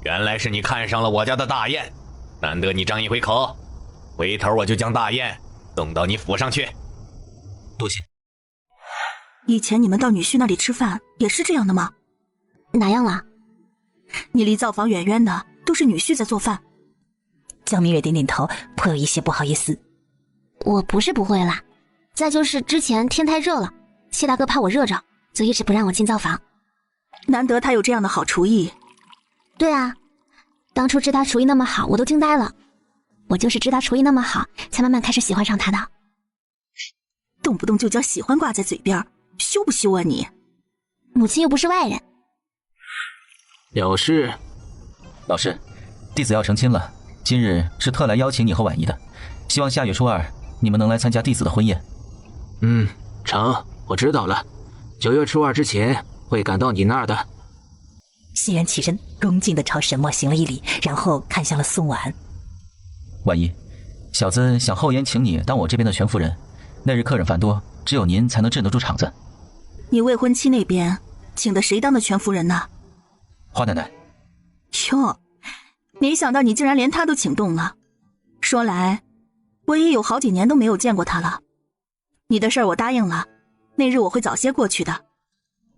[SPEAKER 9] 原来是你看上了我家的大雁，难得你张一回口，回头我就将大雁送到你府上去。
[SPEAKER 6] 多谢。
[SPEAKER 8] 以前你们到女婿那里吃饭也是这样的吗？
[SPEAKER 1] 哪样了？
[SPEAKER 8] 你离灶房远远的，都是女婿在做饭。
[SPEAKER 2] 江明月点点头，颇有一些不好意思。
[SPEAKER 1] 我不是不会啦，再就是之前天太热了，谢大哥怕我热着，就一直不让我进灶房。
[SPEAKER 8] 难得他有这样的好厨艺。
[SPEAKER 1] 对啊，当初知他厨艺那么好，我都惊呆了。我就是知他厨艺那么好，才慢慢开始喜欢上他的。
[SPEAKER 8] 动不动就将喜欢挂在嘴边，羞不羞啊你？
[SPEAKER 1] 母亲又不是外人。
[SPEAKER 4] 了事。
[SPEAKER 6] 老师，弟子要成亲了，今日是特来邀请你和婉仪的，希望下月初2你们能来参加弟子的婚宴。
[SPEAKER 4] 成，我知道了，9月初2之前会赶到你那儿的。
[SPEAKER 2] 谢渊起身，恭敬地朝沈墨行了一礼，然后看向了宋婉。
[SPEAKER 6] 婉仪，小子想厚颜请你当我这边的全夫人，那日客人繁多，只有您才能镇得住场子。
[SPEAKER 8] 你未婚妻那边请的谁当的全夫人呢？
[SPEAKER 6] 花奶奶。
[SPEAKER 8] 哟，没想到你竟然连她都请动了。说来，我也有好几年都没有见过她了。你的事儿我答应了，那日我会早些过去的。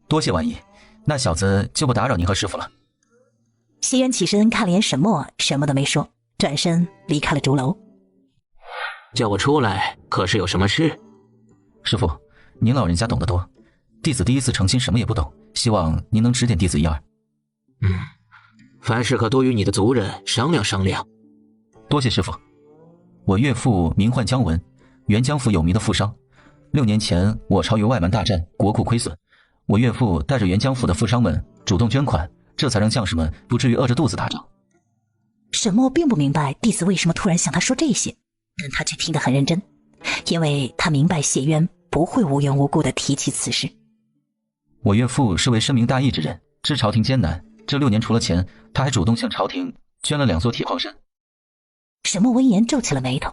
[SPEAKER 6] 多谢婉仪，那小子就不打扰您和师傅了。
[SPEAKER 2] 谢渊起身看了眼沈墨，什么都没说，转身离开了竹楼。
[SPEAKER 4] 叫我出来，可是有什么事？
[SPEAKER 6] 师傅，您老人家懂得多，弟子第一次成亲什么也不懂，希望您能指点弟子一二。
[SPEAKER 4] 凡事可多与你的族人商量商量。
[SPEAKER 6] 多谢师傅。我岳父名唤姜文，原江府有名的富商。6年前我朝于外蛮大战，国库亏损，我岳父带着原江府的富商们主动捐款，这才让将士们不至于饿着肚子打仗。
[SPEAKER 2] 沈墨并不明白弟子为什么突然向他说这些，但他却听得很认真，因为他明白谢渊不会无缘无故地提起此事。
[SPEAKER 6] 我岳父是位深明大义之人，知朝廷艰难，这6年除了钱，他还主动向朝廷捐了2座铁矿山。
[SPEAKER 2] 沈墨闻言皱起了眉头。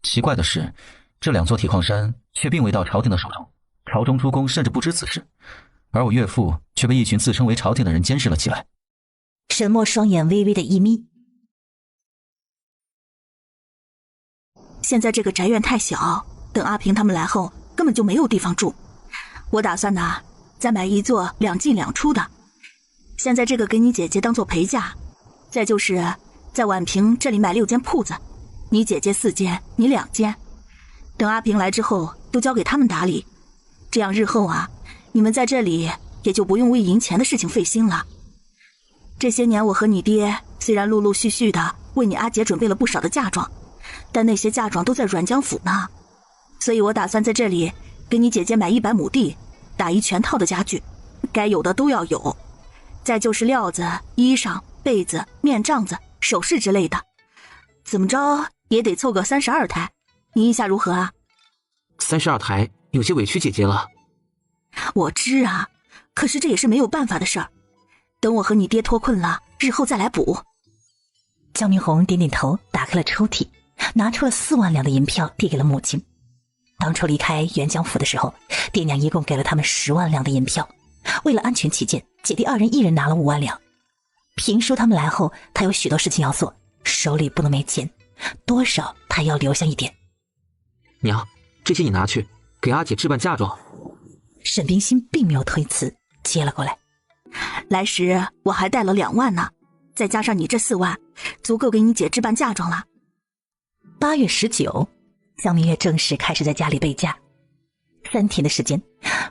[SPEAKER 6] 奇怪的是，这2座铁矿山却并未到朝廷的手中，朝中诸公甚至不知此事，而我岳父却被一群自称为朝廷的人监视了起来。
[SPEAKER 2] 沈墨双眼微微的一眯。
[SPEAKER 8] 现在这个宅院太小，等阿平他们来后根本就没有地方住。我打算呢，再买一座2进2出的。现在这个给你姐姐当做陪嫁，再就是在宛平这里买6间铺子，你姐姐4间，你2间。等阿平来之后，都交给他们打理。这样日后啊，你们在这里也就不用为赢钱的事情费心了。这些年我和你爹虽然陆陆续续的为你阿姐准备了不少的嫁妆，但那些嫁妆都在阮江府呢，所以我打算在这里给你姐姐买100亩地，打一全套的家具，该有的都要有。再就是料子、衣裳、被子、面帐子、首饰之类的，怎么着也得凑个32台，你意下如何啊
[SPEAKER 4] ？32台有些委屈姐姐了。
[SPEAKER 8] 我知啊，可是这也是没有办法的事儿。等我和你爹脱困了，日后再来补。
[SPEAKER 2] 焦明红点点头，打开了抽屉，拿出了4万两的银票递给了母亲。当初离开元江府的时候，爹娘一共给了他们10万两的银票，为了安全起见，姐弟2人一人拿了5万两。平叔他们来后，他有许多事情要做，手里不能没钱，多少他要留下一点。
[SPEAKER 4] 娘，这些你拿去给阿姐置办嫁妆。
[SPEAKER 2] 沈冰心并没有推辞，接了过来。
[SPEAKER 8] 来时我还带了2万呢，再加上你这4万，足够给你姐置办嫁妆了。
[SPEAKER 2] 8月19，江明月正式开始在家里备嫁。3天的时间，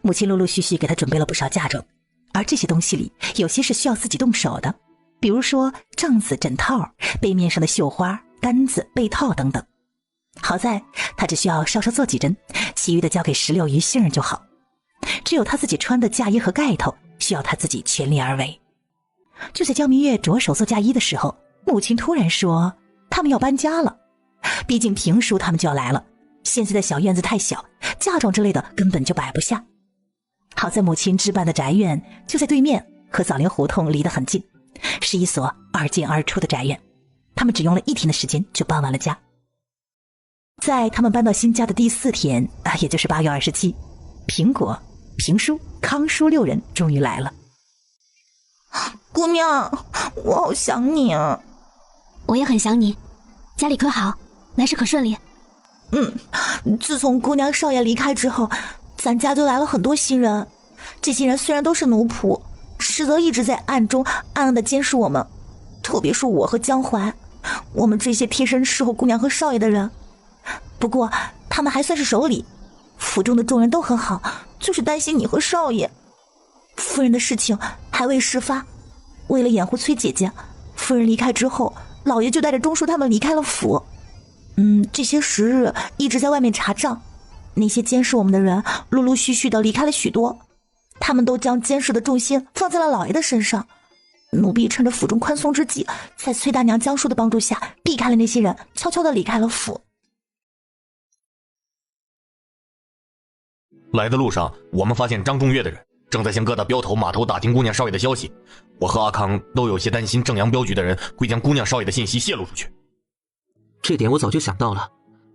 [SPEAKER 2] 母亲陆陆续续给她准备了不少嫁妆，而这些东西里有些是需要自己动手的，比如说帐子、枕套、被面上的绣花、单子、被套等等。好在她只需要稍稍做几针，其余的交给16余杏儿就好。只有她自己穿的嫁衣和盖头需要她自己全力而为。就在江明月着手做嫁衣的时候，母亲突然说他们要搬家了，毕竟平叔他们就要来了，现在的小院子太小，嫁妆之类的根本就摆不下。好在母亲置办的宅院就在对面，和枣林胡同离得很近，是一所2进2出的宅院，他们只用了1天的时间就搬完了家。在他们搬到新家的第4天，也就是8月27，苹果、平叔、康叔6人终于来了。
[SPEAKER 8] 姑娘，我好想你啊。
[SPEAKER 1] 我也很想你，家里可好？来事可顺利？
[SPEAKER 8] 自从姑娘少爷离开之后，咱家就来了很多新人。这些人虽然都是奴仆，实则一直在暗中暗暗地监视我们，特别是我和江淮，我们这些贴身侍候姑娘和少爷的人。不过他们还算是守礼，府中的众人都很好，就是担心你和少爷。夫人的事情还未事发，为了掩护崔姐姐，夫人离开之后，老爷就带着钟叔他们离开了府。这些时日一直在外面查账，那些监视我们的人陆陆续续的离开了许多，他们都将监视的重心放在了老爷的身上。奴婢趁着府中宽松之际，在崔大娘江叔的帮助下避开了那些人，悄悄的离开了府。
[SPEAKER 5] 来的路上，我们发现张中岳的人正在向各大镖头码头打听姑娘少爷的消息，我和阿康都有些担心正阳镖局的人会将姑娘少爷的信息泄露出去。
[SPEAKER 4] 这点我早就想到了，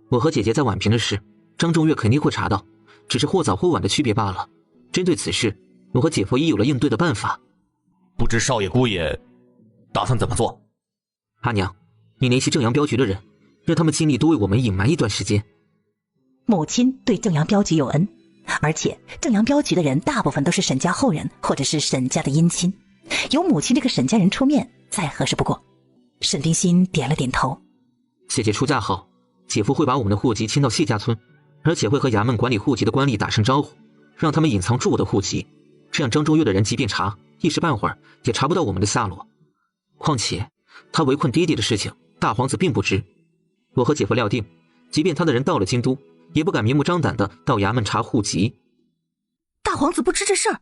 [SPEAKER 4] 我和姐姐在宛平的事，张中岳肯定会查到，只是或早或晚的区别罢了。针对此事，我和姐夫已有了应对的办法。
[SPEAKER 5] 不知少爷姑爷打算怎么做？
[SPEAKER 4] 阿娘，你联系正阳镖局的人，让他们尽力多为我们隐瞒一段时间。
[SPEAKER 2] 母亲对正阳镖局有恩，而且正阳镖局的人大部分都是沈家后人或者是沈家的姻亲，由母亲这个沈家人出面再合适不过。沈冰心点了点头。
[SPEAKER 4] 姐姐出嫁后，姐夫会把我们的户籍迁到谢家村，而且会和衙门管理户籍的官吏打声招呼，让他们隐藏住我的户籍，这样张中岳的人即便查，一时半会儿也查不到我们的下落。况且他围困爹爹的事情，大皇子并不知。我和姐夫料定，即便他的人到了京都，也不敢明目张胆的到衙门查户籍。
[SPEAKER 8] 大皇子不知这事儿？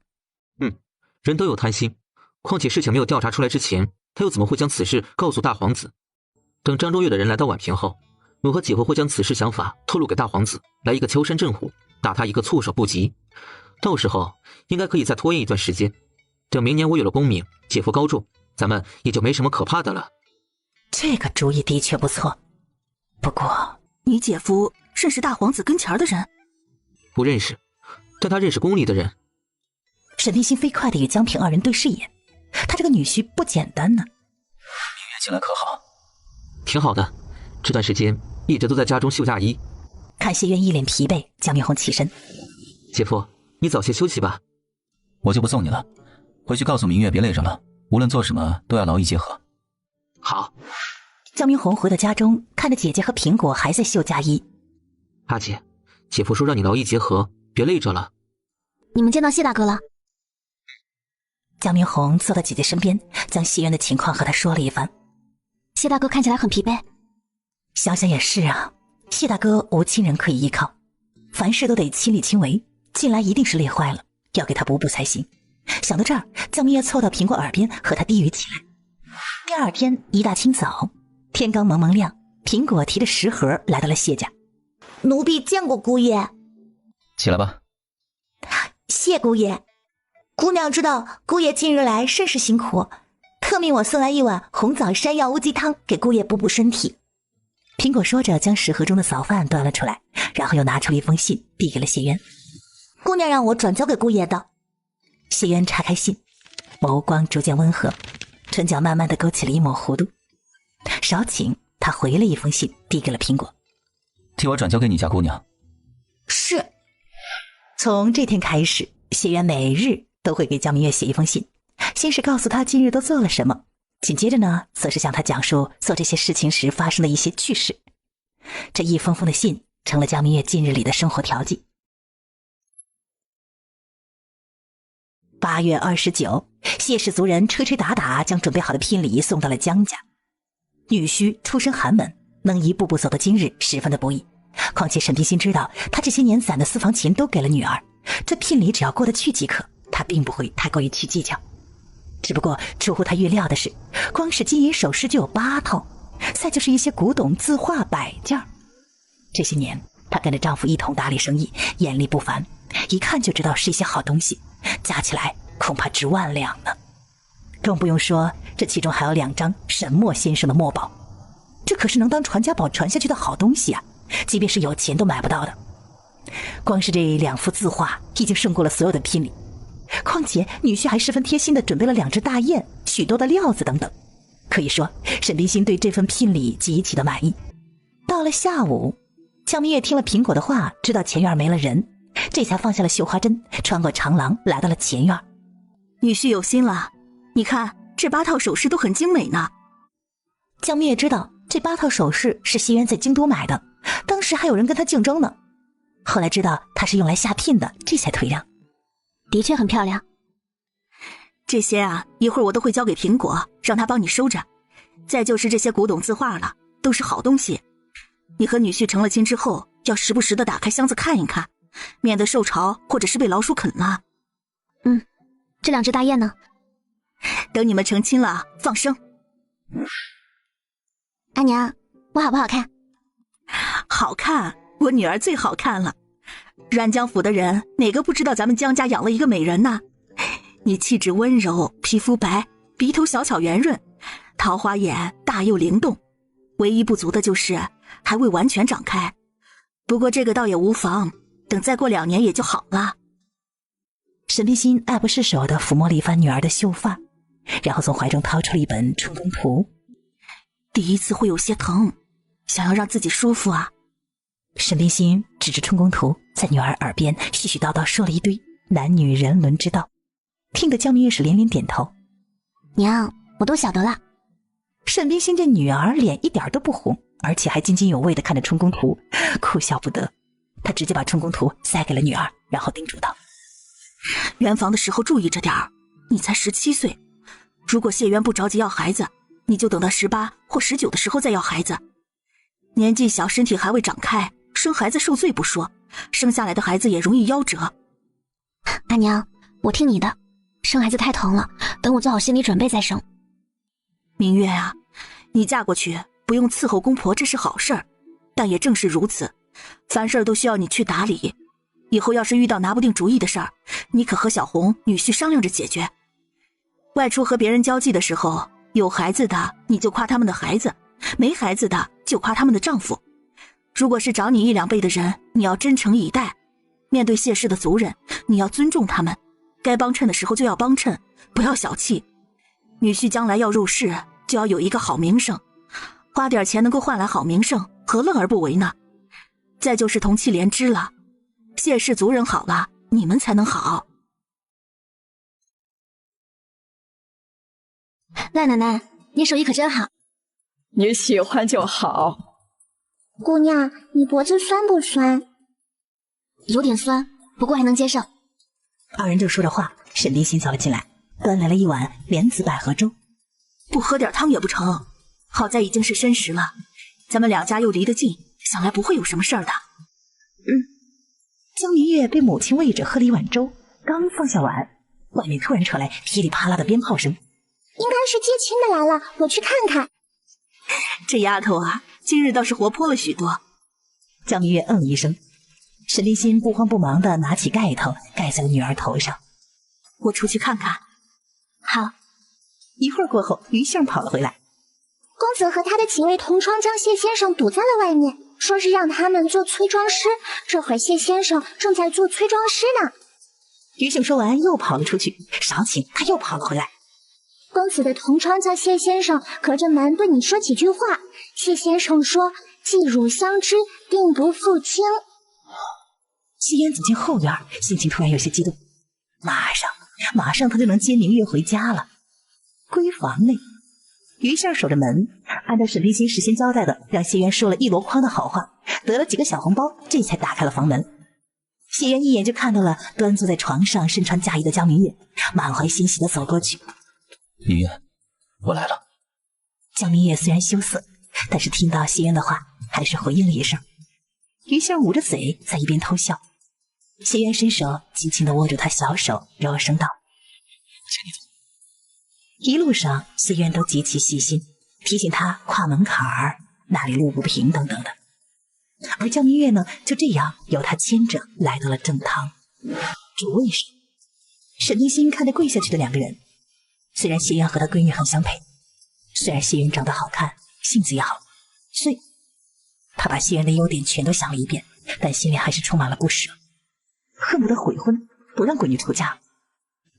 [SPEAKER 4] 人都有贪心，况且事情没有调查出来之前，他又怎么会将此事告诉大皇子？等张中岳的人来到宛平后，我和姐夫会将此事想法透露给大皇子，来一个敲山震虎，打他一个措手不及。到时候应该可以再拖延一段时间，等明年我有了功名，姐夫高中，咱们也就没什么可怕的了。
[SPEAKER 2] 这个主意的确不错，不过
[SPEAKER 8] 你姐夫认识大皇子跟前的人？
[SPEAKER 4] 不认识，但他认识宫里的人。
[SPEAKER 2] 沈冰心飞快地与江平二人对视一眼，他这个女婿不简单呢。
[SPEAKER 6] 明月近来可好？
[SPEAKER 4] 挺好的，这段时间一直都在家中绣嫁衣。
[SPEAKER 2] 看谢渊一脸疲惫，江明红起身：
[SPEAKER 4] 姐夫，你早些休息吧。
[SPEAKER 6] 我就不送你了，回去告诉明月别累着了，无论做什么都要劳逸结合。
[SPEAKER 4] 好。
[SPEAKER 2] 江明红回到家中，看着姐姐和苹果还在绣嫁衣。
[SPEAKER 4] 阿姐，姐夫说让你劳逸结合，别累着了。
[SPEAKER 1] 你们见到谢大哥了？
[SPEAKER 2] 江明红坐到姐姐身边，将谢渊的情况和她说了一番。
[SPEAKER 1] 谢大哥看起来很疲惫。
[SPEAKER 2] 想想也是啊，谢大哥无亲人可以依靠，凡事都得亲力亲为，近来一定是累坏了，要给他补补才行。想到这儿，江明月凑到苹果耳边和他低语起来。第二天一大清早，天刚蒙蒙亮，苹果提着食盒来到了谢家。
[SPEAKER 10] 奴婢见过姑爷。
[SPEAKER 6] 起来吧。
[SPEAKER 10] 谢姑爷。姑娘知道姑爷近日来甚是辛苦，特命我送来一碗红枣山药乌鸡汤给姑爷补补身体。
[SPEAKER 2] 苹果说着将食盒中的早饭端了出来，然后又拿出了一封信递给了谢渊。
[SPEAKER 10] 姑娘让我转交给姑爷的。
[SPEAKER 2] 谢渊拆开信，眸光逐渐温和，唇角慢慢地勾起了一抹弧度。少顷，他回了一封信递给了苹果。
[SPEAKER 6] 替我转交给你家姑娘。
[SPEAKER 10] 是。
[SPEAKER 2] 从这天开始，谢渊每日都会给江明月写一封信，先是告诉他今日都做了什么，紧接着呢，则是向他讲述做这些事情时发生的一些趣事。这一封封的信成了江明月近日里的生活调剂。8月29，谢氏族人吹吹打打将准备好的聘礼送到了江家。女婿出身寒门，能一步步走到今日，十分的不易。况且沈冰心知道他这些年攒的私房钱都给了女儿，这聘礼只要过得去即可，他并不会太过于去计较。只不过出乎他预料的是，光是金银首饰就有8套，再就是一些古董字画摆件。这些年她跟着丈夫一同打理生意，眼力不凡，一看就知道是一些好东西，加起来恐怕值万两呢。更不用说这其中还有2张沈墨先生的墨宝，这可是能当传家宝传下去的好东西啊，即便是有钱都买不到的。光是这2幅字画已经胜过了所有的聘礼，况且女婿还十分贴心地准备了2只大雁、许多的料子等等。可以说沈冰心对这份聘礼极其的满意。到了下午，江明月听了苹果的话，知道前院没了人，这才放下了绣花针，穿过长廊来到了前院。
[SPEAKER 8] 女婿有心了，你看这8套首饰都很精美呢。
[SPEAKER 2] 江明月知道这8套首饰是谢渊在京都买的，当时还有人跟他竞争呢，后来知道他是用来下聘的，这才退让。
[SPEAKER 1] 的确很漂亮。
[SPEAKER 8] 这些啊，一会儿我都会交给苹果，让他帮你收着。再就是这些古董字画了，都是好东西。你和女婿成了亲之后，要时不时的打开箱子看一看，免得受潮或者是被老鼠啃了。
[SPEAKER 1] 这2只大雁呢？
[SPEAKER 8] 等你们成亲了放生。
[SPEAKER 1] 阿娘，我好不好看？
[SPEAKER 8] 好看，我女儿最好看了。阮江府的人哪个不知道咱们江家养了一个美人呢？你气质温柔，皮肤白，鼻头小巧圆润，桃花眼大又灵动，唯一不足的就是还未完全长开。不过这个倒也无妨，等再过2年也就好了。
[SPEAKER 2] 沈冰心爱不释手地抚摸了一番女儿的秀发，然后从怀中掏出了一本春宫图。
[SPEAKER 8] 第一次会有些疼，想要让自己舒服啊。
[SPEAKER 2] 沈冰心指着春宫图，在女儿耳边絮絮叨叨说了一堆男女人伦之道，听得江明月是连连点头。
[SPEAKER 1] 娘，我都晓得了。
[SPEAKER 2] 沈冰心这女儿脸一点都不红，而且还津津有味地看着春宫图，哭笑不得。她直接把春宫图塞给了女儿，然后叮嘱道：
[SPEAKER 8] 圆房的时候注意着点儿，你才17岁，如果谢渊不着急要孩子，你就等到18或19的时候再要孩子。年纪小，身体还未长开，生孩子受罪不说，生下来的孩子也容易夭折。
[SPEAKER 1] 阿娘，我听你的，生孩子太疼了，等我做好心理准备再生。
[SPEAKER 8] 明月啊，你嫁过去不用伺候公婆，这是好事儿，但也正是如此，凡事都需要你去打理。以后要是遇到拿不定主意的事儿，你可和小红女婿商量着解决。外出和别人交际的时候，有孩子的你就夸他们的孩子，没孩子的就夸他们的丈夫。如果是长你1、2辈的人，你要真诚以待。面对谢氏的族人，你要尊重他们，该帮衬的时候就要帮衬，不要小气。女婿将来要入仕，就要有一个好名声，花点钱能够换来好名声，何乐而不为呢？再就是同气连枝了，谢氏族人好了，你们才能好。
[SPEAKER 1] 赖奶奶，你手艺可真好。
[SPEAKER 7] 你喜欢就好。
[SPEAKER 11] 姑娘，你脖子酸不酸？
[SPEAKER 1] 有点酸，不过还能接受。
[SPEAKER 2] 二人正说着话，沈冰心走了进来，端来了一碗莲子百合粥。
[SPEAKER 8] 不喝点汤也不成，好在已经是申时了，咱们2家又离得近，想来不会有什么事儿的。
[SPEAKER 2] 江明月被母亲喂着喝了一碗粥，刚放下碗，外面突然传来噼里啪啦的鞭炮声。
[SPEAKER 11] 应该是接亲的来了，我去看看。
[SPEAKER 8] 这丫头啊，今日倒是活泼了许多。
[SPEAKER 2] 江明月嗯一声，沈冰心不慌不忙地拿起盖头盖在了女儿头上。
[SPEAKER 8] 我出去看看。
[SPEAKER 1] 好。
[SPEAKER 2] 一会儿过后，于杏跑了回来。
[SPEAKER 11] 公子和他的几位同窗将谢先生堵在了外面，说是让他们做催妆师。这会儿谢先生正在做催妆师呢。
[SPEAKER 2] 于杏说完又跑了出去，少顷他又跑了回来。
[SPEAKER 11] 公子的同窗叫谢先生隔着门对你说几句话，谢先生说既汝相知，定不负卿。
[SPEAKER 2] 夕颜走进后院，心情突然有些激动，马上他就能接明月回家了。闺房内，于杏守着门，按照沈冰心事先交代的，让谢渊说了一箩筐的好话，得了几个小红包，这才打开了房门。谢渊一眼就看到了端坐在床上身穿嫁衣的江明月，满怀欣喜地走过去。
[SPEAKER 6] 明月，我来了。
[SPEAKER 2] 江明月虽然羞涩，但是听到谢渊的话，还是回应了一声。于杏捂着嘴在一边偷笑。谢渊伸手轻轻地握住他小手，柔声道：“
[SPEAKER 6] 我牵你走。”
[SPEAKER 2] 一路上，谢渊都极其细心，提醒他跨门槛儿，那里路不平等等的。而江明月呢，就这样由他牵着来到了正堂主位上。沈冰心看着跪下去的2个人，虽然谢渊和他闺女很相配，虽然谢渊长得好看，性子也好，所以他把谢渊的优点全都想了一遍，但心里还是充满了不舍，恨不得悔婚，不让闺女出嫁。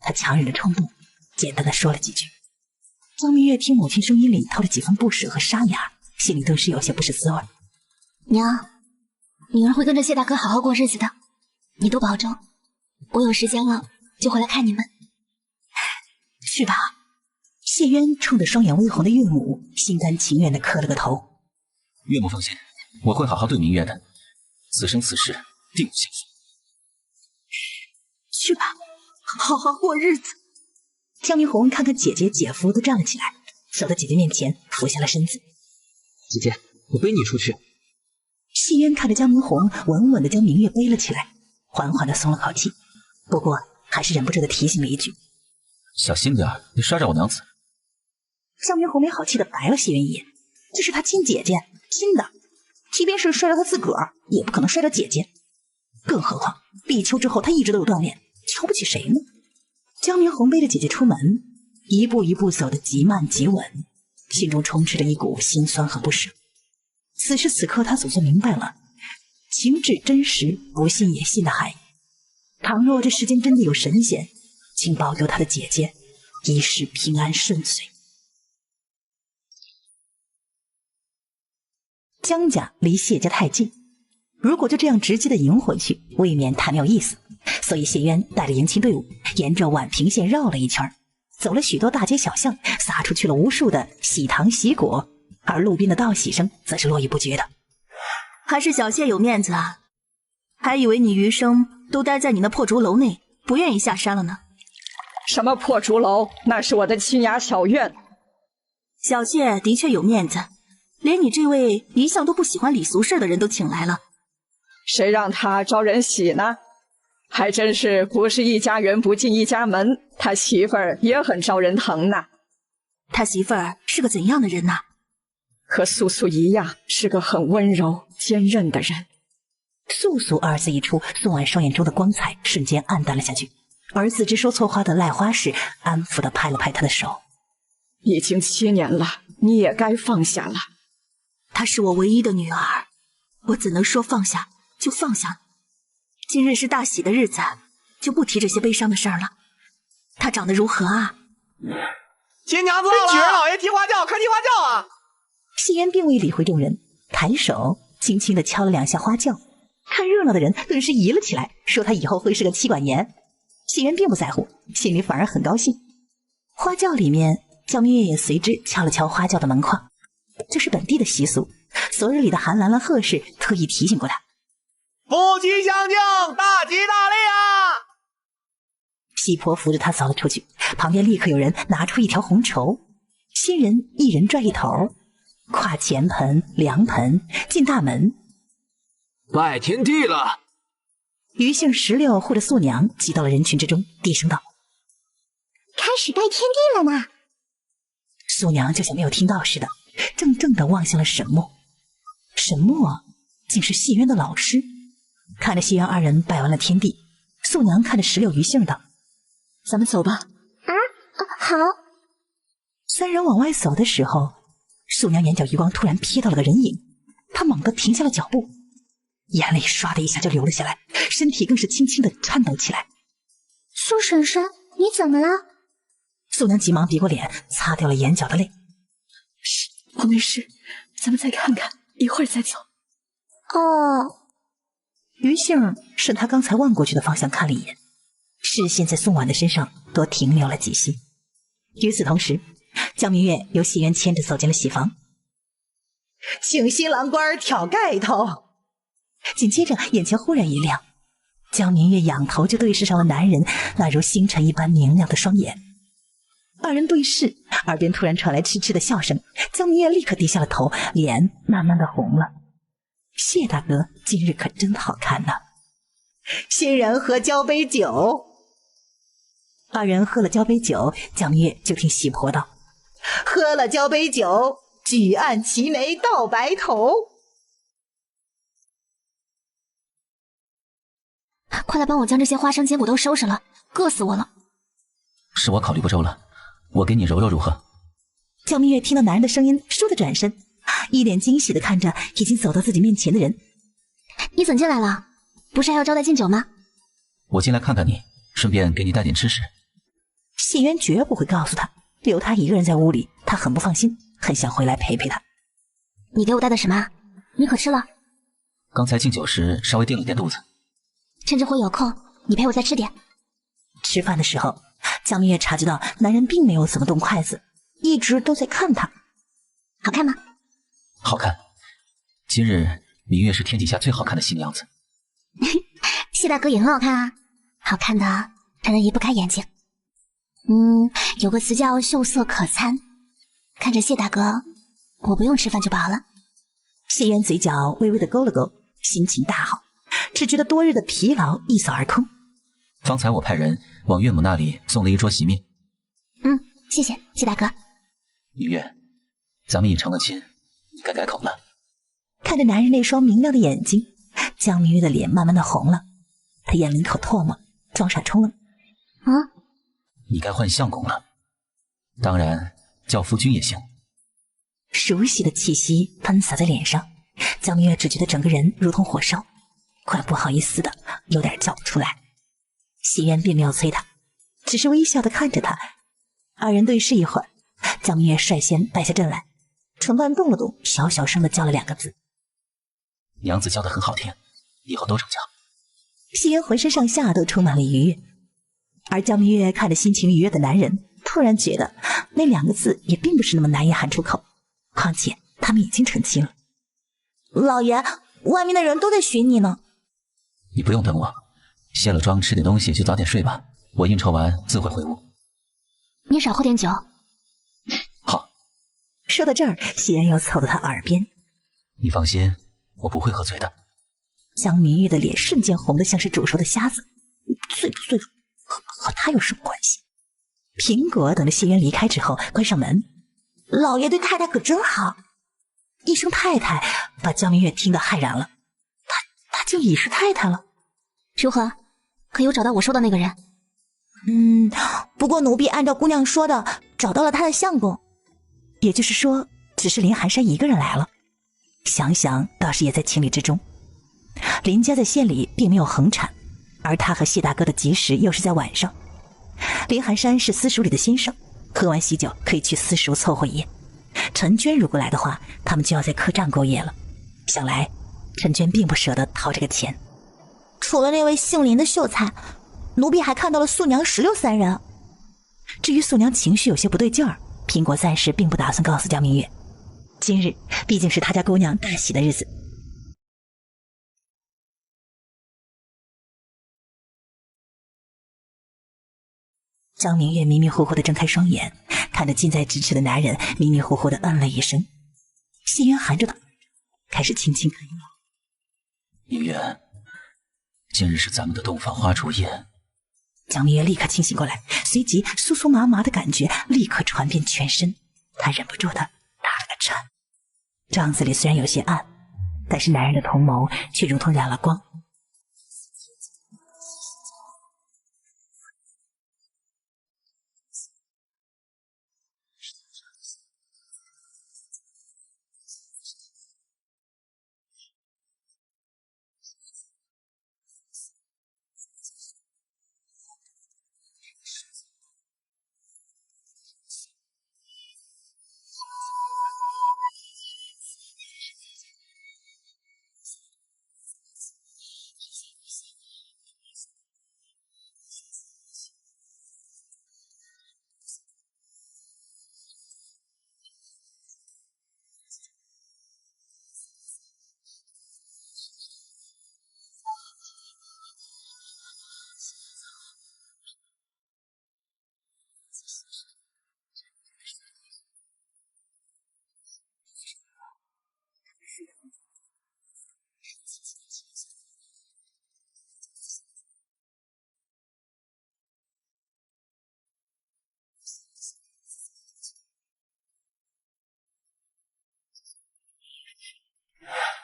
[SPEAKER 2] 他强忍着冲动，简单的说了几句。江明月听母亲声音里透着几分不舍和沙哑，心里顿时有些不是滋味。
[SPEAKER 1] 娘，女儿会跟着谢大哥好好过日子的，你多保重。我有时间了就回来看你们。
[SPEAKER 2] 是吧？谢渊冲着双眼微红的岳母，心甘情愿地磕了个头。
[SPEAKER 6] 岳母放心，我会好好对明月的，此生此世定不相负。
[SPEAKER 8] 去吧，好好过日子。
[SPEAKER 2] 江明红看看姐姐姐夫都站了起来，走到姐姐面前俯下了身子。
[SPEAKER 4] 姐姐，我背你出去。
[SPEAKER 2] 谢渊看着江明红稳稳地将明月背了起来，缓缓地松了口气，不过还是忍不住地提醒了一句：“
[SPEAKER 6] 小心点，别摔着我娘子。”
[SPEAKER 2] 江明红没好气地白了谢渊一眼，这是他亲姐姐，亲的，即便是摔着他自个儿，也不可能摔着姐姐。更何况立秋之后他一直都有锻炼，瞧不起谁呢？江明红背着姐姐出门，一步一步走得极慢极稳，心中充斥着一股心酸和不舍。此时此刻他总算明白了情至真实，不信也信的含义。倘若这世间真的有神仙，请保佑他的姐姐一世平安顺遂。江家离谢家太近，如果就这样直接的迎回去，未免太没有意思。所以谢渊带着迎亲队伍沿着宛平县绕了一圈，走了许多大街小巷，撒出去了无数的喜糖喜果，而路边的道喜声则是络绎不绝的。
[SPEAKER 8] 还是小谢有面子啊，还以为你余生都待在你那破竹楼内，不愿意下山了呢。
[SPEAKER 7] 什么破竹楼？那是我的清雅小院。
[SPEAKER 8] 小谢的确有面子，连你这位一向都不喜欢礼俗事的人都请来了。
[SPEAKER 7] 谁让他招人喜呢？还真是不是一家人不进一家门，他媳妇儿也很招人疼呢。
[SPEAKER 8] 他媳妇儿是个怎样的人呢？
[SPEAKER 7] 和素素一样，是个很温柔坚韧的人。
[SPEAKER 2] 素素二字一出，宋婉双眼中的光彩瞬间暗淡了下去，而自知说错话的赖花氏安抚地拍了拍他的手。
[SPEAKER 7] 已经7年了，你也该放下了。
[SPEAKER 8] 她是我唯一的女儿，我怎能说放下就放下呢？今日是大喜的日子，就不提这些悲伤的事儿了。她长得如何啊？
[SPEAKER 5] 新娘子到了，举人老爷提花轿，快提花轿啊！
[SPEAKER 2] 谢渊并未理会众人，抬手轻轻地敲了2下花轿。看热闹的人顿时疑了起来，说他以后会是个妻管严。谢渊并不在乎，心里反而很高兴。花轿里面，焦明月也随之敲了敲花轿的门框，这是本地的习俗。昨日里的韩兰兰贺氏特意提醒过他。
[SPEAKER 5] 夫妻相敬，大吉大利啊！
[SPEAKER 2] 喜婆扶着他走了出去，旁边立刻有人拿出一条红绸，新人一人拽一头，跨前盆、凉盆，进大门。
[SPEAKER 4] 拜天地了！
[SPEAKER 2] 余姓石榴护着素娘挤到了人群之中，低声道：“
[SPEAKER 11] 开始拜天地了呢。”
[SPEAKER 2] 素娘就像没有听到似的，怔怔地望向了沈墨。沈墨竟是谢渊的老师。看着谢渊二人拜完了天地，素娘看着石榴余姓道：“
[SPEAKER 7] 咱们走吧。”
[SPEAKER 11] 好。
[SPEAKER 2] 三人往外走的时候，素娘眼角余光突然瞥到了个人影，她猛地停下了脚步，眼泪唰的一下就流了下来，身体更是轻轻地颤抖起来。
[SPEAKER 11] 苏婶婶，你怎么了？
[SPEAKER 2] 素娘急忙别过脸，擦掉了眼角的泪。
[SPEAKER 7] 我没事，咱们再看看，一会儿再走。
[SPEAKER 11] 哦。
[SPEAKER 2] 余姓顺他刚才望过去的方向看了一眼，视线在宋婉的身上多停留了几息。与此同时，江明月由谢渊牵着走进了喜房，请新郎官挑盖头。紧接着眼前忽然一亮，江明月仰头就对视上了男人那如星辰一般明亮的双眼。二人对视，耳边突然传来痴痴的笑声，江明月立刻低下了头，脸慢慢的红了。谢大哥今日可真好看呐！新人喝交杯酒。二人喝了交杯酒，江明月就听喜婆道：“喝了交杯酒，举案齐眉到白头。”
[SPEAKER 1] 快来帮我将这些花生坚果都收拾了，硌死我了。
[SPEAKER 6] 是我考虑不周了，我给你揉揉如何？
[SPEAKER 2] 江明月听到男人的声音，倏地转身，一脸惊喜地看着已经走到自己面前的人。
[SPEAKER 1] 你怎进来了？不是还要招待敬酒吗？
[SPEAKER 6] 我进来看看你，顺便给你带点吃食。
[SPEAKER 2] 谢渊绝不会告诉他，留他一个人在屋里，他很不放心，很想回来陪陪他。
[SPEAKER 1] 你给我带的什么？你可吃了？
[SPEAKER 6] 刚才敬酒时稍微定了点肚子。
[SPEAKER 1] 趁这会有空，你陪我再吃点。
[SPEAKER 2] 吃饭的时候，江明月察觉到男人并没有怎么动筷子，一直都在看他。
[SPEAKER 1] 好看吗？
[SPEAKER 6] 好看。今日明月是天底下最好看的新娘子。
[SPEAKER 1] 谢大哥也很好看啊，好看的让人移不开眼睛。有个词叫秀色可餐。看着谢大哥，我不用吃饭就饱了。
[SPEAKER 2] 谢渊嘴角微微的勾了勾，心情大好，只觉得多日的疲劳一扫而空。
[SPEAKER 6] 方才我派人往岳母那里送了一桌席面。
[SPEAKER 1] 谢谢谢大哥。
[SPEAKER 6] 明月，咱们已成了亲，你该改口了。
[SPEAKER 2] 看着男人那双明亮的眼睛，江明月的脸慢慢的红了，他咽了一口唾沫，装傻充愣。
[SPEAKER 6] 你该换相公了，当然叫夫君也行。
[SPEAKER 2] 熟悉的气息喷洒在脸上，江明月只觉得整个人如同火烧，快不好意思的有点叫不出来。谢渊并没有催他，只是微笑的看着他。二人对视一会儿，江明月率先败下阵来，唇瓣动了动，小小声的叫了2个字：“
[SPEAKER 6] 娘子叫得很好听，以后都这么叫。”
[SPEAKER 2] 谢渊浑身上下都充满了愉悦，而江明月看着心情愉悦的男人，突然觉得那2个字也并不是那么难以喊出口，况且他们已经成亲了。
[SPEAKER 10] 老爷，外面的人都在寻你呢。
[SPEAKER 6] 你不用等我，卸了妆吃点东西就早点睡吧，我应酬完自会回屋。
[SPEAKER 1] 你少喝点酒。
[SPEAKER 6] 好。
[SPEAKER 2] 说到这儿，谢渊又凑到他耳边：“
[SPEAKER 6] 你放心，我不会喝醉的。”
[SPEAKER 2] 江明月的脸瞬间红得像是煮熟的虾子，醉不醉和他有什么关系？苹果等着谢渊离开之后关上门。
[SPEAKER 10] 老爷对太太可真好。
[SPEAKER 2] 一声太太把江明月听得骇然了，他就已是太太了。
[SPEAKER 1] 如何？可有找到我说的那个人？
[SPEAKER 10] 不过奴婢按照姑娘说的，找到了他的相公。
[SPEAKER 2] 也就是说，只是林寒山一个人来了。想想倒是也在情理之中。林家在县里并没有恒产，而他和谢大哥的吉时又是在晚上。林寒山是私塾里的先生，喝完喜酒可以去私塾凑合一夜。陈娟如果来的话，他们就要在客栈过夜了。想来陈娟并不舍得掏这个钱。
[SPEAKER 10] 除了那位姓林的秀才，奴婢还看到了素娘、石榴三人。
[SPEAKER 2] 至于素娘情绪有些不对劲儿，苹果暂时并不打算告诉江明月。今日毕竟是他家姑娘大喜的日子。张明月迷迷糊糊地睁开双眼，看着近在咫尺的男人，迷迷糊糊地嗯了一声。谢渊含着他，开始轻轻啃咬。
[SPEAKER 6] 明月，今日是咱们的洞房花烛夜。
[SPEAKER 2] 江明月立刻清醒过来，随即酥酥麻麻的感觉立刻传遍全身，他忍不住的打了个颤。帐子里虽然有些暗，但是男人的瞳眸却如同染了光。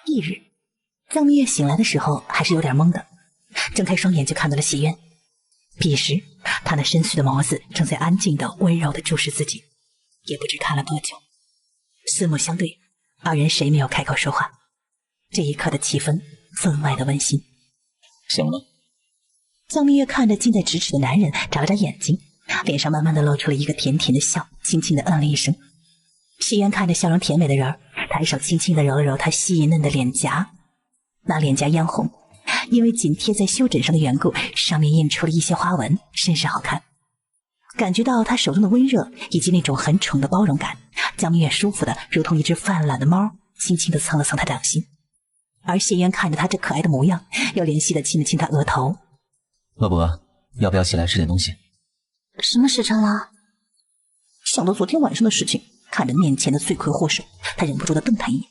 [SPEAKER 2] 翌日，江明月醒来的时候还是有点懵的，睁开双眼就看到了谢渊。彼时，他那深邃的眸子正在安静的、温柔的注视自己，也不知看了多久。四目相对，二人谁没有开口说话。这一刻的气氛分外的温馨。
[SPEAKER 6] 醒了。
[SPEAKER 2] 江明月看着近在咫尺的男人，眨了眨眼睛，脸上慢慢的露出了一个甜甜的笑，轻轻的嗯了一声。谢渊看着笑容甜美的人儿，抬手轻轻地揉了揉他细嫩的脸颊，那脸颊嫣红，因为紧贴在袖枕上的缘故，上面印出了一些花纹，甚是好看。感觉到他手中的温热以及那种很宠的包容感，江明月舒服的如同一只犯懒的猫，轻轻地蹭了蹭他掌心。而谢渊看着他这可爱的模样，又怜惜地亲了亲他额头。
[SPEAKER 6] 乐伯，要不要起来吃点东西？
[SPEAKER 1] 什么时辰了？
[SPEAKER 2] 想到昨天晚上的事情，看着面前的罪魁祸首，他忍不住的瞪他一眼。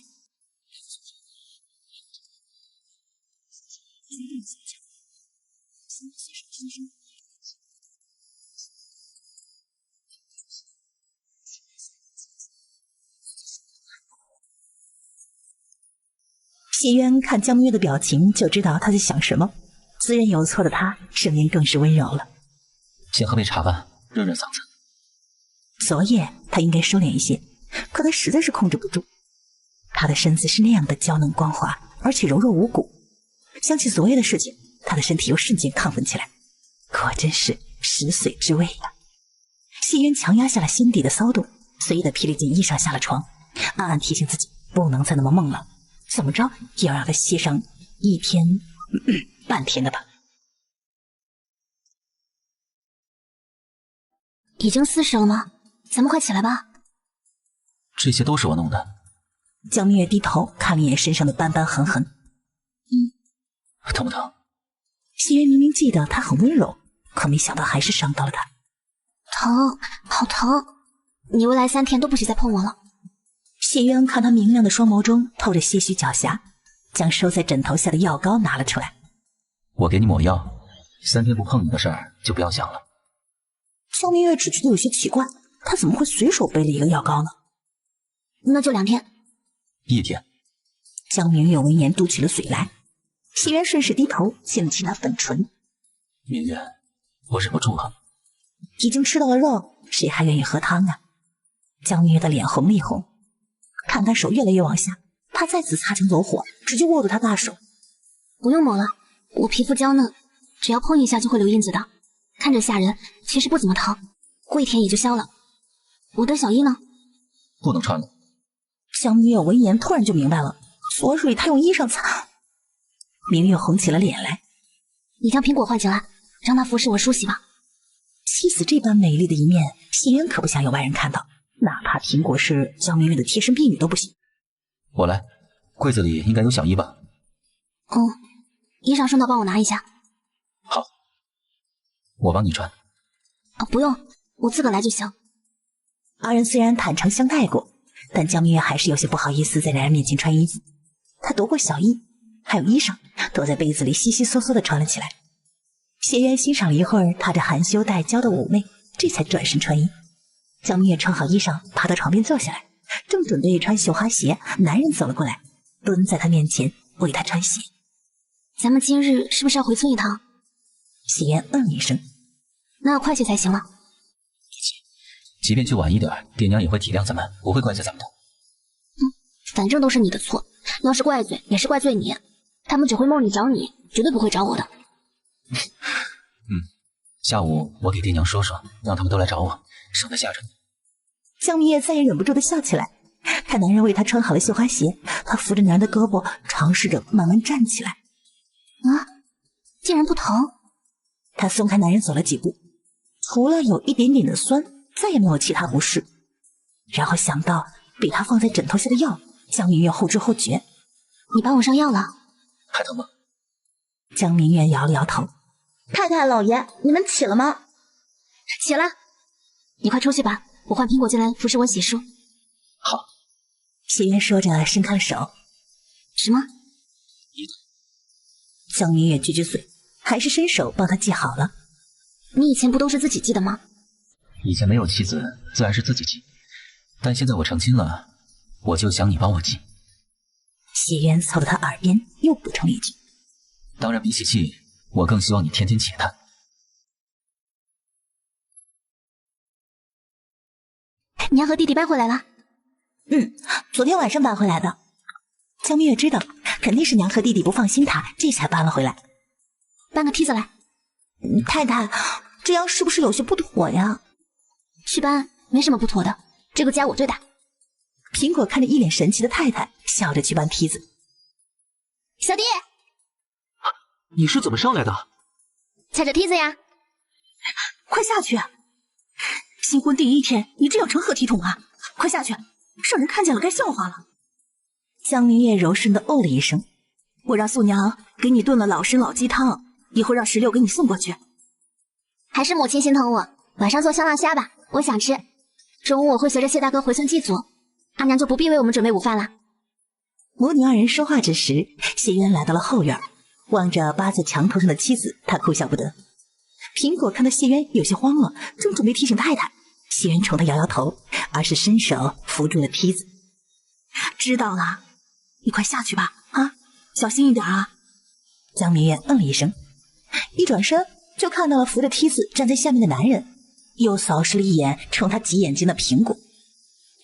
[SPEAKER 2] 谢渊看江明月的表情，就知道他在想什么。自认有错的他，声音更是温柔了。
[SPEAKER 6] 先喝杯茶吧，润润嗓子。
[SPEAKER 2] 昨夜他应该收敛一些，可他实在是控制不住。他的身子是那样的娇嫩光滑，而且柔弱无骨。想起昨夜的事情，他的身体又瞬间亢奋起来。果真是食髓知味呀！谢渊强压下了心底的骚动，随意的披了件衣裳下了床，暗暗提醒自己不能再那么梦了，怎么着也要让他歇上一天、半天的吧。
[SPEAKER 1] 已经4时了吗？咱们快起来吧。
[SPEAKER 6] 这些都是我弄的。
[SPEAKER 2] 江明月低头看了一眼身上的斑斑痕痕。
[SPEAKER 6] 疼不疼？
[SPEAKER 2] 谢渊明明记得他很温柔，可没想到还是伤到了他。
[SPEAKER 1] 疼，好疼！你未来3天都不许再碰我了。
[SPEAKER 2] 谢渊看他明亮的双眸中透着些许狡黠，将收在枕头下的药膏拿了出来。
[SPEAKER 6] 我给你抹药，3天不碰你的事儿就不要想了。
[SPEAKER 2] 江明月只觉得有些奇怪，他怎么会随手背了一个药膏呢？
[SPEAKER 1] 那就2天。
[SPEAKER 6] 一天。
[SPEAKER 2] 江明月闻言嘟起了嘴来，谢渊顺势低头亲了亲他粉唇。
[SPEAKER 6] 明月，我忍不住了。
[SPEAKER 2] 已经吃到了肉，谁还愿意喝汤啊？江明月的脸红了一红，看他手越来越往下，怕再次擦枪走火，直接握住他大手。
[SPEAKER 1] 不用抹了，我皮肤娇嫩，只要碰一下就会留印子的，看着吓人，其实不怎么疼，过一天也就消了。我的小衣呢？
[SPEAKER 6] 不能穿了。
[SPEAKER 2] 江明月闻言突然就明白了，昨日里他用衣裳擦。明月红起了脸来，
[SPEAKER 1] 你将苹果唤进来，让他服侍我梳洗吧。
[SPEAKER 2] 妻子这般美丽的一面，谢渊可不想有外人看到，哪怕苹果是江明月的贴身婢女都不行。
[SPEAKER 6] 我来，柜子里应该有小衣吧？
[SPEAKER 1] 衣裳顺道帮我拿一下。
[SPEAKER 6] 好，我帮你穿。
[SPEAKER 1] 不用，我自个来就行。
[SPEAKER 2] 二人虽然坦诚相待过，但江明月还是有些不好意思在男人面前穿衣服。他夺过小衣，还有衣裳，躲在被子里悉悉嗦嗦地穿了起来。谢渊欣赏了一会儿他这含羞带娇的妩媚，这才转身穿衣。江明月穿好衣裳，爬到床边坐下来，正准备穿绣花鞋，男人走了过来，蹲在他面前为他穿鞋。
[SPEAKER 1] 咱们今日是不是要回村一趟？
[SPEAKER 2] 谢渊嗯一声，
[SPEAKER 1] 那要快些才行了。
[SPEAKER 6] 即便去晚一点，爹娘也会体谅咱们，不会怪罪咱们的。
[SPEAKER 1] 反正都是你的错，要是怪罪也是怪罪你，他们只会梦里找你，绝对不会找我的。
[SPEAKER 6] 下午我给爹娘说说，让他们都来找我，省得吓着你。
[SPEAKER 2] 江明月再也忍不住地笑起来，看男人为她穿好了绣花鞋，她扶着男人的胳膊，尝试着慢慢站起来。
[SPEAKER 1] 竟然不疼。
[SPEAKER 2] 她松开男人走了几步，除了有一点点的酸，再也没有其他不适。然后想到被他放在枕头下的药，江明月后知后觉。
[SPEAKER 1] 你帮我上药了？
[SPEAKER 6] 还疼吗？
[SPEAKER 2] 江明月摇了摇头。
[SPEAKER 10] 太太老爷，你们起了吗？
[SPEAKER 1] 起了。你快出去吧，我换苹果进来服侍我洗漱。
[SPEAKER 6] 好。
[SPEAKER 2] 谢渊说着伸开了手。
[SPEAKER 1] 什么？
[SPEAKER 2] 江明月撅撅嘴，还是伸手帮他系好了。
[SPEAKER 1] 你以前不都是自己系的吗？
[SPEAKER 6] 以前没有妻子，自然是自己系，但现在我成亲了，我就想你帮我系。
[SPEAKER 2] 谢渊凑到他耳边又补充了一句：
[SPEAKER 6] 当然比起系，我更希望你天天且他。
[SPEAKER 1] 娘和弟弟搬回来了？
[SPEAKER 2] 昨天晚上搬回来的。江明月知道肯定是娘和弟弟不放心他，这才搬了回来。
[SPEAKER 1] 搬个梯子来。
[SPEAKER 2] 太太，这样是不是有些不妥呀？
[SPEAKER 1] 去搬，没什么不妥的，这个家我最大。
[SPEAKER 2] 苹果看着一脸神气的太太，笑着去搬梯子。
[SPEAKER 1] 小弟，
[SPEAKER 4] 你是怎么上来的？
[SPEAKER 1] 踩着梯子呀。
[SPEAKER 8] 快下去！新婚第一天，你这样成何体统啊？快下去，让人看见了该笑话了。
[SPEAKER 2] 江明月柔顺的哦了一声，
[SPEAKER 8] 我让素娘给你炖了老参老鸡汤，一会儿让石榴给你送过去。
[SPEAKER 1] 还是母亲心疼我，晚上做香辣虾吧，我想吃。中午我会随着谢大哥回村祭祖，阿娘就不必为我们准备午饭了。
[SPEAKER 2] 母女二人说话之时，谢渊来到了后院，望着扒在墙头上的妻子，他哭笑不得。苹果看到谢渊有些慌了，正准备提醒太太，谢渊冲他摇摇头，而是伸手扶住了梯子。
[SPEAKER 8] 知道了，你快下去吧，小心一点啊。
[SPEAKER 2] 江明月嗯了一声，一转身就看到了扶着梯子站在下面的男人，又扫视了一眼冲他挤眼睛的苹果。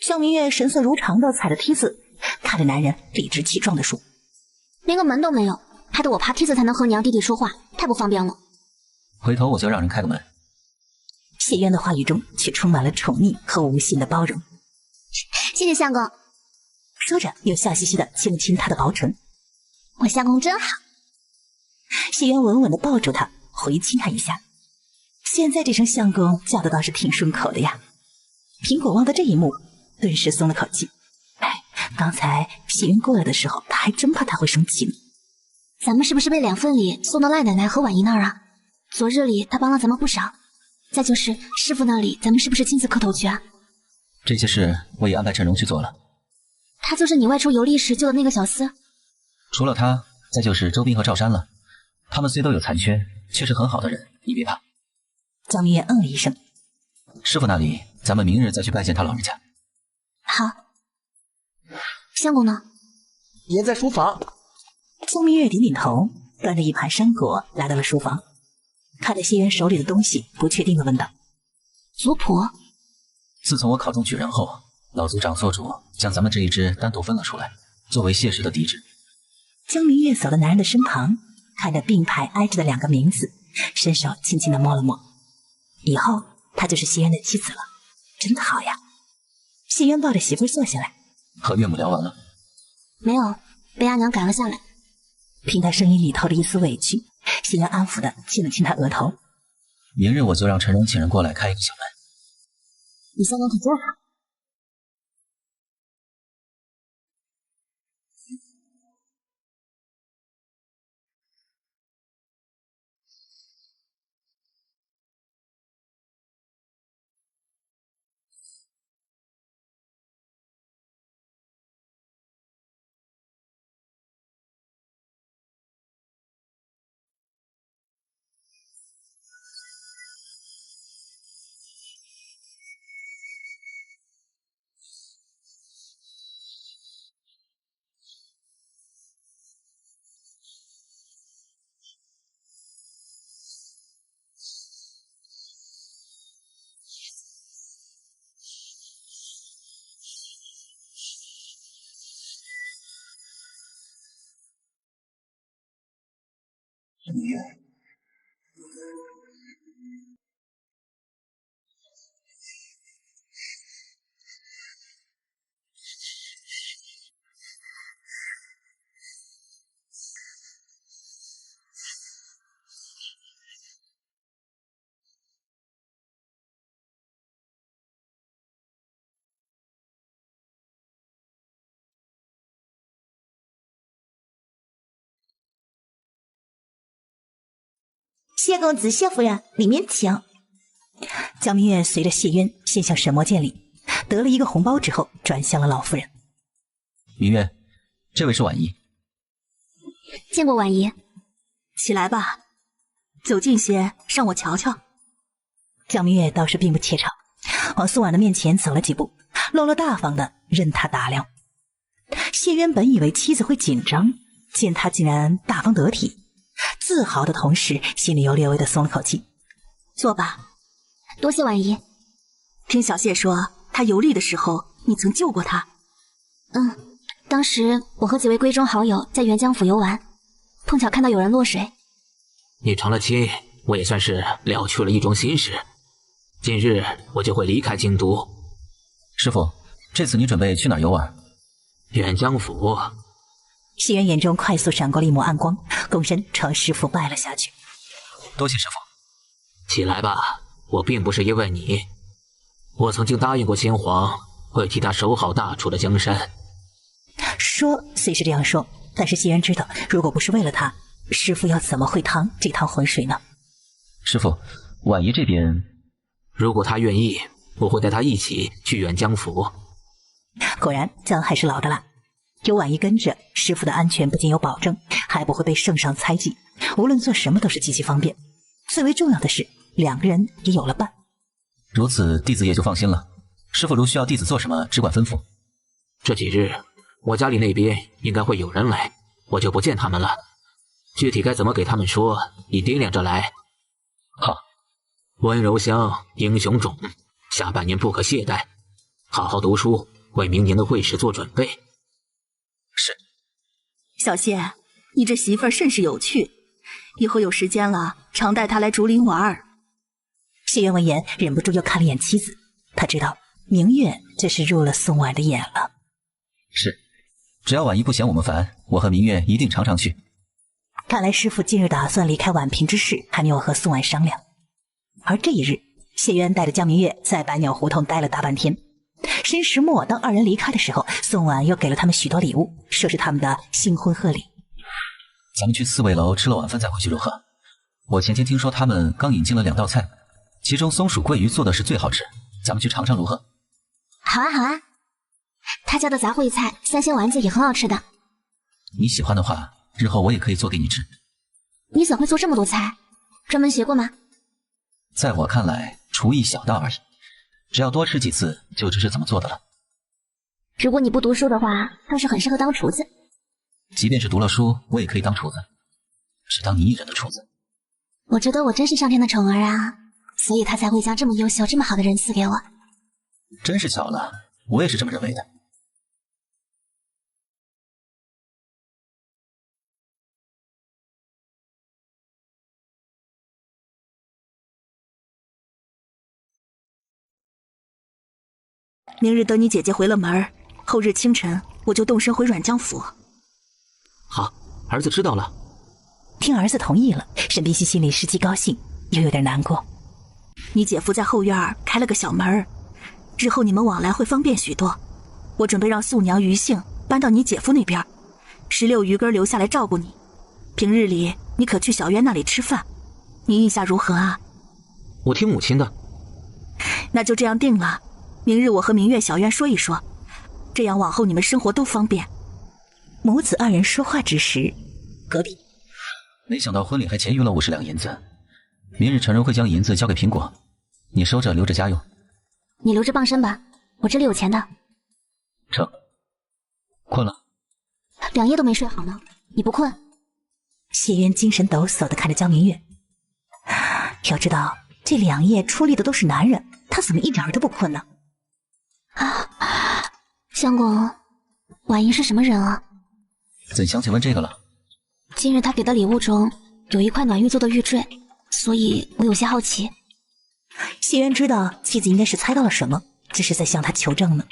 [SPEAKER 2] 江明月神色如常的踩着梯子，看着男人理直气壮地说：
[SPEAKER 1] 连个门都没有，害得我爬梯子才能和娘弟弟说话，太不方便了。
[SPEAKER 6] 回头我就让人开个门。
[SPEAKER 2] 谢渊的话语中却充满了宠溺和无限的包容。
[SPEAKER 1] 谢谢相公。
[SPEAKER 2] 说着又笑嘻嘻的亲了亲他的薄唇。
[SPEAKER 1] 我相公真好。
[SPEAKER 2] 谢渊稳稳地抱住他，回亲他一下。现在这声相公叫的倒是挺顺口的呀。苹果望到这一幕，顿时松了口气。刚才谢渊过来的时候，他还真怕他会生气呢。
[SPEAKER 1] 咱们是不是被2份礼送到赖奶奶和婉姨那儿啊？昨日里他帮了咱们不少。再就是师傅那里，咱们是不是亲自磕头去啊？
[SPEAKER 6] 这些事我也安排陈荣去做了。
[SPEAKER 1] 他就是你外出游历时救的那个小厮？
[SPEAKER 6] 除了他，再就是周斌和赵山了。他们虽都有残缺，却是很好的人，你别怕。
[SPEAKER 2] 江明月嗯了一声。
[SPEAKER 6] 师傅那里，咱们明日再去拜见他老人家。
[SPEAKER 1] 好。相公呢？
[SPEAKER 5] 也在书房。
[SPEAKER 2] 江明月点点头，端着一盘山果来到了书房，看着谢渊手里的东西，不确定的问道：“
[SPEAKER 1] 族谱？”
[SPEAKER 6] 自从我考中举人后，老族长做主将咱们这一支单独分了出来，作为谢氏的嫡支。
[SPEAKER 2] 江明月走到男人的身旁，看着并排挨着的2个名字，伸手轻轻的摸了摸。以后她就是谢渊的妻子了，真的好呀。谢渊抱着媳妇坐下来，
[SPEAKER 6] 和岳母聊完了？
[SPEAKER 1] 没有，被阿娘赶了下来。
[SPEAKER 2] 听他声音里透着一丝委屈，谢渊安抚的亲了亲他额头。
[SPEAKER 6] 明日我就让陈荣请人过来开一个小门。
[SPEAKER 1] 你相公可真好。
[SPEAKER 6] 明月，
[SPEAKER 10] 谢公子、谢夫人，里面请。
[SPEAKER 2] 江明月随着谢渊先向神魔见礼，得了一个红包之后，转向了老夫人。
[SPEAKER 6] 明月，这位是婉仪。
[SPEAKER 1] 见过婉仪。
[SPEAKER 8] 起来吧，走近些，让我瞧瞧。
[SPEAKER 2] 江明月倒是并不怯场，往宋婉的面前走了几步，落落大方的任他打量。谢渊本以为妻子会紧张，见他竟然大方得体，自豪的同时，心里又略微的松了口气。
[SPEAKER 8] 坐吧。
[SPEAKER 1] 多谢婉仪。
[SPEAKER 8] 听小谢说，他游历的时候，你曾救过他。
[SPEAKER 1] 当时我和几位闺中好友在沅江府游玩，碰巧看到有人落水。
[SPEAKER 4] 你成了亲，我也算是了却了一桩心事。今日我就会离开京都。
[SPEAKER 6] 师傅，这次你准备去哪儿游玩？
[SPEAKER 4] 沅江府。
[SPEAKER 2] 谢渊眼中快速闪过了一抹暗光，躬身朝师傅拜了下去。
[SPEAKER 6] 多谢师傅。
[SPEAKER 4] 起来吧，我并不是因为你，我曾经答应过先皇，会替他守好大楚的江山。
[SPEAKER 2] 说虽是这样说，但是谢渊知道，如果不是为了他，师傅要怎么会趟这趟浑水呢？
[SPEAKER 6] 师傅，婉仪这边，
[SPEAKER 4] 如果他愿意，我会带他一起去沅江府。
[SPEAKER 2] 果然，姜还是老的辣。有婉仪跟着，师傅的安全不仅有保证，还不会被圣上猜忌，无论做什么都是极其方便。最为重要的是，2个人也有了伴。
[SPEAKER 6] 如此，弟子也就放心了。师傅如需要弟子做什么，只管吩咐。
[SPEAKER 4] 这几日，我家里那边应该会有人来，我就不见他们了。具体该怎么给他们说，你掂量着来。
[SPEAKER 6] 好。
[SPEAKER 4] 温柔乡，英雄种，下半年不可懈怠，好好读书，为明年的会试做准备。
[SPEAKER 6] 是。
[SPEAKER 8] 小谢，你这媳妇儿甚是有趣，以后有时间了，常带她来竹林玩儿。
[SPEAKER 2] 谢渊闻言，忍不住又看了眼妻子，他知道明月这是入了宋婉的眼了。
[SPEAKER 6] 是，只要婉仪不嫌我们烦，我和明月一定常常去。
[SPEAKER 2] 看来师傅近日打算离开宛平之事，还没有和宋婉商量。而这一日，谢渊带着江明月在百鸟胡同待了大半天。申时末，当2人离开的时候，宋婉又给了他们许多礼物，说是他们的新婚贺礼。
[SPEAKER 6] 咱们去刺猬楼吃了晚饭再回去如何？我前天听说他们刚引进了2道菜，其中松鼠桂鱼做的是最好吃，咱们去尝尝如何？
[SPEAKER 1] 好啊好啊，他家的杂烩菜3鲜丸子也很好吃的。
[SPEAKER 6] 你喜欢的话，日后我也可以做给你吃。
[SPEAKER 1] 你怎会做这么多菜？专门学过吗？
[SPEAKER 6] 在我看来，厨艺小道而已，只要多吃几次，就知是怎么做的了。
[SPEAKER 1] 如果你不读书的话，倒是很适合当厨子。
[SPEAKER 6] 即便是读了书，我也可以当厨子，只当你一人的厨子。
[SPEAKER 1] 我觉得我真是上天的宠儿啊，所以他才会将这么优秀、这么好的人赐给我。
[SPEAKER 6] 真是巧了，我也是这么认为的。
[SPEAKER 8] 明日等你姐姐回了门，后日清晨我就动身回软江府。
[SPEAKER 4] 好，儿子知道了。
[SPEAKER 2] 听儿子同意了，沈冰溪心里是既高兴又有点难过。
[SPEAKER 8] 你姐夫在后院开了个小门，日后你们往来会方便许多。我准备让素娘、余杏搬到你姐夫那边，16余根留下来照顾你。平日里你可去小渊那里吃饭，你意下如何啊？
[SPEAKER 4] 我听母亲的。
[SPEAKER 8] 那就这样定了。明日我和明月、小渊说一说，这样往后你们生活都方便。
[SPEAKER 2] 母子二人说话之时，隔壁
[SPEAKER 6] 没想到婚礼还钱余了50两银子。明日成人会将银子交给苹果，你收着留着家用。
[SPEAKER 1] 你留着傍身吧，我这里有钱的。
[SPEAKER 6] 成。困了
[SPEAKER 1] ？2夜都没睡好呢，你不困？
[SPEAKER 2] 谢渊精神抖擞地看着江明月，要知道这2夜出力的都是男人，他怎么一点都不困呢？
[SPEAKER 1] 相公，婉莹是什么人啊？
[SPEAKER 6] 怎想起问这个了？
[SPEAKER 1] 今日他给的礼物中有一块暖玉做的玉坠，所以我有些好奇。
[SPEAKER 2] 谢渊知道妻子应该是猜到了什么，只是在向他求证呢。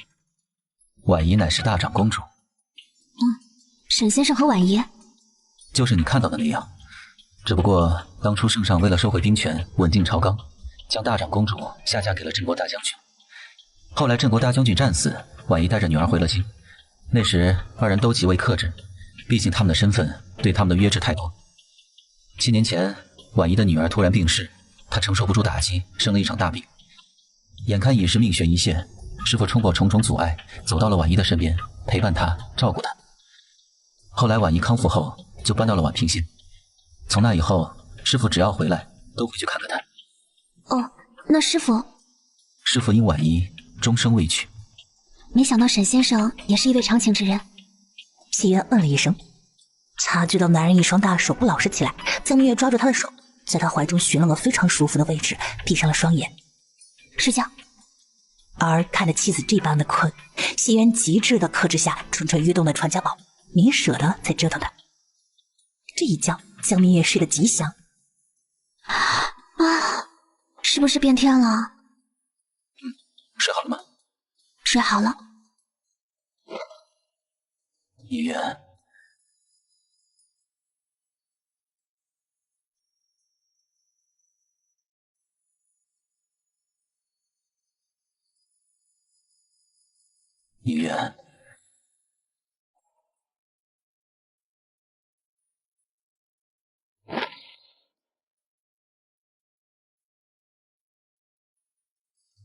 [SPEAKER 6] 婉仪乃是大长公主。
[SPEAKER 1] 沈先生和婉仪
[SPEAKER 6] 就是你看到的那样，只不过当初圣上为了收回兵权，稳定朝纲，将大长公主下嫁给了镇国大将军。后来镇国大将军战死，婉仪带着女儿回了京。那时2人都极为克制，毕竟他们的身份对他们的约制太多。7年前，婉仪的女儿突然病逝，她承受不住打击，生了一场大病。眼看已是命悬一线，师父冲破重重阻碍，走到了婉仪的身边，陪伴她，照顾她。后来婉仪康复后，就搬到了宛平县。从那以后，师父只要回来，都会去看看她。
[SPEAKER 1] 哦，那师父
[SPEAKER 6] 因婉仪终生未娶。
[SPEAKER 1] 没想到沈先生也是一位长情之人。
[SPEAKER 2] 谢渊嗯了一声，察觉到男人一双大手不老实起来，江明月抓住他的手，在他怀中寻了个非常舒服的位置，闭上了双眼，
[SPEAKER 1] 睡觉。
[SPEAKER 2] 而看着妻子这般的困，谢渊极致的克制下蠢蠢欲动的传家宝，没舍得再折腾他。这一觉，江明月睡得极香。
[SPEAKER 1] 是不是变天了？
[SPEAKER 6] 睡好了吗？
[SPEAKER 1] 睡好了。
[SPEAKER 6] 一元，一元，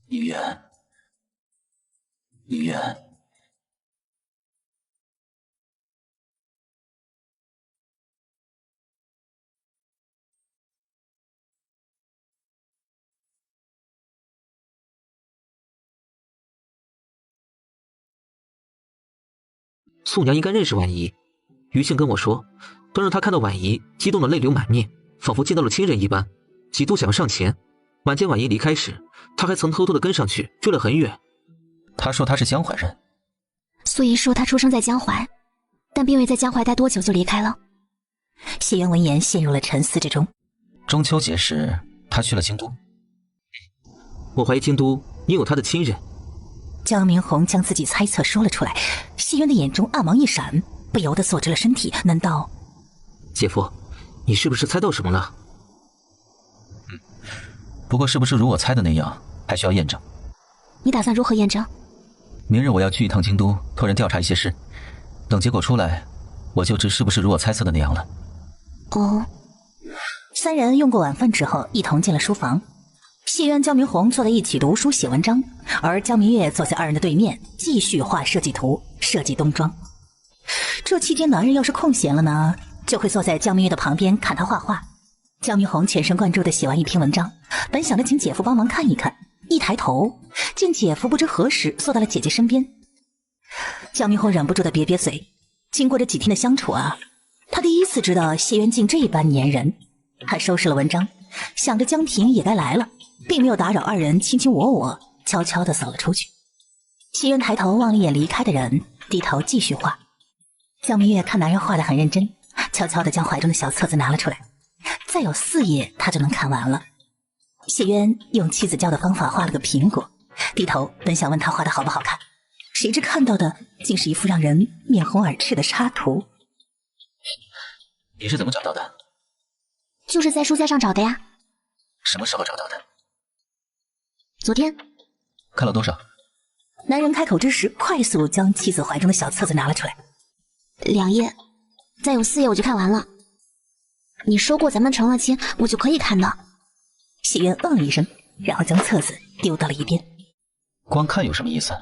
[SPEAKER 6] 一元，一元。
[SPEAKER 4] 素娘应该认识婉仪，余庆跟我说，当时他看到婉仪激动的泪流满面，仿佛见到了亲人一般，几度想要上前。晚见婉仪离开时，他还曾偷偷的跟上去，追了很远。
[SPEAKER 6] 他说他是江淮人，
[SPEAKER 1] 所以说他出生在江淮，但并未在江淮待多久就离开了。
[SPEAKER 2] 谢渊闻言陷入了沉思之中。
[SPEAKER 6] 中秋节时，他去了京都。
[SPEAKER 4] 我怀疑京都也有他的亲人。
[SPEAKER 2] 江明红将自己猜测说了出来，谢渊的眼中暗芒一闪，不由得坐直了身体。难道……
[SPEAKER 4] 姐夫，你是不是猜到什么了？
[SPEAKER 6] 不过是不是如我猜的那样，还需要验证。
[SPEAKER 1] 你打算如何验证？
[SPEAKER 6] 明日我要去一趟京都，托人调查一些事，等结果出来，我就知是不是如我猜测的那样了。
[SPEAKER 1] 哦。
[SPEAKER 2] 3人用过晚饭之后，一同进了书房。谢渊、江明红坐在一起读书写文章，而江明月坐在2人的对面，继续画设计图、设计冬装。这期间，男人要是空闲了呢，就会坐在江明月的旁边看他画画。江明红全神贯注地写完一篇文章，本想着请姐夫帮忙看一看，一抬头，见姐夫不知何时坐到了姐姐身边。江明红忍不住的瘪嘴。经过这几天的相处啊，他第一次知道谢渊竟这般粘人。他收拾了文章，想着江平也该来了，并没有打扰二人卿卿我我，悄悄地走了出去。谢渊抬头望了一眼离开的人，低头继续画。江明月看男人画得很认真，悄悄地将怀中的小册子拿了出来，再有4页他就能看完了。谢渊用妻子教的方法画了个苹果，低头本想问他画得好不好看，谁知看到的竟是一幅让人面红耳赤的插图。
[SPEAKER 6] 你是怎么找到的？
[SPEAKER 1] 就是在书架上找的呀。
[SPEAKER 6] 什么时候找到的？
[SPEAKER 1] 昨天。
[SPEAKER 6] 看了多少？
[SPEAKER 2] 男人开口之时，快速将妻子怀中的小册子拿了出来。
[SPEAKER 1] 2页，再有4页我就看完了。你说过咱们成了亲，我就可以看的。
[SPEAKER 2] 谢渊嗯了一声，然后将册子丢到了一边。
[SPEAKER 6] 光看有什么意思？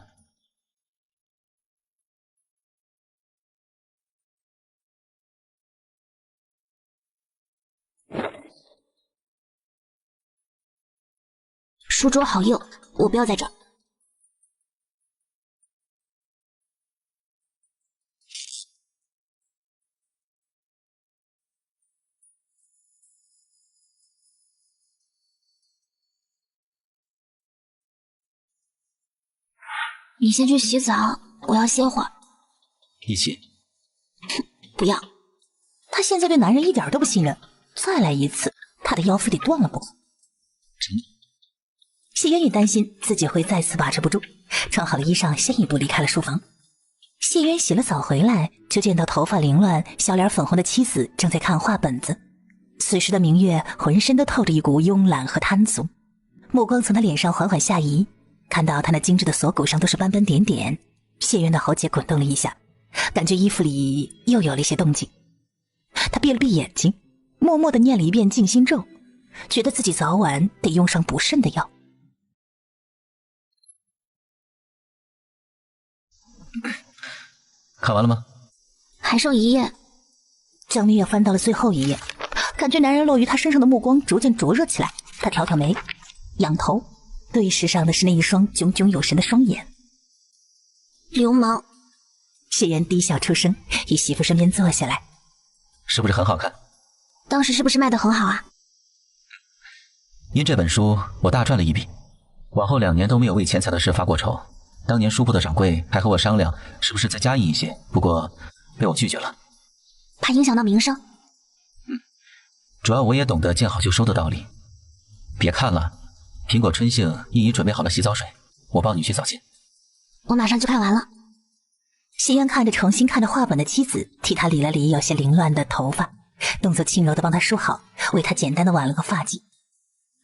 [SPEAKER 1] 书桌好硬，我不要在这儿。你先去洗澡，我要歇会儿。
[SPEAKER 6] 一起？
[SPEAKER 1] 不要。
[SPEAKER 2] 他现在对男人一点都不信任，再来一次，他的腰非得断了不可。谢渊也担心自己会再次把持不住，穿好了衣裳，先一步离开了书房。谢渊洗了澡回来，就见到头发凌乱、小脸粉红的妻子正在看画本子。此时的明月浑身都透着一股慵懒和贪俗，目光从他脸上缓缓下移，看到他那精致的锁骨上都是斑斑点点，谢渊的喉结滚动了一下，感觉衣服里又有了一些动静。他闭了闭眼睛，默默地念了一遍静心咒，觉得自己早晚得用上补肾的药。
[SPEAKER 6] 看完了吗？
[SPEAKER 1] 还剩1页。
[SPEAKER 2] 江明月翻到了最后1页，感觉男人落于他身上的目光逐渐灼热起来。他挑挑眉，仰头，对视上的是那一双炯炯有神的双眼。
[SPEAKER 1] 流氓！
[SPEAKER 2] 谢渊低笑出声，于媳妇身边坐下来。
[SPEAKER 6] 是不是很好看？
[SPEAKER 1] 当时是不是卖得很好啊？
[SPEAKER 6] 因这本书我大赚了一笔，往后2年都没有为钱财的事发过愁。当年书铺的掌柜还和我商量是不是再加印一些，不过被我拒绝了。
[SPEAKER 1] 怕影响到名声？
[SPEAKER 6] 主要我也懂得见好就收的道理。别看了，苹果春杏已已准备好了洗澡水，我帮你去澡间。
[SPEAKER 1] 我马上就看完了。
[SPEAKER 2] 谢渊看着重新看着画本的妻子，替他理了理有些凌乱的头发，动作轻柔地帮他梳好，为他简单的挽了个发髻。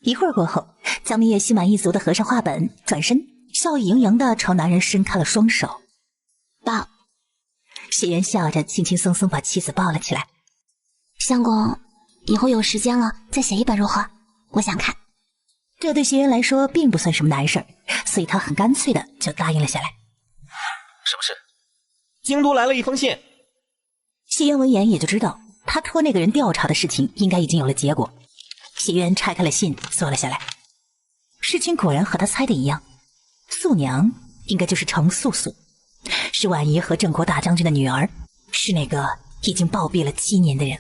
[SPEAKER 2] 一会儿过后，江明月心满意足地合上画本，转身笑意盈盈地朝男人伸开了双手。
[SPEAKER 1] 抱。
[SPEAKER 2] 谢渊笑着轻轻松松把妻子抱了起来。
[SPEAKER 1] 相公，以后有时间了再写一本入画，我想看。
[SPEAKER 2] 这对谢渊来说并不算什么难事儿，所以他很干脆的就答应了下来。
[SPEAKER 6] 什么事？
[SPEAKER 5] 京都来了一封信。
[SPEAKER 2] 谢渊闻言也就知道他托那个人调查的事情应该已经有了结果。谢渊拆开了信，坐了下来。事情果然和他猜的一样，素娘应该就是程素素，是婉仪和郑国大将军的女儿，是那个已经暴毙了7年的人。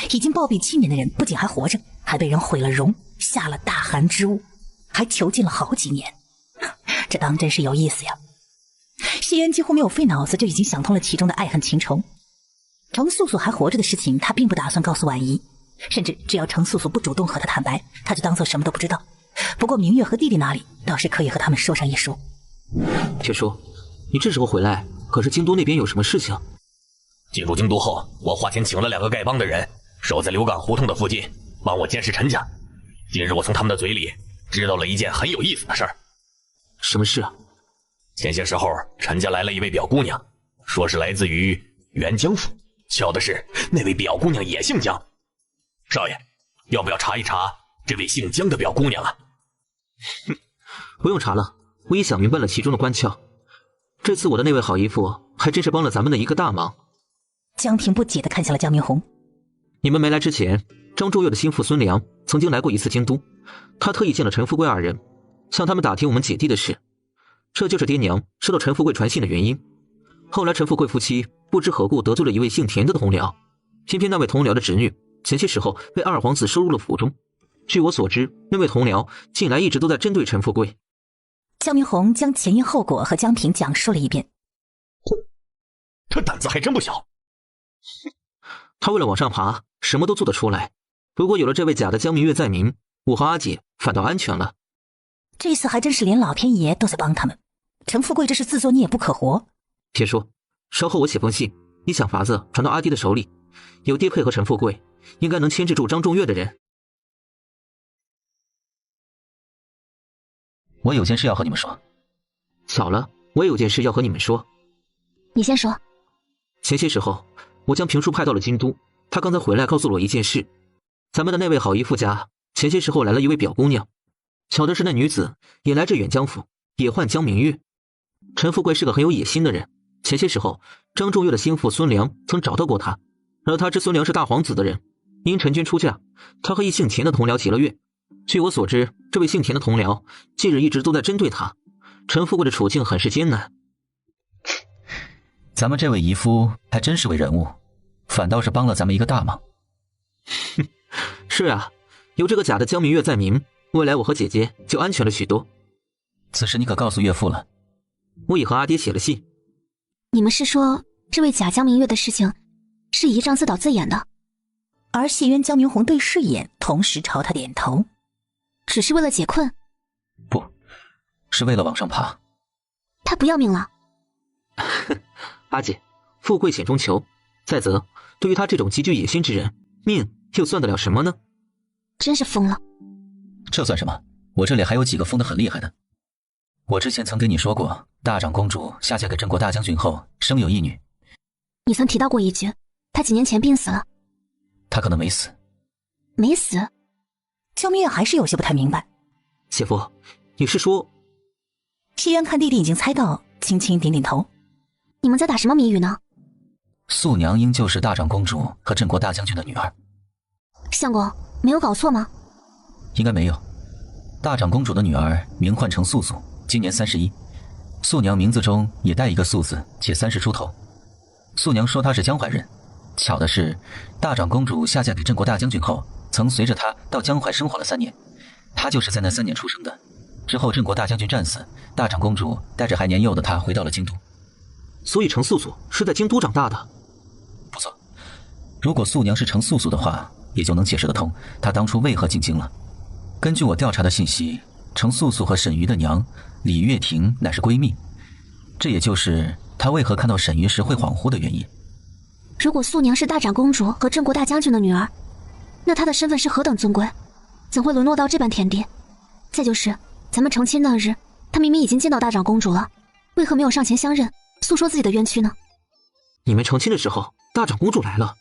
[SPEAKER 2] 已经暴毙7年的人不仅还活着，还被人毁了容，下了大寒之物，还囚禁了好几年。这当真是有意思呀。谢渊几乎没有费脑子就已经想通了其中的爱恨情仇。程素素还活着的事情他并不打算告诉婉仪，甚至只要程素素不主动和他坦白，他就当做什么都不知道。不过明月和弟弟那里倒是可以和他们说上一说。
[SPEAKER 4] 铁叔，你这时候回来，可是京都那边有什么事情？
[SPEAKER 9] 进入京都后，我花钱请了2个丐帮的人，守在流港胡同的附近，帮我监视陈家。今日我从他们的嘴里知道了一件很有意思的事儿。
[SPEAKER 4] 什么事啊？
[SPEAKER 9] 前些时候，陈家来了一位表姑娘，说是来自于元江府。巧的是，那位表姑娘也姓江。少爷，要不要查一查这位姓江的表姑娘啊？
[SPEAKER 4] 不用查了，我已想明白了其中的关窍。这次我的那位好姨父还真是帮了咱们的一个大忙。
[SPEAKER 2] 江平不解地看向了江明红。
[SPEAKER 4] 你们没来之前，张周月的心腹孙良曾经来过一次京都，他特意见了陈富贵2人，向他们打听我们姐弟的事。这就是爹娘收到陈富贵传信的原因。后来陈富贵夫妻不知何故得罪了一位姓田的同僚，偏偏那位同僚的侄女前些时候被二皇子收入了府中。据我所知，那位同僚近来一直都在针对陈富贵。
[SPEAKER 2] 江明红将前因后果和江平讲述了一遍。
[SPEAKER 5] 这胆子还真不小。
[SPEAKER 4] 他为了往上爬，什么都做得出来。如果有了这位假的江明月在明，我和阿姐反倒安全了。
[SPEAKER 2] 这次还真是连老天爷都在帮他们。陈富贵这是自作孽不可活。
[SPEAKER 4] 别说，稍后我写封信，你想法子传到阿爹的手里，有爹配合陈富贵，应该能牵制住张仲岳的人。
[SPEAKER 6] 我有件事要和你们说。
[SPEAKER 4] 巧了，我也有件事要和你们说。
[SPEAKER 1] 你先说。
[SPEAKER 4] 前些时候，我将评书派到了京都，他刚才回来告诉我一件事。咱们的那位好姨父家前些时候来了一位表姑娘，巧的是那女子也来自远江府，也唤江明月。陈富贵是个很有野心的人，前些时候张仲岳的心腹孙良曾找到过他，而他知孙良是大皇子的人，因陈军出嫁，他和一姓田的同僚结了怨。据我所知，这位姓田的同僚近日一直都在针对他，陈富贵的处境很是艰难。
[SPEAKER 6] 咱们这位姨夫还真是位人物，反倒是帮了咱们一个大忙。
[SPEAKER 4] 是啊，有这个假的江明月在明，未来我和姐姐就安全了许多。
[SPEAKER 6] 此事你可告诉岳父了？
[SPEAKER 4] 我已和阿爹写了信。
[SPEAKER 1] 你们是说这位假江明月的事情是姨丈自导自演的？
[SPEAKER 2] 而谢渊江明红对视一眼，同时朝他点头。
[SPEAKER 1] 只是为了解困？
[SPEAKER 6] 不，是为了往上爬。
[SPEAKER 1] 他不要命了？
[SPEAKER 4] 阿姐，富贵险中求。再则，对于他这种极具野心之人，命又算得了什么呢？
[SPEAKER 1] 真是疯了。
[SPEAKER 6] 这算什么？我这里还有几个疯得很厉害的。我之前曾跟你说过，大长公主下嫁给郑国大将军后生有一女。
[SPEAKER 1] 你曾提到过一句，她几年前病死了。
[SPEAKER 6] 她可能没死。
[SPEAKER 1] 没死？
[SPEAKER 2] 江明月还是有些不太明白。
[SPEAKER 4] 姐夫，你是说……
[SPEAKER 2] 谢渊看弟弟已经猜到，轻轻点点头。
[SPEAKER 1] 你们在打什么谜语呢？
[SPEAKER 6] 素娘应就是大长公主和郑国大将军的女儿。
[SPEAKER 1] 相公，没有搞错吗？
[SPEAKER 6] 应该没有。大长公主的女儿名唤程素素，今年31，素娘名字中也带一个素字，且30出头。素娘说她是江淮人，巧的是，大长公主下嫁给郑国大将军后，曾随着她到江淮生活了3年，她就是在那3年出生的。之后郑国大将军战死，大长公主带着还年幼的她回到了京都。
[SPEAKER 4] 所以程素素是在京都长大的？
[SPEAKER 6] 不错。如果素娘是程素素的话，也就能解释得通她当初为何进京了。根据我调查的信息，程素素和沈瑜的娘李月婷乃是闺蜜，这也就是她为何看到沈瑜时会恍惚的原因。
[SPEAKER 1] 如果素娘是大长公主和郑国大将军的女儿，那她的身份是何等尊贵，怎会沦落到这般田地？再就是咱们成亲那日，她明明已经见到大长公主了，为何没有上前相认，诉说自己的冤屈呢？
[SPEAKER 4] 你们成亲的时候，大长公主来了，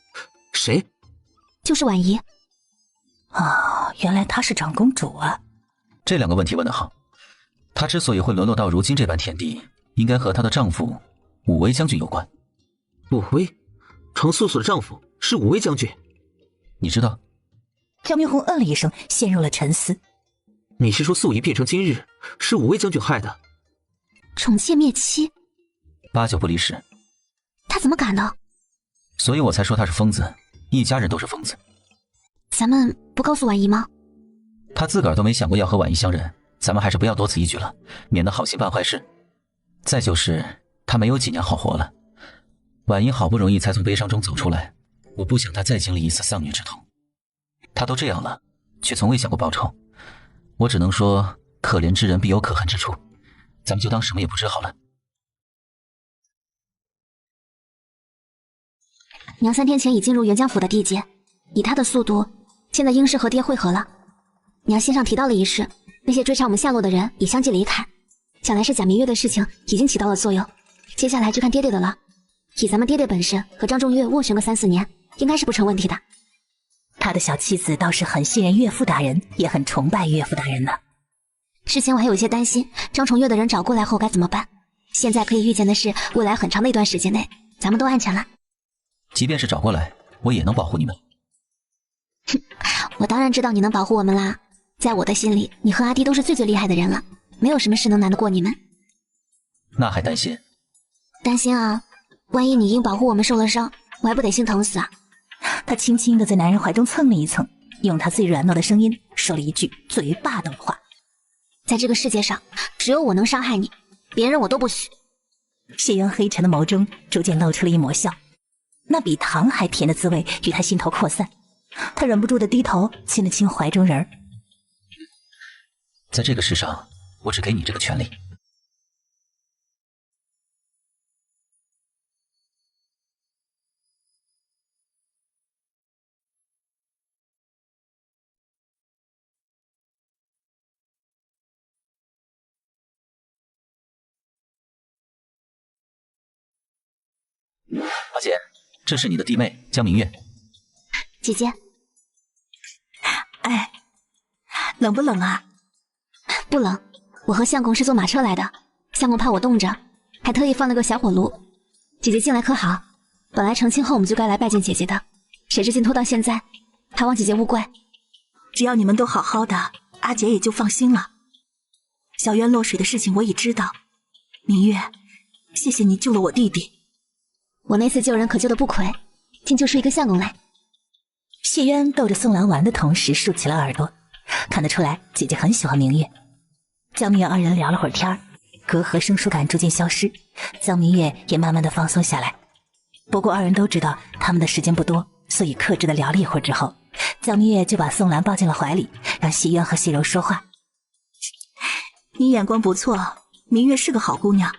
[SPEAKER 4] 谁？
[SPEAKER 1] 就是婉仪。
[SPEAKER 2] 原来她是长公主啊。
[SPEAKER 6] 这2个问题问得好。她之所以会沦落到如今这般田地，应该和她的丈夫武威将军有关。
[SPEAKER 4] 武威？程素素的丈夫是武威将军？
[SPEAKER 6] 你知道？
[SPEAKER 2] 江明红嗯了一声，陷入了沉思。
[SPEAKER 4] 你是说素仪变成今日是武威将军害的？
[SPEAKER 1] 宠妾灭妻
[SPEAKER 6] 8九不离10。
[SPEAKER 1] 他怎么敢呢？
[SPEAKER 6] 所以我才说他是疯子，一家人都是疯子。
[SPEAKER 1] 咱们不告诉婉仪吗？
[SPEAKER 6] 他自个儿都没想过要和婉仪相认，咱们还是不要多此一举了，免得好心办坏事。再就是他没有几年好活了，婉仪好不容易才从悲伤中走出来，我不想他再经历一次丧女之痛。他都这样了，却从未想过报仇，我只能说可怜之人必有可恨之处，咱们就当什么也不知好了。
[SPEAKER 1] 娘3天前已进入元江府的地界，以她的速度，现在应是和爹会合了。娘信上提到了一事，那些追查我们下落的人已相继离开，想来是贾明月的事情已经起到了作用。接下来就看爹爹的了。以咱们爹爹本事，和张仲岳斡旋个3、4年，应该是不成问题的。
[SPEAKER 2] 他的小妻子倒是很信任岳父大人，也很崇拜岳父大人呢。
[SPEAKER 1] 之前我还有些担心张崇岳的人找过来后该怎么办，现在可以预见的是，未来很长的一段时间内，咱们都安全了。
[SPEAKER 6] 即便是找过来，我也能保护你们。
[SPEAKER 1] 我当然知道你能保护我们啦，在我的心里，你和阿弟都是最厉害的人了，没有什么事能难得过你们。
[SPEAKER 6] 那还担心？
[SPEAKER 1] 担心啊，万一你因保护我们受了伤，我还不得心疼死啊？
[SPEAKER 2] 他轻轻地在男人怀中蹭了一蹭，用他最软糯的声音说了一句最霸道的话：
[SPEAKER 1] 在这个世界上，只有我能伤害你，别人我都不许。
[SPEAKER 2] 谢渊黑沉的眸中逐渐露出了一抹笑，那比糖还甜的滋味与他心头扩散。他忍不住的低头亲了亲怀中人儿。
[SPEAKER 6] 在这个世上，我只给你这个权利。阿姐，这是你的弟妹江明月。
[SPEAKER 1] 姐姐。
[SPEAKER 8] 哎，冷不冷啊？
[SPEAKER 1] 不冷，我和相公是坐马车来的，相公怕我冻着，还特意放了个小火炉。姐姐进来可好？本来成亲后我们就该来拜见姐姐的，谁知竟拖到现在，还望姐姐勿怪。
[SPEAKER 8] 只要你们都好好的，阿姐也就放心了。小渊落水的事情我已知道，明月，谢谢你救了我弟弟。
[SPEAKER 1] 我那次救人可救的不亏，竟救出一个相公来。
[SPEAKER 2] 谢渊逗着宋兰玩的同时竖起了耳朵，看得出来姐姐很喜欢明月。江明月二人聊了会儿天，隔阂生疏感逐渐消失，江明月也慢慢的放松下来。不过二人都知道他们的时间不多，所以克制的聊了一会儿之后，江明月就把宋兰抱进了怀里，让谢渊和谢柔说话。
[SPEAKER 8] 你眼光不错，明月是个好姑娘，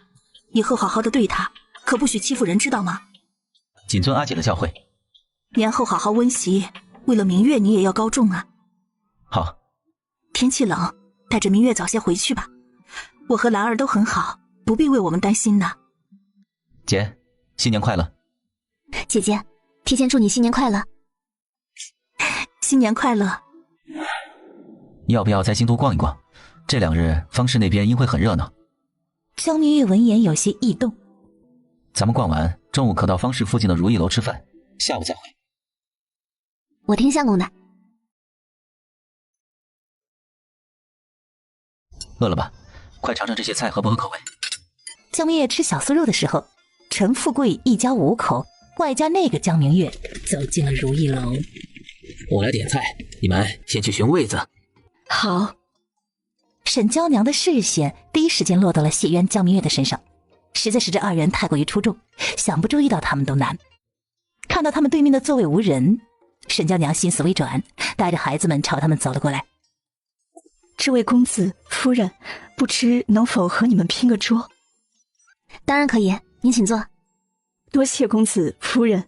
[SPEAKER 8] 以后好好的对她，可不许欺负人，知道吗？
[SPEAKER 6] 谨遵阿姐的教诲。
[SPEAKER 8] 年后好好温习，为了明月你也要高中啊。
[SPEAKER 6] 好。
[SPEAKER 8] 天气冷，带着明月早些回去吧。我和兰儿都很好，不必为我们担心的。
[SPEAKER 6] 姐，新年快乐。
[SPEAKER 1] 姐姐，提前祝你新年快乐。
[SPEAKER 8] 新年快乐。
[SPEAKER 6] 要不要在京都逛一逛？这2日方氏那边应会很热闹。
[SPEAKER 2] 江明月闻言有些异动。
[SPEAKER 6] 咱们逛完，中午可到方氏附近的如意楼吃饭，下午再回。
[SPEAKER 1] 我听相公的。
[SPEAKER 6] 饿了吧？快尝尝这些菜合不合口味。
[SPEAKER 2] 江明月吃小酥肉的时候，陈富贵一家5口，外加那个江明月，走进了如意楼。
[SPEAKER 4] 我来点菜，你们先去寻位子。
[SPEAKER 7] 好。
[SPEAKER 2] 沈娇娘的视线第一时间落到了谢渊、江明月的身上，实在是这2人太过于出众，想不注意到他们都难。看到他们对面的座位无人，沈娇娘心思微转，带着孩子们朝他们走了过来。
[SPEAKER 7] 这位公子夫人，不知能否和你们拼个桌？
[SPEAKER 1] 当然可以，您请坐。
[SPEAKER 7] 多谢公子夫人。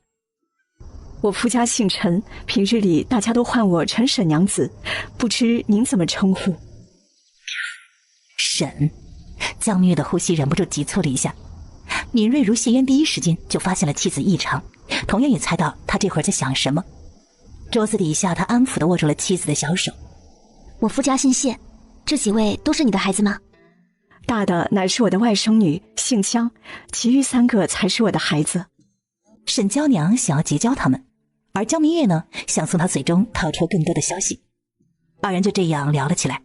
[SPEAKER 7] 我夫家姓陈，平日里大家都唤我陈婶娘子，不知您怎么称呼？
[SPEAKER 2] 沈。江明月的呼吸忍不住急促了一下。敏锐如谢渊第一时间就发现了妻子异常，同样也猜到他这会儿在想什么。桌子底下，他安抚地握住了妻子的小手。
[SPEAKER 1] 我夫家姓谢，这几位都是你的孩子吗？
[SPEAKER 7] 大的乃是我的外甥女，姓江，其余3个才是我的孩子。
[SPEAKER 2] 沈娇娘想要结交他们，而江明月呢，想从他嘴中套出更多的消息。2人就这样聊了起来。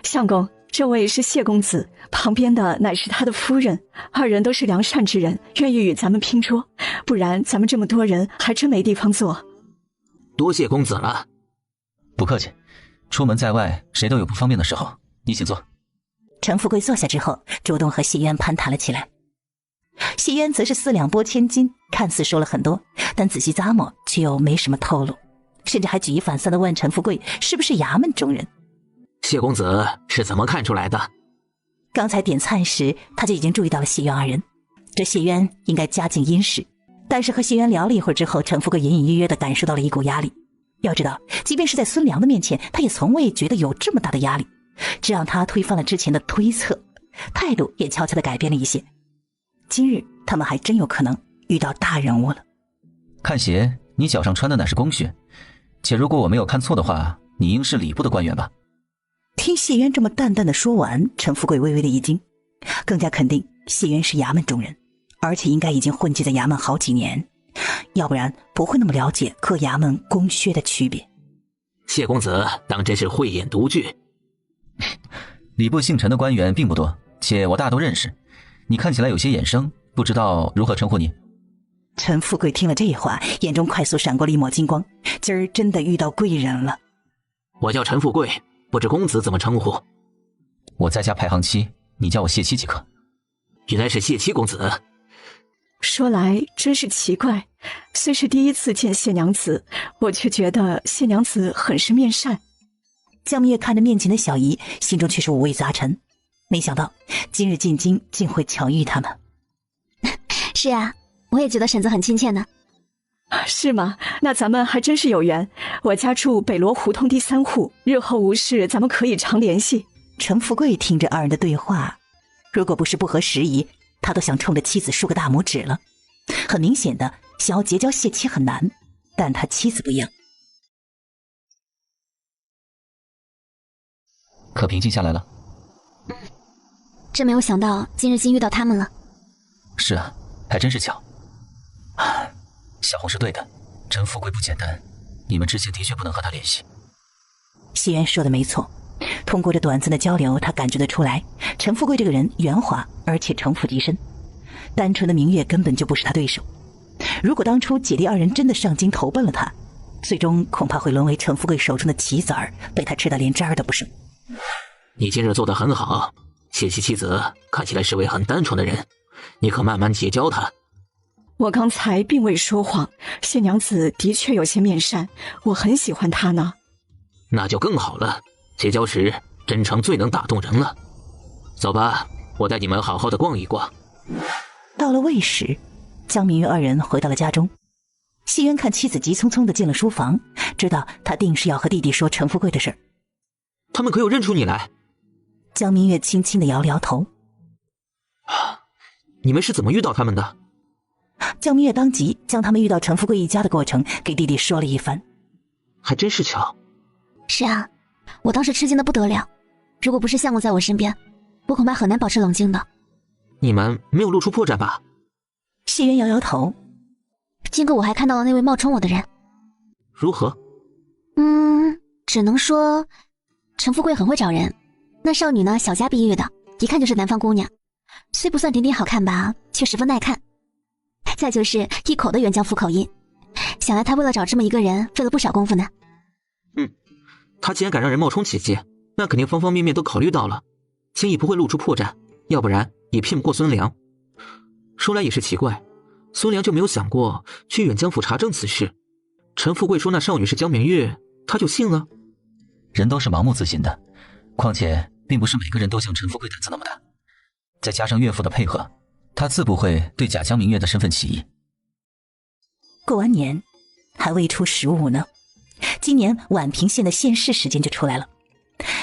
[SPEAKER 7] 相公，这位是谢公子，旁边的乃是他的夫人，2人都是良善之人，愿意与咱们拼桌，不然咱们这么多人还真没地方坐。
[SPEAKER 4] 多谢公子了。
[SPEAKER 6] 不客气，出门在外谁都有不方便的时候，你请坐。
[SPEAKER 2] 陈富贵坐下之后，主动和谢渊攀谈了起来。谢渊则是4两拨千斤，看似说了很多，但仔细咂摸却又没什么透露，甚至还举一反三地问陈富贵是不是衙门中人。
[SPEAKER 4] 谢公子是怎么看出来的？
[SPEAKER 2] 刚才点菜时，他就已经注意到了谢渊2人。这谢渊应该家境殷实，但是和谢渊聊了一会儿之后，陈富贵隐隐约约地感受到了一股压力。要知道，即便是在孙良的面前，他也从未觉得有这么大的压力，这让他推翻了之前的推测，态度也悄悄地改变了一些。今日他们还真有可能遇到大人物了。
[SPEAKER 6] 看鞋，你脚上穿的乃是宫靴，且如果我没有看错的话，你应是礼部的官员吧？
[SPEAKER 2] 听谢渊这么淡淡的说完，陈富贵微微的一惊，更加肯定谢渊是衙门中人，而且应该已经混迹在衙门好几年，要不然不会那么了解各衙门宫靴的区别。
[SPEAKER 4] 谢公子当真是慧眼独具。
[SPEAKER 6] 礼部姓陈的官员并不多，且我大都认识，你看起来有些眼生，不知道如何称呼你？
[SPEAKER 2] 陈富贵听了这话，眼中快速闪过了一抹金光，今儿真的遇到贵人了。
[SPEAKER 4] 我叫陈富贵，不知公子怎么称呼？
[SPEAKER 6] 我在家排行7，你叫我谢七即可。
[SPEAKER 4] 原来是谢七公子。
[SPEAKER 7] 说来真是奇怪，虽是第一次见谢娘子，我却觉得谢娘子很是面善。
[SPEAKER 2] 江明月看着面前的小姨，心中却是五味杂陈。没想到今日进京竟会巧遇他们。
[SPEAKER 1] 是啊，我也觉得婶子很亲切呢。
[SPEAKER 7] 是吗？那咱们还真是有缘。我家住北罗胡同第3户，日后无事咱们可以常联系。
[SPEAKER 2] 陈富贵听着二人的对话，如果不是不合时宜，他都想冲着妻子竖个大拇指了。很明显的，想要结交谢妻很难，但他妻子不一样。
[SPEAKER 6] 可平静下来了？
[SPEAKER 1] 真没有想到今日竟遇到他们了。
[SPEAKER 6] 是啊，还真是巧。小红是对的，陈富贵不简单，你们之前的确不能和他联系。
[SPEAKER 2] 谢渊说的没错，通过这短暂的交流，他感觉得出来，陈富贵这个人圆滑，而且城府极深。单纯的明月根本就不是他对手。如果当初姐弟二人真的上京投奔了他，最终恐怕会沦为陈富贵手中的棋子儿，被他吃得连渣儿都不剩。
[SPEAKER 4] 你今日做得很好，谢七妻子看起来是位很单纯的人，你可慢慢结交她。
[SPEAKER 7] 我刚才并未说谎，谢娘子的确有些面善，我很喜欢她呢。
[SPEAKER 4] 那就更好了，结交时真诚最能打动人了。走吧，我带你们好好的逛一逛。
[SPEAKER 2] 到了未时，江明月二人回到了家中。谢渊看妻子急匆匆的进了书房，知道他定是要和弟弟说陈富贵的事儿。
[SPEAKER 4] 他们可有认出你来？
[SPEAKER 2] 江明月轻轻的摇了摇头。
[SPEAKER 4] 你们是怎么遇到他们的？
[SPEAKER 2] 江明月当即将他们遇到陈富贵一家的过程给弟弟说了一番。
[SPEAKER 4] 还真是巧。
[SPEAKER 1] 是啊，我当时吃惊的不得了，如果不是相公在我身边，我恐怕很难保持冷静的。
[SPEAKER 4] 你们没有露出破绽吧？
[SPEAKER 2] 谢渊摇摇头。
[SPEAKER 1] 经过我还看到了那位冒充我的人。
[SPEAKER 4] 如何？
[SPEAKER 1] 只能说陈富贵很会找人，那少女呢小家碧玉的，一看就是南方姑娘，虽不算顶顶好看吧，却十分耐看。再就是一口的原江府口音，想来他为了找这么一个人费了不少功夫呢。
[SPEAKER 4] 他既然敢让人冒充姐姐，那肯定方方面面都考虑到了，轻易不会露出破绽，要不然也骗不过孙良。说来也是奇怪，孙良就没有想过去远江府查证此事。陈富贵说那少女是江明月，他就信了。
[SPEAKER 6] 人都是盲目自信的，况且并不是每个人都像陈富贵胆子那么大。再加上岳父的配合，他自不会对假江明月的身份起疑。
[SPEAKER 2] 过完年还未出15呢，今年宛平县的县试时间就出来了。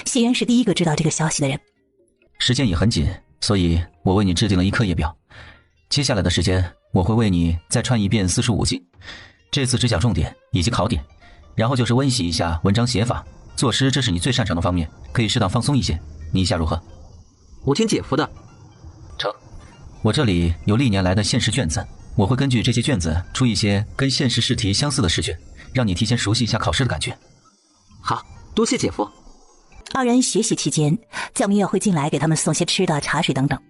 [SPEAKER 2] 谢渊是第一个知道这个消息的人。
[SPEAKER 6] 时间也很紧，所以我为你制定了一课业表。接下来的时间，我会为你再串一遍四书五经，这次只讲重点以及考点，然后就是温习一下文章写法。作诗这是你最擅长的方面，可以适当放松一些，你意下如何？
[SPEAKER 4] 我听姐夫的。
[SPEAKER 6] 成。我这里有历年来的县试卷子，我会根据这些卷子出一些跟县试试题相似的试卷，让你提前熟悉一下考试的感觉。
[SPEAKER 4] 好，多谢姐夫。
[SPEAKER 2] 二人学习期间，江明月会进来给他们送些吃的、茶水等等。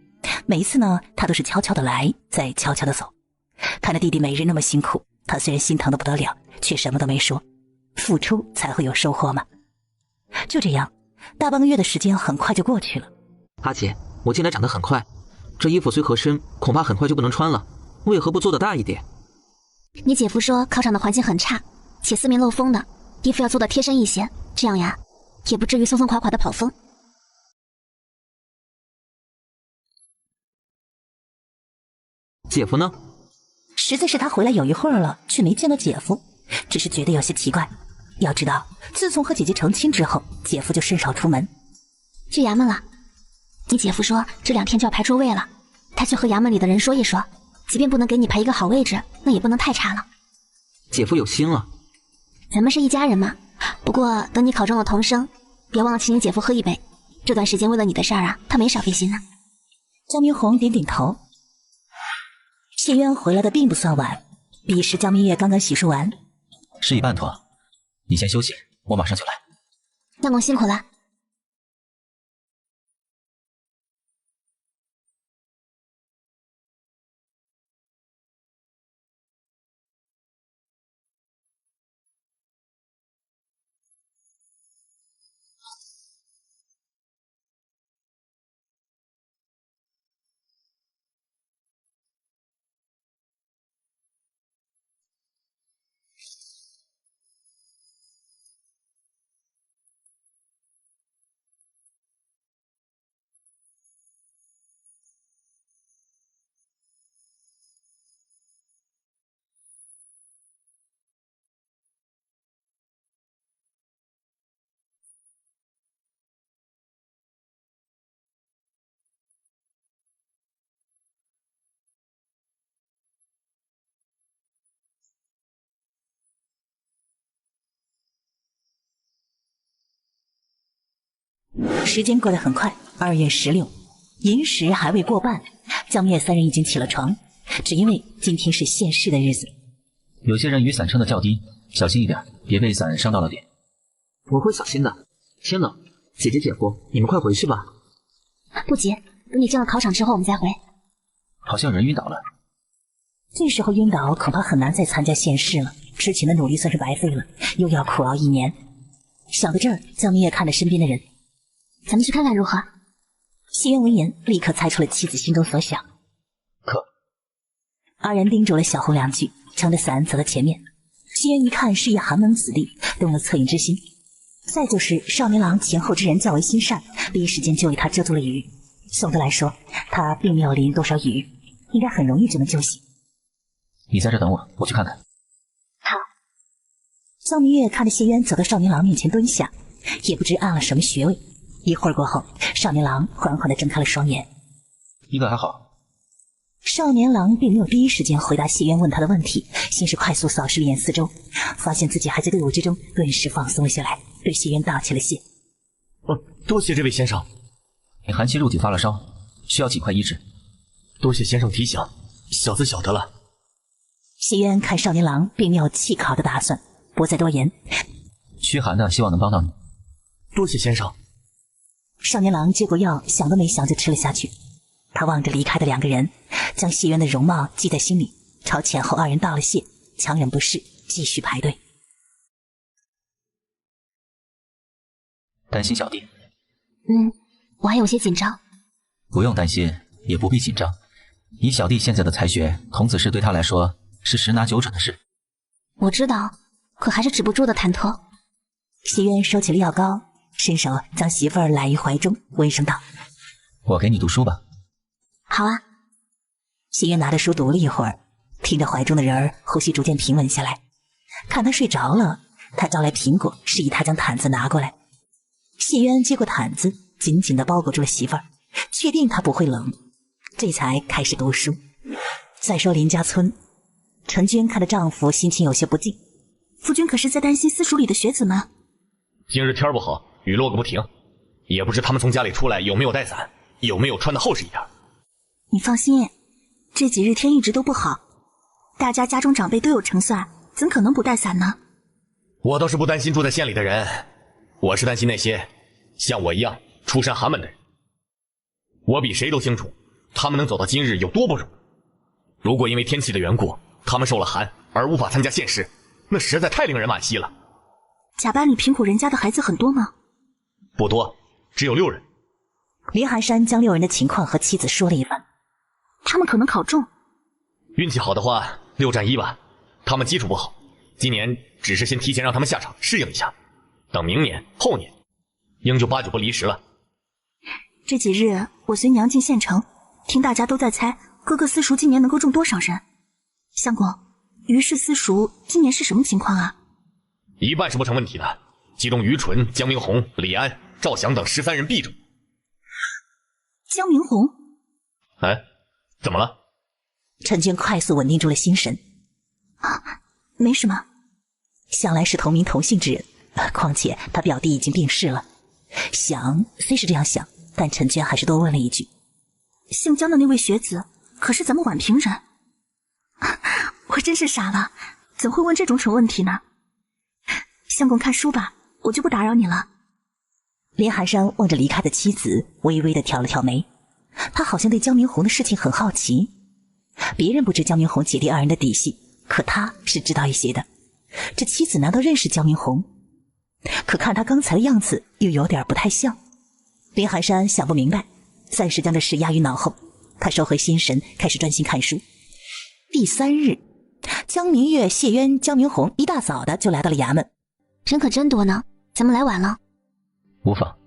[SPEAKER 2] 每一次呢，他都是悄悄的来，再悄悄的走。看着弟弟每日那么辛苦，他虽然心疼的不得了，却什么都没说。付出才会有收获嘛。就这样，大半个月的时间很快就过去了。
[SPEAKER 4] 阿姐，我进来长得很快，这衣服虽合身，恐怕很快就不能穿了，为何不做得大一点？
[SPEAKER 1] 你姐夫说考场的环境很差，且四面漏风的，衣服要做得贴身一些，这样呀，也不至于松松垮垮的跑风。
[SPEAKER 4] 姐夫呢？
[SPEAKER 2] 实在是他回来有一会儿了，却没见到姐夫，只是觉得有些奇怪。要知道，自从和姐姐成亲之后，姐夫就甚少出门。
[SPEAKER 1] 去衙门了。你姐夫说这2天就要排出位了，他去和衙门里的人说一说，即便不能给你排一个好位置，那也不能太差了。
[SPEAKER 4] 姐夫有心了。
[SPEAKER 1] 咱们是一家人嘛。不过等你考中了童生，别忘了请你姐夫喝一杯。这段时间为了你的事儿啊，他没少费心呢。
[SPEAKER 2] 江明红点点头。谢渊回来的并不算晚，彼时江明月刚刚洗漱完。
[SPEAKER 6] 事已办妥，你先休息，我马上就来。
[SPEAKER 1] 相公辛苦了。
[SPEAKER 2] 时间过得很快，2月16，寅时还未过半，江明月三人已经起了床，只因为今天是现世的日子。
[SPEAKER 6] 有些人雨伞撑得较低，小心一点，别被伞伤到了脸。
[SPEAKER 4] 我会小心的。天冷，姐姐姐夫，你们快回去吧。
[SPEAKER 1] 不急，等你挣了考场之后我们再回。
[SPEAKER 6] 好像人晕倒了。
[SPEAKER 2] 这时候晕倒恐怕很难再参加县试了，之前的努力算是白费了，又要苦熬1年。想到这儿，江明月看着身边的人，
[SPEAKER 1] 咱们去看看如何？
[SPEAKER 2] 谢渊闻言，立刻猜出了妻子心中所想。
[SPEAKER 6] 可
[SPEAKER 2] 二人叮嘱了小红2句，撑着伞走到前面。谢渊一看是一寒门子弟，动了恻隐之心。再就是少年郎前后之人较为心善，第一时间就为他遮住了雨。总的来说，他并没有淋多少雨，应该很容易就能救醒。
[SPEAKER 6] 你在这等我，我去看看。
[SPEAKER 1] 好。
[SPEAKER 2] 江明月看着谢渊走到少年郎面前蹲下，也不知按了什么穴位。一会儿过后，少年郎缓缓地睁开了双眼。
[SPEAKER 6] 一个还好。
[SPEAKER 2] 少年郎并没有第一时间回答谢渊问他的问题，先是快速扫视了眼四周，发现自己还在队伍之中，顿时放松了下来，对谢渊道起了谢。
[SPEAKER 5] 多谢这位先生。
[SPEAKER 6] 你寒气入体发了烧，需要尽快医治。
[SPEAKER 5] 多谢先生提醒，小子晓得了。
[SPEAKER 2] 谢渊看少年郎并没有弃考的打算，不再多言。
[SPEAKER 6] 驱寒的，希望能帮到你。
[SPEAKER 5] 多谢先生。
[SPEAKER 2] 少年郎接过药，想都没想就吃了下去。他望着离开的2个人，将谢渊的容貌记在心里，朝前后2人道了谢，强忍不适，继续排队。
[SPEAKER 6] 担心小弟？
[SPEAKER 1] 我还有些紧张。
[SPEAKER 6] 不用担心，也不必紧张。以小弟现在的才学，童子试对他来说是10拿9准的事。
[SPEAKER 1] 我知道，可还是止不住的忐忑。
[SPEAKER 2] 谢渊收起了药膏，伸手将媳妇儿揽于怀中，温声道：“
[SPEAKER 6] 我给你读书吧。”
[SPEAKER 1] 好啊。
[SPEAKER 2] 谢渊拿着书读了一会儿，听着怀中的人儿呼吸逐渐平稳下来。看他睡着了，他招来苹果，示意他将毯子拿过来。谢渊接过毯子，紧紧地包裹住了媳妇儿，确定她不会冷，这才开始读书。再说林家村，陈娟看着丈夫，心情有些不静。
[SPEAKER 8] 夫君可是在担心私塾里的学子们？
[SPEAKER 5] 今日天不好，雨落个不停，也不知他们从家里出来有没有带伞，有没有穿的厚实一点。
[SPEAKER 8] 你放心，这几日天一直都不好，大家家中长辈都有成算，怎可能不带伞呢？
[SPEAKER 5] 我倒是不担心住在县里的人，我是担心那些像我一样出身寒门的人。我比谁都清楚，他们能走到今日有多不容易。如果因为天气的缘故，他们受了寒而无法参加县试，那实在太令人惋惜了。
[SPEAKER 8] 甲班里贫苦人家的孩子很多吗？
[SPEAKER 5] 不多，只有6人。
[SPEAKER 2] 林寒山将6人的情况和妻子说了一番。
[SPEAKER 8] 他们可能考中。
[SPEAKER 5] 运气好的话，6战1吧。他们基础不好，今年只是先提前让他们下场适应一下，等明年后年，应就8、9不离10了。
[SPEAKER 8] 这几日我随娘进县城，听大家都在猜各个私塾今年能够中多少人。相公，于氏私塾今年是什么情况啊？
[SPEAKER 5] 一半是不成问题的，其中于纯、江明红、李安、赵翔等13人必中。
[SPEAKER 8] 江明红？
[SPEAKER 5] 哎，怎么了？
[SPEAKER 2] 陈娟快速稳定住了心神。
[SPEAKER 8] 没什么。
[SPEAKER 2] 想来是同名同姓之人，况且他表弟已经病逝了。想虽是这样想，但陈娟还是多问了一句：“
[SPEAKER 8] 姓江的那位学子，可是咱们宛平人？”我真是傻了，怎会问这种蠢问题呢？相公看书吧，我就不打扰你了。
[SPEAKER 2] 林寒山望着离开的妻子，微微地挑了挑眉。他好像对江明红的事情很好奇。别人不知江明红姐弟2人的底细，可他是知道一些的。这妻子难道认识江明红？可看他刚才的样子，又有点不太像。林寒山想不明白，暂时将这事压于脑后。他收回心神，开始专心看书。第3日，江明月、谢渊、江明红一大早的就来到了衙门。
[SPEAKER 1] 人可真多呢，咱们来晚了。
[SPEAKER 6] 无妨。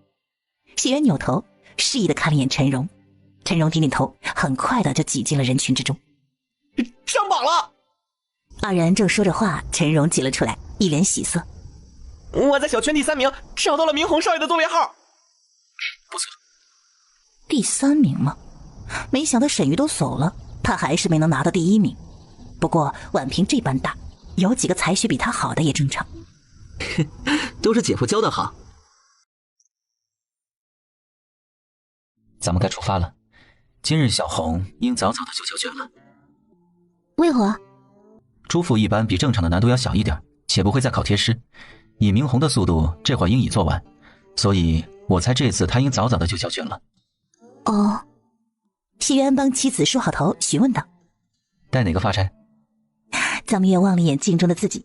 [SPEAKER 2] 谢渊扭头示意的看了一眼陈荣，陈荣点点头，很快的就挤进了人群之中。
[SPEAKER 5] 上榜了
[SPEAKER 2] ！2人正说着话，陈荣挤了出来，一脸喜色。
[SPEAKER 5] 我在小圈第3名，找到了明红少爷的座位号。
[SPEAKER 6] 不错。
[SPEAKER 2] 第3名吗？没想到沈瑜都走了，他还是没能拿到第1名。不过宛平这般大，有几个才学比他好的也正常。
[SPEAKER 4] 都是姐夫教的好。
[SPEAKER 6] 咱们该出发了。今日小红应早早的就交卷了。
[SPEAKER 1] 为何？
[SPEAKER 6] 朱父一般比正常的难度要小一点，且不会再考贴诗。以明红的速度，这会儿应已做完，所以我猜这次他应早早的就交卷了。
[SPEAKER 1] 哦，
[SPEAKER 2] 谢渊帮妻子梳好头，询问道：“
[SPEAKER 6] 带哪个发钗？”
[SPEAKER 2] 臧明月望了眼镜中的自己，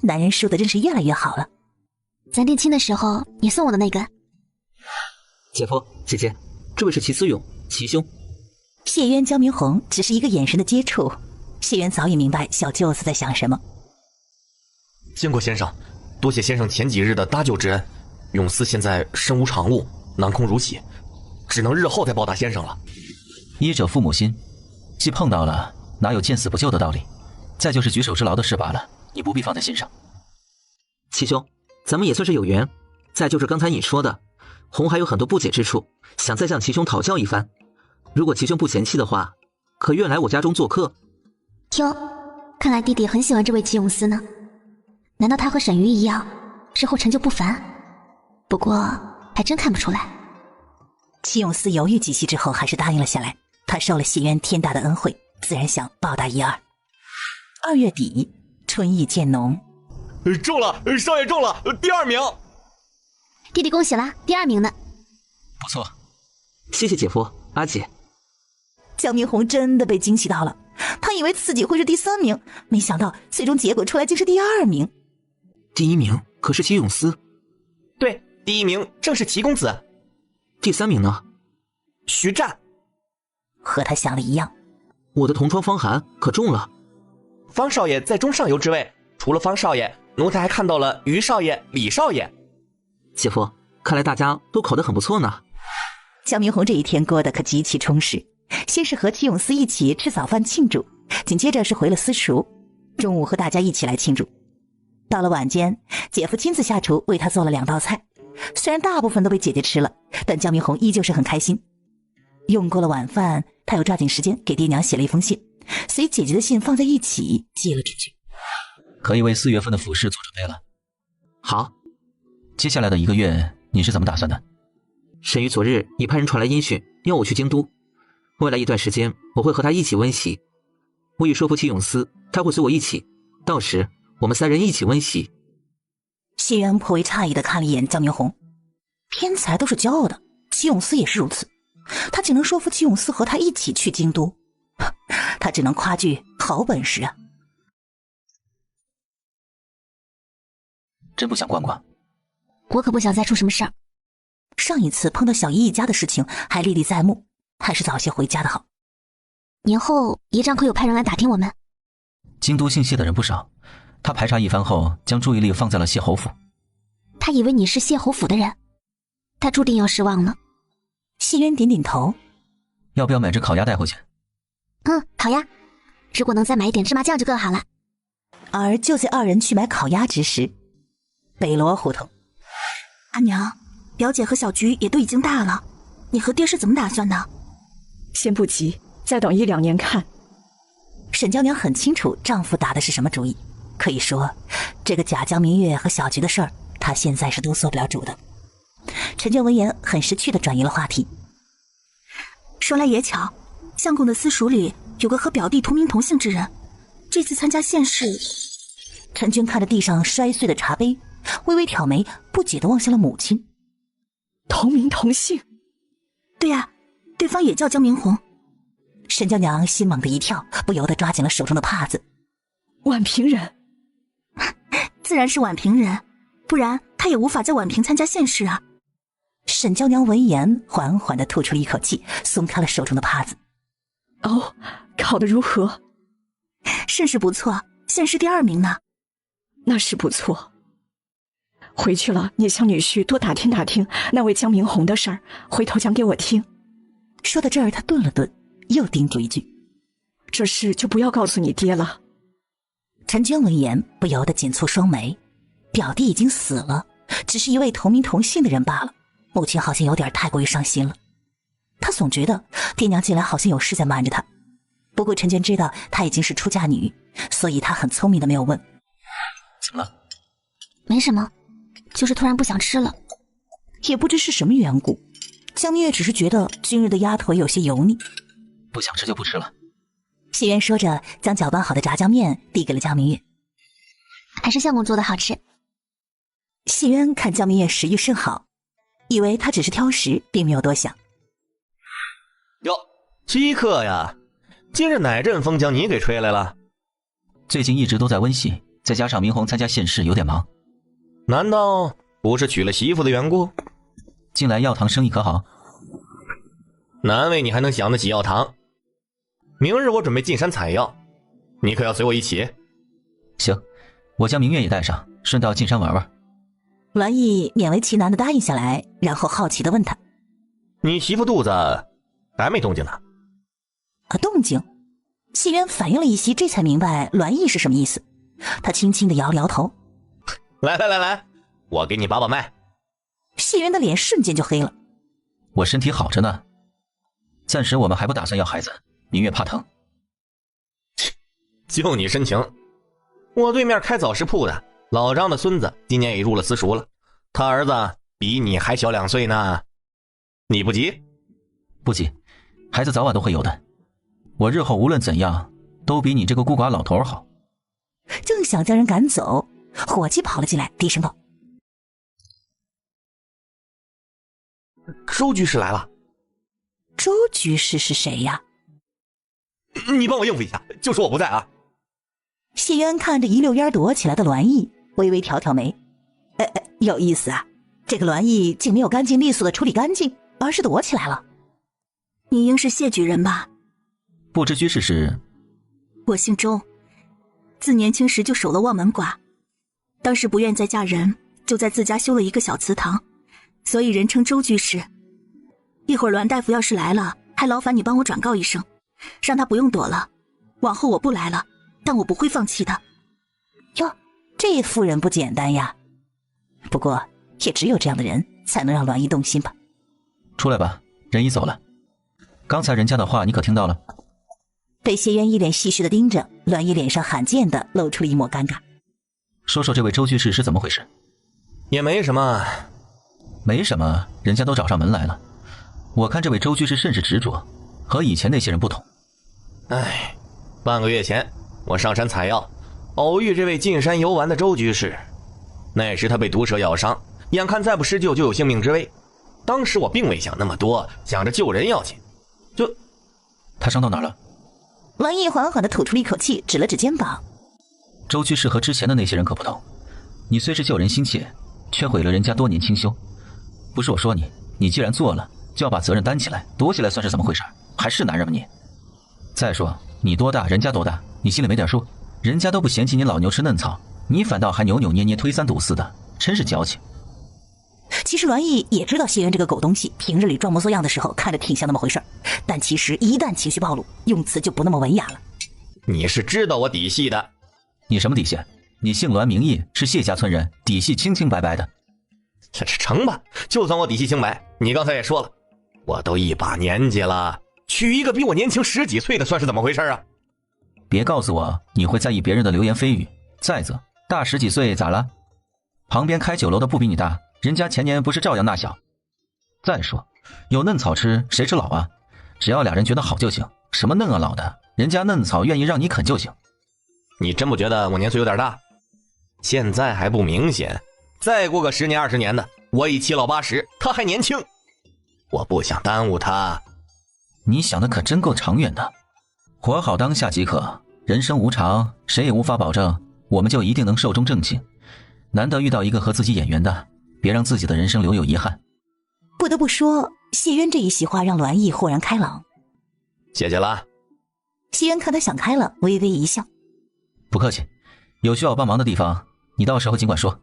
[SPEAKER 2] 男人梳的真是越来越好了。
[SPEAKER 1] 咱定亲的时候，你送我的那根。
[SPEAKER 4] 姐夫，姐姐，这位是齐思勇，齐兄。
[SPEAKER 2] 谢渊、江明红只是一个眼神的接触，谢渊早已明白小舅子在想什么。
[SPEAKER 5] 见过先生，多谢先生前几日的搭救之恩。永思现在身无长物，囊空如洗，只能日后再报答先生了。
[SPEAKER 6] 医者父母心，既碰到了，哪有见死不救的道理？再就是举手之劳的事罢了，你不必放在心上。
[SPEAKER 4] 齐兄，咱们也算是有缘。再就是刚才你说的，红还有很多不解之处，想再向齐兄讨教一番。如果齐兄不嫌弃的话，可愿来我家中做客？
[SPEAKER 1] 哟，看来弟弟很喜欢这位齐永思呢。难道他和沈鱼一样，是后成就不凡？不过还真看不出来。
[SPEAKER 2] 齐永思犹豫几息之后，还是答应了下来。他受了谢渊天大的恩惠，自然想报答一二。2月底，春意渐浓。
[SPEAKER 5] 中了，少爷中了，第2名。
[SPEAKER 1] 弟弟恭喜啦，第2名呢。
[SPEAKER 6] 不错，
[SPEAKER 4] 谢谢姐夫、阿姐。
[SPEAKER 2] 江明红真的被惊喜到了，他以为自己会是第3名，没想到最终结果出来竟是第2名。
[SPEAKER 4] 第1名可是齐永思。
[SPEAKER 5] 对，第1名正是齐公子。
[SPEAKER 4] 第3名呢？
[SPEAKER 5] 徐湛。
[SPEAKER 2] 和他想的一样，
[SPEAKER 4] 我的同窗方寒可中了。
[SPEAKER 5] 方少爷在中上游之位，除了方少爷，奴才还看到了于少爷、李少爷。
[SPEAKER 4] 姐夫，看来大家都考得很不错呢。
[SPEAKER 2] 江明红这一天过得可极其充实，先是和齐永思一起吃早饭庆祝，紧接着是回了私塾，中午和大家一起来庆祝。到了晚间，姐夫亲自下厨为他做了2道菜，虽然大部分都被姐姐吃了，但江明红依旧是很开心。用过了晚饭，他又抓紧时间给爹娘写了一封信，随姐姐的信放在一起寄了出去。
[SPEAKER 6] 可以为4月份的府试做准备了。
[SPEAKER 4] 好，
[SPEAKER 6] 接下来的1个月你是怎么打算的？
[SPEAKER 4] 沈鱼昨日已派人传来音讯，要我去京都。未来一段时间，我会和他一起温习。我已说服齐永思，他会随我一起，到时我们3人一起温习。
[SPEAKER 2] 谢渊颇为诧异地看了一眼江明红，天才都是骄傲的，齐永思也是如此。他竟能说服齐永思和他一起去京都，他只能夸句好本事啊！
[SPEAKER 6] 真不想逛逛。
[SPEAKER 1] 我可不想再出什么事儿。
[SPEAKER 2] 上一次碰到小姨一家的事情还历历在目，还是早些回家的好。
[SPEAKER 1] 年后爷丈可有派人来打听我们？
[SPEAKER 6] 京都姓谢的人不少，他排查一番后，将注意力放在了谢侯府。
[SPEAKER 1] 他以为你是谢侯府的人，他注定要失望了。
[SPEAKER 2] 谢渊点点头，
[SPEAKER 6] 要不要买只烤鸭带回去？
[SPEAKER 1] 好呀，如果能再买一点芝麻酱就更好了。
[SPEAKER 2] 而就在2人去买烤鸭之时，北罗胡同，
[SPEAKER 8] 阿娘，表姐和小菊也都已经大了，你和爹是怎么打算的？
[SPEAKER 7] 先不急，再等1-2年看。
[SPEAKER 2] 沈娇娘很清楚丈夫打的是什么主意，可以说这个贾江明月和小菊的事儿，她现在是都做不了主的。陈娟闻言很识趣地转移了话题，
[SPEAKER 8] 说来也巧，相公的私塾里有个和表弟同名同姓之人，这次参加县试。
[SPEAKER 2] 陈娟看着地上摔碎的茶杯，微微挑眉，不解地望向了母亲。
[SPEAKER 7] 同名同姓？
[SPEAKER 8] 对呀，对方也叫江明红。
[SPEAKER 2] 沈娇娘心猛地一跳，不由得抓紧了手中的帕子。
[SPEAKER 7] 宛平人？
[SPEAKER 8] 自然是宛平人，不然他也无法在宛平参加县试啊。
[SPEAKER 2] 沈娇娘闻言，缓缓地吐出了一口气，松开了手中的帕子。
[SPEAKER 7] 哦，考得如何？
[SPEAKER 8] 甚是不错，县试第2名呢。
[SPEAKER 7] 那是不错。回去了，你向女婿多打听打听那位江明红的事儿，回头讲给我听。
[SPEAKER 2] 说到这儿，他顿了顿，又叮嘱一句：“
[SPEAKER 7] 这事就不要告诉你爹了。”
[SPEAKER 2] 陈娟闻言，不由得紧蹙双眉。表弟已经死了，只是一位同名同姓的人罢了。母亲好像有点太过于伤心了。她总觉得爹娘近来好像有事在瞒着她。不过陈娟知道她已经是出嫁女，所以她很聪明的没有问。
[SPEAKER 6] 怎么了？
[SPEAKER 1] 没什么，就是突然不想吃了。
[SPEAKER 2] 也不知是什么缘故，江明月只是觉得今日的鸭腿有些油腻，
[SPEAKER 6] 不想吃就不吃了。
[SPEAKER 2] 谢渊说着，将搅拌好的炸酱面递给了江明月。
[SPEAKER 1] 还是相公做的好吃。
[SPEAKER 2] 谢渊看江明月食欲甚好，以为他只是挑食，并没有多想。
[SPEAKER 5] 哟，稀客呀，今日哪阵风将你给吹来了？
[SPEAKER 6] 最近一直都在温戏，再加上明红参加县试有点忙。
[SPEAKER 5] 难道不是娶了媳妇的缘故？
[SPEAKER 6] 近来药堂生意可好？
[SPEAKER 5] 难为你还能想得起药堂。明日我准备进山采药，你可要随我一起？
[SPEAKER 6] 行，我将明月也带上，顺道进山玩玩。
[SPEAKER 2] 栾毅勉为其难地答应下来，然后好奇地问他：
[SPEAKER 5] 你媳妇肚子还没动静呢？
[SPEAKER 2] 动静？谢渊反应了一息，这才明白栾毅是什么意思。他轻轻地摇了摇头。
[SPEAKER 5] 来，我给你把把脉。
[SPEAKER 2] 谢渊的脸瞬间就黑了。
[SPEAKER 6] 我身体好着呢，暂时我们还不打算要孩子，明月怕疼。
[SPEAKER 5] 就你深情。我对面开早食铺的老张的孙子今年也入了私塾了，他儿子比你还小2岁呢。你不急？
[SPEAKER 6] 不急，孩子早晚都会有的。我日后无论怎样都比你这个孤寡老头好。
[SPEAKER 2] 正想将人赶走，伙计跑了进来，低声道：
[SPEAKER 5] 周居士来了。
[SPEAKER 2] 周居士是谁呀？
[SPEAKER 5] 你帮我应付一下，就说我不在啊。
[SPEAKER 2] 谢渊看着一溜烟躲起来的栾毅，微微挑挑眉。有意思啊，这个栾毅竟没有干净利索的处理干净，而是躲起来了。
[SPEAKER 8] 你应是谢举人吧？
[SPEAKER 6] 不知居士是？
[SPEAKER 8] 我姓周，自年轻时就守了望门寡，当时不愿再嫁人，就在自家修了一个小祠堂，所以人称周居士。一会儿栾大夫要是来了，还劳烦你帮我转告一声，让他不用躲了。往后我不来了，但我不会放弃的。
[SPEAKER 2] 哟，这妇人不简单呀。不过也只有这样的人才能让栾毅动心吧。
[SPEAKER 6] 出来吧，人已走了。刚才人家的话你可听到了？
[SPEAKER 2] 被谢渊一脸戏谑的盯着，栾毅脸上罕见的露出了一抹尴尬。
[SPEAKER 6] 说说这位周居士是怎么回事？
[SPEAKER 5] 也没什么。
[SPEAKER 6] 没什么，人家都找上门来了。我看这位周居士甚是执着，和以前那些人不同。
[SPEAKER 5] 半个月前我上山采药，偶遇这位进山游玩的周居士。那时他被毒蛇咬伤，眼看再不施救就有性命之危。当时我并未想那么多，想着救人要紧。
[SPEAKER 6] 他伤到哪儿了？
[SPEAKER 2] 栾毅缓缓地吐出了一口气，指了指肩膀。
[SPEAKER 6] 周居士和之前的那些人可不同，你虽是救人心切，却毁了人家多年清修。不是我说你，你既然做了，就要把责任担起来，躲起来算是怎么回事？还是男人吗你？再说你多大，人家多大，你心里没点数？人家都不嫌弃你老牛吃嫩草，你反倒还扭扭捏捏推三阻四的，真是矫情。
[SPEAKER 2] 其实栾毅也知道谢渊这个狗东西平日里装模作样的时候看着挺像那么回事，但其实一旦情绪暴露，用词就不那么文雅了。
[SPEAKER 5] 你是知道我底细的。
[SPEAKER 6] 你什么底细？你姓栾名义，是谢家村人，底细清清白白的。
[SPEAKER 5] 这成吧，就算我底细清白，你刚才也说了，我都一把年纪了，娶一个比我年轻10几岁的算是怎么回事啊？
[SPEAKER 6] 别告诉我你会在意别人的流言蜚语。再则大10几岁咋了？旁边开酒楼的不比你大，人家前年不是照样纳小。再说有嫩草吃，谁吃老啊？只要俩人觉得好就行，什么嫩啊老的，人家嫩草愿意让你啃就行。
[SPEAKER 5] 你真不觉得我年岁有点大？现在还不明显，再过个10年20年的，我已7老80，他还年轻，我不想耽误他。
[SPEAKER 6] 你想的可真够长远的，活好当下即可。人生无常，谁也无法保证我们就一定能寿终正寝。难得遇到一个和自己眼缘的，别让自己的人生留有遗憾。
[SPEAKER 2] 不得不说，谢渊这一席话让栾毅豁然开朗。
[SPEAKER 5] 谢谢了。
[SPEAKER 2] 谢渊看他想开了，微微一笑。
[SPEAKER 6] 不客气，有需要帮忙的地方，你到时候尽管说。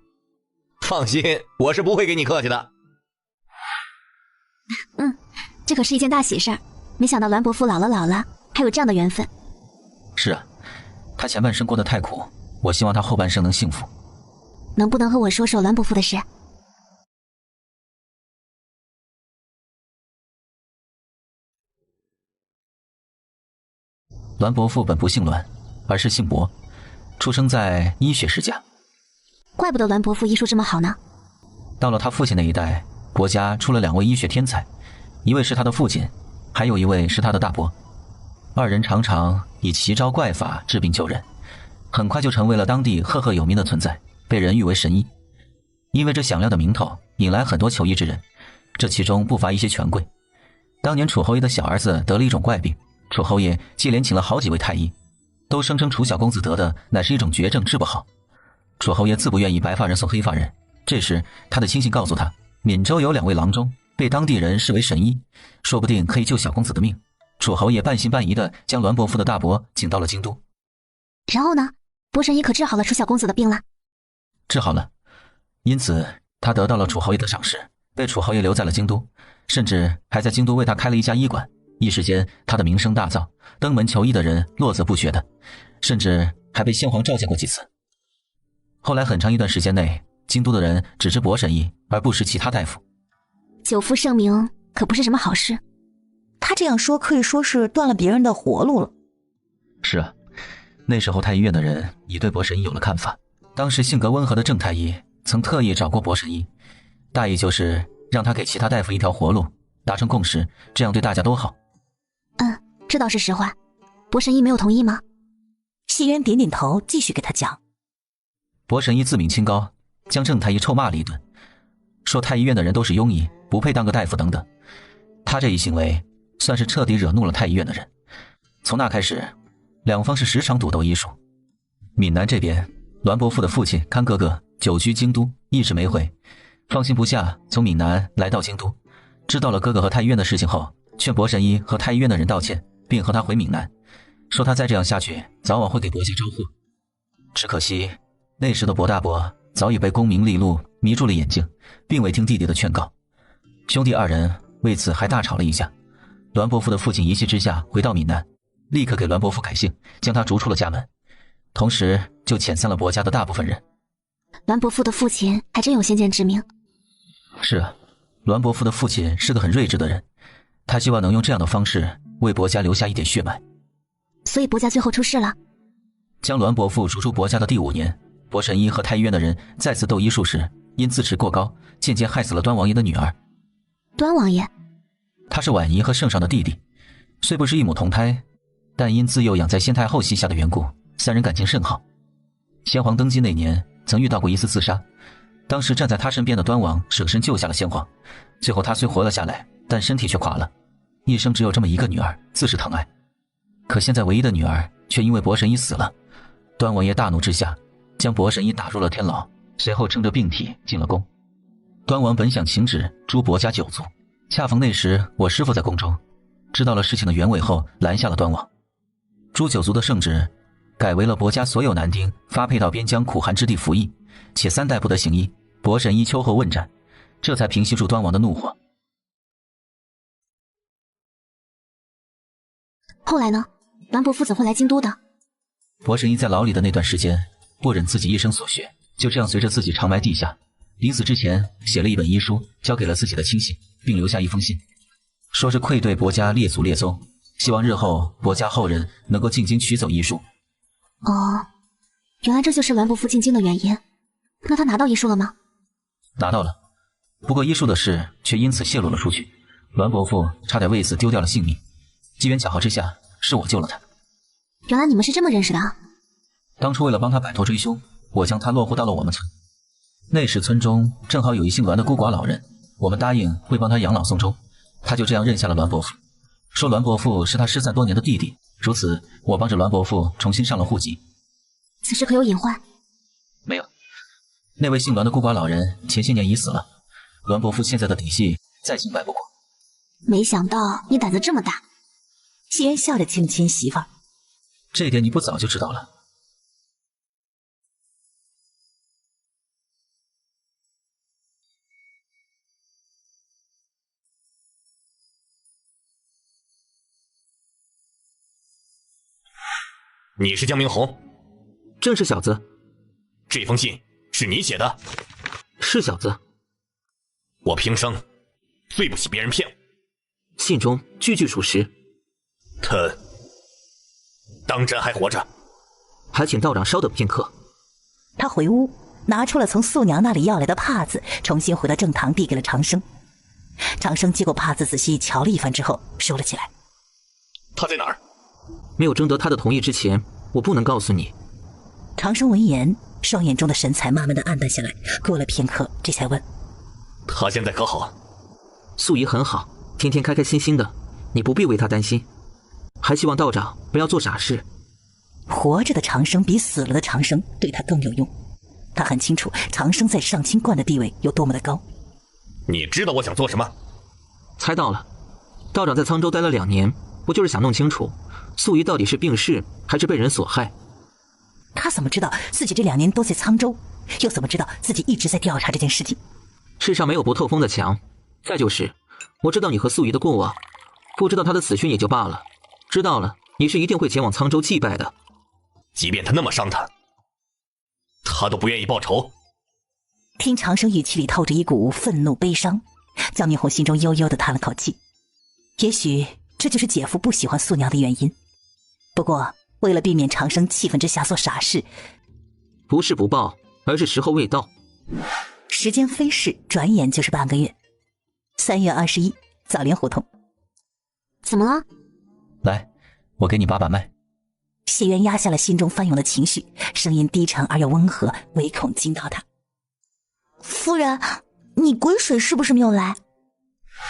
[SPEAKER 5] 放心，我是不会给你客气的。
[SPEAKER 1] 这可是一件大喜事儿，没想到栾伯父老了，还有这样的缘分。
[SPEAKER 6] 是啊，他前半生过得太苦，我希望他后半生能幸福。
[SPEAKER 1] 能不能和我说说栾伯父的事？
[SPEAKER 6] 栾伯父本不姓栾，而是姓伯，出生在医学世家。
[SPEAKER 1] 怪不得栾伯父医术这么好呢。
[SPEAKER 6] 到了他父亲那一代，伯家出了2位医学天才，一位是他的父亲，还有一位是他的大伯。二人常常以奇招怪法治病救人，很快就成为了当地赫赫有名的存在，被人誉为神医。因为这响亮的名头，引来很多求医之人，这其中不乏一些权贵。当年楚侯爷的小儿子得了一种怪病，楚侯爷接连请了好几位太医，都声称楚小公子得的乃是一种绝症，治不好。楚侯爷自不愿意白发人送黑发人，这时他的亲信告诉他，闽州有2位郎中被当地人视为神医，说不定可以救小公子的命。楚侯爷半信半疑地将栾伯父的大伯请到了京都。
[SPEAKER 1] 然后呢？伯神医可治好了楚小公子的病了？
[SPEAKER 6] 治好了，因此他得到了楚侯爷的赏识，被楚侯爷留在了京都，甚至还在京都为他开了一家医馆。一时间他的名声大噪，登门求医的人络绎不绝的，甚至还被先皇召见过几次。后来很长一段时间内，京都的人只知伯神医，而不识其他大夫。
[SPEAKER 1] 久负盛名可不是什么好事。
[SPEAKER 2] 他这样说可以说是断了别人的活路了。
[SPEAKER 6] 是啊，那时候太医院的人已对伯神医有了看法。当时性格温和的郑太医曾特意找过伯神医，大意就是让他给其他大夫一条活路，达成共识，这样对大家都好。
[SPEAKER 1] 这倒是实话。伯神医没有同意吗？
[SPEAKER 2] 谢渊点点头，继续给他讲。
[SPEAKER 6] 伯神医自命清高，将郑太医臭骂了一顿，说太医院的人都是庸医，不配当个大夫等等。他这一行为算是彻底惹怒了太医院的人。从那开始，两方是时常赌斗医术。闽南这边，栾伯父的父亲看哥哥久居京都，一直没回，放心不下，从闽南来到京都，知道了哥哥和太医院的事情后，劝伯神医和太医院的人道歉，并和他回闽南，说他再这样下去，早晚会给伯家招祸。只可惜那时的伯大伯早已被功名利禄迷住了眼睛，并未听弟弟的劝告。兄弟二人为此还大吵了一架。栾伯父的父亲一气之下回到闽南，立刻给栾伯父改姓，将他逐出了家门，同时就遣散了伯家的大部分人。
[SPEAKER 1] 栾伯父的父亲还真有先见之明。
[SPEAKER 6] 是啊，栾伯父的父亲是个很睿智的人，他希望能用这样的方式为伯家留下一点血脉。
[SPEAKER 1] 所以伯家最后出事了。
[SPEAKER 6] 将栾伯父逐出伯家的第5年，伯神医和太医院的人再次斗医术时，因自持过高，间接害死了端王爷的女儿。
[SPEAKER 1] 端王爷？
[SPEAKER 6] 他是婉仪和圣上的弟弟，虽不是一母同胎，但因自幼养在先太后膝下的缘故，3人感情甚好。先皇登基那年曾遇到过一次自杀，当时站在他身边的端王舍身救下了先皇，最后他虽活了下来，但身体却垮了，一生只有这么一个女儿，自是疼爱。可现在唯一的女儿却因为伯神医死了，端王爷大怒之下，将伯神医打入了天牢，随后撑着病体进了宫。端王本想请旨诛伯家9族，恰逢那时我师父在宫中，知道了事情的原委后拦下了端王。诛9族的圣旨改为了伯家所有男丁发配到边疆苦寒之地服役，且3代不得行医，伯神医秋后问斩，这才平息住端王的怒火。
[SPEAKER 1] 后来呢？栾伯父怎会来京都的？
[SPEAKER 6] 伯神医在牢里的那段时间，不忍自己一生所学，就这样随着自己长埋地下，临死之前写了一本医书，交给了自己的亲信，并留下一封信，说是愧对伯家列祖列宗，希望日后伯家后人能够进京取走医书。
[SPEAKER 1] 哦，原来这就是栾伯父进京的原因。那他拿到医书了吗？
[SPEAKER 6] 拿到了，不过医书的事却因此泄露了出去，栾伯父差点为此丢掉了性命。机缘巧合之下，是我救了他。
[SPEAKER 1] 原来你们是这么认识的啊！
[SPEAKER 6] 当初为了帮他摆脱追凶，我将他落户到了我们村。那时村中正好有一姓栾的孤寡老人，我们答应会帮他养老送终，他就这样认下了栾伯父，说栾伯父是他失散多年的弟弟。如此，我帮着栾伯父重新上了户籍。
[SPEAKER 1] 此事可有隐患？
[SPEAKER 6] 没有，那位姓栾的孤寡老人前些年已死了，栾伯父现在的底细再清白不过。
[SPEAKER 1] 没想到你胆子这么大。
[SPEAKER 2] 谢渊笑着亲了亲媳妇儿，
[SPEAKER 6] 这点你不早就知道了？
[SPEAKER 9] 你是江明宏？
[SPEAKER 4] 正是小子。
[SPEAKER 9] 这封信是你写的？
[SPEAKER 4] 是小子。
[SPEAKER 9] 我平生最不喜别人骗我。
[SPEAKER 4] 信中句句属实。
[SPEAKER 9] 他当真还活着？
[SPEAKER 4] 还请道长稍等片刻。
[SPEAKER 2] 他回屋拿出了从素娘那里要来的帕子，重新回到正堂，递给了长生。长生接过帕子仔细瞧了一番之后收了起来。
[SPEAKER 9] 他在哪儿？
[SPEAKER 4] 没有征得他的同意之前，我不能告诉你。
[SPEAKER 2] 长生闻言，双眼中的神采慢慢的暗淡下来，过了片刻这才问：
[SPEAKER 9] 他现在可好？
[SPEAKER 4] 素仪很好，天天开开心心的，你不必为他担心。还希望道长不要做傻事。
[SPEAKER 2] 活着的长生比死了的长生对他更有用，他很清楚长生在上清观的地位有多么的高。
[SPEAKER 9] 你知道我想做什么？
[SPEAKER 4] 猜到了，道长在沧州待了2年，不就是想弄清楚素仪到底是病逝还是被人所害？
[SPEAKER 2] 他怎么知道自己这2年都在沧州，又怎么知道自己一直在调查这件事情？
[SPEAKER 4] 世上没有不透风的墙。再就是我知道你和素仪的过往，不知道她的死讯也就罢了，知道了你是一定会前往沧州祭拜的。
[SPEAKER 9] 即便他那么伤他都不愿意报仇。
[SPEAKER 2] 听长生语气里透着一股愤怒悲伤，江明红心中悠悠地叹了口气。也许这就是姐夫不喜欢素娘的原因。不过为了避免长生气愤之下做傻事，
[SPEAKER 4] 不是不报，而是时候未到。
[SPEAKER 2] 时间飞逝，转眼就是半个月。3月21，枣林胡同。
[SPEAKER 1] 怎么了？
[SPEAKER 6] 来，我给你把把脉。
[SPEAKER 2] 谢渊压下了心中翻涌的情绪，声音低沉而又温和，唯恐惊到他。
[SPEAKER 10] 夫人，你鬼水是不是没有来？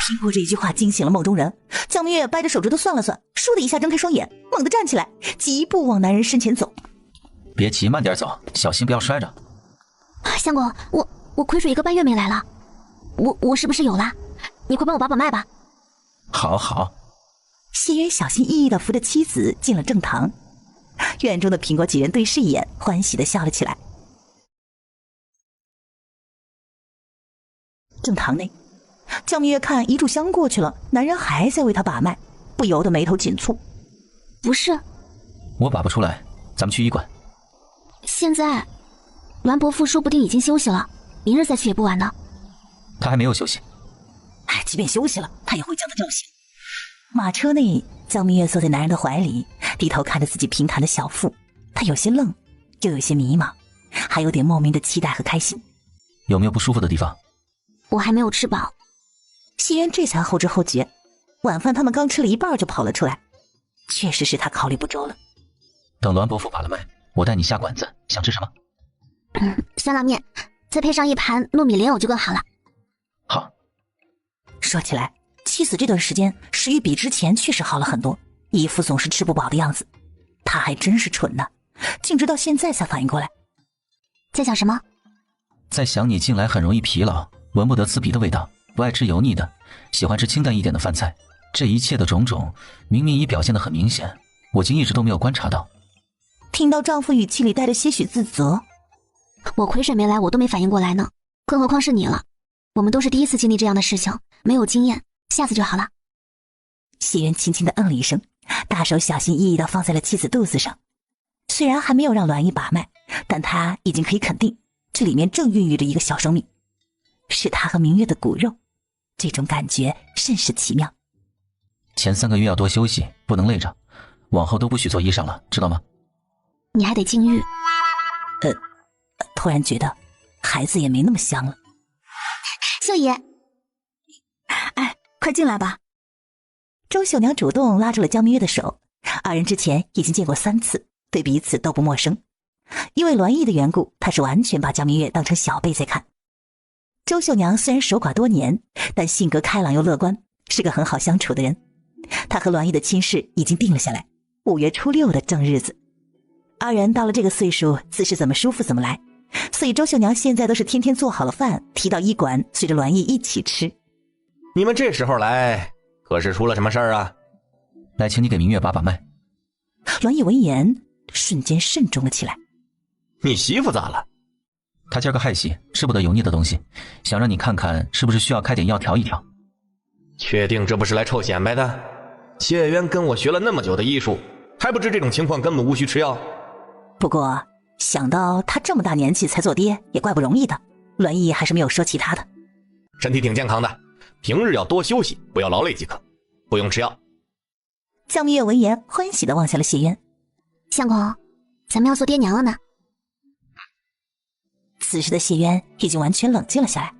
[SPEAKER 2] 听过这一句话惊醒了梦中人，江明月掰着手指头算了算，倏的一下睁开双眼，猛地站起来，疾步往男人身前走。
[SPEAKER 6] 别急，慢点走，小心不要摔着。
[SPEAKER 1] 相公，我癸水1个半月没来了，我是不是有了？你快帮我把把脉吧。
[SPEAKER 6] 好好。
[SPEAKER 2] 谢渊小心翼翼地扶着妻子进了正堂，院中的苹果几人对视一眼，欢喜地笑了起来。正堂内，江明月看一炷香过去了，男人还在为他把脉，不由得眉头紧蹙。
[SPEAKER 1] 不是，
[SPEAKER 6] 我把不出来，咱们去医馆。
[SPEAKER 1] 现在栾伯父说不定已经休息了，明日再去也不晚呢。
[SPEAKER 6] 他还没有休息。
[SPEAKER 2] 即便休息了，他也会将他叫醒。马车内，江明月坐在男人的怀里，低头看着自己平坦的小腹，他有些愣，又有些迷茫，还有点莫名的期待和开心。
[SPEAKER 6] 有没有不舒服的地方？
[SPEAKER 1] 我还没有吃饱。
[SPEAKER 2] 谢渊这才后知后觉，晚饭他们刚吃了一半就跑了出来，确实是他考虑不周了。
[SPEAKER 6] 等栾伯父把了脉，我带你下馆子，想吃什么？
[SPEAKER 1] 酸辣面，再配上一盘糯米莲藕就更好了。
[SPEAKER 6] 好。
[SPEAKER 2] 说起来，妻子这段时间食欲比之前确实好了很多，一副总是吃不饱的样子。他还真是蠢呢，竟直到现在才反应过来。
[SPEAKER 1] 在想什么？
[SPEAKER 6] 在想你近来很容易疲劳，闻不得刺鼻的味道，不爱吃油腻的，喜欢吃清淡一点的饭菜。这一切的种种，明明已表现得很明显，我竟一直都没有观察到。
[SPEAKER 2] 听到丈夫语气里带着些许自责，
[SPEAKER 1] 我癸水没来，我都没反应过来呢，更何况是你了。我们都是第一次经历这样的事情，没有经验，下次就好了。
[SPEAKER 2] 谢渊轻轻地嗯了一声，大手小心翼翼地放在了妻子肚子上。虽然还没有让栾姨把脉，但他已经可以肯定，这里面正孕育着一个小生命，是他和明月的骨肉。这种感觉甚是奇妙。
[SPEAKER 6] 前3个月要多休息，不能累着，往后都不许做医生了，知道吗？
[SPEAKER 1] 你还得禁欲。
[SPEAKER 2] 突然觉得孩子也没那么香了。
[SPEAKER 1] 秀爷，
[SPEAKER 8] 快进来吧。
[SPEAKER 2] 周秀娘主动拉住了江明月的手，二人之前已经见过3次，对彼此都不陌生。因为栾毅的缘故，她是完全把江明月当成小辈在看。周秀娘虽然守寡多年，但性格开朗又乐观，是个很好相处的人。她和栾毅的亲事已经定了下来，5月初6的正日子。二人到了这个岁数，自是怎么舒服怎么来，所以周秀娘现在都是天天做好了饭，提到医馆，随着栾毅一起吃。
[SPEAKER 5] 你们这时候来，可是出了什么事儿啊？
[SPEAKER 6] 来，请你给明月把把脉。
[SPEAKER 2] 栾毅闻言，瞬间慎重了起来。
[SPEAKER 5] 你媳妇咋了？
[SPEAKER 6] 她今儿个害喜，吃不得油腻的东西，想让你看看是不是需要开点药调一调。
[SPEAKER 5] 确定这不是来臭显摆的？谢渊跟我学了那么久的医术，还不知这种情况根本无需吃药。
[SPEAKER 2] 不过想到他这么大年纪才做爹，也怪不容易的。栾毅还是没有说其他的。
[SPEAKER 5] 身体挺健康的，平日要多休息，不要劳累即可，不用吃药。
[SPEAKER 2] 江明月闻言欢喜地望向了谢渊。
[SPEAKER 1] 相公，咱们要做爹娘了呢。
[SPEAKER 2] 此时的谢渊已经完全冷静了下来。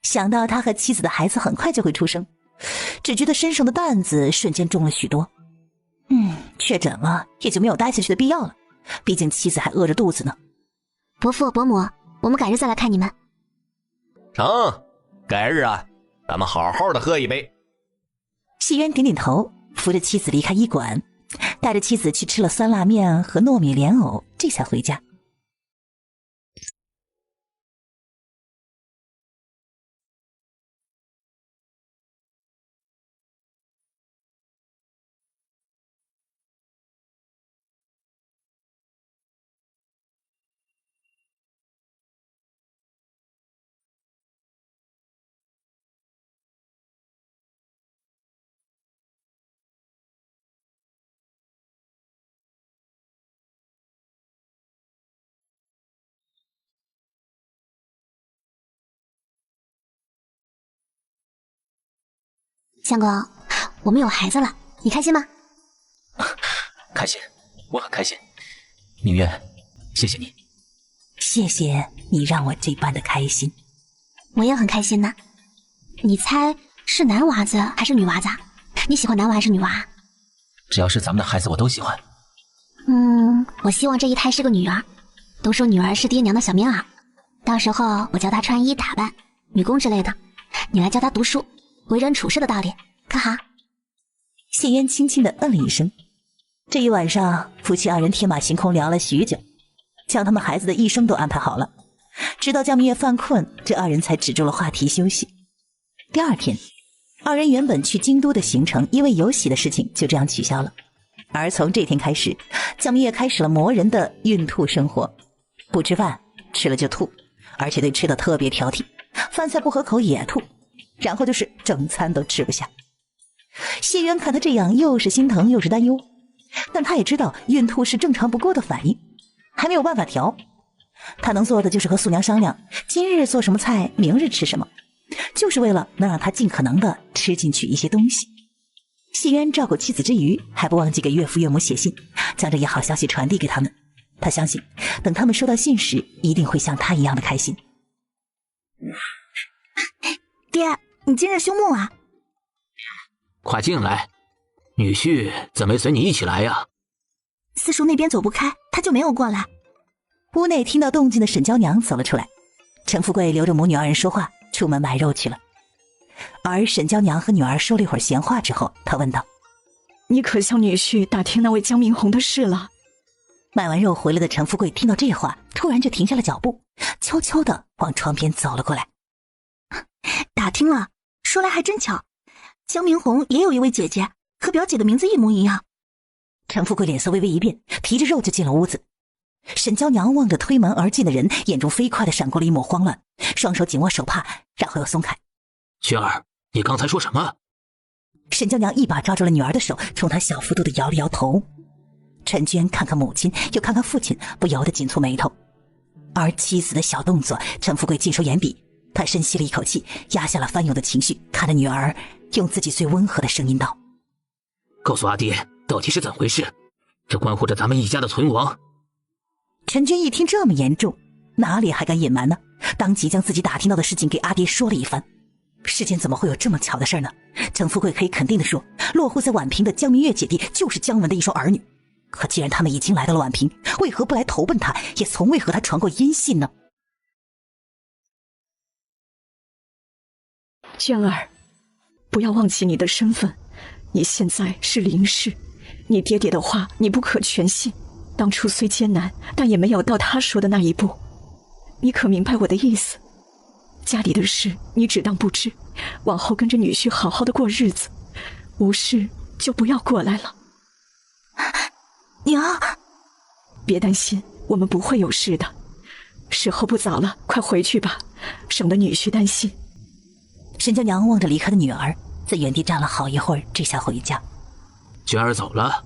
[SPEAKER 2] 想到他和妻子的孩子很快就会出生，只觉得身上的担子瞬间重了许多。确诊了也就没有待下去的必要了，毕竟妻子还饿着肚子呢。
[SPEAKER 1] 伯父伯母，我们改日再来看你们。
[SPEAKER 5] 成，改日啊，咱们好好的喝一杯。
[SPEAKER 2] 谢渊点点头，扶着妻子离开医馆，带着妻子去吃了酸辣面和糯米莲藕，这才回家。
[SPEAKER 1] 相公，我们有孩子了，你开心吗？
[SPEAKER 6] 开心，我很开心。明月，谢谢你。
[SPEAKER 2] 谢谢你让我这般的开心。
[SPEAKER 1] 我也很开心呢。你猜是男娃子还是女娃子？你喜欢男娃还是女娃？
[SPEAKER 6] 只要是咱们的孩子，我都喜欢。
[SPEAKER 1] 我希望这一胎是个女儿。都说女儿是爹娘的小棉袄，到时候我教她穿衣打扮，女工之类的，你来教她读书，为人处事的道理，可好？
[SPEAKER 2] 谢渊轻轻地嗯了一声。这一晚上，夫妻二人天马行空聊了许久，将他们孩子的一生都安排好了。直到江明月犯困，这二人才止住了话题休息。第二天，二人原本去京都的行程，因为有喜的事情就这样取消了。而从这天开始，江明月开始了磨人的孕吐生活，不吃饭，吃了就吐，而且对吃的特别挑剔，饭菜不合口也吐，然后就是整餐都吃不下。谢渊看他这样，又是心疼又是担忧，但他也知道孕吐是正常不过的反应，还没有办法调。他能做的就是和素娘商量，今日做什么菜，明日吃什么，就是为了能让他尽可能的吃进去一些东西。谢渊照顾妻子之余，还不忘记给岳父岳母写信，将这一好消息传递给他们。他相信，等他们收到信时，一定会像他一样的开心。
[SPEAKER 8] 爹，你今日休沐啊？
[SPEAKER 4] 快进来，女婿怎么没随你一起来呀？
[SPEAKER 8] 四叔那边走不开，他就没有过来。
[SPEAKER 2] 屋内听到动静的沈娇娘走了出来，陈富贵留着母女二人说话，出门买肉去了。而沈娇娘和女儿说了一会儿闲话之后，她问道：“
[SPEAKER 7] 你可向女婿打听那位江明红的事了？”
[SPEAKER 2] 买完肉回来的陈富贵听到这话，突然就停下了脚步，悄悄地往床边走了过来。
[SPEAKER 8] 打听了，说来还真巧，江明红也有一位姐姐，和表姐的名字一模一样。
[SPEAKER 2] 陈富贵脸色微微一变，提着肉就进了屋子。沈娇娘望着推门而进的人，眼中飞快地闪过了一抹慌乱，双手紧握手帕，然后又松开。
[SPEAKER 4] 娟儿，你刚才说什么？
[SPEAKER 2] 沈娇娘一把抓住了女儿的手，冲她小幅度地摇了摇头。陈娟看看母亲，又看看父亲，不由得紧蹙眉头。而妻子的小动作，陈富贵尽收眼底。他深吸了一口气，压下了翻涌的情绪，看着女儿，用自己最温和的声音道：“
[SPEAKER 4] 告诉阿爹，到底是怎回事？这关乎着咱们一家的存亡。”
[SPEAKER 2] 陈娟一听这么严重，哪里还敢隐瞒呢？当即将自己打听到的事情给阿爹说了一番。世间怎么会有这么巧的事呢？陈富贵可以肯定地说，落户在宛平的江明月姐弟就是姜文的一双儿女。可既然他们已经来到了宛平，为何不来投奔他，也从未和他传过音信呢？
[SPEAKER 7] 娟儿，不要忘记你的身份，你现在是林氏，你爹爹的话你不可全信。当初虽艰难，但也没有到他说的那一步。你可明白我的意思？家里的事你只当不知，往后跟着女婿好好的过日子，无事就不要过来了。
[SPEAKER 8] 娘，
[SPEAKER 7] 别担心，我们不会有事的。时候不早了，快回去吧，省得女婿担心。
[SPEAKER 2] 沈娇娘望着离开的女儿，在原地站了好一会儿，这才回家。
[SPEAKER 4] 娟儿走了。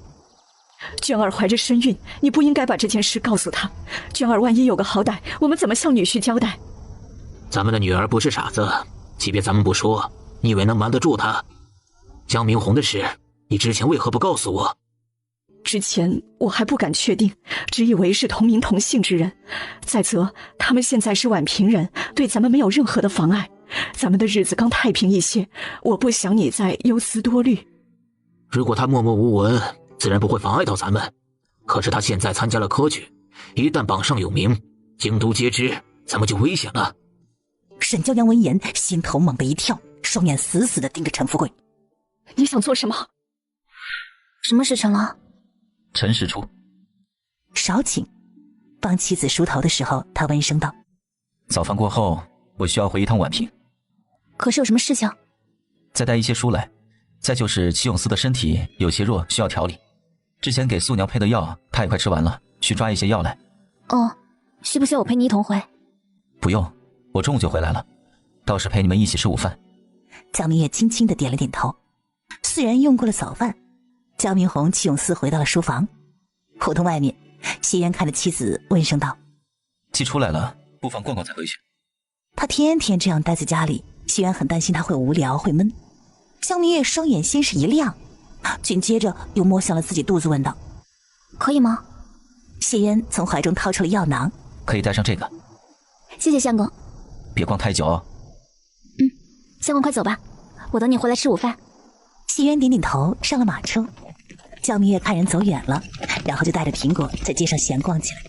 [SPEAKER 7] 娟儿怀着身孕，你不应该把这件事告诉她。娟儿万一有个好歹，我们怎么向女婿交代？
[SPEAKER 4] 咱们的女儿不是傻子，即便咱们不说，你以为能瞒得住她？江明红的事，你之前为何不告诉我？
[SPEAKER 7] 之前我还不敢确定，只以为是同名同姓之人。再则，他们现在是宛平人，对咱们没有任何的妨碍。咱们的日子刚太平一些，我不想你再忧思多虑。
[SPEAKER 4] 如果他默默无闻，自然不会妨碍到咱们。可是他现在参加了科举，一旦榜上有名，京都皆知，咱们就危险了。
[SPEAKER 2] 沈骄阳闻言，心头猛地一跳，双眼死死地盯着陈富贵。
[SPEAKER 7] 你想做什么？
[SPEAKER 1] 什么时辰了？
[SPEAKER 6] 辰时出。
[SPEAKER 2] 少顷，帮妻子梳头的时候，他温声道：
[SPEAKER 6] 早饭过后，我需要回一趟宛平。
[SPEAKER 1] 可是有什么事情？
[SPEAKER 6] 再带一些书来。再就是齐永思的身体有些弱，需要调理。之前给素娘配的药，他也快吃完了，去抓一些药来。
[SPEAKER 1] 哦，需不需要我陪你一同回？
[SPEAKER 6] 不用，我中午就回来了，倒是陪你们一起吃午饭。
[SPEAKER 2] 江明月轻轻地点了点头。虽然用过了早饭，焦明红、齐永思回到了书房。胡同外面，谢渊看着妻子问声道：
[SPEAKER 6] 既出来了，不妨逛逛再回去。
[SPEAKER 2] 他天天这样待在家里，谢渊很担心他会无聊会闷。江明月双眼先是一亮，紧接着又摸向了自己肚子问道：
[SPEAKER 1] 可以吗？
[SPEAKER 2] 谢渊从怀中掏出了药囊。
[SPEAKER 6] 可以带上这个。
[SPEAKER 1] 谢谢相公。
[SPEAKER 6] 别逛太久哦。
[SPEAKER 1] 相公快走吧，我等你回来吃午饭。
[SPEAKER 2] 谢渊点点头，上了马车。江明月看人走远了，然后就带着苹果在街上闲逛起来。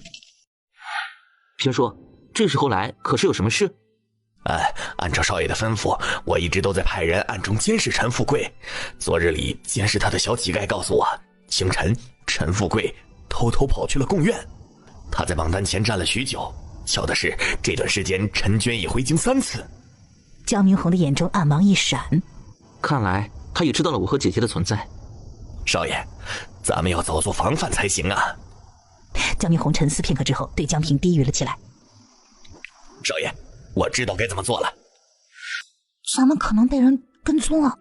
[SPEAKER 4] 平叔，这时候来可是有什么事？
[SPEAKER 9] 按照少爷的吩咐，我一直都在派人暗中监视陈富贵。昨日里监视他的小乞丐告诉我，清晨陈富贵偷偷跑去了贡院。他在榜单前站了许久，巧的是这段时间陈娟已回京3次。
[SPEAKER 2] 焦明红的眼中暗芒一闪，
[SPEAKER 4] 看来他也知道了我和姐姐的存在。
[SPEAKER 9] 少爷，咱们要早做防范才行啊。
[SPEAKER 2] 焦明红沉思片刻之后，对江平低语了起来：
[SPEAKER 9] 少爷，我知道该怎么做了。
[SPEAKER 8] 咱们可能被人跟踪了。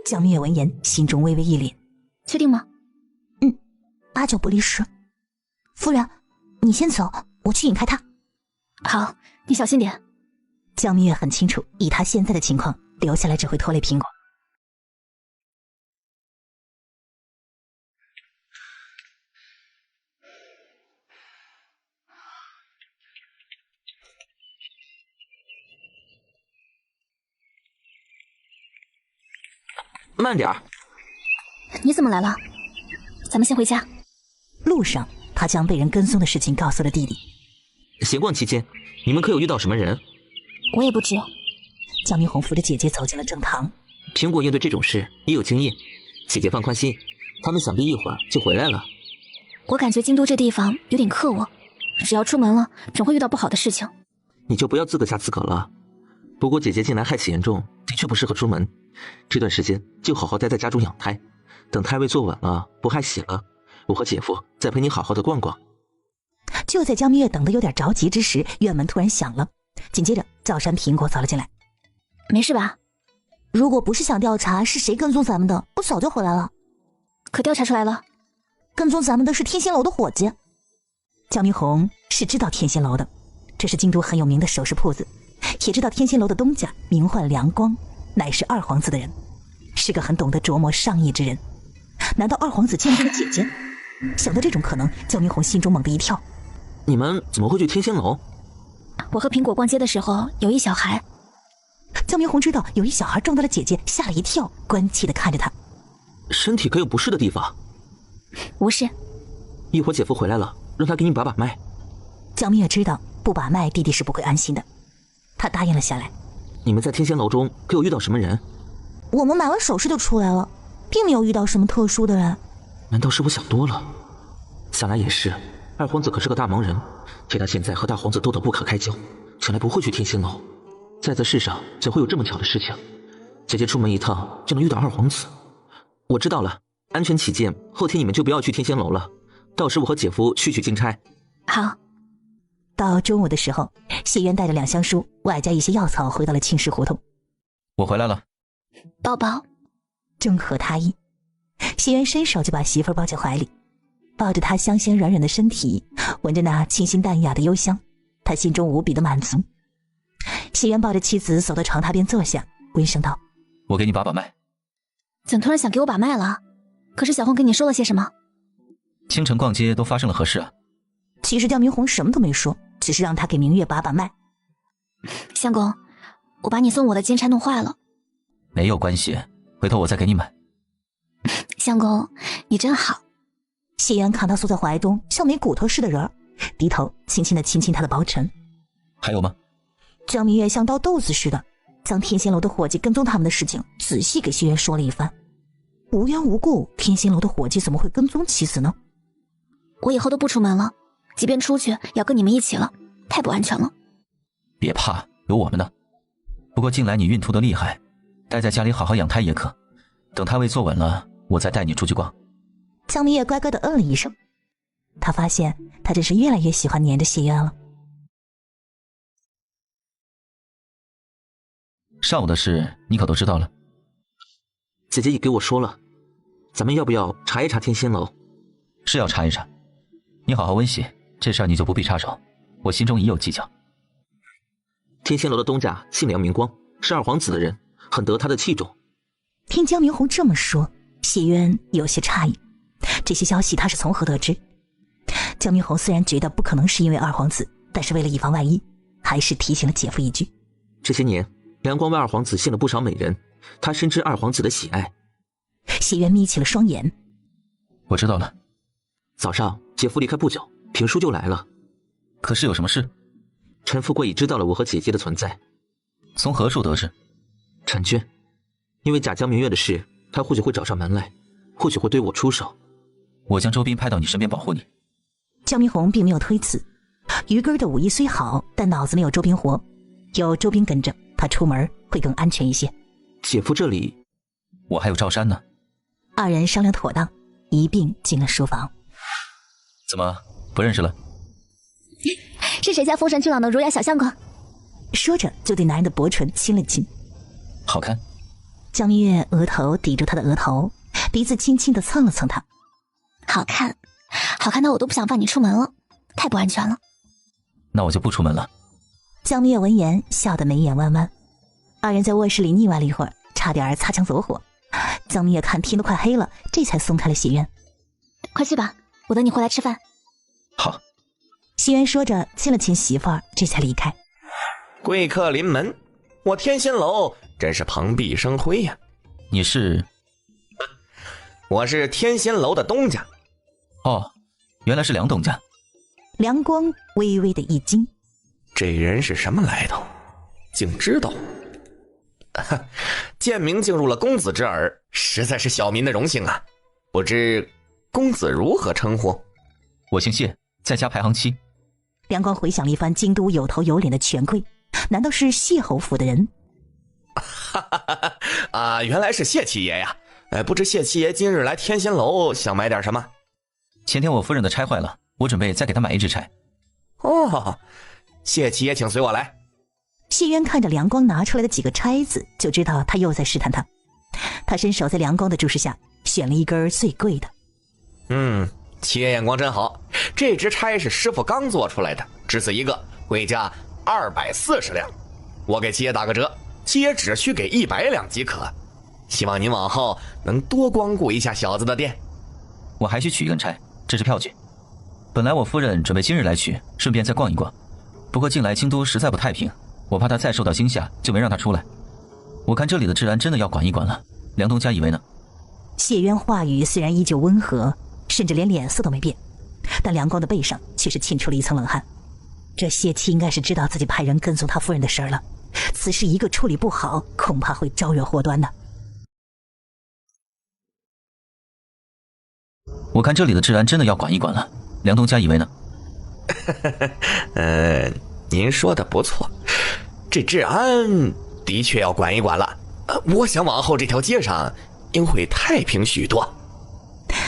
[SPEAKER 2] 江明月闻言，心中微微一凛。
[SPEAKER 1] 确定吗
[SPEAKER 8] ？8九不离10。夫人，你先走，我去引开他。
[SPEAKER 1] 好，你小心点。
[SPEAKER 2] 江明月很清楚，以他现在的情况，留下来只会拖累苹果。
[SPEAKER 4] 慢点儿。
[SPEAKER 1] 你怎么来了？咱们先回家。
[SPEAKER 2] 路上，他将被人跟踪的事情告诉了弟弟。
[SPEAKER 4] 闲逛期间，你们可有遇到什么人？
[SPEAKER 1] 我也不知。
[SPEAKER 2] 江明红扶着姐姐走进了正堂。
[SPEAKER 4] 苹果应对这种事也有经验，姐姐放宽心，他们想必一会儿就回来了。
[SPEAKER 1] 我感觉京都这地方有点克我，只要出门了，总会遇到不好的事情。
[SPEAKER 4] 你就不要自个吓自个了。不过姐姐近来害气严重，的确不适合出门。这段时间就好好待在家中养胎，等胎位坐稳了，不害喜了，我和姐夫再陪你好好的逛逛。
[SPEAKER 2] 就在江明月等得有点着急之时，院门突然响了，紧接着赵山苹果走了进来。
[SPEAKER 1] 没事吧？
[SPEAKER 8] 如果不是想调查是谁跟踪咱们的，我早就回来了。
[SPEAKER 1] 可调查出来了，
[SPEAKER 8] 跟踪咱们的是天仙楼的伙计。
[SPEAKER 2] 江明红是知道天仙楼的，这是京都很有名的首饰铺子，也知道天仙楼的东家名唤梁光，乃是二皇子的人，是个很懂得琢磨上意之人。难道二皇子见过了姐姐？想到这种可能，江明红心中猛地一跳。
[SPEAKER 4] 你们怎么会去天仙楼？
[SPEAKER 1] 我和苹果逛街的时候，有一小孩。
[SPEAKER 2] 江明红知道有一小孩撞到了姐姐，吓了一跳，关切地看着他。
[SPEAKER 4] 身体可有不适的地方？
[SPEAKER 1] 无事。
[SPEAKER 4] 一会儿姐夫回来了，让他给你把把脉。
[SPEAKER 2] 江明也知道不把脉弟弟是不会安心的，他答应了下来。
[SPEAKER 4] 你们在天仙楼中可有遇到什么人？
[SPEAKER 8] 我们买完首饰就出来了，并没有遇到什么特殊的人。
[SPEAKER 4] 难道是我想多了？想来也是，二皇子可是个大忙人，见他现在和大皇子斗得不可开交，想来不会去天仙楼。在这世上怎会有这么巧的事情？姐姐出门一趟就能遇到二皇子。我知道了，安全起见，后天你们就不要去天仙楼了，到时我和姐夫去京差。
[SPEAKER 1] 好。
[SPEAKER 2] 到中午的时候，谢渊带着2箱书外加一些药草回到了青石胡同。
[SPEAKER 6] 我回来了。
[SPEAKER 1] 抱抱。
[SPEAKER 2] 正合他意，谢渊伸手就把媳妇儿抱进怀里，抱着她香香软软的身体，闻着那清新淡雅的幽香，他心中无比的满足。谢渊抱着妻子走到床榻边坐下，温声道：
[SPEAKER 6] 我给你把把脉。
[SPEAKER 1] 怎突然想给我把脉了？可是小红跟你说了些什么？
[SPEAKER 6] 清晨逛街都发生了何事啊？
[SPEAKER 2] 其实江明红什么都没说，只是让他给明月把把脉。
[SPEAKER 1] 相公，我把你送我的金钗弄坏了。
[SPEAKER 6] 没有关系，回头我再给你买。
[SPEAKER 1] 相公，你真好。
[SPEAKER 2] 谢渊看他缩在怀中，像没骨头似的人儿，低头轻轻地亲亲他的薄唇。
[SPEAKER 6] 还有吗？
[SPEAKER 2] 江明月像刀豆子似的，将天仙楼的伙计跟踪他们的事情仔细给谢渊说了一番。无缘无故，天仙楼的伙计怎么会跟踪妻子呢？
[SPEAKER 1] 我以后都不出门了，即便出去，要跟你们一起了，太不安全了。
[SPEAKER 6] 别怕，有我们呢。不过近来你孕吐得厉害，待在家里好好养胎也可。等胎位坐稳了，我再带你出去逛。
[SPEAKER 2] 江明月乖乖地嗯了一声，他发现他真是越来越喜欢黏着谢渊了。
[SPEAKER 6] 上午的事你可都知道了？
[SPEAKER 4] 姐姐也给我说了，咱们要不要查一查天仙楼？
[SPEAKER 6] 是要查一查。你好好温习，这事儿你就不必插手，我心中已有计较。
[SPEAKER 4] 天仙楼的东家姓梁明光，是二皇子的人，很得他的器重。
[SPEAKER 2] 听江明红这么说，谢渊有些诧异，这些消息他是从何得知？江明红虽然觉得不可能是因为二皇子，但是为了以防万一，还是提醒了姐夫一句。
[SPEAKER 4] 这些年梁光为二皇子献了不少美人，他深知二皇子的喜爱。
[SPEAKER 2] 谢渊眯起了双眼。
[SPEAKER 6] 我知道了。
[SPEAKER 4] 早上姐夫离开不久，平叔就来了。
[SPEAKER 6] 可是有什么事？
[SPEAKER 4] 陈富贵已知道了我和姐姐的存在。
[SPEAKER 6] 从何处得知？
[SPEAKER 4] 陈娟，因为假江明月的事，他或许会找上门来，或许会对我出手。
[SPEAKER 6] 我将周斌派到你身边保护你。
[SPEAKER 2] 江明红并没有推辞，于根的武艺虽好，但脑子没有周斌活，有周斌跟着他出门会更安全一些。
[SPEAKER 4] 姐夫这里，
[SPEAKER 6] 我还有赵山呢。
[SPEAKER 2] 二人商量妥当，一并进了书房。
[SPEAKER 6] 怎么不认识了？
[SPEAKER 1] 是谁家风神俊朗的儒雅小相公？
[SPEAKER 2] 说着就对男人的薄唇亲了亲。
[SPEAKER 6] 好看。
[SPEAKER 2] 江明月额头抵住他的额头，鼻子轻轻地蹭了蹭他。
[SPEAKER 1] 好看，好看到我都不想放你出门了，太不安全了。
[SPEAKER 6] 那我就不出门了。
[SPEAKER 2] 江明月闻言笑得眉眼弯弯。二人在卧室里腻歪了一会儿，差点擦枪走火。江明月看天都快黑了，这才松开了谢渊。
[SPEAKER 1] 快去吧，我等你回来吃饭。
[SPEAKER 6] 好。
[SPEAKER 2] 谢渊说着亲了亲媳妇儿，这才离开。
[SPEAKER 5] 贵客临门，我天仙楼真是蓬荜生辉呀。
[SPEAKER 6] 你是？
[SPEAKER 5] 我是天仙楼的东家。
[SPEAKER 6] 哦，原来是梁东家。
[SPEAKER 2] 梁光微微的一惊，
[SPEAKER 5] 这人是什么来头？竟知道？贱名竟入了公子之耳，实在是小民的荣幸啊。不知公子如何称呼？
[SPEAKER 6] 我姓谢，在家排行7。
[SPEAKER 2] 梁光回想了一番京都有头有脸的权贵，难道是谢侯府的人？
[SPEAKER 5] 原来是谢七爷呀！不知谢七爷今日来天仙楼想买点什么？
[SPEAKER 6] 前天我夫人的钗坏了，我准备再给她买一只钗。
[SPEAKER 5] 哦，谢七爷请随我来。
[SPEAKER 2] 谢渊看着梁光拿出来的几个钗子，就知道他又在试探他。他伸手在梁光的注视下选了一根最贵的。
[SPEAKER 5] 七爷眼光真好，这只钗是师傅刚做出来的，只此一个，贵价240两。我给七爷打个折，七爷只需给100两即可。希望您往后能多光顾一下小子的店。
[SPEAKER 6] 我还需取一根钗，这是票据。本来我夫人准备今日来取，顺便再逛一逛。不过近来京都实在不太平，我怕她再受到惊吓，就没让她出来。我看这里的治安真的要管一管了。梁东家以为呢？
[SPEAKER 2] 谢渊话语虽然依旧温和，甚至连脸色都没变，但梁光的背上却是沁出了一层冷汗。这谢七应该是知道自己派人跟踪他夫人的事了，此事一个处理不好，恐怕会招惹祸端的。
[SPEAKER 6] 我看这里的治安真的要管一管了。梁东家以为呢？
[SPEAKER 5] 您说的不错，这治安的确要管一管了。我想往后这条街上应会太平许多。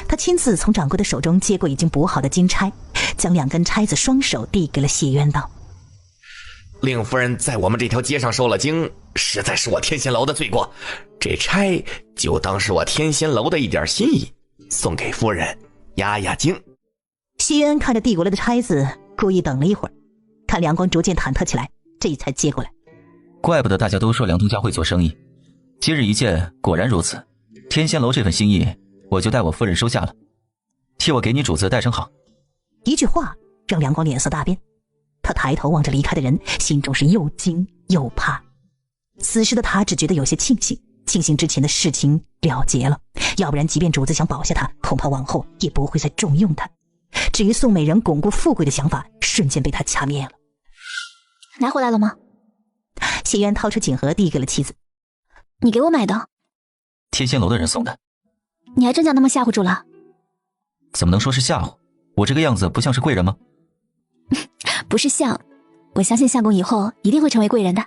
[SPEAKER 2] 他亲自从掌柜的手中接过已经补好的金钗，将2根钗子双手递给了谢渊道：
[SPEAKER 5] 令夫人在我们这条街上受了惊，实在是我天仙楼的罪过。这钗就当是我天仙楼的一点心意，送给夫人压压惊。
[SPEAKER 2] 谢渊看着递过来的钗子，故意等了一会儿，看梁光逐渐忐忑起来，这才接过来。
[SPEAKER 6] 怪不得大家都说梁东家会做生意，今日一见果然如此。天仙楼这份心意，我就代我夫人收下了，替我给你主子带声好。
[SPEAKER 2] 一句话让梁光脸色大变，他抬头望着离开的人，心中是又惊又怕。此时的他只觉得有些庆幸之前的事情了结了，要不然即便主子想保下他，恐怕往后也不会再重用他。至于宋美人巩固富贵的想法，瞬间被他掐灭了。
[SPEAKER 1] 拿回来了吗？
[SPEAKER 2] 谢渊掏出锦盒递给了妻子。
[SPEAKER 1] 你给我买的？
[SPEAKER 6] 天仙楼的人送的。
[SPEAKER 1] 你还真将他们吓唬住了？
[SPEAKER 6] 怎么能说是吓唬？我这个样子不像是贵人吗？
[SPEAKER 1] 不是像，我相信相公以后一定会成为贵人的。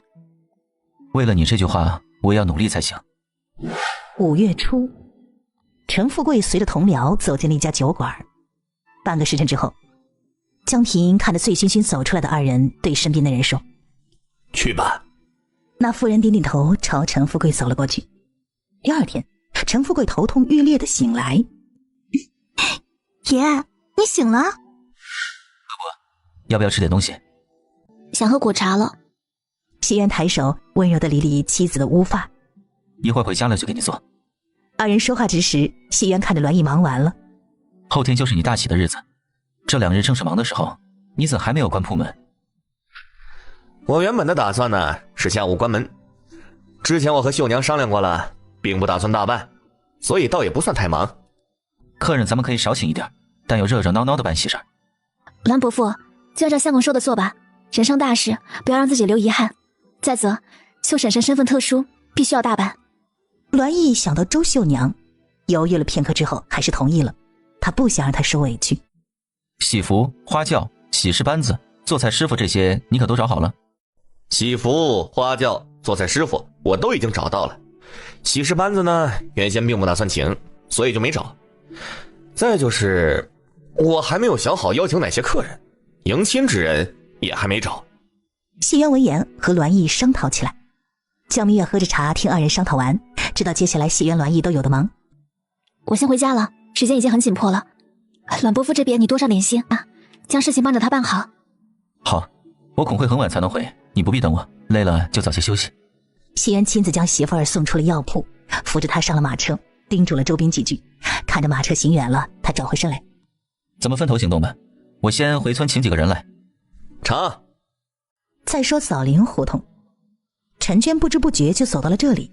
[SPEAKER 6] 为了你这句话，我也要努力才行。
[SPEAKER 2] 5月初，陈富贵随着同僚走进了一家酒馆。半个时辰之后，江平看着醉醺醺走出来的二人，对身边的人说：“
[SPEAKER 9] 去吧。”
[SPEAKER 2] 那妇人点点头，朝陈富贵走了过去。第二天，陈富贵头痛欲裂的醒来。
[SPEAKER 8] 爷，你醒了？
[SPEAKER 6] 要不要吃点东西？
[SPEAKER 1] 想喝果茶了。
[SPEAKER 2] 谢渊抬手温柔地理理妻子的乌发。
[SPEAKER 6] 一会儿回家了就给你做。
[SPEAKER 2] 二人说话之时，谢渊看着栾毅忙完了。
[SPEAKER 6] 后天就是你大喜的日子，这2日正是忙的时候，你怎还没有关铺门？
[SPEAKER 5] 我原本的打算呢是下午关门，之前我和秀娘商量过了，并不打算大办，所以倒也不算太忙。
[SPEAKER 6] 客人咱们可以少请一点，但要热热闹闹的办喜事。
[SPEAKER 1] 栾伯父，就按照相公说的做吧，人生大事，不要让自己留遗憾。再则，秀婶婶身份特殊，必须要大办。
[SPEAKER 2] 栾毅想到周秀娘，犹豫了片刻之后，还是同意了。他不想让她受委屈。
[SPEAKER 6] 喜服、花轿、喜事班子、做菜师傅这些你可都找好了？
[SPEAKER 5] 喜服、花轿、做菜师傅我都已经找到了。喜事班子呢，原先并不打算请，所以就没找。再就是我还没有想好邀请哪些客人，迎亲之人也还没找。
[SPEAKER 2] 谢渊闻言和栾毅商讨起来。江明月喝着茶听二人商讨完，知道接下来谢渊栾毅都有的忙。
[SPEAKER 1] 我先回家了，时间已经很紧迫了。栾伯父这边你多上点心啊，将事情帮着他办好。
[SPEAKER 6] 好，我恐会很晚才能回，你不必等我，累了就早些休息。
[SPEAKER 2] 谢渊亲自将媳妇儿送出了药铺，扶着她上了马车，叮嘱了周斌几句。看着马车行远了，他转回身来：“
[SPEAKER 6] 咱们分头行动吧，我先回村请几个人来。”
[SPEAKER 5] 成。
[SPEAKER 2] 再说枣林胡同，陈娟不知不觉就走到了这里，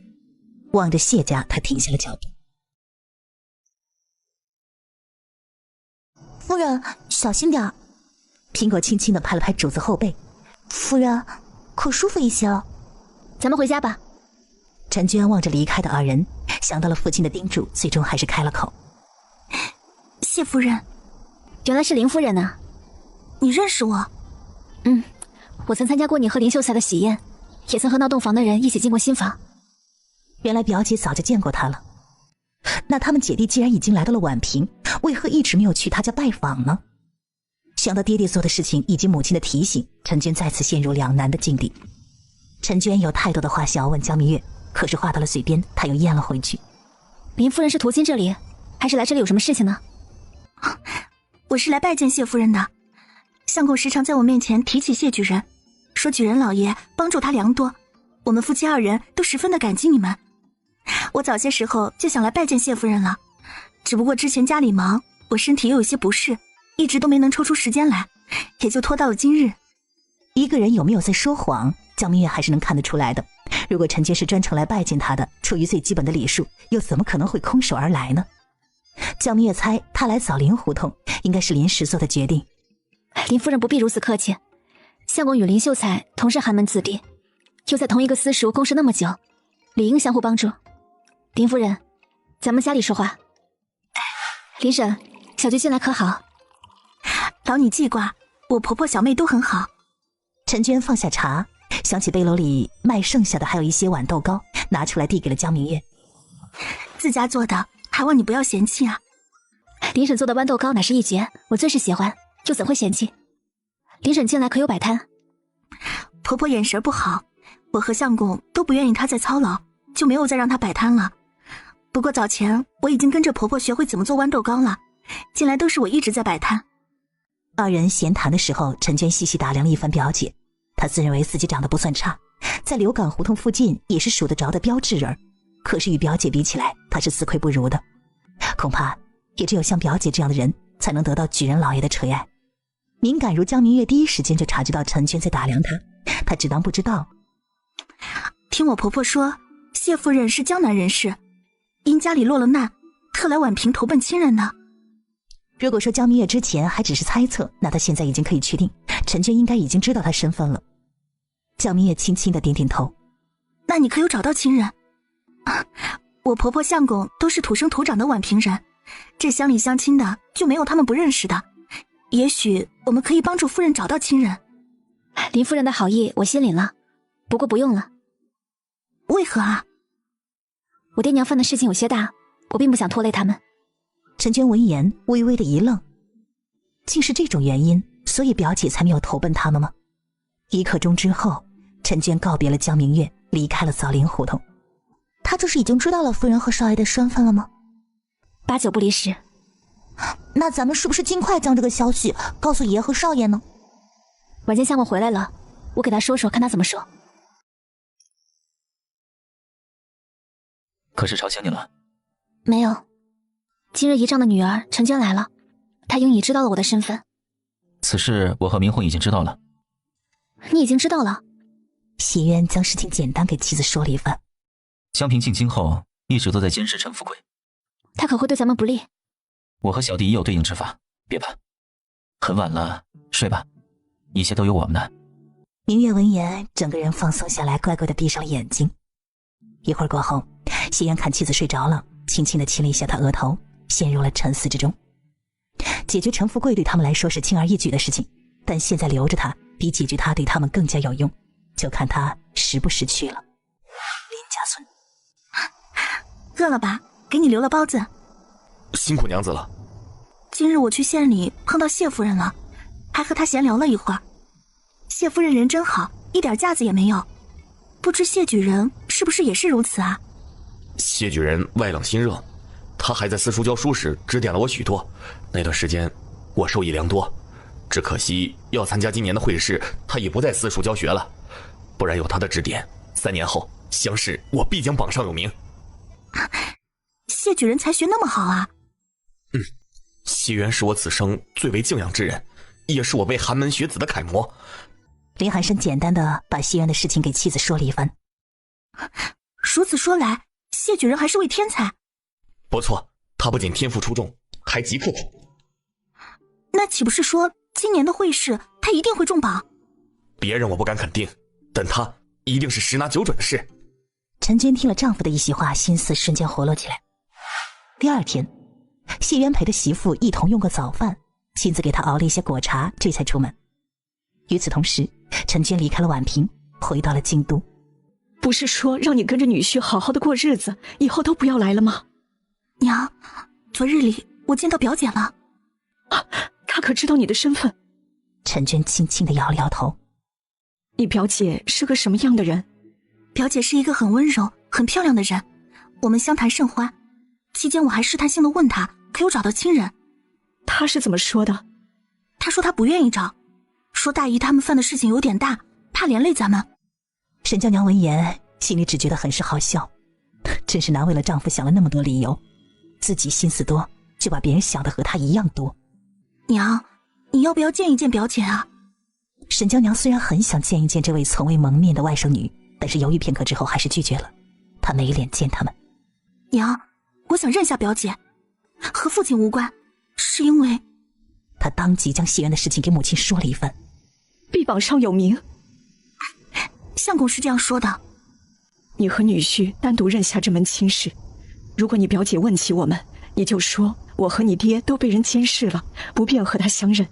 [SPEAKER 2] 望着谢家，他停下了脚步。
[SPEAKER 10] 夫人，小心点儿。
[SPEAKER 2] 苹果轻轻地拍了拍主子后背。
[SPEAKER 10] 夫人，可舒服一些了。
[SPEAKER 1] 咱们回家吧。
[SPEAKER 2] 陈娟望着离开的二人，想到了父亲的叮嘱，最终还是开了口：“
[SPEAKER 8] 谢夫人。”
[SPEAKER 1] 原来是林夫人啊。
[SPEAKER 8] 你认识我？
[SPEAKER 1] 我曾参加过你和林秀才的喜宴，也曾和闹洞房的人一起进过新房。
[SPEAKER 2] 原来表姐早就见过他了。那他们姐弟既然已经来到了宛平，为何一直没有去他家拜访呢？想到爹爹做的事情以及母亲的提醒，陈娟再次陷入两难的境地。陈娟有太多的话想要问江明月，可是话到了嘴边，她又咽了回去。
[SPEAKER 1] 林夫人是途经这里，还是来这里有什么事情呢？
[SPEAKER 8] 我是来拜见谢夫人的。相公时常在我面前提起谢举人，说举人老爷帮助他良多，我们夫妻二人都十分的感激你们。我早些时候就想来拜见谢夫人了，只不过之前家里忙，我身体又有些不适，一直都没能抽出时间来，也就拖到了今日。
[SPEAKER 2] 一个人有没有在说谎，江明月还是能看得出来的。如果陈娟是专程来拜见他的，出于最基本的礼数，又怎么可能会空手而来呢？江明月猜他来枣林胡同应该是临时做的决定。
[SPEAKER 1] 林夫人不必如此客气，相公与林秀才同是寒门子弟，又在同一个私塾共事那么久，理应相互帮助。林夫人，咱们家里说话。林婶，小菊近来可好？
[SPEAKER 8] 劳你记挂，我婆婆小妹都很好。
[SPEAKER 2] 陈娟放下茶，想起背篓里卖剩下的还有一些豌豆糕，拿出来递给了江明月。
[SPEAKER 8] 自家做的，还望你不要嫌弃啊。
[SPEAKER 1] 林婶做的豌豆糕乃是一绝，我最是喜欢，又怎会嫌弃？林婶近来可有摆摊？
[SPEAKER 8] 婆婆眼神不好，我和相公都不愿意她再操劳，就没有再让她摆摊了。不过早前我已经跟着婆婆学会怎么做豌豆糕了，近来都是我一直在摆摊。
[SPEAKER 2] 二人闲谈的时候，陈娟细细打量了一番表姐，她自认为自己长得不算差，在柳港胡同附近也是数得着的标致人，可是与表姐比起来，她是自愧不如的。恐怕也只有像表姐这样的人才能得到举人老爷的垂爱。敏感如江明月第一时间就察觉到陈娟在打量她，她只当不知道。
[SPEAKER 8] 听我婆婆说，谢夫人是江南人士，因家里落了难，特来宛平投奔亲人呢。
[SPEAKER 2] 如果说江明月之前还只是猜测，那他现在已经可以确定，陈娟应该已经知道他身份了。江明月轻轻的点点头。
[SPEAKER 8] 那你可有找到亲人？我婆婆相公都是土生土长的宛平人，这乡里乡亲的就没有他们不认识的。也许我们可以帮助夫人找到亲人。
[SPEAKER 1] 林夫人的好意我心领了，不过不用了。
[SPEAKER 8] 为何啊？
[SPEAKER 1] 我爹娘犯的事情有些大，我并不想拖累他们。
[SPEAKER 2] 陈娟闻言微微的一愣，竟是这种原因，所以表姐才没有投奔他们吗？一刻钟之后，陈娟告别了江明月，离开了枣林胡同。
[SPEAKER 10] 他就是已经知道了夫人和少爷的身份了吗
[SPEAKER 1] ？8九不离10。
[SPEAKER 10] 那咱们是不是尽快将这个消息告诉爷和少爷呢？
[SPEAKER 1] 晚间相公回来了，我给他说说，看他怎么说。
[SPEAKER 6] 可是吵醒你了？
[SPEAKER 1] 没有。今日姨丈的女儿陈娟来了，她应已知道了我的身份。
[SPEAKER 6] 此事我和明红已经知道了。
[SPEAKER 1] 你已经知道了？
[SPEAKER 2] 谢渊将事情简单给妻子说了一番。
[SPEAKER 6] 江平进京后一直都在监视陈富贵，
[SPEAKER 1] 他可会对咱们不利？
[SPEAKER 6] 我和小弟也有对应之法，别怕。很晚了，睡吧，一切都有我们的。
[SPEAKER 2] 明月闻言，整个人放松下来，乖乖地闭上了眼睛。一会儿过后，谢渊看妻子睡着了，轻轻地亲了一下她额头，陷入了沉思之中。解决陈富贵对他们来说是轻而易举的事情，但现在留着他比解决他对他们更加有用，就看他识不识趣了。林家村，
[SPEAKER 8] 饿了吧？给你留了包子。
[SPEAKER 5] 辛苦娘子了。
[SPEAKER 8] 今日我去县里碰到谢夫人了，还和她闲聊了一会儿。谢夫人人真好，一点架子也没有。不知谢举人是不是也是如此啊？
[SPEAKER 5] 谢举人外冷心热，他还在私塾教书时指点了我许多，那段时间我受益良多。只可惜要参加今年的会试，他已不在私塾教学了，不然有他的指点，3年后乡试我必将榜上有名。
[SPEAKER 8] 谢举人才学那么好啊？
[SPEAKER 5] 谢渊是我此生最为敬仰之人，也是我辈寒门学子的楷模。
[SPEAKER 2] 林寒生简单的把谢渊的事情给妻子说了一番。
[SPEAKER 8] 如此说来，谢举人还是位天才。
[SPEAKER 5] 不错，他不仅天赋出众，还极刻苦。
[SPEAKER 8] 那岂不是说今年的会试他一定会中榜？
[SPEAKER 5] 别人我不敢肯定，但他一定是10拿9准的事。
[SPEAKER 2] 陈娟听了丈夫的一席话，心思瞬间活络起来。第二天，谢渊陪着媳妇一同用过早饭，亲自给她熬了一些果茶，这才出门。与此同时，陈娟离开了宛平，回到了京都。
[SPEAKER 7] 不是说让你跟着女婿好好的过日子，以后都不要来了吗？
[SPEAKER 8] 娘，昨日里我见到表姐了。
[SPEAKER 7] 她可知道你的身份？
[SPEAKER 2] 陈娟轻轻地摇了摇头。
[SPEAKER 7] 你表姐是个什么样的人？
[SPEAKER 8] 表姐是一个很温柔、很漂亮的人，我们相谈甚欢。期间我还试探性地问她可有找到亲人。
[SPEAKER 7] 她是怎么说的？
[SPEAKER 8] 她说她不愿意找，说大姨他们犯的事情有点大，怕连累咱们。
[SPEAKER 2] 沈娇娘闻言，心里只觉得很是好笑，真是难为了丈夫想了那么多理由，自己心思多，就把别人想的和她一样多。
[SPEAKER 8] 娘，你要不要见一见表姐啊？
[SPEAKER 2] 沈娇娘虽然很想见一见这位从未蒙面的外甥女，但是犹豫片刻之后还是拒绝了，她没脸见他们。
[SPEAKER 8] 娘，我想认下表姐，和父亲无关，是因为……
[SPEAKER 2] 她当即将谢渊的事情给母亲说了一番。
[SPEAKER 7] 必榜上有名。
[SPEAKER 8] 相公是这样说的。
[SPEAKER 7] 你和女婿单独认下这门亲事，如果你表姐问起我们，你就说我和你爹都被人监视了，不便和他相认。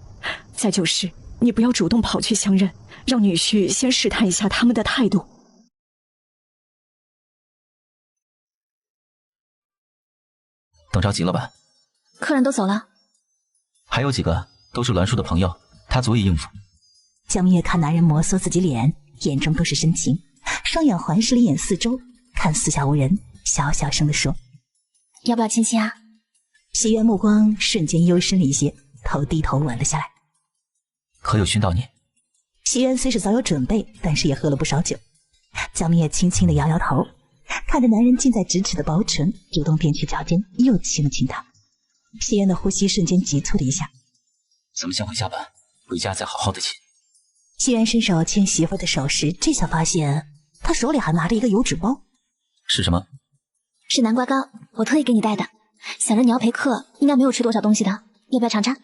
[SPEAKER 7] 再就是你不要主动跑去相认，让女婿先试探一下他们的态度。
[SPEAKER 6] 等着急了吧？
[SPEAKER 1] 客人都走了，
[SPEAKER 6] 还有几个都是栾叔的朋友，他足以应付。
[SPEAKER 2] 江明月看男人摩挲自己脸，眼中都是深情，双眼环视了一眼四周，看四下无人，小小声地说：“
[SPEAKER 1] 要不要亲亲啊？”
[SPEAKER 2] 谢渊目光瞬间幽深了一些，头低头吻了下来。
[SPEAKER 6] 可有熏到你？
[SPEAKER 2] 谢渊虽是早有准备，但是也喝了不少酒。江明月轻轻地摇摇头，看着男人近在咫尺的薄唇，主动踮起脚尖，又亲了亲他。谢渊的呼吸瞬间急促了一下。
[SPEAKER 6] 咱们先回家吧，回家再好好的亲。
[SPEAKER 2] 谢渊伸手牵媳妇的手时，这才发现他手里还拿着一个油纸包。
[SPEAKER 6] 是什么？
[SPEAKER 1] 是南瓜糕，我特意给你带的。想着你要陪客，应该没有吃多少东西的，要不要尝尝？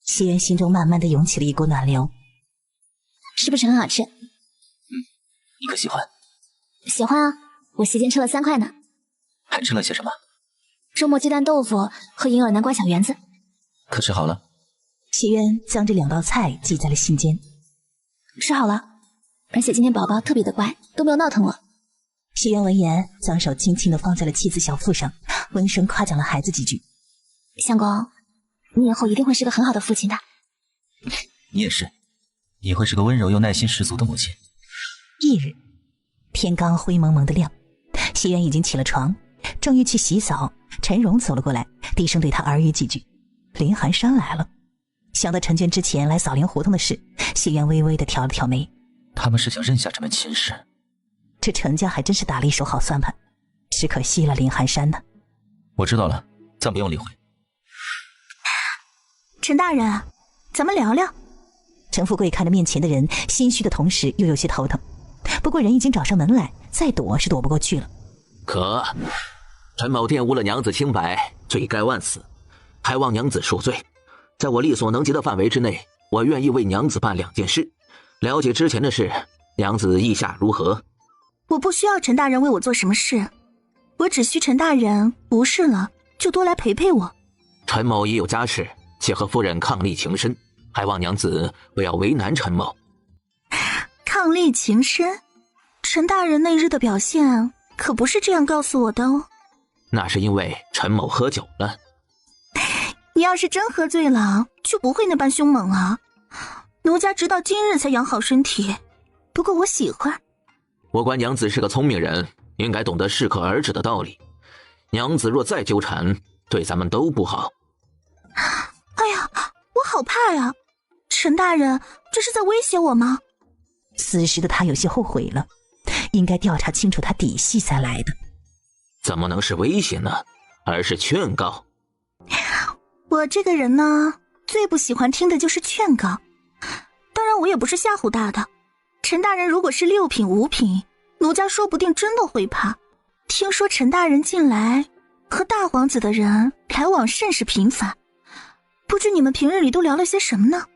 [SPEAKER 2] 谢渊心中慢慢的涌起了一股暖流。
[SPEAKER 1] 是不是很好吃？
[SPEAKER 6] 你可喜欢？
[SPEAKER 1] 喜欢啊，我席间吃了3块呢。
[SPEAKER 6] 还吃了些什么？
[SPEAKER 1] 周末鸡蛋豆腐和银耳南瓜小圆子。
[SPEAKER 6] 可吃好了？
[SPEAKER 2] 谢渊将这2道菜记在了心间。
[SPEAKER 1] 吃好了，而且今天宝宝特别的乖，都没有闹腾我。
[SPEAKER 2] 谢渊闻言，将手轻轻地放在了妻子小腹上，温声夸奖了孩子几句。
[SPEAKER 1] 相公，你以后一定会是个很好的父亲的。
[SPEAKER 6] 你也是，你会是个温柔又耐心十足的母亲。
[SPEAKER 2] 翌日，天刚灰蒙蒙的亮，谢渊已经起了床，正欲去洗澡，陈荣走了过来，低声对他耳语几句。林寒山来了。想到陈娟之前来扫灵胡同的事，谢渊微微地挑了挑眉。
[SPEAKER 6] 他们是想认下这门亲事。
[SPEAKER 2] 这陈家还真是打了一手好算盘，只可惜了林寒山呢。
[SPEAKER 6] 我知道了，暂不用理会。
[SPEAKER 8] 陈大人，咱们聊聊。
[SPEAKER 2] 陈富贵看着面前的人，心虚的同时又有些头疼。不过人已经找上门来，再躲是躲不过去了。
[SPEAKER 4] 可陈某玷污了娘子清白，罪该万死，还望娘子恕罪。在我力所能及的范围之内，我愿意为娘子办2件事。了解之前的事，娘子意下如何？
[SPEAKER 8] 我不需要陈大人为我做什么事，我只需陈大人不是了就多来陪陪我。
[SPEAKER 4] 陈某已有家室，且和夫人伉俪情深，还望娘子不要为难陈某。
[SPEAKER 8] 伉俪情深？陈大人那日的表现可不是这样告诉我的哦。
[SPEAKER 4] 那是因为陈某喝酒了。
[SPEAKER 8] 你要是真喝醉了，就不会那般凶猛了。奴家直到今日才养好身体，不过我喜欢。
[SPEAKER 4] 我观娘子是个聪明人，应该懂得适可而止的道理。娘子若再纠缠，对咱们都不好。
[SPEAKER 8] 哎呀，我好怕呀！陈大人，这是在威胁我吗？
[SPEAKER 2] 此时的他有些后悔了，应该调查清楚他底细才来的。
[SPEAKER 4] 怎么能是威胁呢？而是劝告。
[SPEAKER 8] 我这个人呢，最不喜欢听的就是劝告。当然我也不是吓唬大的，陈大人如果是6品5品，奴家说不定真的会怕。听说陈大人近来和大皇子的人来往甚是频繁，不知你们平日里都聊了些什么呢？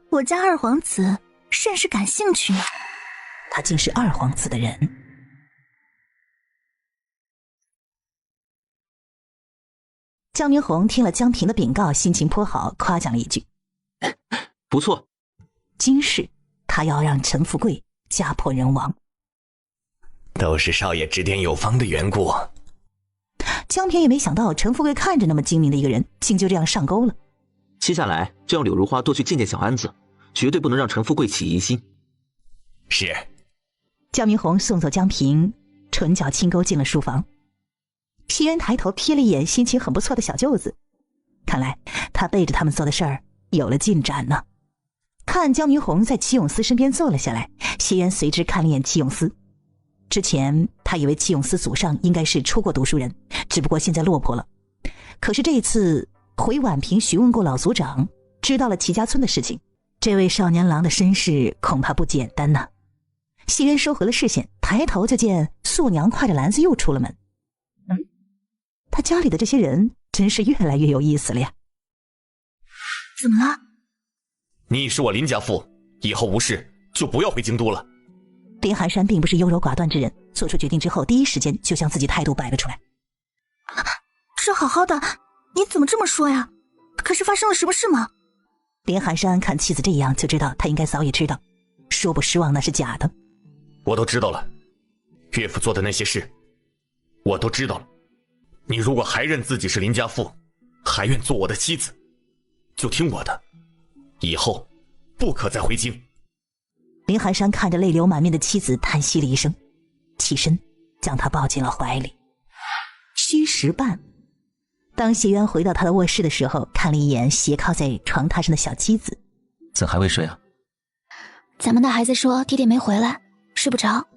[SPEAKER 8] 我家2皇子甚是感兴趣呢。
[SPEAKER 2] 他竟是2皇子的人。江明红听了江平的禀告，心情颇好，夸奖了一句：“
[SPEAKER 4] 不错。”
[SPEAKER 2] 今世他要让陈富贵家破人亡。
[SPEAKER 9] 都是少爷指点有方的缘故。
[SPEAKER 2] 江平也没想到陈富贵看着那么精明的一个人，竟就这样上钩了。
[SPEAKER 4] 接下来就让柳如花多去见见小安子，绝对不能让陈富贵起疑心。
[SPEAKER 9] 是。
[SPEAKER 2] 江明红送走江平，唇角轻勾进了书房。皮恩抬头瞥了一眼心情很不错的小舅子，看来他背着他们做的事儿有了进展呢。看江明红在齐永思身边坐了下来，谢渊随之看了一眼齐永思。之前他以为齐永思祖上应该是出过读书人，只不过现在落魄了。可是这一次回宛平询问过老族长，知道了齐家村的事情，这位少年郎的身世恐怕不简单呢。谢渊收回了视线，抬头就见素娘挎着篮子又出了门。他家里的这些人真是越来越有意思了呀。
[SPEAKER 8] 怎么了？
[SPEAKER 5] 你是我林家父，以后无事就不要回京都了。
[SPEAKER 2] 林寒山并不是优柔寡断之人，做出决定之后第一时间就将自己态度摆了出来。
[SPEAKER 8] 这好好的，你怎么这么说呀？可是发生了什么事吗？
[SPEAKER 2] 林寒山看妻子这样，就知道他应该早已知道，说不失望那是假的。
[SPEAKER 5] 我都知道了，岳父做的那些事我都知道了。你如果还认自己是林家父，还愿做我的妻子，就听我的，以后不可再回京。
[SPEAKER 2] 林寒山看着泪流满面的妻子，叹息了一声，起身将她抱进了怀里。虚实半，当谢渊回到他的卧室的时候，看了一眼斜靠在床榻上的小妻子。
[SPEAKER 6] 怎还未睡啊？
[SPEAKER 1] 咱们的孩子说爹爹没回来，睡不着。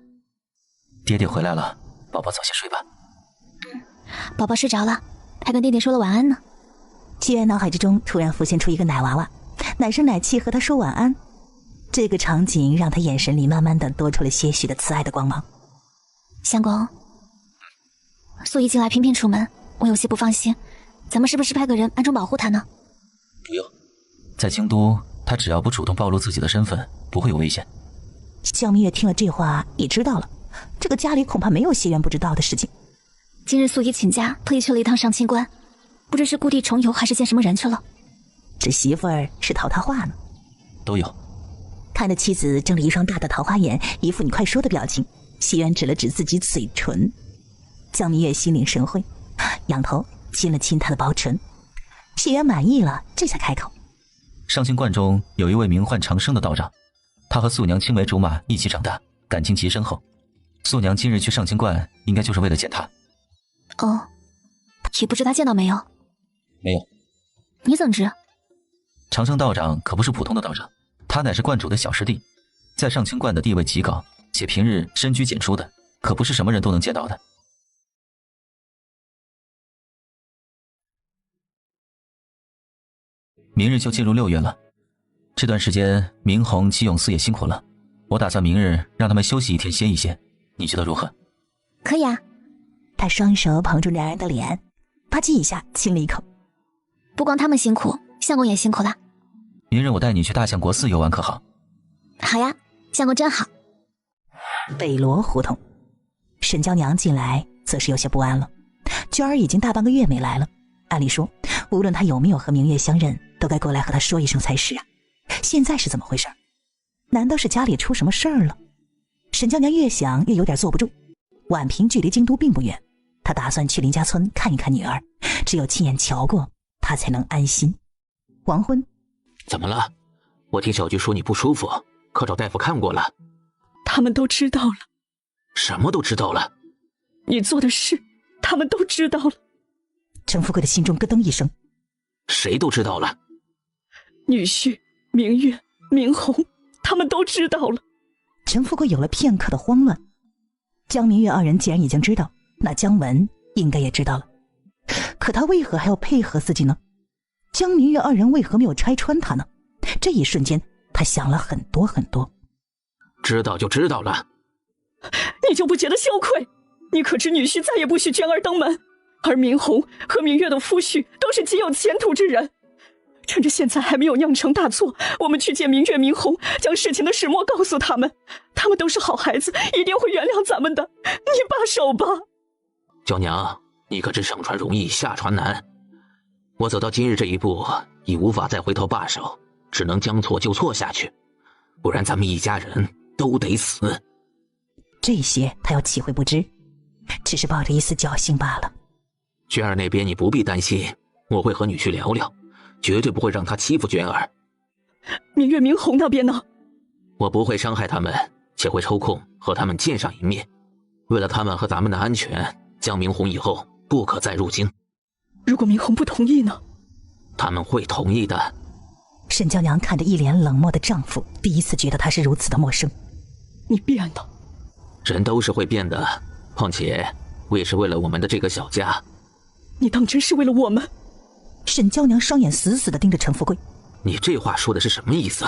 [SPEAKER 6] 爹爹回来了，宝宝早些睡吧。
[SPEAKER 1] 宝宝睡着了，还跟爹爹说了晚安呢。
[SPEAKER 2] 谢渊脑海之中突然浮现出一个奶娃娃，奶声奶气和他说晚安。这个场景让他眼神里慢慢的多出了些许的慈爱的光芒。
[SPEAKER 1] 相公，素衣近来频频出门，我有些不放心，咱们是不是派个人暗中保护她呢？
[SPEAKER 6] 不用，在京都，她只要不主动暴露自己的身份，不会有危险。
[SPEAKER 2] 江明月听了这话，也知道了，这个家里恐怕没有谢渊不知道的事情。
[SPEAKER 1] 今日素衣请假，特意去了一趟上清关，不知是故地重游，还是见什么人去了。
[SPEAKER 2] 这媳妇儿是套他话呢？
[SPEAKER 6] 都有。
[SPEAKER 2] 看着妻子睁了一双大的桃花眼，一副你快说的表情，谢渊指了指自己嘴唇。江明月心领神会，仰头亲了亲他的薄唇。谢渊满意了，这才开口：
[SPEAKER 6] 上清观中有一位名唤长生的道长，他和素娘青梅竹马一起长大，感情极深厚。素娘今日去上清观，应该就是为了见他。
[SPEAKER 1] 哦，也不知他见到没有？
[SPEAKER 6] 没有。
[SPEAKER 1] 你怎知？
[SPEAKER 6] 长生道长可不是普通的道长，他乃是观主的小师弟，在上清观的地位极高，且平日深居简出的，可不是什么人都能见到的。明日就进入6月了，这段时间明红、姬永思也辛苦了，我打算明日让他们休息1天歇一歇，你觉得如何？
[SPEAKER 1] 可以啊。
[SPEAKER 2] 他双手捧住两人的脸，吧唧一下亲了一口。
[SPEAKER 1] 不光他们辛苦，相公也辛苦了。
[SPEAKER 6] 明日我带你去大相国寺游玩可好？
[SPEAKER 1] 好呀，相公真好。
[SPEAKER 2] 北罗胡同，沈娇娘进来则是有些不安了。娟儿已经大半个月没来了，按理说无论她有没有和明月相认，都该过来和她说一声才是啊。现在是怎么回事？难道是家里出什么事儿了？沈娇娘越想越有点坐不住。宛平距离京都并不远，她打算去林家村看一看女儿，只有亲眼瞧过，她才能安心。黄昏，
[SPEAKER 4] 怎么了？我听小菊说你不舒服，可找大夫看过了。
[SPEAKER 7] 他们都知道了。
[SPEAKER 4] 什么都知道了？
[SPEAKER 7] 你做的事，他们都知道了。
[SPEAKER 2] 程富贵的心中咯噔一声。
[SPEAKER 4] 谁都知道了？
[SPEAKER 7] 女婿、明月、明红，他们都知道了。
[SPEAKER 2] 程富贵有了片刻的慌乱。江明月二人既然已经知道，那姜文应该也知道了。可他为何还要配合自己呢？江明月二人为何没有拆穿他呢？这一瞬间，他想了很多很多。
[SPEAKER 4] 知道就知道了。
[SPEAKER 7] 你就不觉得羞愧？你可知女婿再也不许娟儿登门，而明红和明月的夫婿都是极有前途之人。趁着现在还没有酿成大错，我们去见明月、明红，将事情的始末告诉他们。他们都是好孩子，一定会原谅咱们的。你罢手吧。
[SPEAKER 4] 娇娘，你可知上船容易下船难？我走到今日这一步，已无法再回头罢手，只能将错就错下去，不然咱们一家人都得死。
[SPEAKER 2] 这些他要体会不知，只是抱着一丝侥幸罢了。
[SPEAKER 4] 娟儿那边你不必担心，我会和女婿聊聊，绝对不会让他欺负娟儿。
[SPEAKER 7] 明月、明红那边呢？
[SPEAKER 4] 我不会伤害他们，且会抽空和他们见上一面。为了他们和咱们的安全，江明红以后不可再入京。
[SPEAKER 7] 如果明红不同意呢？
[SPEAKER 4] 他们会同意的。
[SPEAKER 2] 沈娇娘看着一脸冷漠的丈夫，第一次觉得他是如此的陌生。
[SPEAKER 7] 你变了。
[SPEAKER 4] 人都是会变的，况且我也是为了我们的这个小家。
[SPEAKER 7] 你当真是为了我们？
[SPEAKER 2] 沈娇娘双眼死死地盯着陈富贵。
[SPEAKER 4] 你这话说的是什么意思？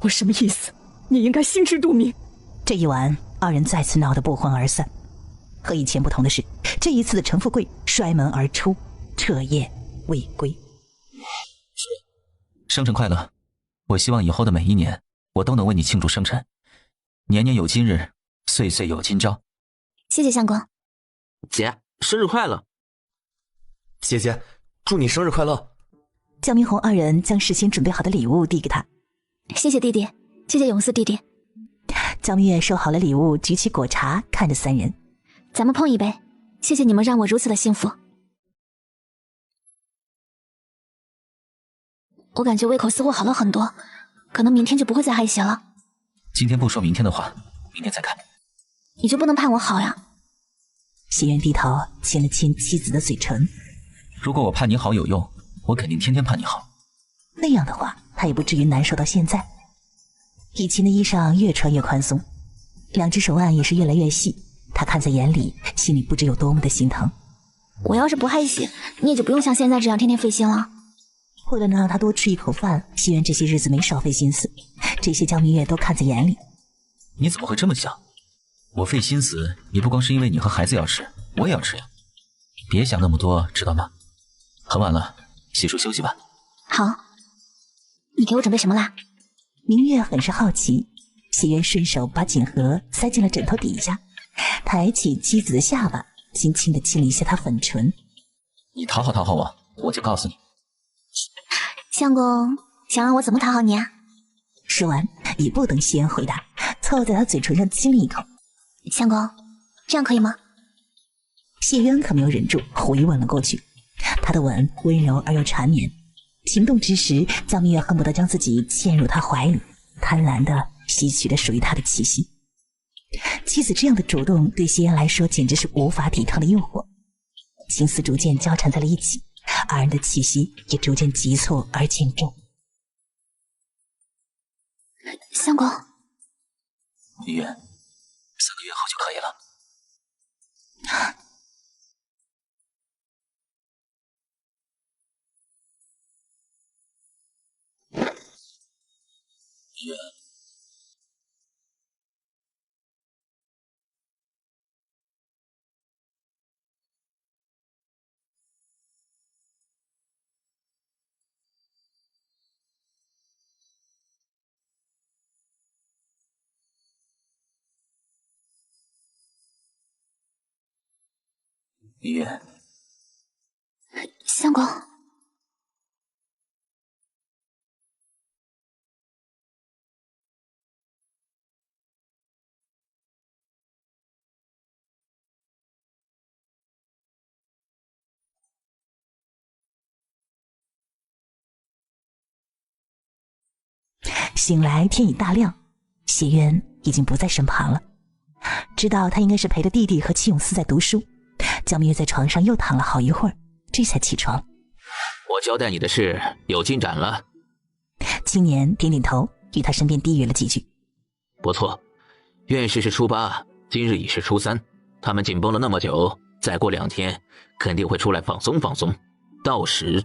[SPEAKER 7] 我什么意思？你应该心知肚明。
[SPEAKER 2] 这一晚，二人再次闹得不欢而散。和以前不同的是，这一次的陈富贵摔门而出，彻夜未归。
[SPEAKER 6] 生辰快乐！我希望以后的每一年，我都能为你庆祝生辰，年年有今日，岁岁有今朝。
[SPEAKER 1] 谢谢相公。
[SPEAKER 4] 姐，生日快乐！
[SPEAKER 5] 姐姐，祝你生日快乐！
[SPEAKER 2] 江明红二人将事先准备好的礼物递给他。
[SPEAKER 1] 谢谢弟弟，谢谢永思弟弟。
[SPEAKER 2] 江明月收好了礼物，举起果茶，看着三人。
[SPEAKER 1] 咱们碰一杯，谢谢你们让我如此的幸福。我感觉胃口似乎好了很多，可能明天就不会再害邪了。
[SPEAKER 6] 今天不说明天的话，明天再看。
[SPEAKER 1] 你就不能盼我好呀？
[SPEAKER 2] 谢渊低头亲了亲妻子的嘴唇。
[SPEAKER 6] 如果我盼你好有用，我肯定天天盼你好。
[SPEAKER 2] 那样的话，他也不至于难受到现在。以前的衣裳越穿越宽松，两只手腕也是越来越细，他看在眼里，心里不知有多么的心疼。
[SPEAKER 1] 我要是不害喜，你也就不用像现在这样天天费心了。
[SPEAKER 2] 为了能让他多吃一口饭，希渊这些日子没少费心思，这些江明月都看在眼里。
[SPEAKER 6] 你怎么会这么想？我费心思也不光是因为你和孩子要吃，我也要吃呀。别想那么多，知道吗？很晚了，洗漱休息吧。
[SPEAKER 1] 好，你给我准备什么啦？
[SPEAKER 2] 明月很是好奇，谢渊顺手把锦盒塞进了枕头底下，抬起妻子的下巴，轻轻地亲了一下她粉唇。
[SPEAKER 6] 你讨好我，我就告诉你。
[SPEAKER 1] 相公，想让我怎么讨好你啊？
[SPEAKER 2] 说完，也不等谢渊回答，凑在他嘴唇上亲了一口。
[SPEAKER 1] 相公，这样可以吗？
[SPEAKER 2] 谢渊可没有忍住，回吻了过去。他的吻温柔而又缠绵，情动之时，江明月恨不得将自己嵌入他怀里，贪婪地吸取着属于他的气息。妻子这样的主动对谢渊来说简直是无法抵抗的诱惑，情丝逐渐交缠在了一起，二人的气息也逐渐急促而渐重。
[SPEAKER 1] 相公，
[SPEAKER 6] 明月，3个月后就可以了。明月，明月，
[SPEAKER 1] 相公，
[SPEAKER 2] 醒来天已大亮，谢渊已经不在身旁了。知道他应该是陪着弟弟和齐永思在读书，江明月在床上又躺了好一会儿，这才起床。
[SPEAKER 4] 我交代你的事有进展了。
[SPEAKER 2] 青年点点头，与他身边低语了几句。
[SPEAKER 4] 不错，院士是初8，今日已是初3，他们紧绷了那么久，再过2天肯定会出来放松放松，到时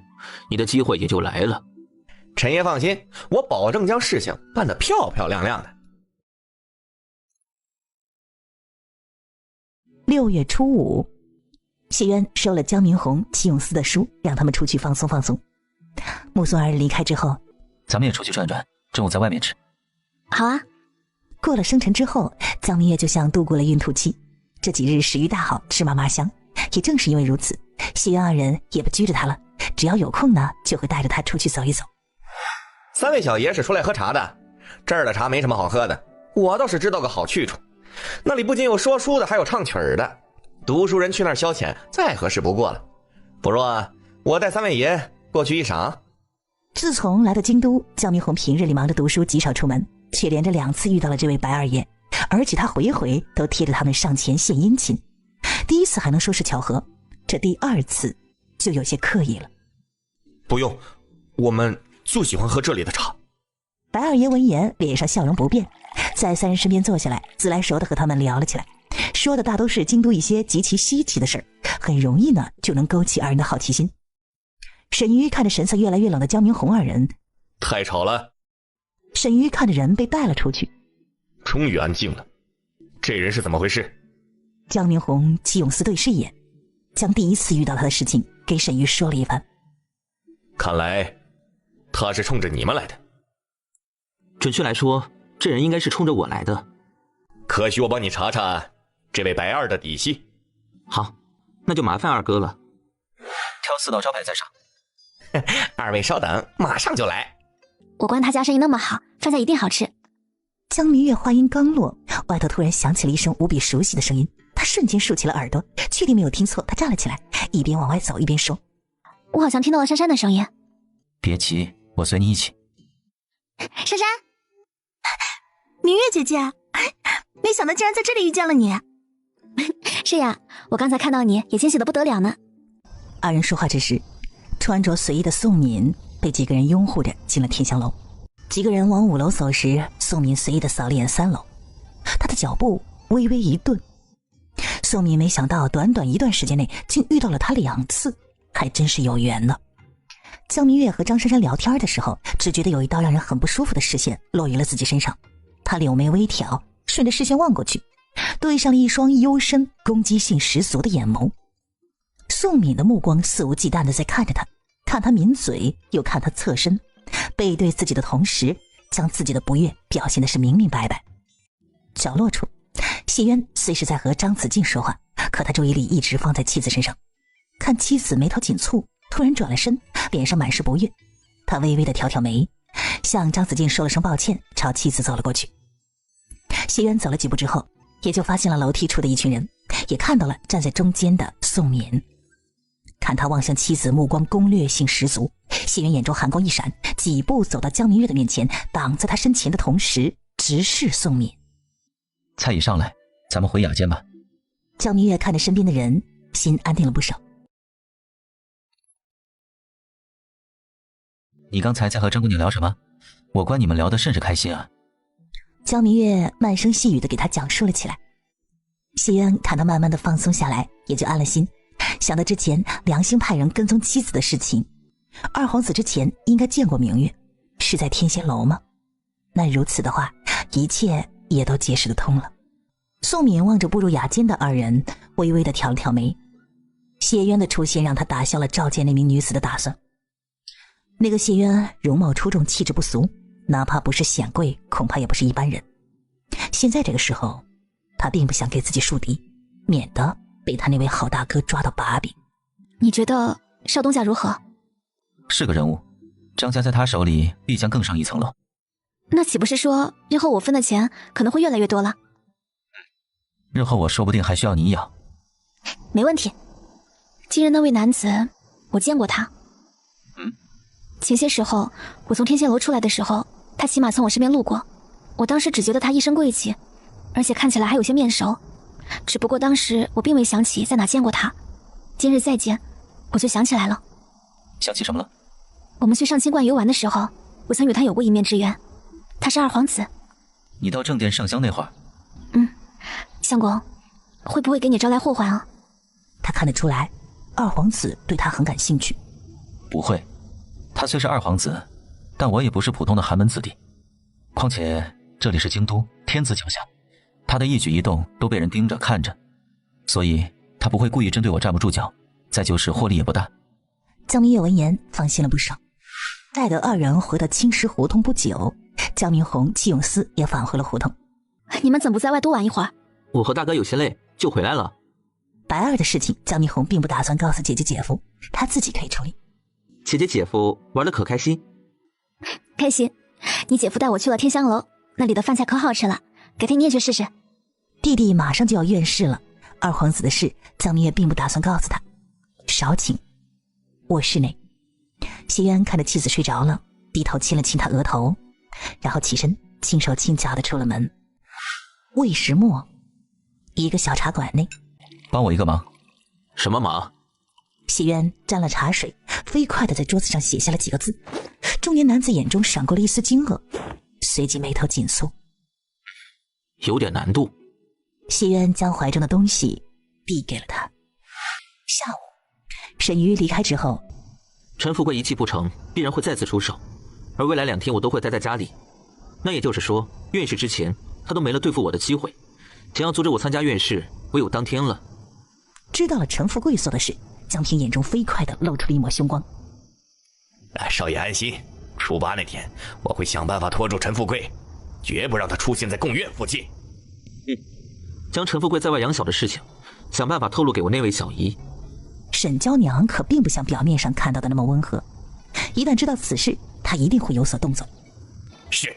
[SPEAKER 4] 你的机会也就来了。
[SPEAKER 5] 陈爷放心，我保证将事情办得漂漂亮亮的。
[SPEAKER 2] 6月初5，谢渊收了江明红、齐永思的书，让他们出去放松放松。目送二人离开之后，
[SPEAKER 6] 咱们也出去转转，中午在外面吃。
[SPEAKER 1] 好啊。
[SPEAKER 2] 过了生辰之后，江明月就像度过了孕吐期，这几日食欲大好，吃嘛嘛香。也正是因为如此，谢渊二人也不拘着他了，只要有空呢，就会带着他出去走一走。
[SPEAKER 5] 3位小爷是出来喝茶的，这儿的茶没什么好喝的，我倒是知道个好去处。那里不仅有说书的，还有唱曲儿的，读书人去那儿消遣再合适不过了。不若我带3位爷过去一赏。
[SPEAKER 2] 自从来到京都，江明红平日里忙着读书，极少出门，却连着2次遇到了这位白二爷，而且他回回都贴着他们上前献殷勤。第一次还能说是巧合，这第2次就有些刻意了。
[SPEAKER 5] 不用，我们就喜欢喝这里的茶。
[SPEAKER 2] 白二爷闻言脸上笑容不变，在3人身边坐下来，自来熟的和他们聊了起来，说的大都是京都一些极其稀奇的事儿，很容易呢就能勾起2人的好奇心。沈瑜看着神色越来越冷的江明红2人，
[SPEAKER 5] 太吵了。
[SPEAKER 2] 沈瑜看着人被带了出去，
[SPEAKER 5] 终于安静了。这人是怎么回事？
[SPEAKER 2] 江明红、齐永思对视一眼，将第1次遇到他的事情给沈瑜说了一番。
[SPEAKER 5] 看来他是冲着你们来的。
[SPEAKER 4] 准确来说，这人应该是冲着我来的。
[SPEAKER 5] 可许我帮你查查这位白二的底细。
[SPEAKER 4] 好，那就麻烦二哥了。
[SPEAKER 6] 挑4道招牌在上。
[SPEAKER 5] 2位稍等，马上就来。
[SPEAKER 1] 我观他家生意那么好，饭菜一定好吃。
[SPEAKER 2] 江明月话音刚落，外头突然响起了一声无比熟悉的声音，他瞬间竖起了耳朵，确定没有听错，他站了起来，一边往外走一边说：
[SPEAKER 1] 我好像听到了珊珊的声音。
[SPEAKER 6] 别急，我随你一起。
[SPEAKER 1] 珊珊，
[SPEAKER 8] 明月姐姐，没想到竟然在这里遇见了你。
[SPEAKER 1] 是呀，我刚才看到你也惊喜得不得了呢。
[SPEAKER 2] 2人说话之时，穿着随意的宋敏被几个人拥护着进了天香楼。几个人往5楼走时，宋敏随意的扫了眼3楼，他的脚步微微一顿。宋敏没想到短短一段时间内竟遇到了他2次，还真是有缘呢。江明月和张珊珊聊天的时候，只觉得有一道让人很不舒服的视线落于了自己身上，他柳眉微挑，顺着视线望过去，对上了一双幽深、攻击性十足的眼眸。宋敏的目光肆无忌惮地在看着他，看他抿嘴，又看他侧身，背对自己的同时，将自己的不悦表现的是明明白白。角落处，谢渊虽是在和张子静说话，可他注意力一直放在妻子身上。看妻子眉头紧蹙，突然转了身，脸上满是不悦。他微微的挑挑眉，向张子静说了声抱歉，朝妻子走了过去。谢渊走了几步之后，也就发现了楼梯处的一群人，也看到了站在中间的宋敏。看他望向妻子，目光攻略性十足。谢渊眼中寒光一闪，几步走到江明月的面前，挡在他身前的同时，直视宋敏。
[SPEAKER 6] 菜已上来，咱们回雅间吧。
[SPEAKER 2] 江明月看着身边的人，心安定了不少。
[SPEAKER 6] 你刚才在和张姑娘聊什么？我观你们聊得甚是开心啊。
[SPEAKER 2] 江明月慢声细语地给他讲述了起来。谢渊看他慢慢地放松下来，也就安了心，想到之前良心派人跟踪妻子的事情，二皇子之前应该见过明月，是在天仙楼吗？那如此的话，一切也都解释得通了。宋敏望着步入雅间的二人，微微地挑了挑眉。谢渊的出现让他打消了召见那名女子的打算。那个谢渊容貌出众，气质不俗，哪怕不是显贵，恐怕也不是一般人。现在这个时候，他并不想给自己树敌，免得被他那位好大哥抓到把柄。
[SPEAKER 1] 你觉得少东家如何？
[SPEAKER 6] 是个人物，张家在他手里必将更上一层楼。
[SPEAKER 1] 那岂不是说日后我分的钱可能会越来越多了？
[SPEAKER 6] 日后我说不定还需要你养。
[SPEAKER 1] 没问题。今日那位男子，我见过他。前些时候我从天仙楼出来的时候，他骑马从我身边路过，我当时只觉得他一身贵气，而且看起来还有些面熟，只不过当时我并未想起在哪见过他。今日再见，我就想起来了。
[SPEAKER 6] 想起什么了？
[SPEAKER 1] 我们去上清观游玩的时候，我曾与他有过一面之缘。他是二皇子。
[SPEAKER 6] 你到正殿上香那会儿？
[SPEAKER 1] 相公，会不会给你招来祸患啊？
[SPEAKER 2] 他看得出来，二皇子对他很感兴趣。
[SPEAKER 6] 不会，他虽是二皇子，但我也不是普通的寒门子弟。况且这里是京都，天子脚下，他的一举一动都被人盯着看着，所以他不会故意针对我站不住脚，再就是获利也不大。
[SPEAKER 2] 江明月闻言放心了不少。待得二人回到青石胡同不久，江明红、戚永思也返回了胡同。
[SPEAKER 1] 你们怎么不在外多玩一会儿？
[SPEAKER 4] 我和大哥有些累，就回来了。
[SPEAKER 2] 白二的事情，江明红并不打算告诉姐姐姐夫，他自己可以处理。
[SPEAKER 4] 姐姐姐夫玩得可开心？
[SPEAKER 1] 开心。你姐夫带我去了天香楼，那里的饭菜可好吃了，改天你也去试试。
[SPEAKER 2] 弟弟马上就要院试了，二皇子的事江明月并不打算告诉他。少顷，卧室内，谢渊看着妻子睡着了，低头亲了亲她额头，然后起身轻手轻脚地出了门。魏时末，一个小茶馆内。
[SPEAKER 6] 帮我一个忙。
[SPEAKER 4] 什么忙？
[SPEAKER 2] 谢渊沾了茶水，飞快地在桌子上写下了几个字。中年男子眼中闪过了一丝惊愕，随即眉头紧蹙。
[SPEAKER 4] 有点难度。
[SPEAKER 2] 谢渊将怀中的东西递给了他。下午，沈瑜离开之后，
[SPEAKER 4] 陈富贵一气不成，必然会再次出手，而未来2天我都会待在家里。那也就是说，院试之前他都没了对付我的机会，想要阻止我参加院试，唯有当天了。
[SPEAKER 2] 知道了陈富贵做的事，江平眼中飞快地露出了一抹凶光。
[SPEAKER 9] 少爷安心，初8那天我会想办法拖住陈富贵，绝不让他出现在贡院附近。
[SPEAKER 4] 将陈富贵在外养小的事情想办法透露给我那位小姨。
[SPEAKER 2] 沈娇娘可并不像表面上看到的那么温和，一旦知道此事，她一定会有所动作。
[SPEAKER 9] 是。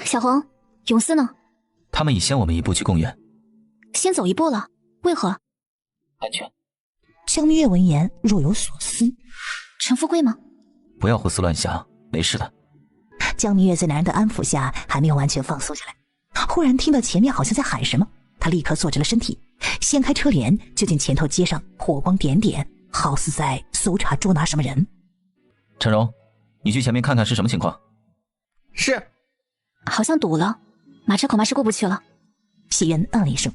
[SPEAKER 1] 小红，永思呢？
[SPEAKER 6] 他们已先我们一步去贡院。
[SPEAKER 1] 先走一步了？为何？
[SPEAKER 6] 安全。
[SPEAKER 2] 江明月闻言若有所思。
[SPEAKER 1] 陈富贵吗？
[SPEAKER 6] 不要胡思乱想，没事的。
[SPEAKER 2] 江明月在男人的安抚下还没有完全放松下来，忽然听到前面好像在喊什么，他立刻坐直了身体，掀开车帘，就见前头街上火光点点，好似在搜查捉拿什么人。
[SPEAKER 6] 陈荣，你去前面看看是什么情况。
[SPEAKER 5] 是。
[SPEAKER 1] 好像堵了，马车恐怕是过不去了。
[SPEAKER 2] 谢渊嗯了一声。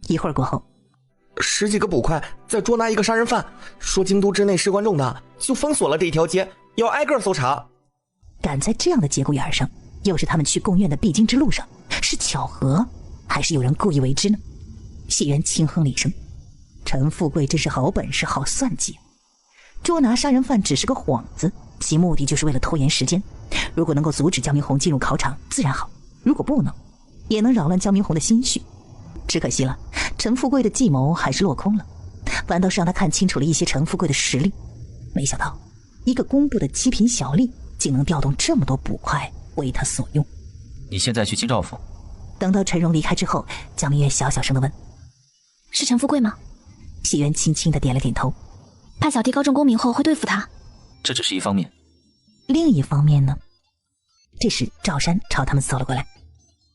[SPEAKER 2] 一会儿过后
[SPEAKER 5] ，10几个捕快在捉拿一个杀人犯，说京都之内事关重大，就封锁了这一条街，要挨个搜查。
[SPEAKER 2] 赶在这样的节骨眼上，又是他们去贡院的必经之路上，是巧合，还是有人故意为之呢？谢渊轻哼了一声，陈富贵真是好本事，好算计。捉拿杀人犯只是个幌子，其目的就是为了拖延时间。如果能够阻止江明红进入考场，自然好；如果不能，也能扰乱江明红的心绪。只可惜了，陈富贵的计谋还是落空了，反倒是让他看清楚了一些陈富贵的实力。没想到，一个工部的七品小吏，竟能调动这么多捕快为他所用。
[SPEAKER 6] 你现在去京兆府。
[SPEAKER 2] 等到陈荣离开之后，江明月小小声地问：“
[SPEAKER 1] 是陈富贵吗？”
[SPEAKER 2] 谢渊轻轻地点了点头。
[SPEAKER 1] 怕小弟高中功名后会对付他。
[SPEAKER 6] 这只是一方面。
[SPEAKER 2] 另一方面呢？这时赵山朝他们走了过来。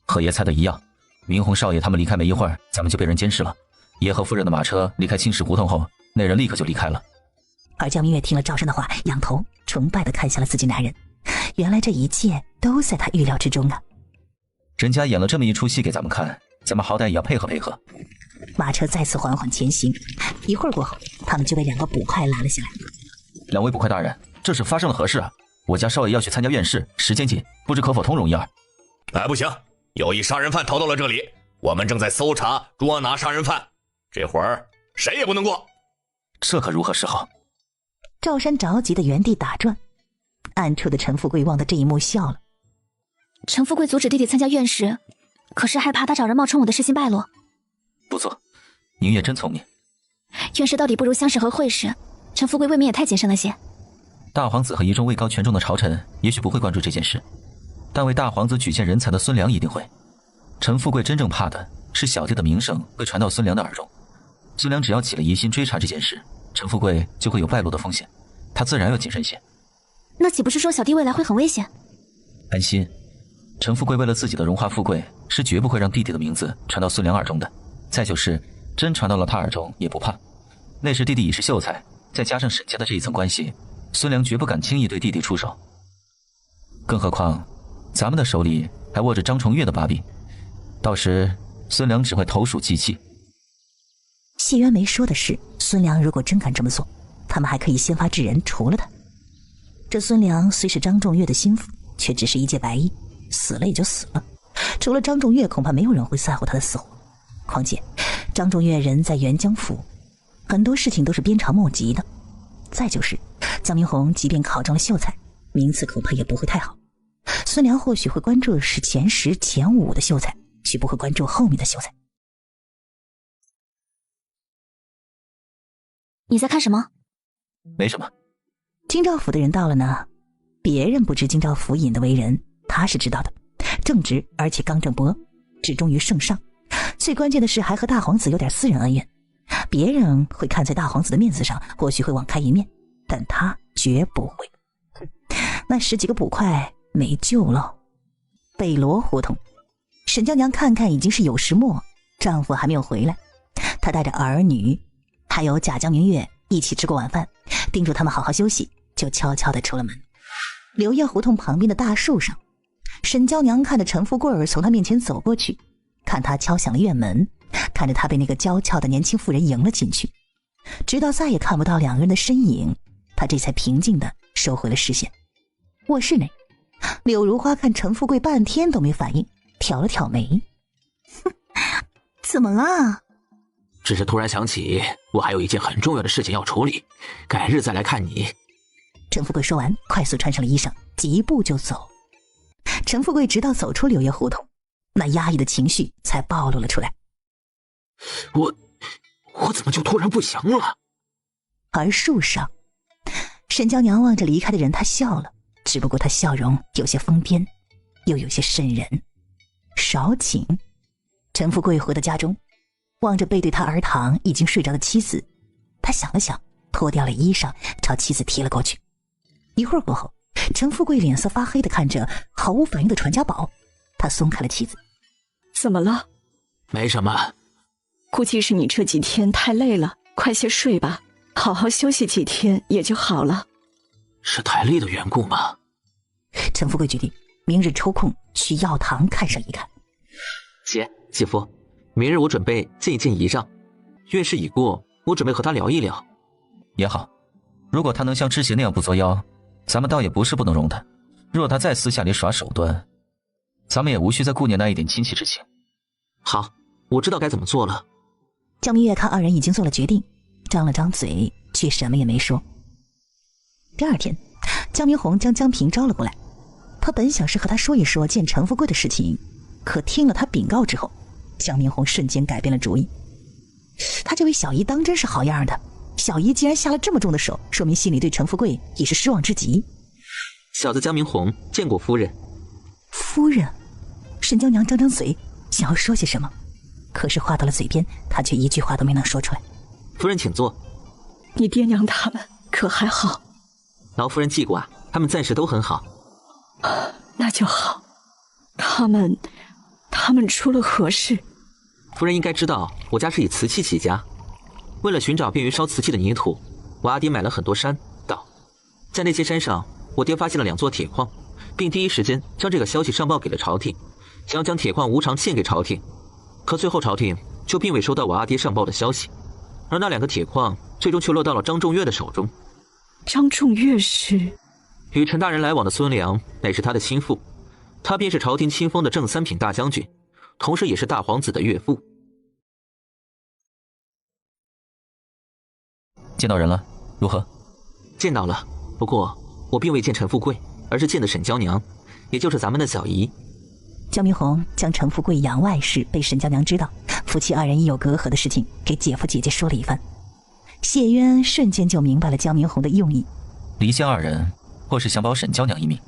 [SPEAKER 6] 和爷猜的一样，明红少爷他们离开没一会儿，咱们就被人监视了。爷和夫人的马车离开青石胡同后，那人立刻就离开了。
[SPEAKER 2] 而江明月听了赵山的话，仰头崇拜地看向了自己男人。原来这一切都在他预料之中啊！
[SPEAKER 6] 人家演了这么一出戏给咱们看，咱们好歹也要配合配合。
[SPEAKER 2] 马车再次缓缓前行，一会儿过后，他们就被2个捕快拉了下来。
[SPEAKER 6] 2位捕快大人，这是发生了何事啊？我家少爷要去参加院试，时间紧，不知可否通融一二？
[SPEAKER 9] 哎，不行，有一杀人犯逃到了这里，我们正在搜查捉拿杀人犯，这会儿谁也不能过。
[SPEAKER 6] 这可如何是好？
[SPEAKER 2] 赵山着急的原地打转，暗处的陈富贵望到这一幕笑了。
[SPEAKER 1] 陈富贵阻止弟弟参加院试，可是害怕他找人冒充我的事情败露。
[SPEAKER 6] 不错，宁月真聪明。
[SPEAKER 1] 院试到底不如乡试和会试，陈富贵未免也太谨慎了些。
[SPEAKER 6] 大皇子和一众位高权重的朝臣也许不会关注这件事，但为大皇子举荐人才的孙良一定会。陈富贵真正怕的是小弟的名声会传到孙良的耳中。孙良只要起了疑心追查这件事，陈富贵就会有败露的风险，他自然要谨慎些。
[SPEAKER 1] 那岂不是说小弟未来会很危险？
[SPEAKER 6] 安心，陈富贵为了自己的荣华富贵，是绝不会让弟弟的名字传到孙良耳中的。再就是真传到了他耳中也不怕，那时弟弟已是秀才，再加上沈家的这一层关系，孙良绝不敢轻易对弟弟出手。更何况咱们的手里还握着张重月的把柄，到时孙良只会投鼠忌器。
[SPEAKER 2] 谢渊没说的是，孙良如果真敢这么做，他们还可以先发制人除了他。这孙良虽是张重月的心腹，却只是一介白衣，死了也就死了，除了张重月，恐怕没有人会在乎他的死活。况且张重月人在沅江府，很多事情都是鞭长莫及的。再就是江明红即便考中了秀才，名次恐怕也不会太好。孙良或许会关注是前10、前5的秀才，却不会关注后面的秀才。
[SPEAKER 1] 你在看什么？
[SPEAKER 6] 没什么。
[SPEAKER 2] 京兆府的人到了呢，别人不知京兆府尹的为人，他是知道的，正直而且刚正不阿，只忠于圣上。最关键的是还和大皇子有点私人恩怨，别人会看在大皇子的面子上，或许会网开一面，但他绝不会。那10几个捕快没救了。北罗胡同，沈娇娘看看已经是酉时末，丈夫还没有回来，她带着儿女还有贾江明月一起吃过晚饭，叮嘱他们好好休息，就悄悄地出了门。柳叶胡同旁边的大树上，沈娇娘看着陈富贵从她面前走过去，看他敲响了院门，看着他被那个娇俏的年轻妇人迎了进去，直到再也看不到2个人的身影，他这才平静地收回了视线。卧室内，柳如花看陈富贵半天都没反应，挑了挑眉：“
[SPEAKER 8] 怎么了？”
[SPEAKER 4] 只是突然想起，我还有一件很重要的事情要处理，改日再来看你。
[SPEAKER 2] 陈富贵说完，快速穿上了衣裳，几步就走。陈富贵直到走出柳叶胡同，那压抑的情绪才暴露了出来。
[SPEAKER 4] 我怎么就突然不行了？
[SPEAKER 2] 而树上，沈娇娘望着离开的人，她笑了，只不过她笑容有些疯癫，又有些瘆人。少顷，陈富贵回到家中，望着背对他而躺已经睡着的妻子，他想了想，脱掉了衣裳，朝妻子提了过去。一会儿过后，陈富贵脸色发黑地看着毫无反应的传家宝，他松开了妻子。
[SPEAKER 7] 怎么了？
[SPEAKER 4] 没什么。
[SPEAKER 7] 估计是你这几天太累了，快些睡吧，好好休息几天也就好了。
[SPEAKER 4] 是太累的缘故吗？
[SPEAKER 2] 陈富贵决定明日抽空去药堂看上一看。
[SPEAKER 4] 姐夫，明日我准备见一见姨丈，院试已过，我准备和他聊一聊。
[SPEAKER 6] 也好，如果他能像之前那样不作妖，咱们倒也不是不能容他。若他再私下里耍手段，咱们也无需再顾念那一点亲戚之情。
[SPEAKER 4] 好，我知道该怎么做了。
[SPEAKER 2] 江明月看二人已经做了决定，张了张嘴，却什么也没说。第二天，江明红将江平招了过来，他本想是和他说一说见陈富贵的事情，可听了他禀告之后，江明红瞬间改变了主意。他这位小姨当真是好样的，小姨既然下了这么重的手，说明心里对陈富贵已是失望之极。
[SPEAKER 4] 小子江明红见过夫人。
[SPEAKER 2] 夫人？沈娇娘张张嘴，想要说些什么，可是话到了嘴边，她却一句话都没能说出来。
[SPEAKER 4] 夫人请坐。
[SPEAKER 7] 你爹娘他们可还好？
[SPEAKER 4] 劳夫人记挂，他们暂时都很好。
[SPEAKER 7] 那就好。他们出了何事？
[SPEAKER 4] 夫人应该知道，我家是以瓷器起家。为了寻找便于烧瓷器的泥土，我阿爹买了很多山道，在那些山上，我爹发现了2座铁矿，并第一时间将这个消息上报给了朝廷，想要将铁矿无偿献给朝廷。可最后朝廷就并未收到我阿爹上报的消息，而那2个铁矿最终却落到了张仲岳的手中。
[SPEAKER 7] 张仲岳是
[SPEAKER 4] 与陈大人来往的孙良，乃是他的亲父，他便是朝廷亲封的正3品大将军，同时也是大皇子的岳父。
[SPEAKER 6] 见到人了，如何？
[SPEAKER 4] 见到了，不过我并未见陈富贵，而是见的沈娇娘，也就是咱们的小姨。
[SPEAKER 2] 江明红将陈富贵养外事被沈娇娘知道，夫妻2人已有隔阂的事情给姐夫姐姐说了一番。谢渊瞬间就明白了江明红的用意，
[SPEAKER 6] 离间2人或是想保沈娇娘一命。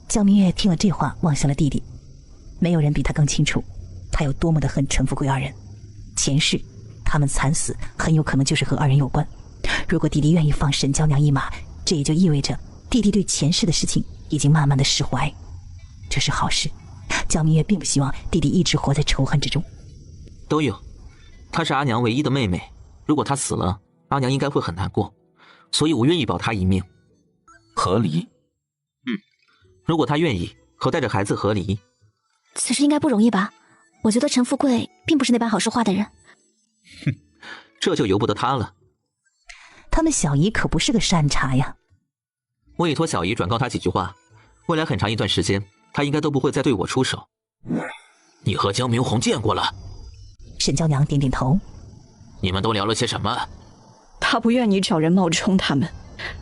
[SPEAKER 2] 江明月听了这话，望向了弟弟。没有人比他更清楚，他有多么的恨陈富贵2人。前世他们惨死，很有可能就是和2人有关。如果弟弟愿意放沈娇娘一马，这也就意味着弟弟对前世的事情已经慢慢的释怀，这是好事。江明月并不希望弟弟一直活在仇恨之中。
[SPEAKER 4] 都有，她是阿娘唯一的妹妹，如果她死了，阿娘应该会很难过，所以我愿意保她一命。
[SPEAKER 6] 和离？
[SPEAKER 4] 如果她愿意和带着孩子和离。
[SPEAKER 1] 此事应该不容易吧？我觉得陈富贵并不是那般好说话的人。
[SPEAKER 4] 哼，这就由不得他了。
[SPEAKER 2] 他们小姨可不是个善茬呀。
[SPEAKER 4] 我已托小姨转告她几句话，未来很长一段时间，她应该都不会再对我出手。
[SPEAKER 9] 你和江明红见过了？
[SPEAKER 2] 沈娇娘点点头。
[SPEAKER 9] 你们都聊了些什么？
[SPEAKER 7] 他不愿你找人冒充他们，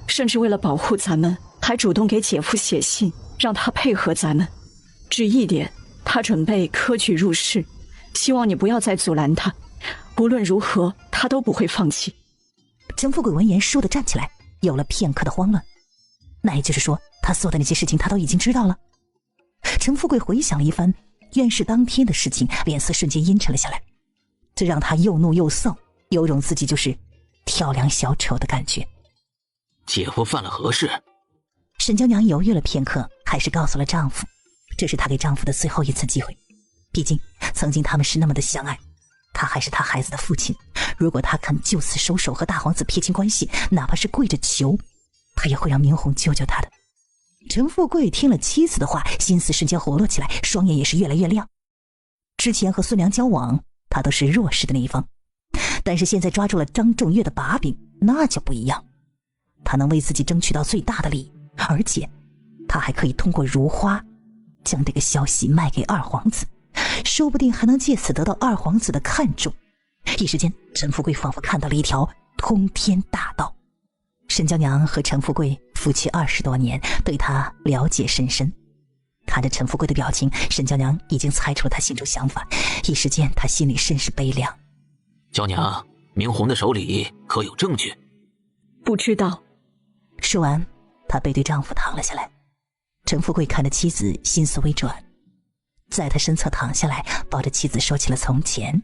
[SPEAKER 7] 甚至为了保护咱们，还主动给姐夫写信，让他配合咱们。只一点，他准备科举入仕，希望你不要再阻拦他。无论如何，他都不会放弃。
[SPEAKER 2] 陈富贵闻言倏地站起来，有了片刻的慌乱。那也就是说，他做的那些事情他都已经知道了。陈富贵回想了一番院试当天的事情，脸色瞬间阴沉了下来，这让他又怒又臊，有种自己就是跳梁小丑的感觉。
[SPEAKER 9] 姐夫犯了何事？
[SPEAKER 2] 沈娇娘犹豫了片刻，还是告诉了丈夫，这是她给丈夫的最后一次机会。毕竟曾经他们是那么的相爱，他还是他孩子的父亲，如果他肯就此收手和大皇子撇清关系，哪怕是跪着求，他也会让明红救救他的。陈富贵听了妻子的话，心思瞬间活络起来，双眼也是越来越亮。之前和孙良交往，他都是弱势的那一方，但是现在抓住了张仲岳的把柄，那就不一样。他能为自己争取到最大的利益，而且他还可以通过如花将这个消息卖给二皇子，说不定还能借此得到二皇子的看重。一时间，陈富贵仿佛看到了一条通天大道。沈娇娘和陈富贵夫妻20多年，对他了解甚深。看着陈富贵的表情，沈娇娘已经猜出了他心中想法，一时间他心里甚是悲凉。
[SPEAKER 9] 娇娘，明红的手里可有证据？
[SPEAKER 7] 不知道。
[SPEAKER 2] 说完，她背对丈夫躺了下来。陈富贵看着妻子，心思微转，在他身侧躺下来，抱着妻子说起了从前。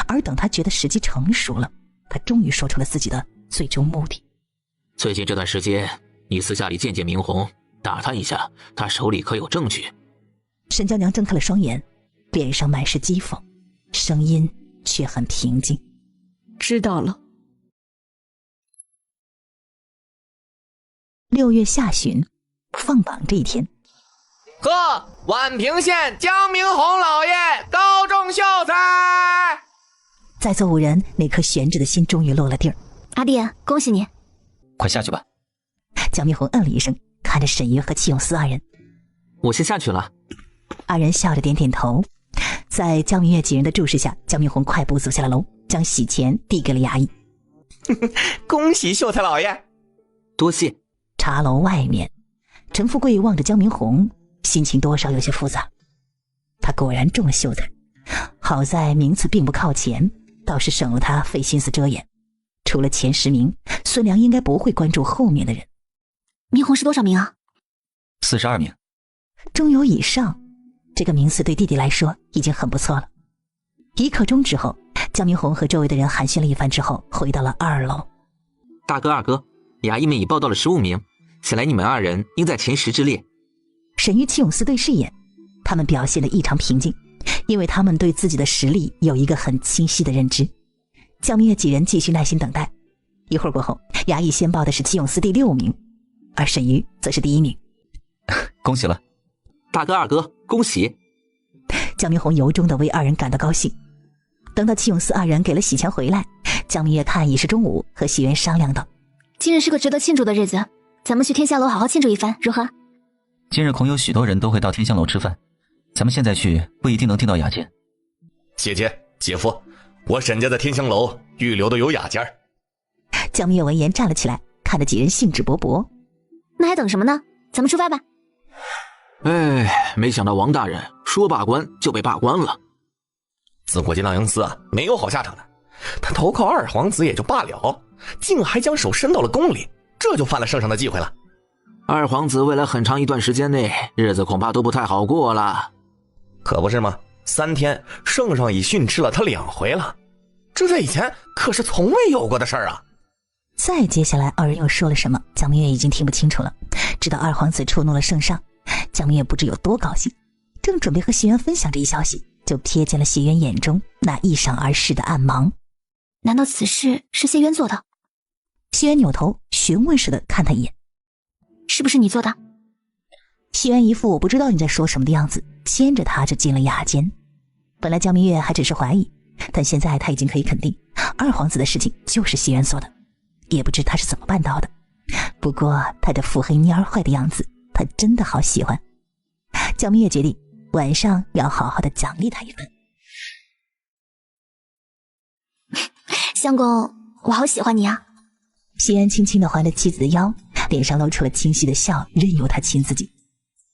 [SPEAKER 2] 而等他觉得时机成熟了，他终于说出了自己的最终目的。
[SPEAKER 9] 最近这段时间，你私下里见见明红，打探一下他手里可有证据。
[SPEAKER 2] 沈娇娘睁开了双眼，脸上满是讥讽，声音却很平静。
[SPEAKER 7] 知道了。
[SPEAKER 2] 6月下旬，放榜这一天，
[SPEAKER 5] 呵，宛平县江明红老爷高中秀才。
[SPEAKER 2] 在座5人那颗悬着的心终于落了地儿。
[SPEAKER 1] 阿弟，恭喜你。
[SPEAKER 6] 快下去吧。
[SPEAKER 2] 江明红嗯了一声，看着沈月和戚永思2人。
[SPEAKER 4] 我先下去了。
[SPEAKER 2] 二人笑着点点头。在江明月几人的注视下，江明红快步走下了楼，将喜钱递给了衙役。
[SPEAKER 5] 恭喜秀才老爷，
[SPEAKER 4] 多谢。
[SPEAKER 2] 茶楼外面，陈富贵望着江明红，心情多少有些复杂。他果然中了秀才，好在名次并不靠前，倒是省了他费心思遮掩。除了前10名，孙良应该不会关注后面的人。
[SPEAKER 1] 明红是多少名啊
[SPEAKER 6] ？42名，
[SPEAKER 2] 中游以上，这个名次对弟弟来说已经很不错了。1刻钟之后，江明红和周围的人寒暄了一番之后，回到了2楼。
[SPEAKER 4] 大哥二哥，衙役们已报到了15名，想来你们2人应在前10之列。
[SPEAKER 2] 沈与齐永四对视一眼，他们表现得异常平静，因为他们对自己的实力有一个很清晰的认知。江明月几人继续耐心等待，一会儿过后，衙役先报的是齐永四第6名，而沈瑜则是第1名。
[SPEAKER 6] 恭喜了，
[SPEAKER 4] 大哥二哥，恭喜！
[SPEAKER 2] 江明红由衷地为2人感到高兴。等到齐永四2人给了喜钱回来，江明月看已是中午，和喜媛商量道：
[SPEAKER 1] 今日是个值得庆祝的日子，咱们去天香楼好好庆祝一番，如何？
[SPEAKER 6] 今日恐有许多人都会到天香楼吃饭，咱们现在去不一定能订到雅间。
[SPEAKER 5] 姐姐姐夫，我沈家的天香楼预留的有雅间。
[SPEAKER 2] 江明月闻言站了起来，看着几人兴致勃勃。
[SPEAKER 1] 那还等什么呢？咱们出发吧。
[SPEAKER 4] 哎，没想到王大人说罢官就被罢官了。
[SPEAKER 5] 自古金浪营司啊，没有好下场的。他投靠二皇子也就罢了，竟还将手伸到了宫里，这就犯了圣上的忌讳了。
[SPEAKER 4] 二皇子未来很长一段时间内，日子恐怕都不太好过了。
[SPEAKER 5] 可不是吗？3天，圣上已训斥了他2回了，这在以前可是从未有过的事儿啊。
[SPEAKER 2] 再接下来2人又说了什么，江明月已经听不清楚了。直到二皇子触怒了圣上，江明月不知有多高兴，正准备和谢渊分享这一消息，就瞥见了谢渊眼中那一闪而逝的暗芒。
[SPEAKER 1] 难道此事是谢渊做的？
[SPEAKER 2] 谢渊扭头询问似的看他一眼：
[SPEAKER 1] 是不是你做的？
[SPEAKER 2] 谢渊一副我不知道你在说什么的样子，牵着他就进了雅间。本来江明月还只是怀疑，但现在他已经可以肯定，二皇子的事情就是谢渊做的，也不知他是怎么办到的。不过他这腹黑蔫坏的样子，他真的好喜欢。江明月决定晚上要好好的奖励他一番。
[SPEAKER 1] 相公，我好喜欢你啊。
[SPEAKER 2] 谢渊轻轻地环着妻子的腰，脸上露出了清晰的笑，任由他亲自己。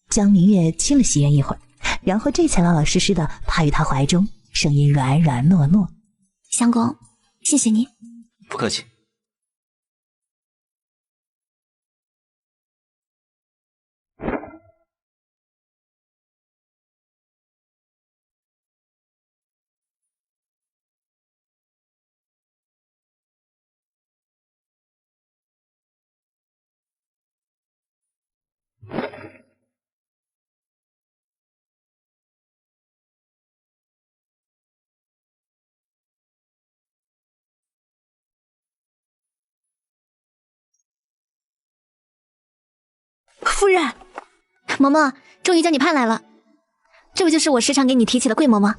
[SPEAKER 2] 江明月亲了谢渊一会儿，然后这才老老实实的趴于他怀中，声音软软糯糯：
[SPEAKER 1] 相公，谢谢你。
[SPEAKER 6] 不客气。
[SPEAKER 8] 夫人，
[SPEAKER 1] 嬷嬷，终于将你盼来了。这不就是我时常给你提起的桂嬷嬷？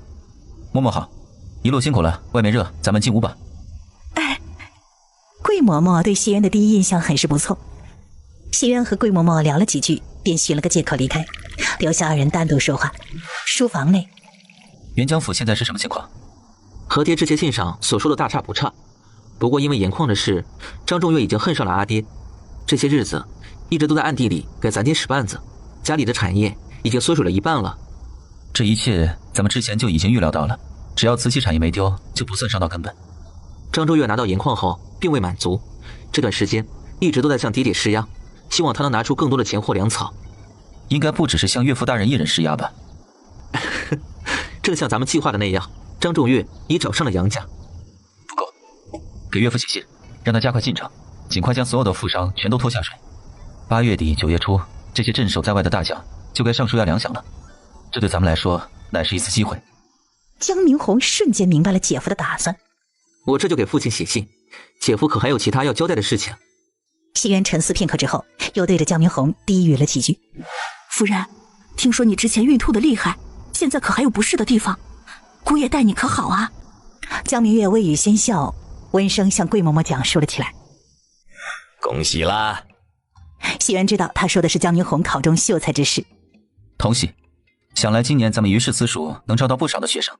[SPEAKER 6] 嬷嬷好，一路辛苦了，外面热，咱们进屋吧。
[SPEAKER 2] 哎，桂嬷嬷对谢渊的第一印象很是不错。谢渊和桂嬷嬷聊了几句，便寻了个借口离开，留下2人单独说话。书房内，
[SPEAKER 6] 元江府现在是什么情况？
[SPEAKER 4] 和爹之前信上所说的大差不差，不过因为盐矿的事，张仲岳已经恨上了阿爹，这些日子一直都在暗地里给咱爹使绊子，家里的产业已经缩水了1半了。
[SPEAKER 6] 这一切咱们之前就已经预料到了，只要瓷器产业没丢，就不算伤到根本。
[SPEAKER 4] 张仲岳拿到盐矿后并未满足，这段时间一直都在向爹爹施压，希望他能拿出更多的钱或粮草。
[SPEAKER 6] 应该不只是向岳父大人一人施压吧？
[SPEAKER 4] 正像咱们计划的那样，张仲岳已找上了杨家。
[SPEAKER 6] 不够，给岳父写信，让他加快进程，尽快将所有的富商全都拖下水。8月底9月初，这些镇守在外的大将就该上书要粮饷了，这对咱们来说乃是一次机会。
[SPEAKER 2] 江明红瞬间明白了姐夫的打算。
[SPEAKER 4] 我这就给父亲写信，姐夫可还有其他要交代的事情？
[SPEAKER 2] 谢渊沉思片刻之后，又对着江明红低语了几句：
[SPEAKER 8] 夫人，听说你之前孕吐的厉害，现在可还有不适的地方，姑爷待你可好啊？
[SPEAKER 2] 江明月未语先笑，温声向桂嬷嬷讲述了起来。
[SPEAKER 5] 恭喜啦！
[SPEAKER 2] 谢渊知道他说的是江明红考中秀才之事。
[SPEAKER 6] 同喜。想来今年咱们于氏私塾能招到不少的学生。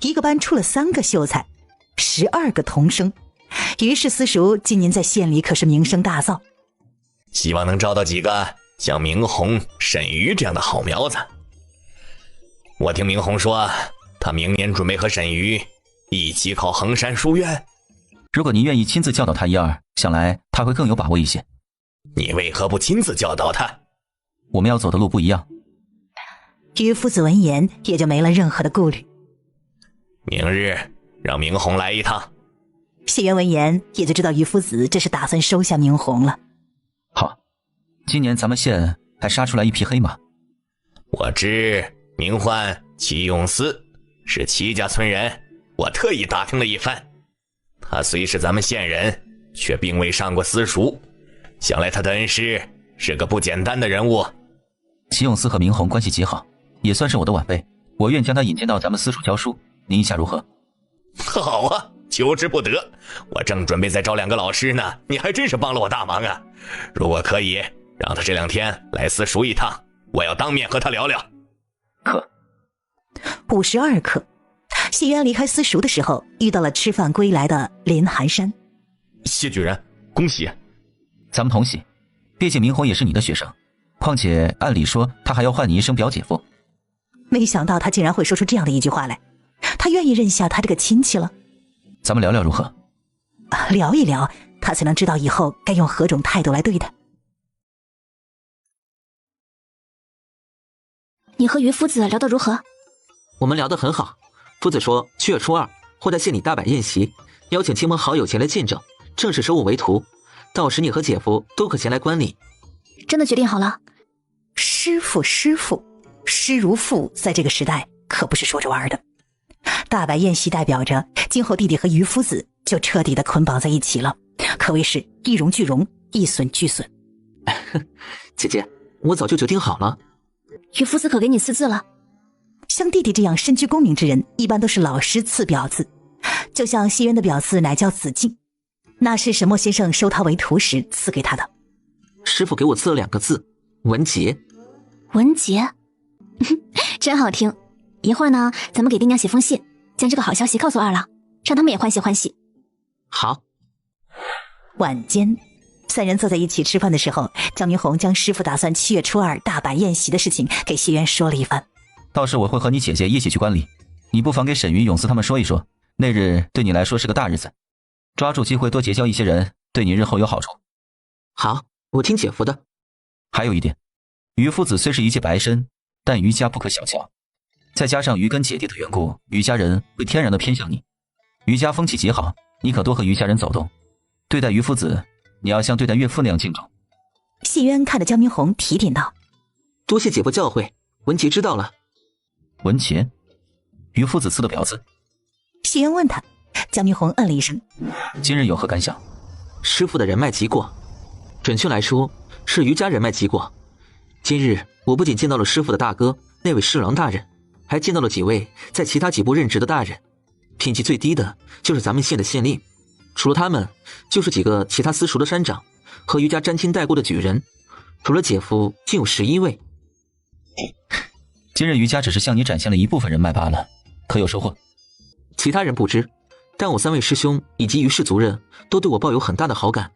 [SPEAKER 2] 一个班出了3个秀才，12个童生。于氏私塾今年在县里可是名声大噪，
[SPEAKER 9] 希望能招到几个像明红、沈瑜这样的好苗子。我听明红说，他明年准备和沈瑜一起考衡山书院。
[SPEAKER 6] 如果您愿意亲自教导他一二，想来他会更有把握一些。
[SPEAKER 9] 你为何不亲自教导他？
[SPEAKER 6] 我们要走的路不一样。
[SPEAKER 2] 于夫子闻言也就没了任何的顾虑。
[SPEAKER 9] 明日让明红来一趟。
[SPEAKER 2] 谢渊闻言也就知道于夫子这是打算收下明红了。
[SPEAKER 6] 好，今年咱们县还杀出来一匹黑马。
[SPEAKER 9] 我知名唤齐永思，是齐家村人，我特意打听了一番。他虽是咱们县人，却并未上过私塾，想来他的恩师是个不简单的人物。
[SPEAKER 6] 齐永思和明红关系极好，也算是我的晚辈，我愿将他引荐到咱们私塾教书，您意下如何？
[SPEAKER 9] 好啊，求之不得。我正准备再招2个老师呢，你还真是帮了我大忙啊。如果可以，让他这2天来私塾一趟，我要当面和他聊聊。
[SPEAKER 6] 可
[SPEAKER 2] 52刻，谢渊离开私塾的时候，遇到了吃饭归来的林寒山。
[SPEAKER 5] 谢举人，恭喜！
[SPEAKER 6] 咱们同喜，毕竟明红也是你的学生，况且按理说他还要唤你一声表姐夫。
[SPEAKER 2] 没想到他竟然会说出这样的一句话来，他愿意认下他这个亲戚了。
[SPEAKER 6] 咱们聊聊如何？
[SPEAKER 2] 聊一聊，他才能知道以后该用何种态度来对他。
[SPEAKER 1] 你和于夫子聊得如何？
[SPEAKER 4] 我们聊得很好。夫子说7月初2会在县里大摆宴席，邀请亲朋好友前来见证，正式收我为徒。到时你和姐夫都可前来观礼。
[SPEAKER 1] 真的决定好了？
[SPEAKER 2] 师父，师如父，在这个时代可不是说着玩的。大摆宴席代表着今后弟弟和于夫子就彻底的捆绑在一起了，可谓是一荣俱荣，一损俱损。
[SPEAKER 4] 姐姐，我早就决定好了。
[SPEAKER 1] 于夫子可给你赐字了？
[SPEAKER 2] 像弟弟这样身居功名之人，一般都是老师赐表字，就像谢渊的表字乃叫子敬，那是沈墨先生收他为徒时赐给他的。
[SPEAKER 4] 师傅给我赐了2个字，文杰。
[SPEAKER 1] 文杰真好听。一会儿呢，咱们给爹娘写封信，将这个好消息告诉二老，让他们也欢喜欢喜。
[SPEAKER 4] 好。
[SPEAKER 2] 晚间，3人坐在一起吃饭的时候，张明红将师傅打算7月初2大摆宴席的事情给谢渊说了一番。
[SPEAKER 6] 到时我会和你姐姐一起去观礼，你不妨给沈瑜、永思他们说一说，那日对你来说是个大日子，抓住机会多结交一些人，对你日后有好处。
[SPEAKER 4] 好，我听姐夫的。
[SPEAKER 6] 还有一点，于夫子虽是一介白身，但于家不可小瞧，再加上于根姐弟的缘故，于家人会天然的偏向你。于家风气极好，你可多和于家人走动。对待于夫子，你要像对待岳父那样敬重。
[SPEAKER 2] 谢渊看着江明红提点道：“
[SPEAKER 4] 多谢姐夫教诲，文杰知道了。”
[SPEAKER 6] 文杰，于夫子赐的表字。
[SPEAKER 2] 谢渊问他，江明红嗯了一声。
[SPEAKER 6] 今日有何感想？
[SPEAKER 4] 师父的人脉极广，准确来说是于家人脉极广。今日我不仅见到了师父的大哥那位侍郎大人，还见到了几位在其他几部任职的大人，品级最低的就是咱们县的县令，除了他们就是几个其他私塾的山长和于家沾亲带故的举人，除了姐夫竟有11位。
[SPEAKER 6] 今日于家只是向你展现了一部分人脉罢了，可有收获？
[SPEAKER 4] 其他人不知，但我3位师兄以及于氏族人都对我抱有很大的好感。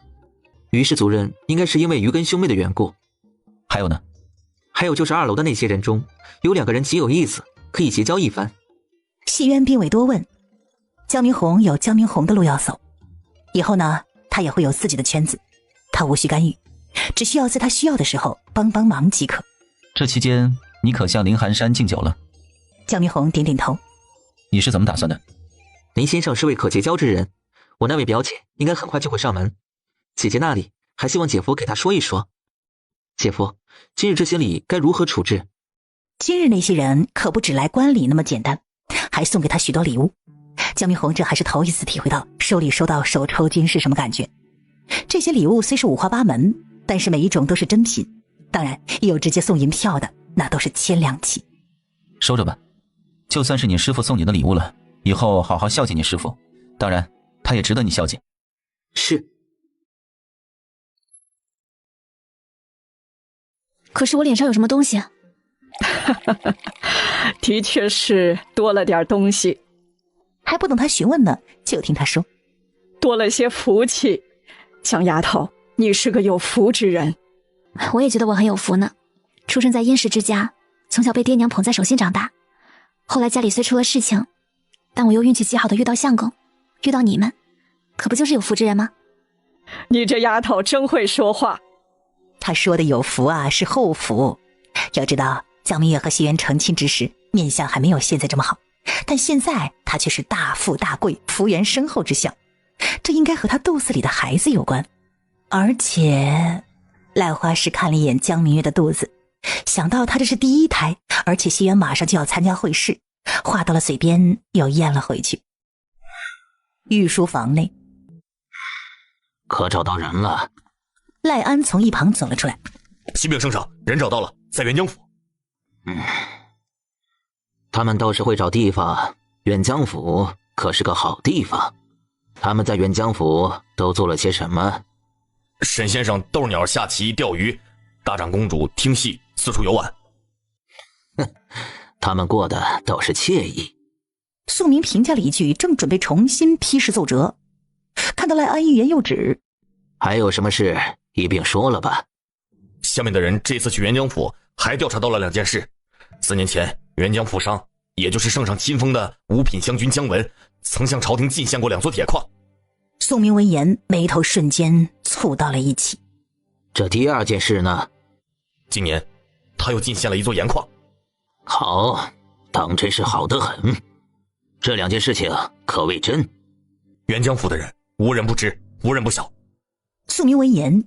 [SPEAKER 4] 于氏族人应该是因为于根兄妹的缘故。
[SPEAKER 6] 还有呢？
[SPEAKER 4] 还有就是2楼的那些人中，有2个人极有意思，可以结交一番。
[SPEAKER 2] 谢渊并未多问，江明红有江明红的路要走，以后呢，他也会有自己的圈子，他无需干预，只需要在他需要的时候帮帮忙即可。
[SPEAKER 6] 这期间你可向林寒山敬酒了？
[SPEAKER 2] 江明红点点头。
[SPEAKER 6] 你是怎么打算的？
[SPEAKER 4] 林先生是位可结交之人，我那位表姐应该很快就会上门，姐姐那里还希望姐夫给她说一说。姐夫，今日这些礼该如何处置？
[SPEAKER 2] 今日那些人可不只来观礼那么简单，还送给他许多礼物。江明红这还是头一次体会到收礼收到手抽筋是什么感觉。这些礼物虽是五花八门，但是每一种都是珍品，当然也有直接送银票的，那都是千两起。
[SPEAKER 6] 收着吧，就算是你师父送你的礼物了，以后好好孝敬你师父，当然他也值得你孝敬。
[SPEAKER 4] 是。
[SPEAKER 1] 可是我脸上有什么东西？
[SPEAKER 7] 的确是多了点东西。
[SPEAKER 2] 还不等他询问呢，就听他说：“
[SPEAKER 7] 多了些福气。江丫头，你是个有福之人。”
[SPEAKER 1] 我也觉得我很有福呢，出生在殷实之家，从小被爹娘捧在手心长大。后来家里虽出了事情，但我又运气极好的遇到相公，遇到你们，可不就是有福之人吗？
[SPEAKER 7] 你这丫头真会说话。
[SPEAKER 2] 他说的有福啊，是后福。要知道，江明月和谢元成亲之时，面相还没有现在这么好，但现在他却是大富大贵、福源深厚之相，这应该和他肚子里的孩子有关。而且，赖花氏看了一眼江明月的肚子，想到他这是第一胎，而且谢元马上就要参加会试，话到了嘴边又咽了回去。御书房内，
[SPEAKER 4] 可找到人了。
[SPEAKER 2] 赖安从一旁走了出来。
[SPEAKER 5] 启禀圣上，人找到了，在元江府。
[SPEAKER 4] 他们倒是会找地方，元江府可是个好地方。他们在元江府都做了些什么？
[SPEAKER 5] 沈先生斗鸟、下棋、钓鱼，大长公主听戏，四处游玩。
[SPEAKER 4] 他们过得倒是惬意。
[SPEAKER 2] 宋明评价了一句，正准备重新批示奏折，看到赖安欲言又止。
[SPEAKER 4] 还有什么事一并说了吧。
[SPEAKER 5] 下面的人这次去元江府还调查到了2件事。4年前，元江府上，也就是圣上亲封的五品将军姜文，曾向朝廷进献过2座铁矿。
[SPEAKER 2] 宋明闻言，眉头瞬间蹙到了一起。
[SPEAKER 4] 这第2件事呢？
[SPEAKER 5] 今年，他又进献了1座盐矿。
[SPEAKER 4] 好，当真是好得很。这2件事情可谓真。
[SPEAKER 5] 元江府的人无人不知，无人不晓。
[SPEAKER 2] 宋明闻言，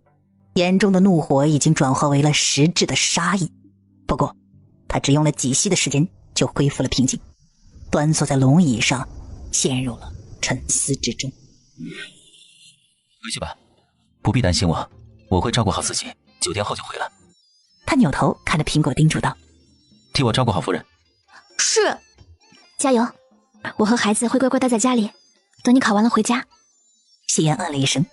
[SPEAKER 2] 眼中的怒火已经转化为了实质的杀意。不过，他只用了几息的时间就恢复了平静，端坐在龙椅上，陷入了沉思之中。
[SPEAKER 6] 回去吧，不必担心我，我会照顾好自己，9天后就回来。
[SPEAKER 2] 他扭头看着苹果叮嘱道：“
[SPEAKER 6] 替我照顾好夫人。”
[SPEAKER 1] 是，加油！我和孩子会乖乖待在家里，等你考完了回家。
[SPEAKER 2] 谢言嗯了一声，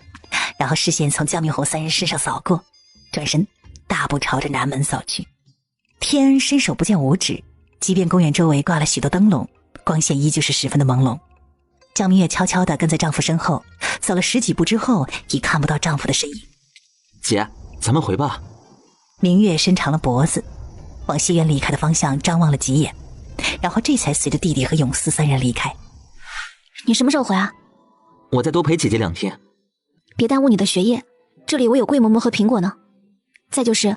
[SPEAKER 2] 然后视线从江明侯3人身上扫过，转身大步朝着南门扫去。天伸手不见五指，即便公园周围挂了许多灯笼，光线依旧是十分的朦胧。江明月悄悄地跟在丈夫身后，走了10几步之后，已看不到丈夫的身影。
[SPEAKER 4] 姐，咱们回吧。
[SPEAKER 2] 明月伸长了脖子，往谢元离开的方向张望了几眼，然后这才随着弟弟和永思3人离开。
[SPEAKER 1] 你什么时候回啊？
[SPEAKER 4] 我再多陪姐姐2天。
[SPEAKER 1] 别耽误你的学业，这里我有桂嬷嬷和苹果呢。再就是，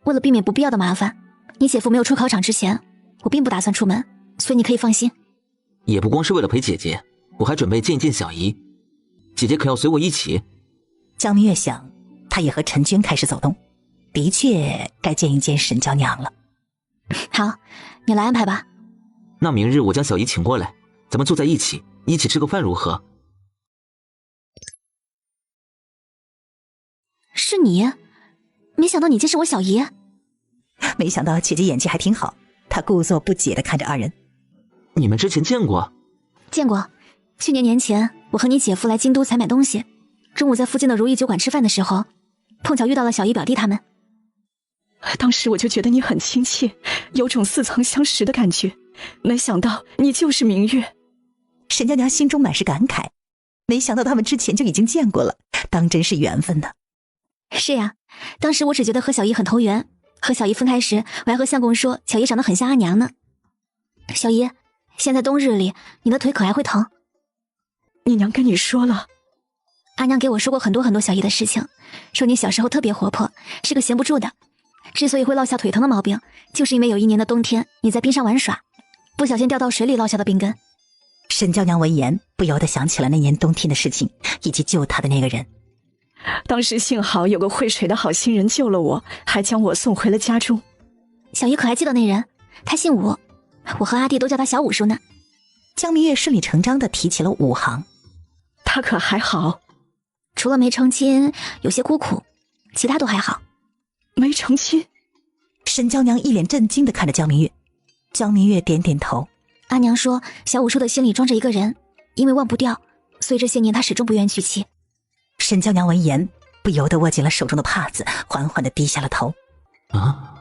[SPEAKER 1] 为了避免不必要的麻烦，你姐夫没有出考场之前，我并不打算出门，所以你可以放心。
[SPEAKER 4] 也不光是为了陪姐姐，我还准备见一见小姨。姐姐可要随我一起？
[SPEAKER 2] 江明月想，她也和陈娟开始走动，的确该见一见沈娇娘了。
[SPEAKER 1] 好，你来安排吧。
[SPEAKER 4] 那明日我将小姨请过来，咱们坐在一起，一起吃个饭如何？
[SPEAKER 1] 是你？没想到你竟是我小姨。
[SPEAKER 2] 没想到姐姐演技还挺好，她故作不解地看着2人。
[SPEAKER 4] 你们之前见过？
[SPEAKER 1] 见过。去年年前，我和你姐夫来京都采买东西，中午在附近的如意酒馆吃饭的时候，碰巧遇到了小姨表弟他们。
[SPEAKER 7] 当时我就觉得你很亲切，有种似曾相识的感觉，没想到你就是明月。
[SPEAKER 2] 沈娇娘心中满是感慨，没想到他们之前就已经见过了，当真是缘分呢。
[SPEAKER 1] 是呀，当时我只觉得和小姨很投缘，和小姨分开时，我还和相公说小姨长得很像阿娘呢。小姨，现在冬日里，你的腿可还会疼？
[SPEAKER 7] 你娘跟你说了？
[SPEAKER 1] 阿娘给我说过很多很多小姨的事情，说你小时候特别活泼，是个闲不住的。之所以会落下腿疼的毛病，就是因为有一年的冬天，你在冰上玩耍，不小心掉到水里落下的病根。
[SPEAKER 2] 沈娇娘闻言，不由得想起了那年冬天的事情，以及救她的那个人。
[SPEAKER 7] 当时幸好有个会水的好心人救了我，还将我送回了家中。
[SPEAKER 1] 小姨可还记得那人？他姓武，我和阿弟都叫他小武叔呢。
[SPEAKER 2] 江明月顺理成章地提起了武行。
[SPEAKER 7] 他可还好？
[SPEAKER 1] 除了没成亲，有些孤苦，其他都还好。
[SPEAKER 7] 没成亲？
[SPEAKER 2] 沈娇娘一脸震惊地看着江明月。江明月点点头。
[SPEAKER 1] 阿娘说，小武叔的心里装着一个人，因为忘不掉，所以这些年他始终不愿娶妻。
[SPEAKER 2] 沈娇娘闻言，不由得握紧了手中的帕子，缓缓地低下了头。
[SPEAKER 4] 啊，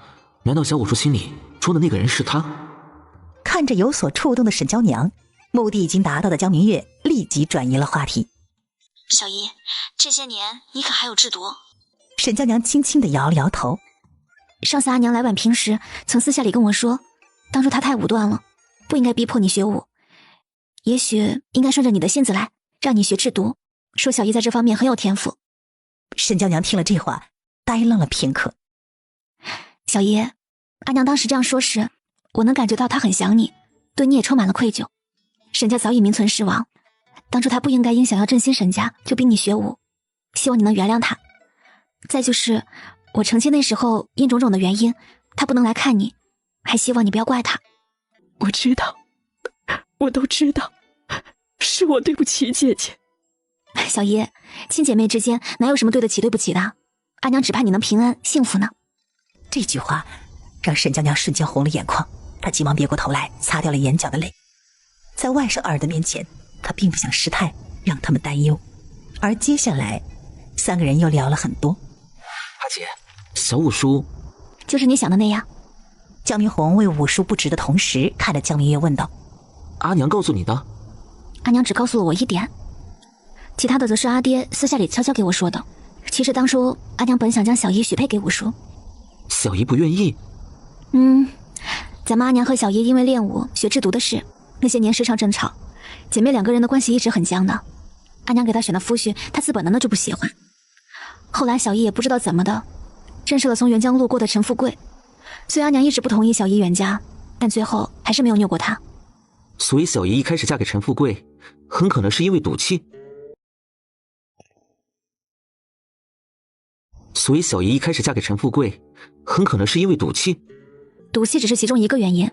[SPEAKER 4] 难道小武叔心里装的那个人是他。
[SPEAKER 2] 看着有所触动的沈娇娘，目的已经达到的江明月立即转移了话题。
[SPEAKER 1] 小姨，这些年你可还有制毒？
[SPEAKER 2] 沈娇娘轻轻地摇了摇头。
[SPEAKER 1] 上次阿娘来婉平时，曾私下里跟我说，当初她太武断了，不应该逼迫你学武，也许应该顺着你的性子来，让你学制毒，说小姨在这方面很有天赋。
[SPEAKER 2] 沈娇娘听了这话，呆愣了片刻。
[SPEAKER 1] 小姨，阿娘当时这样说时，我能感觉到她很想你，对你也充满了愧疚。沈家早已名存实亡，当初她不应该因想要振兴沈家就逼你学武，希望你能原谅她。再就是我成亲那时候因种种的原因，她不能来看你，还希望你不要怪她。
[SPEAKER 7] 我知道，我都知道，是我对不起姐姐。
[SPEAKER 1] 小姨，亲姐妹之间哪有什么对得起对不起的？阿娘只怕你能平安幸福呢。
[SPEAKER 2] 这句话让沈娇娘瞬间红了眼眶，她急忙别过头来擦掉了眼角的泪。在外甥儿的面前，她并不想失态，让他们担忧。而接下来三个人又聊了很多。
[SPEAKER 4] 阿姐，小五叔
[SPEAKER 1] 就是你想的那样。
[SPEAKER 2] 江明红为五叔不值的同时，看着江明月问道：
[SPEAKER 4] 阿娘告诉你的？
[SPEAKER 1] 阿娘只告诉了我一点，其他的则是阿爹私下里悄悄给我说的。其实当初阿娘本想将小姨许配给五叔，
[SPEAKER 4] 小姨不愿意。
[SPEAKER 1] 咱们阿娘和小姨因为练武学制毒的事，那些年时常争吵，姐妹两个人的关系一直很僵的。阿娘给她选的夫婿，她自本能的就不喜欢。后来小姨也不知道怎么的，认识了从沅江路过的陈富贵。虽然阿娘一直不同意小姨远嫁，但最后还是没有拗过她。
[SPEAKER 4] 所以小姨一开始嫁给陈富贵，很可能是因为赌气。赌气只是其中一个原因。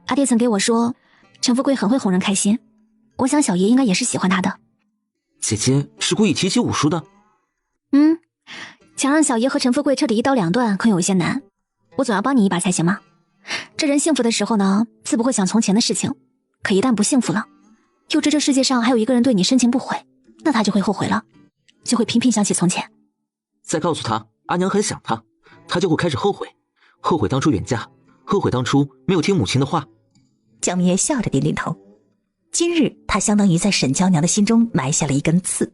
[SPEAKER 4] 阿爹曾给我说，陈富贵很会哄人开心，我想小姨应该也是喜欢他的。姐姐是故意提起五叔的？
[SPEAKER 1] 想让小姨和陈富贵彻底一刀两断，可有些难。我总要帮你一把才行吗？这人幸福的时候呢，自不会想从前的事情，可一旦不幸福了，又知这世界上还有一个人对你深情不悔，那他就会后悔了，就会频频想起从前。
[SPEAKER 4] 再告诉他阿娘很想他，他就会开始后悔，后悔当初远嫁，后悔当初没有听母亲的话。
[SPEAKER 2] 江明月笑着点点头。今日他相当于在沈娇娘的心中埋下了一根刺，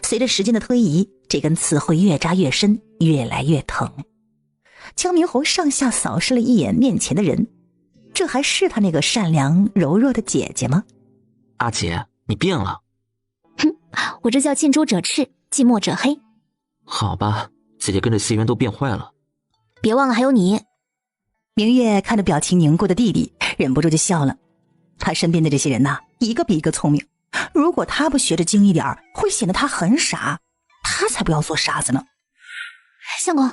[SPEAKER 2] 随着时间的推移，这根刺会越扎越深，越来越疼。江明红上下扫视了一眼面前的人，这还是他那个善良柔弱的姐姐吗？
[SPEAKER 4] 阿姐，你变了。
[SPEAKER 1] 我这叫近朱者赤，近墨者黑。
[SPEAKER 4] 好吧，姐姐跟着谢渊都变坏了。
[SPEAKER 1] 别忘了还有你。
[SPEAKER 2] 明月看着表情凝固的弟弟，忍不住就笑了。他身边的这些人呐，一个比一个聪明，如果他不学着精一点，会显得他很傻，他才不要做傻子呢。
[SPEAKER 1] 相公。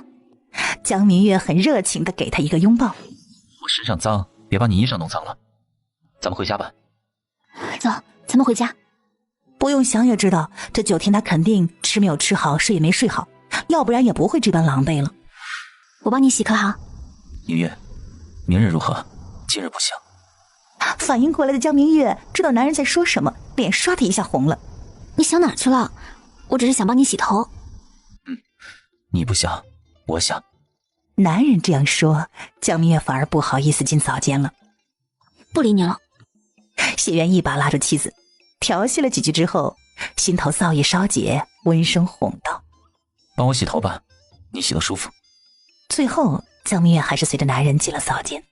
[SPEAKER 2] 江明月很热情地给他一个拥抱。
[SPEAKER 6] 我身上脏，别把你衣裳弄脏了。咱们回家吧。
[SPEAKER 1] 走，咱们回家。
[SPEAKER 2] 不用想也知道，这9天他肯定吃没有吃好，睡也没睡好，要不然也不会这般狼狈了。
[SPEAKER 1] 我帮你洗可好？
[SPEAKER 6] 明月，明日如何？今日不行。
[SPEAKER 2] 反应过来的江明月知道男人在说什么，脸唰的一下红了。
[SPEAKER 1] 你想哪儿去了？我只是想帮你洗头。
[SPEAKER 6] 你不想，我想。
[SPEAKER 2] 男人这样说，江明月反而不好意思进澡间了。
[SPEAKER 1] 不理你了。
[SPEAKER 2] 谢渊一把拉住妻子，调戏了几句之后，心头燥意稍解，温声哄道：
[SPEAKER 6] 帮我洗头吧，你洗得舒服。
[SPEAKER 2] 最后江明月还是随着男人进了澡间。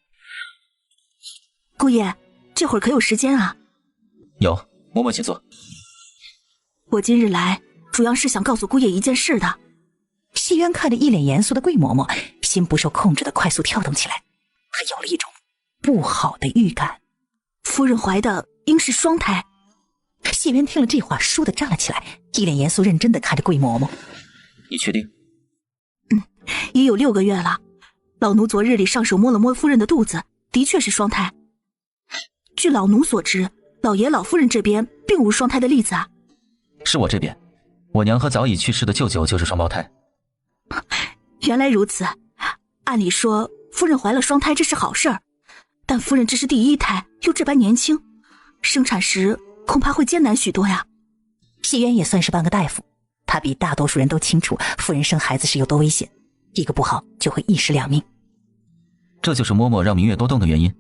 [SPEAKER 8] 姑爷，这会儿可有时间啊？
[SPEAKER 6] 有，嬷嬷请坐。
[SPEAKER 8] 我今日来主要是想告诉姑爷一件事的。
[SPEAKER 2] 谢渊看着一脸严肃的桂嬷嬷，心不受控制的快速跳动起来，他有了一种不好的预感。
[SPEAKER 8] 夫人怀的应是双胎。
[SPEAKER 2] 谢渊听了这话，倏地站了起来，一脸严肃认真的看着桂嬷嬷。
[SPEAKER 6] 你确定？
[SPEAKER 8] 也有6个月了。老奴昨日里上手摸了摸夫人的肚子，的确是双胎。据老奴所知，老爷老夫人这边并无双胎的例子啊。
[SPEAKER 6] 是我这边，我娘和早已去世的舅舅就是双胞胎。
[SPEAKER 8] 原来如此。按理说夫人怀了双胎这是好事儿，但夫人这是第1胎，又这般年轻，生产时恐怕会艰难许多呀。
[SPEAKER 2] 谢渊也算是半个大夫，他比大多数人都清楚夫人生孩子是有多危险，一个不好就会一尸两命。
[SPEAKER 6] 这就是嬷嬷让明月多动的原因。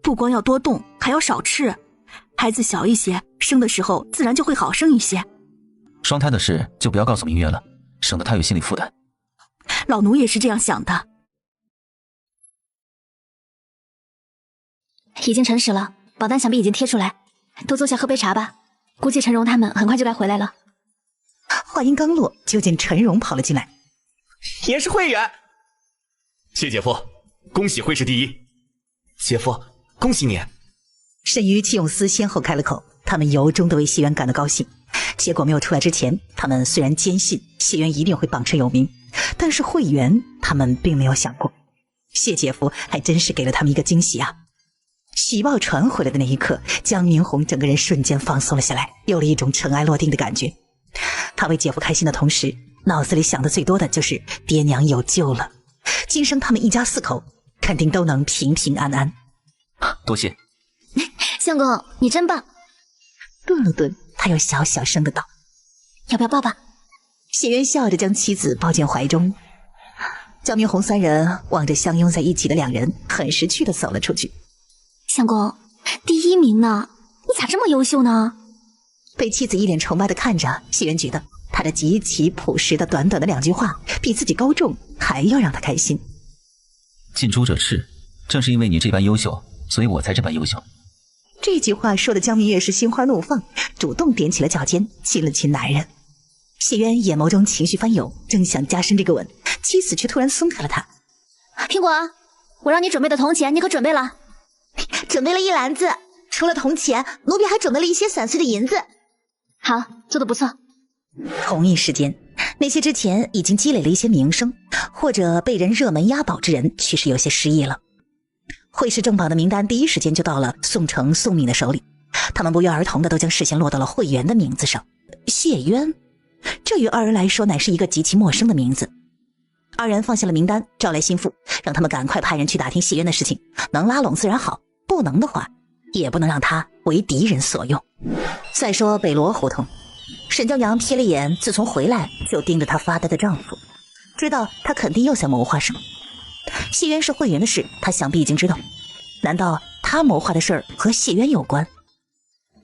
[SPEAKER 8] 不光要多动，还要少吃。孩子小一些，生的时候自然就会好生一些。
[SPEAKER 6] 双胎的事就不要告诉明月了，省得她有心理负担。
[SPEAKER 8] 老奴也是这样想的。
[SPEAKER 1] 已经辰时了，保单想必已经贴出来，都坐下喝杯茶吧。估计陈荣他们很快就该回来了。
[SPEAKER 2] 话音刚落，就见陈荣跑了进来。
[SPEAKER 5] 也是会员。
[SPEAKER 9] 谢姐夫，恭喜会试第一。
[SPEAKER 5] 姐夫，恭喜你。
[SPEAKER 2] 沈瑜、戚永思先后开了口，他们由衷的为谢渊感到高兴。结果没有出来之前，他们虽然坚信谢渊一定会榜上有名，但是会员他们并没有想过。谢姐夫还真是给了他们一个惊喜啊！喜报传回来的那一刻，江明红整个人瞬间放松了下来，有了一种尘埃落定的感觉。他为姐夫开心的同时，脑子里想的最多的就是爹娘有救了，今生他们一家4口肯定都能平平安安。
[SPEAKER 6] 多谢。
[SPEAKER 1] 相公，你真棒。
[SPEAKER 2] 顿了顿，他又小小声的道：“
[SPEAKER 1] 要不要抱抱？”
[SPEAKER 2] 谢渊笑着将妻子抱进怀中。江明红3人望着相拥在一起的2人，很识趣的走了出去。
[SPEAKER 1] 相公，第1名呢？你咋这么优秀呢？
[SPEAKER 2] 被妻子一脸崇拜的看着，谢渊觉得他这极其朴实的短短的2句话，比自己高中还要让他开心。
[SPEAKER 6] 近朱者赤，正是因为你这般优秀，所以我才这般优秀。
[SPEAKER 2] 这句话说的江明月是心花怒放，主动踮起了脚尖，亲了亲男人。谢渊眼眸中情绪翻涌，正想加深这个吻，妻子却突然松开了他。
[SPEAKER 1] 苹果，我让你准备的铜钱，你可准备了？
[SPEAKER 10] 准备了一篮子，除了铜钱，奴婢还准备了一些散碎的银子。
[SPEAKER 1] 好，做得不错。
[SPEAKER 2] 同一时间，那些之前已经积累了一些名声，或者被人热门押宝之人，却是有些失忆了。会试正榜的名单第一时间就到了宋城、宋敏的手里，他们不约而同的都将视线落到了会员的名字上。谢渊，这于2人来说乃是一个极其陌生的名字。2人放下了名单，招来心腹，让他们赶快派人去打听谢渊的事情，能拉拢自然好，不能的话，也不能让他为敌人所用。再说北罗胡同，沈娇娘瞥了眼自从回来就盯着她发呆的丈夫，知道他肯定又在谋划什么。谢渊是会员的事，他想必已经知道。难道他谋划的事儿和谢渊有关？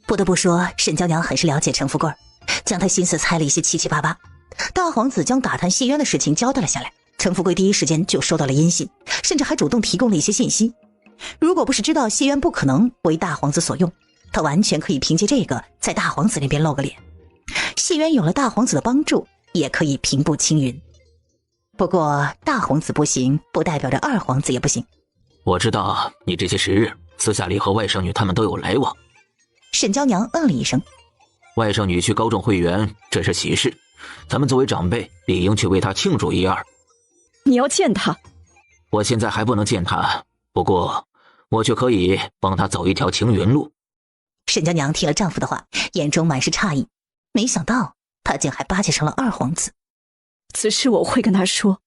[SPEAKER 2] 不得不说，沈娇娘很是了解陈富贵，将他心思猜了一些七七八八。大皇子将打探谢渊的事情交代了下来，陈富贵第一时间就收到了音信，甚至还主动提供了一些信息。如果不是知道谢渊不可能为大皇子所用，他完全可以凭借这个在大皇子那边露个脸。谢渊有了大皇子的帮助，也可以平步青云。不过大皇子不行，不代表着二皇子也不行。
[SPEAKER 4] 我知道你这些时日私下里和外甥女他们都有来往。
[SPEAKER 2] 沈娇娘嗯了一声。
[SPEAKER 4] 外甥女去高中会员，这是喜事，咱们作为长辈理应去为她庆祝一二。
[SPEAKER 7] 你要见她？
[SPEAKER 4] 我现在还不能见她，不过我却可以帮她走一条晴云路。
[SPEAKER 2] 沈娇娘听了丈夫的话，眼中满是诧异，没想到他竟还巴结上了二皇子。
[SPEAKER 7] 此事我会跟他说，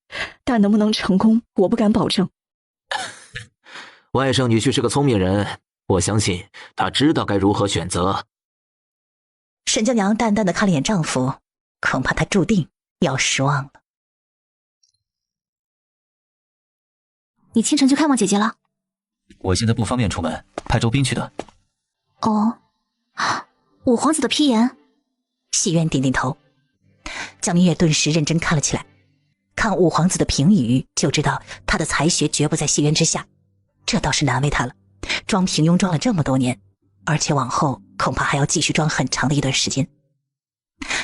[SPEAKER 7] 但能不能成功，我不敢保证。
[SPEAKER 4] 外甥女婿是个聪明人，我相信他知道该如何选择。
[SPEAKER 2] 沈娇娘淡淡的看了眼丈夫，恐怕他注定要失望了。
[SPEAKER 1] 你清晨去看望姐姐了？
[SPEAKER 6] 我现在不方便出门，派周斌去的。
[SPEAKER 1] 哦，五皇子的批言。
[SPEAKER 2] 谢渊点点头。江明月顿时认真看了起来，看五皇子的评语就知道他的才学绝不在谢渊之下，这倒是难为他了。装平庸装了这么多年，而且往后恐怕还要继续装很长的一段时间。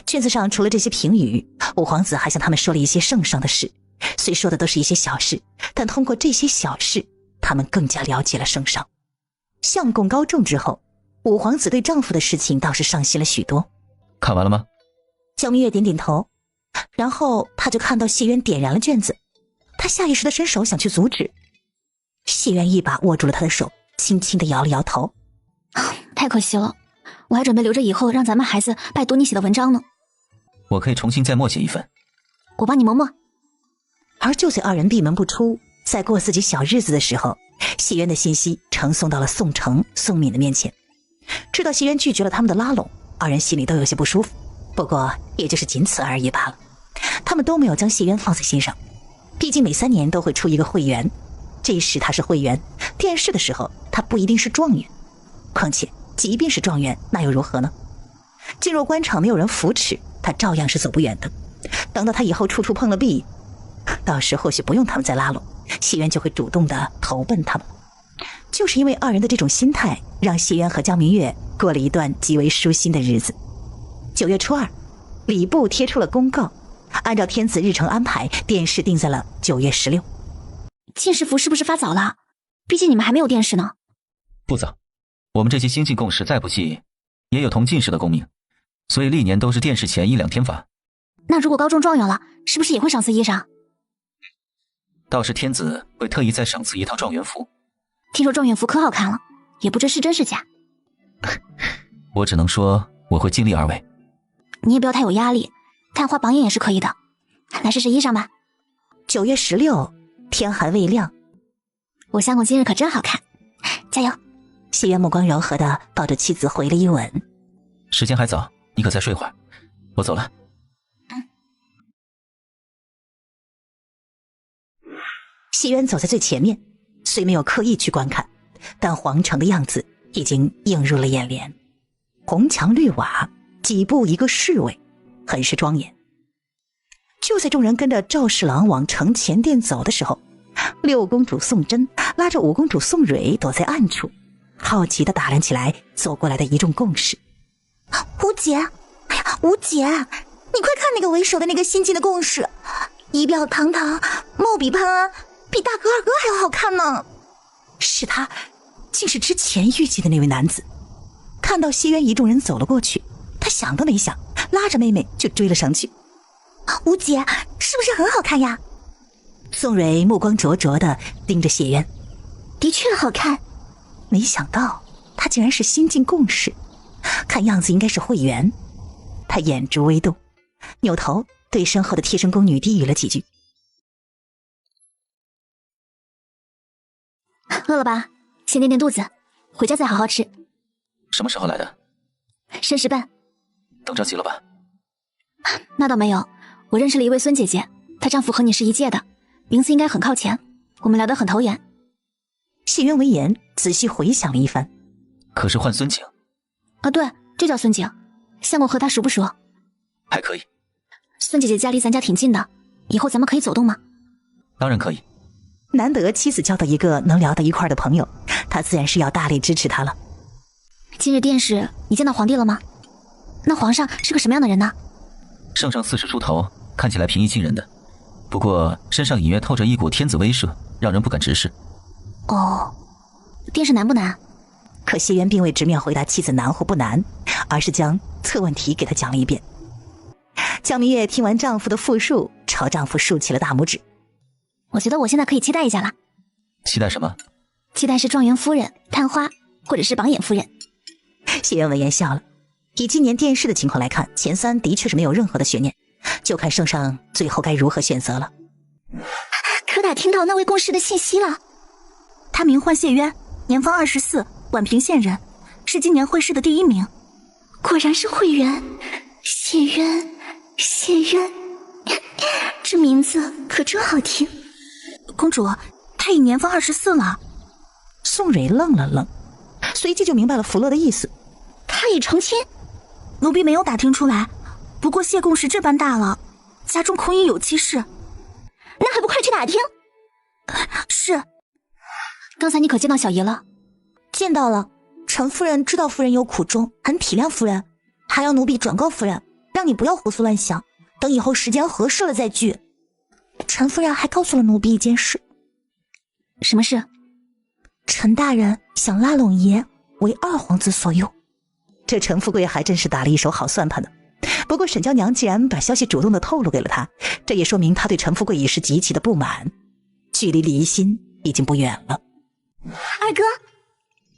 [SPEAKER 2] 卷子上除了这些评语，五皇子还向他们说了一些圣上的事，虽说的都是一些小事，但通过这些小事，他们更加了解了圣上。相公高中之后，五皇子对丈夫的事情倒是上心了许多。
[SPEAKER 6] 看完了吗？
[SPEAKER 2] 江明月点点头，然后他就看到谢渊点燃了卷子，他下意识地伸手想去阻止，谢渊一把握住了他的手，轻轻地摇了摇头。
[SPEAKER 1] 太可惜了，我还准备留着以后让咱们孩子拜读你写的文章呢。
[SPEAKER 6] 我可以重新再默写一份。
[SPEAKER 1] 我帮你磨墨。
[SPEAKER 2] 而就在二人闭门不出，在过自己小日子的时候，谢渊的信息呈送到了宋城、宋敏的面前。知道谢渊拒绝了他们的拉拢，二人心里都有些不舒服，不过也就是仅此而已罢了。他们都没有将谢渊放在心上，毕竟每3年都会出一个会员，这时他是会员，殿试的时候他不一定是状元。况且即便是状元，那又如何呢？进入官场没有人扶持，他照样是走不远的。等到他以后处处碰了壁，到时或许不用他们再拉拢，谢渊就会主动的投奔他们。就是因为二人的这种心态，让谢渊和江明月过了一段极为舒心的日子。9月初2，礼部贴出了公告，按照天子日程安排，殿试定在了9月16。
[SPEAKER 1] 进士服是不是发早了？毕竟你们还没有殿试呢。
[SPEAKER 6] 不早，我们这些新进贡士再不济也有同进士的功名，所以历年都是殿试前1-2天发。
[SPEAKER 1] 那如果高中状元了，是不是也会赏赐衣裳？
[SPEAKER 6] 倒是天子会特意再赏赐一套状元服。
[SPEAKER 1] 听说状元服可好看了，也不知是真是假。
[SPEAKER 6] 我只能说我会尽力而为。
[SPEAKER 1] 你也不要太有压力，探花榜眼也是可以的。来试试衣裳吧。
[SPEAKER 2] 9月16，天还未亮，
[SPEAKER 1] 我相公今日可真好看，加油！
[SPEAKER 2] 谢渊目光柔和的抱着妻子回了一吻。
[SPEAKER 6] 时间还早，你可再睡会儿，我走了。
[SPEAKER 2] 谢渊走在最前面，虽没有刻意去观看，但皇城的样子已经映入了眼帘。红墙绿瓦，几步一个侍卫，很是庄严。就在众人跟着赵侍郎往城前殿走的时候，6公主宋真拉着5公主宋蕊躲在暗处，好奇地打量起来走过来的一众贡士。
[SPEAKER 10] 吴姐，哎呀，吴姐，你快看那个为首的那个新进的贡士，仪表堂堂，貌比潘安，比大哥二哥还要好看呢。
[SPEAKER 2] 是他，竟是之前遇见的那位男子。看到谢渊一众人走了过去，他想都没想，拉着妹妹就追了上去。
[SPEAKER 10] 吴姐，是不是很好看呀？
[SPEAKER 2] 宋蕊目光灼灼地盯着谢渊。
[SPEAKER 10] 的确好看。
[SPEAKER 2] 没想到他竟然是新进贡士，看样子应该是会员。他眼珠微动，扭头对身后的贴身宫女低语了几句。
[SPEAKER 1] 饿了吧？先垫垫肚子，回家再好好吃。
[SPEAKER 6] 什么时候来的？
[SPEAKER 1] 申时半。
[SPEAKER 6] 等着急了吧？
[SPEAKER 1] 那倒没有，我认识了一位孙姐姐，她丈夫和你是一届的，名次应该很靠前，我们聊得很投缘。
[SPEAKER 2] 谢渊闻言仔细回想了一番。
[SPEAKER 6] 可是换孙景
[SPEAKER 1] 啊，对，就叫孙景。相公和她熟不熟？
[SPEAKER 6] 还可以。
[SPEAKER 1] 孙姐姐家离咱家挺近的，以后咱们可以走动吗？
[SPEAKER 6] 当然可以。
[SPEAKER 2] 难得妻子交到一个能聊到一块的朋友，他自然是要大力支持他了。
[SPEAKER 1] 今日殿试，你见到皇帝了吗？那皇上是个什么样的人呢？
[SPEAKER 6] 圣上40出头，看起来平易近人的，不过身上隐约透着一股天子威慑，让人不敢直视。
[SPEAKER 1] 哦，殿试难不难？
[SPEAKER 2] 可谢渊并未直面回答妻子难或不难，而是将测问题给他讲了一遍。江明月听完丈夫的复述，朝丈夫竖起了大拇指。
[SPEAKER 1] 我觉得我现在可以期待一下了。
[SPEAKER 6] 期待什么？
[SPEAKER 1] 期待是状元夫人、探花，或者是榜眼夫人。
[SPEAKER 2] 谢渊闻言笑了。以今年殿试的情况来看，前3的确是没有任何的悬念，就看圣上最后该如何选择了。
[SPEAKER 10] 可打听到那位贡士的信息了。
[SPEAKER 8] 他名唤谢渊，年方24，宛平县人，是今年会试的第1名。
[SPEAKER 10] 果然是会员。谢渊，谢渊，这名字可真好听。
[SPEAKER 8] 公主，他已年方24了。
[SPEAKER 2] 宋蕊愣了愣，随即就明白了福乐的意思。
[SPEAKER 10] 他已成亲？
[SPEAKER 8] 奴婢没有打听出来，不过谢贡士这般大了，家中恐已有妻室。
[SPEAKER 10] 那还不快去打听？
[SPEAKER 8] 是。
[SPEAKER 1] 刚才你可见到小姨了？
[SPEAKER 10] 见到了。陈夫人知道夫人有苦衷，很体谅夫人，还要奴婢转告夫人，让你不要胡思乱想，等以后时间合适了再聚。陈夫人还告诉了奴婢一件事。
[SPEAKER 1] 什么事？
[SPEAKER 10] 陈大人想拉拢爷为2皇子所用。
[SPEAKER 2] 这陈富贵还真是打了一手好算盘呢。不过沈娇娘既然把消息主动的透露给了他，这也说明他对陈富贵已是极其的不满，距离离心已经不远了。
[SPEAKER 10] 二哥，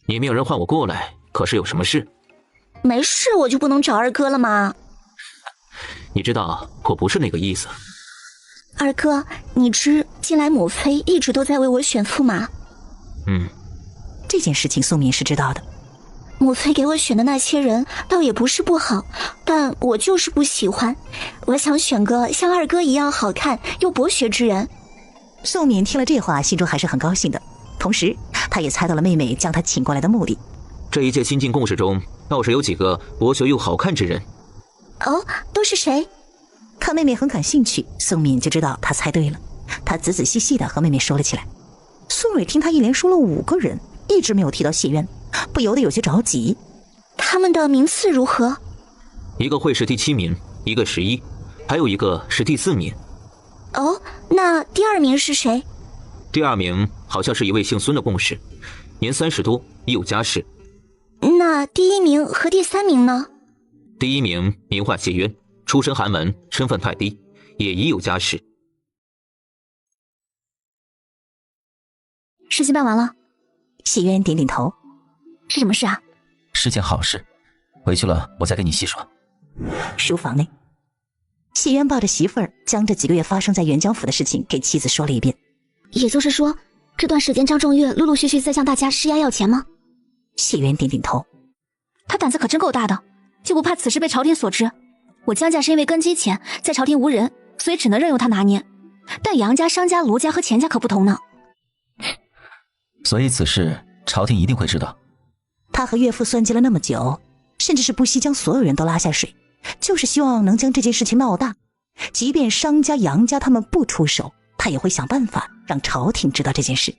[SPEAKER 4] 你没有人唤我过来，可是有什么事？
[SPEAKER 10] 没事，我就不能找二哥了吗？
[SPEAKER 4] 你知道我不是那个意思。
[SPEAKER 10] 二哥，你知近来母妃一直都在为我选驸马。
[SPEAKER 2] 这件事情宋敏是知道的。
[SPEAKER 10] 母妃给我选的那些人倒也不是不好，但我就是不喜欢。我想选个像二哥一样好看又博学之人。
[SPEAKER 2] 宋敏听了这话，心中还是很高兴的，同时他也猜到了妹妹将他请过来的目的。
[SPEAKER 4] 这一届新进贡士中，倒是有几个博学又好看之人。
[SPEAKER 10] 哦，都是谁？
[SPEAKER 2] 看妹妹很感兴趣，宋敏就知道她猜对了。他仔仔细细地和妹妹说了起来。宋蕊听他一连说了5个人，一直没有提到谢渊，不由得有些着急。
[SPEAKER 10] 他们的名次如何？
[SPEAKER 4] 一个会是第7名，一个11，还有一个是第4名。
[SPEAKER 10] 哦，那第2名是谁？
[SPEAKER 4] 第2名好像是一位姓孙的贡士，年30多，已有家室。
[SPEAKER 10] 那第1名和第3名呢？
[SPEAKER 4] 第1名名唤谢渊，出身寒门，身份太低，也已有家室。
[SPEAKER 1] 事情办完了。
[SPEAKER 2] 谢渊点点头。
[SPEAKER 1] 是什么事啊？
[SPEAKER 6] 是件好事，回去了我再跟你细说。
[SPEAKER 2] 书房内，谢渊抱着媳妇儿，将这几个月发生在元江府的事情给妻子说了一遍。
[SPEAKER 1] 也就是说，这段时间张仲岳陆陆续续在向大家施压要钱吗？
[SPEAKER 2] 谢渊点点头。
[SPEAKER 1] 他胆子可真够大的，就不怕此事被朝廷所知。我江家是因为根基浅，在朝廷无人，所以只能任由他拿捏。但杨家、商家、卢家和钱家可不同呢。
[SPEAKER 6] 所以此事朝廷一定会知道。
[SPEAKER 2] 他和岳父算计了那么久，甚至是不惜将所有人都拉下水，就是希望能将这件事情闹大。即便商家、杨家他们不出手，他也会想办法让朝廷知道这件事。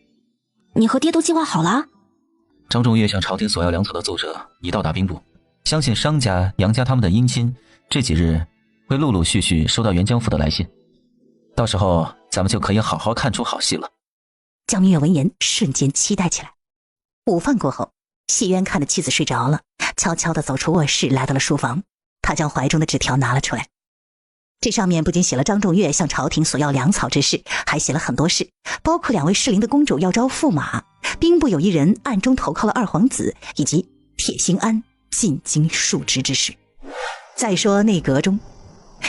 [SPEAKER 1] 你和爹都计划好了？
[SPEAKER 6] 张仲岳向朝廷索要粮草的奏折已到达兵部，相信商家、杨家他们的姻亲这几日会陆陆续续收到元江府的来信，到时候咱们就可以好好看出好戏了。
[SPEAKER 2] 江明月闻言瞬间期待起来。午饭过后，谢渊看着妻子睡着了，悄悄地走出卧室，来到了书房。他将怀中的纸条拿了出来，这上面不仅写了张仲岳向朝廷索要粮草之事，还写了很多事，包括2位适龄的公主要招驸马，兵部有一人暗中投靠了2皇子，以及铁心庵进京述职之事。再说内阁中，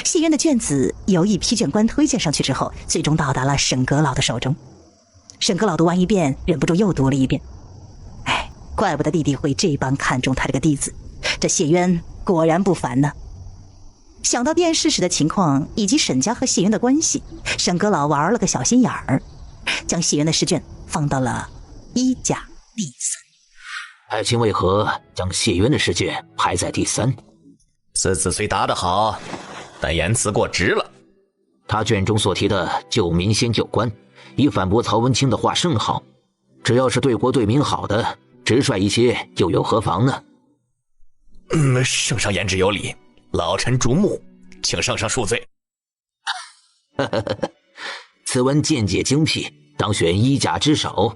[SPEAKER 2] 谢渊的卷子由一批卷官推荐上去之后，最终到达了沈阁老的手中。沈阁老读完一遍，忍不住又读了一遍。哎，怪不得弟弟会这般看重他这个弟子，这谢渊果然不凡呢。想到殿试时的情况以及沈家和谢渊的关系，沈阁老玩了个小心眼儿，将谢渊的试卷放到了1甲第3。
[SPEAKER 4] 爱卿为何将谢渊的试卷排在第3？
[SPEAKER 5] 此子虽答得好，但言辞过直了。
[SPEAKER 4] 他卷中所提的救民先救官，以反驳曹文清的话甚好，只要是对国对民好的，直率一些又有何妨呢？
[SPEAKER 5] 圣上言之有理，老臣瞩目，请圣上恕罪。
[SPEAKER 4] 此文见解精辟，当选1甲之首。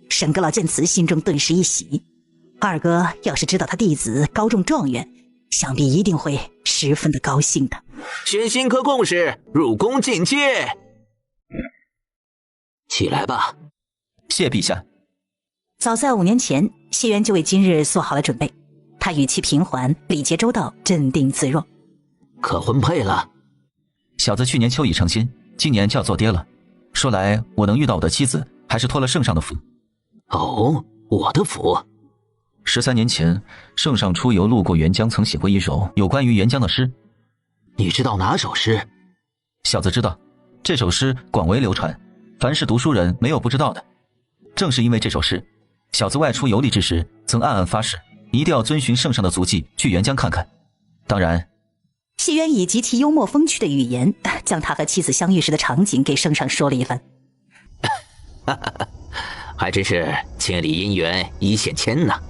[SPEAKER 2] 沈阁老见此，心中顿时一喜。二哥要是知道他弟子高中状元，想必一定会十分的高兴的。
[SPEAKER 4] 选新科贡士入宫觐见。起来吧。
[SPEAKER 6] 谢陛下。
[SPEAKER 2] 早在5年前，谢渊就为今日做好了准备。他语气平缓，礼节周到，镇定自若。
[SPEAKER 4] 可婚配了。
[SPEAKER 6] 小子去年秋已成亲，今年就要做爹了。说来我能遇到我的妻子，还是托了圣上的福。
[SPEAKER 4] 哦，我的福。
[SPEAKER 6] 13年前，圣上出游路过元江，曾写过一首有关于元江的诗。
[SPEAKER 4] 你知道哪首诗？
[SPEAKER 6] 小子知道，这首诗广为流传，凡是读书人没有不知道的。正是因为这首诗，小子外出游历之时，曾暗暗发誓，一定要遵循圣上的足迹去元江看看。当然，
[SPEAKER 2] 谢渊以极其幽默风趣的语言，将他和妻子相遇时的场景给圣上说了一番。
[SPEAKER 4] 还真是千里姻缘一线牵呐。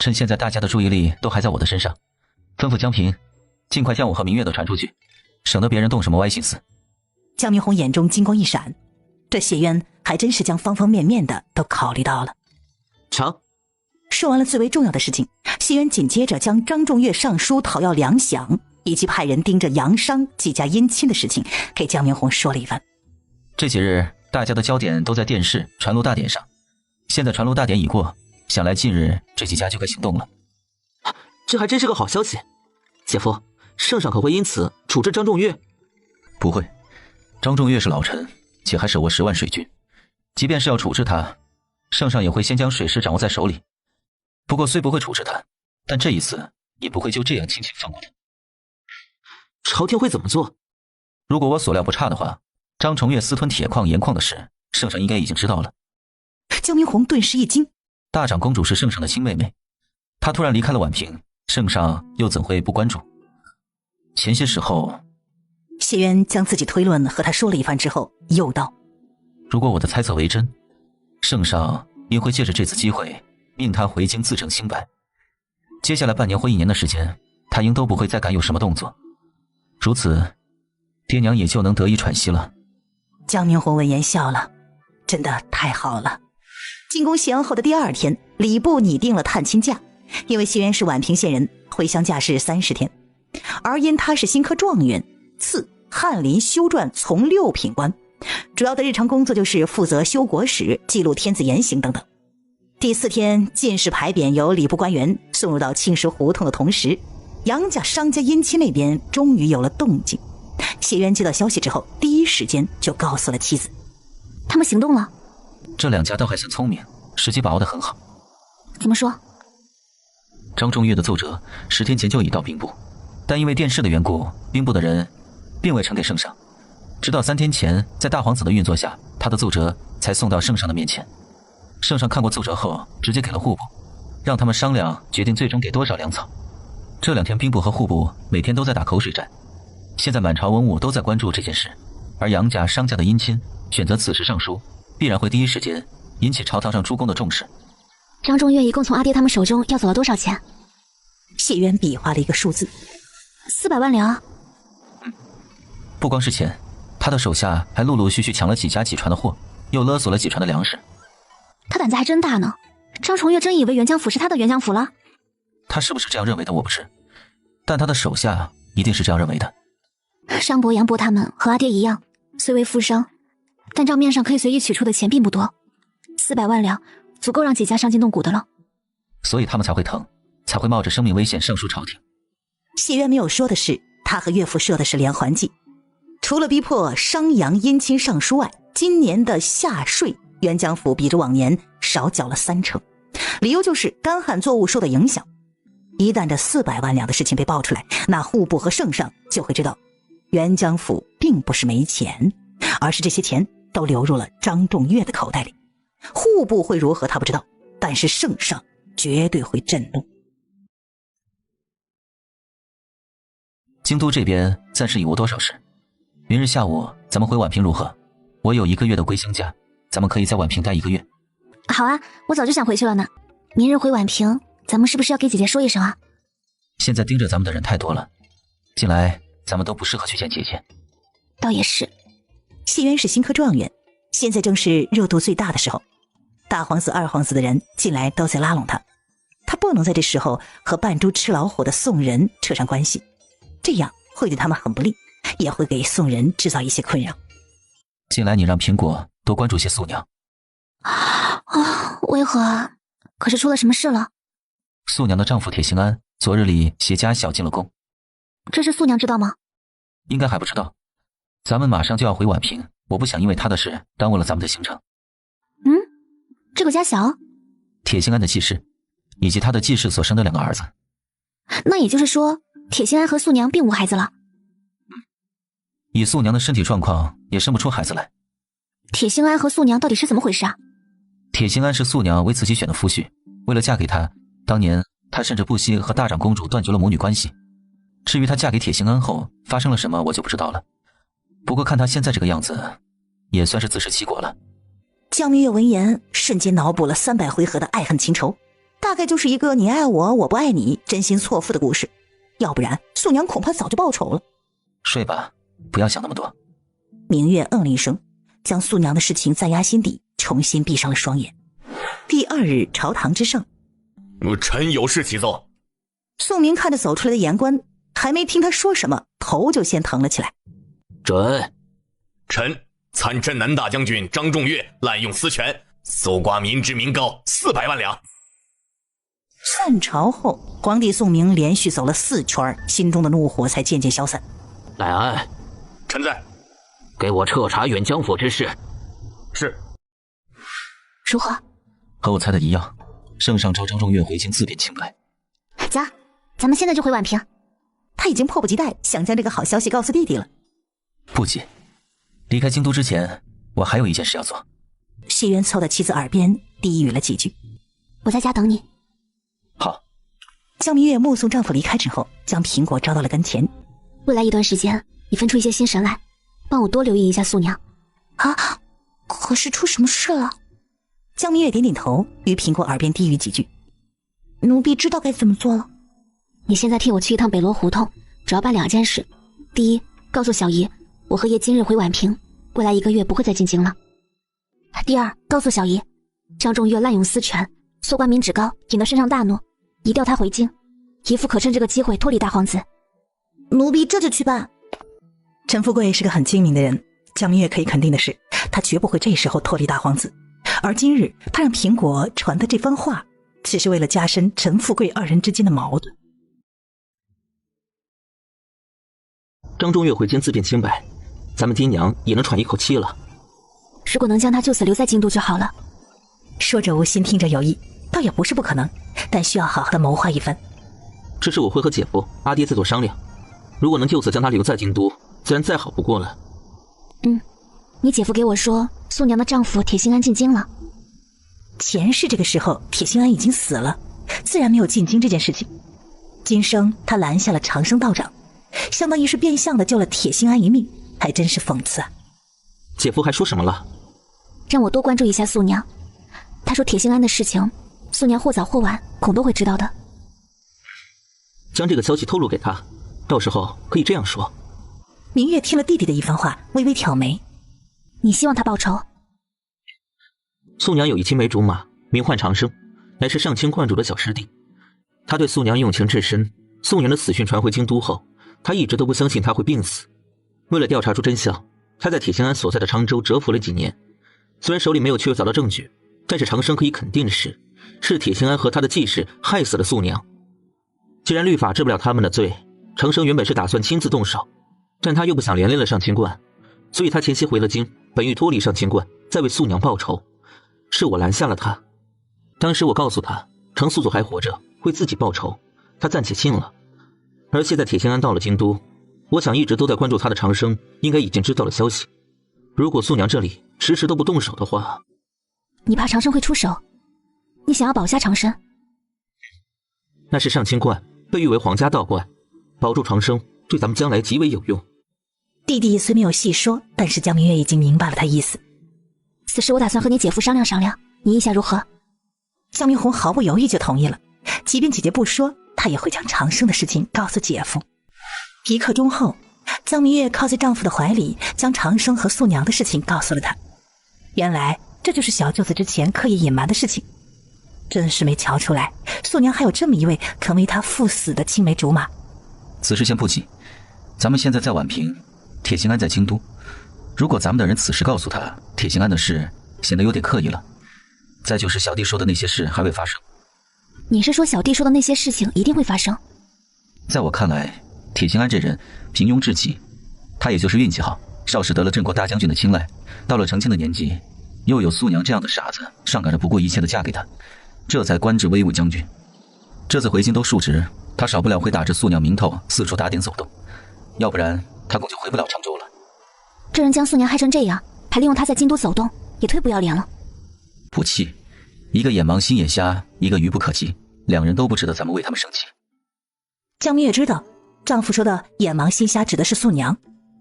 [SPEAKER 6] 趁现在大家的注意力都还在我的身上，吩咐江平尽快将我和明月的传出去，省得别人动什么歪心思。
[SPEAKER 2] 江明红眼中金光一闪，这谢渊还真是将方方面面的都考虑到了。
[SPEAKER 4] 成。
[SPEAKER 2] 说完了最为重要的事情，谢渊紧接着将张仲岳上书讨要粮饷，以及派人盯着杨商几家姻亲的事情给江明红说了一番。
[SPEAKER 6] 这几日大家的焦点都在电视传录大典上，现在传录大典已过，想来近日这几家就该行动了。
[SPEAKER 4] 这还真是个好消息。姐夫，圣上可会因此处置张仲岳？
[SPEAKER 6] 不会，张仲岳是老臣，且还手握10万水军，即便是要处置他，圣上也会先将水师掌握在手里。不过虽不会处置他，但这一次也不会就这样轻轻放过他。
[SPEAKER 4] 朝廷会怎么做？
[SPEAKER 6] 如果我所料不差的话，张重岳私吞铁矿盐矿的事，圣上应该已经知道了。
[SPEAKER 2] 江明红顿时一惊，
[SPEAKER 6] 大长公主是圣上的亲妹妹，她突然离开了宛平，圣上又怎会不关注？前些时候，
[SPEAKER 2] 谢渊将自己推论和他说了一番之后，又道：
[SPEAKER 6] 如果我的猜测为真，圣上应会借着这次机会命他回京自证清白。接下来半年或1年的时间，他应都不会再敢有什么动作。如此，爹娘也就能得以喘息了。
[SPEAKER 2] 江明红闻言笑了，真的太好了。进宫谢恩后的第2天，礼部拟定了探亲假，因为谢渊是宛平县人，回乡假是30天，而因他是新科状元，赐翰林修撰从6品官，主要的日常工作就是负责修国史、记录天子言行等等。第4天，进士牌匾由礼部官员送入到青石胡同的同时，杨家、商家姻亲那边终于有了动静。谢渊接到消息之后，第一时间就告诉了妻子。
[SPEAKER 1] 他们行动了。
[SPEAKER 6] 这2家倒还算聪明，时机把握得很好。
[SPEAKER 1] 怎么说？
[SPEAKER 6] 张仲岳的奏折10天前就已到兵部，但因为电视的缘故，兵部的人并未呈给圣上，直到3天前，在大皇子的运作下，他的奏折才送到圣上的面前。圣上看过奏折后，直接给了户部，让他们商量决定最终给多少粮草。这2天兵部和户部每天都在打口水战，现在满朝文武都在关注这件事，而杨家、商家的姻亲选择此时上书，必然会第一时间引起朝堂上诸公的重视。
[SPEAKER 1] 张仲岳一共从阿爹他们手中要走了多少钱？
[SPEAKER 2] 谢渊比划了一个数字
[SPEAKER 1] ，400万粮。
[SPEAKER 6] 不光是钱，他的手下还陆陆续续抢了几家几船的货，又勒索了几船的粮食。
[SPEAKER 1] 他胆子还真大呢。张重岳真以为元江府是他的元江府了？
[SPEAKER 6] 他是不是这样认为的我不知，但他的手下一定是这样认为的。
[SPEAKER 1] 商伯、杨伯他们和阿爹一样，虽为富商，但账面上可以随意取出的钱并不多，400万两足够让几家伤筋动骨的了。
[SPEAKER 6] 所以他们才会疼，才会冒着生命危险上书朝廷。
[SPEAKER 2] 谢渊没有说的是，他和岳父设的是连环计，除了逼迫商杨姻亲上书外，今年的夏税元江府比着往年少缴了30%，理由就是干旱作物受到影响。一旦这400万两的事情被爆出来，那户部和圣上就会知道，元江府并不是没钱，而是这些钱都流入了张仲岳的口袋里。户部会如何他不知道，但是圣上绝对会震怒。
[SPEAKER 6] 京都这边暂时已无多少事，明日下午咱们回宛平如何？我有1个月的归乡假，咱们可以在宛平待1个月。
[SPEAKER 1] 好啊，我早就想回去了呢。明日回宛平，咱们是不是要给姐姐说一声啊？
[SPEAKER 6] 现在盯着咱们的人太多了，近来咱们都不适合去见姐姐。
[SPEAKER 1] 倒也是。
[SPEAKER 2] 谢渊是新科状元，现在正是热度最大的时候，大皇子、二皇子的人近来都在拉拢他，他不能在这时候和扮猪吃老虎的宋人扯上关系，这样会对他们很不利，也会给宋人制造一些困扰。
[SPEAKER 6] 近来你让苹果多关注些素娘。
[SPEAKER 1] 为何啊？可是出了什么事了？
[SPEAKER 6] 素娘的丈夫铁行安昨日里携家小进了宫。
[SPEAKER 1] 这是素娘知道吗？
[SPEAKER 6] 应该还不知道。咱们马上就要回宛平，我不想因为他的事耽误了咱们的行程。
[SPEAKER 1] 这个家小？
[SPEAKER 6] 铁行安的继室，以及他的继室所生的2个儿子。
[SPEAKER 1] 那也就是说，铁行安和素娘并无孩子了。
[SPEAKER 6] 以素娘的身体状况，也生不出孩子来。
[SPEAKER 1] 铁行安和素娘到底是怎么回事啊？
[SPEAKER 6] 铁行安是素娘为自己选的夫婿，为了嫁给他，当年他甚至不惜和大长公主断绝了母女关系。至于她嫁给铁行安后发生了什么，我就不知道了。不过看她现在这个样子，也算是自食其果了。
[SPEAKER 2] 江明月闻言，瞬间脑补了300回合的爱恨情仇，大大概就是一个你爱我，我不爱你，真心错付的故事。要不然素娘恐怕早就报仇了。
[SPEAKER 6] 睡吧，不要想那么多。
[SPEAKER 2] 明月嗯了一声，将素娘的事情暂压心底，重新闭上了双眼。第2日朝堂之上，
[SPEAKER 9] 臣有事启奏。
[SPEAKER 2] 宋明看着走出来的言官，还没听他说什么，头就先疼了起来。
[SPEAKER 4] 准。
[SPEAKER 9] 臣参镇南大将军张仲岳滥用私权，搜刮民脂民膏400万两。
[SPEAKER 2] 散朝后，皇帝宋明连续走了4圈，心中的怒火才渐渐消散。
[SPEAKER 4] 来安，
[SPEAKER 9] 臣在。
[SPEAKER 4] 给我彻查远江府之事。
[SPEAKER 9] 是。
[SPEAKER 1] 如何？
[SPEAKER 6] 和我猜的一样，圣上召张仲岳回京自贬清白。
[SPEAKER 1] 走，咱们现在就回宛平。
[SPEAKER 2] 他已经迫不及待想将这个好消息告诉弟弟了。
[SPEAKER 6] 不急，离开京都之前，我还有一件事要做。
[SPEAKER 2] 谢渊凑到妻子耳边低语了几句。
[SPEAKER 1] 我在家等你。
[SPEAKER 6] 好。
[SPEAKER 2] 江明月目送丈夫离开之后，将苹果招到了跟前。
[SPEAKER 1] 未来一段时间，你分出一些心神来，帮我多留意一下素娘。
[SPEAKER 10] 啊，可是出什么事了？
[SPEAKER 2] 江明月点点头，于苹果耳边低语几句。
[SPEAKER 10] 奴婢知道该怎么做了。
[SPEAKER 1] 你现在替我去一趟北罗胡同，主要办2件事。第一，告诉小姨，我和爷今日回宛平，未来1个月不会再进京了。第二，告诉小姨，张仲岳滥用私权，搜刮民脂膏，引得圣上大怒，移调他回京，姨父可趁这个机会脱离大皇子。
[SPEAKER 10] 奴婢这就去办。
[SPEAKER 2] 陈富贵是个很精明的人，江明月可以肯定的是，他绝不会这时候脱离大皇子。而今日他让苹果传的这番话，只是为了加深陈富贵2人之间的矛盾。
[SPEAKER 4] 张仲岳回京自辩清白，咱们爹娘也能喘一口气了。
[SPEAKER 1] 如果能将他就此留在京都就好了。
[SPEAKER 2] 说着无心，听着有意，倒也不是不可能，但需要好好的谋划一番。
[SPEAKER 4] 这事我会和姐夫、阿爹再做商量。如果能就此将他留在京都，自然再好不过了。
[SPEAKER 1] 你姐夫给我说，素娘的丈夫铁心安进京了。
[SPEAKER 2] 前世这个时候，铁心安已经死了，自然没有进京这件事情。今生他拦下了长生道长，相当于是变相的救了铁心安一命，还真是讽刺啊。
[SPEAKER 4] 姐夫还说什么了？
[SPEAKER 1] 让我多关注一下素娘。他说铁心安的事情，素娘或早或晚恐都会知道的。
[SPEAKER 4] 将这个消息透露给他，到时候可以这样说。
[SPEAKER 2] 明月听了弟弟的一番话，微微挑眉。
[SPEAKER 1] 你希望他报仇？
[SPEAKER 4] 素娘有一青梅竹马，名唤长生，乃是上清观主的小师弟。他对素娘用情至深，素娘的死讯传回京都后，他一直都不相信他会病死。为了调查出真相，他在铁心安所在的常州蛰伏了几年。虽然手里没有确凿的证据，但是长生可以肯定的是铁心安和他的继室害死了素娘。既然律法治不了他们的罪，长生原本是打算亲自动手，但他又不想连累了上清观，所以他前夕回了京，本欲脱离上清观，再为素娘报仇。是我拦下了他。当时我告诉他，程素祖还活着，会自己报仇，他暂且信了。而现在铁心安到了京都，我想一直都在关注他的长生应该已经知道了消息。如果素娘这里迟迟都不动手的话，
[SPEAKER 1] 你怕长生会出手？你想要保下长生？
[SPEAKER 4] 那是上清观被誉为皇家道观，保住长生对咱们将来极为有用。
[SPEAKER 2] 弟弟虽没有细说，但是江明月已经明白了他意思。
[SPEAKER 1] 此事我打算和你姐夫商量商量，你意下如何？
[SPEAKER 2] 江明红毫不犹豫就同意了，即便姐姐不说，他也会将长生的事情告诉姐夫。1刻钟后，江明月靠在丈夫的怀里，将长生和素娘的事情告诉了他。原来这就是小舅子之前刻意隐瞒的事情，真是没瞧出来，素娘还有这么一位肯为他赴死的青梅竹马。
[SPEAKER 6] 此事先不急，咱们现在在宛平，铁心安在京都。如果咱们的人此时告诉他铁心安的事，显得有点刻意了。再就是小弟说的那些事还未发生。
[SPEAKER 1] 你是说小弟说的那些事情一定会发生？
[SPEAKER 6] 在我看来，铁心安这人平庸至极，他也就是运气好，少时得了镇国大将军的青睐，到了成亲的年纪，又有素娘这样的傻子上赶着不顾一切的嫁给他，这才官至威武将军。这次回京都述职，他少不了会打着素娘名头四处打点走动，要不然他恐就回不了常州了。
[SPEAKER 1] 这人将素娘害成这样，还利用她在京都走动，也忒不要脸了。
[SPEAKER 6] 不气，一个眼盲心眼瞎，一个愚不可及，两人都不值得咱们为他们生气。
[SPEAKER 2] 江明月知道丈夫说的眼盲心瞎指的是素娘，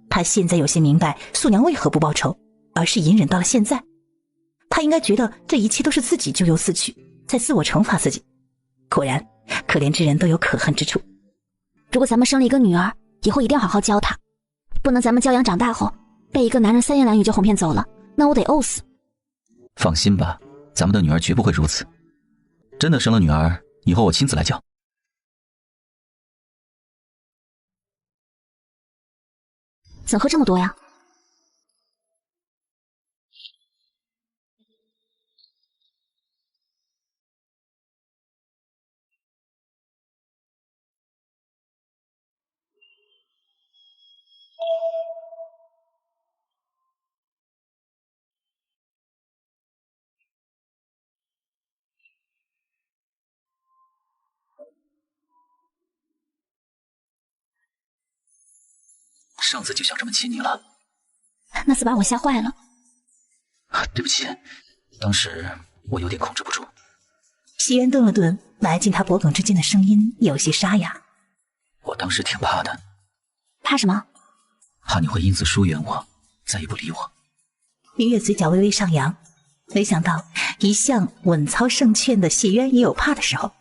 [SPEAKER 2] 她现在有些明白素娘为何不报仇，而是隐忍到了现在。她应该觉得这一切都是自己咎由自取，在自我惩罚自己。果然，可怜之人都有可恨之处。
[SPEAKER 1] 如果咱们生了一个女儿，以后一定要好好教她，不能咱们教养长大后被一个男人三言两语就哄骗走了，那我得呕死。
[SPEAKER 6] 放心吧，咱们的女儿绝不会如此。真的生了女儿，以后我亲自来教。
[SPEAKER 1] 怎喝这么多呀？
[SPEAKER 6] 上次就想这么亲你了，
[SPEAKER 1] 那次把我吓坏了。
[SPEAKER 6] 对不起，当时我有点控制不住。
[SPEAKER 2] 袭人顿了顿，埋进他脖颈之间的声音有些沙哑。
[SPEAKER 6] 我当时挺怕的。
[SPEAKER 1] 怕什么？
[SPEAKER 6] 怕你会因此疏远我，再也不理我。
[SPEAKER 2] 明月嘴角微微上扬，没想到一向稳操胜券的谢渊也有怕的时候。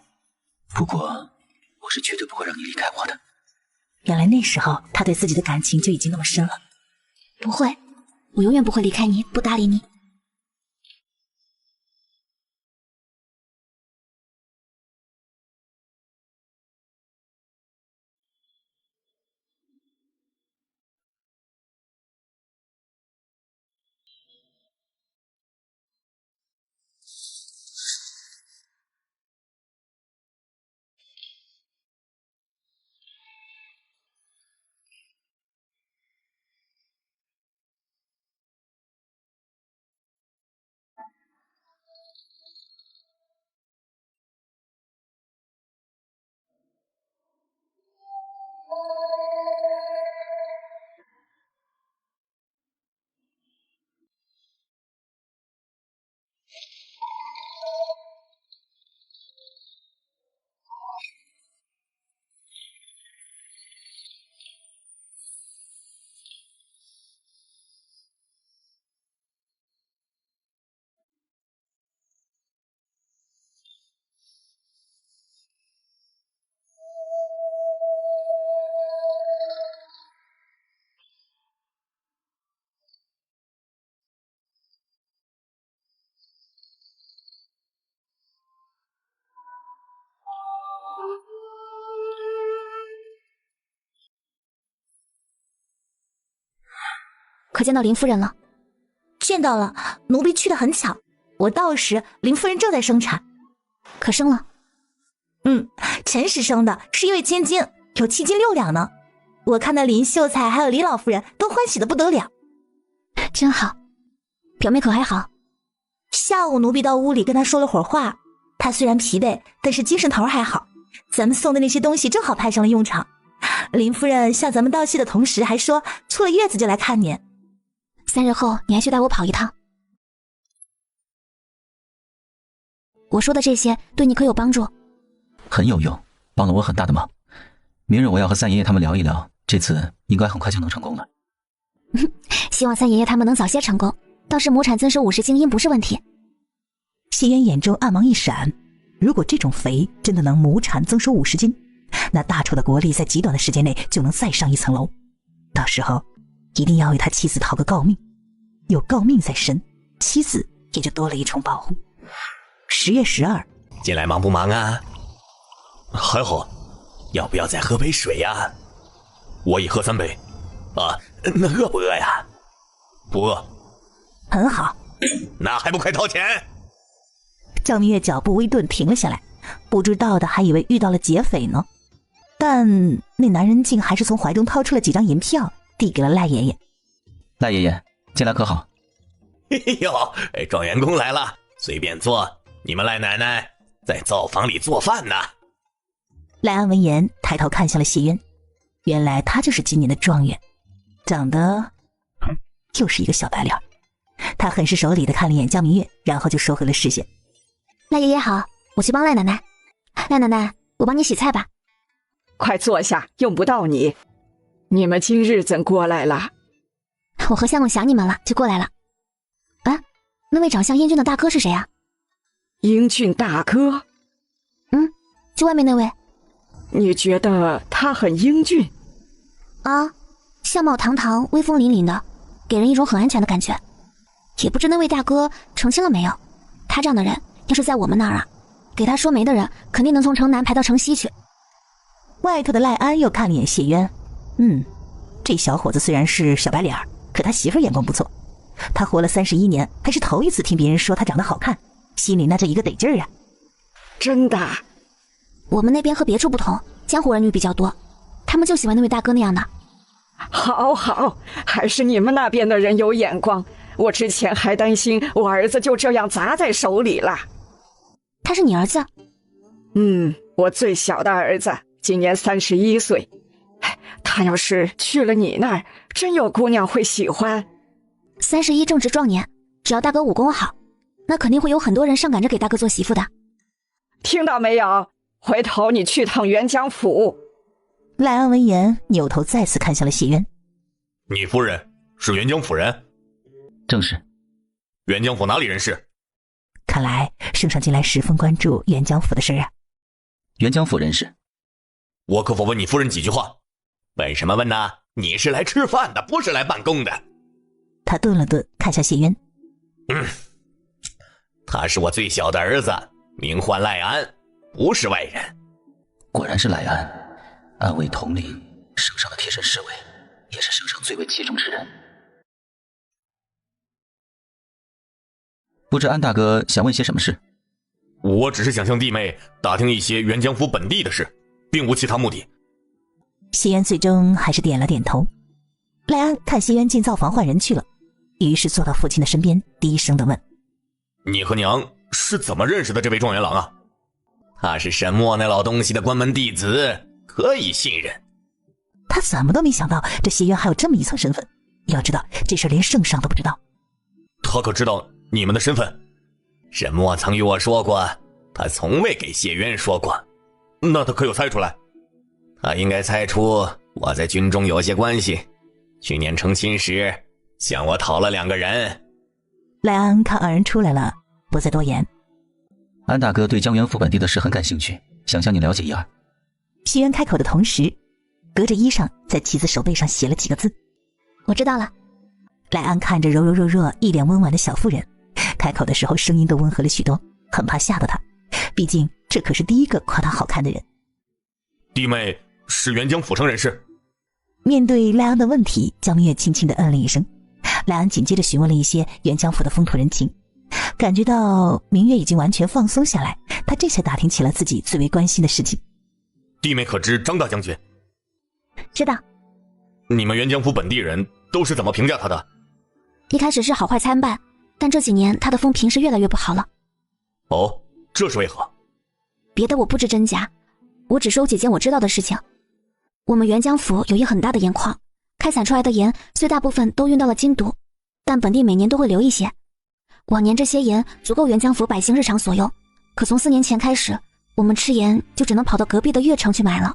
[SPEAKER 6] 不过，我是绝对不会让你离开我的。
[SPEAKER 2] 原来那时候他对自己的感情就已经那么深了。
[SPEAKER 1] 不会，我永远不会离开你，不搭理你。可见到林夫人了？
[SPEAKER 10] 见到了，奴婢去得很巧。我到时，林夫人正在生产。
[SPEAKER 1] 可生了？
[SPEAKER 10] 陈氏生的是一位千金，有7斤6两呢。我看那林秀才还有李老夫人都欢喜得不得了。
[SPEAKER 1] 真好。表妹可还好？
[SPEAKER 10] 下午奴婢到屋里跟她说了会儿话，她虽然疲惫，但是精神头还好。咱们送的那些东西正好派上了用场。林夫人向咱们道谢的同时，还说出了月子就来看您。
[SPEAKER 1] 3日后你还去带我跑一趟。我说的这些对你可有帮助？
[SPEAKER 6] 很有用，帮了我很大的忙。明日我要和三爷爷他们聊一聊，这次应该很快就能成功了。
[SPEAKER 1] 希望三爷爷他们能早些成功，到时亩产增收50斤应不是问题。
[SPEAKER 2] 谢渊眼中暗芒一闪，如果这种肥真的能亩产增收50斤，那大楚的国力在极短的时间内就能再上一层楼。到时候一定要为他妻子讨个诰命，有诰命在身，妻子也就多了一重保护。10月12，
[SPEAKER 9] 进来忙不忙啊？还好，要不要再喝杯水呀？我已喝3杯。啊，那饿不饿呀？不饿。
[SPEAKER 2] 很好。
[SPEAKER 9] 那还不快掏钱？
[SPEAKER 2] 赵明月脚步微顿，停了下来，不知道的还以为遇到了劫匪呢。但那男人竟还是从怀中掏出了几张银票，递给了赖爷爷。
[SPEAKER 6] 赖爷爷，进来可好？
[SPEAKER 9] 嘿嘿呦，状元公来了，随便坐。你们赖奶奶在灶房里做饭呢。
[SPEAKER 2] 赖安闻言抬头看向了谢渊，原来他就是今年的状元，长得又是一个小白脸。他很是守礼的看了一眼江明月，然后就收回了视线。
[SPEAKER 1] 赖爷爷好，我去帮赖奶奶。赖奶奶，我帮你洗菜吧。
[SPEAKER 7] 快坐下，用不到你。你们今日怎过来了？
[SPEAKER 1] 我和相公想你们了，就过来了。啊，那位长相英俊的大哥是谁啊？
[SPEAKER 7] 英俊大哥？
[SPEAKER 1] 就外面那位。
[SPEAKER 7] 你觉得他很英俊？
[SPEAKER 1] 啊，相貌堂堂，威风凛凛的，给人一种很安全的感觉。也不知那位大哥成亲了没有？他这样的人，要是在我们那儿啊，给他说媒的人肯定能从城南排到城西去。
[SPEAKER 2] 外头的赖安又看了眼谢渊，这小伙子虽然是小白脸儿，可他媳妇儿眼光不错。他活了31年，还是头一次听别人说他长得好看，心里那这一个得劲儿啊！
[SPEAKER 7] 真的？
[SPEAKER 1] 我们那边和别处不同，江湖人女比较多，他们就喜欢那位大哥那样的。
[SPEAKER 7] 好，还是你们那边的人有眼光。我之前还担心我儿子就这样砸在手里了。
[SPEAKER 1] 他是你儿子？
[SPEAKER 7] 我最小的儿子今年31岁。他要是去了你那儿，真有姑娘会喜欢。
[SPEAKER 1] 31正值壮年，只要大哥武功好，那肯定会有很多人上赶着给大哥做媳妇的。
[SPEAKER 7] 听到没有？回头你去趟沅江府。
[SPEAKER 2] 赖安闻言，扭头再次看向了谢渊。
[SPEAKER 9] 你夫人是沅江府人？
[SPEAKER 6] 正是。
[SPEAKER 9] 沅江府哪里人士？
[SPEAKER 2] 看来圣上近来十分关注沅江府的事啊。
[SPEAKER 6] 沅江府人士。
[SPEAKER 9] 我可否问你夫人几句话？问什么问呢？你是来吃饭的，不是来办公的。
[SPEAKER 2] 他顿了顿，看向谢渊。
[SPEAKER 9] 他是我最小的儿子，名唤赖安，不是外人。
[SPEAKER 6] 果然是赖安，安为统领，圣上的贴身侍卫，也是圣上最为器重之人。不知安大哥想问些什么事？
[SPEAKER 9] 我只是想向弟妹打听一些沅江府本地的事，并无其他目的。
[SPEAKER 2] 谢渊最终还是点了点头。赖安看谢渊进灶房换人去了，于是坐到父亲的身边，低声地问：
[SPEAKER 9] 你和娘是怎么认识的这位状元郎啊？他是沈墨那老东西的关门弟子，可以信任。
[SPEAKER 2] 他怎么都没想到这谢渊还有这么一层身份，要知道这事连圣上都不知道。
[SPEAKER 9] 他可知道你们的身份？沈墨曾与我说过，他从未给谢渊说过。那他可有猜出来？他应该猜出我在军中有些关系，去年成亲时向我讨了2个人。
[SPEAKER 2] 赖安看二人出来了，不再多言。
[SPEAKER 6] 安大哥对江源府本地的事很感兴趣，想向你了解一二。
[SPEAKER 2] 谢渊开口的同时，隔着衣裳在妻子手背上写了几个字：
[SPEAKER 1] 我知道了。
[SPEAKER 2] 赖安看着柔柔弱弱一脸温婉的小妇人，开口的时候声音都温和了许多，很怕吓到她，毕竟这可是第一个夸她好看的人。
[SPEAKER 9] 弟妹是沅江府城人士。
[SPEAKER 2] 面对赖安的问题，江明月轻轻地嗯了一声。赖安紧接着询问了一些沅江府的风土人情，感觉到明月已经完全放松下来，他这才打听起了自己最为关心的事情。
[SPEAKER 9] 弟妹可知张大将军？
[SPEAKER 1] 知道。
[SPEAKER 9] 你们沅江府本地人都是怎么评价他的？
[SPEAKER 1] 一开始是好坏参半，但这几年他的风评是越来越不好了。
[SPEAKER 9] 哦，这是为何？
[SPEAKER 1] 别的我不知真假，我只说几件我知道的事情。我们沅江府有一很大的盐矿，开采出来的盐虽大部分都运到了京都，但本地每年都会留一些。往年这些盐足够沅江府百姓日常所用，可从4年前开始，我们吃盐就只能跑到隔壁的越城去买了。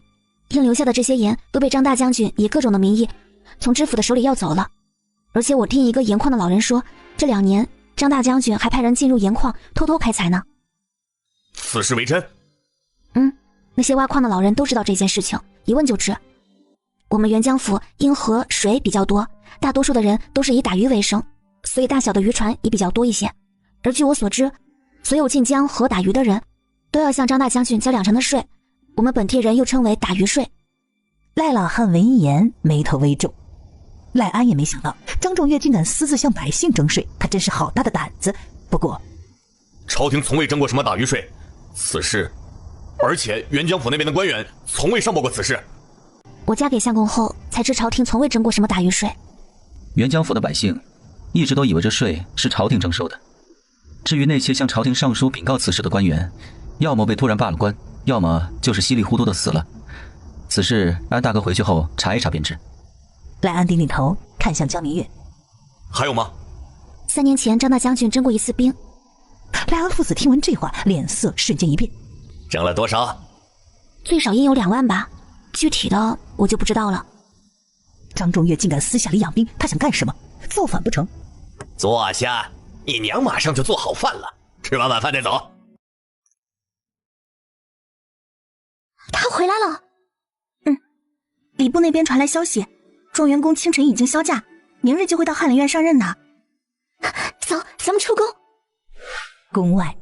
[SPEAKER 1] 应留下的这些盐都被张大将军以各种的名义从知府的手里要走了。而且我听一个盐矿的老人说，这2年张大将军还派人进入盐矿偷偷开采呢。
[SPEAKER 9] 此事为真？
[SPEAKER 1] 那些挖矿的老人都知道这件事情，一问就知。我们沅江府因河水比较多，大多数的人都是以打鱼为生，所以大小的渔船也比较多一些。而据我所知，所有进江河打鱼的人都要向张大将军交2成的税，我们本地人又称为打鱼税。
[SPEAKER 2] 赖老汉闻言眉头微皱，赖安也没想到张仲岳竟敢私自向百姓征税，他真是好大的胆子。不过
[SPEAKER 9] 朝廷从未征过什么打鱼税，此事，而且沅江府那边的官员从未上报过此事。
[SPEAKER 1] 我嫁给相公后才知朝廷从未征过什么打鱼税。
[SPEAKER 6] 沅江府的百姓一直都以为这税是朝廷征收的，至于那些向朝廷上书禀告此事的官员，要么被突然罢了官，要么就是稀里糊涂的死了。此事安大哥回去后查一查便知。
[SPEAKER 2] 赖安点点头，看向江明月。
[SPEAKER 9] 还有吗
[SPEAKER 1] ？3年前张大将军征过一次兵。
[SPEAKER 2] 赖安父子听闻这话，脸色瞬间一变。
[SPEAKER 9] 征了多少？
[SPEAKER 1] 最少应有2万吧，具体的我就不知道了。
[SPEAKER 2] 张仲岳竟敢私下里养兵，他想干什么？造反不成？
[SPEAKER 9] 坐下，你娘马上就做好饭了，吃完晚饭再走。
[SPEAKER 11] 回来了。
[SPEAKER 8] 礼部那边传来消息，状元公清晨已经销假，明日就会到翰林院上任呢。
[SPEAKER 11] 走，咱们出宫。
[SPEAKER 2] 宫外，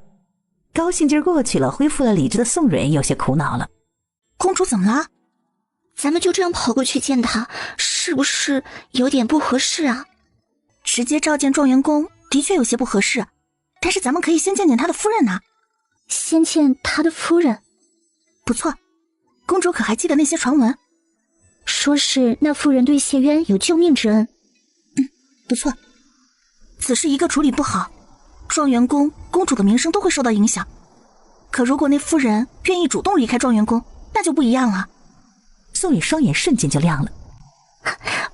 [SPEAKER 2] 高兴劲儿过去了，恢复了理智的宋蕊有些苦恼了。
[SPEAKER 8] 公主怎么了？
[SPEAKER 11] 咱们就这样跑过去见她，是不是有点不合适啊？
[SPEAKER 8] 直接召见状元公的确有些不合适，但是咱们可以先见见他的夫人呐。
[SPEAKER 11] 先见他的夫人？
[SPEAKER 8] 不错，公主可还记得那些传闻？
[SPEAKER 11] 说是那妇人对谢渊有救命之恩。
[SPEAKER 8] 不错。此事一个处理不好，状元公、公主的名声都会受到影响。可如果那妇人愿意主动离开状元公，那就不一样了。
[SPEAKER 2] 宋蕊双眼瞬间就亮了。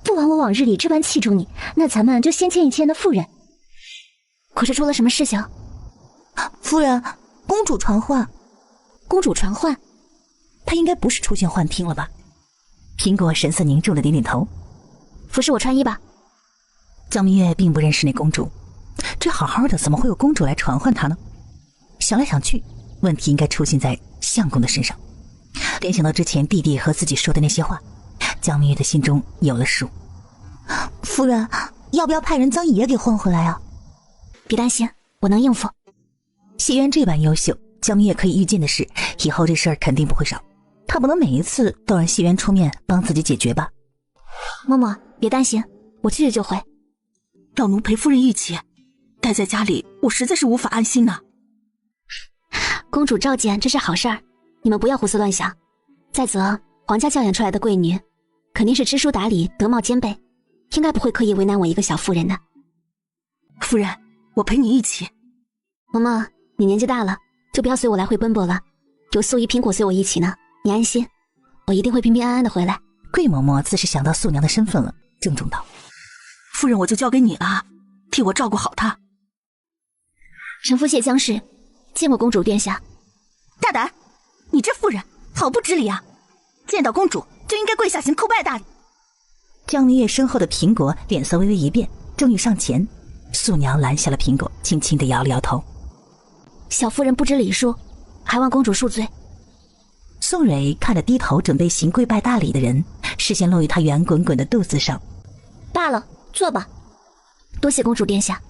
[SPEAKER 11] 不枉我往日里这般器重你，那咱们就先见一见那妇人。
[SPEAKER 1] 可是出了什么事情？
[SPEAKER 10] 夫人，公主传唤。
[SPEAKER 1] 公主传唤？
[SPEAKER 2] 她应该不是出现幻听了吧？苹果神色凝重的点点头。
[SPEAKER 1] 服侍我穿衣吧。
[SPEAKER 2] 江明月并不认识那公主，这好好的怎么会有公主来传唤她呢？想来想去，问题应该出现在相公的身上。联想到之前弟弟和自己说的那些话，江明月的心中有了数。
[SPEAKER 10] 夫人，要不要派人将爷给换回来啊？
[SPEAKER 1] 别担心，我能应付。
[SPEAKER 2] 谢渊这般优秀，江明月可以预见的是，以后这事儿肯定不会少。他不能每一次都让谢渊出面帮自己解决吧？
[SPEAKER 1] 嬷嬷，别担心，我去日就回。
[SPEAKER 8] 让奴陪夫人一起，待在家里我实在是无法安心呐。
[SPEAKER 1] 公主召见，这是好事儿，你们不要胡思乱想。再则，皇家教养出来的贵女，肯定是知书达理、德貌兼备，应该不会刻意为难我一个小妇人的。
[SPEAKER 8] 夫人，我陪你一起。
[SPEAKER 1] 嬷嬷，你年纪大了，就不要随我来回奔波了。有素衣、苹果随我一起呢，你安心，我一定会平平安安的回来。
[SPEAKER 2] 桂嬷嬷自是想到素娘的身份了，郑重道：“
[SPEAKER 8] 夫人，我就交给你了，替我照顾好她。”
[SPEAKER 1] 臣妇谢江氏，见过公主殿下。
[SPEAKER 8] 大胆！你这妇人好不知礼啊！见到公主就应该跪下行叩拜大礼。
[SPEAKER 2] 江明月身后的苹果脸色微微一变，正欲上前，素娘拦下了苹果，轻轻地摇了摇头：“
[SPEAKER 1] 小夫人不知礼数，还望公主恕罪。”
[SPEAKER 2] 宋蕊看着低头准备行跪拜大礼的人，视线落于他圆滚滚的肚子上。
[SPEAKER 11] 罢了，坐吧。
[SPEAKER 1] 多谢公主殿下。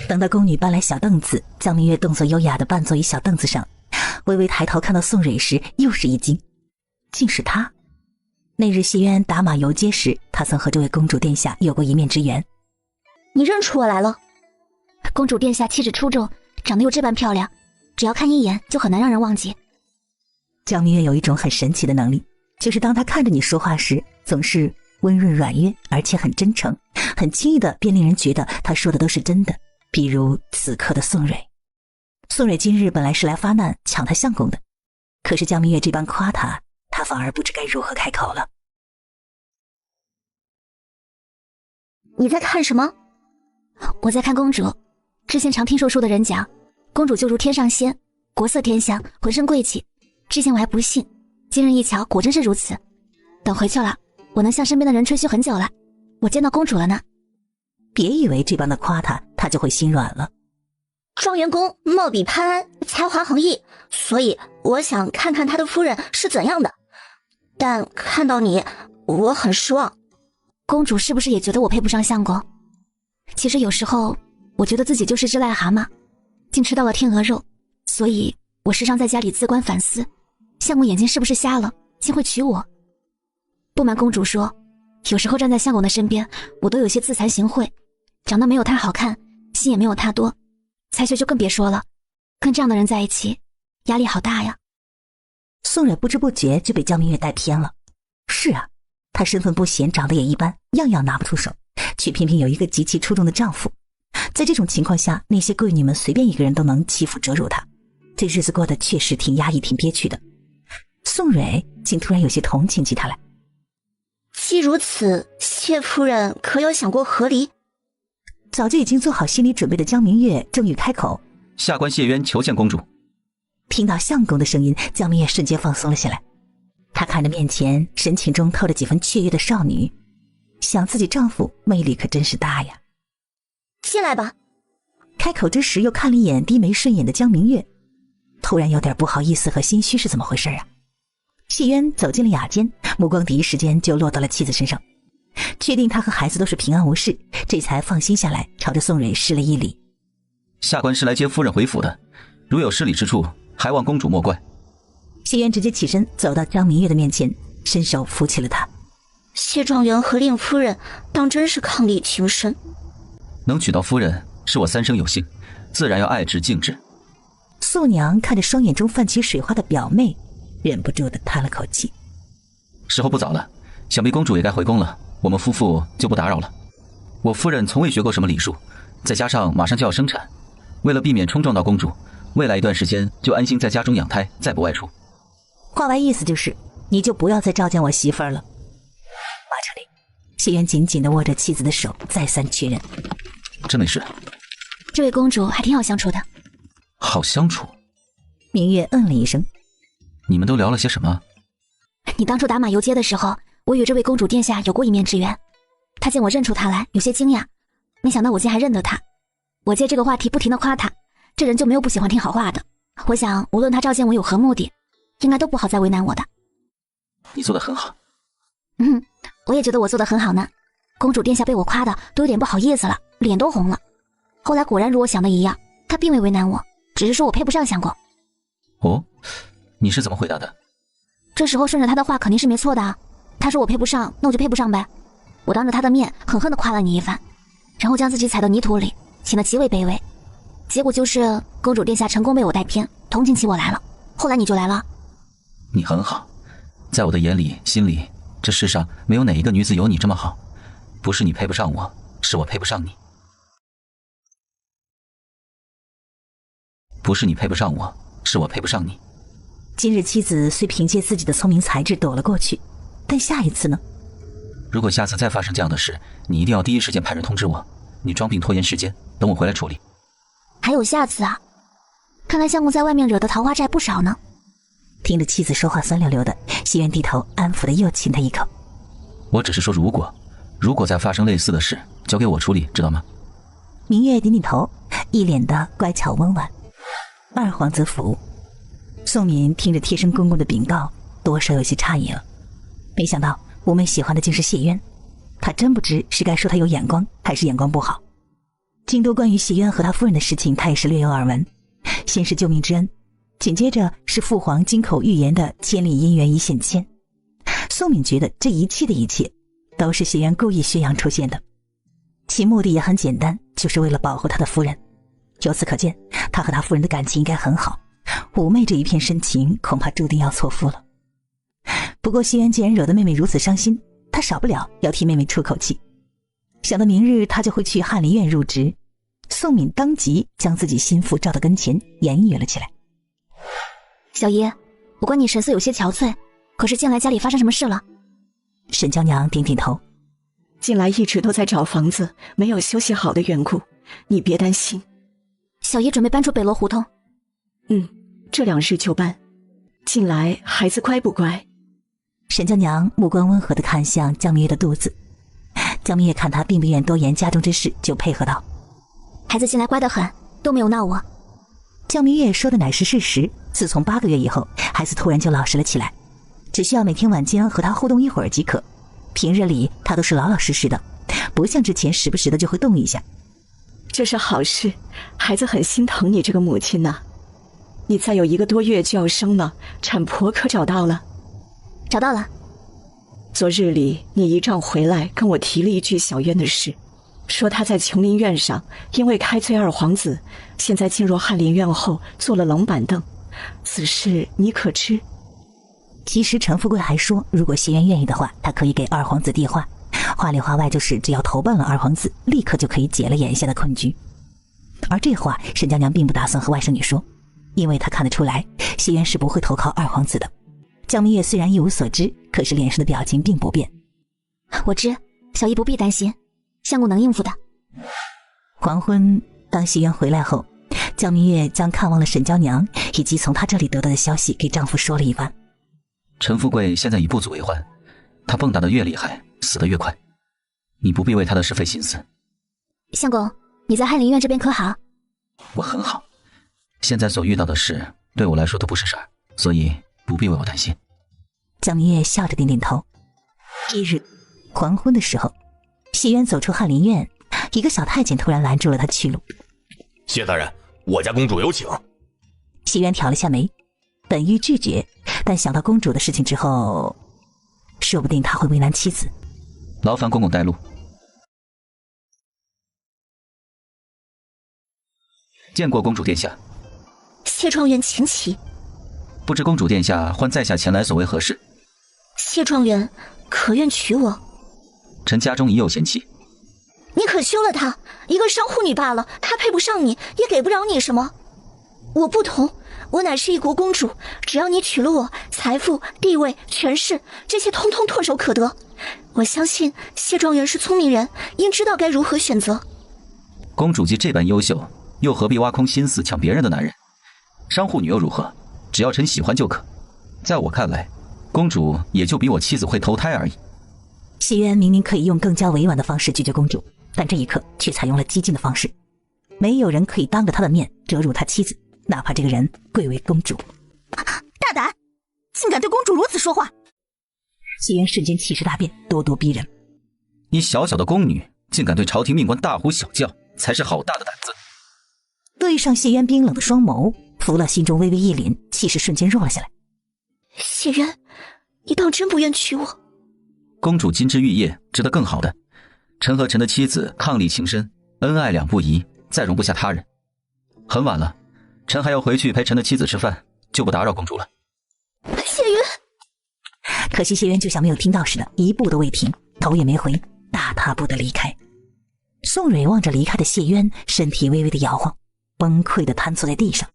[SPEAKER 2] 等到宫女搬来小凳子，江明月动作优雅地半坐于小凳子上，微微抬头看到宋蕊时，又是一惊，竟是她。那日谢渊打马游街时，他曾和这位公主殿下有过一面之缘。
[SPEAKER 11] 你认出我来了？
[SPEAKER 1] 公主殿下气质出众，长得又这般漂亮，只要看一眼就很难让人忘记。
[SPEAKER 2] 江明月有一种很神奇的能力，就是当他看着你说话时，总是温润软约，而且很真诚，很轻易的便令人觉得他说的都是真的。比如此刻的宋蕊。宋蕊今日本来是来发难抢他相公的，可是江明月这般夸他，他反而不知该如何开口了。
[SPEAKER 11] 你在看什么？
[SPEAKER 1] 我在看公主。之前常听说书的人讲，公主就如天上仙，国色天香，浑身贵气。之前我还不信，今日一瞧，果真是如此。等回去了，我能向身边的人吹嘘很久了。我见到公主了呢。
[SPEAKER 2] 别以为这般的夸他，他就会心软了。
[SPEAKER 11] 状元公貌比潘安，才华横溢，所以我想看看他的夫人是怎样的。但看到你，我很失望。
[SPEAKER 1] 公主是不是也觉得我配不上相公？其实有时候，我觉得自己就是只癞蛤蟆，竟吃到了天鹅肉，所以我时常在家里自观反思，相公眼睛是不是瞎了，竟会娶我？不瞒公主说，有时候站在相公的身边，我都有些自惭形秽，长得没有他好看，心也没有他多，才学就更别说了。跟这样的人在一起，压力好大呀。
[SPEAKER 2] 宋蕊不知不觉就被江明月带偏了。是啊，她身份不显，长得也一般，样样拿不出手，却偏偏有一个极其出众的丈夫。在这种情况下，那些贵女们随便一个人都能欺负折辱她，这日子过得确实挺压抑挺憋屈的。宋蕊竟突然有些同情起她来。
[SPEAKER 11] 既如此，谢夫人可有想过和离？
[SPEAKER 2] 早就已经做好心理准备的江明月正欲开口，
[SPEAKER 6] 下官谢渊求见公主。
[SPEAKER 2] 听到相公的声音，江明月瞬间放松了下来。她看着面前神情中透着几分雀跃的少女，想自己丈夫魅力可真是大呀。
[SPEAKER 11] 进来吧。
[SPEAKER 2] 开口之时又看了一眼低眉顺眼的江明月，突然有点不好意思和心虚，是怎么回事啊？谢渊走进了雅间，目光第一时间就落到了妻子身上，确定她和孩子都是平安无事，这才放心下来，朝着宋蕊施了一礼。
[SPEAKER 6] 下官是来接夫人回府的，如有失礼之处，还望公主莫怪。
[SPEAKER 2] 谢渊直接起身走到江明月的面前，伸手扶起了她。
[SPEAKER 11] 谢状元和令夫人当真是伉俪情深，
[SPEAKER 6] 能娶到夫人是我三生有幸，自然要爱之敬之。
[SPEAKER 2] 素娘看着双眼中泛起水花的表妹，忍不住地叹了口气。
[SPEAKER 6] 时候不早了，想必公主也该回宫了，我们夫妇就不打扰了。我夫人从未学过什么礼数，再加上马上就要生产，为了避免冲撞到公主，未来一段时间就安心在家中养胎，再不外出。
[SPEAKER 2] 话外意思就是，你就不要再召见我媳妇儿了。马车里，谢渊紧紧地握着妻子的手，再三确认。
[SPEAKER 6] 真没事。
[SPEAKER 1] 这位公主还挺好相处的。
[SPEAKER 6] 好相处？
[SPEAKER 2] 明月嗯了一声。
[SPEAKER 6] 你们都聊了些什么？
[SPEAKER 1] 你当初打马游街的时候，我与这位公主殿下有过一面之缘。她见我认出她来，有些惊讶，没想到我竟还认得她。我借这个话题不停地夸她，这人就没有不喜欢听好话的。我想，无论她召见我有何目的，应该都不好再为难我的。
[SPEAKER 6] 你做得很好。
[SPEAKER 1] 我也觉得我做得很好呢。公主殿下被我夸的都有点不好意思了，脸都红了。后来果然如我想的一样，她并未为难我，只是说我配不上相公。
[SPEAKER 6] 哦，你是怎么回答的？
[SPEAKER 1] 这时候顺着她的话肯定是没错的啊。她说我配不上，那我就配不上呗。我当着她的面狠狠地夸了你一番，然后将自己踩到泥土里，显得极为卑微。结果就是公主殿下成功被我带偏，同情起我来了。后来你就来了。
[SPEAKER 6] 你很好，在我的眼里心里，这世上没有哪一个女子有你这么好。不是你配不上我，是我配不上你。不是你配不上我，是我配不上你。
[SPEAKER 2] 今日妻子虽凭借自己的聪明才智躲了过去，但下一次呢？
[SPEAKER 6] 如果下次再发生这样的事，你一定要第一时间派人通知我。你装病拖延时间，等我回来处理。
[SPEAKER 1] 还有下次啊？看来相公在外面惹的桃花债不少呢。
[SPEAKER 2] 听着妻子说话酸溜溜的，西渊低头安抚的又亲他一口。
[SPEAKER 6] 我只是说如果再发生类似的事，交给我处理，知道吗？
[SPEAKER 2] 明月点点头，一脸的乖巧温婉。二皇子府，宋敏听着贴身公公的禀告，多少有些诧异了。没想到五妹喜欢的竟是谢渊，他真不知是该说他有眼光，还是眼光不好。京都关于谢渊和他夫人的事情，他也是略有耳闻。先是救命之恩，紧接着是父皇金口预言的千里姻缘一线牵。宋敏觉得这一切的一切，都是谢渊故意宣扬出现的，其目的也很简单，就是为了保护他的夫人。由此可见，他和他夫人的感情应该很好，五妹这一片深情恐怕注定要错付了。不过谢渊既然惹得妹妹如此伤心，他少不了要替妹妹出口气。想到明日他就会去翰林院入职，宋敏当即将自己心腹召到跟前，言语了起来。
[SPEAKER 1] 小姨，我观你神色有些憔悴，可是近来家里发生什么事了？
[SPEAKER 2] 沈娇娘点点头。
[SPEAKER 7] 近来一直都在找房子，没有休息好的缘故，你别担心。
[SPEAKER 1] 小姨准备搬出北罗胡同。
[SPEAKER 7] 这2日就搬。近来孩子乖不乖？
[SPEAKER 2] 沈娇娘目光温和地看向江明月的肚子。江明月看她并不愿多言家中之事，就配合道：
[SPEAKER 1] 孩子近来乖得很，都没有闹我。
[SPEAKER 2] 江明月说的乃是事实，自从8个月以后，孩子突然就老实了起来，只需要每天晚间和他互动一会儿即可。平日里他都是老老实实的，不像之前时不时的就会动一下。
[SPEAKER 7] 这是好事，孩子很心疼你这个母亲呐。你再有1个多月就要生了，产婆可找到了？
[SPEAKER 1] 找到了。
[SPEAKER 7] 昨日里你姨丈回来跟我提了一句小渊的事，说他在琼林院上因为开罪二皇子，现在进入翰林院后坐了冷板凳，此事你可知？
[SPEAKER 2] 其实陈富贵还说，如果谢渊愿意的话，他可以给二皇子递话，话里话外就是只要投奔了二皇子，立刻就可以解了眼下的困局。而这话沈娇娘并不打算和外甥女说，因为她看得出来谢渊是不会投靠二皇子的。江明月虽然一无所知，可是脸上的表情并不变。
[SPEAKER 1] 我知，小姨不必担心，相公能应付的。
[SPEAKER 2] 黄昏，当谢渊回来后，江明月将看望了沈娇娘以及从她这里得到的消息给丈夫说了一番。
[SPEAKER 6] 陈富贵现在以不祖为患，他蹦跶得越厉害，死得越快。你不必为他的事费心思。
[SPEAKER 1] 相公，你在翰林院这边可好？
[SPEAKER 6] 我很好，现在所遇到的事对我来说都不是事儿，所以不必为我担心。
[SPEAKER 2] 江明月笑着点点头。翌日黄昏的时候，谢渊走出翰林院，一个小太监突然拦住了他去路。
[SPEAKER 9] 谢大人，我家公主有请。
[SPEAKER 2] 谢渊挑了下眉，本欲拒绝，但想到公主的事情之后，说不定他会为难妻子。
[SPEAKER 6] 劳烦公公带路。见过公主殿下。
[SPEAKER 11] 谢状元请起。
[SPEAKER 6] 不知公主殿下唤在下前来所为何事？
[SPEAKER 11] 谢状元，可愿娶我？
[SPEAKER 6] 臣家中已有贤妻。
[SPEAKER 11] 你可休了她，一个商户女罢了，她配不上你，也给不了你什么。我不同，我乃是一国公主，只要你娶了我，财富、地位、权势，这些通通唾手可得。我相信谢状元是聪明人，应知道该如何选择。
[SPEAKER 6] 公主既这般优秀，又何必挖空心思抢别人的男人？商户女又如何？只要臣喜欢就可。在我看来，公主也就比我妻子会投胎而已。
[SPEAKER 2] 谢渊明明可以用更加委婉的方式拒绝公主，但这一刻却采用了激进的方式。没有人可以当着他的面折辱他妻子，哪怕这个人贵为公主。
[SPEAKER 8] 大胆，竟敢对公主如此说话！
[SPEAKER 2] 谢渊瞬间气势大变，咄咄逼人。
[SPEAKER 6] 你小小的宫女，竟敢对朝廷命官大呼小叫，才是好大的胆子！
[SPEAKER 2] 对上谢渊冰冷的双眸，福乐心中微微一凛，气势瞬间弱了下来。
[SPEAKER 11] 谢渊，你当真不愿娶我？
[SPEAKER 6] 公主金枝玉叶，值得更好的。臣和臣的妻子伉俪情深，恩爱两不疑，再容不下他人。很晚了，臣还要回去陪臣的妻子吃饭，就不打扰公主了。
[SPEAKER 11] 谢渊，
[SPEAKER 2] 可惜谢渊就像没有听到似的，一步都未停，头也没回，大踏步的离开。宋蕊望着离开的谢渊，身体微微的摇晃，崩溃的瘫坐在地上，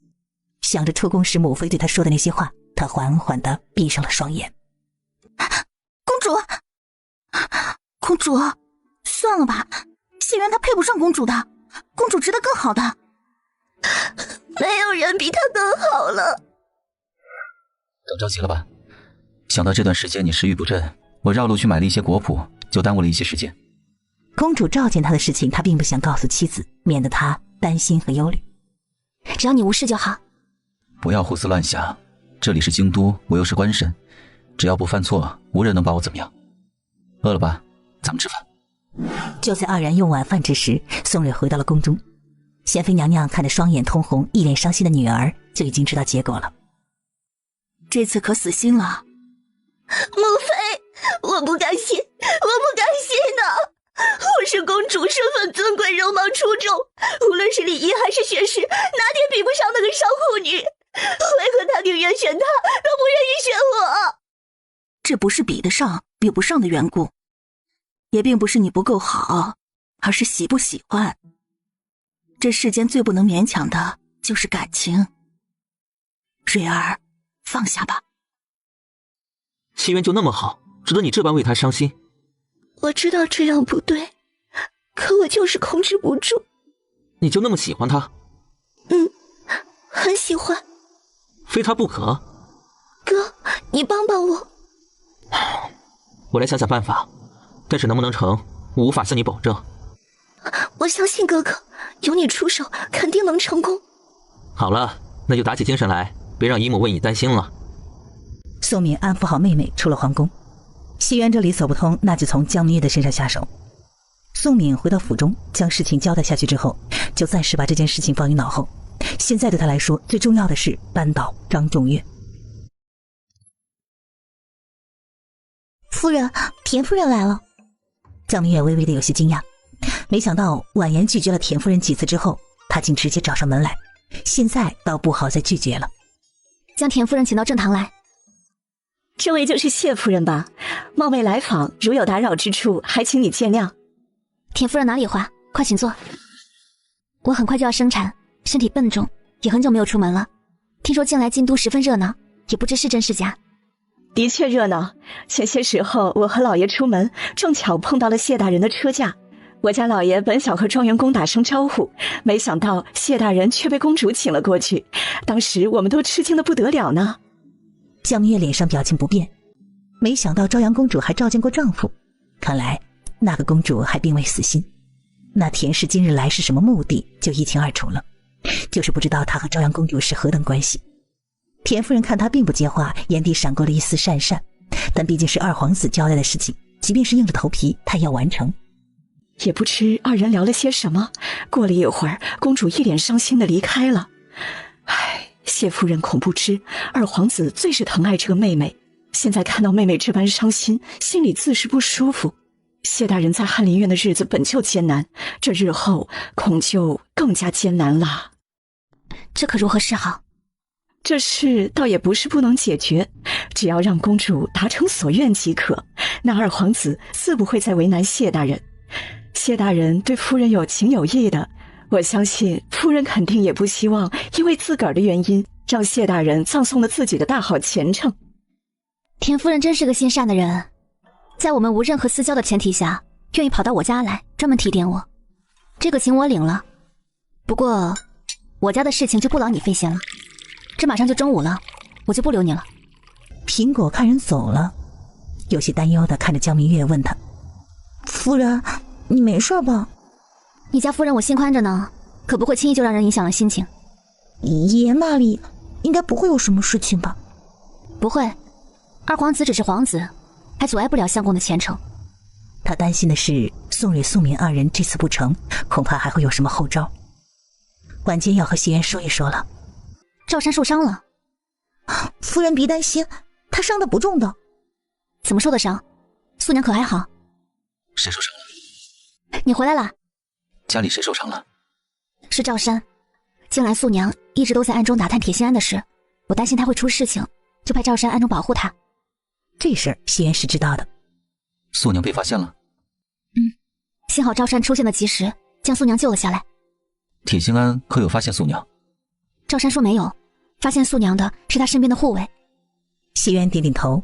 [SPEAKER 2] 想着出宫时母妃对他说的那些话，他缓缓的闭上了双眼。
[SPEAKER 8] 公主，算了吧，谢渊他配不上公主的，公主值得更好的。
[SPEAKER 11] 没有人比他更好了。
[SPEAKER 6] 等着急了吧？想到这段时间你食欲不振，我绕路去买了一些果脯，就耽误了一些时间。
[SPEAKER 2] 公主召见他的事情，他并不想告诉妻子，免得他担心和忧虑。
[SPEAKER 1] 只要你无事就好。
[SPEAKER 6] 不要胡思乱想，这里是京都，我又是官绅，只要不犯错，无人能把我怎么样。饿了吧？咱们吃饭。
[SPEAKER 2] 就在二人用晚饭之时，宋蕊回到了宫中。贤妃娘娘看着双眼通红、一脸伤心的女儿，就已经知道结果了。
[SPEAKER 8] 这次可死心了。
[SPEAKER 11] 母妃，我不甘心，我不甘心的。我是公主，身份尊贵，容貌出众，无论是礼仪还是学识，哪点比不上那个商户女？为何她宁愿选她，都不愿意选我？
[SPEAKER 8] 这不是比得上比不上的缘故，也并不是你不够好，而是喜不喜欢。这世间最不能勉强的就是感情。蕊儿，放下吧。
[SPEAKER 4] 谢渊就那么好，值得你这般为他伤心？
[SPEAKER 11] 我知道这样不对，可我就是控制不住。
[SPEAKER 4] 你就那么喜欢他？
[SPEAKER 11] 很喜欢。
[SPEAKER 4] 非他不可？
[SPEAKER 11] 哥，你帮帮我。
[SPEAKER 4] 我来想想办法，但是能不能成，我无法向你保证。
[SPEAKER 11] 我相信哥哥，有你出手，肯定能成功。
[SPEAKER 4] 好了，那就打起精神来，别让姨母为你担心了。
[SPEAKER 2] 宋敏安抚好妹妹，出了皇宫。谢渊这里走不通，那就从江明月的身上下手。宋敏回到府中，将事情交代下去之后，就暂时把这件事情放于脑后。现在对他来说，最重要的是扳倒张仲月。
[SPEAKER 10] 夫人，田夫人来了。
[SPEAKER 2] 江明月微微的有些惊讶，没想到婉言拒绝了田夫人几次之后，她竟直接找上门来，现在倒不好再拒绝了。
[SPEAKER 1] 将田夫人请到正堂来。
[SPEAKER 7] 这位就是谢夫人吧？冒昧来访，如有打扰之处，还请你见谅。
[SPEAKER 1] 田夫人哪里话，快请坐。我很快就要生产，身体笨重，也很久没有出门了。听说近来京都十分热闹，也不知是真是假。
[SPEAKER 7] 的确热闹，前些时候我和老爷出门，正巧碰到了谢大人的车驾。我家老爷本想和庄园公打声招呼，没想到谢大人却被公主请了过去，当时我们都吃惊的不得了呢。
[SPEAKER 2] 江明月脸上表情不变，没想到朝阳公主还召见过丈夫，看来那个公主还并未死心。那田氏今日来是什么目的，就一清二楚了，就是不知道她和朝阳公主是何等关系。田夫人看她并不接话，眼底闪过了一丝讪讪，但毕竟是二皇子交代的事情，即便是硬着头皮，他也要完成。
[SPEAKER 7] 也不知二人聊了些什么，过了一会儿，公主一脸伤心的离开了。唉，谢夫人恐不知，二皇子最是疼爱这个妹妹，现在看到妹妹这般伤心，心里自是不舒服。谢大人在翰林院的日子本就艰难，这日后恐就更加艰难了。
[SPEAKER 1] 这可如何是好？
[SPEAKER 7] 这事倒也不是不能解决，只要让公主达成所愿即可，那二皇子自不会再为难谢大人。谢大人对夫人有情有义的，我相信夫人肯定也不希望因为自个儿的原因，让谢大人葬送了自己的大好前程。
[SPEAKER 1] 田夫人真是个心善的人，在我们无任何私交的前提下，愿意跑到我家来专门提点我，这个情我领了。不过我家的事情就不劳你费心了，这马上就中午了，我就不留你了。
[SPEAKER 2] 苹果看人走了，有些担忧的看着江明月问他：
[SPEAKER 10] 夫人，你没事吧？
[SPEAKER 1] 你家夫人我心宽着呢，可不会轻易就让人影响了心情。
[SPEAKER 10] 爷爷那里应该不会有什么事情吧？
[SPEAKER 1] 不会，二皇子只是皇子，还阻碍不了相公的前程。
[SPEAKER 2] 他担心的是宋蕊、宋敏二人这次不成，恐怕还会有什么后招。晚间要和谢元说一说了。
[SPEAKER 1] 赵山受伤了。
[SPEAKER 10] 夫人别担心，他伤得不重的。
[SPEAKER 1] 怎么受的伤？素娘可还好？
[SPEAKER 6] 谁受伤了？
[SPEAKER 1] 你回来了。
[SPEAKER 6] 家里谁受伤了？
[SPEAKER 1] 是赵山。近来素娘一直都在暗中打探铁心庵的事，我担心他会出事情，就派赵山暗中保护他。
[SPEAKER 2] 这事儿谢元是知道的。
[SPEAKER 6] 素娘被发现了。
[SPEAKER 1] 幸好赵山出现的及时，将素娘救了下来。
[SPEAKER 6] 铁心庵可有发现素娘？
[SPEAKER 1] 赵山说没有，发现素娘的是他身边的护卫。
[SPEAKER 2] 谢元点点头，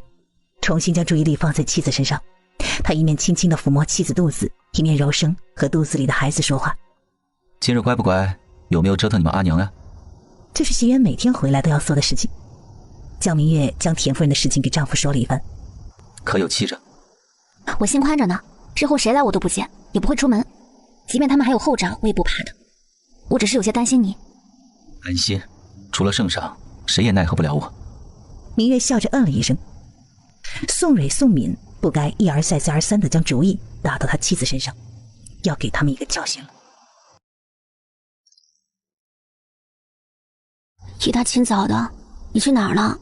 [SPEAKER 2] 重新将注意力放在妻子身上。他一面轻轻地抚摸妻子肚子，一面柔声和肚子里的孩子说话：
[SPEAKER 6] 今日乖不乖？有没有折腾你们阿娘呀？
[SPEAKER 2] 这是谢元每天回来都要做的事情。江明月将田夫人的事情给丈夫说了一番。
[SPEAKER 6] 可有气着？
[SPEAKER 1] 我心宽着呢，之后谁来我都不见，也不会出门，即便他们还有后招，我也不怕的。我只是有些担心你。
[SPEAKER 6] 安心，除了圣上，谁也奈何不了我。
[SPEAKER 2] 明月笑着嗯了一声。宋蕊、宋敏不该一而再再而三地将主意打到他妻子身上，要给他们一个教训了。
[SPEAKER 1] 一大清早的，你去哪儿了？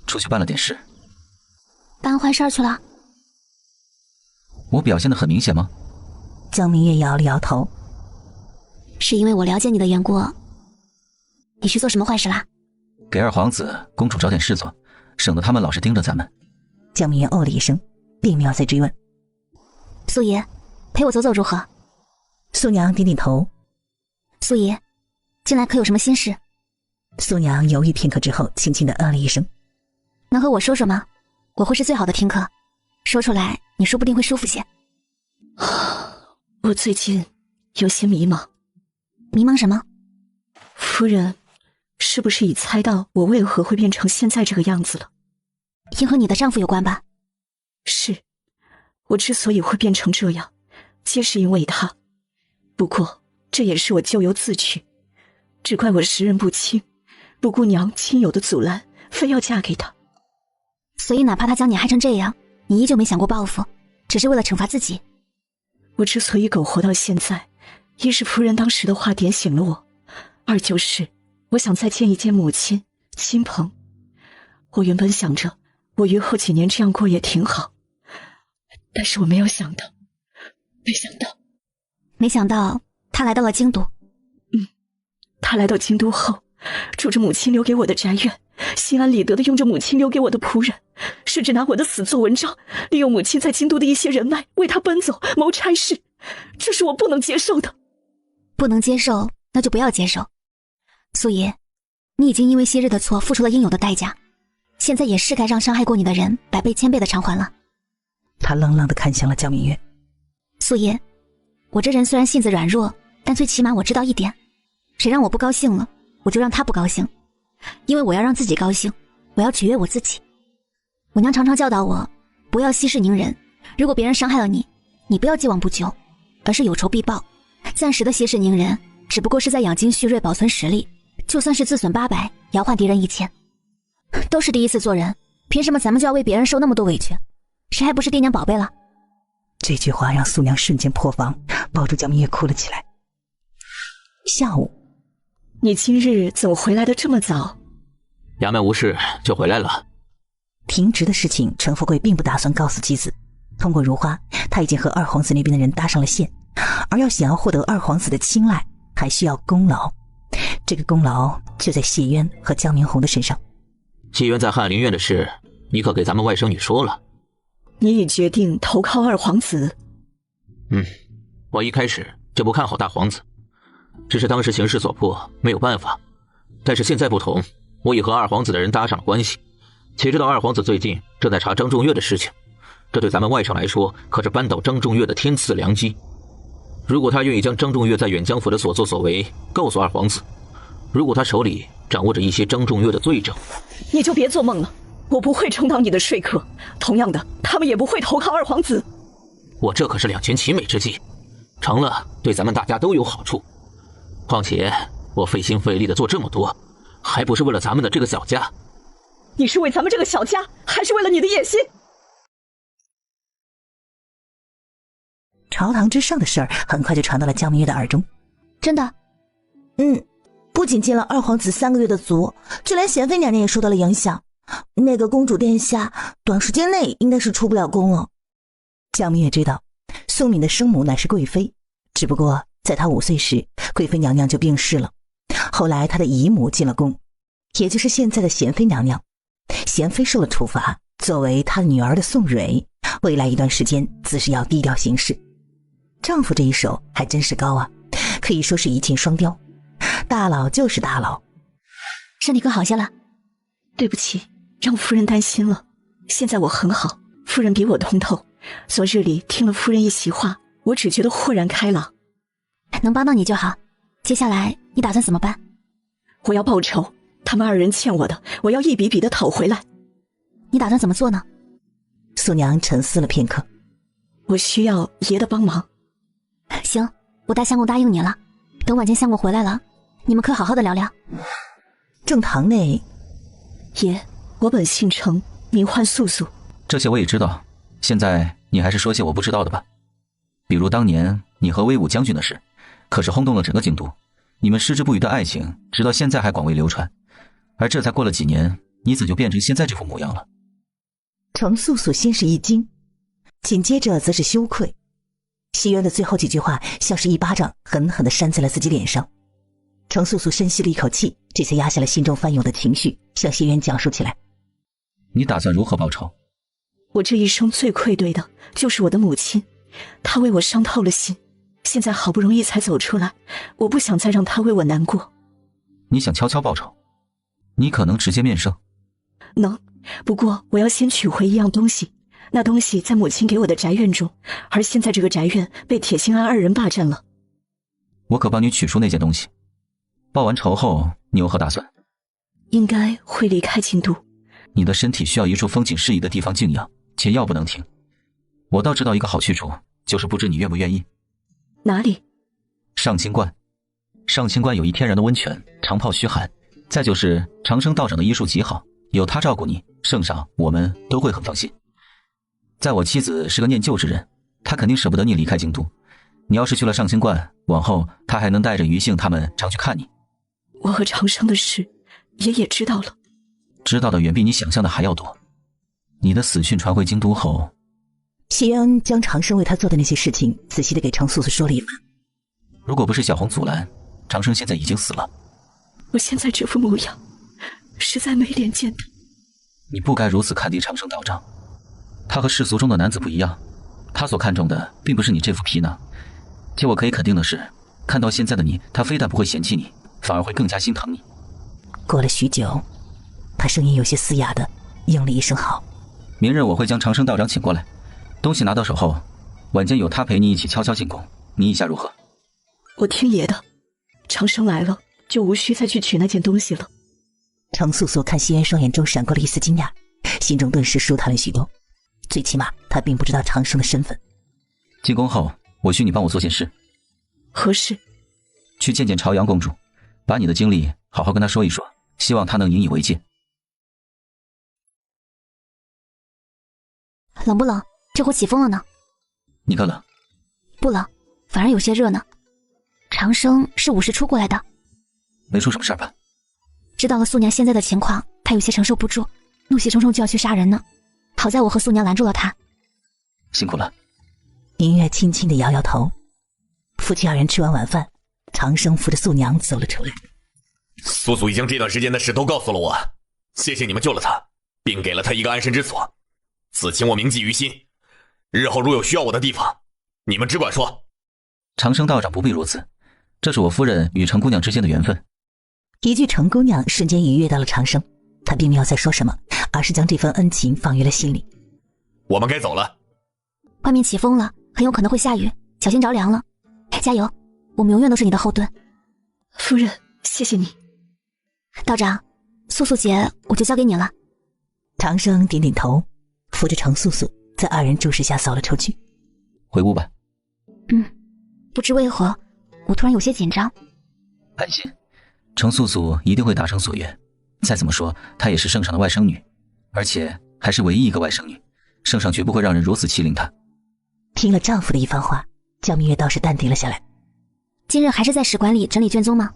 [SPEAKER 6] 出去办了点事。
[SPEAKER 1] 办坏事去了？
[SPEAKER 6] 我表现得很明显吗？
[SPEAKER 2] 江明月摇了摇头。
[SPEAKER 1] 是因为我了解你的缘故。你去做什么坏事啦？
[SPEAKER 6] 给二皇子、公主找点事做，省得他们老是盯着咱们。
[SPEAKER 2] 江明月哦了一声，并没有再追问。
[SPEAKER 1] 素爷，陪我走走如何？
[SPEAKER 2] 素娘点点头。
[SPEAKER 1] 素爷，近来可有什么心事？
[SPEAKER 2] 素娘犹豫片刻之后，轻轻地嗯了一声。
[SPEAKER 1] 能和我说说吗？我会是最好的听客，说出来你说不定会舒服些。
[SPEAKER 7] 我最近有些迷茫。
[SPEAKER 1] 迷茫什么？
[SPEAKER 7] 夫人是不是已猜到我为何会变成现在这个样子了？
[SPEAKER 1] 应和你的丈夫有关吧？
[SPEAKER 7] 是，我之所以会变成这样，皆是因为他。不过这也是我咎由自取，只怪我识人不清，不顾娘亲友的阻拦，非要嫁给他。
[SPEAKER 1] 所以哪怕他将你害成这样，你依旧没想过报复，只是为了惩罚自己。
[SPEAKER 7] 我之所以苟活到现在，一是夫人当时的话点醒了我，二就是我想再见一见母亲亲朋。我原本想着我余后几年这样过也挺好，但是我没有想到，
[SPEAKER 1] 没想到他来到了京都。
[SPEAKER 7] 他来到京都后，住着母亲留给我的宅院，心安理得地用着母亲留给我的仆人，甚至拿我的死做文章，利用母亲在京都的一些人脉为他奔走谋差事，这是我不能接受的。
[SPEAKER 1] 不能接受，那就不要接受。素爷，你已经因为昔日的错付出了应有的代价，现在也是该让伤害过你的人百倍千倍的偿还了。
[SPEAKER 2] 他冷冷地看向了江明月。
[SPEAKER 1] 素爷，我这人虽然性子软弱，但最起码我知道一点，谁让我不高兴了，我就让他不高兴，因为我要让自己高兴，我要取悦我自己。我娘常常教导我，不要息事宁人，如果别人伤害了你，你不要既往不咎，而是有仇必报。暂时的息事宁人，只不过是在养精蓄锐，保存实力，就算是自损800，摇换敌人1000。都是第一次做人，凭什么咱们就要为别人受那么多委屈？谁还不是爹娘宝贝了？
[SPEAKER 2] 这句话让素娘瞬间破防，抱住江明月哭了起来。下午，
[SPEAKER 7] 你今日怎么回来的这么早？
[SPEAKER 4] 衙门无事就回来了。
[SPEAKER 2] 停职的事情，陈富贵并不打算告诉妻子。通过如花，他已经和二皇子那边的人搭上了线，而要想要获得二皇子的青睐，还需要功劳。这个功劳就在谢渊和江明红的身上。
[SPEAKER 4] 谢渊在翰林院的事，你可给咱们外甥女说了？
[SPEAKER 7] 你已决定投靠二皇子？
[SPEAKER 4] 我一开始就不看好大皇子，只是当时形势所迫，没有办法。但是现在不同，我已和二皇子的人搭上了关系，且知道二皇子最近正在查张仲岳的事情，这对咱们外甥来说可是扳倒张仲岳的天赐良机。如果他愿意将张仲岳在远江府的所作所为告诉二皇子，如果他手里掌握着一些张仲岳的罪证，
[SPEAKER 7] 你就别做梦了，我不会充当你的说客。同样的，他们也不会投靠二皇子。
[SPEAKER 4] 我这可是两全其美之计，成了对咱们大家都有好处。况且我费心费力的做这么多，还不是为了咱们的这个小家？
[SPEAKER 7] 你是为咱们这个小家，还是为了你的野心？
[SPEAKER 2] 朝堂之上的事儿很快就传到了江明月的耳中。
[SPEAKER 1] 真的？
[SPEAKER 10] 不仅进了二皇子3个月的族，就连贤妃娘娘也受到了影响。那个公主殿下短时间内应该是出不了宫了。
[SPEAKER 2] 江明月知道宋敏的生母乃是贵妃，只不过在她5岁时，贵妃娘娘就病逝了。后来她的姨母进了宫，也就是现在的贤妃娘娘。贤妃受了处罚，作为她女儿的宋蕊，未来一段时间自是要低调行事。丈夫这一手还真是高啊，可以说是一箭双雕。大佬就是大佬。
[SPEAKER 1] 身体可好些了？
[SPEAKER 7] 对不起，让夫人担心了。现在我很好，夫人比我通透。昨日里听了夫人一席话，我只觉得豁然开朗。
[SPEAKER 1] 能帮到你就好。接下来你打算怎么办？
[SPEAKER 7] 我要报仇，他们2人欠我的，我要一笔笔的讨回来。
[SPEAKER 1] 你打算怎么做呢？
[SPEAKER 2] 素娘沉思了片刻。
[SPEAKER 7] 我需要爷的帮忙。
[SPEAKER 1] 行，我大相公答应你了。等晚间相公回来了，你们可好好的聊聊。
[SPEAKER 2] 正堂内，
[SPEAKER 7] 爷，我本姓程，名唤素素。
[SPEAKER 6] 这些我也知道，现在你还是说些我不知道的吧。比如当年你和威武将军的事，可是轰动了整个京都，你们矢志不渝的爱情直到现在还广为流传。而这才过了几年，你怎就变成现在这副模样了？
[SPEAKER 2] 程素素先是一惊，紧接着则是羞愧。西渊的最后几句话像是一巴掌狠狠地扇在了自己脸上。程素素深吸了一口气，这才压下了心中翻涌的情绪，向西渊讲述起来。
[SPEAKER 6] 你打算如何报仇？
[SPEAKER 7] 我这一生最愧对的就是我的母亲，她为我伤透了心，现在好不容易才走出来，我不想再让她为我难过。
[SPEAKER 6] 你想悄悄报仇？你可能直接面圣？
[SPEAKER 7] 能，不过我要先取回一样东西，那东西在母亲给我的宅院中，而现在这个宅院被铁心安2人霸占了。
[SPEAKER 6] 我可帮你取出那件东西。报完仇后，你有何打算？
[SPEAKER 7] 应该会离开京都。
[SPEAKER 6] 你的身体需要一处风景适宜的地方静养，且药不能停。我倒知道一个好去处，就是不知你愿不愿意。
[SPEAKER 7] 哪里？
[SPEAKER 6] 上清观。上清观有一天然的温泉，长泡虚寒，再就是长生道长的医术极好，有他照顾你，圣上我们都会很放心。在我妻子是个念旧之人，她肯定舍不得你离开京都。你要是去了上清观，往后她还能带着余姓他们常去看你。
[SPEAKER 7] 我和长生的事，爷爷知道了。
[SPEAKER 6] 知道的远比你想象的还要多。你的死讯传回京都后，
[SPEAKER 2] 西渊将长生为他做的那些事情仔细地给程素素说了一番。
[SPEAKER 6] 如果不是小红阻拦，长生现在已经死了。
[SPEAKER 7] 我现在这副模样，实在没脸见他。
[SPEAKER 6] 你不该如此看低长生道长，他和世俗中的男子不一样，他所看重的并不是你这副皮囊。且我可以肯定的是，看到现在的你，他非但不会嫌弃你，反而会更加心疼你。
[SPEAKER 2] 过了许久，他声音有些嘶哑的应了一声好。
[SPEAKER 6] 明日我会将长生道长请过来，东西拿到手后，晚间有他陪你一起悄悄进宫，你意下如何？
[SPEAKER 7] 我听爷的，长生来了就无需再去取那件东西了。
[SPEAKER 2] 程素素看西渊双眼中闪过了一丝惊讶，心中顿时舒坦了许多。最起码他并不知道长生的身份。
[SPEAKER 6] 进宫后，我需你帮我做件事。
[SPEAKER 7] 何事？
[SPEAKER 6] 去见见朝阳公主，把你的经历好好跟她说一说，希望她能引以为戒。
[SPEAKER 1] 冷不冷？这会起风了呢。
[SPEAKER 6] 你更冷？
[SPEAKER 1] 不冷，反而有些热呢。长生是50出过来的，
[SPEAKER 6] 没出什么事儿吧？
[SPEAKER 1] 知道了素娘现在的情况，他有些承受不住，怒气冲冲就要去杀人呢。好在我和素娘拦住了他。
[SPEAKER 6] 辛苦了。
[SPEAKER 2] 明月轻轻地摇摇头。夫妻二人吃完晚饭，长生扶着素娘走了出来。
[SPEAKER 9] 素素已经这段时间的事都告诉了我，谢谢你们救了她，并给了她一个安身之所。此情我铭记于心，日后如有需要我的地方，你们只管说。
[SPEAKER 6] 长生道长不必如此，这是我夫人与程姑娘之间的缘分。
[SPEAKER 2] 一句程姑娘瞬间愉悦到了长生，他并没有再说什么，而是将这份恩情放于了心里。
[SPEAKER 9] 我们该走了。
[SPEAKER 1] 外面起风了，很有可能会下雨，小心着凉了。加油，我们永远都是你的后盾。
[SPEAKER 7] 夫人，谢谢你。
[SPEAKER 1] 道长，素素姐我就交给你了。
[SPEAKER 2] 长生点点头，扶着程素素在二人注视下走了出去。
[SPEAKER 6] 回屋吧。
[SPEAKER 1] 不知为何，我突然有些紧张。
[SPEAKER 6] 安心，程素素一定会达成所愿。再怎么说，她也是圣上的外甥女，而且还是唯一一个外甥女，圣上绝不会让人如此欺凌她。
[SPEAKER 2] 听了丈夫的一番话，焦明月倒是淡定了下来。
[SPEAKER 1] 今日还是在使馆里整理卷宗吗？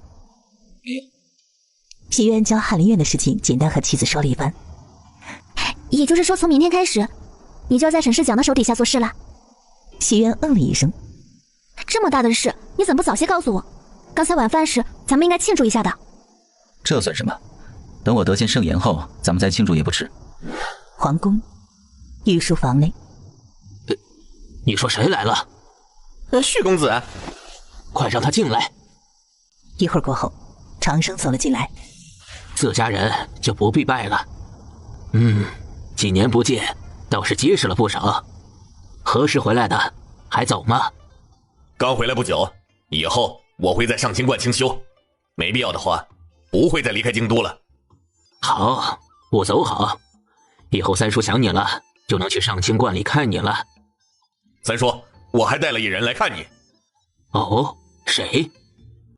[SPEAKER 2] 西渊将翰林院的事情简单和妻子说了一番。
[SPEAKER 1] 也就是说，从明天开始，你就要在沈世讲的手底下做事了。
[SPEAKER 2] 西渊嗯了一声。
[SPEAKER 1] 这么大的事，你怎么不早些告诉我？刚才晚饭时，咱们应该庆祝一下的。
[SPEAKER 6] 这算什么？等我得见圣颜后，咱们再庆祝也不迟。
[SPEAKER 2] 皇宫御书房内，
[SPEAKER 4] 你说谁来了？
[SPEAKER 5] 旭公子，
[SPEAKER 4] 快让他进来。
[SPEAKER 2] 一会儿过后，长生走了进来。
[SPEAKER 4] 自家人就不必拜了。几年不见，倒是结实了不少。何时回来的？还早吗？
[SPEAKER 9] 刚回来不久，以后我会在上清观清修，没必要的话，不会再离开京都了。
[SPEAKER 4] 好，不走好。以后三叔想你了，就能去上清观里看你了。
[SPEAKER 9] 三叔，我还带了一人来看你。
[SPEAKER 4] 哦，谁？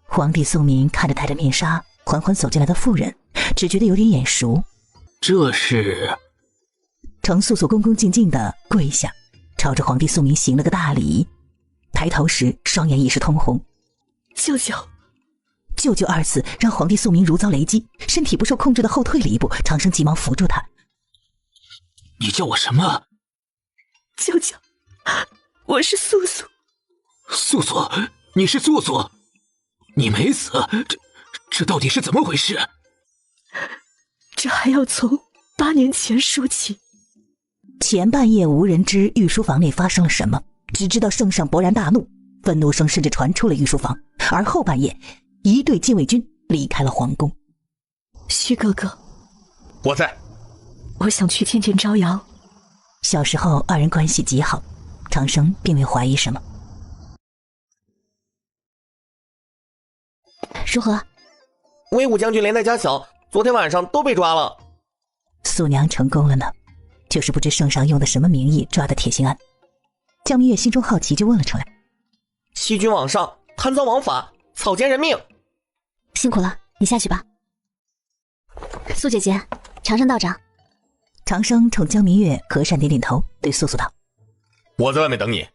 [SPEAKER 2] 皇帝宋明看着戴着面纱缓缓走进来的妇人，只觉得有点眼熟。
[SPEAKER 4] 这是……
[SPEAKER 2] 程素素恭恭敬敬地跪下，朝着皇帝宋明行了个大礼。抬头时，双眼已是通红。
[SPEAKER 7] 舅舅，
[SPEAKER 2] 舅舅二字让皇帝宋明如遭雷击，身体不受控制地后退了一步。长生急忙扶住他。
[SPEAKER 4] 你叫我什么？
[SPEAKER 7] 舅舅，我是素素。
[SPEAKER 4] 素素，你是素素？你没死，这到底是怎么回事？
[SPEAKER 7] 这还要从8年前说起。
[SPEAKER 2] 前半夜无人知御书房内发生了什么，只知道圣上勃然大怒，愤怒声甚至传出了御书房。而后半夜，一队禁卫军离开了皇宫。
[SPEAKER 7] 旭哥哥，
[SPEAKER 9] 我在。
[SPEAKER 7] 我想去见见朝阳。
[SPEAKER 2] 小时候二人关系极好，长生并没有怀疑什么。
[SPEAKER 1] 如何？
[SPEAKER 5] 威武将军连带家小昨天晚上都被抓了。
[SPEAKER 2] 素娘成功了呢，就是不知圣上用的什么名义抓的铁心庵。江明月心中好奇，就问了出来。
[SPEAKER 5] 欺君罔上，贪赃枉法，草菅人命。
[SPEAKER 1] 辛苦了，你下去吧。素姐姐，长生道长。
[SPEAKER 2] 长生冲江明月和善点点头，对素素道：
[SPEAKER 9] 我在外面等你。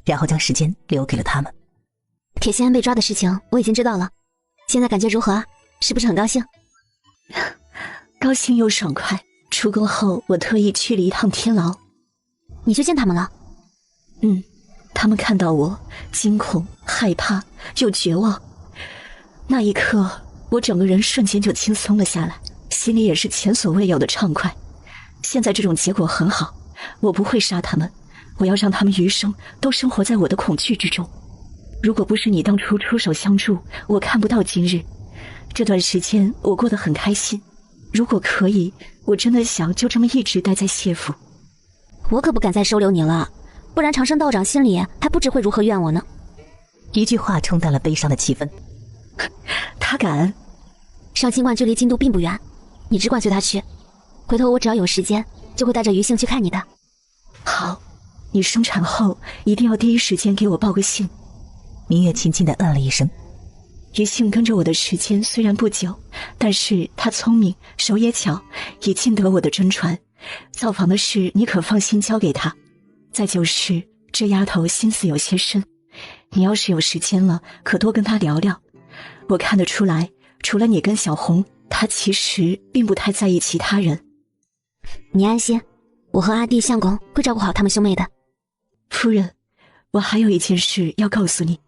[SPEAKER 2] 然后将时间留给了他们。
[SPEAKER 1] 铁心庵被抓的事情我已经知道了，现在感觉如何啊？是不是很高兴？
[SPEAKER 7] 高兴又爽快。出宫后我特意去了一趟天牢。
[SPEAKER 1] 你去见他们了？
[SPEAKER 7] 他们看到我惊恐害怕又绝望，那一刻我整个人瞬间就轻松了下来，心里也是前所未有的畅快。现在这种结果很好，我不会杀他们，我要让他们余生都生活在我的恐惧之中。如果不是你当初出手相助，我看不到今日。这段时间我过得很开心，如果可以，我真的想就这么一直待在谢府。
[SPEAKER 1] 我可不敢再收留你了，不然长生道长心里还不知会如何怨我呢。
[SPEAKER 2] 一句话冲淡了悲伤的气氛。
[SPEAKER 7] 他敢？
[SPEAKER 1] 上清观距离京都并不远，你只管随他去。回头我只要有时间，就会带着余杏去看你的。
[SPEAKER 7] 好，你生产后一定要第一时间给我报个信。
[SPEAKER 2] 明月轻轻地嗯了一声。
[SPEAKER 7] 余杏跟着我的时间虽然不久，但是她聪明，手也巧，也尽得我的真传，造房的事你可放心交给她。再就是这丫头心思有些深，你要是有时间了，可多跟她聊聊。我看得出来，除了你跟小红，她其实并不太在意其他人。
[SPEAKER 1] 你安心，我和阿弟、相公会照顾好他们兄妹的。
[SPEAKER 7] 夫人，我还有一件事要告诉你。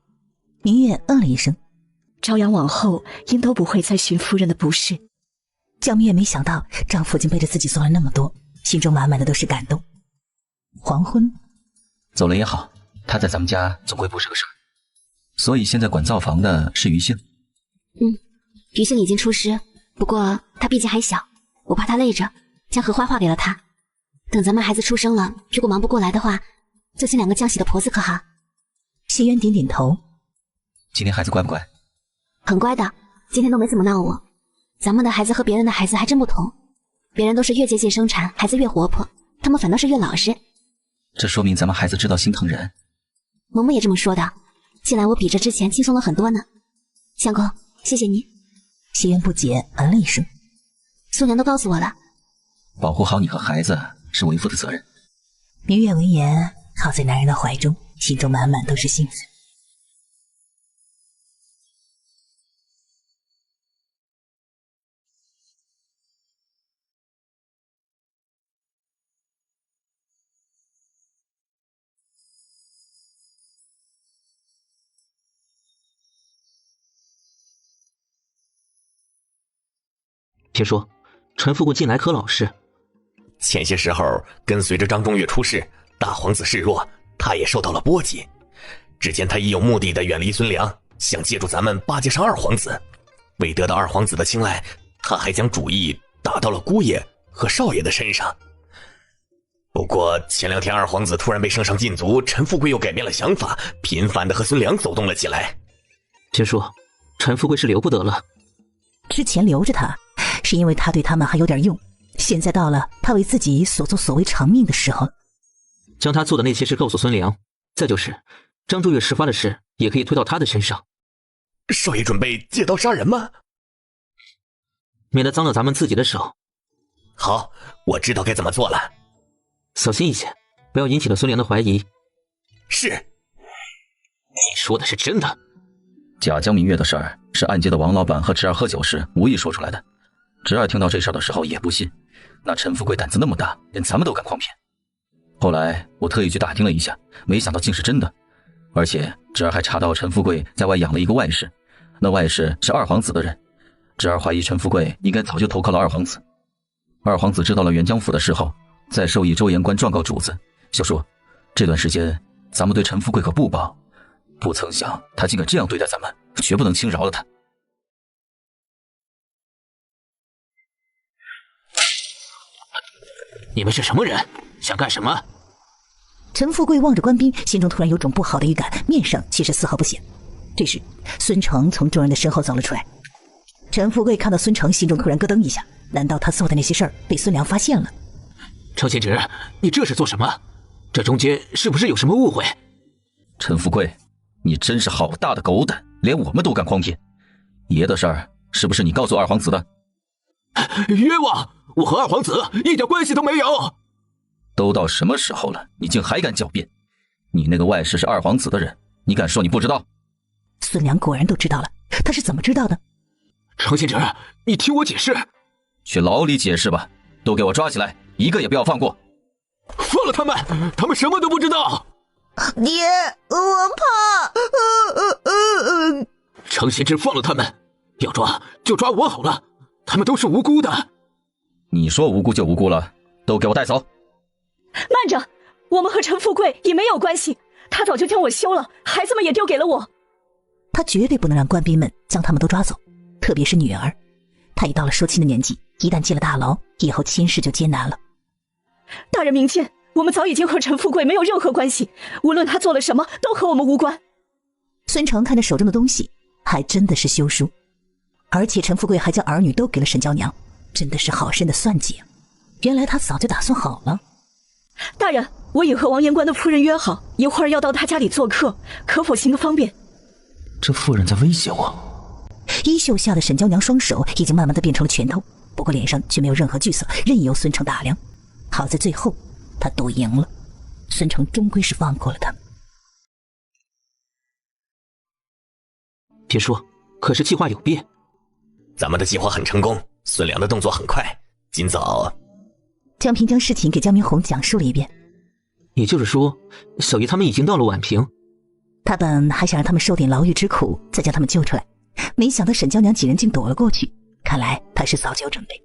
[SPEAKER 2] 明月嗯了一声，
[SPEAKER 7] 朝阳往后应都不会再寻夫人的不是。
[SPEAKER 2] 江明月没想到丈夫竟背着自己做了那么多，心中满满的都是感动。黄昏，
[SPEAKER 6] 走了也好，他在咱们家总归不是个事儿。所以现在管造房的是于杏。
[SPEAKER 1] 于杏已经出师，不过他毕竟还小，我怕他累着，将荷花划给了他。等咱们孩子出生了，如果忙不过来的话，就请2个浆洗的婆子可好？
[SPEAKER 2] 谢渊点点头。
[SPEAKER 6] 今天孩子乖不乖？
[SPEAKER 1] 很乖的，今天都没怎么闹我。咱们的孩子和别人的孩子还真不同，别人都是越节节生产，孩子越活泼，他们反倒是越老实。
[SPEAKER 6] 这说明咱们孩子知道心疼人。
[SPEAKER 1] 嬷嬷也这么说的，近来我比这之前轻松了很多呢。相公，谢谢你。
[SPEAKER 2] 谢渊不解嗯了一声。
[SPEAKER 1] 苏娘都告诉我了，
[SPEAKER 6] 保护好你和孩子是为夫的责任。
[SPEAKER 2] 明月闻言靠在男人的怀中，心中满满都是幸福。
[SPEAKER 4] 别说，陈富贵近来可老实。
[SPEAKER 5] 前些时候跟随着张中岳出事，大皇子示弱，他也受到了波及。只见他已有目的的远离孙良，想借助咱们巴结上二皇子。为得到二皇子的青睐，他还将主意打到了姑爷和少爷的身上。不过前2天二皇子突然被圣上禁足，陈富贵又改变了想法，频繁的和孙良走动了起来。
[SPEAKER 4] 别说，陈富贵是留不得了。
[SPEAKER 2] 之前留着他是因为他对他们还有点用，现在到了他为自己所作所为偿命的时候。
[SPEAKER 4] 将他做的那些事告诉孙良，再就是张中岳事发的事也可以推到他的身上。
[SPEAKER 5] 少爷准备借刀杀人吗？
[SPEAKER 4] 免得脏了咱们自己的手。
[SPEAKER 5] 好，我知道该怎么做了。
[SPEAKER 4] 小心一些，不要引起了孙良的怀疑。
[SPEAKER 5] 是。
[SPEAKER 4] 你说的是真的？
[SPEAKER 6] 假江明月的事儿是暗街的王老板和侄儿喝酒时无意说出来的。侄儿听到这事儿的时候也不信，那陈富贵胆子那么大，连咱们都敢诓骗。后来我特意去打听了一下，没想到竟是真的。而且侄儿还查到陈富贵在外养了一个外室，那外室是二皇子的人。侄儿怀疑陈富贵应该早就投靠了二皇子。二皇子知道了元江府的事后，再授意周言官状告主子，就说这段时间咱们对陈富贵可不薄。不曾想他竟敢这样对待咱们，绝不能轻饶了他。
[SPEAKER 4] 你们是什么人？想干什么？
[SPEAKER 2] 陈富贵望着官兵，心中突然有种不好的预感，面上其实丝毫不显。这时孙成从众人的身后走了出来。陈富贵看到孙成，心中突然咯噔一下，难道他做的那些事儿被孙良发现了？
[SPEAKER 4] 程贤侄，你这是做什么？这中间是不是有什么误会？
[SPEAKER 6] 陈富贵，你真是好大的狗胆，连我们都敢诓骗。爷的事儿是不是你告诉二皇子的？
[SPEAKER 4] 冤枉！我和二皇子一点关系都没有。
[SPEAKER 6] 都到什么时候了，你竟还敢狡辩？你那个外室是二皇子的人，你敢说你不知道？
[SPEAKER 2] 孙良果然都知道了，他是怎么知道的？
[SPEAKER 4] 程贤侄，你听我解释。
[SPEAKER 6] 去牢里解释吧，都给我抓起来，一个也不要放过。
[SPEAKER 4] 放了他们，他们什么都不知道。
[SPEAKER 10] 爹，我怕。
[SPEAKER 4] 程贤侄，放了他们，要抓就抓我好了，他们都是无辜的。
[SPEAKER 6] 你说无辜就无辜了，都给我带走。
[SPEAKER 7] 慢着，我们和陈富贵也没有关系，他早就将我休了，孩子们也丢给了我。
[SPEAKER 2] 他绝对不能让官兵们将他们都抓走，特别是女儿，他已到了收亲的年纪，一旦进了大牢，以后亲事就艰难了。
[SPEAKER 7] 大人明鉴，我们早已经和陈富贵没有任何关系，无论他做了什么，都和我们无关。
[SPEAKER 2] 孙成看着手中的东西，还真的是休书，而且陈富贵还将儿女都给了沈娇娘，真的是好深的算计啊！原来他早就打算好了。
[SPEAKER 7] 大人，我已和王言官的夫人约好，一会儿要到他家里做客，可否行个方便？
[SPEAKER 6] 这妇人在威胁我。
[SPEAKER 2] 衣袖下的沈娇娘双手已经慢慢的变成了拳头，不过脸上却没有任何惧色，任由孙成打量。好在最后他赌赢了，孙成终归是放过了他们。
[SPEAKER 4] 别说，可是计划有变。
[SPEAKER 9] 咱们的计划很成功，孙良的动作很快，今早……
[SPEAKER 2] 江平将事情给江明红讲述了一遍。
[SPEAKER 4] 也就是说，小爷他们已经到了宛平。
[SPEAKER 2] 他本还想让他们受点牢狱之苦，再将他们救出来，没想到沈娇娘几人竟躲了过去，看来他是早就有准备。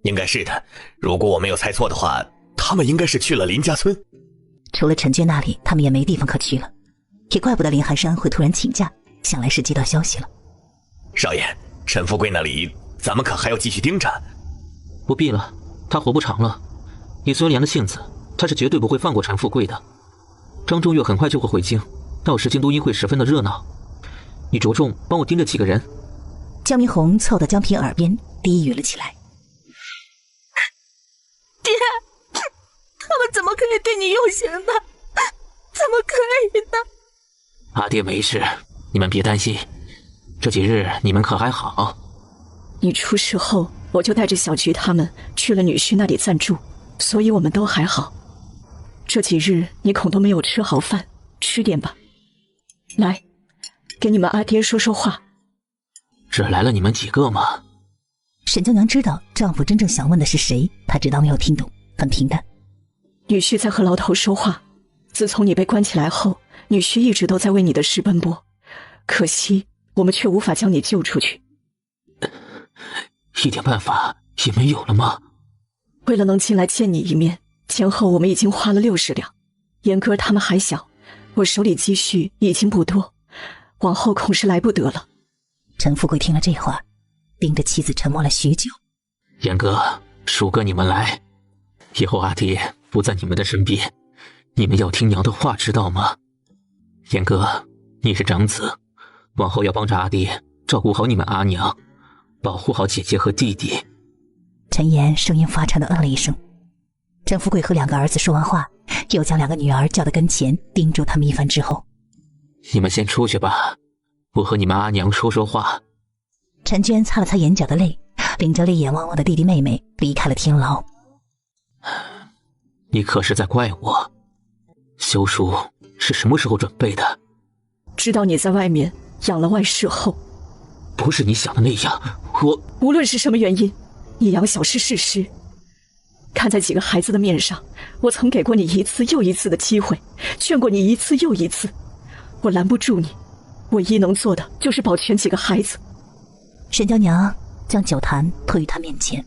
[SPEAKER 9] 应该是的，如果我没有猜错的话，他们应该是去了林家村。
[SPEAKER 2] 除了陈娟那里，他们也没地方可去了。也怪不得林寒山会突然请假，想来是接到消息了。
[SPEAKER 9] 少爷，陈富贵那里咱们可还要继续盯着？
[SPEAKER 4] 不必了，他活不长了。以孙良的性子，他是绝对不会放过陈富贵的。张中岳很快就会回京，到时京都应会十分的热闹。你着重帮我盯着几个人。
[SPEAKER 2] 江明红凑到江平耳边低语了起来：
[SPEAKER 8] 爹，他们怎么可以对你用刑呢？怎么可以呢？
[SPEAKER 4] 阿爹没事，你们别担心。这几日你们可还好？
[SPEAKER 7] 你出事后，我就带着小菊他们去了女婿那里暂住，所以我们都还好。这几日你恐都没有吃好饭，吃点吧。来，给你们阿爹说说话。
[SPEAKER 4] 只来了你们几个吗？
[SPEAKER 2] 沈娇娘知道丈夫真正想问的是谁，她知道没有听懂，很平淡。
[SPEAKER 7] 女婿在和牢头说话，自从你被关起来后，女婿一直都在为你的事奔波，可惜我们却无法将你救出去。
[SPEAKER 4] 一点办法也没有了吗？
[SPEAKER 7] 为了能进来见你一面，前后我们已经花了60两。严哥他们还小，我手里积蓄已经不多，往后恐是来不得了。
[SPEAKER 2] 陈富贵听了这话，盯着妻子沉默了许久。
[SPEAKER 4] 严哥、叔哥，你们来。以后阿爹不在你们的身边，你们要听娘的话，知道吗？严哥，你是长子，往后要帮着阿爹照顾好你们阿娘，保护好姐姐和弟弟。
[SPEAKER 2] 陈岩声音发颤地了一声。陈富贵和2个儿子说完话，又将2个女儿叫到跟前，叮嘱他们一番之后，
[SPEAKER 4] 你们先出去吧，我和你们阿娘说说话。
[SPEAKER 2] 陈娟擦了擦眼角的泪，领着泪眼汪汪的弟弟妹妹离开了天牢。
[SPEAKER 4] 你可是在怪我？休书是什么时候准备的？
[SPEAKER 7] 知道你在外面养了外室后，
[SPEAKER 4] 不是你想的那样。我
[SPEAKER 7] 无论是什么原因，你养小是事实。看在几个孩子的面上，我曾给过你一次又一次的机会，劝过你一次又一次，我拦不住你，唯一能做的就是保全几个孩子。
[SPEAKER 2] 沈娇娘将酒坛推于他面前，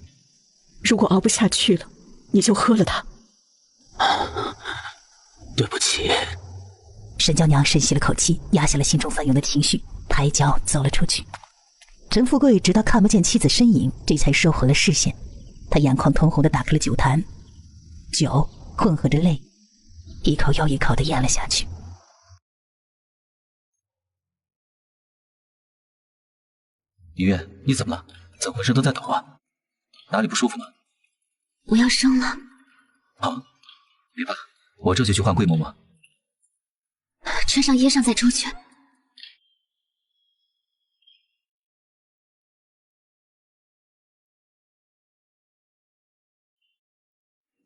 [SPEAKER 7] 如果熬不下去了，你就喝了它。
[SPEAKER 4] 对不起。
[SPEAKER 2] 沈娇娘深吸了口气，压下了心中翻涌的情绪，抬脚走了出去。陈富贵直到看不见妻子身影，这才收回了视线。他眼眶通红地打开了酒坛，酒混合着泪，一口又一口地咽了下去。
[SPEAKER 6] 雨月，你怎么了？怎么浑身都在抖啊？哪里不舒服吗？
[SPEAKER 1] 我要生了。
[SPEAKER 6] 啊，别怕，我这就去换桂嬷嬷。
[SPEAKER 1] 穿上衣裳再出去。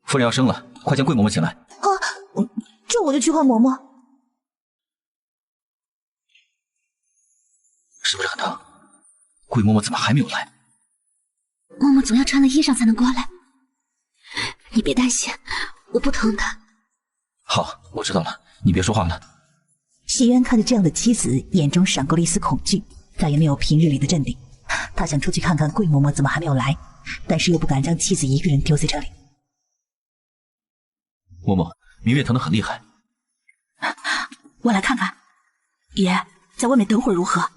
[SPEAKER 6] 夫人要生了，快将桂嬷嬷请来。
[SPEAKER 10] 啊，这我就去换嬷嬷。
[SPEAKER 6] 是不是很疼？桂嬷嬷怎么还没有来？
[SPEAKER 1] 嬷嬷总要穿了衣裳才能过来。你别担心，我不疼的。
[SPEAKER 6] 好，我知道了，你别说话了。
[SPEAKER 2] 西渊看着这样的妻子，眼中闪过了一丝恐惧，再也没有平日里的镇定。他想出去看看桂嬷嬷怎么还没有来，但是又不敢让妻子一个人丢在这里。
[SPEAKER 6] 嬷嬷，明月疼得很厉害。
[SPEAKER 8] 我来看看。爷，在外面等会儿如何？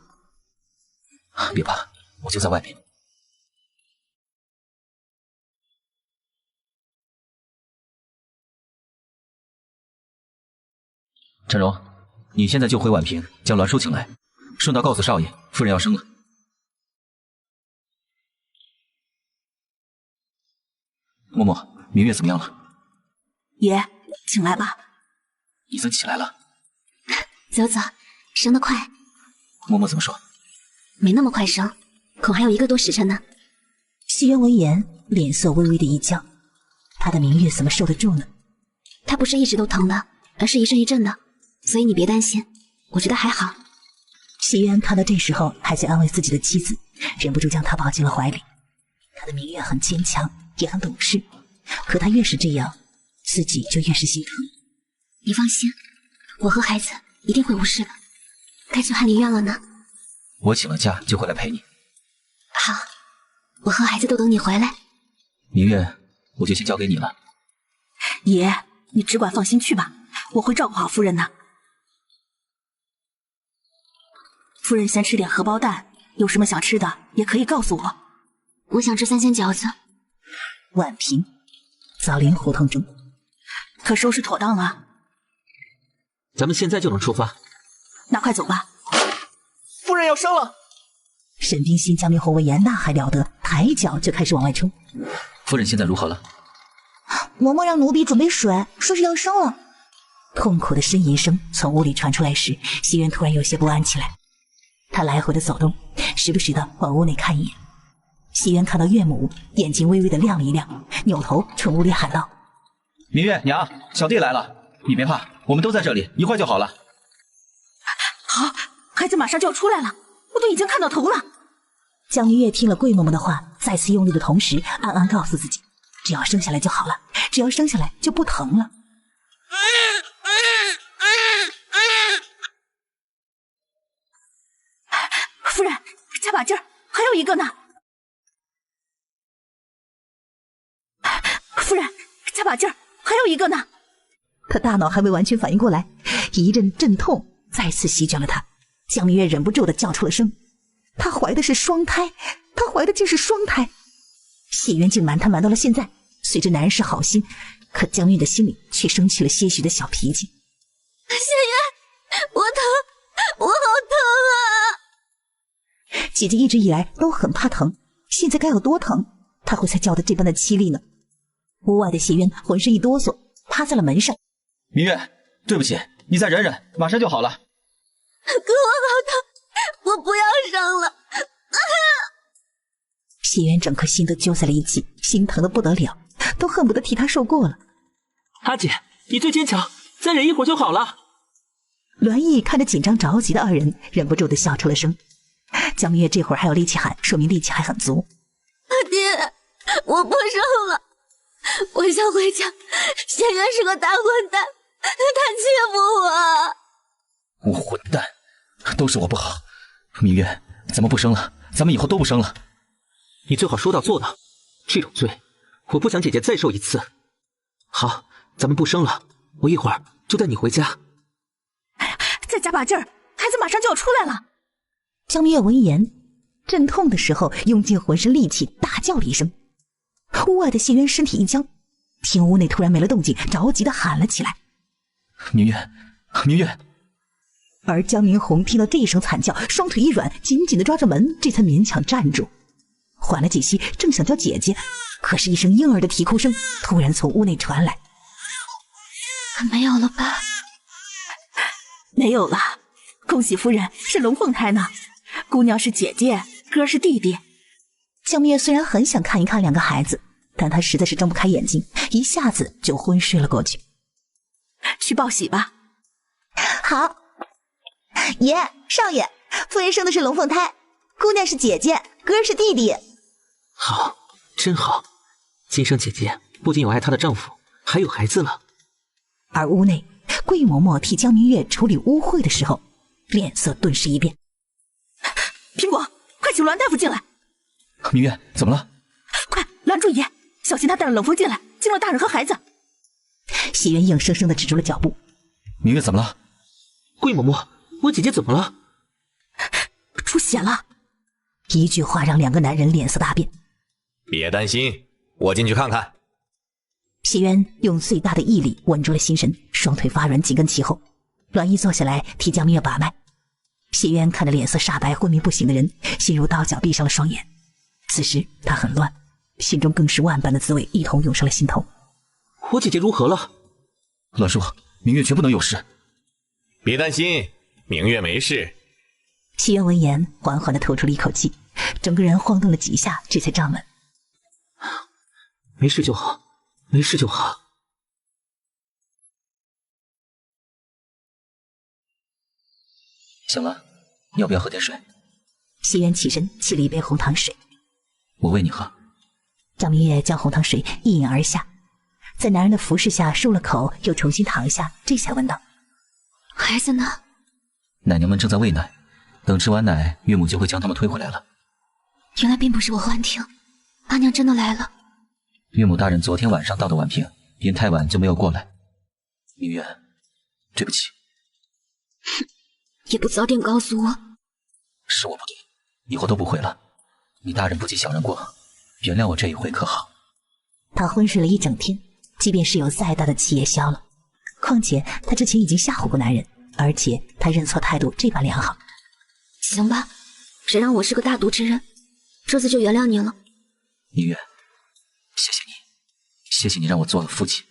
[SPEAKER 6] 别怕，我就在外面。陈荣，你现在就回宛平，将栾叔请来，顺道告诉少爷，夫人要生了。嬷嬷，明月怎么样了？
[SPEAKER 8] 爷，请来吧。
[SPEAKER 6] 已经起来了。
[SPEAKER 1] 走走，生得快。
[SPEAKER 6] 嬷嬷怎么说？
[SPEAKER 1] 没那么快生，恐还有1个多时辰呢。
[SPEAKER 2] 西渊闻言，脸色微微的一僵。他的明月怎么受得住呢？
[SPEAKER 1] 他不是一直都疼的，而是一阵一阵的，所以你别担心，我觉得还好。
[SPEAKER 2] 席渊看到这时候还在安慰自己的妻子，忍不住将她抱进了怀里。他的明月很坚强，也很懂事，可他越是这样，自己就越是心疼。
[SPEAKER 1] 你放心，我和孩子一定会无事的。该去翰林院了呢。
[SPEAKER 6] 我请了假就回来陪你。
[SPEAKER 1] 好，我和孩子都等你回来。
[SPEAKER 6] 明月，我就先交给你了。
[SPEAKER 8] 爷，你只管放心去吧，我会照顾好夫人的。夫人先吃点荷包蛋，有什么想吃的也可以告诉我。
[SPEAKER 1] 我想吃3鲜饺子。
[SPEAKER 2] 宛平，枣林胡同中。
[SPEAKER 8] 可收拾妥当了？
[SPEAKER 4] 咱们现在就能出发。
[SPEAKER 8] 那快走吧。
[SPEAKER 5] 夫人要生了！
[SPEAKER 2] 沈冰心、江明侯闻言那还了得，抬脚就开始往外冲。
[SPEAKER 6] 夫人现在如何了？
[SPEAKER 10] 嬷嬷让奴婢准备水，说是要生了。
[SPEAKER 2] 痛苦的呻吟声从屋里传出来时，席渊突然有些不安起来。他来回的走动，时不时的往屋内看一眼。席渊看到岳母，眼睛微微的亮了一亮，扭头冲屋里喊道：“
[SPEAKER 6] 明月娘，小弟来了，你别怕，我们都在这里，一会儿就好了。”
[SPEAKER 8] 好，孩子马上就要出来了，我都已经看到头了。
[SPEAKER 2] 江明月听了桂嬷嬷的话，再次用力的同时，暗暗告诉自己，只要生下来就好了，只要生下来就不疼了。
[SPEAKER 8] 夫人，加把劲儿，还有一个呢。夫人，加把劲儿，还有一个呢。
[SPEAKER 2] 他大脑还未完全反应过来，一阵阵痛再次席卷了他。江明月忍不住的叫出了声。她怀的是双胎，她怀的竟是双胎。谢渊竟瞒她瞒到了现在，虽这男人是好心，可江明月的心里却升起了些许的小脾气。
[SPEAKER 11] 谢渊，我疼，我好疼啊！
[SPEAKER 2] 姐姐一直以来都很怕疼，现在该有多疼，她会才叫得这般的凄厉呢？屋外的谢渊浑身一哆嗦，趴在了门上。
[SPEAKER 6] 明月，对不起，你再忍忍，马上就好了。
[SPEAKER 11] 可我好疼，我不要生了。
[SPEAKER 2] 谢渊整颗心都揪在了一起，心疼的不得了，都恨不得替他受过了。
[SPEAKER 4] 阿姐，你最坚强，再忍一会儿就好了。
[SPEAKER 2] 栾毅看着紧张着急的二人，忍不住的笑出了声。江明月这会儿还有力气喊，说明力气还很足。
[SPEAKER 11] 爹，我不生了，我想回家。谢渊是个大混蛋，他欺负我。
[SPEAKER 6] 我混蛋，都是我不好。明月，咱们不生了，咱们以后都不生了。
[SPEAKER 4] 你最好说到做到，这种罪，我不想姐姐再受一次。好，咱们不生了，我一会儿就带你回家。
[SPEAKER 8] 再加把劲儿，孩子马上就要出来了。
[SPEAKER 2] 江明月闻言，阵痛的时候用尽浑身力气，大叫了一声。屋外的谢渊身体一僵，听屋内突然没了动静，着急的喊了起来：“
[SPEAKER 6] 明月，明月！”
[SPEAKER 2] 而江明红听到这一声惨叫，双腿一软，紧紧的抓着门，这才勉强站住。缓了几息，正想叫姐姐，可是一声婴儿的啼哭声突然从屋内传来。
[SPEAKER 1] 没有了吧？
[SPEAKER 8] 没有了，恭喜夫人是龙凤胎呢，姑娘是姐姐，哥是弟弟。
[SPEAKER 2] 江明月虽然很想看一看两个孩子，但她实在是睁不开眼睛，一下子就昏睡了过去。
[SPEAKER 8] 去报喜吧。
[SPEAKER 10] 好，爷少爷，夫人生的是龙凤胎，姑娘是姐姐，哥是弟弟。
[SPEAKER 4] 好，真好，今生姐姐不仅有爱她的丈夫，还有孩子了。
[SPEAKER 2] 而屋内桂嬷嬷替江明月处理污秽的时候，脸色顿时一变。
[SPEAKER 8] 苹果，快请栾大夫进来。
[SPEAKER 6] 明月，怎么了？
[SPEAKER 8] 快拦住爷，小心他带了冷风进来，惊了大人和孩子。
[SPEAKER 2] 谢渊硬生生的止住了脚步。
[SPEAKER 6] 明月怎么了？
[SPEAKER 4] 桂嬷嬷，我姐姐怎么了？
[SPEAKER 8] 出血了。
[SPEAKER 2] 一句话让两个男人脸色大变。
[SPEAKER 5] 别担心，我进去看看。
[SPEAKER 2] 谢渊用最大的毅力稳住了心神，双腿发软，紧跟其后。栾毅坐下来替江明月把脉。谢渊看着脸色煞白、昏迷不醒的人，心如刀绞，闭上了双眼。此时他很乱，心中更是万般的滋味一同涌上了心头。
[SPEAKER 4] 我姐姐如何了？
[SPEAKER 6] 栾叔，明月绝不能有事。
[SPEAKER 5] 别担心，明月没事。
[SPEAKER 2] 谢渊闻言缓缓地吐出了一口气，整个人晃动了几下，这才站稳。
[SPEAKER 4] 没事就好，没事就好。
[SPEAKER 6] 醒了，要不要喝点水？
[SPEAKER 2] 西渊起身沏了一杯红糖水，
[SPEAKER 6] 我喂你喝。
[SPEAKER 2] 张明月将红糖水一饮而下，在男人的服侍下漱了口，又重新躺下，这才问道：“
[SPEAKER 1] 孩子呢？”
[SPEAKER 6] 奶娘们正在喂奶，等吃完奶，岳母就会将他们推回来了。
[SPEAKER 1] 原来并不是我幻听，阿娘真的来了。
[SPEAKER 6] 岳母大人昨天晚上到的宛平，因太晚就没有过来。明月，对不起。
[SPEAKER 1] 哼，也不早点告诉我。
[SPEAKER 6] 是我不对，以后都不会了。你大人不计小人过，原谅我这一回可好？
[SPEAKER 2] 他昏睡了一整天，即便是有再大的气也消了。况且他之前已经吓唬过男人，而且他认错态度这般良好。
[SPEAKER 1] 行吧，谁让我是个大度之人，这次就原谅你了。
[SPEAKER 6] 明月，谢谢你，谢谢你让我做了父亲。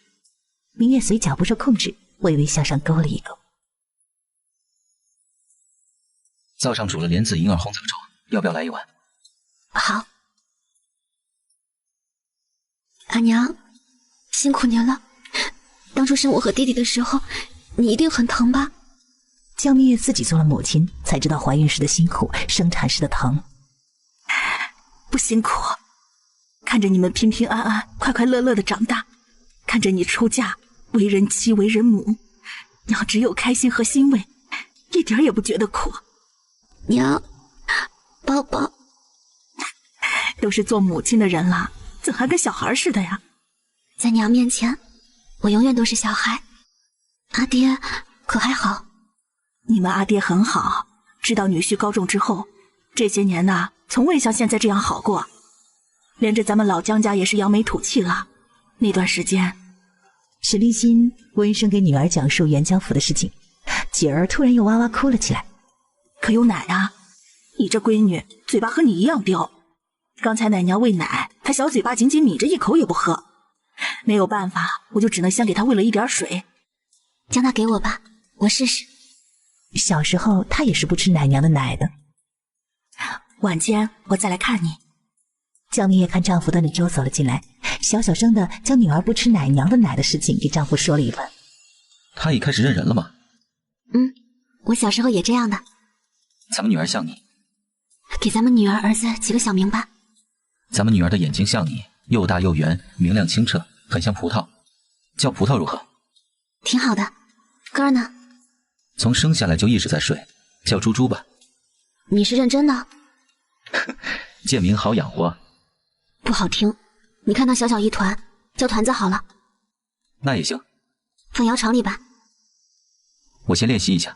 [SPEAKER 2] 明月嘴角不受控制，微微向上勾了一勾。
[SPEAKER 6] 灶上煮了莲子银耳红枣粥，要不要来一碗？
[SPEAKER 1] 好。阿娘，辛苦您了。当初生我和弟弟的时候，你一定很疼吧？
[SPEAKER 2] 江明月自己做了母亲，才知道怀孕时的辛苦，生产时的疼。
[SPEAKER 8] 不辛苦，看着你们平平安安、快快乐乐的长大，看着你出嫁为人妻、为人母，娘只有开心和欣慰，一点也不觉得苦。
[SPEAKER 1] 娘，宝宝，
[SPEAKER 8] 都是做母亲的人了，怎还跟小孩似的呀？
[SPEAKER 1] 在娘面前，我永远都是小孩。阿爹可还好？
[SPEAKER 8] 你们阿爹很好，知道女婿高中之后，这些年呐，从未像现在这样好过，连着咱们老江家也是扬眉吐气了。那段时间，
[SPEAKER 2] 史立新温声给女儿讲述袁江府的事情，姐儿突然又哇哇哭了起来。
[SPEAKER 8] 可有奶啊！你这闺女嘴巴和你一样刁，刚才奶娘喂奶，她小嘴巴紧紧抿着，一口也不喝。没有办法，我就只能先给她喂了一点水。
[SPEAKER 1] 将她给我吧，我试试。
[SPEAKER 2] 小时候她也是不吃奶娘的奶的。
[SPEAKER 8] 晚间我再来看你。
[SPEAKER 2] 江明月看丈夫端着粥走了进来，小小声的将女儿不吃奶娘的奶的事情给丈夫说了一番。
[SPEAKER 6] 她已开始认人了吗？
[SPEAKER 1] 我小时候也这样的。
[SPEAKER 6] 咱们女儿像你，
[SPEAKER 1] 给咱们女儿儿子起个小名吧。
[SPEAKER 6] 咱们女儿的眼睛像你，又大又圆，明亮清澈，很像葡萄，叫葡萄如何？
[SPEAKER 1] 挺好的。哥儿呢？
[SPEAKER 6] 从生下来就一直在睡，叫猪猪吧。
[SPEAKER 1] 你是认真的？
[SPEAKER 6] 贱名好养活。
[SPEAKER 1] 不好听，你看那小小一团，叫团子好了。
[SPEAKER 6] 那也行。
[SPEAKER 1] 放窑厂里吧。
[SPEAKER 6] 我先练习一下。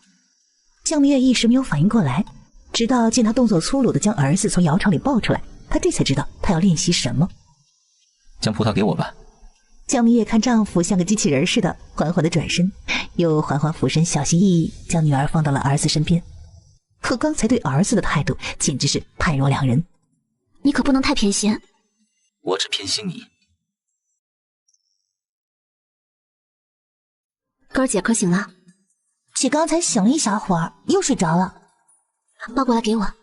[SPEAKER 2] 江明月一时没有反应过来，直到见他动作粗鲁地将儿子从窑厂里抱出来，他这才知道他要练习什么。
[SPEAKER 6] 将葡萄给我吧。
[SPEAKER 2] 江明月看丈夫像个机器人似的，缓缓地转身，又缓缓俯身，小心翼翼将女儿放到了儿子身边。可刚才对儿子的态度简直是判若两人。
[SPEAKER 1] 你可不能太偏心。
[SPEAKER 6] 我只偏心你。
[SPEAKER 1] 哥儿姐可醒了？
[SPEAKER 10] 姐刚才醒了一小会儿，又睡着了。
[SPEAKER 1] 抱过来给我。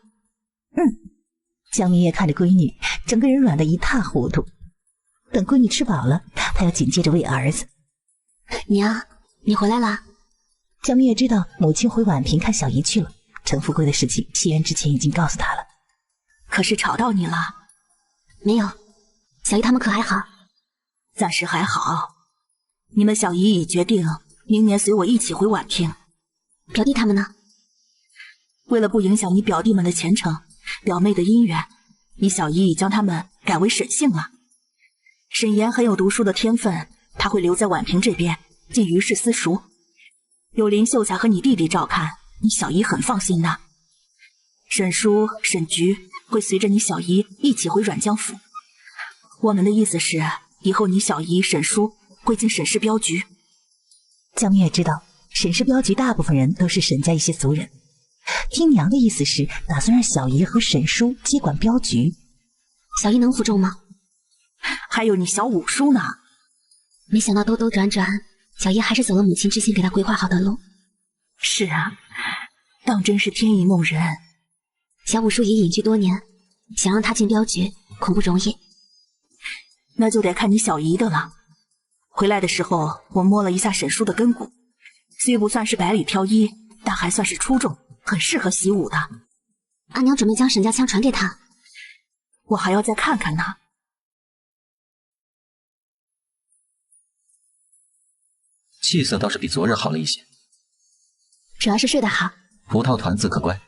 [SPEAKER 2] 江明月看着闺女，整个人软得一塌糊涂。等闺女吃饱了，她要紧接着喂儿子。
[SPEAKER 1] 娘，你回来啦？
[SPEAKER 2] 江明月知道母亲回宛平看小姨去了，陈富贵的事情西元之前已经告诉她了。
[SPEAKER 8] 可是吵到你了？
[SPEAKER 1] 没有。小姨他们可还好？
[SPEAKER 8] 暂时还好。你们小姨已决定明年随我一起回宛平。
[SPEAKER 1] 表弟他们呢？
[SPEAKER 8] 为了不影响你表弟们的前程，表妹的姻缘，你小姨已将他们改为沈姓了。沈岩很有读书的天分，他会留在宛平这边尽于氏私塾，有林秀才和你弟弟照看，你小姨很放心的。沈叔、沈局会随着你小姨一起回阮江府。我们的意思是，以后你小姨、沈叔会进沈氏镖局。
[SPEAKER 2] 江明月知道沈氏镖局大部分人都是沈家一些族人，听娘的意思是打算让小姨和沈叔接管镖局。
[SPEAKER 1] 小姨能服众吗？
[SPEAKER 8] 还有你小五叔呢。
[SPEAKER 1] 没想到兜兜转转，小姨还是走了母亲之前给她规划好的路。
[SPEAKER 8] 是啊，当真是天意弄人。
[SPEAKER 1] 小五叔也隐居多年，想让他进镖局恐不容易。
[SPEAKER 8] 那就得看你小姨的了。回来的时候，我摸了一下沈叔的根骨，虽不算是百里挑一，但还算是出众，很适合习武的。
[SPEAKER 1] 阿娘准备将沈家枪传给他，
[SPEAKER 8] 我还要再看看呢。
[SPEAKER 6] 气色倒是比昨日好了一些，
[SPEAKER 1] 主要是睡得好，
[SPEAKER 6] 葡萄团子可乖，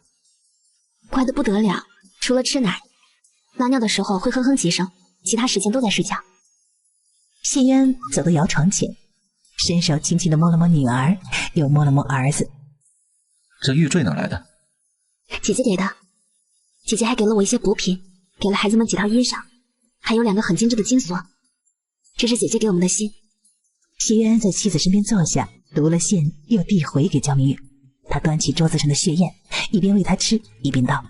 [SPEAKER 1] 乖得不得了。除了吃奶、拉尿的时候会哼哼几声，其他时间都在睡觉。
[SPEAKER 2] 谢渊走到摇床前，伸手轻轻地摸了摸女儿，又摸了摸儿子。
[SPEAKER 6] 这玉坠哪来的？
[SPEAKER 1] 姐姐给的，姐姐还给了我一些补品，给了孩子们几套衣裳，还有2个很精致的金锁。这是姐姐给我们的信。
[SPEAKER 2] 谢渊在妻子身边坐下，读了信，又递回给焦明月。他端起桌子上的血燕，一边喂他吃，一边道：“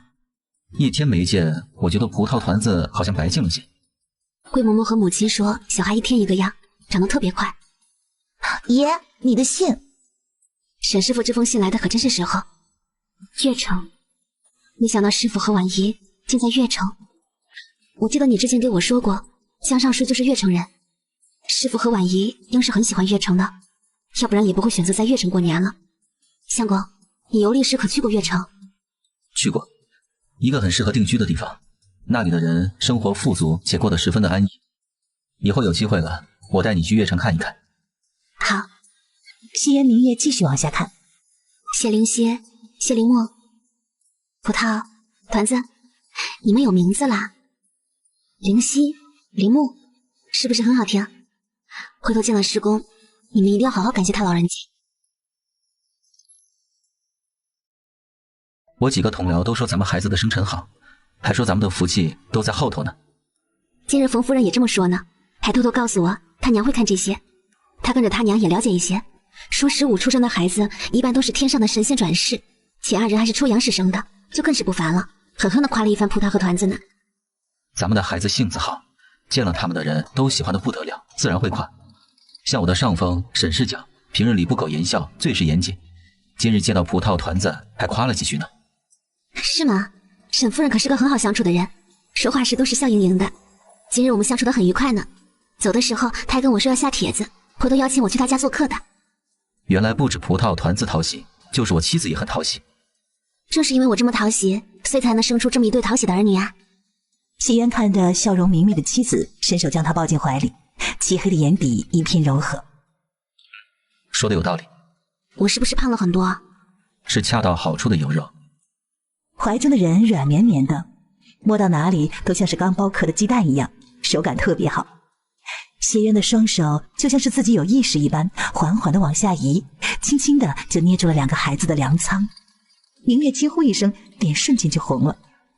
[SPEAKER 6] 一天没见，我觉得葡萄团子好像白净了些。”
[SPEAKER 1] 桂嬷嬷和母亲说，小孩1天1个样，长得特别快。
[SPEAKER 10] 爷，你的信。
[SPEAKER 1] 沈师傅这封信来的可真是时候。月城，没想到师傅和婉仪竟在月城。我记得你之前给我说过，江上师就是月城人。师傅和婉仪应是很喜欢月城的，要不然也不会选择在月城过年了。相公，你游历时可去过月城？
[SPEAKER 6] 去过，一个很适合定居的地方，那里的人生活富足且过得十分的安逸。以后有机会了，我带你去月城看一看。
[SPEAKER 1] 好。
[SPEAKER 2] 谢渊明月继续往下看。
[SPEAKER 1] 谢灵歇、谢灵墨、葡萄、团子，你们有名字啦。灵溪、林木，是不是很好听？回头见了师公，你们一定要好好感谢他老人家。
[SPEAKER 6] 我几个同僚都说咱们孩子的生辰好，还说咱们的福气都在后头呢。
[SPEAKER 1] 今日冯夫人也这么说呢，还偷偷告诉我他娘会看这些，他跟着他娘也了解一些，说15出生的孩子一般都是天上的神仙转世，且2人还是出阳世生的，就更是不凡了，狠狠地夸了一番葡萄和团子呢。
[SPEAKER 6] 咱们的孩子性子好，见了他们的人都喜欢的不得了，自然会夸。像我的上峰沈氏讲，平日里不苟言笑，最是严谨，今日见到葡萄团子还夸了几句呢。
[SPEAKER 1] 是吗？沈夫人可是个很好相处的人，说话时都是笑盈盈的。今日我们相处得很愉快呢，走的时候他还跟我说要下帖子，回头邀请我去他家做客的。
[SPEAKER 6] 原来不止葡萄团子讨喜，就是我妻子也很讨喜。
[SPEAKER 1] 正是因为我这么讨喜，所以才能生出这么一对讨喜的儿女啊。
[SPEAKER 2] 谢渊看着笑容明媚的妻子，伸手将她抱进怀里，漆黑的眼底一片柔和。
[SPEAKER 6] 说的有道理。
[SPEAKER 1] 我是不是胖了很多啊？
[SPEAKER 6] 是恰到好处的油肉。
[SPEAKER 2] 怀中的人软绵绵的，摸到哪里都像是刚剥壳的鸡蛋一样，手感特别好。谢渊的双手就像是自己有意识一般，缓缓地往下移，轻轻地就捏住了2个孩子的粮仓。明月惊呼一声，脸瞬间就红了。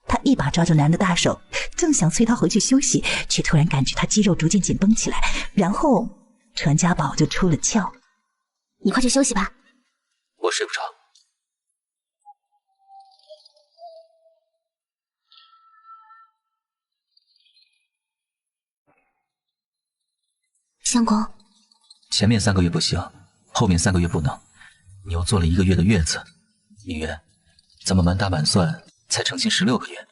[SPEAKER 2] 他一把抓住男人的大手，正想催他回去休息，却突然感觉他肌肉逐渐紧绷起来，然后传家宝就出了窍。
[SPEAKER 1] 你快去休息吧。
[SPEAKER 6] 我睡不着。
[SPEAKER 1] 相公，
[SPEAKER 6] 前面3个月不行，后面3个月不能，你又做了1个月的月子。明月，咱们满打满算才成亲16个月。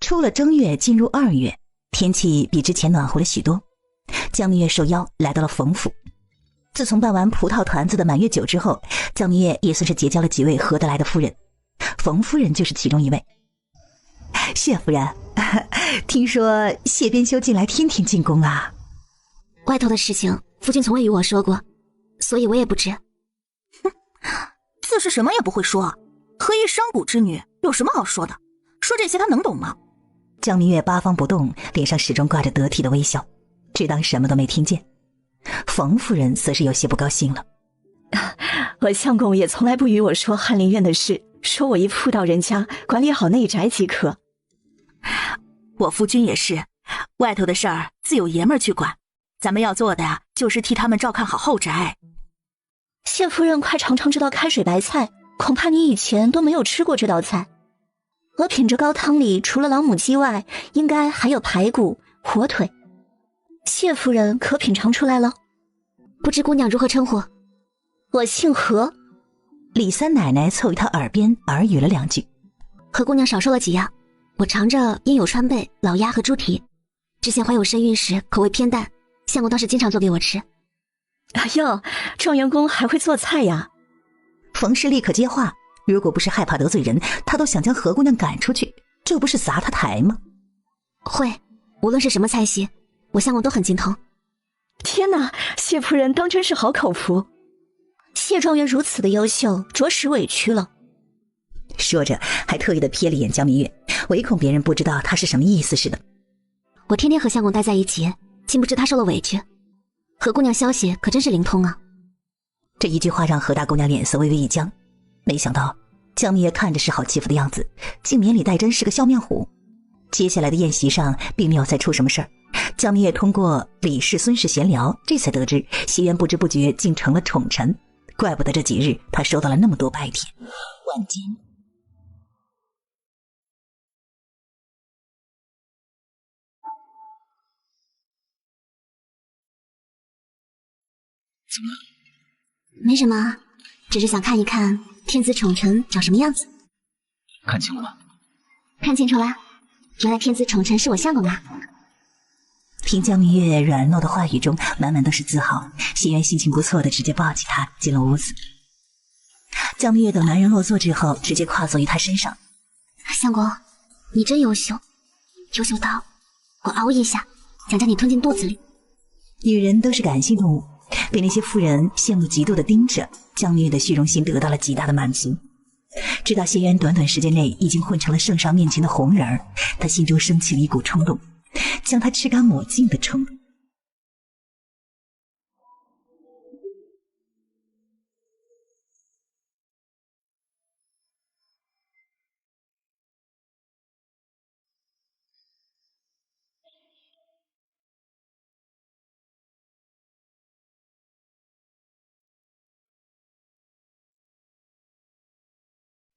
[SPEAKER 2] 出了正月，进入2月，天气比之前暖和了许多。江明月受邀来到了冯府。自从办完葡萄团子的满月酒之后，江明月也算是结交了几位合得来的夫人，冯夫人就是其中一位。谢夫人，听说谢边修近来天天进宫啊？
[SPEAKER 1] 外头的事情，夫君从未与我说过，所以我也不知。
[SPEAKER 8] 哼，自是什么也不会说，何以商贾之女，有什么好说的？说这些他能懂吗？
[SPEAKER 2] 江明月八方不动，脸上始终挂着得体的微笑，只当什么都没听见。冯夫人则是有些不高兴了。
[SPEAKER 7] 我相公也从来不与我说翰林院的事，说我一妇道人家，管理好内宅即可。
[SPEAKER 8] 我夫君也是，外头的事儿自有爷们儿去管，咱们要做的呀，就是替他们照看好后宅。
[SPEAKER 11] 谢夫人快尝尝这道开水白菜，恐怕你以前都没有吃过这道菜。我品这高汤里除了老母鸡外，应该还有排骨、火腿。谢夫人可品尝出来了？
[SPEAKER 1] 不知姑娘如何称呼？
[SPEAKER 11] 我姓何。
[SPEAKER 2] 李三奶奶凑于她耳边耳语了2句。
[SPEAKER 1] 何姑娘少说了几样，我尝着烟有川贝、老鸭和猪蹄。之前怀有身孕时口味偏淡，相公倒是经常做给我吃。
[SPEAKER 7] 哎呦，状元公还会做菜呀？
[SPEAKER 2] 冯氏立刻接话，如果不是害怕得罪人，他都想将何姑娘赶出去，这不是砸他台吗？
[SPEAKER 1] 会，无论是什么菜系，我相公都很精通。
[SPEAKER 7] 天哪，谢夫人当真是好口福。
[SPEAKER 11] 谢状元如此的优秀，着实委屈了。
[SPEAKER 2] 说着还特意的瞥了眼江明月，唯恐别人不知道他是什么意思似的。
[SPEAKER 1] 我天天和相公待在一起，竟不知他受了委屈。何姑娘消息可真是灵通啊。
[SPEAKER 2] 这一句话让何大姑娘脸色微微一僵，没想到江明月看着是好欺负的样子，竟免里带真是个笑面虎。接下来的宴席上并没有再出什么事儿，江明月通过李氏孙氏闲聊，这才得知谢渊不知不觉竟成了宠臣，怪不得这几日他收到了那么多拜帖。万金，
[SPEAKER 3] 怎么了？
[SPEAKER 1] 没什么，只是想看一看天子宠臣长什么样子。
[SPEAKER 3] 看清了吗？
[SPEAKER 1] 看清楚了，原来天子宠臣是我相公啊。
[SPEAKER 2] 听江明月软糯的话语中满满都是自豪，谢渊心情不错的直接抱起她进了屋子。江明月等男人落座之后，直接跨坐于他身上。
[SPEAKER 1] 相公，你真优秀，优秀到我嗷一下想将你吞进肚子里。
[SPEAKER 2] 女人都是感性动物，被那些妇人羡慕嫉妒的盯着，江明月的虚荣心得到了极大的满足。知道谢渊短短时间内已经混成了圣上面前的红人儿，他心中升起了一股冲动，将他吃干抹净的冲动。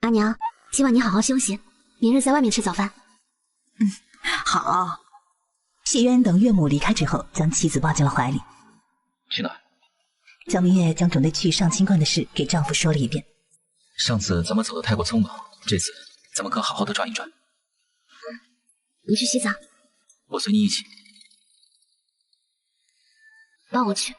[SPEAKER 1] 阿娘，今晚你好好休息，明日在外面吃早饭。
[SPEAKER 8] 好。
[SPEAKER 2] 谢渊等岳母离开之后，将妻子抱进了怀里。
[SPEAKER 3] 去哪儿？
[SPEAKER 2] 江明月将准备去上清观的事给丈夫说了一遍。
[SPEAKER 6] 上次咱们走得太过匆忙，这次咱们可好好的转一转。
[SPEAKER 1] 你去洗澡，
[SPEAKER 6] 我随你一起。
[SPEAKER 1] 帮我去。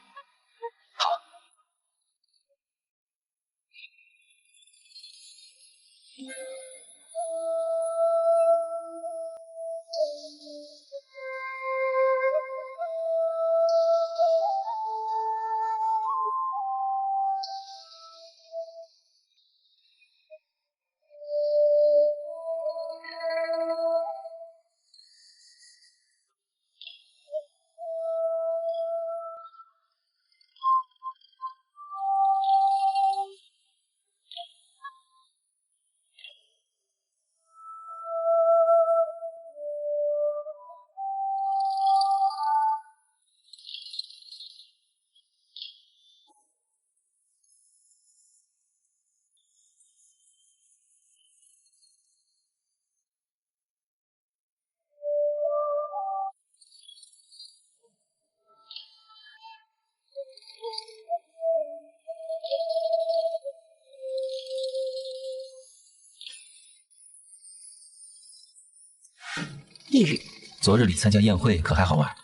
[SPEAKER 2] 翌日，
[SPEAKER 6] 昨日里参加宴会可还好玩？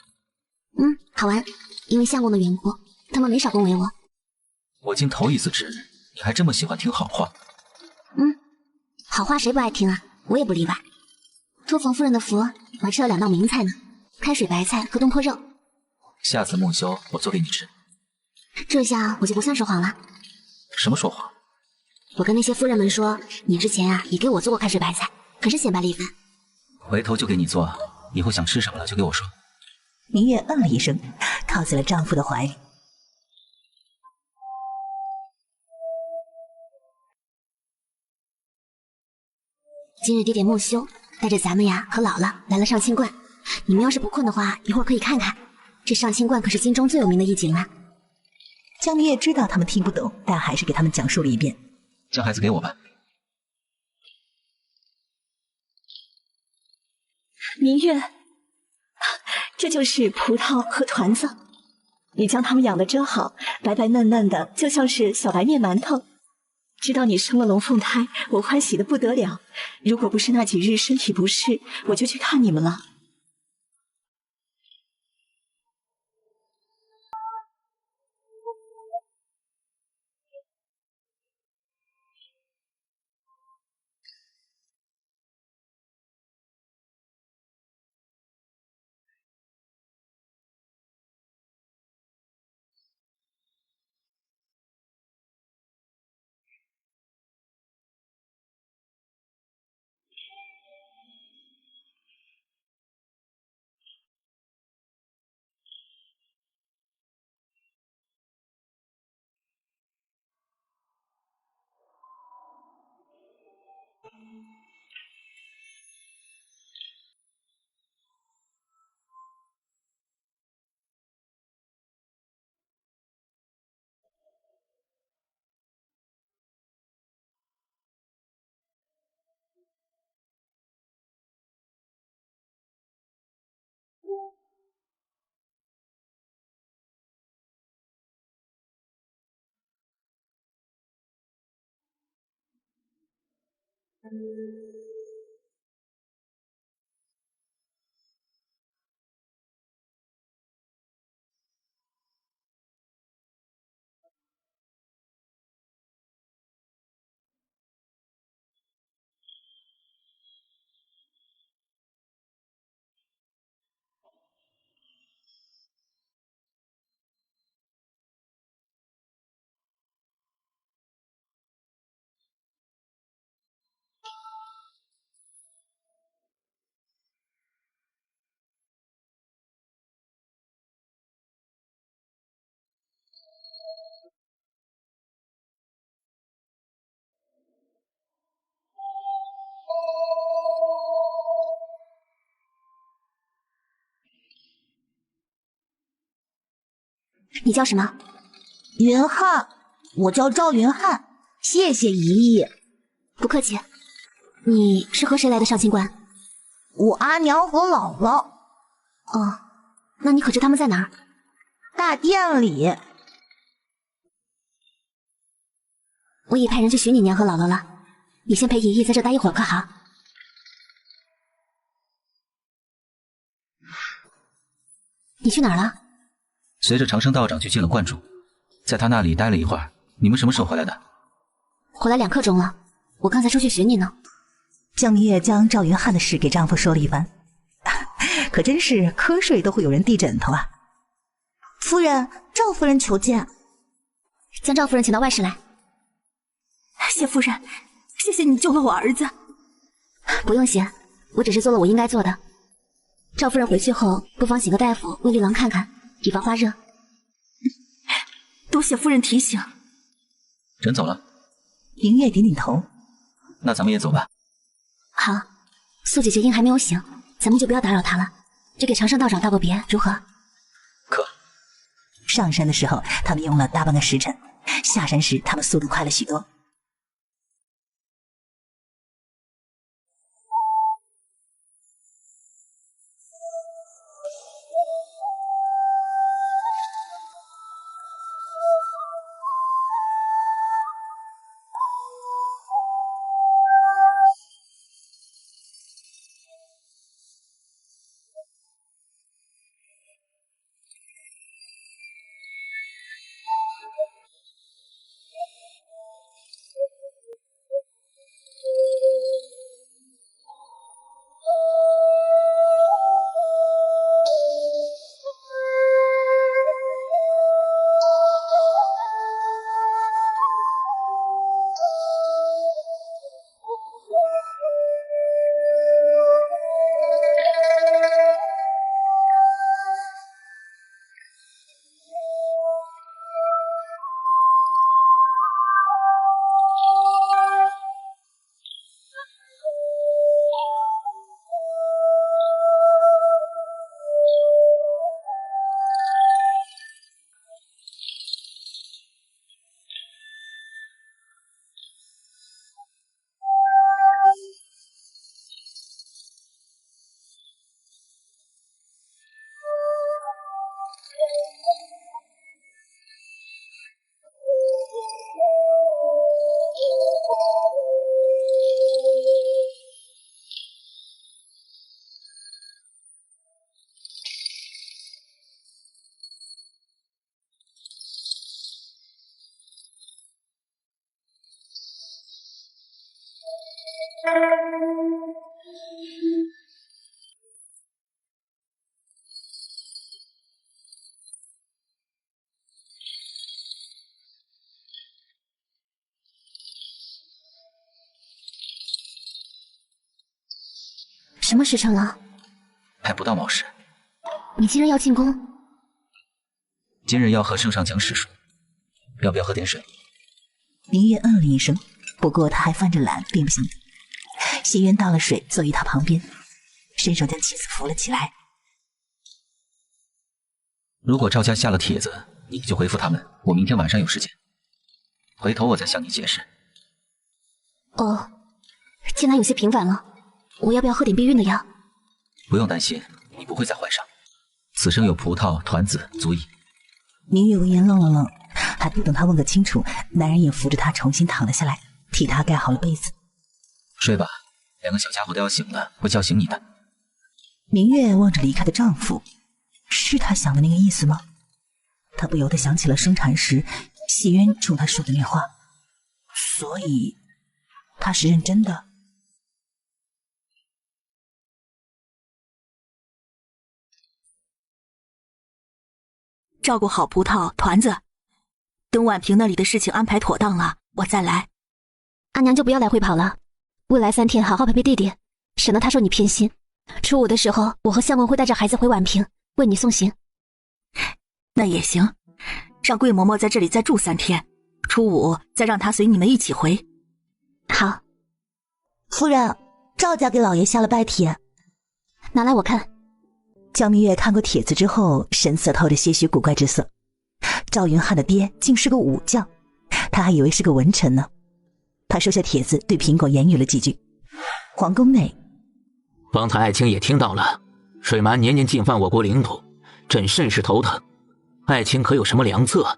[SPEAKER 1] 好玩。因为相公的缘故，他们没少恭维我。
[SPEAKER 6] 我竟头一次知你还这么喜欢听好话。
[SPEAKER 1] 好话谁不爱听啊？我也不例外。托冯夫人的福，我还吃了2道名菜呢，开水白菜和东坡肉。
[SPEAKER 6] 下次木修我做给你吃。
[SPEAKER 1] 这下我就不算说谎了。
[SPEAKER 6] 什么说谎？
[SPEAKER 1] 我跟那些夫人们说，你之前也给我做过开水白菜，可是显摆了一番。
[SPEAKER 6] 回头就给你做，以后想吃什么了就给我说。
[SPEAKER 2] 明月嗯了一声，靠进了丈夫的怀里。
[SPEAKER 1] 今日爹爹木修带着咱们和姥姥来了上清观，你们要是不困的话，一会儿可以看看。这上清观可是京中最有名的异景呢。
[SPEAKER 2] 江明月知道他们听不懂，但还是给他们讲述了一遍。
[SPEAKER 6] 将孩子给我吧。
[SPEAKER 7] 明月，这就是葡萄和团子，你将它们养得真好，白白嫩嫩的，就像是小白面馒头。知道你生了龙凤胎，我欢喜的不得了。如果不是那几日身体不适，我就去看你们了。
[SPEAKER 1] 你叫什么？
[SPEAKER 10] 云汉，我叫赵云汉，谢谢姨姨。
[SPEAKER 1] 不客气。你是和谁来的上清观？
[SPEAKER 10] 我阿娘和姥姥。
[SPEAKER 1] 哦，那你可知他们在哪儿？
[SPEAKER 10] 大殿里。
[SPEAKER 1] 我已派人去寻你娘和姥姥了，你先陪姨姨在这待一会儿，可好？你去哪儿了？
[SPEAKER 6] 随着长生道长去见了观主，在他那里待了一会儿。你们什么时候回来的？
[SPEAKER 1] 回来2刻钟了，我刚才出去寻你呢。
[SPEAKER 2] 江明月将赵云汉的事给丈夫说了一番，可真是瞌睡都会有人递枕头啊！
[SPEAKER 10] 夫人，赵夫人求见。
[SPEAKER 1] 将赵夫人请到外室来。
[SPEAKER 8] 谢夫人，谢谢你救了我儿子。
[SPEAKER 1] 不用谢，我只是做了我应该做的。赵夫人回去后，不妨请个大夫为绿郎看看，以防发热。
[SPEAKER 8] 多谢夫人提醒。
[SPEAKER 6] 人走了。
[SPEAKER 2] 明月点点头。
[SPEAKER 6] 那咱们也走吧。
[SPEAKER 1] 好，素姐姐因还没有醒，咱们就不要打扰她了，就给长生道长道个别，如何？
[SPEAKER 6] 可。
[SPEAKER 2] 上山的时候，他们用了大半个时辰；下山时，他们速度快了许多。
[SPEAKER 1] 什么时辰了？
[SPEAKER 6] 还不到卯时。
[SPEAKER 1] 你今日要进宫？
[SPEAKER 6] 今日要和圣上讲史书，要不要喝点水？
[SPEAKER 2] 明月嗯了一声，不过他还犯着懒，并不想等。谢渊倒了水，坐于他旁边，伸手将妻子扶了起来。
[SPEAKER 6] 如果赵家下了帖子，你就回复他们，我明天晚上有时间，回头我再向你解释。
[SPEAKER 1] 哦，竟然有些频繁了，我要不要喝点避孕的药？
[SPEAKER 6] 不用担心，你不会再怀上，此生有葡萄团子足矣。
[SPEAKER 2] 明月闻言愣了愣，还不等他问个清楚，男人也扶着他重新躺了下来，替他盖好了被子。
[SPEAKER 6] 睡吧，两个小家伙都要醒了，会叫醒你的。
[SPEAKER 2] 明月望着离开的丈夫，是他想的那个意思吗？她不由得想起了生产时谢渊冲她说的那话，所以他是认真的。
[SPEAKER 8] 照顾好葡萄团子，等婉萍那里的事情安排妥当了，我再来。
[SPEAKER 1] 阿娘就不要来回跑了，未来3天好好陪陪弟弟，省得他说你偏心。初5的时候，我和相公会带着孩子回婉萍为你送行。
[SPEAKER 8] 那也行，让桂嬷嬷在这里再住3天，初5再让她随你们一起回。
[SPEAKER 1] 好。
[SPEAKER 10] 夫人，赵家给老爷下了拜帖，
[SPEAKER 1] 拿来我看。
[SPEAKER 2] 江明月看过帖子之后，神色透着些许古怪之色。赵云汉的爹竟是个武将，他还以为是个文臣呢。他收下帖子，对苹果言语了几句。皇宫内，
[SPEAKER 4] 方才爱卿也听到了，水蛮年年进犯我国领土，朕甚是头疼。爱卿可有什么良策？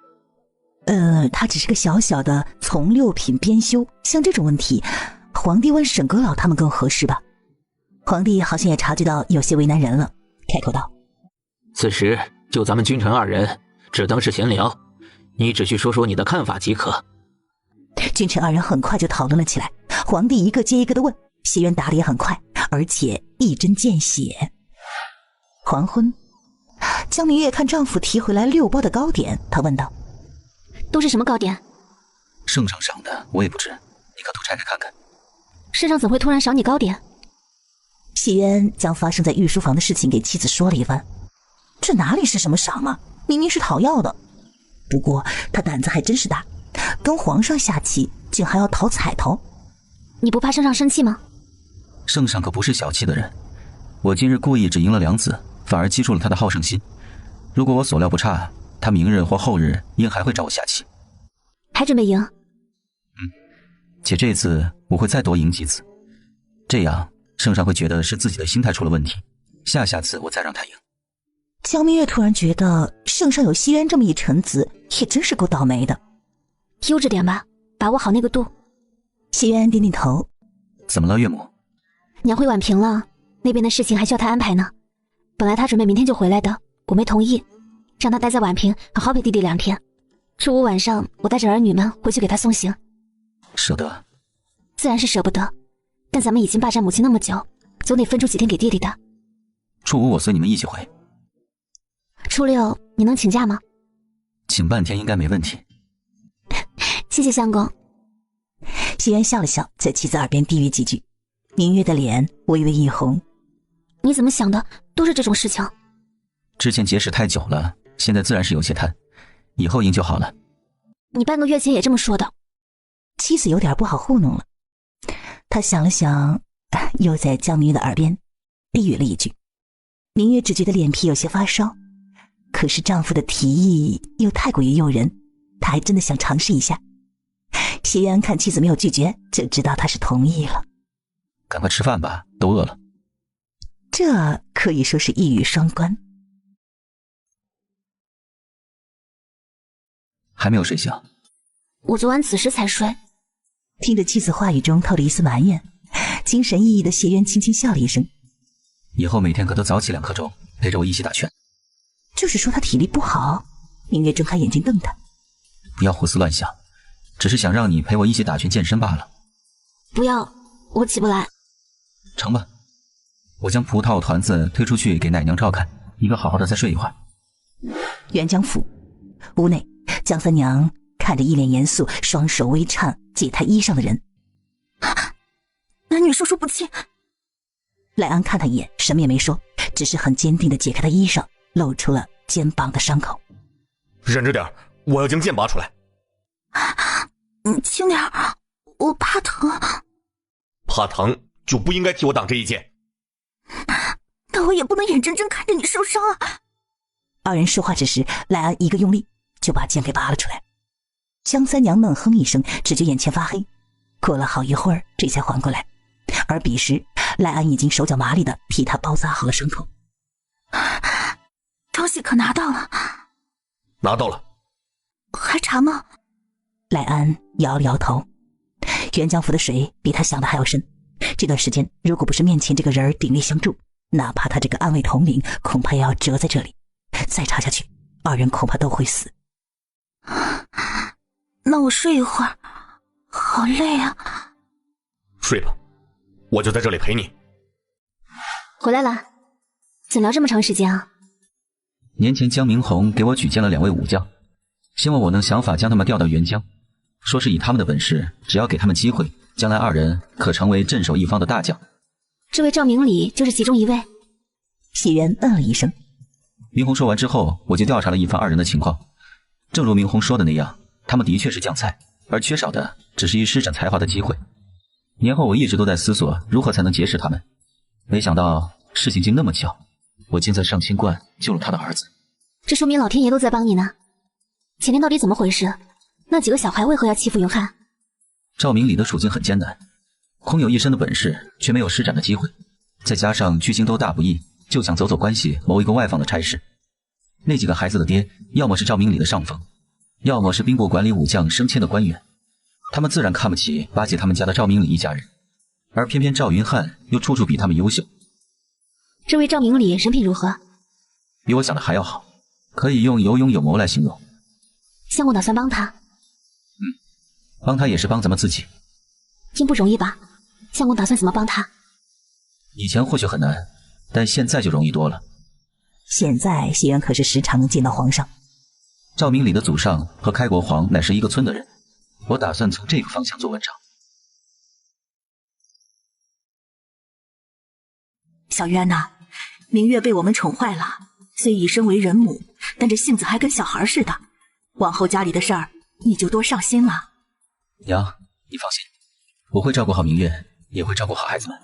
[SPEAKER 2] 他只是个小小的从6品编修，像这种问题，皇帝问沈阁老他们更合适吧。皇帝好像也察觉到有些为难人了，开口道：
[SPEAKER 4] 此时就咱们君臣2人，只当是闲聊，你只需说说你的看法即可。
[SPEAKER 2] 君臣2人很快就讨论了起来，皇帝一个接一个的问，谢渊答得也很快，而且一针见血。黄昏，江明月看丈夫提回来6包的糕点，她问道：
[SPEAKER 1] 都是什么糕点？
[SPEAKER 6] 圣上赏的，我也不知，你可都拆开看看。
[SPEAKER 1] 圣上怎会突然赏你糕点？
[SPEAKER 2] 谢渊将发生在御书房的事情给妻子说了一番。这哪里是什么赏啊，明明是讨要的。不过他胆子还真是大，跟皇上下棋竟还要讨彩头。
[SPEAKER 1] 你不怕圣上生气吗？
[SPEAKER 6] 圣上可不是小气的人，我今日故意只赢了2子，反而激出了他的好胜心。如果我所料不差，他明日或后日应还会找我下棋。
[SPEAKER 1] 还准备赢？
[SPEAKER 6] 且这次我会再多赢几次，这样圣上会觉得是自己的心态出了问题，下次我再让他赢。
[SPEAKER 2] 江明月突然觉得圣上有西渊这么一臣子也真是够倒霉的。
[SPEAKER 1] 悠着点吧，把握好那个度。
[SPEAKER 2] 西渊点点头。
[SPEAKER 6] 怎么了，岳母？
[SPEAKER 1] 娘回婉萍了，那边的事情还需要她安排呢。本来她准备明天就回来的，我没同意，让她待在婉萍好好陪弟弟2天。初5晚上我带着儿女们回去给她送行。
[SPEAKER 6] 舍得？
[SPEAKER 1] 自然是舍不得，但咱们已经霸占母亲那么久，总得分出几天给弟弟的。
[SPEAKER 6] 初5我随你们一起回。
[SPEAKER 1] 初6你能请假吗？
[SPEAKER 6] 请半天应该没问题。
[SPEAKER 1] 谢谢相公。
[SPEAKER 2] 西渊笑了笑，在妻子耳边低语几句。明月的脸微微一红。
[SPEAKER 1] 你怎么想的都是这种事情？
[SPEAKER 6] 之前节食太久了，现在自然是有些贪，以后赢就好了。
[SPEAKER 1] 你半个月前也这么说的。
[SPEAKER 2] 妻子有点不好糊弄了，她想了想，又在江明月的耳边低语了一句。明月只觉得脸皮有些发烧，可是丈夫的提议又太过于诱人，她还真的想尝试一下。谢渊看妻子没有拒绝，就知道她是同意了。
[SPEAKER 6] 赶快吃饭吧，都饿了。
[SPEAKER 2] 这可以说是一语双关。
[SPEAKER 6] 还没有睡醒？
[SPEAKER 1] 我昨晚子时才睡。
[SPEAKER 2] 听着妻子话语中透着一丝埋怨，精神奕奕的谢渊轻轻笑了一声。
[SPEAKER 6] 以后每天可都早起2刻钟，陪着我一起打拳。
[SPEAKER 2] 就是说他体力不好。明月睁开眼睛瞪他。
[SPEAKER 6] 不要胡思乱想，只是想让你陪我一起打拳健身罢了。
[SPEAKER 1] 不要，我起不来。
[SPEAKER 6] 成吧，我将葡萄团子推出去给奶娘照看，你可好好的再睡一会儿。
[SPEAKER 2] 元江府屋内，江三娘看着一脸严肃、双手微颤解开衣裳的人。
[SPEAKER 8] 男女授受不亲。
[SPEAKER 2] 赖安看他一眼，什么也没说，只是很坚定地解开他衣裳，露出了肩膀的伤口。
[SPEAKER 5] 忍着点，我要将剑拔出来。
[SPEAKER 8] 你轻点，我怕疼。
[SPEAKER 5] 怕疼就不应该替我挡这一剑。
[SPEAKER 8] 但我也不能眼睁睁看着你受伤啊！
[SPEAKER 2] 二人说话之时，赖安一个用力就把剑给拔了出来。江三娘闷哼一声，只觉眼前发黑，过了好一会儿，这才缓过来。而彼时，赖安已经手脚麻利地替他包扎好了伤口。
[SPEAKER 8] 东西可拿到了？
[SPEAKER 5] 拿到了。
[SPEAKER 8] 还查吗？
[SPEAKER 2] 赖安摇了摇头。元江府的水比他想的还要深，这段时间如果不是面前这个人鼎力相助，哪怕他这个暗卫统领恐怕也要折在这里。再查下去，二人恐怕都会死。
[SPEAKER 8] 那我睡一会儿，好累啊。
[SPEAKER 5] 睡吧，我就在这里陪你。
[SPEAKER 1] 回来了，怎聊这么长时间啊？
[SPEAKER 6] 年前江明宏给我举荐了2位武将，希望我能想法将他们调到沅江，说是以他们的本事，只要给他们机会，将来二人可成为镇守一方的大将。
[SPEAKER 1] 这位赵明礼就是其中一位。
[SPEAKER 2] 喜元嗯了一声。
[SPEAKER 6] 明宏说完之后，我就调查了一番二人的情况。正如明宏说的那样，他们的确是将才，而缺少的只是一施展才华的机会。年后我一直都在思索如何才能结识他们，没想到事情竟那么巧，我竟在上清观救了他的儿子。
[SPEAKER 1] 这说明老天爷都在帮你呢。前天到底怎么回事？那几个小孩为何要欺负云汉？
[SPEAKER 6] 赵明礼的处境很艰难，空有一身的本事，却没有施展的机会，再加上居京都大不易，就想走走关系谋一个外放的差事。那几个孩子的爹，要么是赵明礼的上峰，要么是兵部管理武将升迁的官员，他们自然看不起巴结他们家的赵明礼一家人，而偏偏赵云汉又处处比他们优秀。
[SPEAKER 1] 这位赵明礼人品如何？
[SPEAKER 6] 比我想的还要好，可以用有勇有谋来形容。
[SPEAKER 1] 相公打算帮他？
[SPEAKER 6] 帮他也是帮咱们自己。
[SPEAKER 1] 并不容易吧？相公打算怎么帮他？
[SPEAKER 6] 以前或许很难，但现在就容易多了。
[SPEAKER 2] 现在喜元可是时常能见到皇上。
[SPEAKER 6] 赵明礼的祖上和开国皇乃是一个村的人，我打算从这个方向做文章。
[SPEAKER 8] 小渊呐，明月被我们宠坏了，虽已身为人母，但这性子还跟小孩似的。往后家里的事儿，你就多上心了。
[SPEAKER 6] 娘，你放心，我会照顾好明月，也会照顾好孩子们。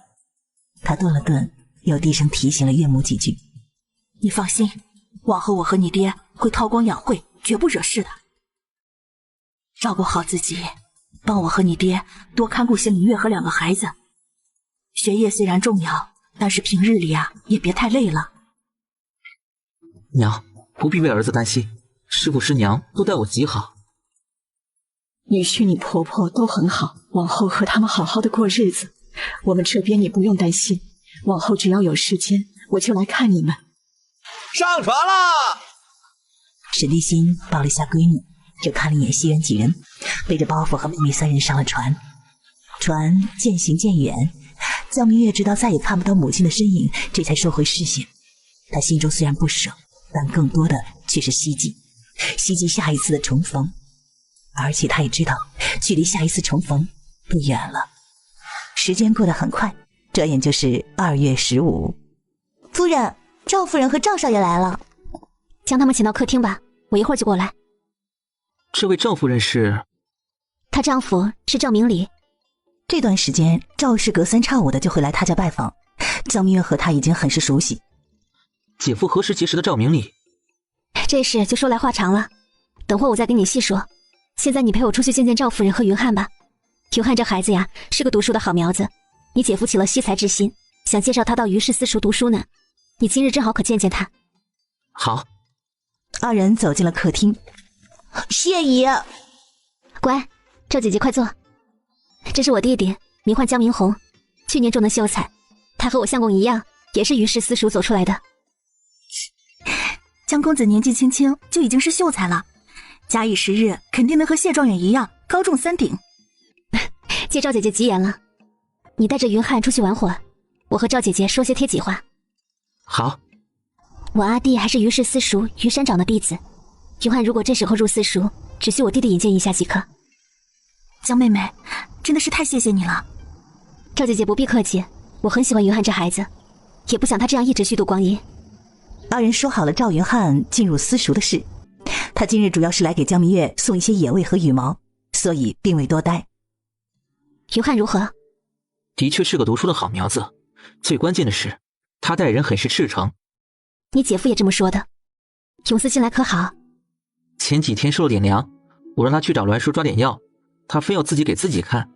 [SPEAKER 2] 他顿了顿，又低声提醒了岳母几句。
[SPEAKER 8] 你放心，往后我和你爹会韬光养晦，绝不惹事的。照顾好自己，帮我和你爹多看顾些明月和2个孩子。学业虽然重要，但是平日里啊，也别太累了。
[SPEAKER 4] 娘，不必为儿子担心，师父师娘都待我极好。
[SPEAKER 7] 女婿你婆婆都很好，往后和他们好好的过日子。我们这边你不用担心，往后只要有时间，我就来看你们。
[SPEAKER 5] 上船啦！
[SPEAKER 2] 沈立新抱了一下闺女，又看了一眼西园几人，背着包袱和妹妹3人上了船。船渐行渐远，江明月直到再也看不到母亲的身影，这才收回视线。他心中虽然不舍，但更多的却是希冀下一次的重逢。而且他也知道，距离下一次重逢不远了。时间过得很快，转眼就是2月15。
[SPEAKER 10] 夫人，赵夫人和赵少爷来了，
[SPEAKER 1] 将他们请到客厅吧，我一会儿就过来。
[SPEAKER 4] 这位赵夫人是？
[SPEAKER 1] 她丈夫是赵明礼。
[SPEAKER 2] 这段时间，赵氏隔3差5的就会来他家拜访，江明月和他已经很是熟悉。
[SPEAKER 4] 姐夫何时结识的赵明礼？
[SPEAKER 1] 这事就说来话长了，等会我再跟你细说。现在你陪我出去见见赵夫人和云汉吧。云汉这孩子呀，是个读书的好苗子，你姐夫起了惜才之心，想介绍他到于氏私塾读书呢。你今日正好可见见他。
[SPEAKER 4] 好。
[SPEAKER 2] 2人走进了客厅。
[SPEAKER 10] 谢姨，
[SPEAKER 1] 乖，赵姐姐快坐。这是我弟弟，名唤江明宏，去年中的秀才，他和我相公一样，也是于氏私塾走出来的。
[SPEAKER 8] 江公子年纪轻轻就已经是秀才了，假以时日，肯定能和谢状元一样高中3鼎。
[SPEAKER 1] 借赵姐姐吉言了。你带着云汉出去玩会儿，我和赵姐姐说些贴己话。
[SPEAKER 4] 好。
[SPEAKER 1] 我阿弟还是于氏私塾于山长的弟子，云汉如果这时候入私塾，只需我弟弟引荐一下即可。
[SPEAKER 8] 江妹妹，真的是太谢谢你了。
[SPEAKER 1] 赵姐姐不必客气，我很喜欢云汉这孩子，也不想他这样一直虚度光阴。
[SPEAKER 2] 二人说好了赵云汉进入私塾的事，他今日主要是来给江明月送一些野味和羽毛，所以并未多待。
[SPEAKER 1] 云汉如何？
[SPEAKER 4] 的确是个读书的好苗子，最关键的是他待人很是赤诚。
[SPEAKER 1] 你姐夫也这么说的。永思近来可好？
[SPEAKER 4] 前几天受了点凉，我让他去找栾叔抓点药，他非要自己给自己看，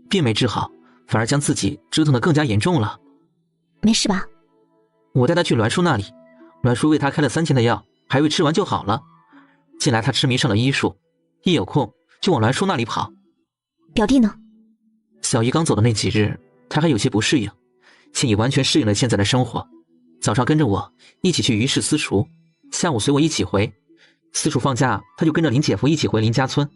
[SPEAKER 4] 并没治好，反而将自己折腾得更加严重了。
[SPEAKER 1] 没事吧？
[SPEAKER 4] 我带他去栾叔那里，栾叔为他开了3天的药，还未吃完就好了。近来他痴迷上了医术，一有空就往栾叔那里跑。
[SPEAKER 1] 表弟呢？
[SPEAKER 4] 小姨刚走的那几日，他还有些不适应，现已完全适应了现在的生活。早上跟着我一起去于氏私塾，下午随我一起回。私塾放假，他就跟着林姐夫一起回林家村。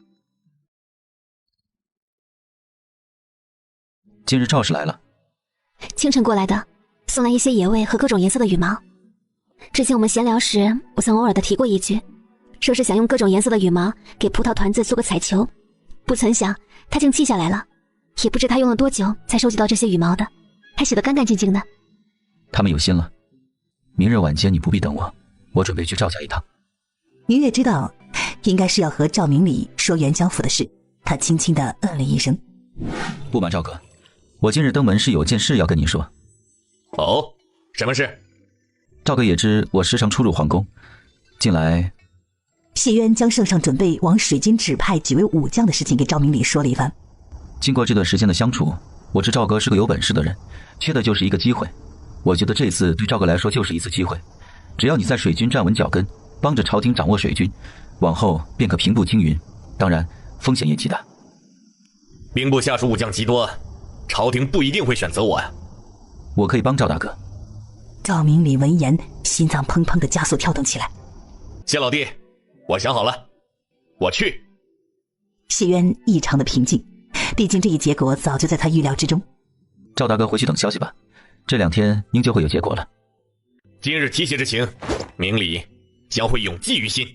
[SPEAKER 6] 今日赵氏来了。
[SPEAKER 1] 清晨过来的，送来一些野味和各种颜色的羽毛。之前我们闲聊时，我曾偶尔的提过一句，说是想用各种颜色的羽毛给葡萄团子做个彩球，不曾想他竟记下来了，也不知他用了多久才收集到这些羽毛的，还写得干干净净的。
[SPEAKER 6] 他们有心了，明日晚间你不必等我，我准备去赵家一趟。
[SPEAKER 2] 明月知道应该是要和赵明礼说元江府的事，他轻轻地嗯了一声。
[SPEAKER 6] 不瞒赵哥，我今日登门是有件事要跟你说。
[SPEAKER 5] 哦，什么事？
[SPEAKER 6] 赵哥也知我时常出入皇宫，近来
[SPEAKER 2] 谢渊将圣上准备往水军指派几位武将的事情给赵明礼说了一番。
[SPEAKER 6] 经过这段时间的相处，我知赵哥是个有本事的人，缺的就是一个机会。我觉得这次对赵哥来说就是一次机会，只要你在水军站稳脚跟，帮着朝廷掌握水军，往后便可平步青云，当然风险也极大。
[SPEAKER 5] 兵部下属武将极多，朝廷不一定会选择我呀。
[SPEAKER 6] 我可以帮赵大哥。
[SPEAKER 2] 赵明礼闻言，心脏砰砰地加速跳动起来。
[SPEAKER 5] 谢老弟，我想好了，我去。
[SPEAKER 2] 谢渊异常的平静，毕竟这一结果早就在他预料之中。
[SPEAKER 6] 赵大哥回去等消息吧，这2天应就会有结果了。
[SPEAKER 5] 今日提携之情，明礼将会永记于心。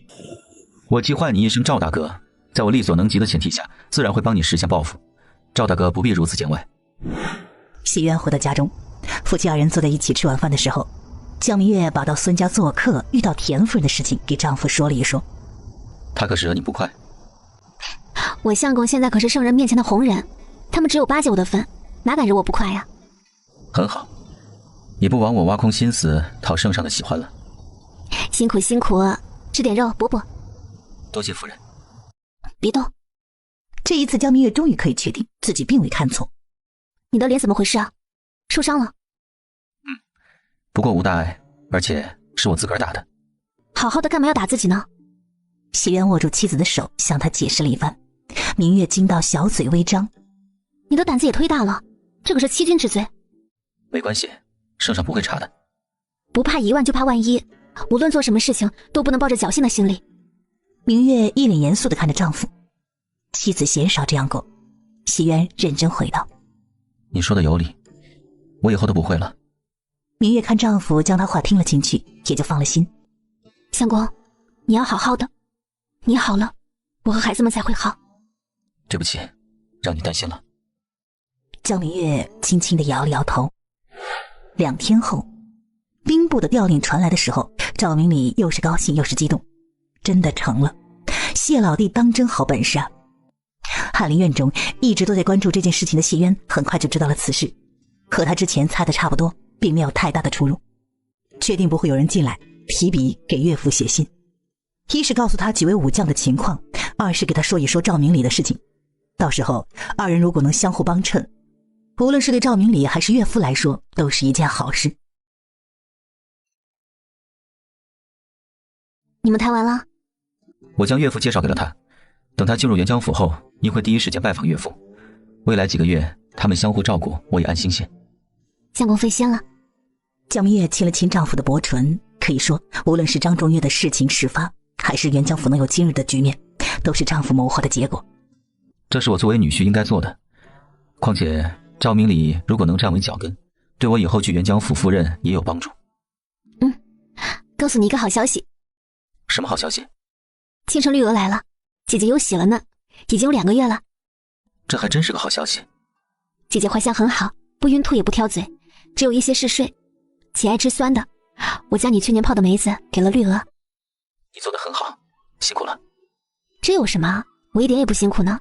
[SPEAKER 6] 我既唤你一声赵大哥，在我力所能及的前提下，自然会帮你实现报复。赵大哥不必如此见外。
[SPEAKER 2] 谢渊回到家中，夫妻2人坐在一起吃晚饭的时候，江明月把到孙家做客遇到田夫人的事情给丈夫说了一说。
[SPEAKER 6] 他可是惹你不快？
[SPEAKER 1] 我相公现在可是圣人面前的红人，他们只有巴结我的份，哪敢惹我不快呀？
[SPEAKER 6] 很好，你不枉我挖空心思讨圣上的喜欢了。
[SPEAKER 1] 辛苦辛苦，吃点肉补补。
[SPEAKER 6] 多谢夫人。
[SPEAKER 1] 别动。
[SPEAKER 2] 这一次江明月终于可以确定自己并未看错。
[SPEAKER 1] 你的脸怎么回事啊？受伤了？
[SPEAKER 6] 不过无大碍，而且是我自个儿打的。
[SPEAKER 1] 好好的干嘛要打自己呢？
[SPEAKER 2] 谢渊握住妻子的手，向他解释了一番。明月惊到小嘴微张。
[SPEAKER 1] 你的胆子也忒大了，这可是欺君之罪。
[SPEAKER 6] 没关系，圣上不会查的。
[SPEAKER 1] 不怕1万就怕万一，无论做什么事情都不能抱着侥幸的心理。
[SPEAKER 2] 明月一脸严肃地看着丈夫，妻子鲜少这样过。谢渊认真回道：
[SPEAKER 6] 你说的有理，我以后都不会了。
[SPEAKER 2] 明月看丈夫将她话听了进去，也就放了心。
[SPEAKER 1] 相公，你要好好的，你好了，我和孩子们才会好。
[SPEAKER 6] 对不起，让你担心了。
[SPEAKER 2] 江明月轻轻地摇了摇头。2天后，兵部的调令传来的时候，赵明礼又是高兴又是激动，真的成了。谢老弟当真好本事啊！翰林院中一直都在关注这件事情的谢渊很快就知道了此事，和他之前猜的差不多，并没有太大的出入。确定不会有人进来提笔给岳父写信，一是告诉他几位武将的情况，二是给他说一说赵明礼的事情。到时候2人如果能相互帮衬，无论是对赵明礼还是岳父来说，都是一件好事。
[SPEAKER 1] 你们谈完了？
[SPEAKER 6] 我将岳父介绍给了他，等他进入元江府后，你会第一时间拜访岳父。未来几个月，他们相互照顾，我也安心些。
[SPEAKER 1] 相公费心了。
[SPEAKER 2] 江明月亲了亲丈夫的薄唇，可以说，无论是张仲岳的事情事发，还是元江府能有今日的局面，都是丈夫谋划的结果。
[SPEAKER 6] 这是我作为女婿应该做的。况且赵明礼如果能站稳脚跟，对我以后去元江府赴任也有帮助。
[SPEAKER 1] 告诉你一个好消息。
[SPEAKER 6] 什么好消息？
[SPEAKER 1] 倾城绿娥来了，姐姐有喜了呢，已经有2个月了。
[SPEAKER 6] 这还真是个好消息。
[SPEAKER 1] 姐姐怀香很好，不晕吐也不挑嘴，只有一些嗜睡，且爱吃酸的。我将你去年泡的梅子给了绿娥。
[SPEAKER 6] 你做得很好，辛苦了。
[SPEAKER 1] 这有什么？我一点也不辛苦呢。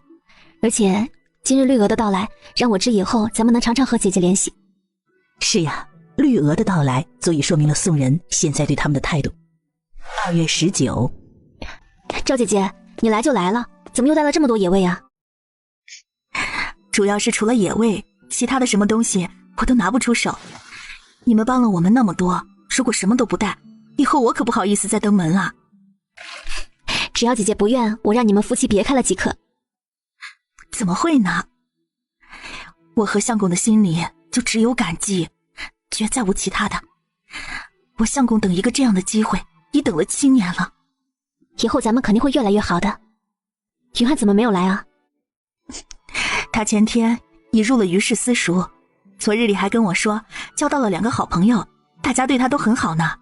[SPEAKER 1] 而且今日绿娥的到来，让我知以后咱们能常常和姐姐联系。
[SPEAKER 2] 是呀，绿娥的到来足以说明了宋人现在对他们的态度。2月19，
[SPEAKER 1] 赵姐姐，你来就来了，怎么又带了这么多野味啊？
[SPEAKER 8] 主要是除了野味，其他的什么东西我都拿不出手。你们帮了我们那么多，如果什么都不带，以后我可不好意思再登门了。
[SPEAKER 1] 只要姐姐不愿，我让你们夫妻别开了即可。
[SPEAKER 8] 怎么会呢？我和相公的心里就只有感激，绝再无其他的。我相公等一个这样的机会，已等了7年了。
[SPEAKER 1] 以后咱们肯定会越来越好的。云汉怎么没有来啊？
[SPEAKER 8] 他前天已入了于氏私塾，昨日里还跟我说交到了2个好朋友，大家对他都很好呢。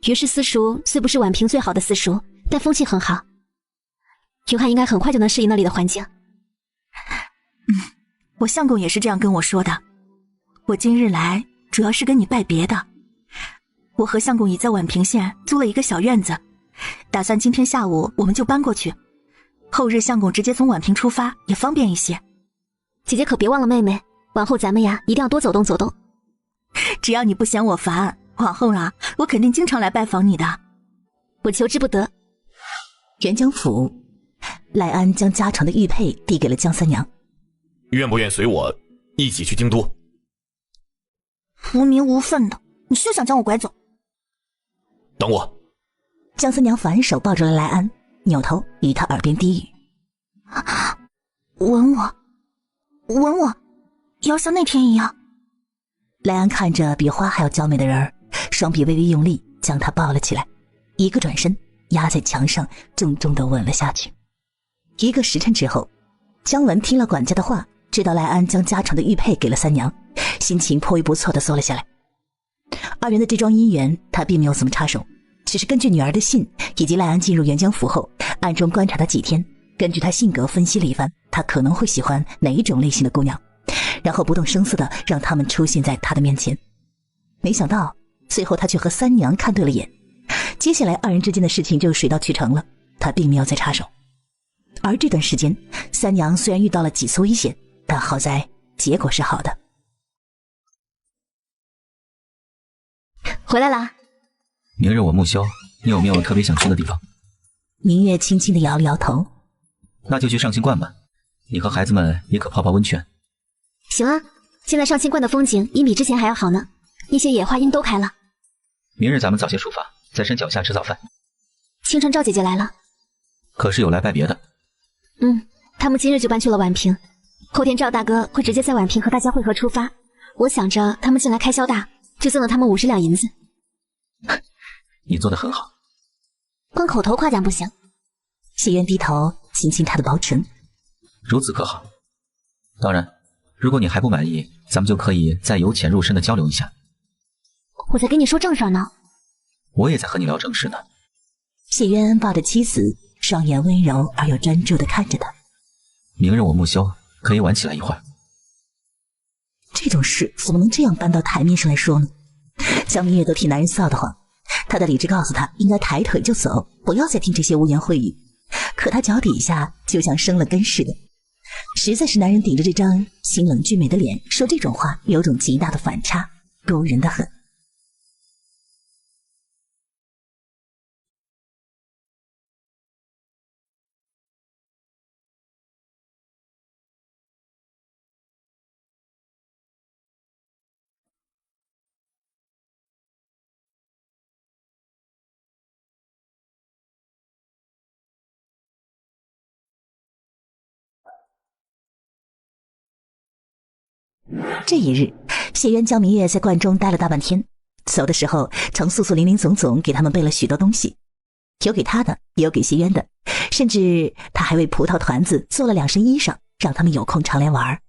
[SPEAKER 1] 于氏私塾虽不是宛平最好的私塾，但风气很好。云汉应该很快就能适应那里的环境。
[SPEAKER 8] 我相公也是这样跟我说的。我今日来主要是跟你拜别的。我和相公已在宛平县租了一个小院子，打算今天下午我们就搬过去，后日相公直接从宛平出发也方便一些。
[SPEAKER 1] 姐姐可别忘了妹妹，往后咱们呀一定要多走动走动。
[SPEAKER 8] 只要你不嫌我烦，往后啊我肯定经常来拜访你的。
[SPEAKER 1] 我求之不得。
[SPEAKER 2] 元江府，赖安将家常的玉佩递给了江三娘。
[SPEAKER 5] 愿不愿随我一起去京都？
[SPEAKER 10] 无名无分的，你休想将我拐走。
[SPEAKER 5] 等我。
[SPEAKER 2] 江三娘反手抱住了赖安，扭头与他耳边低语：
[SPEAKER 10] 吻我，吻我，要像那天一样。
[SPEAKER 2] 赖安看着比花还要娇美的人儿，双臂微微用力将她抱了起来，一个转身压在墙上，重重地吻了下去。1个时辰之后，姜文听了管家的话，知道赖安将家常的玉佩给了三娘，心情颇为不错地缩了下来。2人的这桩姻缘他并没有怎么插手，只是根据女儿的信以及赖安进入元江府后暗中观察他几天，根据他性格分析了一番他可能会喜欢哪一种类型的姑娘，然后不动声色地让他们出现在他的面前。没想到最后他却和三娘看对了眼，接下来2人之间的事情就水到渠成了，他并没有再插手。而这段时间三娘虽然遇到了几次危险，但好在结果是好的。
[SPEAKER 1] 回来啦。
[SPEAKER 6] 明日我木修，你有没有特别想去的地方？
[SPEAKER 2] 明月轻轻地摇了摇头。
[SPEAKER 6] 那就去上清观吧，你和孩子们也可泡泡温泉。
[SPEAKER 1] 行啊，现在上清观的风景因比之前还要好呢，一些野花樱都开了。
[SPEAKER 6] 明日咱们早些出发，在山脚下吃早饭。
[SPEAKER 1] 清晨赵姐姐来了。
[SPEAKER 6] 可是有来拜别的。
[SPEAKER 1] 他们今日就搬去了宛平，后天赵大哥会直接在宛平和大家会合出发。我想着他们近来开销大，就赠了他们50两银子。
[SPEAKER 6] 你做得很好。
[SPEAKER 1] 光口头夸奖不行。
[SPEAKER 2] 谢渊低头亲亲他的薄唇。
[SPEAKER 6] 如此可好。当然，如果你还不满意，咱们就可以再由浅入深的交流一下。
[SPEAKER 1] 我在跟你说正事呢。
[SPEAKER 6] 我也在和你聊正事呢。
[SPEAKER 2] 谢渊抱着妻子，双眼温柔而又专注地看着他。
[SPEAKER 6] 明日我木修，可以晚起来一会儿。
[SPEAKER 2] 这种事怎么能这样搬到台面上来说呢？江明月都替男人臊得慌，他的理智告诉他应该抬腿就走，不要再听这些污言秽语。可他脚底下就像生了根似的，实在是男人顶着这张清冷俊美的脸说这种话，有种极大的反差，勾人的很。这一日，谢渊江明月在观中待了大半天，走的时候程素素林林总总给他们备了许多东西，有给他的，也有给谢渊的，甚至他还为葡萄团子做了2身衣裳，让他们有空常来玩。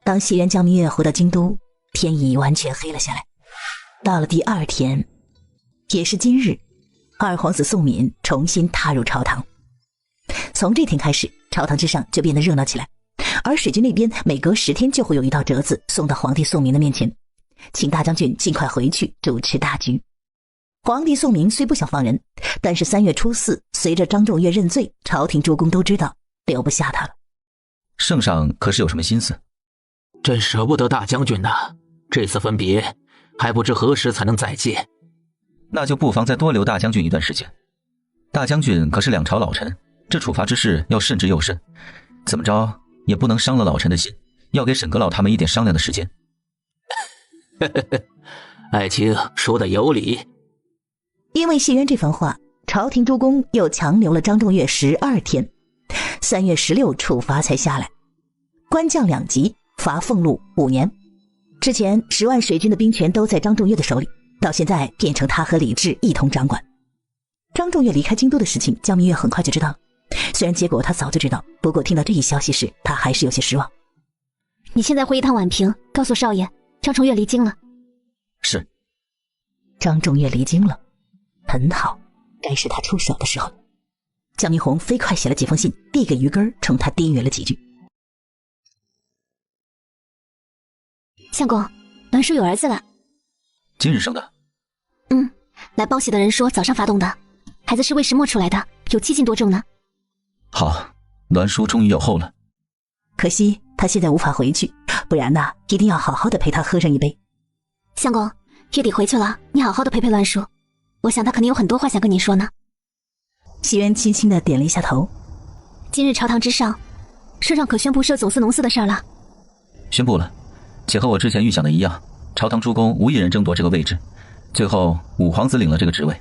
[SPEAKER 2] 当谢渊、江明月回到京都，天已完全黑了下来。到了第2天，也是今日，二皇子宋敏重新踏入朝堂。从这天开始，朝堂之上就变得热闹起来，而水军那边每隔10天就会有一道折子送到皇帝宋明的面前，请大将军尽快回去主持大局。皇帝宋明虽不想放人，但是3月初4，随着张仲岳认罪，朝廷诸公都知道留不下他了。
[SPEAKER 6] 圣上可是有什么心思？
[SPEAKER 4] 真舍不得大将军呐，这次分别还不知何时才能再见。
[SPEAKER 6] 那就不妨再多留大将军一段时间。大将军可是2朝老臣，这处罚之事要慎之又慎，怎么着也不能伤了老臣的心，要给沈阁老他们一点商量的时间。
[SPEAKER 4] 爱卿说的有理。
[SPEAKER 2] 因为谢渊这番话，朝廷诸公又强留了张仲岳12天，3月16处罚才下来，官降2级，罚俸禄5年。之前10万水军的兵权都在张仲岳的手里，到现在变成他和李治一同掌管。张仲岳离开京都的事情，江明月很快就知道了。虽然结果他早就知道，不过听到这一消息时，他还是有些失望。
[SPEAKER 1] 你现在回一趟宛平，告诉少爷，张仲岳离京了。
[SPEAKER 6] 是。
[SPEAKER 2] 张仲岳离京了，很好，该是他出手的时候了。江明红飞快写了几封信，递给于根，冲他低语了几句。
[SPEAKER 1] 相公，栾叔有儿子了。
[SPEAKER 6] 今日生的？
[SPEAKER 1] 来报喜的人说早上发动的，孩子是未石磨出来的，有7斤多重呢。
[SPEAKER 6] 好，栾叔终于有后了。
[SPEAKER 2] 可惜他现在无法回去，不然呢，一定要好好的陪他喝上一杯。
[SPEAKER 1] 相公，月底回去了，你好好的陪陪栾叔，我想他肯定有很多话想跟你说呢。
[SPEAKER 2] 谢渊轻轻的点了一下头。
[SPEAKER 1] 今日朝堂之上，圣上可宣布设走私农司的事了。
[SPEAKER 6] 宣布了，且和我之前预想的一样，朝堂诸公无一人争夺这个位置，最后5皇子领了这个职位。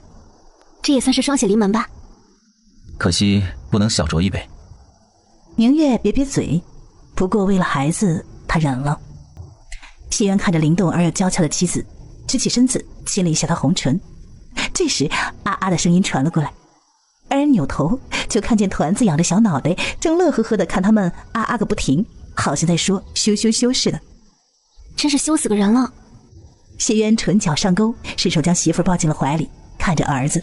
[SPEAKER 1] 这也算是双喜临门吧。
[SPEAKER 6] 可惜不能小酌一杯。
[SPEAKER 2] 明月瘪瘪嘴，不过为了孩子，他忍了。谢渊看着灵动而又娇俏的妻子，直起身子亲了一下她红唇。这时啊啊的声音传了过来，二人扭头就看见团子仰着小脑袋，正乐呵呵的看他们啊啊个不停，好像在说羞羞羞似的。
[SPEAKER 1] 真是羞死个人了。
[SPEAKER 2] 谢渊唇角上勾，伸手将媳妇抱进了怀里，看着儿子。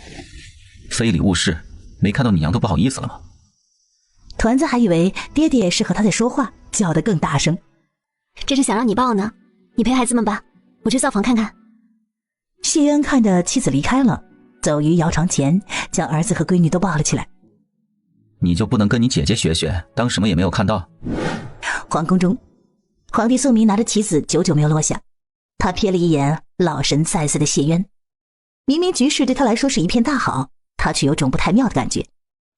[SPEAKER 6] 非礼勿视，没看到你娘都不好意思了吗？
[SPEAKER 2] 团子还以为爹爹是和他在说话，叫得更大声。
[SPEAKER 1] 这是想让你抱呢，你陪孩子们吧，我去灶房看看。
[SPEAKER 2] 谢渊看着妻子离开了，走于摇床前，将儿子和闺女都抱了起来。
[SPEAKER 6] 你就不能跟你姐姐学学，当什么也没有看到？
[SPEAKER 2] 皇宫中，皇帝宋明拿着棋子久久没有落下，他瞥了一眼老神在在的谢渊。明明局势对他来说是一片大好，他却有种不太妙的感觉，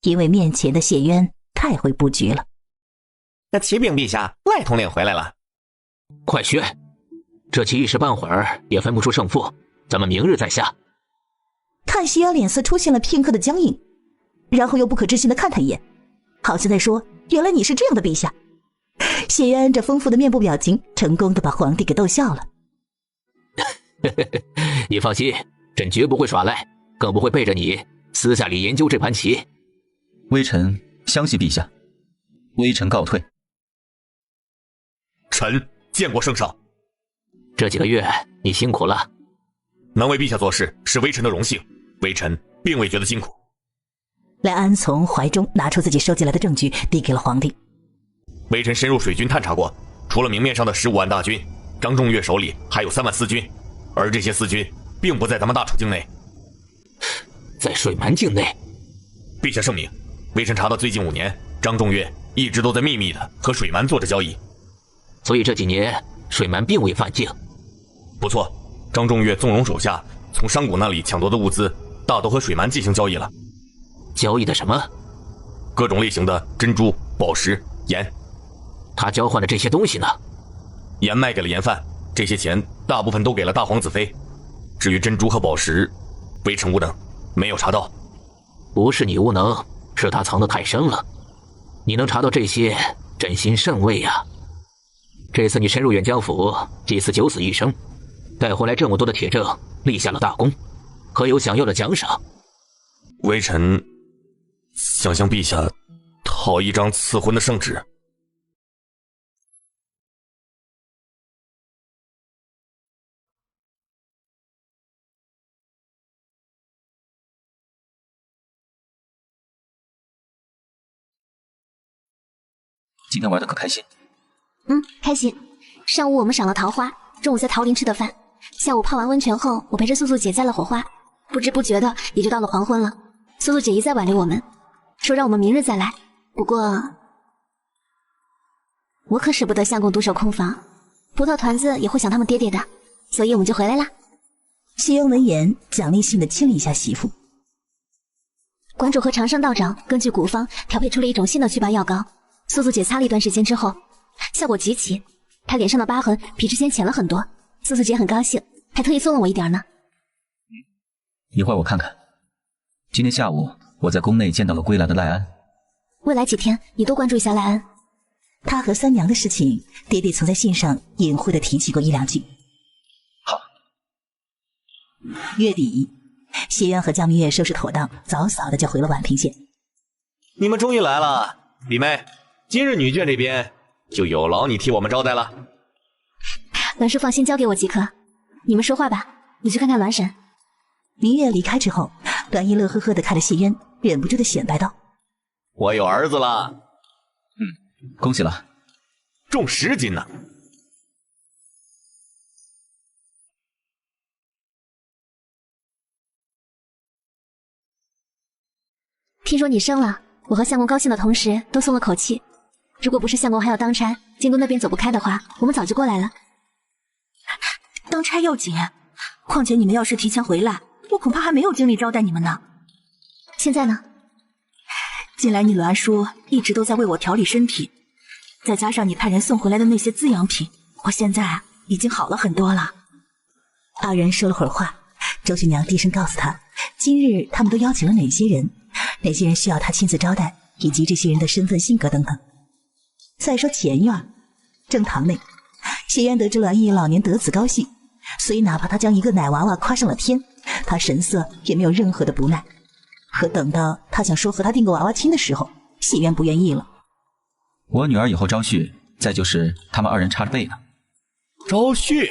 [SPEAKER 2] 因为面前的谢渊太会布局了。
[SPEAKER 5] 那启禀陛下，赖统领回来了。
[SPEAKER 4] 快宣，这棋一时半会儿也分不出胜负，咱们明日再下。
[SPEAKER 2] 看谢渊脸色出现了片刻的僵硬，然后又不可置信地看他一眼，好像在说原来你是这样的陛下。谢渊这丰富的面部表情成功地把皇帝给逗笑了。
[SPEAKER 4] 你放心，朕绝不会耍赖，更不会背着你私下里研究这盘棋。
[SPEAKER 6] 微臣相信陛下，微臣告退。
[SPEAKER 9] 臣见过圣上。
[SPEAKER 4] 这几个月你辛苦了，
[SPEAKER 9] 能为陛下做事是微臣的荣幸，微臣并未觉得辛苦。
[SPEAKER 2] 赖安从怀中拿出自己收集来的证据，递给了皇帝。
[SPEAKER 9] 微臣深入水军探查过，除了明面上的15万大军，张仲岳手里还有3万私军，而这些私军并不在咱们大楚境内，
[SPEAKER 4] 在水蛮境内。
[SPEAKER 9] 陛下圣明，微臣查到最近5年，张仲岳一直都在秘密的和水蛮做着交易，
[SPEAKER 4] 所以这几年水蛮并未犯境。
[SPEAKER 9] 不错，张仲岳纵容手下从商贾那里抢夺的物资，大都和水蛮进行交易了。
[SPEAKER 4] 交易的什么？
[SPEAKER 9] 各种类型的珍珠、宝石、盐。
[SPEAKER 4] 他交换的这些东西呢？
[SPEAKER 9] 盐卖给了盐贩，这些钱大部分都给了大皇子妃。至于珍珠和宝石，微臣无能，没有查到。
[SPEAKER 4] 不是你无能，是他藏得太深了。你能查到这些，朕心甚慰啊。这次你深入远江府，祭祀九死一生，带回来这么多的铁证，立下了大功，可有想要的奖赏？
[SPEAKER 9] 微臣想向陛下讨一张赐婚的圣旨。
[SPEAKER 6] 今天玩的可开心？
[SPEAKER 1] 开心。上午我们赏了桃花，中午在桃林吃的饭，下午泡完温泉后，我陪着素素姐摘了火花，不知不觉的也就到了黄昏了。素素姐一再挽留我们，说让我们明日再来。不过，我可舍不得相公独守空房，葡萄团子也会想他们爹爹的，所以我们就回来啦。
[SPEAKER 2] 谢渊闻言，奖励性的亲了一下媳妇。
[SPEAKER 1] 馆主和长生道长根据古方调配出了一种新的祛疤药膏，素素姐擦了一段时间之后，效果极其，她脸上的疤痕比之前浅了很多。素素姐很高兴，还特意送了我一点呢。
[SPEAKER 6] 一会儿我看看。今天下午我在宫内见到了归来的赖安，
[SPEAKER 1] 未来几天你多关注一下赖安。
[SPEAKER 2] 他和三娘的事情，爹爹曾在信上隐晦的提起过一两句。
[SPEAKER 6] 好。
[SPEAKER 2] 月底，谢渊和江明月收拾妥当，早早的就回了宛平县。
[SPEAKER 5] 你们终于来了，李妹，今日女眷这边就有劳你替我们招待了。
[SPEAKER 1] 栾叔放心交给我即可，你们说话吧，你去看看栾婶。
[SPEAKER 2] 明月离开之后，栾一乐呵呵的看着谢渊，忍不住的显摆道：“
[SPEAKER 5] 我有儿子了。”
[SPEAKER 6] 恭喜了，
[SPEAKER 5] 重10斤呢。
[SPEAKER 1] 听说你生了，我和相公高兴的同时都松了口气。如果不是相公还要当差，京都那边走不开的话，我们早就过来了。
[SPEAKER 8] 当差要紧，况且你们要是提前回来，我恐怕还没有精力招待你们呢。
[SPEAKER 1] 现在呢？
[SPEAKER 8] 近来你栾叔一直都在为我调理身体，再加上你派人送回来的那些滋养品，我现在已经好了很多了。
[SPEAKER 2] 二人说了会儿话，周旭娘低声告诉他，今日他们都邀请了哪些人，哪些人需要他亲自招待，以及这些人的身份、性格等等。再说前院正堂内，谢渊得知栾毅老年得子高兴，所以哪怕他将一个奶娃娃夸上了天，他神色也没有任何的不耐。可等到他想说和他定个娃娃亲的时候，谢渊不愿意了。
[SPEAKER 6] 我女儿以后招婿，再就是他们二人插着背呢。
[SPEAKER 5] 招婿？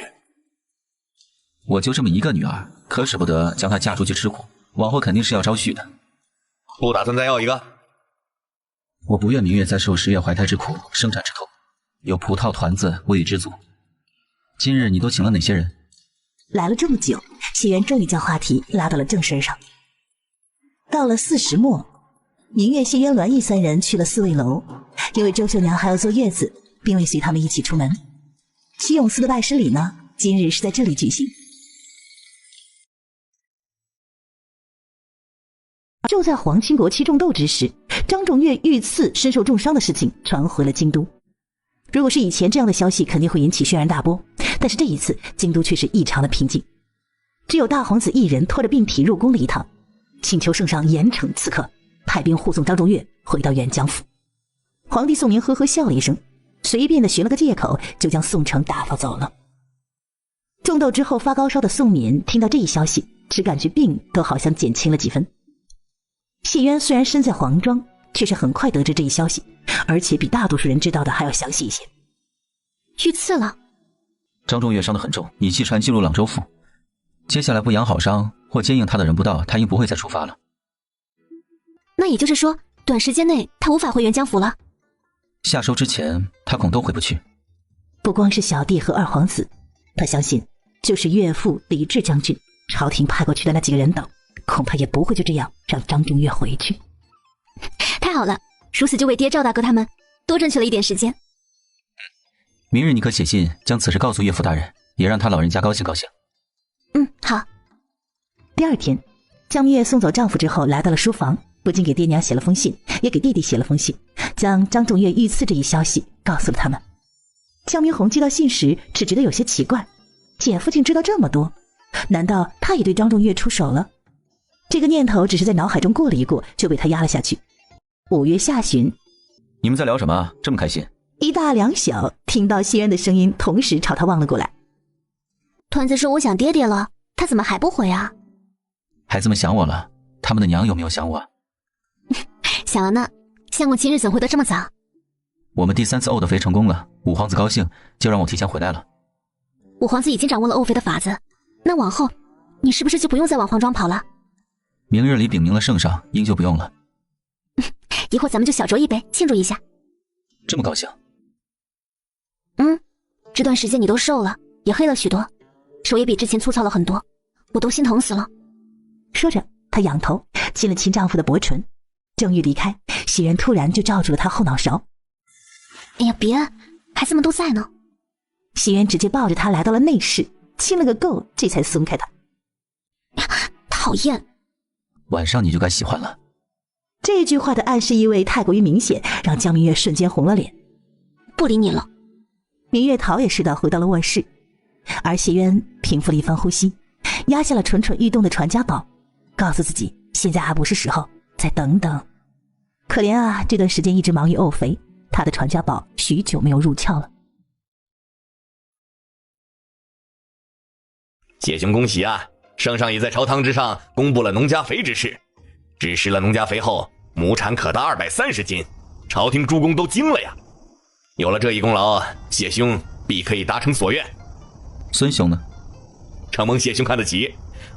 [SPEAKER 6] 我就这么一个女儿，可舍不得将她嫁出去吃苦，往后肯定是要招婿的。
[SPEAKER 5] 不打算再要一个？
[SPEAKER 6] 我不愿明月再受10月怀胎之苦，生产之痛，有葡萄团子喂育之足。今日你都请了哪些人？
[SPEAKER 2] 来了这么久，谢渊终于将话题拉到了正事上。到了4时末，明月、谢渊、栾毅3人去了四味楼，因为周秀娘还要坐月子，并未随他们一起出门。齐永寺的拜师礼呢，今日是在这里举行。就在皇亲国戚种斗之时，张仲岳遇刺身受重伤的事情传回了京都。如果是以前，这样的消息肯定会引起轩然大波，但是这一次京都却是异常的平静。只有大皇子一人拖着病体入宫了一趟，请求圣上严惩刺客，派兵护送张仲岳回到元江府。皇帝宋明呵呵笑了一声，随便的寻了个借口，就将宋城打发走了。种斗之后发高烧的宋敏听到这一消息，只感觉病都好像减轻了几分。谢渊虽然身在黄庄，却是很快得知这一消息，而且比大多数人知道的还要详细一些。
[SPEAKER 1] 遇刺了，
[SPEAKER 6] 张仲岳伤得很重，已弃船进入朗州府。接下来不养好伤或接应他的人不到，他应不会再出发了。
[SPEAKER 1] 那也就是说，短时间内他无法回元江府了。
[SPEAKER 6] 夏收之前，他恐都回不去。
[SPEAKER 2] 不光是小弟和二皇子，他相信，就是岳父李治将军，朝廷派过去的那几个人等，恐怕也不会就这样让张仲岳回去。
[SPEAKER 1] 太好了，如此就为爹赵大哥他们多争取了一点时间。
[SPEAKER 6] 明日你可写信将此事告诉岳父大人，也让他老人家高兴高兴。
[SPEAKER 1] 好。
[SPEAKER 2] 第二天，江明月送走丈夫之后，来到了书房，不仅给爹娘写了封信，也给弟弟写了封信，将张仲岳遇刺这一消息告诉了他们。江明红接到信时，只觉得有些奇怪，姐夫竟知道这么多，难道他也对张仲岳出手了？这个念头只是在脑海中过了一过，就被他压了下去。5月下旬，
[SPEAKER 6] 你们在聊什么？这么开心？
[SPEAKER 2] 一大两小听到谢渊的声音，同时朝他望了过来。
[SPEAKER 1] 团子说我想爹爹了，他怎么还不回啊？
[SPEAKER 6] 孩子们想我了，他们的娘有没有想我？
[SPEAKER 1] 想了呢，相公今日怎回得这么早？
[SPEAKER 6] 我们第3次沤的肥成功了，五皇子高兴，就让我提前回来了。
[SPEAKER 1] 五皇子已经掌握了沤肥的法子，那往后你是不是就不用再往黄庄跑了？
[SPEAKER 6] 明日里禀明了圣上，应就不用了。
[SPEAKER 1] 一会儿咱们就小酌一杯庆祝一下。
[SPEAKER 6] 这么高兴？
[SPEAKER 1] 这段时间你都瘦了，也黑了许多，手也比之前粗糙了很多，我都心疼死了。
[SPEAKER 2] 说着，她仰头亲了亲丈夫的薄唇，正欲离开，袭人突然就罩住了她后脑勺。
[SPEAKER 1] 哎呀，别，孩子们都在呢。
[SPEAKER 2] 袭人直接抱着她来到了内室，亲了个够，这才松开她。
[SPEAKER 1] 讨厌！
[SPEAKER 6] 晚上你就该喜欢了。
[SPEAKER 2] 这句话的暗示意味太过于明显，让江明月瞬间红了脸。
[SPEAKER 1] 不理你了。
[SPEAKER 2] 明月逃也似的回到了卧室，而袭人平复了一番呼吸，压下了蠢蠢欲动的传家宝，告诉自己现在还不是时候，再等等。可怜啊，这段时间一直忙于沤肥，他的传家宝许久没有入鞘了。
[SPEAKER 5] 谢兄恭喜啊！圣上已在朝堂之上公布了农家肥之事，指示了农家肥后，亩产可达230斤，朝廷诸公都惊了呀！有了这一功劳，谢兄必可以达成所愿。
[SPEAKER 6] 孙兄呢？
[SPEAKER 5] 承蒙谢兄看得起，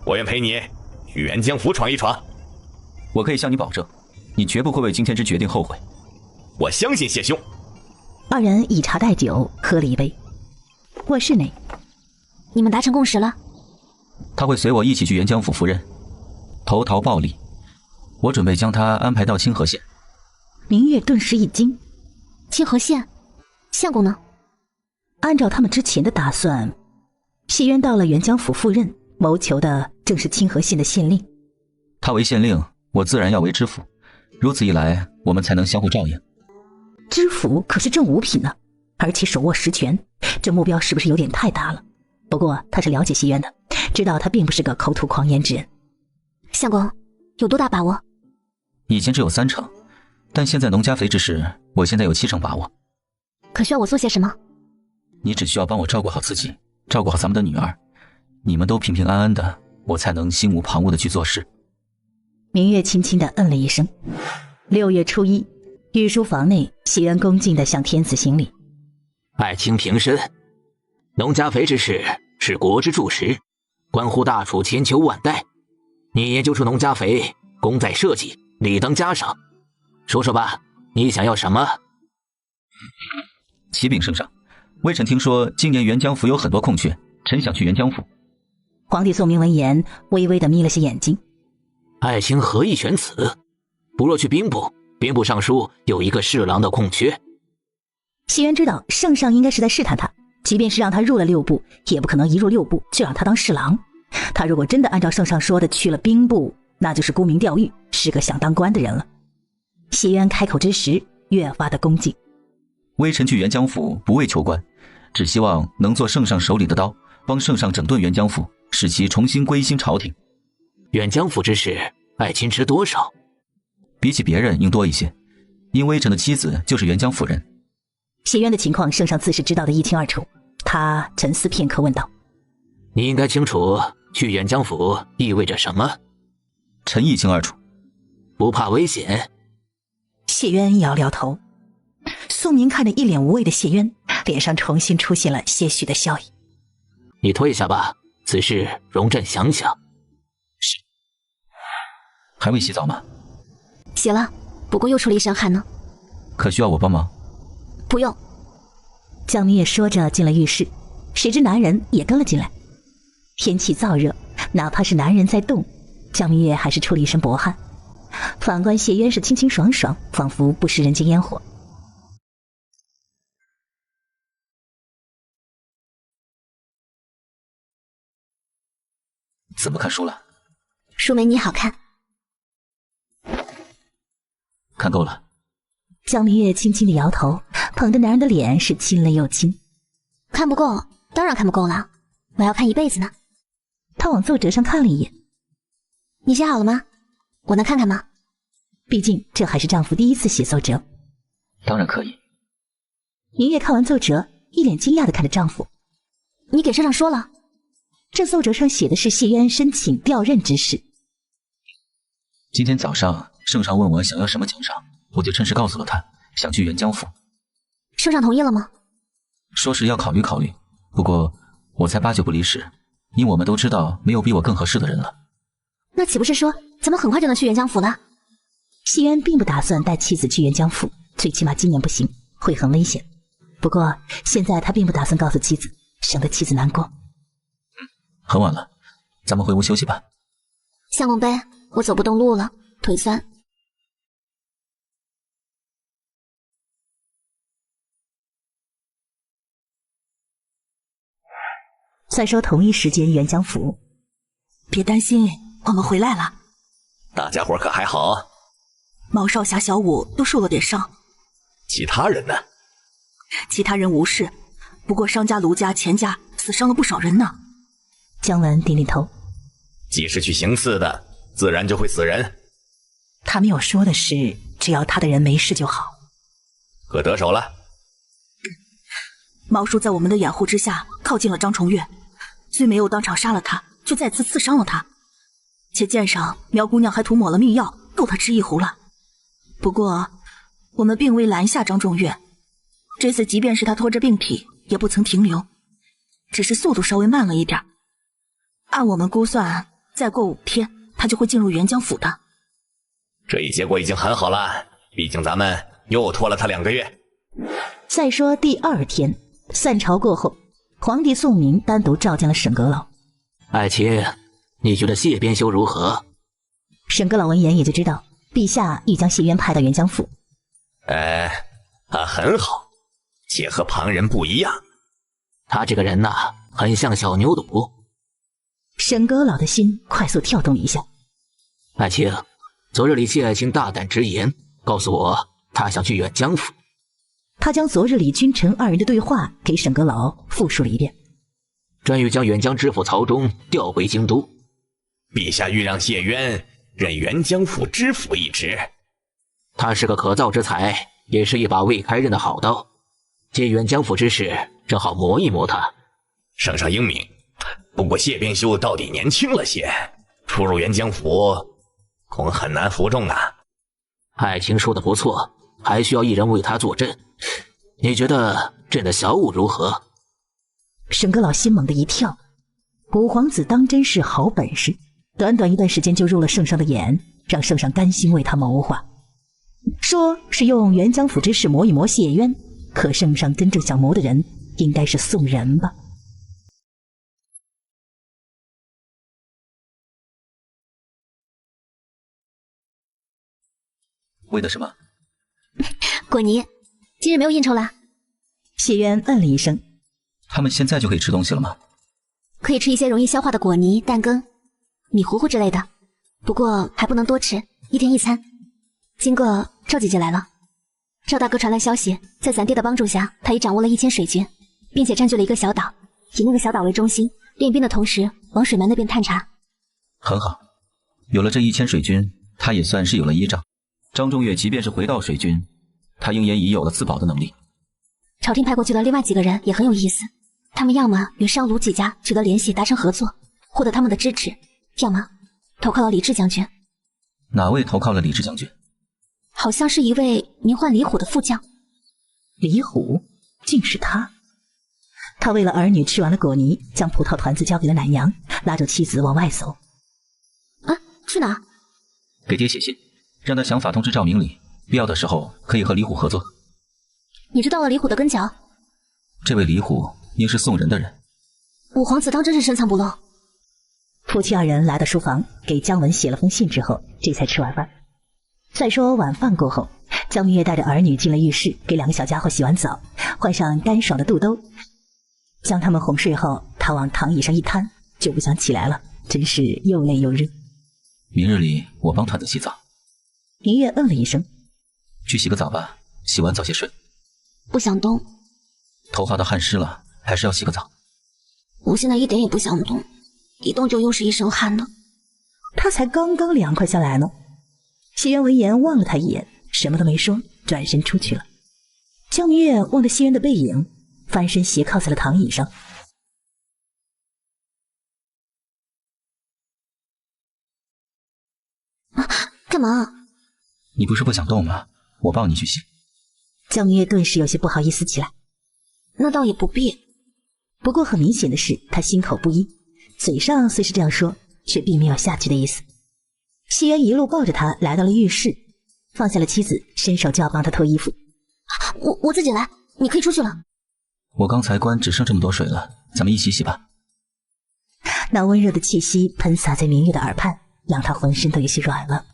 [SPEAKER 5] 我愿陪你去沅江府闯一闯。
[SPEAKER 6] 我可以向你保证，你绝不会为今天之决定后悔。
[SPEAKER 5] 我相信谢兄。
[SPEAKER 2] 二人以茶代酒，喝了一杯。卧室内，
[SPEAKER 1] 你们达成共识了？
[SPEAKER 6] 他会随我一起去沅江府赴任，投桃报李。我准备将他安排到清河县。
[SPEAKER 2] 明月顿时一惊。
[SPEAKER 1] 清河县？相公呢？
[SPEAKER 2] 按照他们之前的打算，袭人到了沅江府赴任，谋求的正是清河县的县令。
[SPEAKER 6] 他为县令，我自然要为知府，如此一来，我们才能相互照应。
[SPEAKER 2] 知府可是正五品呢，而且手握实权，这目标是不是有点太大了？不过他是了解袭人的，知道他并不是个口吐狂言之人。
[SPEAKER 1] 相公，有多大把握？
[SPEAKER 6] 以前只有3成，但现在农家肥之事，我现在有7成把握。
[SPEAKER 1] 可需要我做些什么？
[SPEAKER 6] 你只需要帮我照顾好自己，照顾好咱们的女儿，你们都平平安安的，我才能心无旁骛的去做事。
[SPEAKER 2] 明月轻轻的嗯了一声。6月初1，御书房内，袭人恭敬的向天子行礼。
[SPEAKER 4] 爱卿平身。农家肥之事是国之柱石，关乎大楚千秋万代。你研究出农家肥，功在社稷，理当嘉赏。说说吧，你想要什么？
[SPEAKER 6] 启禀圣上，微臣听说今年沅江府有很多空缺，臣想去沅江府。
[SPEAKER 2] 皇帝宋明闻言，微微的眯了些眼睛。
[SPEAKER 4] 爱卿何意选此？不若去兵部，兵部尚书有一个侍郎的空缺。
[SPEAKER 2] 袭人知道圣上应该是在试探他，即便是让他入了6部，也不可能一入6部就让他当侍郎。他如果真的按照圣上说的去了兵部，那就是沽名钓誉，是个想当官的人了。袭人开口之时，越发的恭敬。
[SPEAKER 6] 微臣去沅江府不为求官，只希望能做圣上手里的刀，帮圣上整顿沅江府，使其重新归心朝廷。
[SPEAKER 4] 沅江府之事，爱卿知多少？
[SPEAKER 6] 比起别人应多一些，因微臣的妻子就是沅江府人。
[SPEAKER 2] 袭人的情况，圣上自是知道的一清二楚。他沉思片刻，问道：“
[SPEAKER 4] 你应该清楚，去沅江府意味着什么？”
[SPEAKER 6] 臣一清二楚。
[SPEAKER 4] 不怕危险？
[SPEAKER 2] 谢渊摇了摇头。宋明看着一脸无畏的谢渊，脸上重新出现了些许的笑意。
[SPEAKER 4] 你退下吧，此事容朕想想。
[SPEAKER 6] 是。还未洗澡吗？
[SPEAKER 1] 洗了，不过又出了一身汗呢。
[SPEAKER 6] 可需要我帮忙？
[SPEAKER 1] 不用。
[SPEAKER 2] 江明也说着进了浴室，谁知男人也跟了进来。天气燥热，哪怕是男人在动，江明月还是出了一身薄汗。反观谢渊是清清爽爽，仿佛不食人间烟火。
[SPEAKER 6] 怎么看书了？
[SPEAKER 1] 书没你好看。
[SPEAKER 6] 看够了。
[SPEAKER 2] 江明月轻轻的摇头，捧着男人的脸是亲了又亲。
[SPEAKER 1] 看不够，当然看不够了，我要看一辈子呢。
[SPEAKER 2] 他往奏折上看了一眼。
[SPEAKER 1] 你写好了吗？我能看看吗？
[SPEAKER 2] 毕竟这还是丈夫第一次写奏折。
[SPEAKER 6] 当然可以。
[SPEAKER 2] 明月看完奏折，一脸惊讶地看着丈夫。
[SPEAKER 1] 你给圣上说了？
[SPEAKER 2] 这奏折上写的是谢渊申请调任之事。
[SPEAKER 6] 今天早上圣上问我想要什么奖赏，我就趁势告诉了他，想去沅江府。
[SPEAKER 1] 圣上同意了吗？
[SPEAKER 6] 说是要考虑考虑，不过我才8、9不离十，因我们都知道没有比我更合适的人了。
[SPEAKER 1] 那岂不是说咱们很快就能去沅江府了？
[SPEAKER 2] 谢渊并不打算带妻子去沅江府，最起码今年不行，会很危险。不过现在他并不打算告诉妻子，省得妻子难过。
[SPEAKER 6] 很晚了，咱们回屋休息吧。
[SPEAKER 1] 相公杯，我走不动路了，腿酸。
[SPEAKER 2] 再说同一时间，元江府，
[SPEAKER 8] 别担心，我们回来了。
[SPEAKER 9] 大家伙可还好？
[SPEAKER 8] 毛少侠、小五都受了点伤，
[SPEAKER 9] 其他人呢？
[SPEAKER 8] 其他人无事，不过商家、卢家、钱家死伤了不少人呢。
[SPEAKER 2] 姜文点点头。
[SPEAKER 9] 既是去行刺的，自然就会死人。
[SPEAKER 2] 他没有说的是，只要他的人没事就好。
[SPEAKER 9] 可得手了。
[SPEAKER 8] 毛叔在我们的掩护之下靠近了张重月，虽没有当场杀了他，却再次刺伤了他，且剑上苗姑娘还涂抹了秘药，够他吃一壶了。不过我们并未拦下张重月，这次即便是他拖着病体也不曾停留，只是速度稍微慢了一点。按我们估算，再过5天他就会进入元江府的。
[SPEAKER 9] 这一结果已经很好了，毕竟咱们又拖了他2个月。
[SPEAKER 2] 再说第2天，散朝过后，皇帝宋明单独召见了沈阁老。
[SPEAKER 4] 爱卿，你觉得谢编修如何？
[SPEAKER 2] 沈阁老闻言也就知道陛下欲将谢渊派到元江府。
[SPEAKER 9] 他很好，且和旁人不一样。
[SPEAKER 4] 他这个人呐，很像小牛犊。
[SPEAKER 2] 沈阁老的心快速跳动了一下。
[SPEAKER 4] 爱卿，昨日里谢爱卿大胆直言，告诉我他想去远江府。
[SPEAKER 2] 他将昨日里君臣2人的对话给沈阁老复述了一遍。
[SPEAKER 4] 专欲将远江知府曹忠调回京都。
[SPEAKER 9] 陛下欲让谢渊任元江府知府一职。
[SPEAKER 4] 他是个可造之才，也是一把未开刃的好刀。借远江府之事，正好磨一磨他。
[SPEAKER 9] 圣上英明，不过谢编修到底年轻了些，出入元江府恐很难服众啊。
[SPEAKER 4] 爱卿说的不错，还需要一人为他坐镇。你觉得朕的小五如何？
[SPEAKER 2] 沈阁老心猛地一跳，五皇子当真是好本事，短短一段时间就入了圣上的眼，让圣上甘心为他谋划。说是用元江府之事磨一磨谢渊，可圣上真正想谋的人应该是宋仁吧。
[SPEAKER 6] 为的什么？
[SPEAKER 1] 果泥，今日没有应酬啦。
[SPEAKER 2] 谢渊嗯了一声。
[SPEAKER 6] 他们现在就可以吃东西了吗？
[SPEAKER 1] 可以吃一些容易消化的果泥、蛋羹、米糊糊之类的，不过还不能多吃，1天1餐。经过赵姐姐来了，赵大哥传来消息，在咱爹的帮助下，他已掌握了1000水军，并且占据了一个小岛，以那个小岛为中心，练兵的同时往水门那边探查。
[SPEAKER 6] 很好，有了这1000水军，他也算是有了依仗。张仲岳即便是回到水军，他应也已有了自保的能力。
[SPEAKER 1] 朝廷派过去的另外几个人也很有意思，他们要么与商卢几家取得联系，达成合作，获得他们的支持，要么投靠了李治将军。
[SPEAKER 6] 哪位投靠了李治将军？
[SPEAKER 1] 好像是一位名唤李虎的副将。
[SPEAKER 2] 李虎？竟是他？他为了儿女吃完了果泥，将葡萄团子交给了奶娘，拉着妻子往外走。
[SPEAKER 1] 啊，去哪？
[SPEAKER 6] 给爹写信，让他想法通知赵明礼，必要的时候可以和李虎合作。
[SPEAKER 1] 你知道了李虎的跟脚？
[SPEAKER 6] 这位李虎应是宋仁的人。
[SPEAKER 1] 五皇子当真是深藏不露。
[SPEAKER 2] 夫妻2人来到书房，给姜文写了封信之后，这才吃晚饭。再说晚饭过后，姜明月带着儿女进了浴室，给2个小家伙洗完澡，换上干爽的肚兜，将他们哄睡后，他往躺椅上一瘫，就不想起来了，真是又累又热。
[SPEAKER 6] 明日里我帮团子洗澡。
[SPEAKER 2] 明月嗯了一声，
[SPEAKER 6] 去洗个澡吧，洗完早些睡。
[SPEAKER 1] 不想动，
[SPEAKER 6] 头发都汗湿了，还是要洗个澡。
[SPEAKER 1] 我现在一点也不想动，一动就又是一身汗呢。
[SPEAKER 2] 他才刚刚凉快下来呢。谢渊闻言望了他一眼，什么都没说，转身出去了。江明月望着谢渊的背影，翻身斜靠在了躺椅上。
[SPEAKER 1] 啊，干嘛？
[SPEAKER 6] 你不是不想动吗？我抱你去洗。
[SPEAKER 2] 江明月顿时有些不好意思起来。
[SPEAKER 1] 那倒也不必，
[SPEAKER 2] 不过很明显的是，他心口不一，嘴上虽是这样说，却并没有下去的意思。谢渊一路抱着他来到了浴室，放下了妻子，伸手就要帮他脱衣服。
[SPEAKER 1] 我自己来，你可以出去了。
[SPEAKER 6] 我刚才关只剩这么多水了，咱们一起洗吧。
[SPEAKER 2] 那温热的气息喷洒在明月的耳畔，让他浑身都有些软了。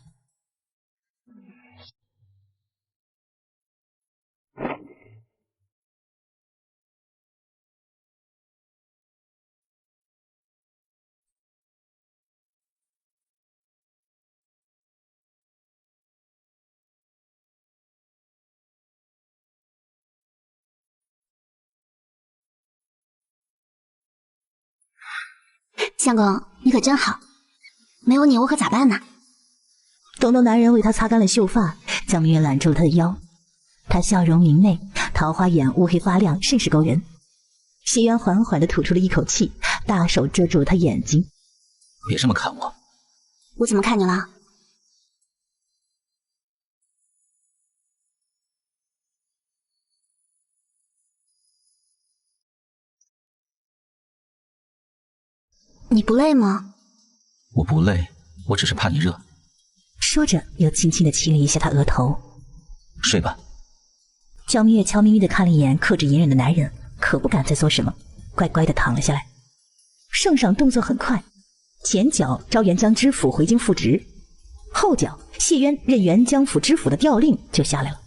[SPEAKER 1] 相公，你可真好，没有你我可咋办呢？
[SPEAKER 2] 懂懂男人为她擦干了秀发，江明月揽住了她的腰，她笑容明媚，桃花眼乌黑发亮，甚是勾人。谢渊缓缓地吐出了一口气，大手遮住了她眼睛。
[SPEAKER 6] 别这么看我。
[SPEAKER 1] 我怎么看你了？你不累吗？
[SPEAKER 6] 我不累，我只是怕你热。
[SPEAKER 2] 说着，又轻轻地亲了一下他额头。
[SPEAKER 6] 睡吧。
[SPEAKER 2] 江明月悄咪咪地看了一眼克制隐忍的男人，可不敢再做什么，乖乖地躺了下来。圣上动作很快，前脚招元江知府回京复职，后脚谢渊任元江府知府的调令就下来了。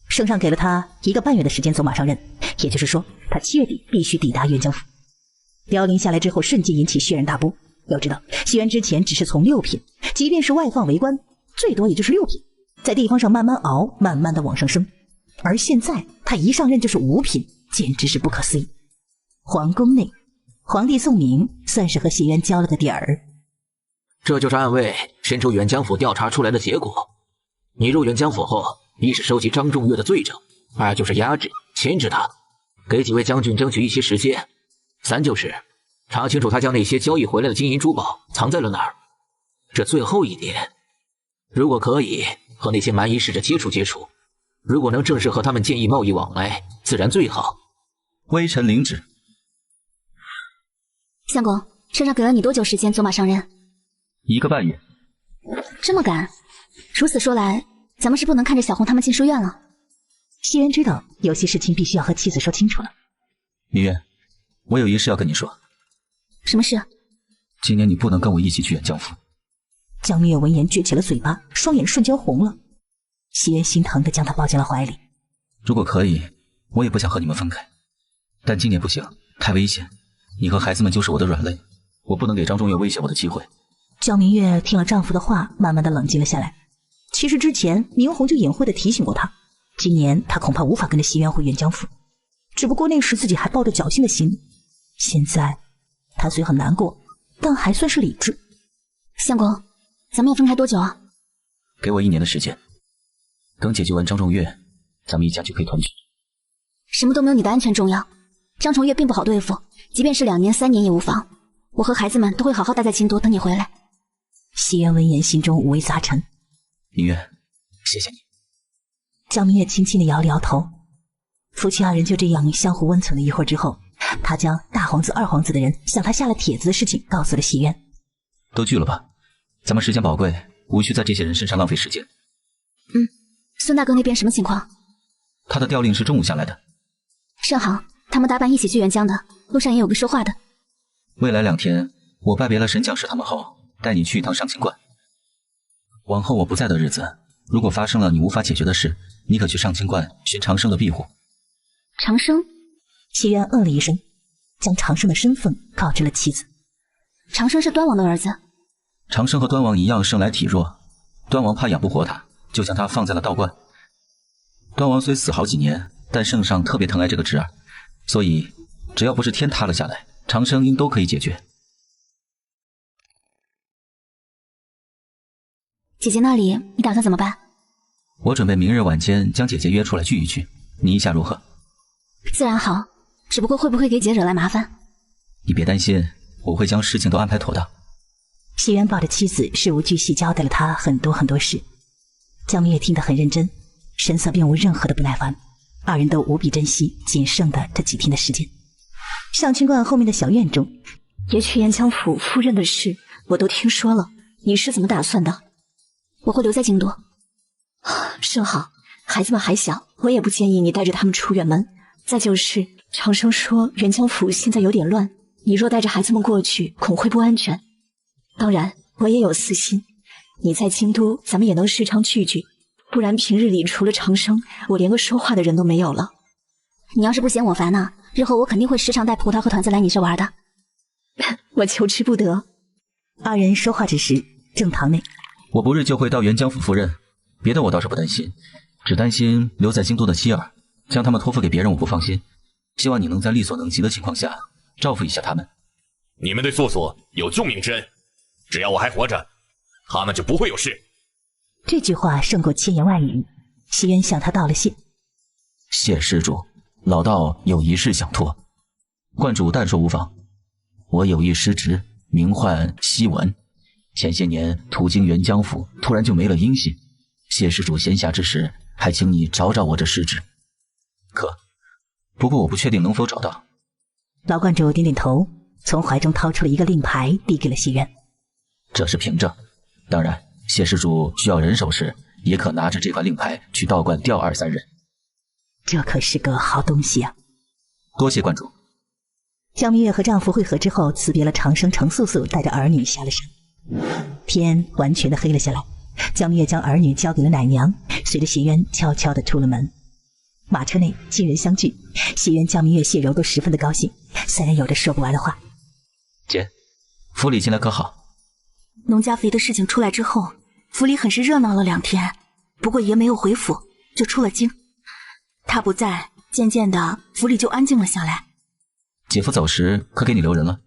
[SPEAKER 2] 圣上给了他1个半月的时间走马上任，也就是说，他7月底必须抵达元江府。凋零下来之后，瞬间引起轩然大波。要知道，谢渊之前只是从6品，即便是外放为官，最多也就是6品，在地方上慢慢熬，慢慢的往上升。而现在他一上任就是5品，简直是不可思议。皇宫内，皇帝宋明算是和谢渊交了个底儿。
[SPEAKER 4] 这就是暗卫伸出远江府调查出来的结果。你入远江府后，一是收集张仲岳的罪证，2就是压制、牵制他，给几位将军争取一些时间，3就是查清楚他将那些交易回来的金银珠宝藏在了哪儿。这最后一点，如果可以和那些蛮夷使者接触接触，如果能正式和他们建议贸易往来，自然最好。
[SPEAKER 6] 微臣领旨。
[SPEAKER 1] 相公，圣上给了你多久时间走马上任
[SPEAKER 6] ？1个半月。
[SPEAKER 1] 这么赶？如此说来，咱们是不能看着小红他们进书院了。
[SPEAKER 2] 谢渊知道有些事情必须要和妻子说清楚了。
[SPEAKER 6] 明月，我有一事要跟你说。
[SPEAKER 1] 什么事？
[SPEAKER 6] 今年你不能跟我一起去远江府。
[SPEAKER 2] 江明月闻言撅起了嘴巴，双眼瞬间红了。谢渊心疼地将她抱进了怀里。
[SPEAKER 6] 如果可以，我也不想和你们分开，但今年不行，太危险。你和孩子们就是我的软肋，我不能给张仲岳威胁我的机会。
[SPEAKER 2] 江明月听了丈夫的话，慢慢地冷静了下来。其实之前明红就隐晦地提醒过她，今年她恐怕无法跟着谢渊回远江府，只不过那时自己还抱着侥幸的心。现在她虽很难过，但还算是理智。
[SPEAKER 1] 相公，咱们要分开多久啊？
[SPEAKER 6] 给我1年的时间，等解决完张仲岳，咱们一家就可以团聚。
[SPEAKER 1] 什么都没有你的安全重要。张重岳并不好对付，即便是2年3年也无妨。我和孩子们都会好好待在京都，等你回来。
[SPEAKER 2] 谢渊闻言，心中五味杂陈。
[SPEAKER 6] 明月，谢谢你。
[SPEAKER 2] 江明月轻轻地摇了摇头。夫妻2人就这样相互温存了一会儿之后，他将大皇子、2皇子的人向他下了帖子的事情告诉了谢渊。
[SPEAKER 6] 都聚了吧，咱们时间宝贵，无需在这些人身上浪费时间。
[SPEAKER 1] 孙大哥那边什么情况？
[SPEAKER 6] 他的调令是中午下来的。
[SPEAKER 1] 甚好，他们搭伴一起去沅江的，路上也有个说话的。
[SPEAKER 6] 未来2天，我拜别了神将士他们后，带你去一趟上清观。往后我不在的日子，如果发生了你无法解决的事，你可去上清观寻长生的庇护。
[SPEAKER 1] 长生？
[SPEAKER 2] 谢渊嗯了一声，将长生的身份告知了妻子。
[SPEAKER 1] 长生是端王的儿子。
[SPEAKER 6] 长生和端王一样生来体弱，端王怕养不活他，就将他放在了道观。端王虽死好几年，但圣上特别疼爱这个侄儿，所以只要不是天塌了下来，长生应都可以解决。
[SPEAKER 1] 姐姐那里你打算怎么办？
[SPEAKER 6] 我准备明日晚间将姐姐约出来聚一聚，你意下如何？
[SPEAKER 1] 自然好，只不过会不会给姐惹来麻烦？
[SPEAKER 6] 你别担心，我会将事情都安排妥当。
[SPEAKER 2] 谢渊抱着妻子，事无巨细交代了他很多很多事。江明月听得很认真，神色并无任何的不耐烦，2人都无比珍惜仅剩的这几天的时间。上清观后面的小院中，
[SPEAKER 7] 也去延江府夫人的事我都听说了，你是怎么打算的？
[SPEAKER 1] 我会留在京都。
[SPEAKER 7] 甚好，孩子们还小，我也不建议你带着他们出远门。再就是长生说元江府现在有点乱，你若带着孩子们过去，恐会不安全。当然，我也有私心，你在京都，咱们也能时常聚聚，不然平日里除了长生，我连个说话的人都没有了。
[SPEAKER 1] 你要是不嫌我烦呢，日后我肯定会时常带葡萄和团子来你这玩的。
[SPEAKER 7] 我求之不得。
[SPEAKER 2] 二人说话之时，正堂内，
[SPEAKER 6] 我不日就会到元江府赴任，别的我倒是不担心，只担心留在京都的妻儿，将他们托付给别人我不放心。希望你能在力所能及的情况下照顾一下他们。
[SPEAKER 9] 你们对素素有救命之恩，只要我还活着，他们就不会有事。
[SPEAKER 2] 这句话胜过千言万语。袭人向他道了谢。
[SPEAKER 6] 谢施主，老道有一事想托。观主但说无妨。我有一师侄，名唤西文，前些年途经元江府，突然就没了音信。谢施主闲暇之时，还请你找找我这师侄。不过我不确定能否找到。
[SPEAKER 2] 老观主点点头，从怀中掏出了一个令牌，递给了袭人。
[SPEAKER 6] 这是凭证，当然谢施主需要人手时，也可拿着这块令牌去道观调2、3人。
[SPEAKER 2] 这可是个好东西啊！
[SPEAKER 6] 多谢观主。
[SPEAKER 2] 江明月和丈夫会合之后，辞别了长生程素素，带着儿女下了山。天完全的黑了下来，江明月将儿女交给了奶娘，随着袭人悄悄地出了门。马车内亲人相聚，袭人、江明月、谢柔都十分的高兴，三人有着说不完的话。
[SPEAKER 6] 姐，府里近来可好？
[SPEAKER 8] 农家肥的事情出来之后，府里很是热闹了2天，不过爷没有回府，就出了京。他不在，渐渐的府里就安静了下来。
[SPEAKER 6] 姐夫走时可给你留人了？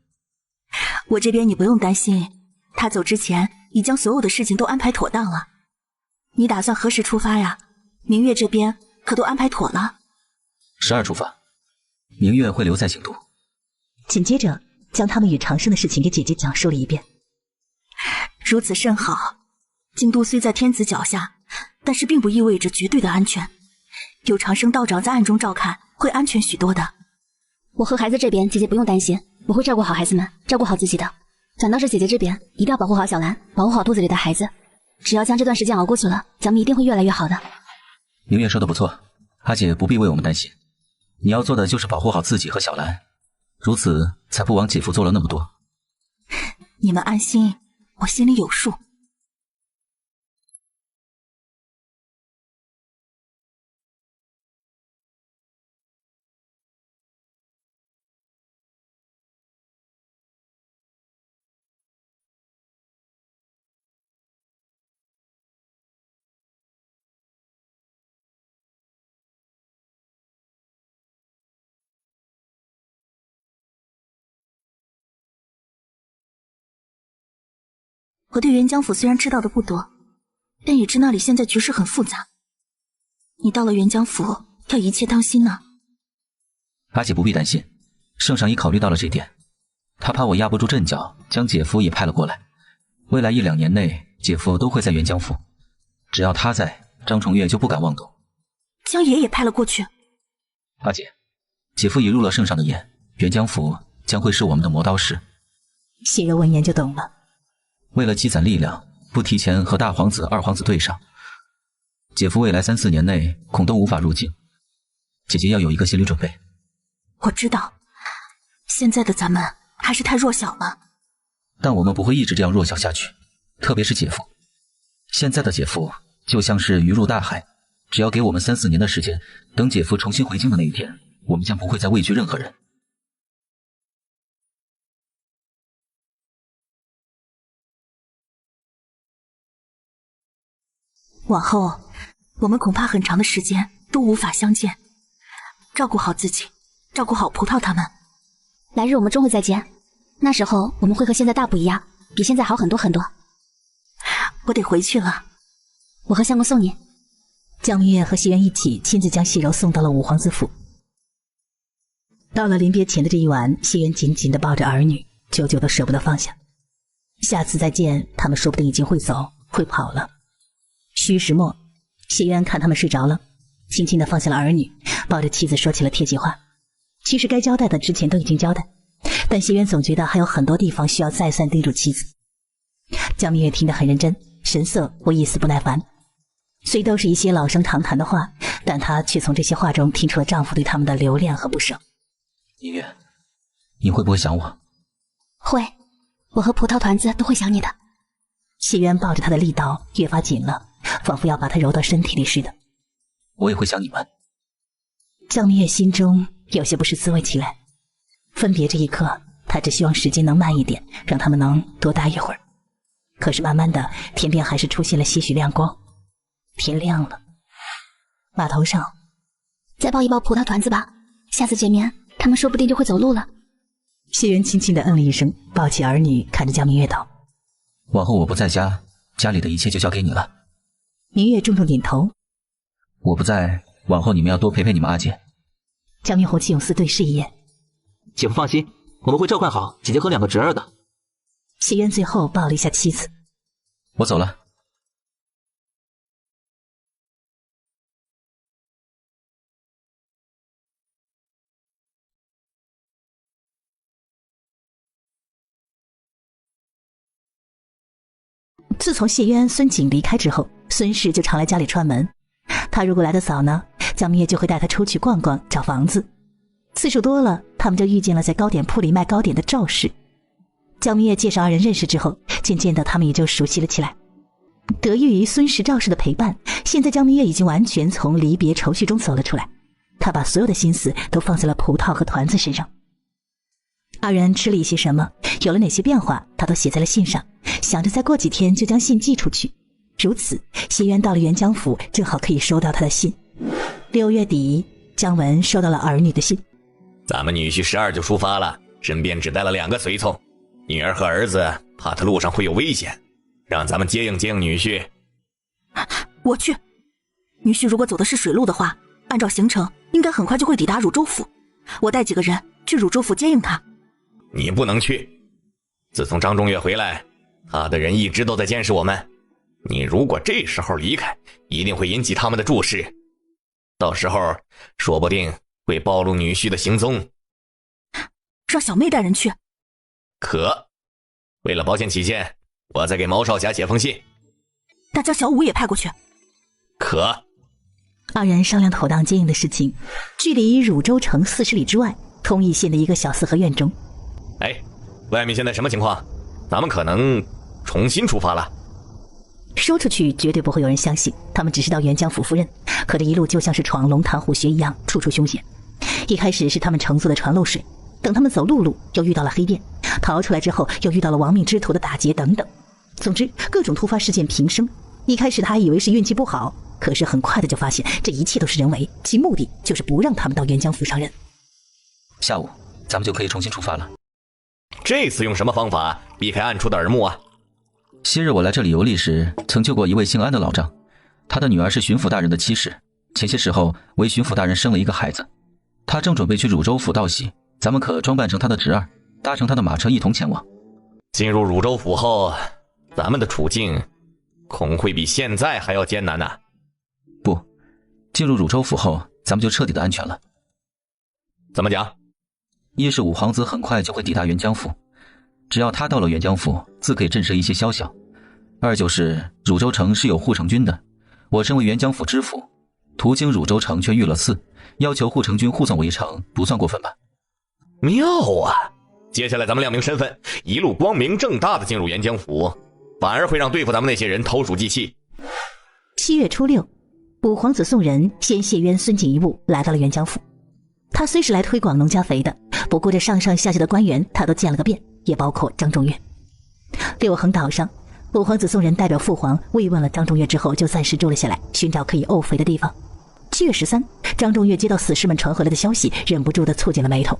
[SPEAKER 8] 我这边你不用担心，他走之前已将所有的事情都安排妥当了。你打算何时出发呀？明月这边可都安排妥了。
[SPEAKER 6] 12出发，明月会留在京都。
[SPEAKER 2] 紧接着将他们与长生的事情给姐姐讲述了一遍。
[SPEAKER 8] 如此甚好，京都虽在天子脚下，但是并不意味着绝对的安全，有长生道长在暗中照看，会安全许多的。
[SPEAKER 1] 我和孩子这边，姐姐不用担心，我会照顾好孩子们，照顾好自己的。反倒是姐姐这边，一定要保护好小兰，保护好肚子里的孩子。只要将这段时间熬过去了，咱们一定会越来越好的。
[SPEAKER 6] 明月说的不错，阿姐不必为我们担心，你要做的就是保护好自己和小兰，如此才不枉姐夫做了那么多。
[SPEAKER 8] 你们安心，我心里有数。我对元江府虽然知道的不多，但也知那里现在局势很复杂。你到了元江府，要一切当心呢。
[SPEAKER 6] 阿姐不必担心，圣上已考虑到了这点，他怕我压不住阵脚，将姐夫也派了过来。未来1、2年内，姐夫都会在元江府，只要他在，张重月就不敢妄动。
[SPEAKER 8] 将爷也派了过去。
[SPEAKER 6] 阿姐，姐夫已入了圣上的眼，元江府将会是我们的磨刀石。
[SPEAKER 2] 谢柔闻言就懂了。
[SPEAKER 6] 为了积攒力量，不提前和大皇子、二皇子对上，姐夫未来3、4年内恐都无法入境。姐姐要有一个心理准备。
[SPEAKER 8] 我知道，现在的咱们还是太弱小了。
[SPEAKER 6] 但我们不会一直这样弱小下去，特别是姐夫。现在的姐夫就像是鱼入大海，只要给我们3、4年的时间，等姐夫重新回京的那一天，我们将不会再畏惧任何人。
[SPEAKER 8] 往后，我们恐怕很长的时间都无法相见。照顾好自己，照顾好葡萄他们。
[SPEAKER 1] 来日我们终会再见，那时候我们会和现在大不一样，比现在好很多很多。
[SPEAKER 8] 我得回去了，
[SPEAKER 1] 我和相公送你。
[SPEAKER 2] 江明月和袭人一起亲自将细柔送到了五皇子府。到了临别前的这一晚，袭人紧紧地抱着儿女，久久都舍不得放下。下次再见，他们说不定已经会走，会跑了。戌时末，袭人看他们睡着了，轻轻地放下了儿女，抱着妻子说起了贴计划。其实该交代的之前都已经交代，但袭人总觉得还有很多地方需要再三叮嘱妻子。江明月听得很认真，神色或一丝不耐烦。虽都是一些老生常谈的话，但她却从这些话中听出了丈夫对他们的留恋和不舍。
[SPEAKER 6] 明月，你会不会想我？
[SPEAKER 1] 会，我和葡萄团子都会想你的。
[SPEAKER 2] 谢渊抱着她的力道越发紧了，仿佛要把她揉到身体里似的。
[SPEAKER 6] 我也会想你们。
[SPEAKER 2] 江明月心中有些不是滋味起来。分别这一刻，她只希望时间能慢一点，让他们能多待一会儿。可是慢慢的，天边还是出现了些许亮光。天亮了，码头上，
[SPEAKER 1] 再抱一抱葡萄团子吧，下次见面他们说不定就会走路了。
[SPEAKER 2] 谢渊轻轻地嗯了一声，抱起儿女，看着江明月道：
[SPEAKER 6] 往后我不在家，家里的一切就交给你了。
[SPEAKER 2] 明月重重点头。
[SPEAKER 6] 我不在，往后你们要多陪陪你们阿姐。
[SPEAKER 2] 江明红气永寺对视一眼。
[SPEAKER 4] 姐夫放心，我们会照看好姐姐和2个侄儿的。
[SPEAKER 2] 谢渊最后抱了一下妻子。
[SPEAKER 6] 我走了。
[SPEAKER 2] 自从谢渊、孙景离开之后，孙氏就常来家里串门。他如果来得早呢，江明月就会带他出去逛逛，找房子。次数多了，他们就遇见了在糕点铺里卖糕点的赵氏。江明月介绍二人认识之后，渐渐的他们也就熟悉了起来。得益于孙氏、赵氏的陪伴，现在江明月已经完全从离别愁绪中走了出来。他把所有的心思都放在了葡萄和团子身上。二人吃了一些什么，有了哪些变化，他都写在了信上，想着再过几天就将信寄出去。如此，谢渊到了元江府，正好可以收到他的信。6月底，姜文收到了儿女的信。
[SPEAKER 9] 咱们女婿12就出发了，身边只带了2个随从，女儿和儿子怕他路上会有危险，让咱们接应接应女婿。
[SPEAKER 8] 我去，女婿如果走的是水路的话，按照行程应该很快就会抵达汝州府，我带几个人去汝州府接应他。
[SPEAKER 9] 你不能去，自从张中岳回来，他的人一直都在监视我们，你如果这时候离开，一定会引起他们的注视，到时候说不定会暴露女婿的行踪。
[SPEAKER 8] 让小妹带人去。
[SPEAKER 9] 可为了保险起见，我再给毛少侠写封信。
[SPEAKER 8] 那将小五也派过去。
[SPEAKER 9] 可
[SPEAKER 2] 二人商量妥当接应的事情，距离汝州城40里之外，通义县的一个小四合院中。
[SPEAKER 9] 哎，外面现在什么情况？咱们可能重新出发了。
[SPEAKER 2] 说出去绝对不会有人相信，他们只是到元江府夫人，可这一路就像是闯龙潭虎穴一样，处处凶险。一开始是他们乘坐的船漏水，等他们走陆路又遇到了黑店，逃出来之后又遇到了亡命之徒的打劫等等。总之各种突发事件频生。一开始他还以为是运气不好，可是很快的就发现这一切都是人为，其目的就是不让他们到元江府上任。
[SPEAKER 6] 下午咱们就可以重新出发了。
[SPEAKER 9] 这次用什么方法避开暗处的耳目啊？
[SPEAKER 6] 昔日我来这里游历时，曾救过一位姓安的老丈，他的女儿是巡抚大人的妻室，前些时候为巡抚大人生了一个孩子，他正准备去汝州府道喜，咱们可装扮成他的侄儿，搭乘他的马车一同前往。
[SPEAKER 9] 进入汝州府后，咱们的处境恐会比现在还要艰难呐。
[SPEAKER 6] 不，进入汝州府后，咱们就彻底的安全了。
[SPEAKER 9] 怎么讲？
[SPEAKER 6] 一是五皇子很快就会抵达元江府，只要他到了元江府，自可以震慑一些宵小。二就是汝州城是有护城军的，我身为元江府知府，途经汝州城却遇了刺，要求护城军护送围城，不算过分吧？
[SPEAKER 9] 妙啊！接下来咱们亮明身份，一路光明正大的进入元江府，反而会让对付咱们那些人投鼠忌器。
[SPEAKER 2] 7月初6，五皇子宋仁先谢渊、孙景一步来到了元江府。他虽是来推广农家肥的，不过这上上下下的官员他都见了个遍，也包括张仲岳。六横岛上，五皇子宋仁代表父皇慰问了张仲岳之后，就暂时住了下来，寻找可以沤肥的地方。7月13，张仲岳接到死士们传回来的消息，忍不住的蹙紧了眉头。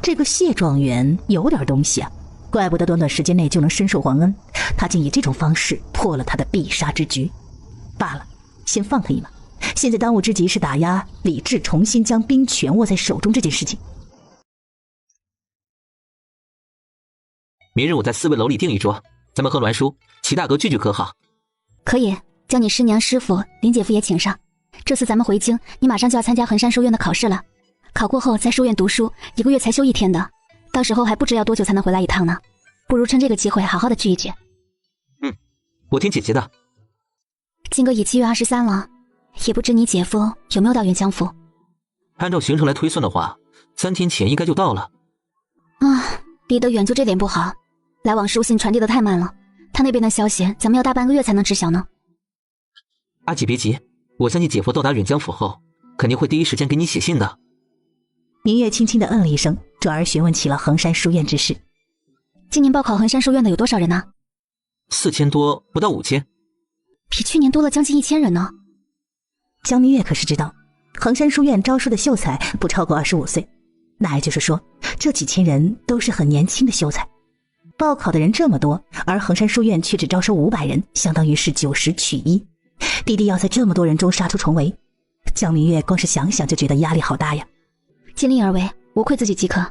[SPEAKER 2] 这个谢状元有点东西啊，怪不得短短时间内就能深受皇恩，他竟以这种方式破了他的必杀之局。罢了，先放他一马。现在当务之急是打压李治重新将兵权握在手中这件事情。
[SPEAKER 4] 明日我在4位楼里订一桌，咱们和栾叔、齐大哥聚聚可好？
[SPEAKER 1] 可以，将你师娘、师傅、林姐夫也请上。这次咱们回京，你马上就要参加衡山书院的考试了，考过后在书院读书，1个月才休1天的，到时候还不知要多久才能回来一趟呢。不如趁这个机会好好的聚一聚。
[SPEAKER 4] 我听姐姐的。
[SPEAKER 1] 今个已7月23了，也不知你姐夫有没有到元江府。
[SPEAKER 4] 按照行程来推算的话，3天前应该就到了。
[SPEAKER 1] 离得远就这点不好，来往书信传递的太慢了，他那边的消息咱们要大半个月才能知晓呢。
[SPEAKER 4] 阿姐别急，我相信姐夫到达远江府后，肯定会第一时间给你写信的。
[SPEAKER 2] 明月轻轻地嗯了一声，转而询问起了衡山书院之事。
[SPEAKER 1] 今年报考衡山书院的有多少人呢
[SPEAKER 4] ？4000多，不到5000，
[SPEAKER 1] 比去年多了将近1000人呢。
[SPEAKER 2] 江明月可是知道，衡山书院招收的秀才不超过25岁，那也就是说，这几千人都是很年轻的秀才。报考的人这么多，而衡山书院却只招收500人，相当于是90取1。弟弟要在这么多人中杀出重围，江明月光是想想就觉得压力好大呀。
[SPEAKER 1] 尽力而为，无愧自己即可。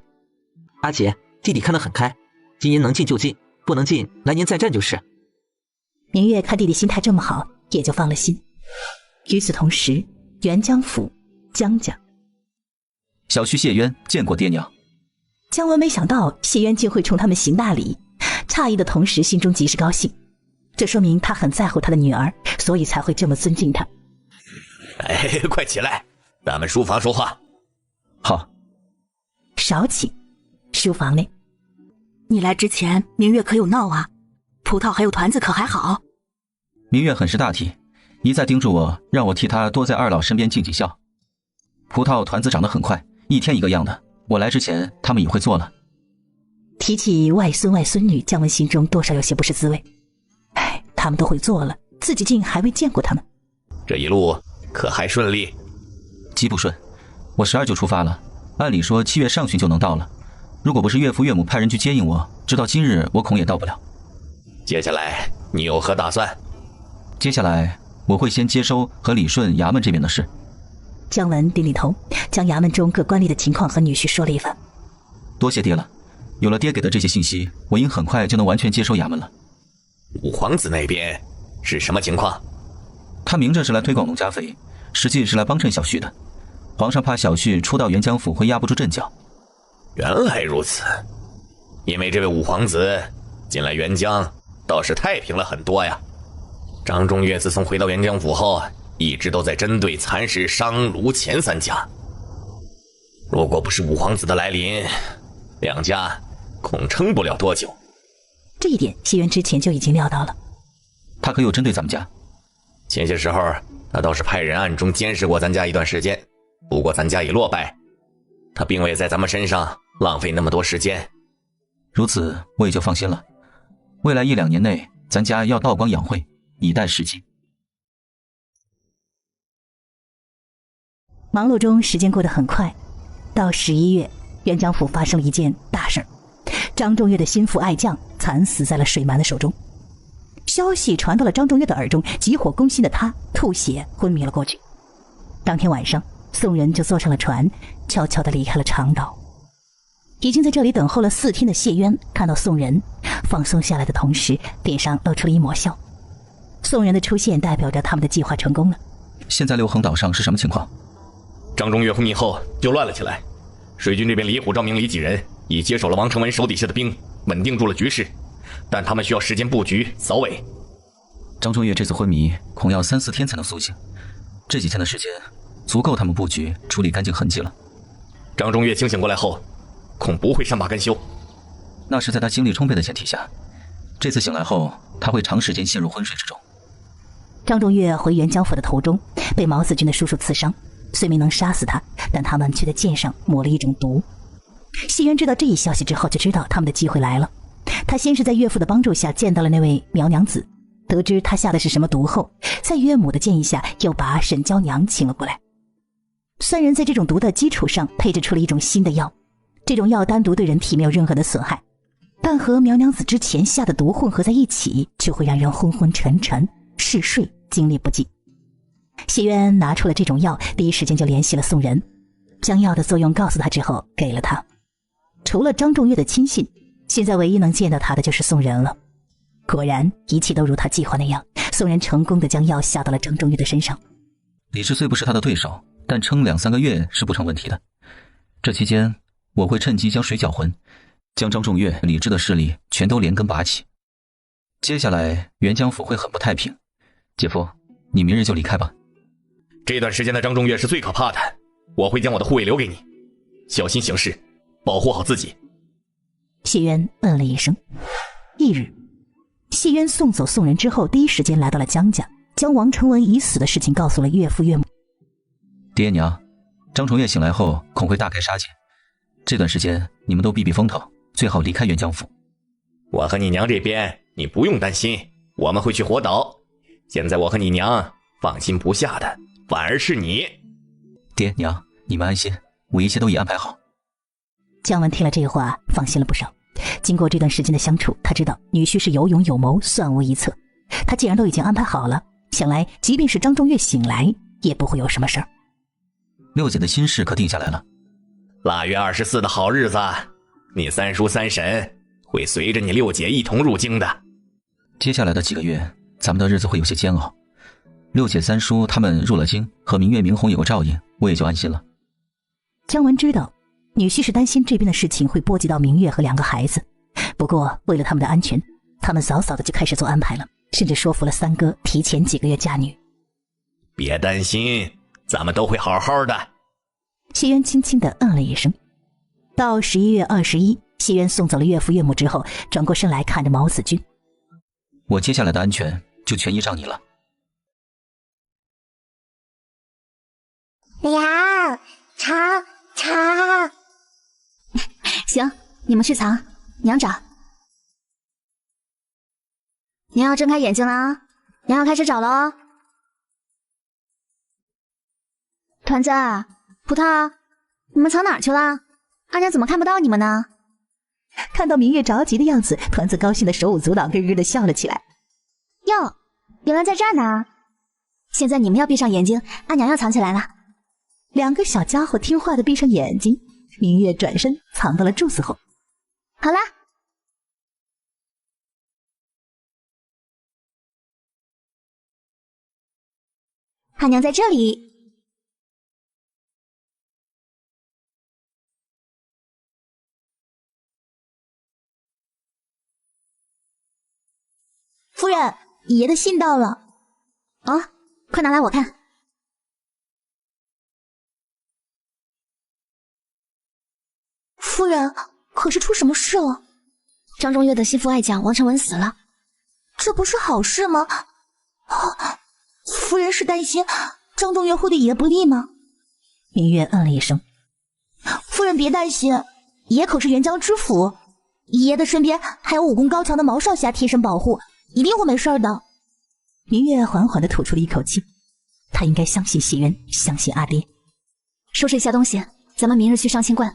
[SPEAKER 4] 阿姐，弟弟看得很开，今年能进就进，不能进来年再战就是。
[SPEAKER 2] 明月看弟弟心态这么好，也就放了心。与此同时，元江府江家，
[SPEAKER 6] 小婿谢渊见过爹娘。
[SPEAKER 2] 姜文没想到谢渊竟会冲他们行大礼，诧异的同时心中极是高兴，这说明他很在乎他的女儿，所以才会这么尊敬他。
[SPEAKER 9] 哎，快起来，咱们书房说话。
[SPEAKER 6] 好。
[SPEAKER 2] 少请。书房内，
[SPEAKER 8] 你来之前明月可有闹啊？葡萄还有团子可还好？
[SPEAKER 6] 明月很是大体，一再叮嘱我，让我替他多在二老身边尽尽孝。葡萄团子长得很快，一天一个样的，我来之前他们也会做了。
[SPEAKER 2] 提起外孙外孙女，姜文心中多少有些不是滋味。哎，他们都会做了，自己竟还未见过他们。
[SPEAKER 9] 这一路可还顺利？
[SPEAKER 6] 极不顺，我12就出发了，按理说7月上旬就能到了，如果不是岳父岳母派人去接应我，直到今日我恐也到不了。
[SPEAKER 9] 接下来你有何打算？
[SPEAKER 6] 接下来我会先接收和理顺衙门这边的事。
[SPEAKER 2] 姜文点点头，将衙门中各官吏的情况和女婿说了一番。
[SPEAKER 6] 多谢爹了，有了爹给的这些信息，我应很快就能完全接收衙门了。
[SPEAKER 9] 五皇子那边是什么情况？
[SPEAKER 6] 他明着是来推广农家肥，实际是来帮衬小婿的。皇上怕小婿初到元江府会压不住阵脚。
[SPEAKER 9] 原来如此，因为这位五皇子进来元江倒是太平了很多呀。张中岳自从回到元江府后，一直都在针对蚕食、商、卢、钱3家。如果不是五皇子的来临，两家恐撑不了多久。
[SPEAKER 2] 这一点谢渊之前就已经料到了。
[SPEAKER 6] 他可有针对咱们家？
[SPEAKER 9] 前些时候他倒是派人暗中监视过咱家一段时间，不过咱家已落败，他并未在咱们身上浪费那么多时间。
[SPEAKER 6] 如此我也就放心了，未来1-2年内咱家要道光养晦，以待时机。
[SPEAKER 2] 忙碌中时间过得很快，到11月，元江府发生了一件大事儿，张仲岳的心腹爱将惨死在了水蛮的手中。消息传到了张仲岳的耳中，急火攻心的他吐血昏迷了过去。当天晚上，宋人就坐上了船，悄悄地离开了长岛。已经在这里等候了4天的谢渊看到宋人放松下来的同时，脸上露出了一抹笑。宋人的出现代表着他们的计划成功了。
[SPEAKER 6] 现在六横岛上是什么情况？
[SPEAKER 9] 张仲岳昏迷后就乱了起来，水军这边李虎、赵明、李几人已接手了王承文手底下的兵，稳定住了局势，但他们需要时间布局扫尾。
[SPEAKER 6] 张仲岳这次昏迷恐要3-4天才能苏醒，这几天的时间足够他们布局处理干净痕迹了。
[SPEAKER 9] 张仲岳清醒过来后恐不会善罢甘休。
[SPEAKER 6] 那是在他精力充沛的前提下，这次醒来后他会长时间陷入昏睡之中。
[SPEAKER 2] 张仲岳回元江府的途中被毛子军的叔叔刺伤，虽没能杀死他，但他们却在剑上抹了一种毒。谢渊知道这一消息之后，就知道他们的机会来了。他先是在岳父的帮助下见到了那位苗娘子，得知他下的是什么毒后，在岳母的建议下又把沈娇娘请了过来。三人在这种毒的基础上配制出了一种新的药，这种药单独对人体没有任何的损害，但和苗娘子之前下的毒混合在一起，就会让人昏昏沉沉、嗜睡、精力不济。谢渊拿出了这种药，第一时间就联系了宋人，将药的作用告诉他之后给了他。除了张仲岳的亲信，现在唯一能见到他的就是宋人了。果然一切都如他计划那样，宋人成功的将药下到了张仲岳的身上。
[SPEAKER 6] 李治虽不是他的对手，但撑2-3个月是不成问题的。这期间我会趁机将水搅浑，将张仲岳、李治的势力全都连根拔起。接下来元江府会很不太平，姐夫，你明日就离开吧。
[SPEAKER 9] 这段时间的张中岳是最可怕的，我会将我的护卫留给你，小心行事，保护好自己。
[SPEAKER 2] 谢渊嗯了一声。翌日，谢渊送走宋人之后，第一时间来到了江家，将王承文已死的事情告诉了岳父岳母。
[SPEAKER 6] 爹娘，张重岳醒来后恐会大开杀戒，这段时间你们都避避风头，最好离开元江府。
[SPEAKER 9] 我和你娘这边你不用担心，我们会去火岛。现在我和你娘放心不下的反而是你。
[SPEAKER 6] 爹娘，你们安心，我一切都已安排好。
[SPEAKER 2] 姜文听了这话放心了不少。经过这段时间的相处，他知道女婿是有勇有谋，算无一策。他既然都已经安排好了，想来即便是张中岳醒来也不会有什么事儿。
[SPEAKER 6] 六姐的心事可定下来了？
[SPEAKER 9] 腊月24的好日子，你三叔三婶会随着你六姐一同入京的。
[SPEAKER 6] 接下来的几个月，咱们的日子会有些煎熬。六姐三叔他们入了京，和明月明红有个照应，我也就安心了。
[SPEAKER 2] 姜文知道女婿是担心这边的事情会波及到明月和2个孩子，不过为了他们的安全，他们早早的就开始做安排了，甚至说服了三哥提前几个月嫁女。
[SPEAKER 9] 别担心，咱们都会好好的。
[SPEAKER 2] 谢渊轻轻地嗯了一声。到11月21，谢渊送走了岳父岳母之后，转过身来看着毛子君。
[SPEAKER 6] 我接下来的安全就全依仗你了。
[SPEAKER 11] 娘，尝。
[SPEAKER 1] 行，你们去藏，娘找。娘要睁开眼睛了啊！娘要开始找了哦。团子、葡萄，你们藏哪儿去了？阿娘怎么看不到你们呢？
[SPEAKER 2] 看到明月着急的样子，团子高兴的手舞足蹈，咯咯的笑了起来。
[SPEAKER 1] 哟，原来在这儿呢！现在你们要闭上眼睛，阿娘要藏起来了。
[SPEAKER 2] 2个小家伙听话的闭上眼睛，明月转身藏到了柱子后。
[SPEAKER 1] 好啦，阿娘在这里。
[SPEAKER 10] 夫人，爷的信到了。
[SPEAKER 1] 哦，快拿来我看。
[SPEAKER 10] 夫人，可是出什么事了？
[SPEAKER 1] 张中岳的心腹爱将王承文死了。
[SPEAKER 10] 这不是好事吗？夫人是担心张中岳会对爷不利吗？
[SPEAKER 2] 明月嗯了一声。
[SPEAKER 10] 夫人别担心，爷可是元江知府，爷的身边还有武功高强的毛少侠贴身保护，一定会没事的。
[SPEAKER 2] 明月缓缓地吐出了一口气，他应该相信谢渊，相信阿爹。
[SPEAKER 1] 收拾一下东西，咱们明日去上清观。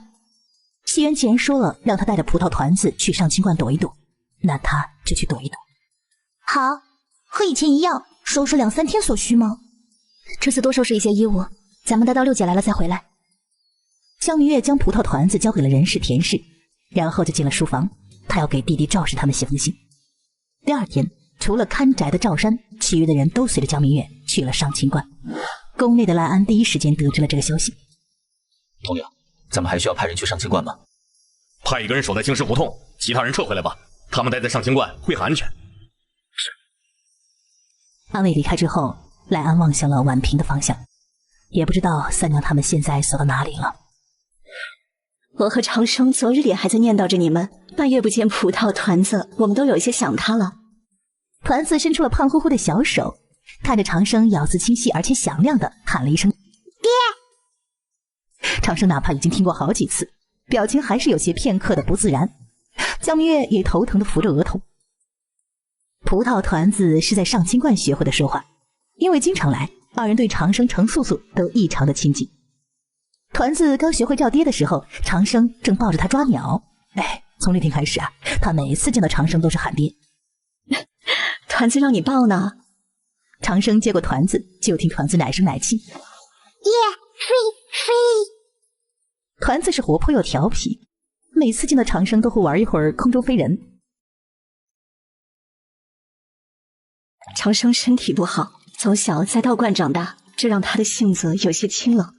[SPEAKER 2] 谢渊既然说了让他带着葡萄团子去上清观躲一躲，那他就去躲一躲。
[SPEAKER 10] 好，和以前一样，收拾2、3天所需吗？
[SPEAKER 1] 这次多收拾一些衣物，咱们待到六姐来了再回来。
[SPEAKER 2] 江明月将葡萄团子交给了任氏、田氏，然后就进了书房，他要给弟弟赵氏他们写封信。第2天，除了看宅的赵山，其余的人都随着江明月去了上清观。宫内的赖安第一时间得知了这个消息。
[SPEAKER 6] 童影，咱们还需要派人去上清观吗？
[SPEAKER 9] 派一个人守在青石胡同，其他人撤回来吧。他们待在上清观会很安全。
[SPEAKER 6] 是。
[SPEAKER 2] 安慰离开之后，赖安望向了宛平的方向，也不知道三娘他们现在走到哪里了。
[SPEAKER 7] 我和长生昨日里还在念叨着你们，半月不见葡萄团子，我们都有些想他了。
[SPEAKER 2] 团子伸出了胖乎乎的小手，看着长生咬字清晰而且响亮的喊了一声
[SPEAKER 11] 爹。
[SPEAKER 2] 长生哪怕已经听过好几次，表情还是有些片刻的不自然。江明月也头疼的扶着额头。葡萄团子是在上清观学会的说话，因为经常来，2人对长生、程素素都异常的亲近。团子刚学会叫爹的时候，长生正抱着他抓鸟。从那天开始啊，他每次见到长生都是喊爹。
[SPEAKER 7] 团子让你抱呢。
[SPEAKER 2] 长生接过团子，就听团子奶声奶气：
[SPEAKER 11] 爹，飞。
[SPEAKER 2] 团子是活泼又调皮，每次见到长生都会玩一会儿空中飞人。
[SPEAKER 7] 长生身体不好，从小在道观长大，这让他的性子有些清冷。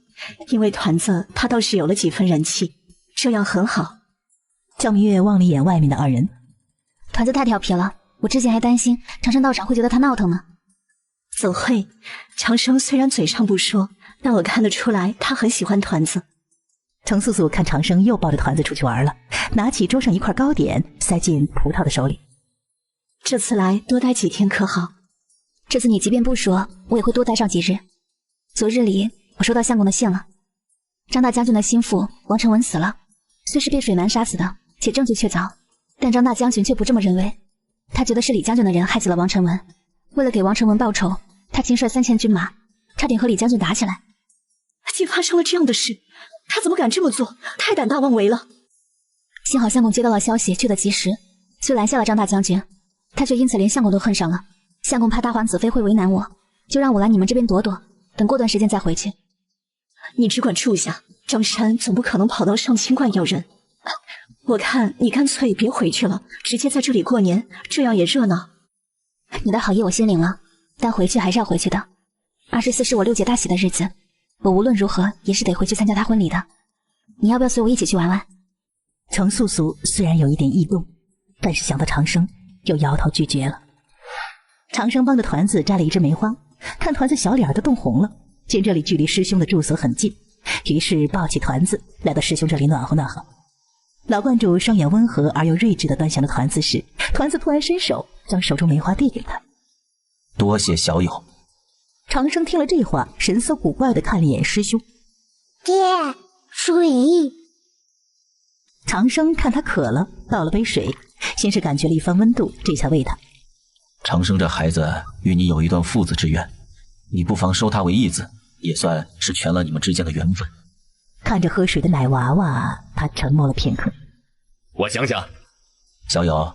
[SPEAKER 7] 因为团子他倒是有了几分人气，这样很好。
[SPEAKER 2] 江明月望了一眼外面的2人，
[SPEAKER 1] 团子太调皮了，我之前还担心长生道长会觉得他闹腾呢。
[SPEAKER 7] 怎会？长生虽然嘴上不说，但我看得出来他很喜欢团子。
[SPEAKER 2] 程素素看长生又抱着团子出去玩了，拿起桌上一块糕点塞进葡萄的手里。
[SPEAKER 7] 这次来多待几天可好？
[SPEAKER 1] 这次你即便不说，我也会多待上几日。昨日里我收到相公的信了，张大将军的心腹王承文死了，虽是被水蛮杀死的，且证据确凿，但张大将军却不这么认为。他觉得是李将军的人害死了王承文，为了给王承文报仇，他亲率3000军马，差点和李将军打起来。
[SPEAKER 7] 竟发生了这样的事，他怎么敢这么做？太胆大妄为了。
[SPEAKER 1] 幸好相公接到了消息，去得及时，虽拦下了张大将军，他却因此连相公都恨上了。相公怕大皇子妃会为难我，就让我来你们这边躲躲，等过段时间再回去。
[SPEAKER 7] 你只管住下，张山总不可能跑到上清观要人。我看你干脆别回去了，直接在这里过年，这样也热闹。
[SPEAKER 1] 你的好意我心领了，但回去还是要回去的。24是我六姐大喜的日子，我无论如何也是得回去参加她婚礼的。你要不要随我一起去玩玩？
[SPEAKER 2] 程素素虽然有一点异动，但是想到长生，又摇头拒绝了。长生帮着团子摘了一枝梅花，看团子小脸都冻红了，见这里距离师兄的住所很近，于是抱起团子来到师兄这里暖和暖和。老观主双眼温和而又睿智地端详着团子时，团子突然伸手将手中梅花递给他。
[SPEAKER 6] 多谢小友。
[SPEAKER 2] 长生听了这话，神色古怪地看了一眼师兄。
[SPEAKER 11] 爹，水。
[SPEAKER 2] 长生看他渴了，倒了杯水，先是感觉了一番温度，这才喂他。
[SPEAKER 6] 长生这孩子与你有一段父子之缘，你不妨收他为义子，也算是全了你们之间的缘分。
[SPEAKER 2] 看着喝水的奶娃娃，他沉默了片刻。
[SPEAKER 9] 我想想，
[SPEAKER 6] 小友，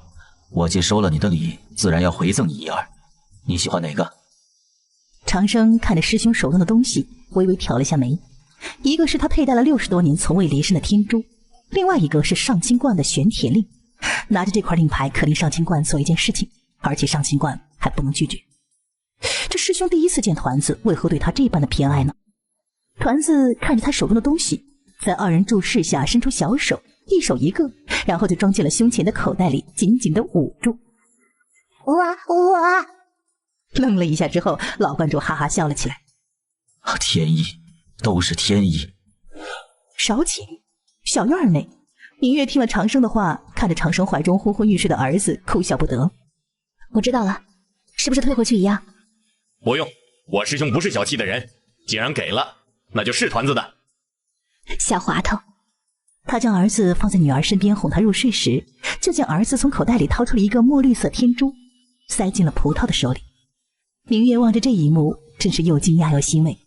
[SPEAKER 6] 我既收了你的礼，自然要回赠你一二，你喜欢哪个？
[SPEAKER 2] 长生看着师兄手中的东西，微微挑了下眉。一个是他佩戴了60多年从未离身的天珠，另外一个是上清观的玄铁令。拿着这块令牌，可令上清观做一件事情，而且上清观还不能拒绝。这师兄第一次见团子，为何对他这般的偏爱呢？团子看着他手中的东西，在二人注视下伸出小手，一手一个，然后就装进了胸前的口袋里，紧紧地捂住。
[SPEAKER 11] 我
[SPEAKER 2] 愣了一下之后，老观主哈哈笑了起来。
[SPEAKER 6] 天意，都是天意。
[SPEAKER 2] 少顷，小院内，明月听了长生的话，看着长生怀中昏昏欲睡的儿子，哭笑不得。
[SPEAKER 1] 我知道了，是不是退回去一样？
[SPEAKER 9] 不用，我师兄不是小气的人，既然给了，那就是团子的。
[SPEAKER 1] 小滑头。
[SPEAKER 2] 他将儿子放在女儿身边哄她入睡时，就见儿子从口袋里掏出了一个墨绿色天珠，塞进了葡萄的手里。明月望着这一幕，真是又惊讶又欣慰。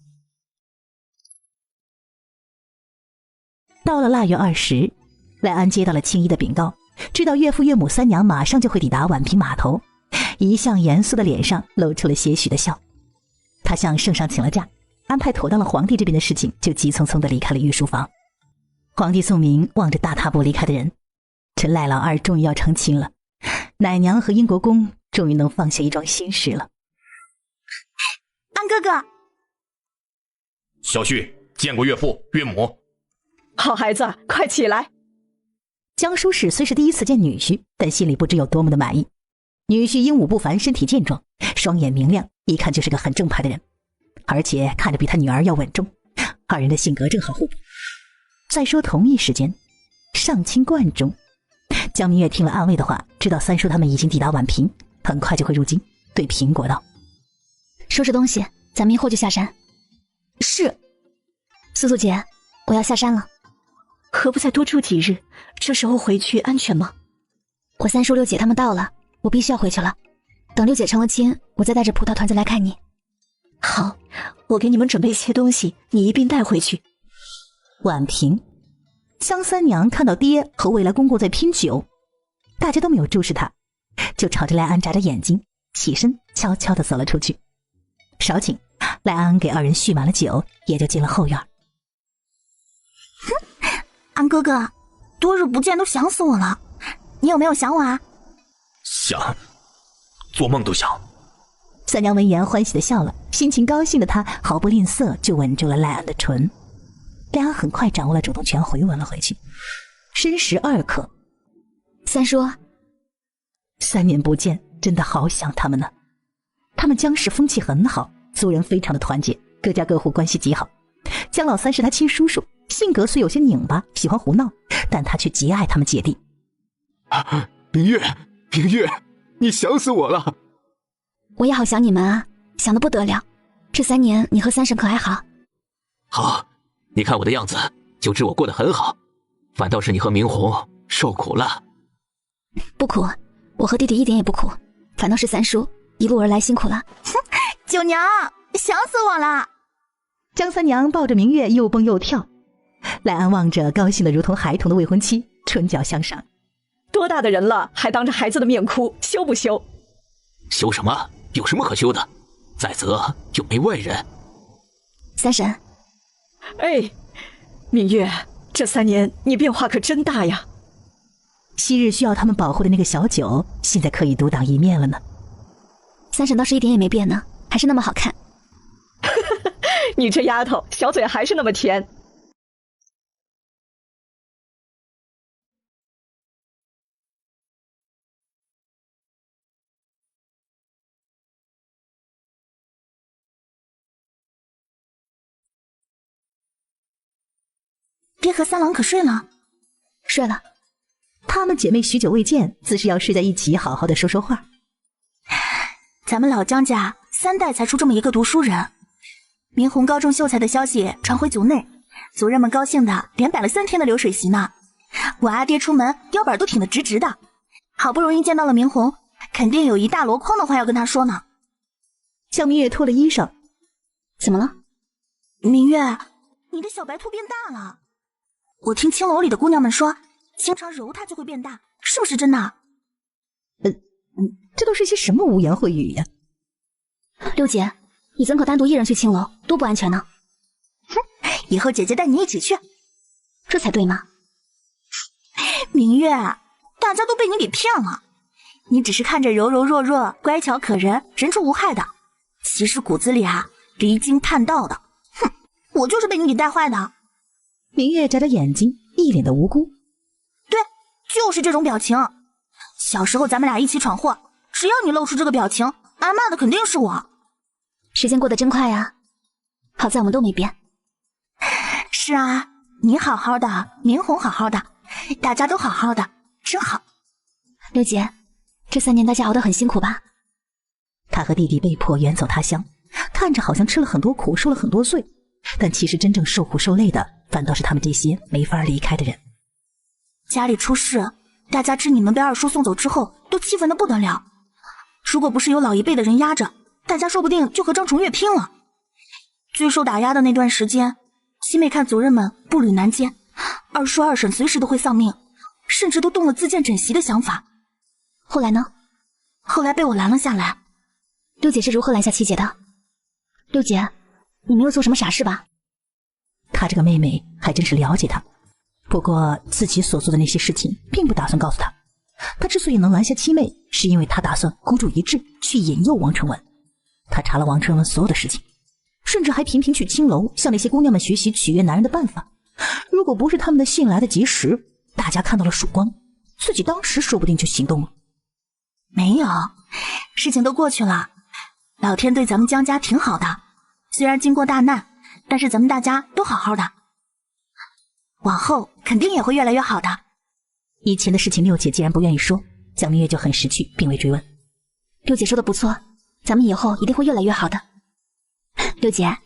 [SPEAKER 2] 到了腊月20，赖安接到了青衣的禀告，知道岳父岳母三娘马上就会抵达宛平码头，一向严肃的脸上露出了些许的笑。他向圣上请了假，安排妥当了皇帝这边的事情，就急匆匆地离开了御书房。皇帝宋明望着大踏步离开的人，这赖老二终于要成亲了，奶娘和英国公终于能放下一桩心事了。
[SPEAKER 8] 安哥哥，
[SPEAKER 9] 小婿见过岳父岳母。
[SPEAKER 7] 好孩子，快起来。
[SPEAKER 2] 江舒氏虽是第一次见女婿，但心里不知有多么的满意。女婿英武不凡，身体健壮，双眼明亮，一看就是个很正派的人，而且看着比他女儿要稳重，二人的性格正好互补。再说同一时间，上清观中，江明月听了暗卫的话，知道三叔他们已经抵达宛平，很快就会入京，对苹果道：
[SPEAKER 1] 收拾东西，咱们一会儿就下山。
[SPEAKER 8] 是。
[SPEAKER 1] 素素姐，我要下山了。
[SPEAKER 7] 何不再多住几日？这时候回去安全吗？
[SPEAKER 1] 我三叔六姐他们到了，我必须要回去了。等六姐成了亲，我再带着葡萄团子来看你。
[SPEAKER 7] 好，我给你们准备些东西，你一并带回去。
[SPEAKER 2] 宛平，江三娘看到爹和未来公公在拼酒，大家都没有注视他，就朝着赖安眨着眼睛，起身悄悄地走了出去。少顷，赖安给二人续满了酒，也就进了后院。
[SPEAKER 8] 安哥哥，多日不见，都想死我了。你有没有想我啊？
[SPEAKER 9] 想，做梦都想。
[SPEAKER 2] 三娘闻言欢喜地笑了，心情高兴的她毫不吝啬就吻住了赖安的唇。赖安很快掌握了主动权，回吻了回去。申时2刻，
[SPEAKER 1] 三叔，
[SPEAKER 2] 3年不见，真的好想他们呢。他们江氏风气很好，族人非常的团结，各家各户关系极好。江老三是他亲叔叔，性格虽有些拧巴，喜欢胡闹，但他却极爱他们姐弟。
[SPEAKER 12] 明月，明月，你想死我了！
[SPEAKER 1] 我也好想你们啊，想得不得了。这3年你和三婶可还好？
[SPEAKER 4] 好，你看我的样子就知我过得很好，反倒是你和明红受苦了。
[SPEAKER 1] 不苦，我和弟弟一点也不苦，反倒是三叔一路而来辛苦了。
[SPEAKER 8] 九娘，想死我了！
[SPEAKER 2] 江三娘抱着明月又蹦又跳，赖安望着高兴的如同孩童的未婚妻，唇角向上。
[SPEAKER 7] 多大的人了，还当着孩子的面哭，羞不羞？
[SPEAKER 4] 羞什么？有什么可羞的？再则又没外人。
[SPEAKER 1] 三婶，
[SPEAKER 7] 哎，明月，这3年你变化可真大呀。
[SPEAKER 2] 昔日需要他们保护的那个小九，现在可以独当一面了呢。
[SPEAKER 1] 三婶倒是一点也没变呢，还是那么好看。
[SPEAKER 7] 你这丫头，小嘴还是那么甜。
[SPEAKER 8] 爹和三郎可睡了？
[SPEAKER 1] 睡了。
[SPEAKER 2] 她们姐妹许久未见，自是要睡在一起，好好的说说话。
[SPEAKER 8] 咱们老江家3代才出这么一个读书人。明红高中秀才的消息传回族内，族人们高兴的连摆了3天的流水席呢。我阿爹出门腰板都挺得直直的，好不容易见到了明红，肯定有一大箩筐的话要跟他说呢。
[SPEAKER 2] 向明月脱了衣裳。
[SPEAKER 1] 怎么了？
[SPEAKER 8] 明月，你的小白兔变大了。我听青楼里的姑娘们说，经常揉它就会变大，是不是真的？
[SPEAKER 2] 这都是些什么污言秽语呀？
[SPEAKER 1] 六姐，你怎可单独一人去青楼，多不安全呢？
[SPEAKER 8] 哼，以后姐姐带你一起去，
[SPEAKER 1] 这才对嘛。
[SPEAKER 8] 明月，大家都被你给骗了，你只是看着柔柔弱弱、乖巧可人、人畜无害的，其实骨子里离经叛道的。哼，我就是被你给带坏的。
[SPEAKER 2] 明月眨眨眼睛，一脸的无辜。
[SPEAKER 8] 对，就是这种表情。小时候咱们俩一起闯祸，只要你露出这个表情，挨骂的肯定是我。
[SPEAKER 1] 时间过得真快呀，好在我们都没变。
[SPEAKER 8] 是啊，你好好的，明红好好的，大家都好好的，真好。
[SPEAKER 1] 六姐，这3年大家熬得很辛苦吧？
[SPEAKER 2] 他和弟弟被迫远走他乡，看着好像吃了很多苦，受了很多罪，但其实真正受苦受累的反倒是他们这些没法离开的人。
[SPEAKER 8] 家里出事，大家知你们被二叔送走之后都气愤得不得了，如果不是有老一辈的人压着，大家说不定就和张重月拼了。最受打压的那段时间，七妹看族人们步履难艰，二叔二婶随时都会丧命，甚至都动了自荐枕席的想法。
[SPEAKER 1] 后来呢？
[SPEAKER 8] 后来被我拦了下来。
[SPEAKER 1] 六姐是如何拦下七姐的？六姐，你没有做什么傻事吧？
[SPEAKER 2] 她这个妹妹还真是了解她，不过自己所做的那些事情并不打算告诉她。她之所以能拦下七妹，是因为她打算孤注一掷去引诱王承文。她查了王承文所有的事情，甚至还频频去青楼向那些姑娘们学习取悦男人的办法。如果不是他们的信来得及时，大家看到了曙光，自己当时说不定就行动了。
[SPEAKER 8] 没有，事情都过去了，老天对咱们江家挺好的，虽然经过大难，但是咱们大家都好好的，往后肯定也会越来越好的。
[SPEAKER 2] 以前的事情六姐既然不愿意说，江明月就很识趣，并未追问。
[SPEAKER 1] 六姐说的不错，咱们以后一定会越来越好的。六姐，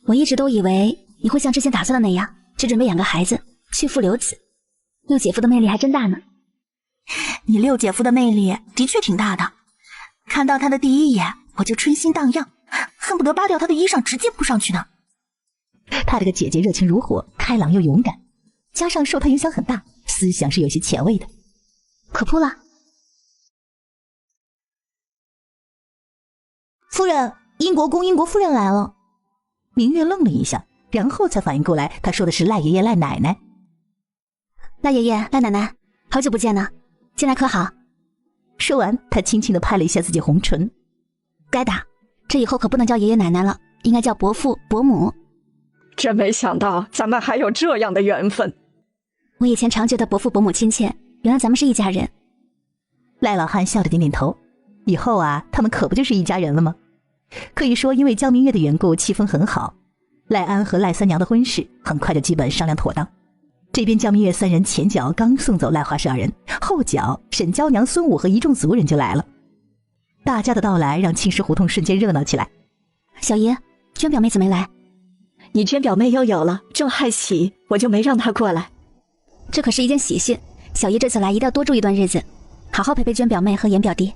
[SPEAKER 1] 我一直都以为你会像之前打算的那样，只准备养个孩子，去父留子。六姐夫的魅力还真大呢。
[SPEAKER 8] 你六姐夫的魅力的确挺大的，看到他的第一眼我就春心荡漾，恨不得扒掉他的衣裳直接扑上去呢。
[SPEAKER 2] 他这个姐姐热情如火，开朗又勇敢，加上受他影响很大，思想是有些前卫的。
[SPEAKER 1] 可扑了。
[SPEAKER 10] 夫人，英国公英国夫人来了。
[SPEAKER 2] 明月愣了一下，然后才反应过来，他说的是赖爷爷赖奶奶。
[SPEAKER 1] 赖爷爷赖奶奶，好久不见呢，近来可好？
[SPEAKER 2] 说完，他轻轻地拍了一下自己红唇。
[SPEAKER 1] 该打，这以后可不能叫爷爷奶奶了，应该叫伯父伯母。
[SPEAKER 7] 真没想到咱们还有这样的缘分。
[SPEAKER 1] 我以前常觉得伯父伯母亲切，原来咱们是一家人。
[SPEAKER 2] 赖老汉笑着点点头，以后他们可不就是一家人了吗？可以说因为江明月的缘故，气氛很好。赖安和赖三娘的婚事很快就基本商量妥当。这边江明月三人前脚刚送走赖华氏二人，后脚沈娇娘、孙武和一众族人就来了。大家的到来让青石胡同瞬间热闹起来。
[SPEAKER 1] 小姨，娟表妹怎么没来？
[SPEAKER 7] 你娟表妹又有了，正害喜，我就没让她过来。
[SPEAKER 1] 这可是一件喜讯，小姨这次来一定要多住一段日子，好好陪陪娟表妹和严表弟。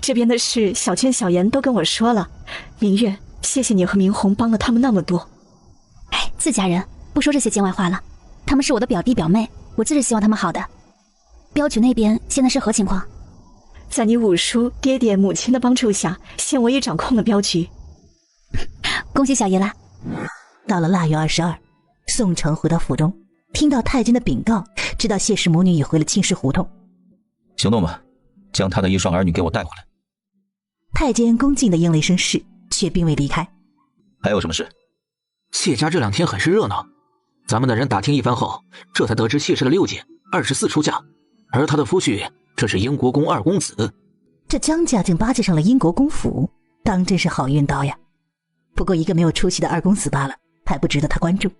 [SPEAKER 7] 这边的事小娟、小严都跟我说了。明月，谢谢你和明红帮了他们那么多。
[SPEAKER 1] 哎，自家人不说这些见外话了，他们是我的表弟表妹，我自是希望他们好的。镖局那边现在是何情况？
[SPEAKER 7] 在你五叔、爹爹、母亲的帮助下，现我也掌控了镖局。
[SPEAKER 1] 恭喜小姨啦！
[SPEAKER 2] 到了腊月22，宋城回到府中，听到太监的禀告，知道谢氏母女已回了青石胡同。
[SPEAKER 6] 行动吧，将他的一双儿女给我带回来。
[SPEAKER 2] 太监恭敬地应了一声是，却并未离开。
[SPEAKER 6] 还有什么事？
[SPEAKER 4] 谢家这2天很是热闹，咱们的人打听一番后，这才得知谢氏的6姐24出嫁，而她的夫婿这是英国公2公子。
[SPEAKER 2] 这江家竟巴结上了英国公府，当真是好运到呀。不过一个没有出息的2公子罢了，还不值得他关注。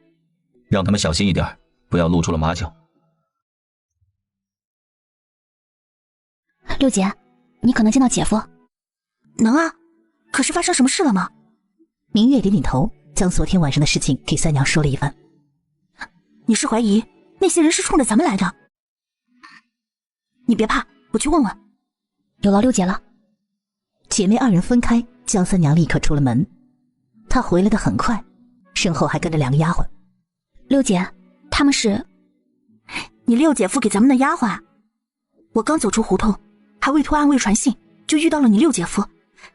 [SPEAKER 6] 让他们小心一点，不要露出了马脚。
[SPEAKER 1] 6姐，你可能见到姐夫？
[SPEAKER 8] 能啊，可是发生什么事了吗？
[SPEAKER 2] 明月点点头，将昨天晚上的事情给三娘说了一番。
[SPEAKER 8] 你是怀疑那些人是冲着咱们来的？你别怕，我去问问。
[SPEAKER 1] 有劳6姐了。
[SPEAKER 2] 姐妹2人分开，江三娘立刻出了门。她回来的很快，身后还跟着2个丫鬟。
[SPEAKER 1] 6姐，他们是？
[SPEAKER 8] 你6姐夫给咱们的丫鬟。我刚走出胡同，还未托暗卫传信，就遇到了你6姐夫。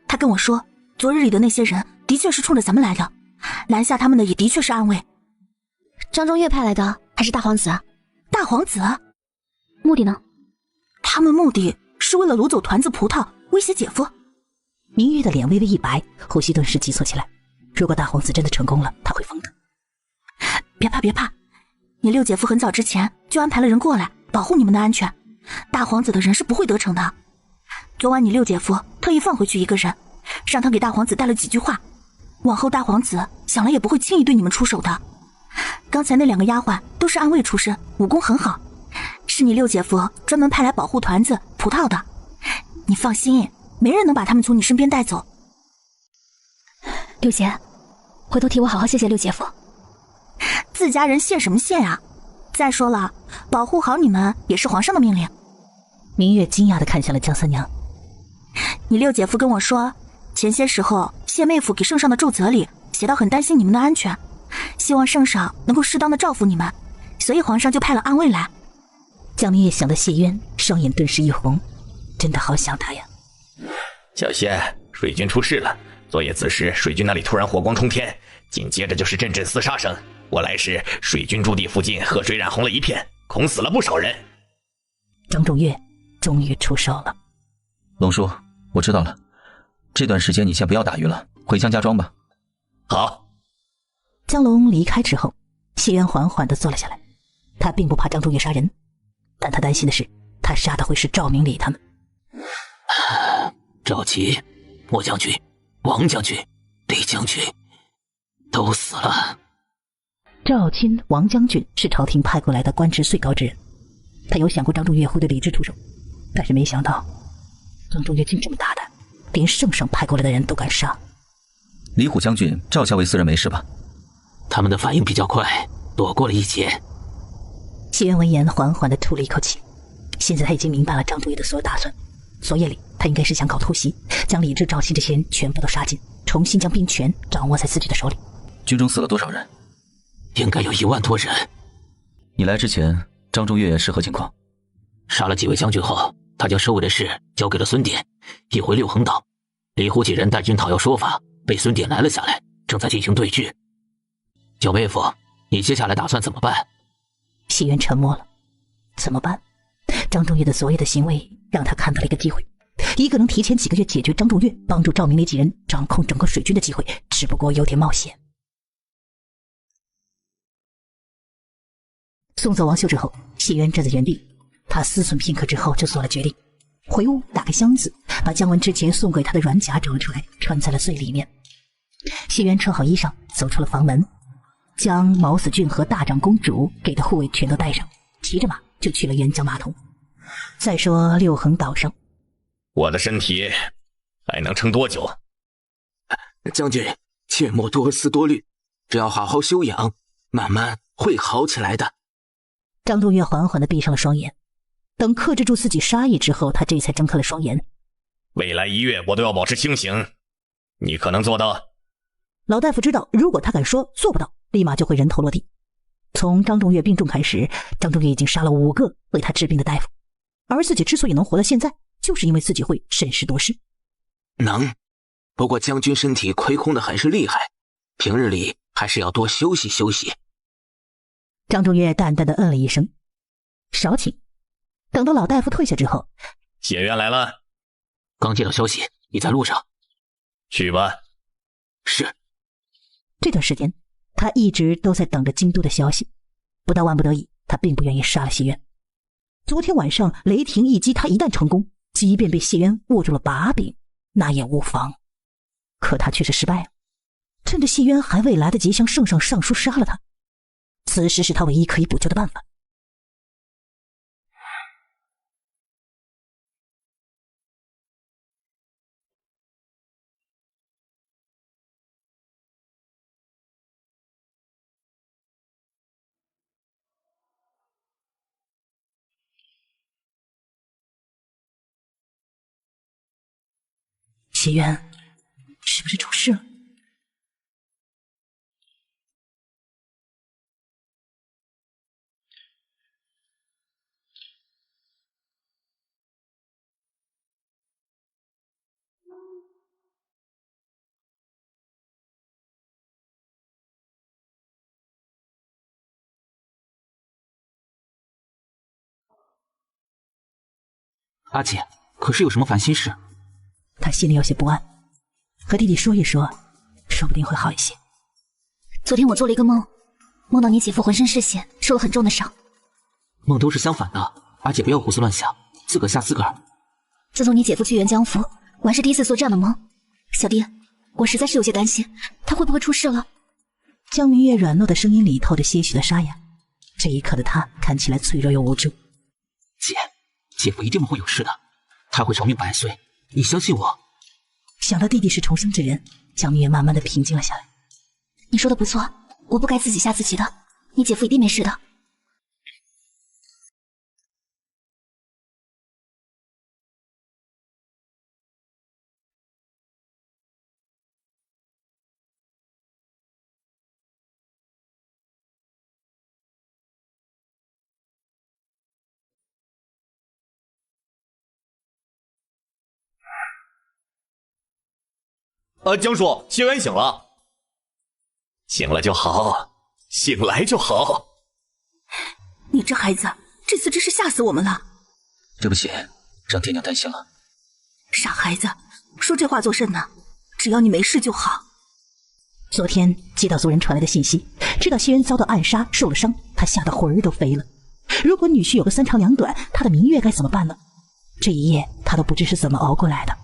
[SPEAKER 8] 他跟我说，昨日里的那些人的确是冲着咱们来的，拦下他们的也的确是暗卫。
[SPEAKER 1] 张中岳派来的，还是大皇子？
[SPEAKER 8] 大皇子？
[SPEAKER 1] 目的呢？
[SPEAKER 8] 他们目的是为了掳走团子葡萄，威胁姐夫。
[SPEAKER 2] 明月的脸微微一白，呼吸顿时急促起来。如果大皇子真的成功了，他会疯的。
[SPEAKER 8] 别怕别怕，你6姐夫很早之前就安排了人过来保护你们的安全，大皇子的人是不会得逞的。昨晚你6姐夫特意放回去一个人，让他给大皇子带了几句话，往后大皇子想来也不会轻易对你们出手的。刚才那2个丫鬟都是暗卫出身，武功很好，是你6姐夫专门派来保护团子葡萄的。你放心，没人能把他们从你身边带走。
[SPEAKER 1] 6姐，回头替我好好谢谢6姐夫。
[SPEAKER 8] 自家人谢什么谢啊？再说了，保护好你们也是皇上的命令。
[SPEAKER 2] 明月惊讶地看向了江三娘。
[SPEAKER 8] 你6姐夫跟我说，前些时候谢妹夫给圣上的奏折里写到很担心你们的安全，希望圣上能够适当的照顾你们，所以皇上就派了暗卫来。
[SPEAKER 2] 江明月想到谢渊，双眼顿时一红，真的好想他呀。
[SPEAKER 9] 小仙，水军出事了。昨夜子时，水军那里突然火光冲天，紧接着就是阵阵厮杀声。我来时，水军驻地附近河水染红了一片，恐死了不少人。
[SPEAKER 2] 张仲岳终于出手了。
[SPEAKER 6] 龙叔，我知道了，这段时间你先不要打鱼了，回江家庄吧。
[SPEAKER 9] 好。
[SPEAKER 2] 江龙离开之后，谢渊缓缓地坐了下来。他并不怕张仲岳杀人，但他担心的是，他杀的会是赵明礼他们。
[SPEAKER 4] 赵琦、莫将军、王将军、李将军都死了。
[SPEAKER 2] 赵钦、王将军是朝廷派过来的官职最高之人，他有想过张仲岳会对李治出手，但是没想到张仲岳竟这么大胆，连圣上派过来的人都敢杀。
[SPEAKER 6] 李虎将军、赵校尉4人没事吧？
[SPEAKER 4] 他们的反应比较快，躲过了一劫。
[SPEAKER 2] 谢渊闻言缓缓地吐了一口气，现在他已经明白了张仲岳的所有打算。昨夜里他应该是想搞突袭，将李治、赵钦这些人全部都杀尽，重新将兵权掌握在自己的手里。
[SPEAKER 6] 军中死了多少人？
[SPEAKER 4] 应该有1万多人。
[SPEAKER 6] 你来之前，张仲岳是何情况？
[SPEAKER 4] 杀了几位将军后，他将收尾的事交给了孙典，一回6横岛。李虎几人带军讨要说法，被孙典拦了下来，正在进行对峙。九妹夫，你接下来打算怎么办？
[SPEAKER 2] 谢渊沉默了。怎么办？张仲岳的所有的行为让他看到了一个机会，一个能提前几个月解决张仲岳，帮助赵明礼几人掌控整个水军的机会，只不过有点冒险。送走王秀之后，谢渊站在原地，他思忖片刻之后就做了决定，回屋打开箱子，把姜文之前送给他的软甲找了出来，穿在了最里面。谢渊穿好衣裳，走出了房门，将毛子俊和大长公主给的护卫全都带上，骑着马就去了沅江码头。再说六横岛上，
[SPEAKER 9] 我的身体还能撑多久？
[SPEAKER 4] 将军，切莫多思多虑，只要好好休养，慢慢会好起来的。
[SPEAKER 2] 张仲岳缓缓地闭上了双眼，等克制住自己杀意之后，他这才睁开了双眼。
[SPEAKER 9] 未来1月我都要保持清醒，你可能做到？
[SPEAKER 2] 老大夫知道，如果他敢说做不到，立马就会人头落地。从张仲岳病重开始，张仲岳已经杀了5个为他治病的大夫，而自己之所以能活到现在，就是因为自己会审时度势。
[SPEAKER 4] 能，不过将军身体亏空的很是厉害，平日里还是要多休息休息。
[SPEAKER 2] 张仲岳淡淡的嗯了一声，少请。等到老大夫退下之后，
[SPEAKER 9] 解元来了，
[SPEAKER 4] 刚接到消息，你在路上。
[SPEAKER 9] 去吧。
[SPEAKER 4] 是。
[SPEAKER 2] 这段时间他一直都在等着京都的消息，不到万不得已，他并不愿意杀了谢渊。昨天晚上雷霆一击，他一旦成功，即便被谢渊握住了把柄，那也无妨。可他却是失败了，趁着谢渊还未来得及向圣上上书杀了他，此时是他唯一可以补救的办法。谢渊是不是出事了？
[SPEAKER 4] 阿姐，可是有什么烦心事？
[SPEAKER 2] 他心里有些不安，和弟弟说一说，说不定会好一些。
[SPEAKER 1] 昨天我做了一个梦，梦到你姐夫浑身是血，受了很重的伤。
[SPEAKER 4] 梦都是相反的，阿姐不要胡思乱想，自个吓自个儿。
[SPEAKER 1] 自从你姐夫去沅江府，我还是第一次做这样的梦。小弟，我实在是有些担心，他会不会出事了？
[SPEAKER 2] 江明月软糯的声音里透着些许的沙哑，这一刻的他看起来脆弱又无助。
[SPEAKER 4] 姐，姐夫一定不会有事的，他会长命百岁，你相信我。
[SPEAKER 2] 想到弟弟是重生之人，江明月慢慢的平静了下来。
[SPEAKER 1] 你说的不错，我不该自己吓自己的，你姐夫一定没事的。
[SPEAKER 5] 江叔，谢渊醒了。
[SPEAKER 9] 醒了就好，醒来就好。
[SPEAKER 8] 你这孩子，这次真是吓死我们了。
[SPEAKER 6] 对不起，让爹娘担心了。
[SPEAKER 8] 傻孩子，说这话做甚呢？只要你没事就好。
[SPEAKER 2] 昨天接到族人传来的信息，知道谢渊遭到暗杀，受了伤，他吓得魂儿都飞了。如果女婿有个3长2短，他的明月该怎么办呢？这一夜他都不知是怎么熬过来的。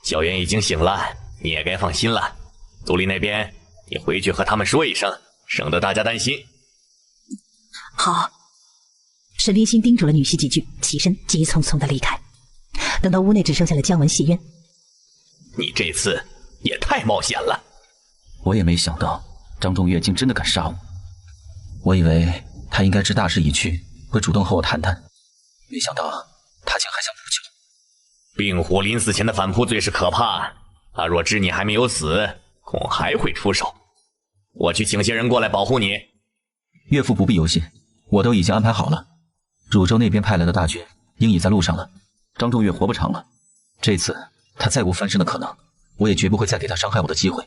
[SPEAKER 9] 小渊已经醒了，你也该放心了。族里那边，你回去和他们说一声，省得大家担心。
[SPEAKER 8] 好。
[SPEAKER 2] 沈冰心叮嘱了女婿几句，起身急匆匆的离开。等到屋内只剩下了姜文、谢渊，
[SPEAKER 9] 你这次也太冒险了。
[SPEAKER 6] 我也没想到张仲岳竟真的敢杀我，我以为他应该知大势已去，会主动和我谈谈，没想到他竟还想补救。
[SPEAKER 9] 病虎临死前的反扑最是可怕，他若知你还没有死，恐还会出手。我去请些人过来保护你。
[SPEAKER 6] 岳父不必忧心，我都已经安排好了。汝州那边派来的大军应已在路上了，张仲岳活不长了。这次他再无翻身的可能，我也绝不会再给他伤害我的机会。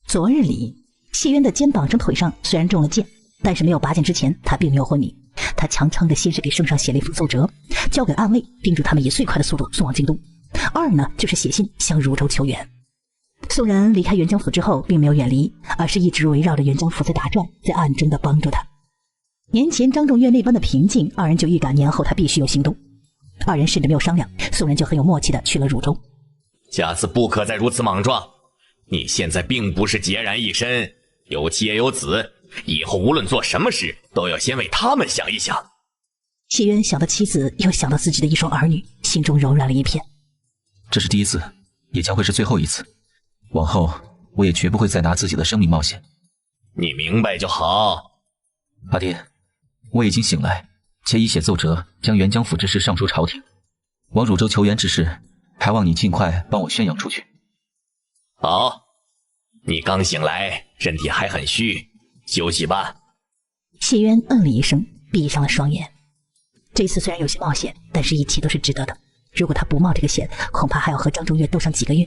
[SPEAKER 2] 昨日里，谢渊的肩膀上、腿上虽然中了箭，但是没有拔剑之前，他并没有昏迷。他强撑着，先是给圣上写了一封奏折，交给暗卫，叮嘱他们以最快的速度送往京都。二呢，就是写信向汝州求援。宋然离开元江府之后，并没有远离，而是一直围绕着元江府在打转，在暗中的帮助他。年前张仲岳那般的平静，二人就预感年后他必须有行动。二人甚至没有商量，宋人就很有默契的去了汝州。
[SPEAKER 9] 下次不可再如此莽撞，你现在并不是孑然一身，有妻也有子，以后无论做什么事，都要先为他们想一想。
[SPEAKER 2] 谢渊想到妻子，又想到自己的一双儿女，心中柔软了一片。
[SPEAKER 6] 这是第一次，也将会是最后一次。往后，我也绝不会再拿自己的生命冒险。
[SPEAKER 9] 你明白就好。
[SPEAKER 6] 阿爹，我已经醒来，且已写奏折，将元江府之事上书朝廷。往汝州求援之事，还望你尽快帮我宣扬出去。
[SPEAKER 9] 好，你刚醒来，身体还很虚，休息吧。
[SPEAKER 2] 谢渊嗯了一声，闭上了双眼。这次虽然有些冒险，但是一切都是值得的。如果他不冒这个险，恐怕还要和张中岳斗上几个月，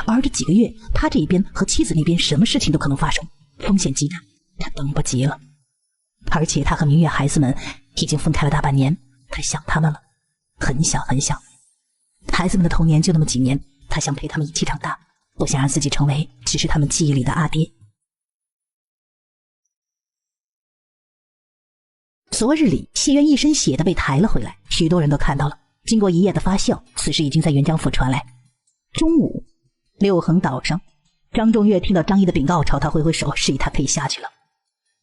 [SPEAKER 2] 而这几个月，他这一边和妻子那边什么事情都可能发生，风险极大，他等不及了。而且他和明月孩子们已经分开了大半年，他想他们了，很想很想。孩子们的童年就那么几年，他想陪他们一起长大，不想让自己成为只是他们记忆里的阿爹。昨日里，谢渊一身血的被抬了回来，许多人都看到了。经过一夜的发酵，此事已经在元江府传来。中午，六横岛上，张仲岳听到张仪的禀告，朝他挥挥手，示意他可以下去了。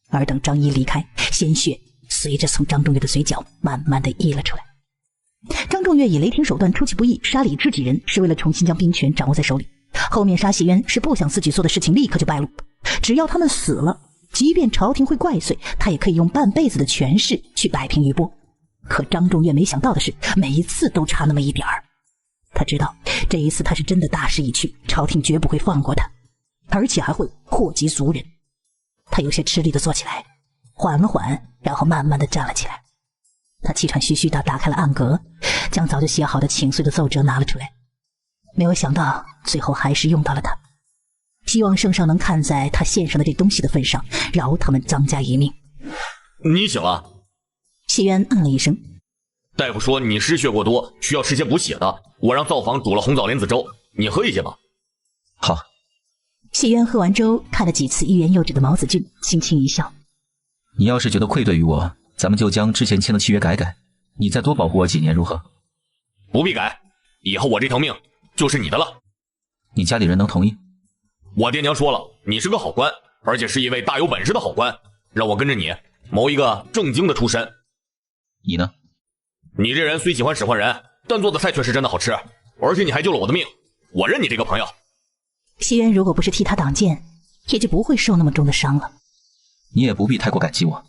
[SPEAKER 2] 而等张仪离开，鲜血随着从张仲岳的嘴角慢慢的溢了出来。张仲岳以雷霆手段出其不意，杀李知几人，是为了重新将兵权掌握在手里。后面杀谢渊是不想自己做的事情立刻就败露，只要他们死了，即便朝廷会怪罪，他也可以用半辈子的权势去摆平余波。可张仲岳没想到的是，每一次都差那么一点儿。他知道这一次他是真的大势已去，朝廷绝不会放过他，而且还会祸及族人。他有些吃力的坐起来，缓了缓，然后慢慢的站了起来。他气喘吁吁地打开了暗格，将早就写好的请罪的奏折拿了出来。没有想到最后还是用到了他，希望圣上能看在他献上的这东西的份上，饶他们张家一命。
[SPEAKER 9] 你醒了。
[SPEAKER 2] 谢渊嗯了一声。
[SPEAKER 9] 大夫说你失血过多，需要吃些补血的，我让灶房煮了红枣莲子粥，你喝一些吧。
[SPEAKER 6] 好。
[SPEAKER 2] 谢渊喝完粥，看了几次欲言又止的毛子俊，轻轻一笑。
[SPEAKER 6] 你要是觉得愧对于我，咱们就将之前签的契约改改，你再多保护我几年如何？
[SPEAKER 9] 不必改，以后我这条命就是你的了。
[SPEAKER 6] 你家里人能同意？
[SPEAKER 9] 我爹娘说了，你是个好官，而且是一位大有本事的好官，让我跟着你谋一个正经的出身。
[SPEAKER 6] 你呢？
[SPEAKER 9] 你这人虽喜欢使唤人，但做的菜却是真的好吃，而且你还救了我的命，我认你这个朋友。
[SPEAKER 2] 谢渊如果不是替他挡箭，也就不会受那么重的伤了。
[SPEAKER 6] 你也不必太过感激我，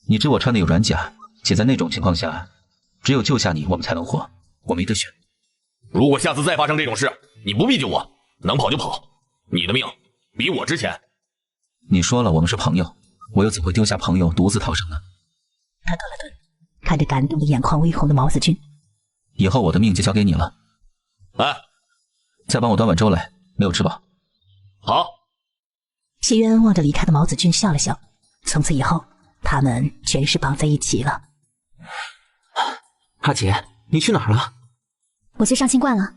[SPEAKER 6] 你知我穿的有软甲，且在那种情况下，只有救下你，我们才能活，我没得选。
[SPEAKER 9] 如果下次再发生这种事，你不必救我，能跑就跑，你的命比我值钱。
[SPEAKER 6] 你说了我们是朋友，我又怎会丢下朋友独自逃生呢？
[SPEAKER 2] 他顿了顿，看着感动的眼眶微红的毛子俊，
[SPEAKER 6] 以后我的命就交给你了。
[SPEAKER 9] 哎，
[SPEAKER 6] 再帮我端碗粥来，没有吃饱。
[SPEAKER 9] 好。
[SPEAKER 2] 谢渊望着离开的毛子俊笑了笑，从此以后他们全是绑在一起了。
[SPEAKER 4] 阿姐，你去哪儿了？
[SPEAKER 1] 我去上清观了，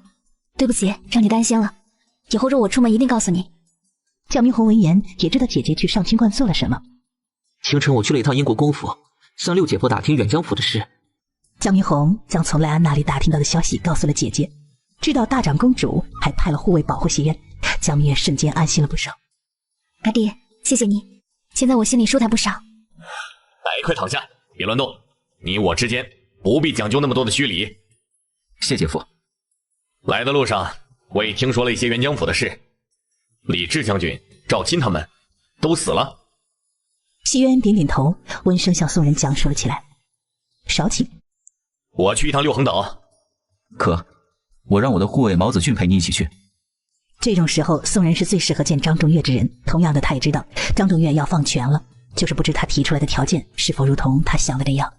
[SPEAKER 1] 对不起让你担心了，以后若我出门一定告诉你。
[SPEAKER 2] 焦明红闻言也知道姐姐去上清观做了什么。
[SPEAKER 4] 清晨我去了一趟英国公府，向六姐夫打听远江府的事。
[SPEAKER 2] 焦明红将从莱安那里打听到的消息告诉了姐姐，知道大长公主还派了护卫保护谢渊，焦明月瞬间安心了不少。
[SPEAKER 1] 阿弟，谢谢你，现在我心里舒坦不少。
[SPEAKER 9] 哎，快躺下，别乱动，你我之间不必讲究那么多的虚礼。
[SPEAKER 6] 谢姐夫。
[SPEAKER 9] 来的路上，我也听说了一些元江府的事，李治将军、赵钦他们都死了。
[SPEAKER 2] 谢渊点点头，温声向宋人讲述了起来。少顷，
[SPEAKER 9] 我去一趟六横岛。
[SPEAKER 6] 可，我让我的护卫毛子俊陪你一起去。
[SPEAKER 2] 这种时候，宋人是最适合见张仲岳之人。同样的，他也知道张仲岳要放权了，就是不知他提出来的条件是否如同他想的那样。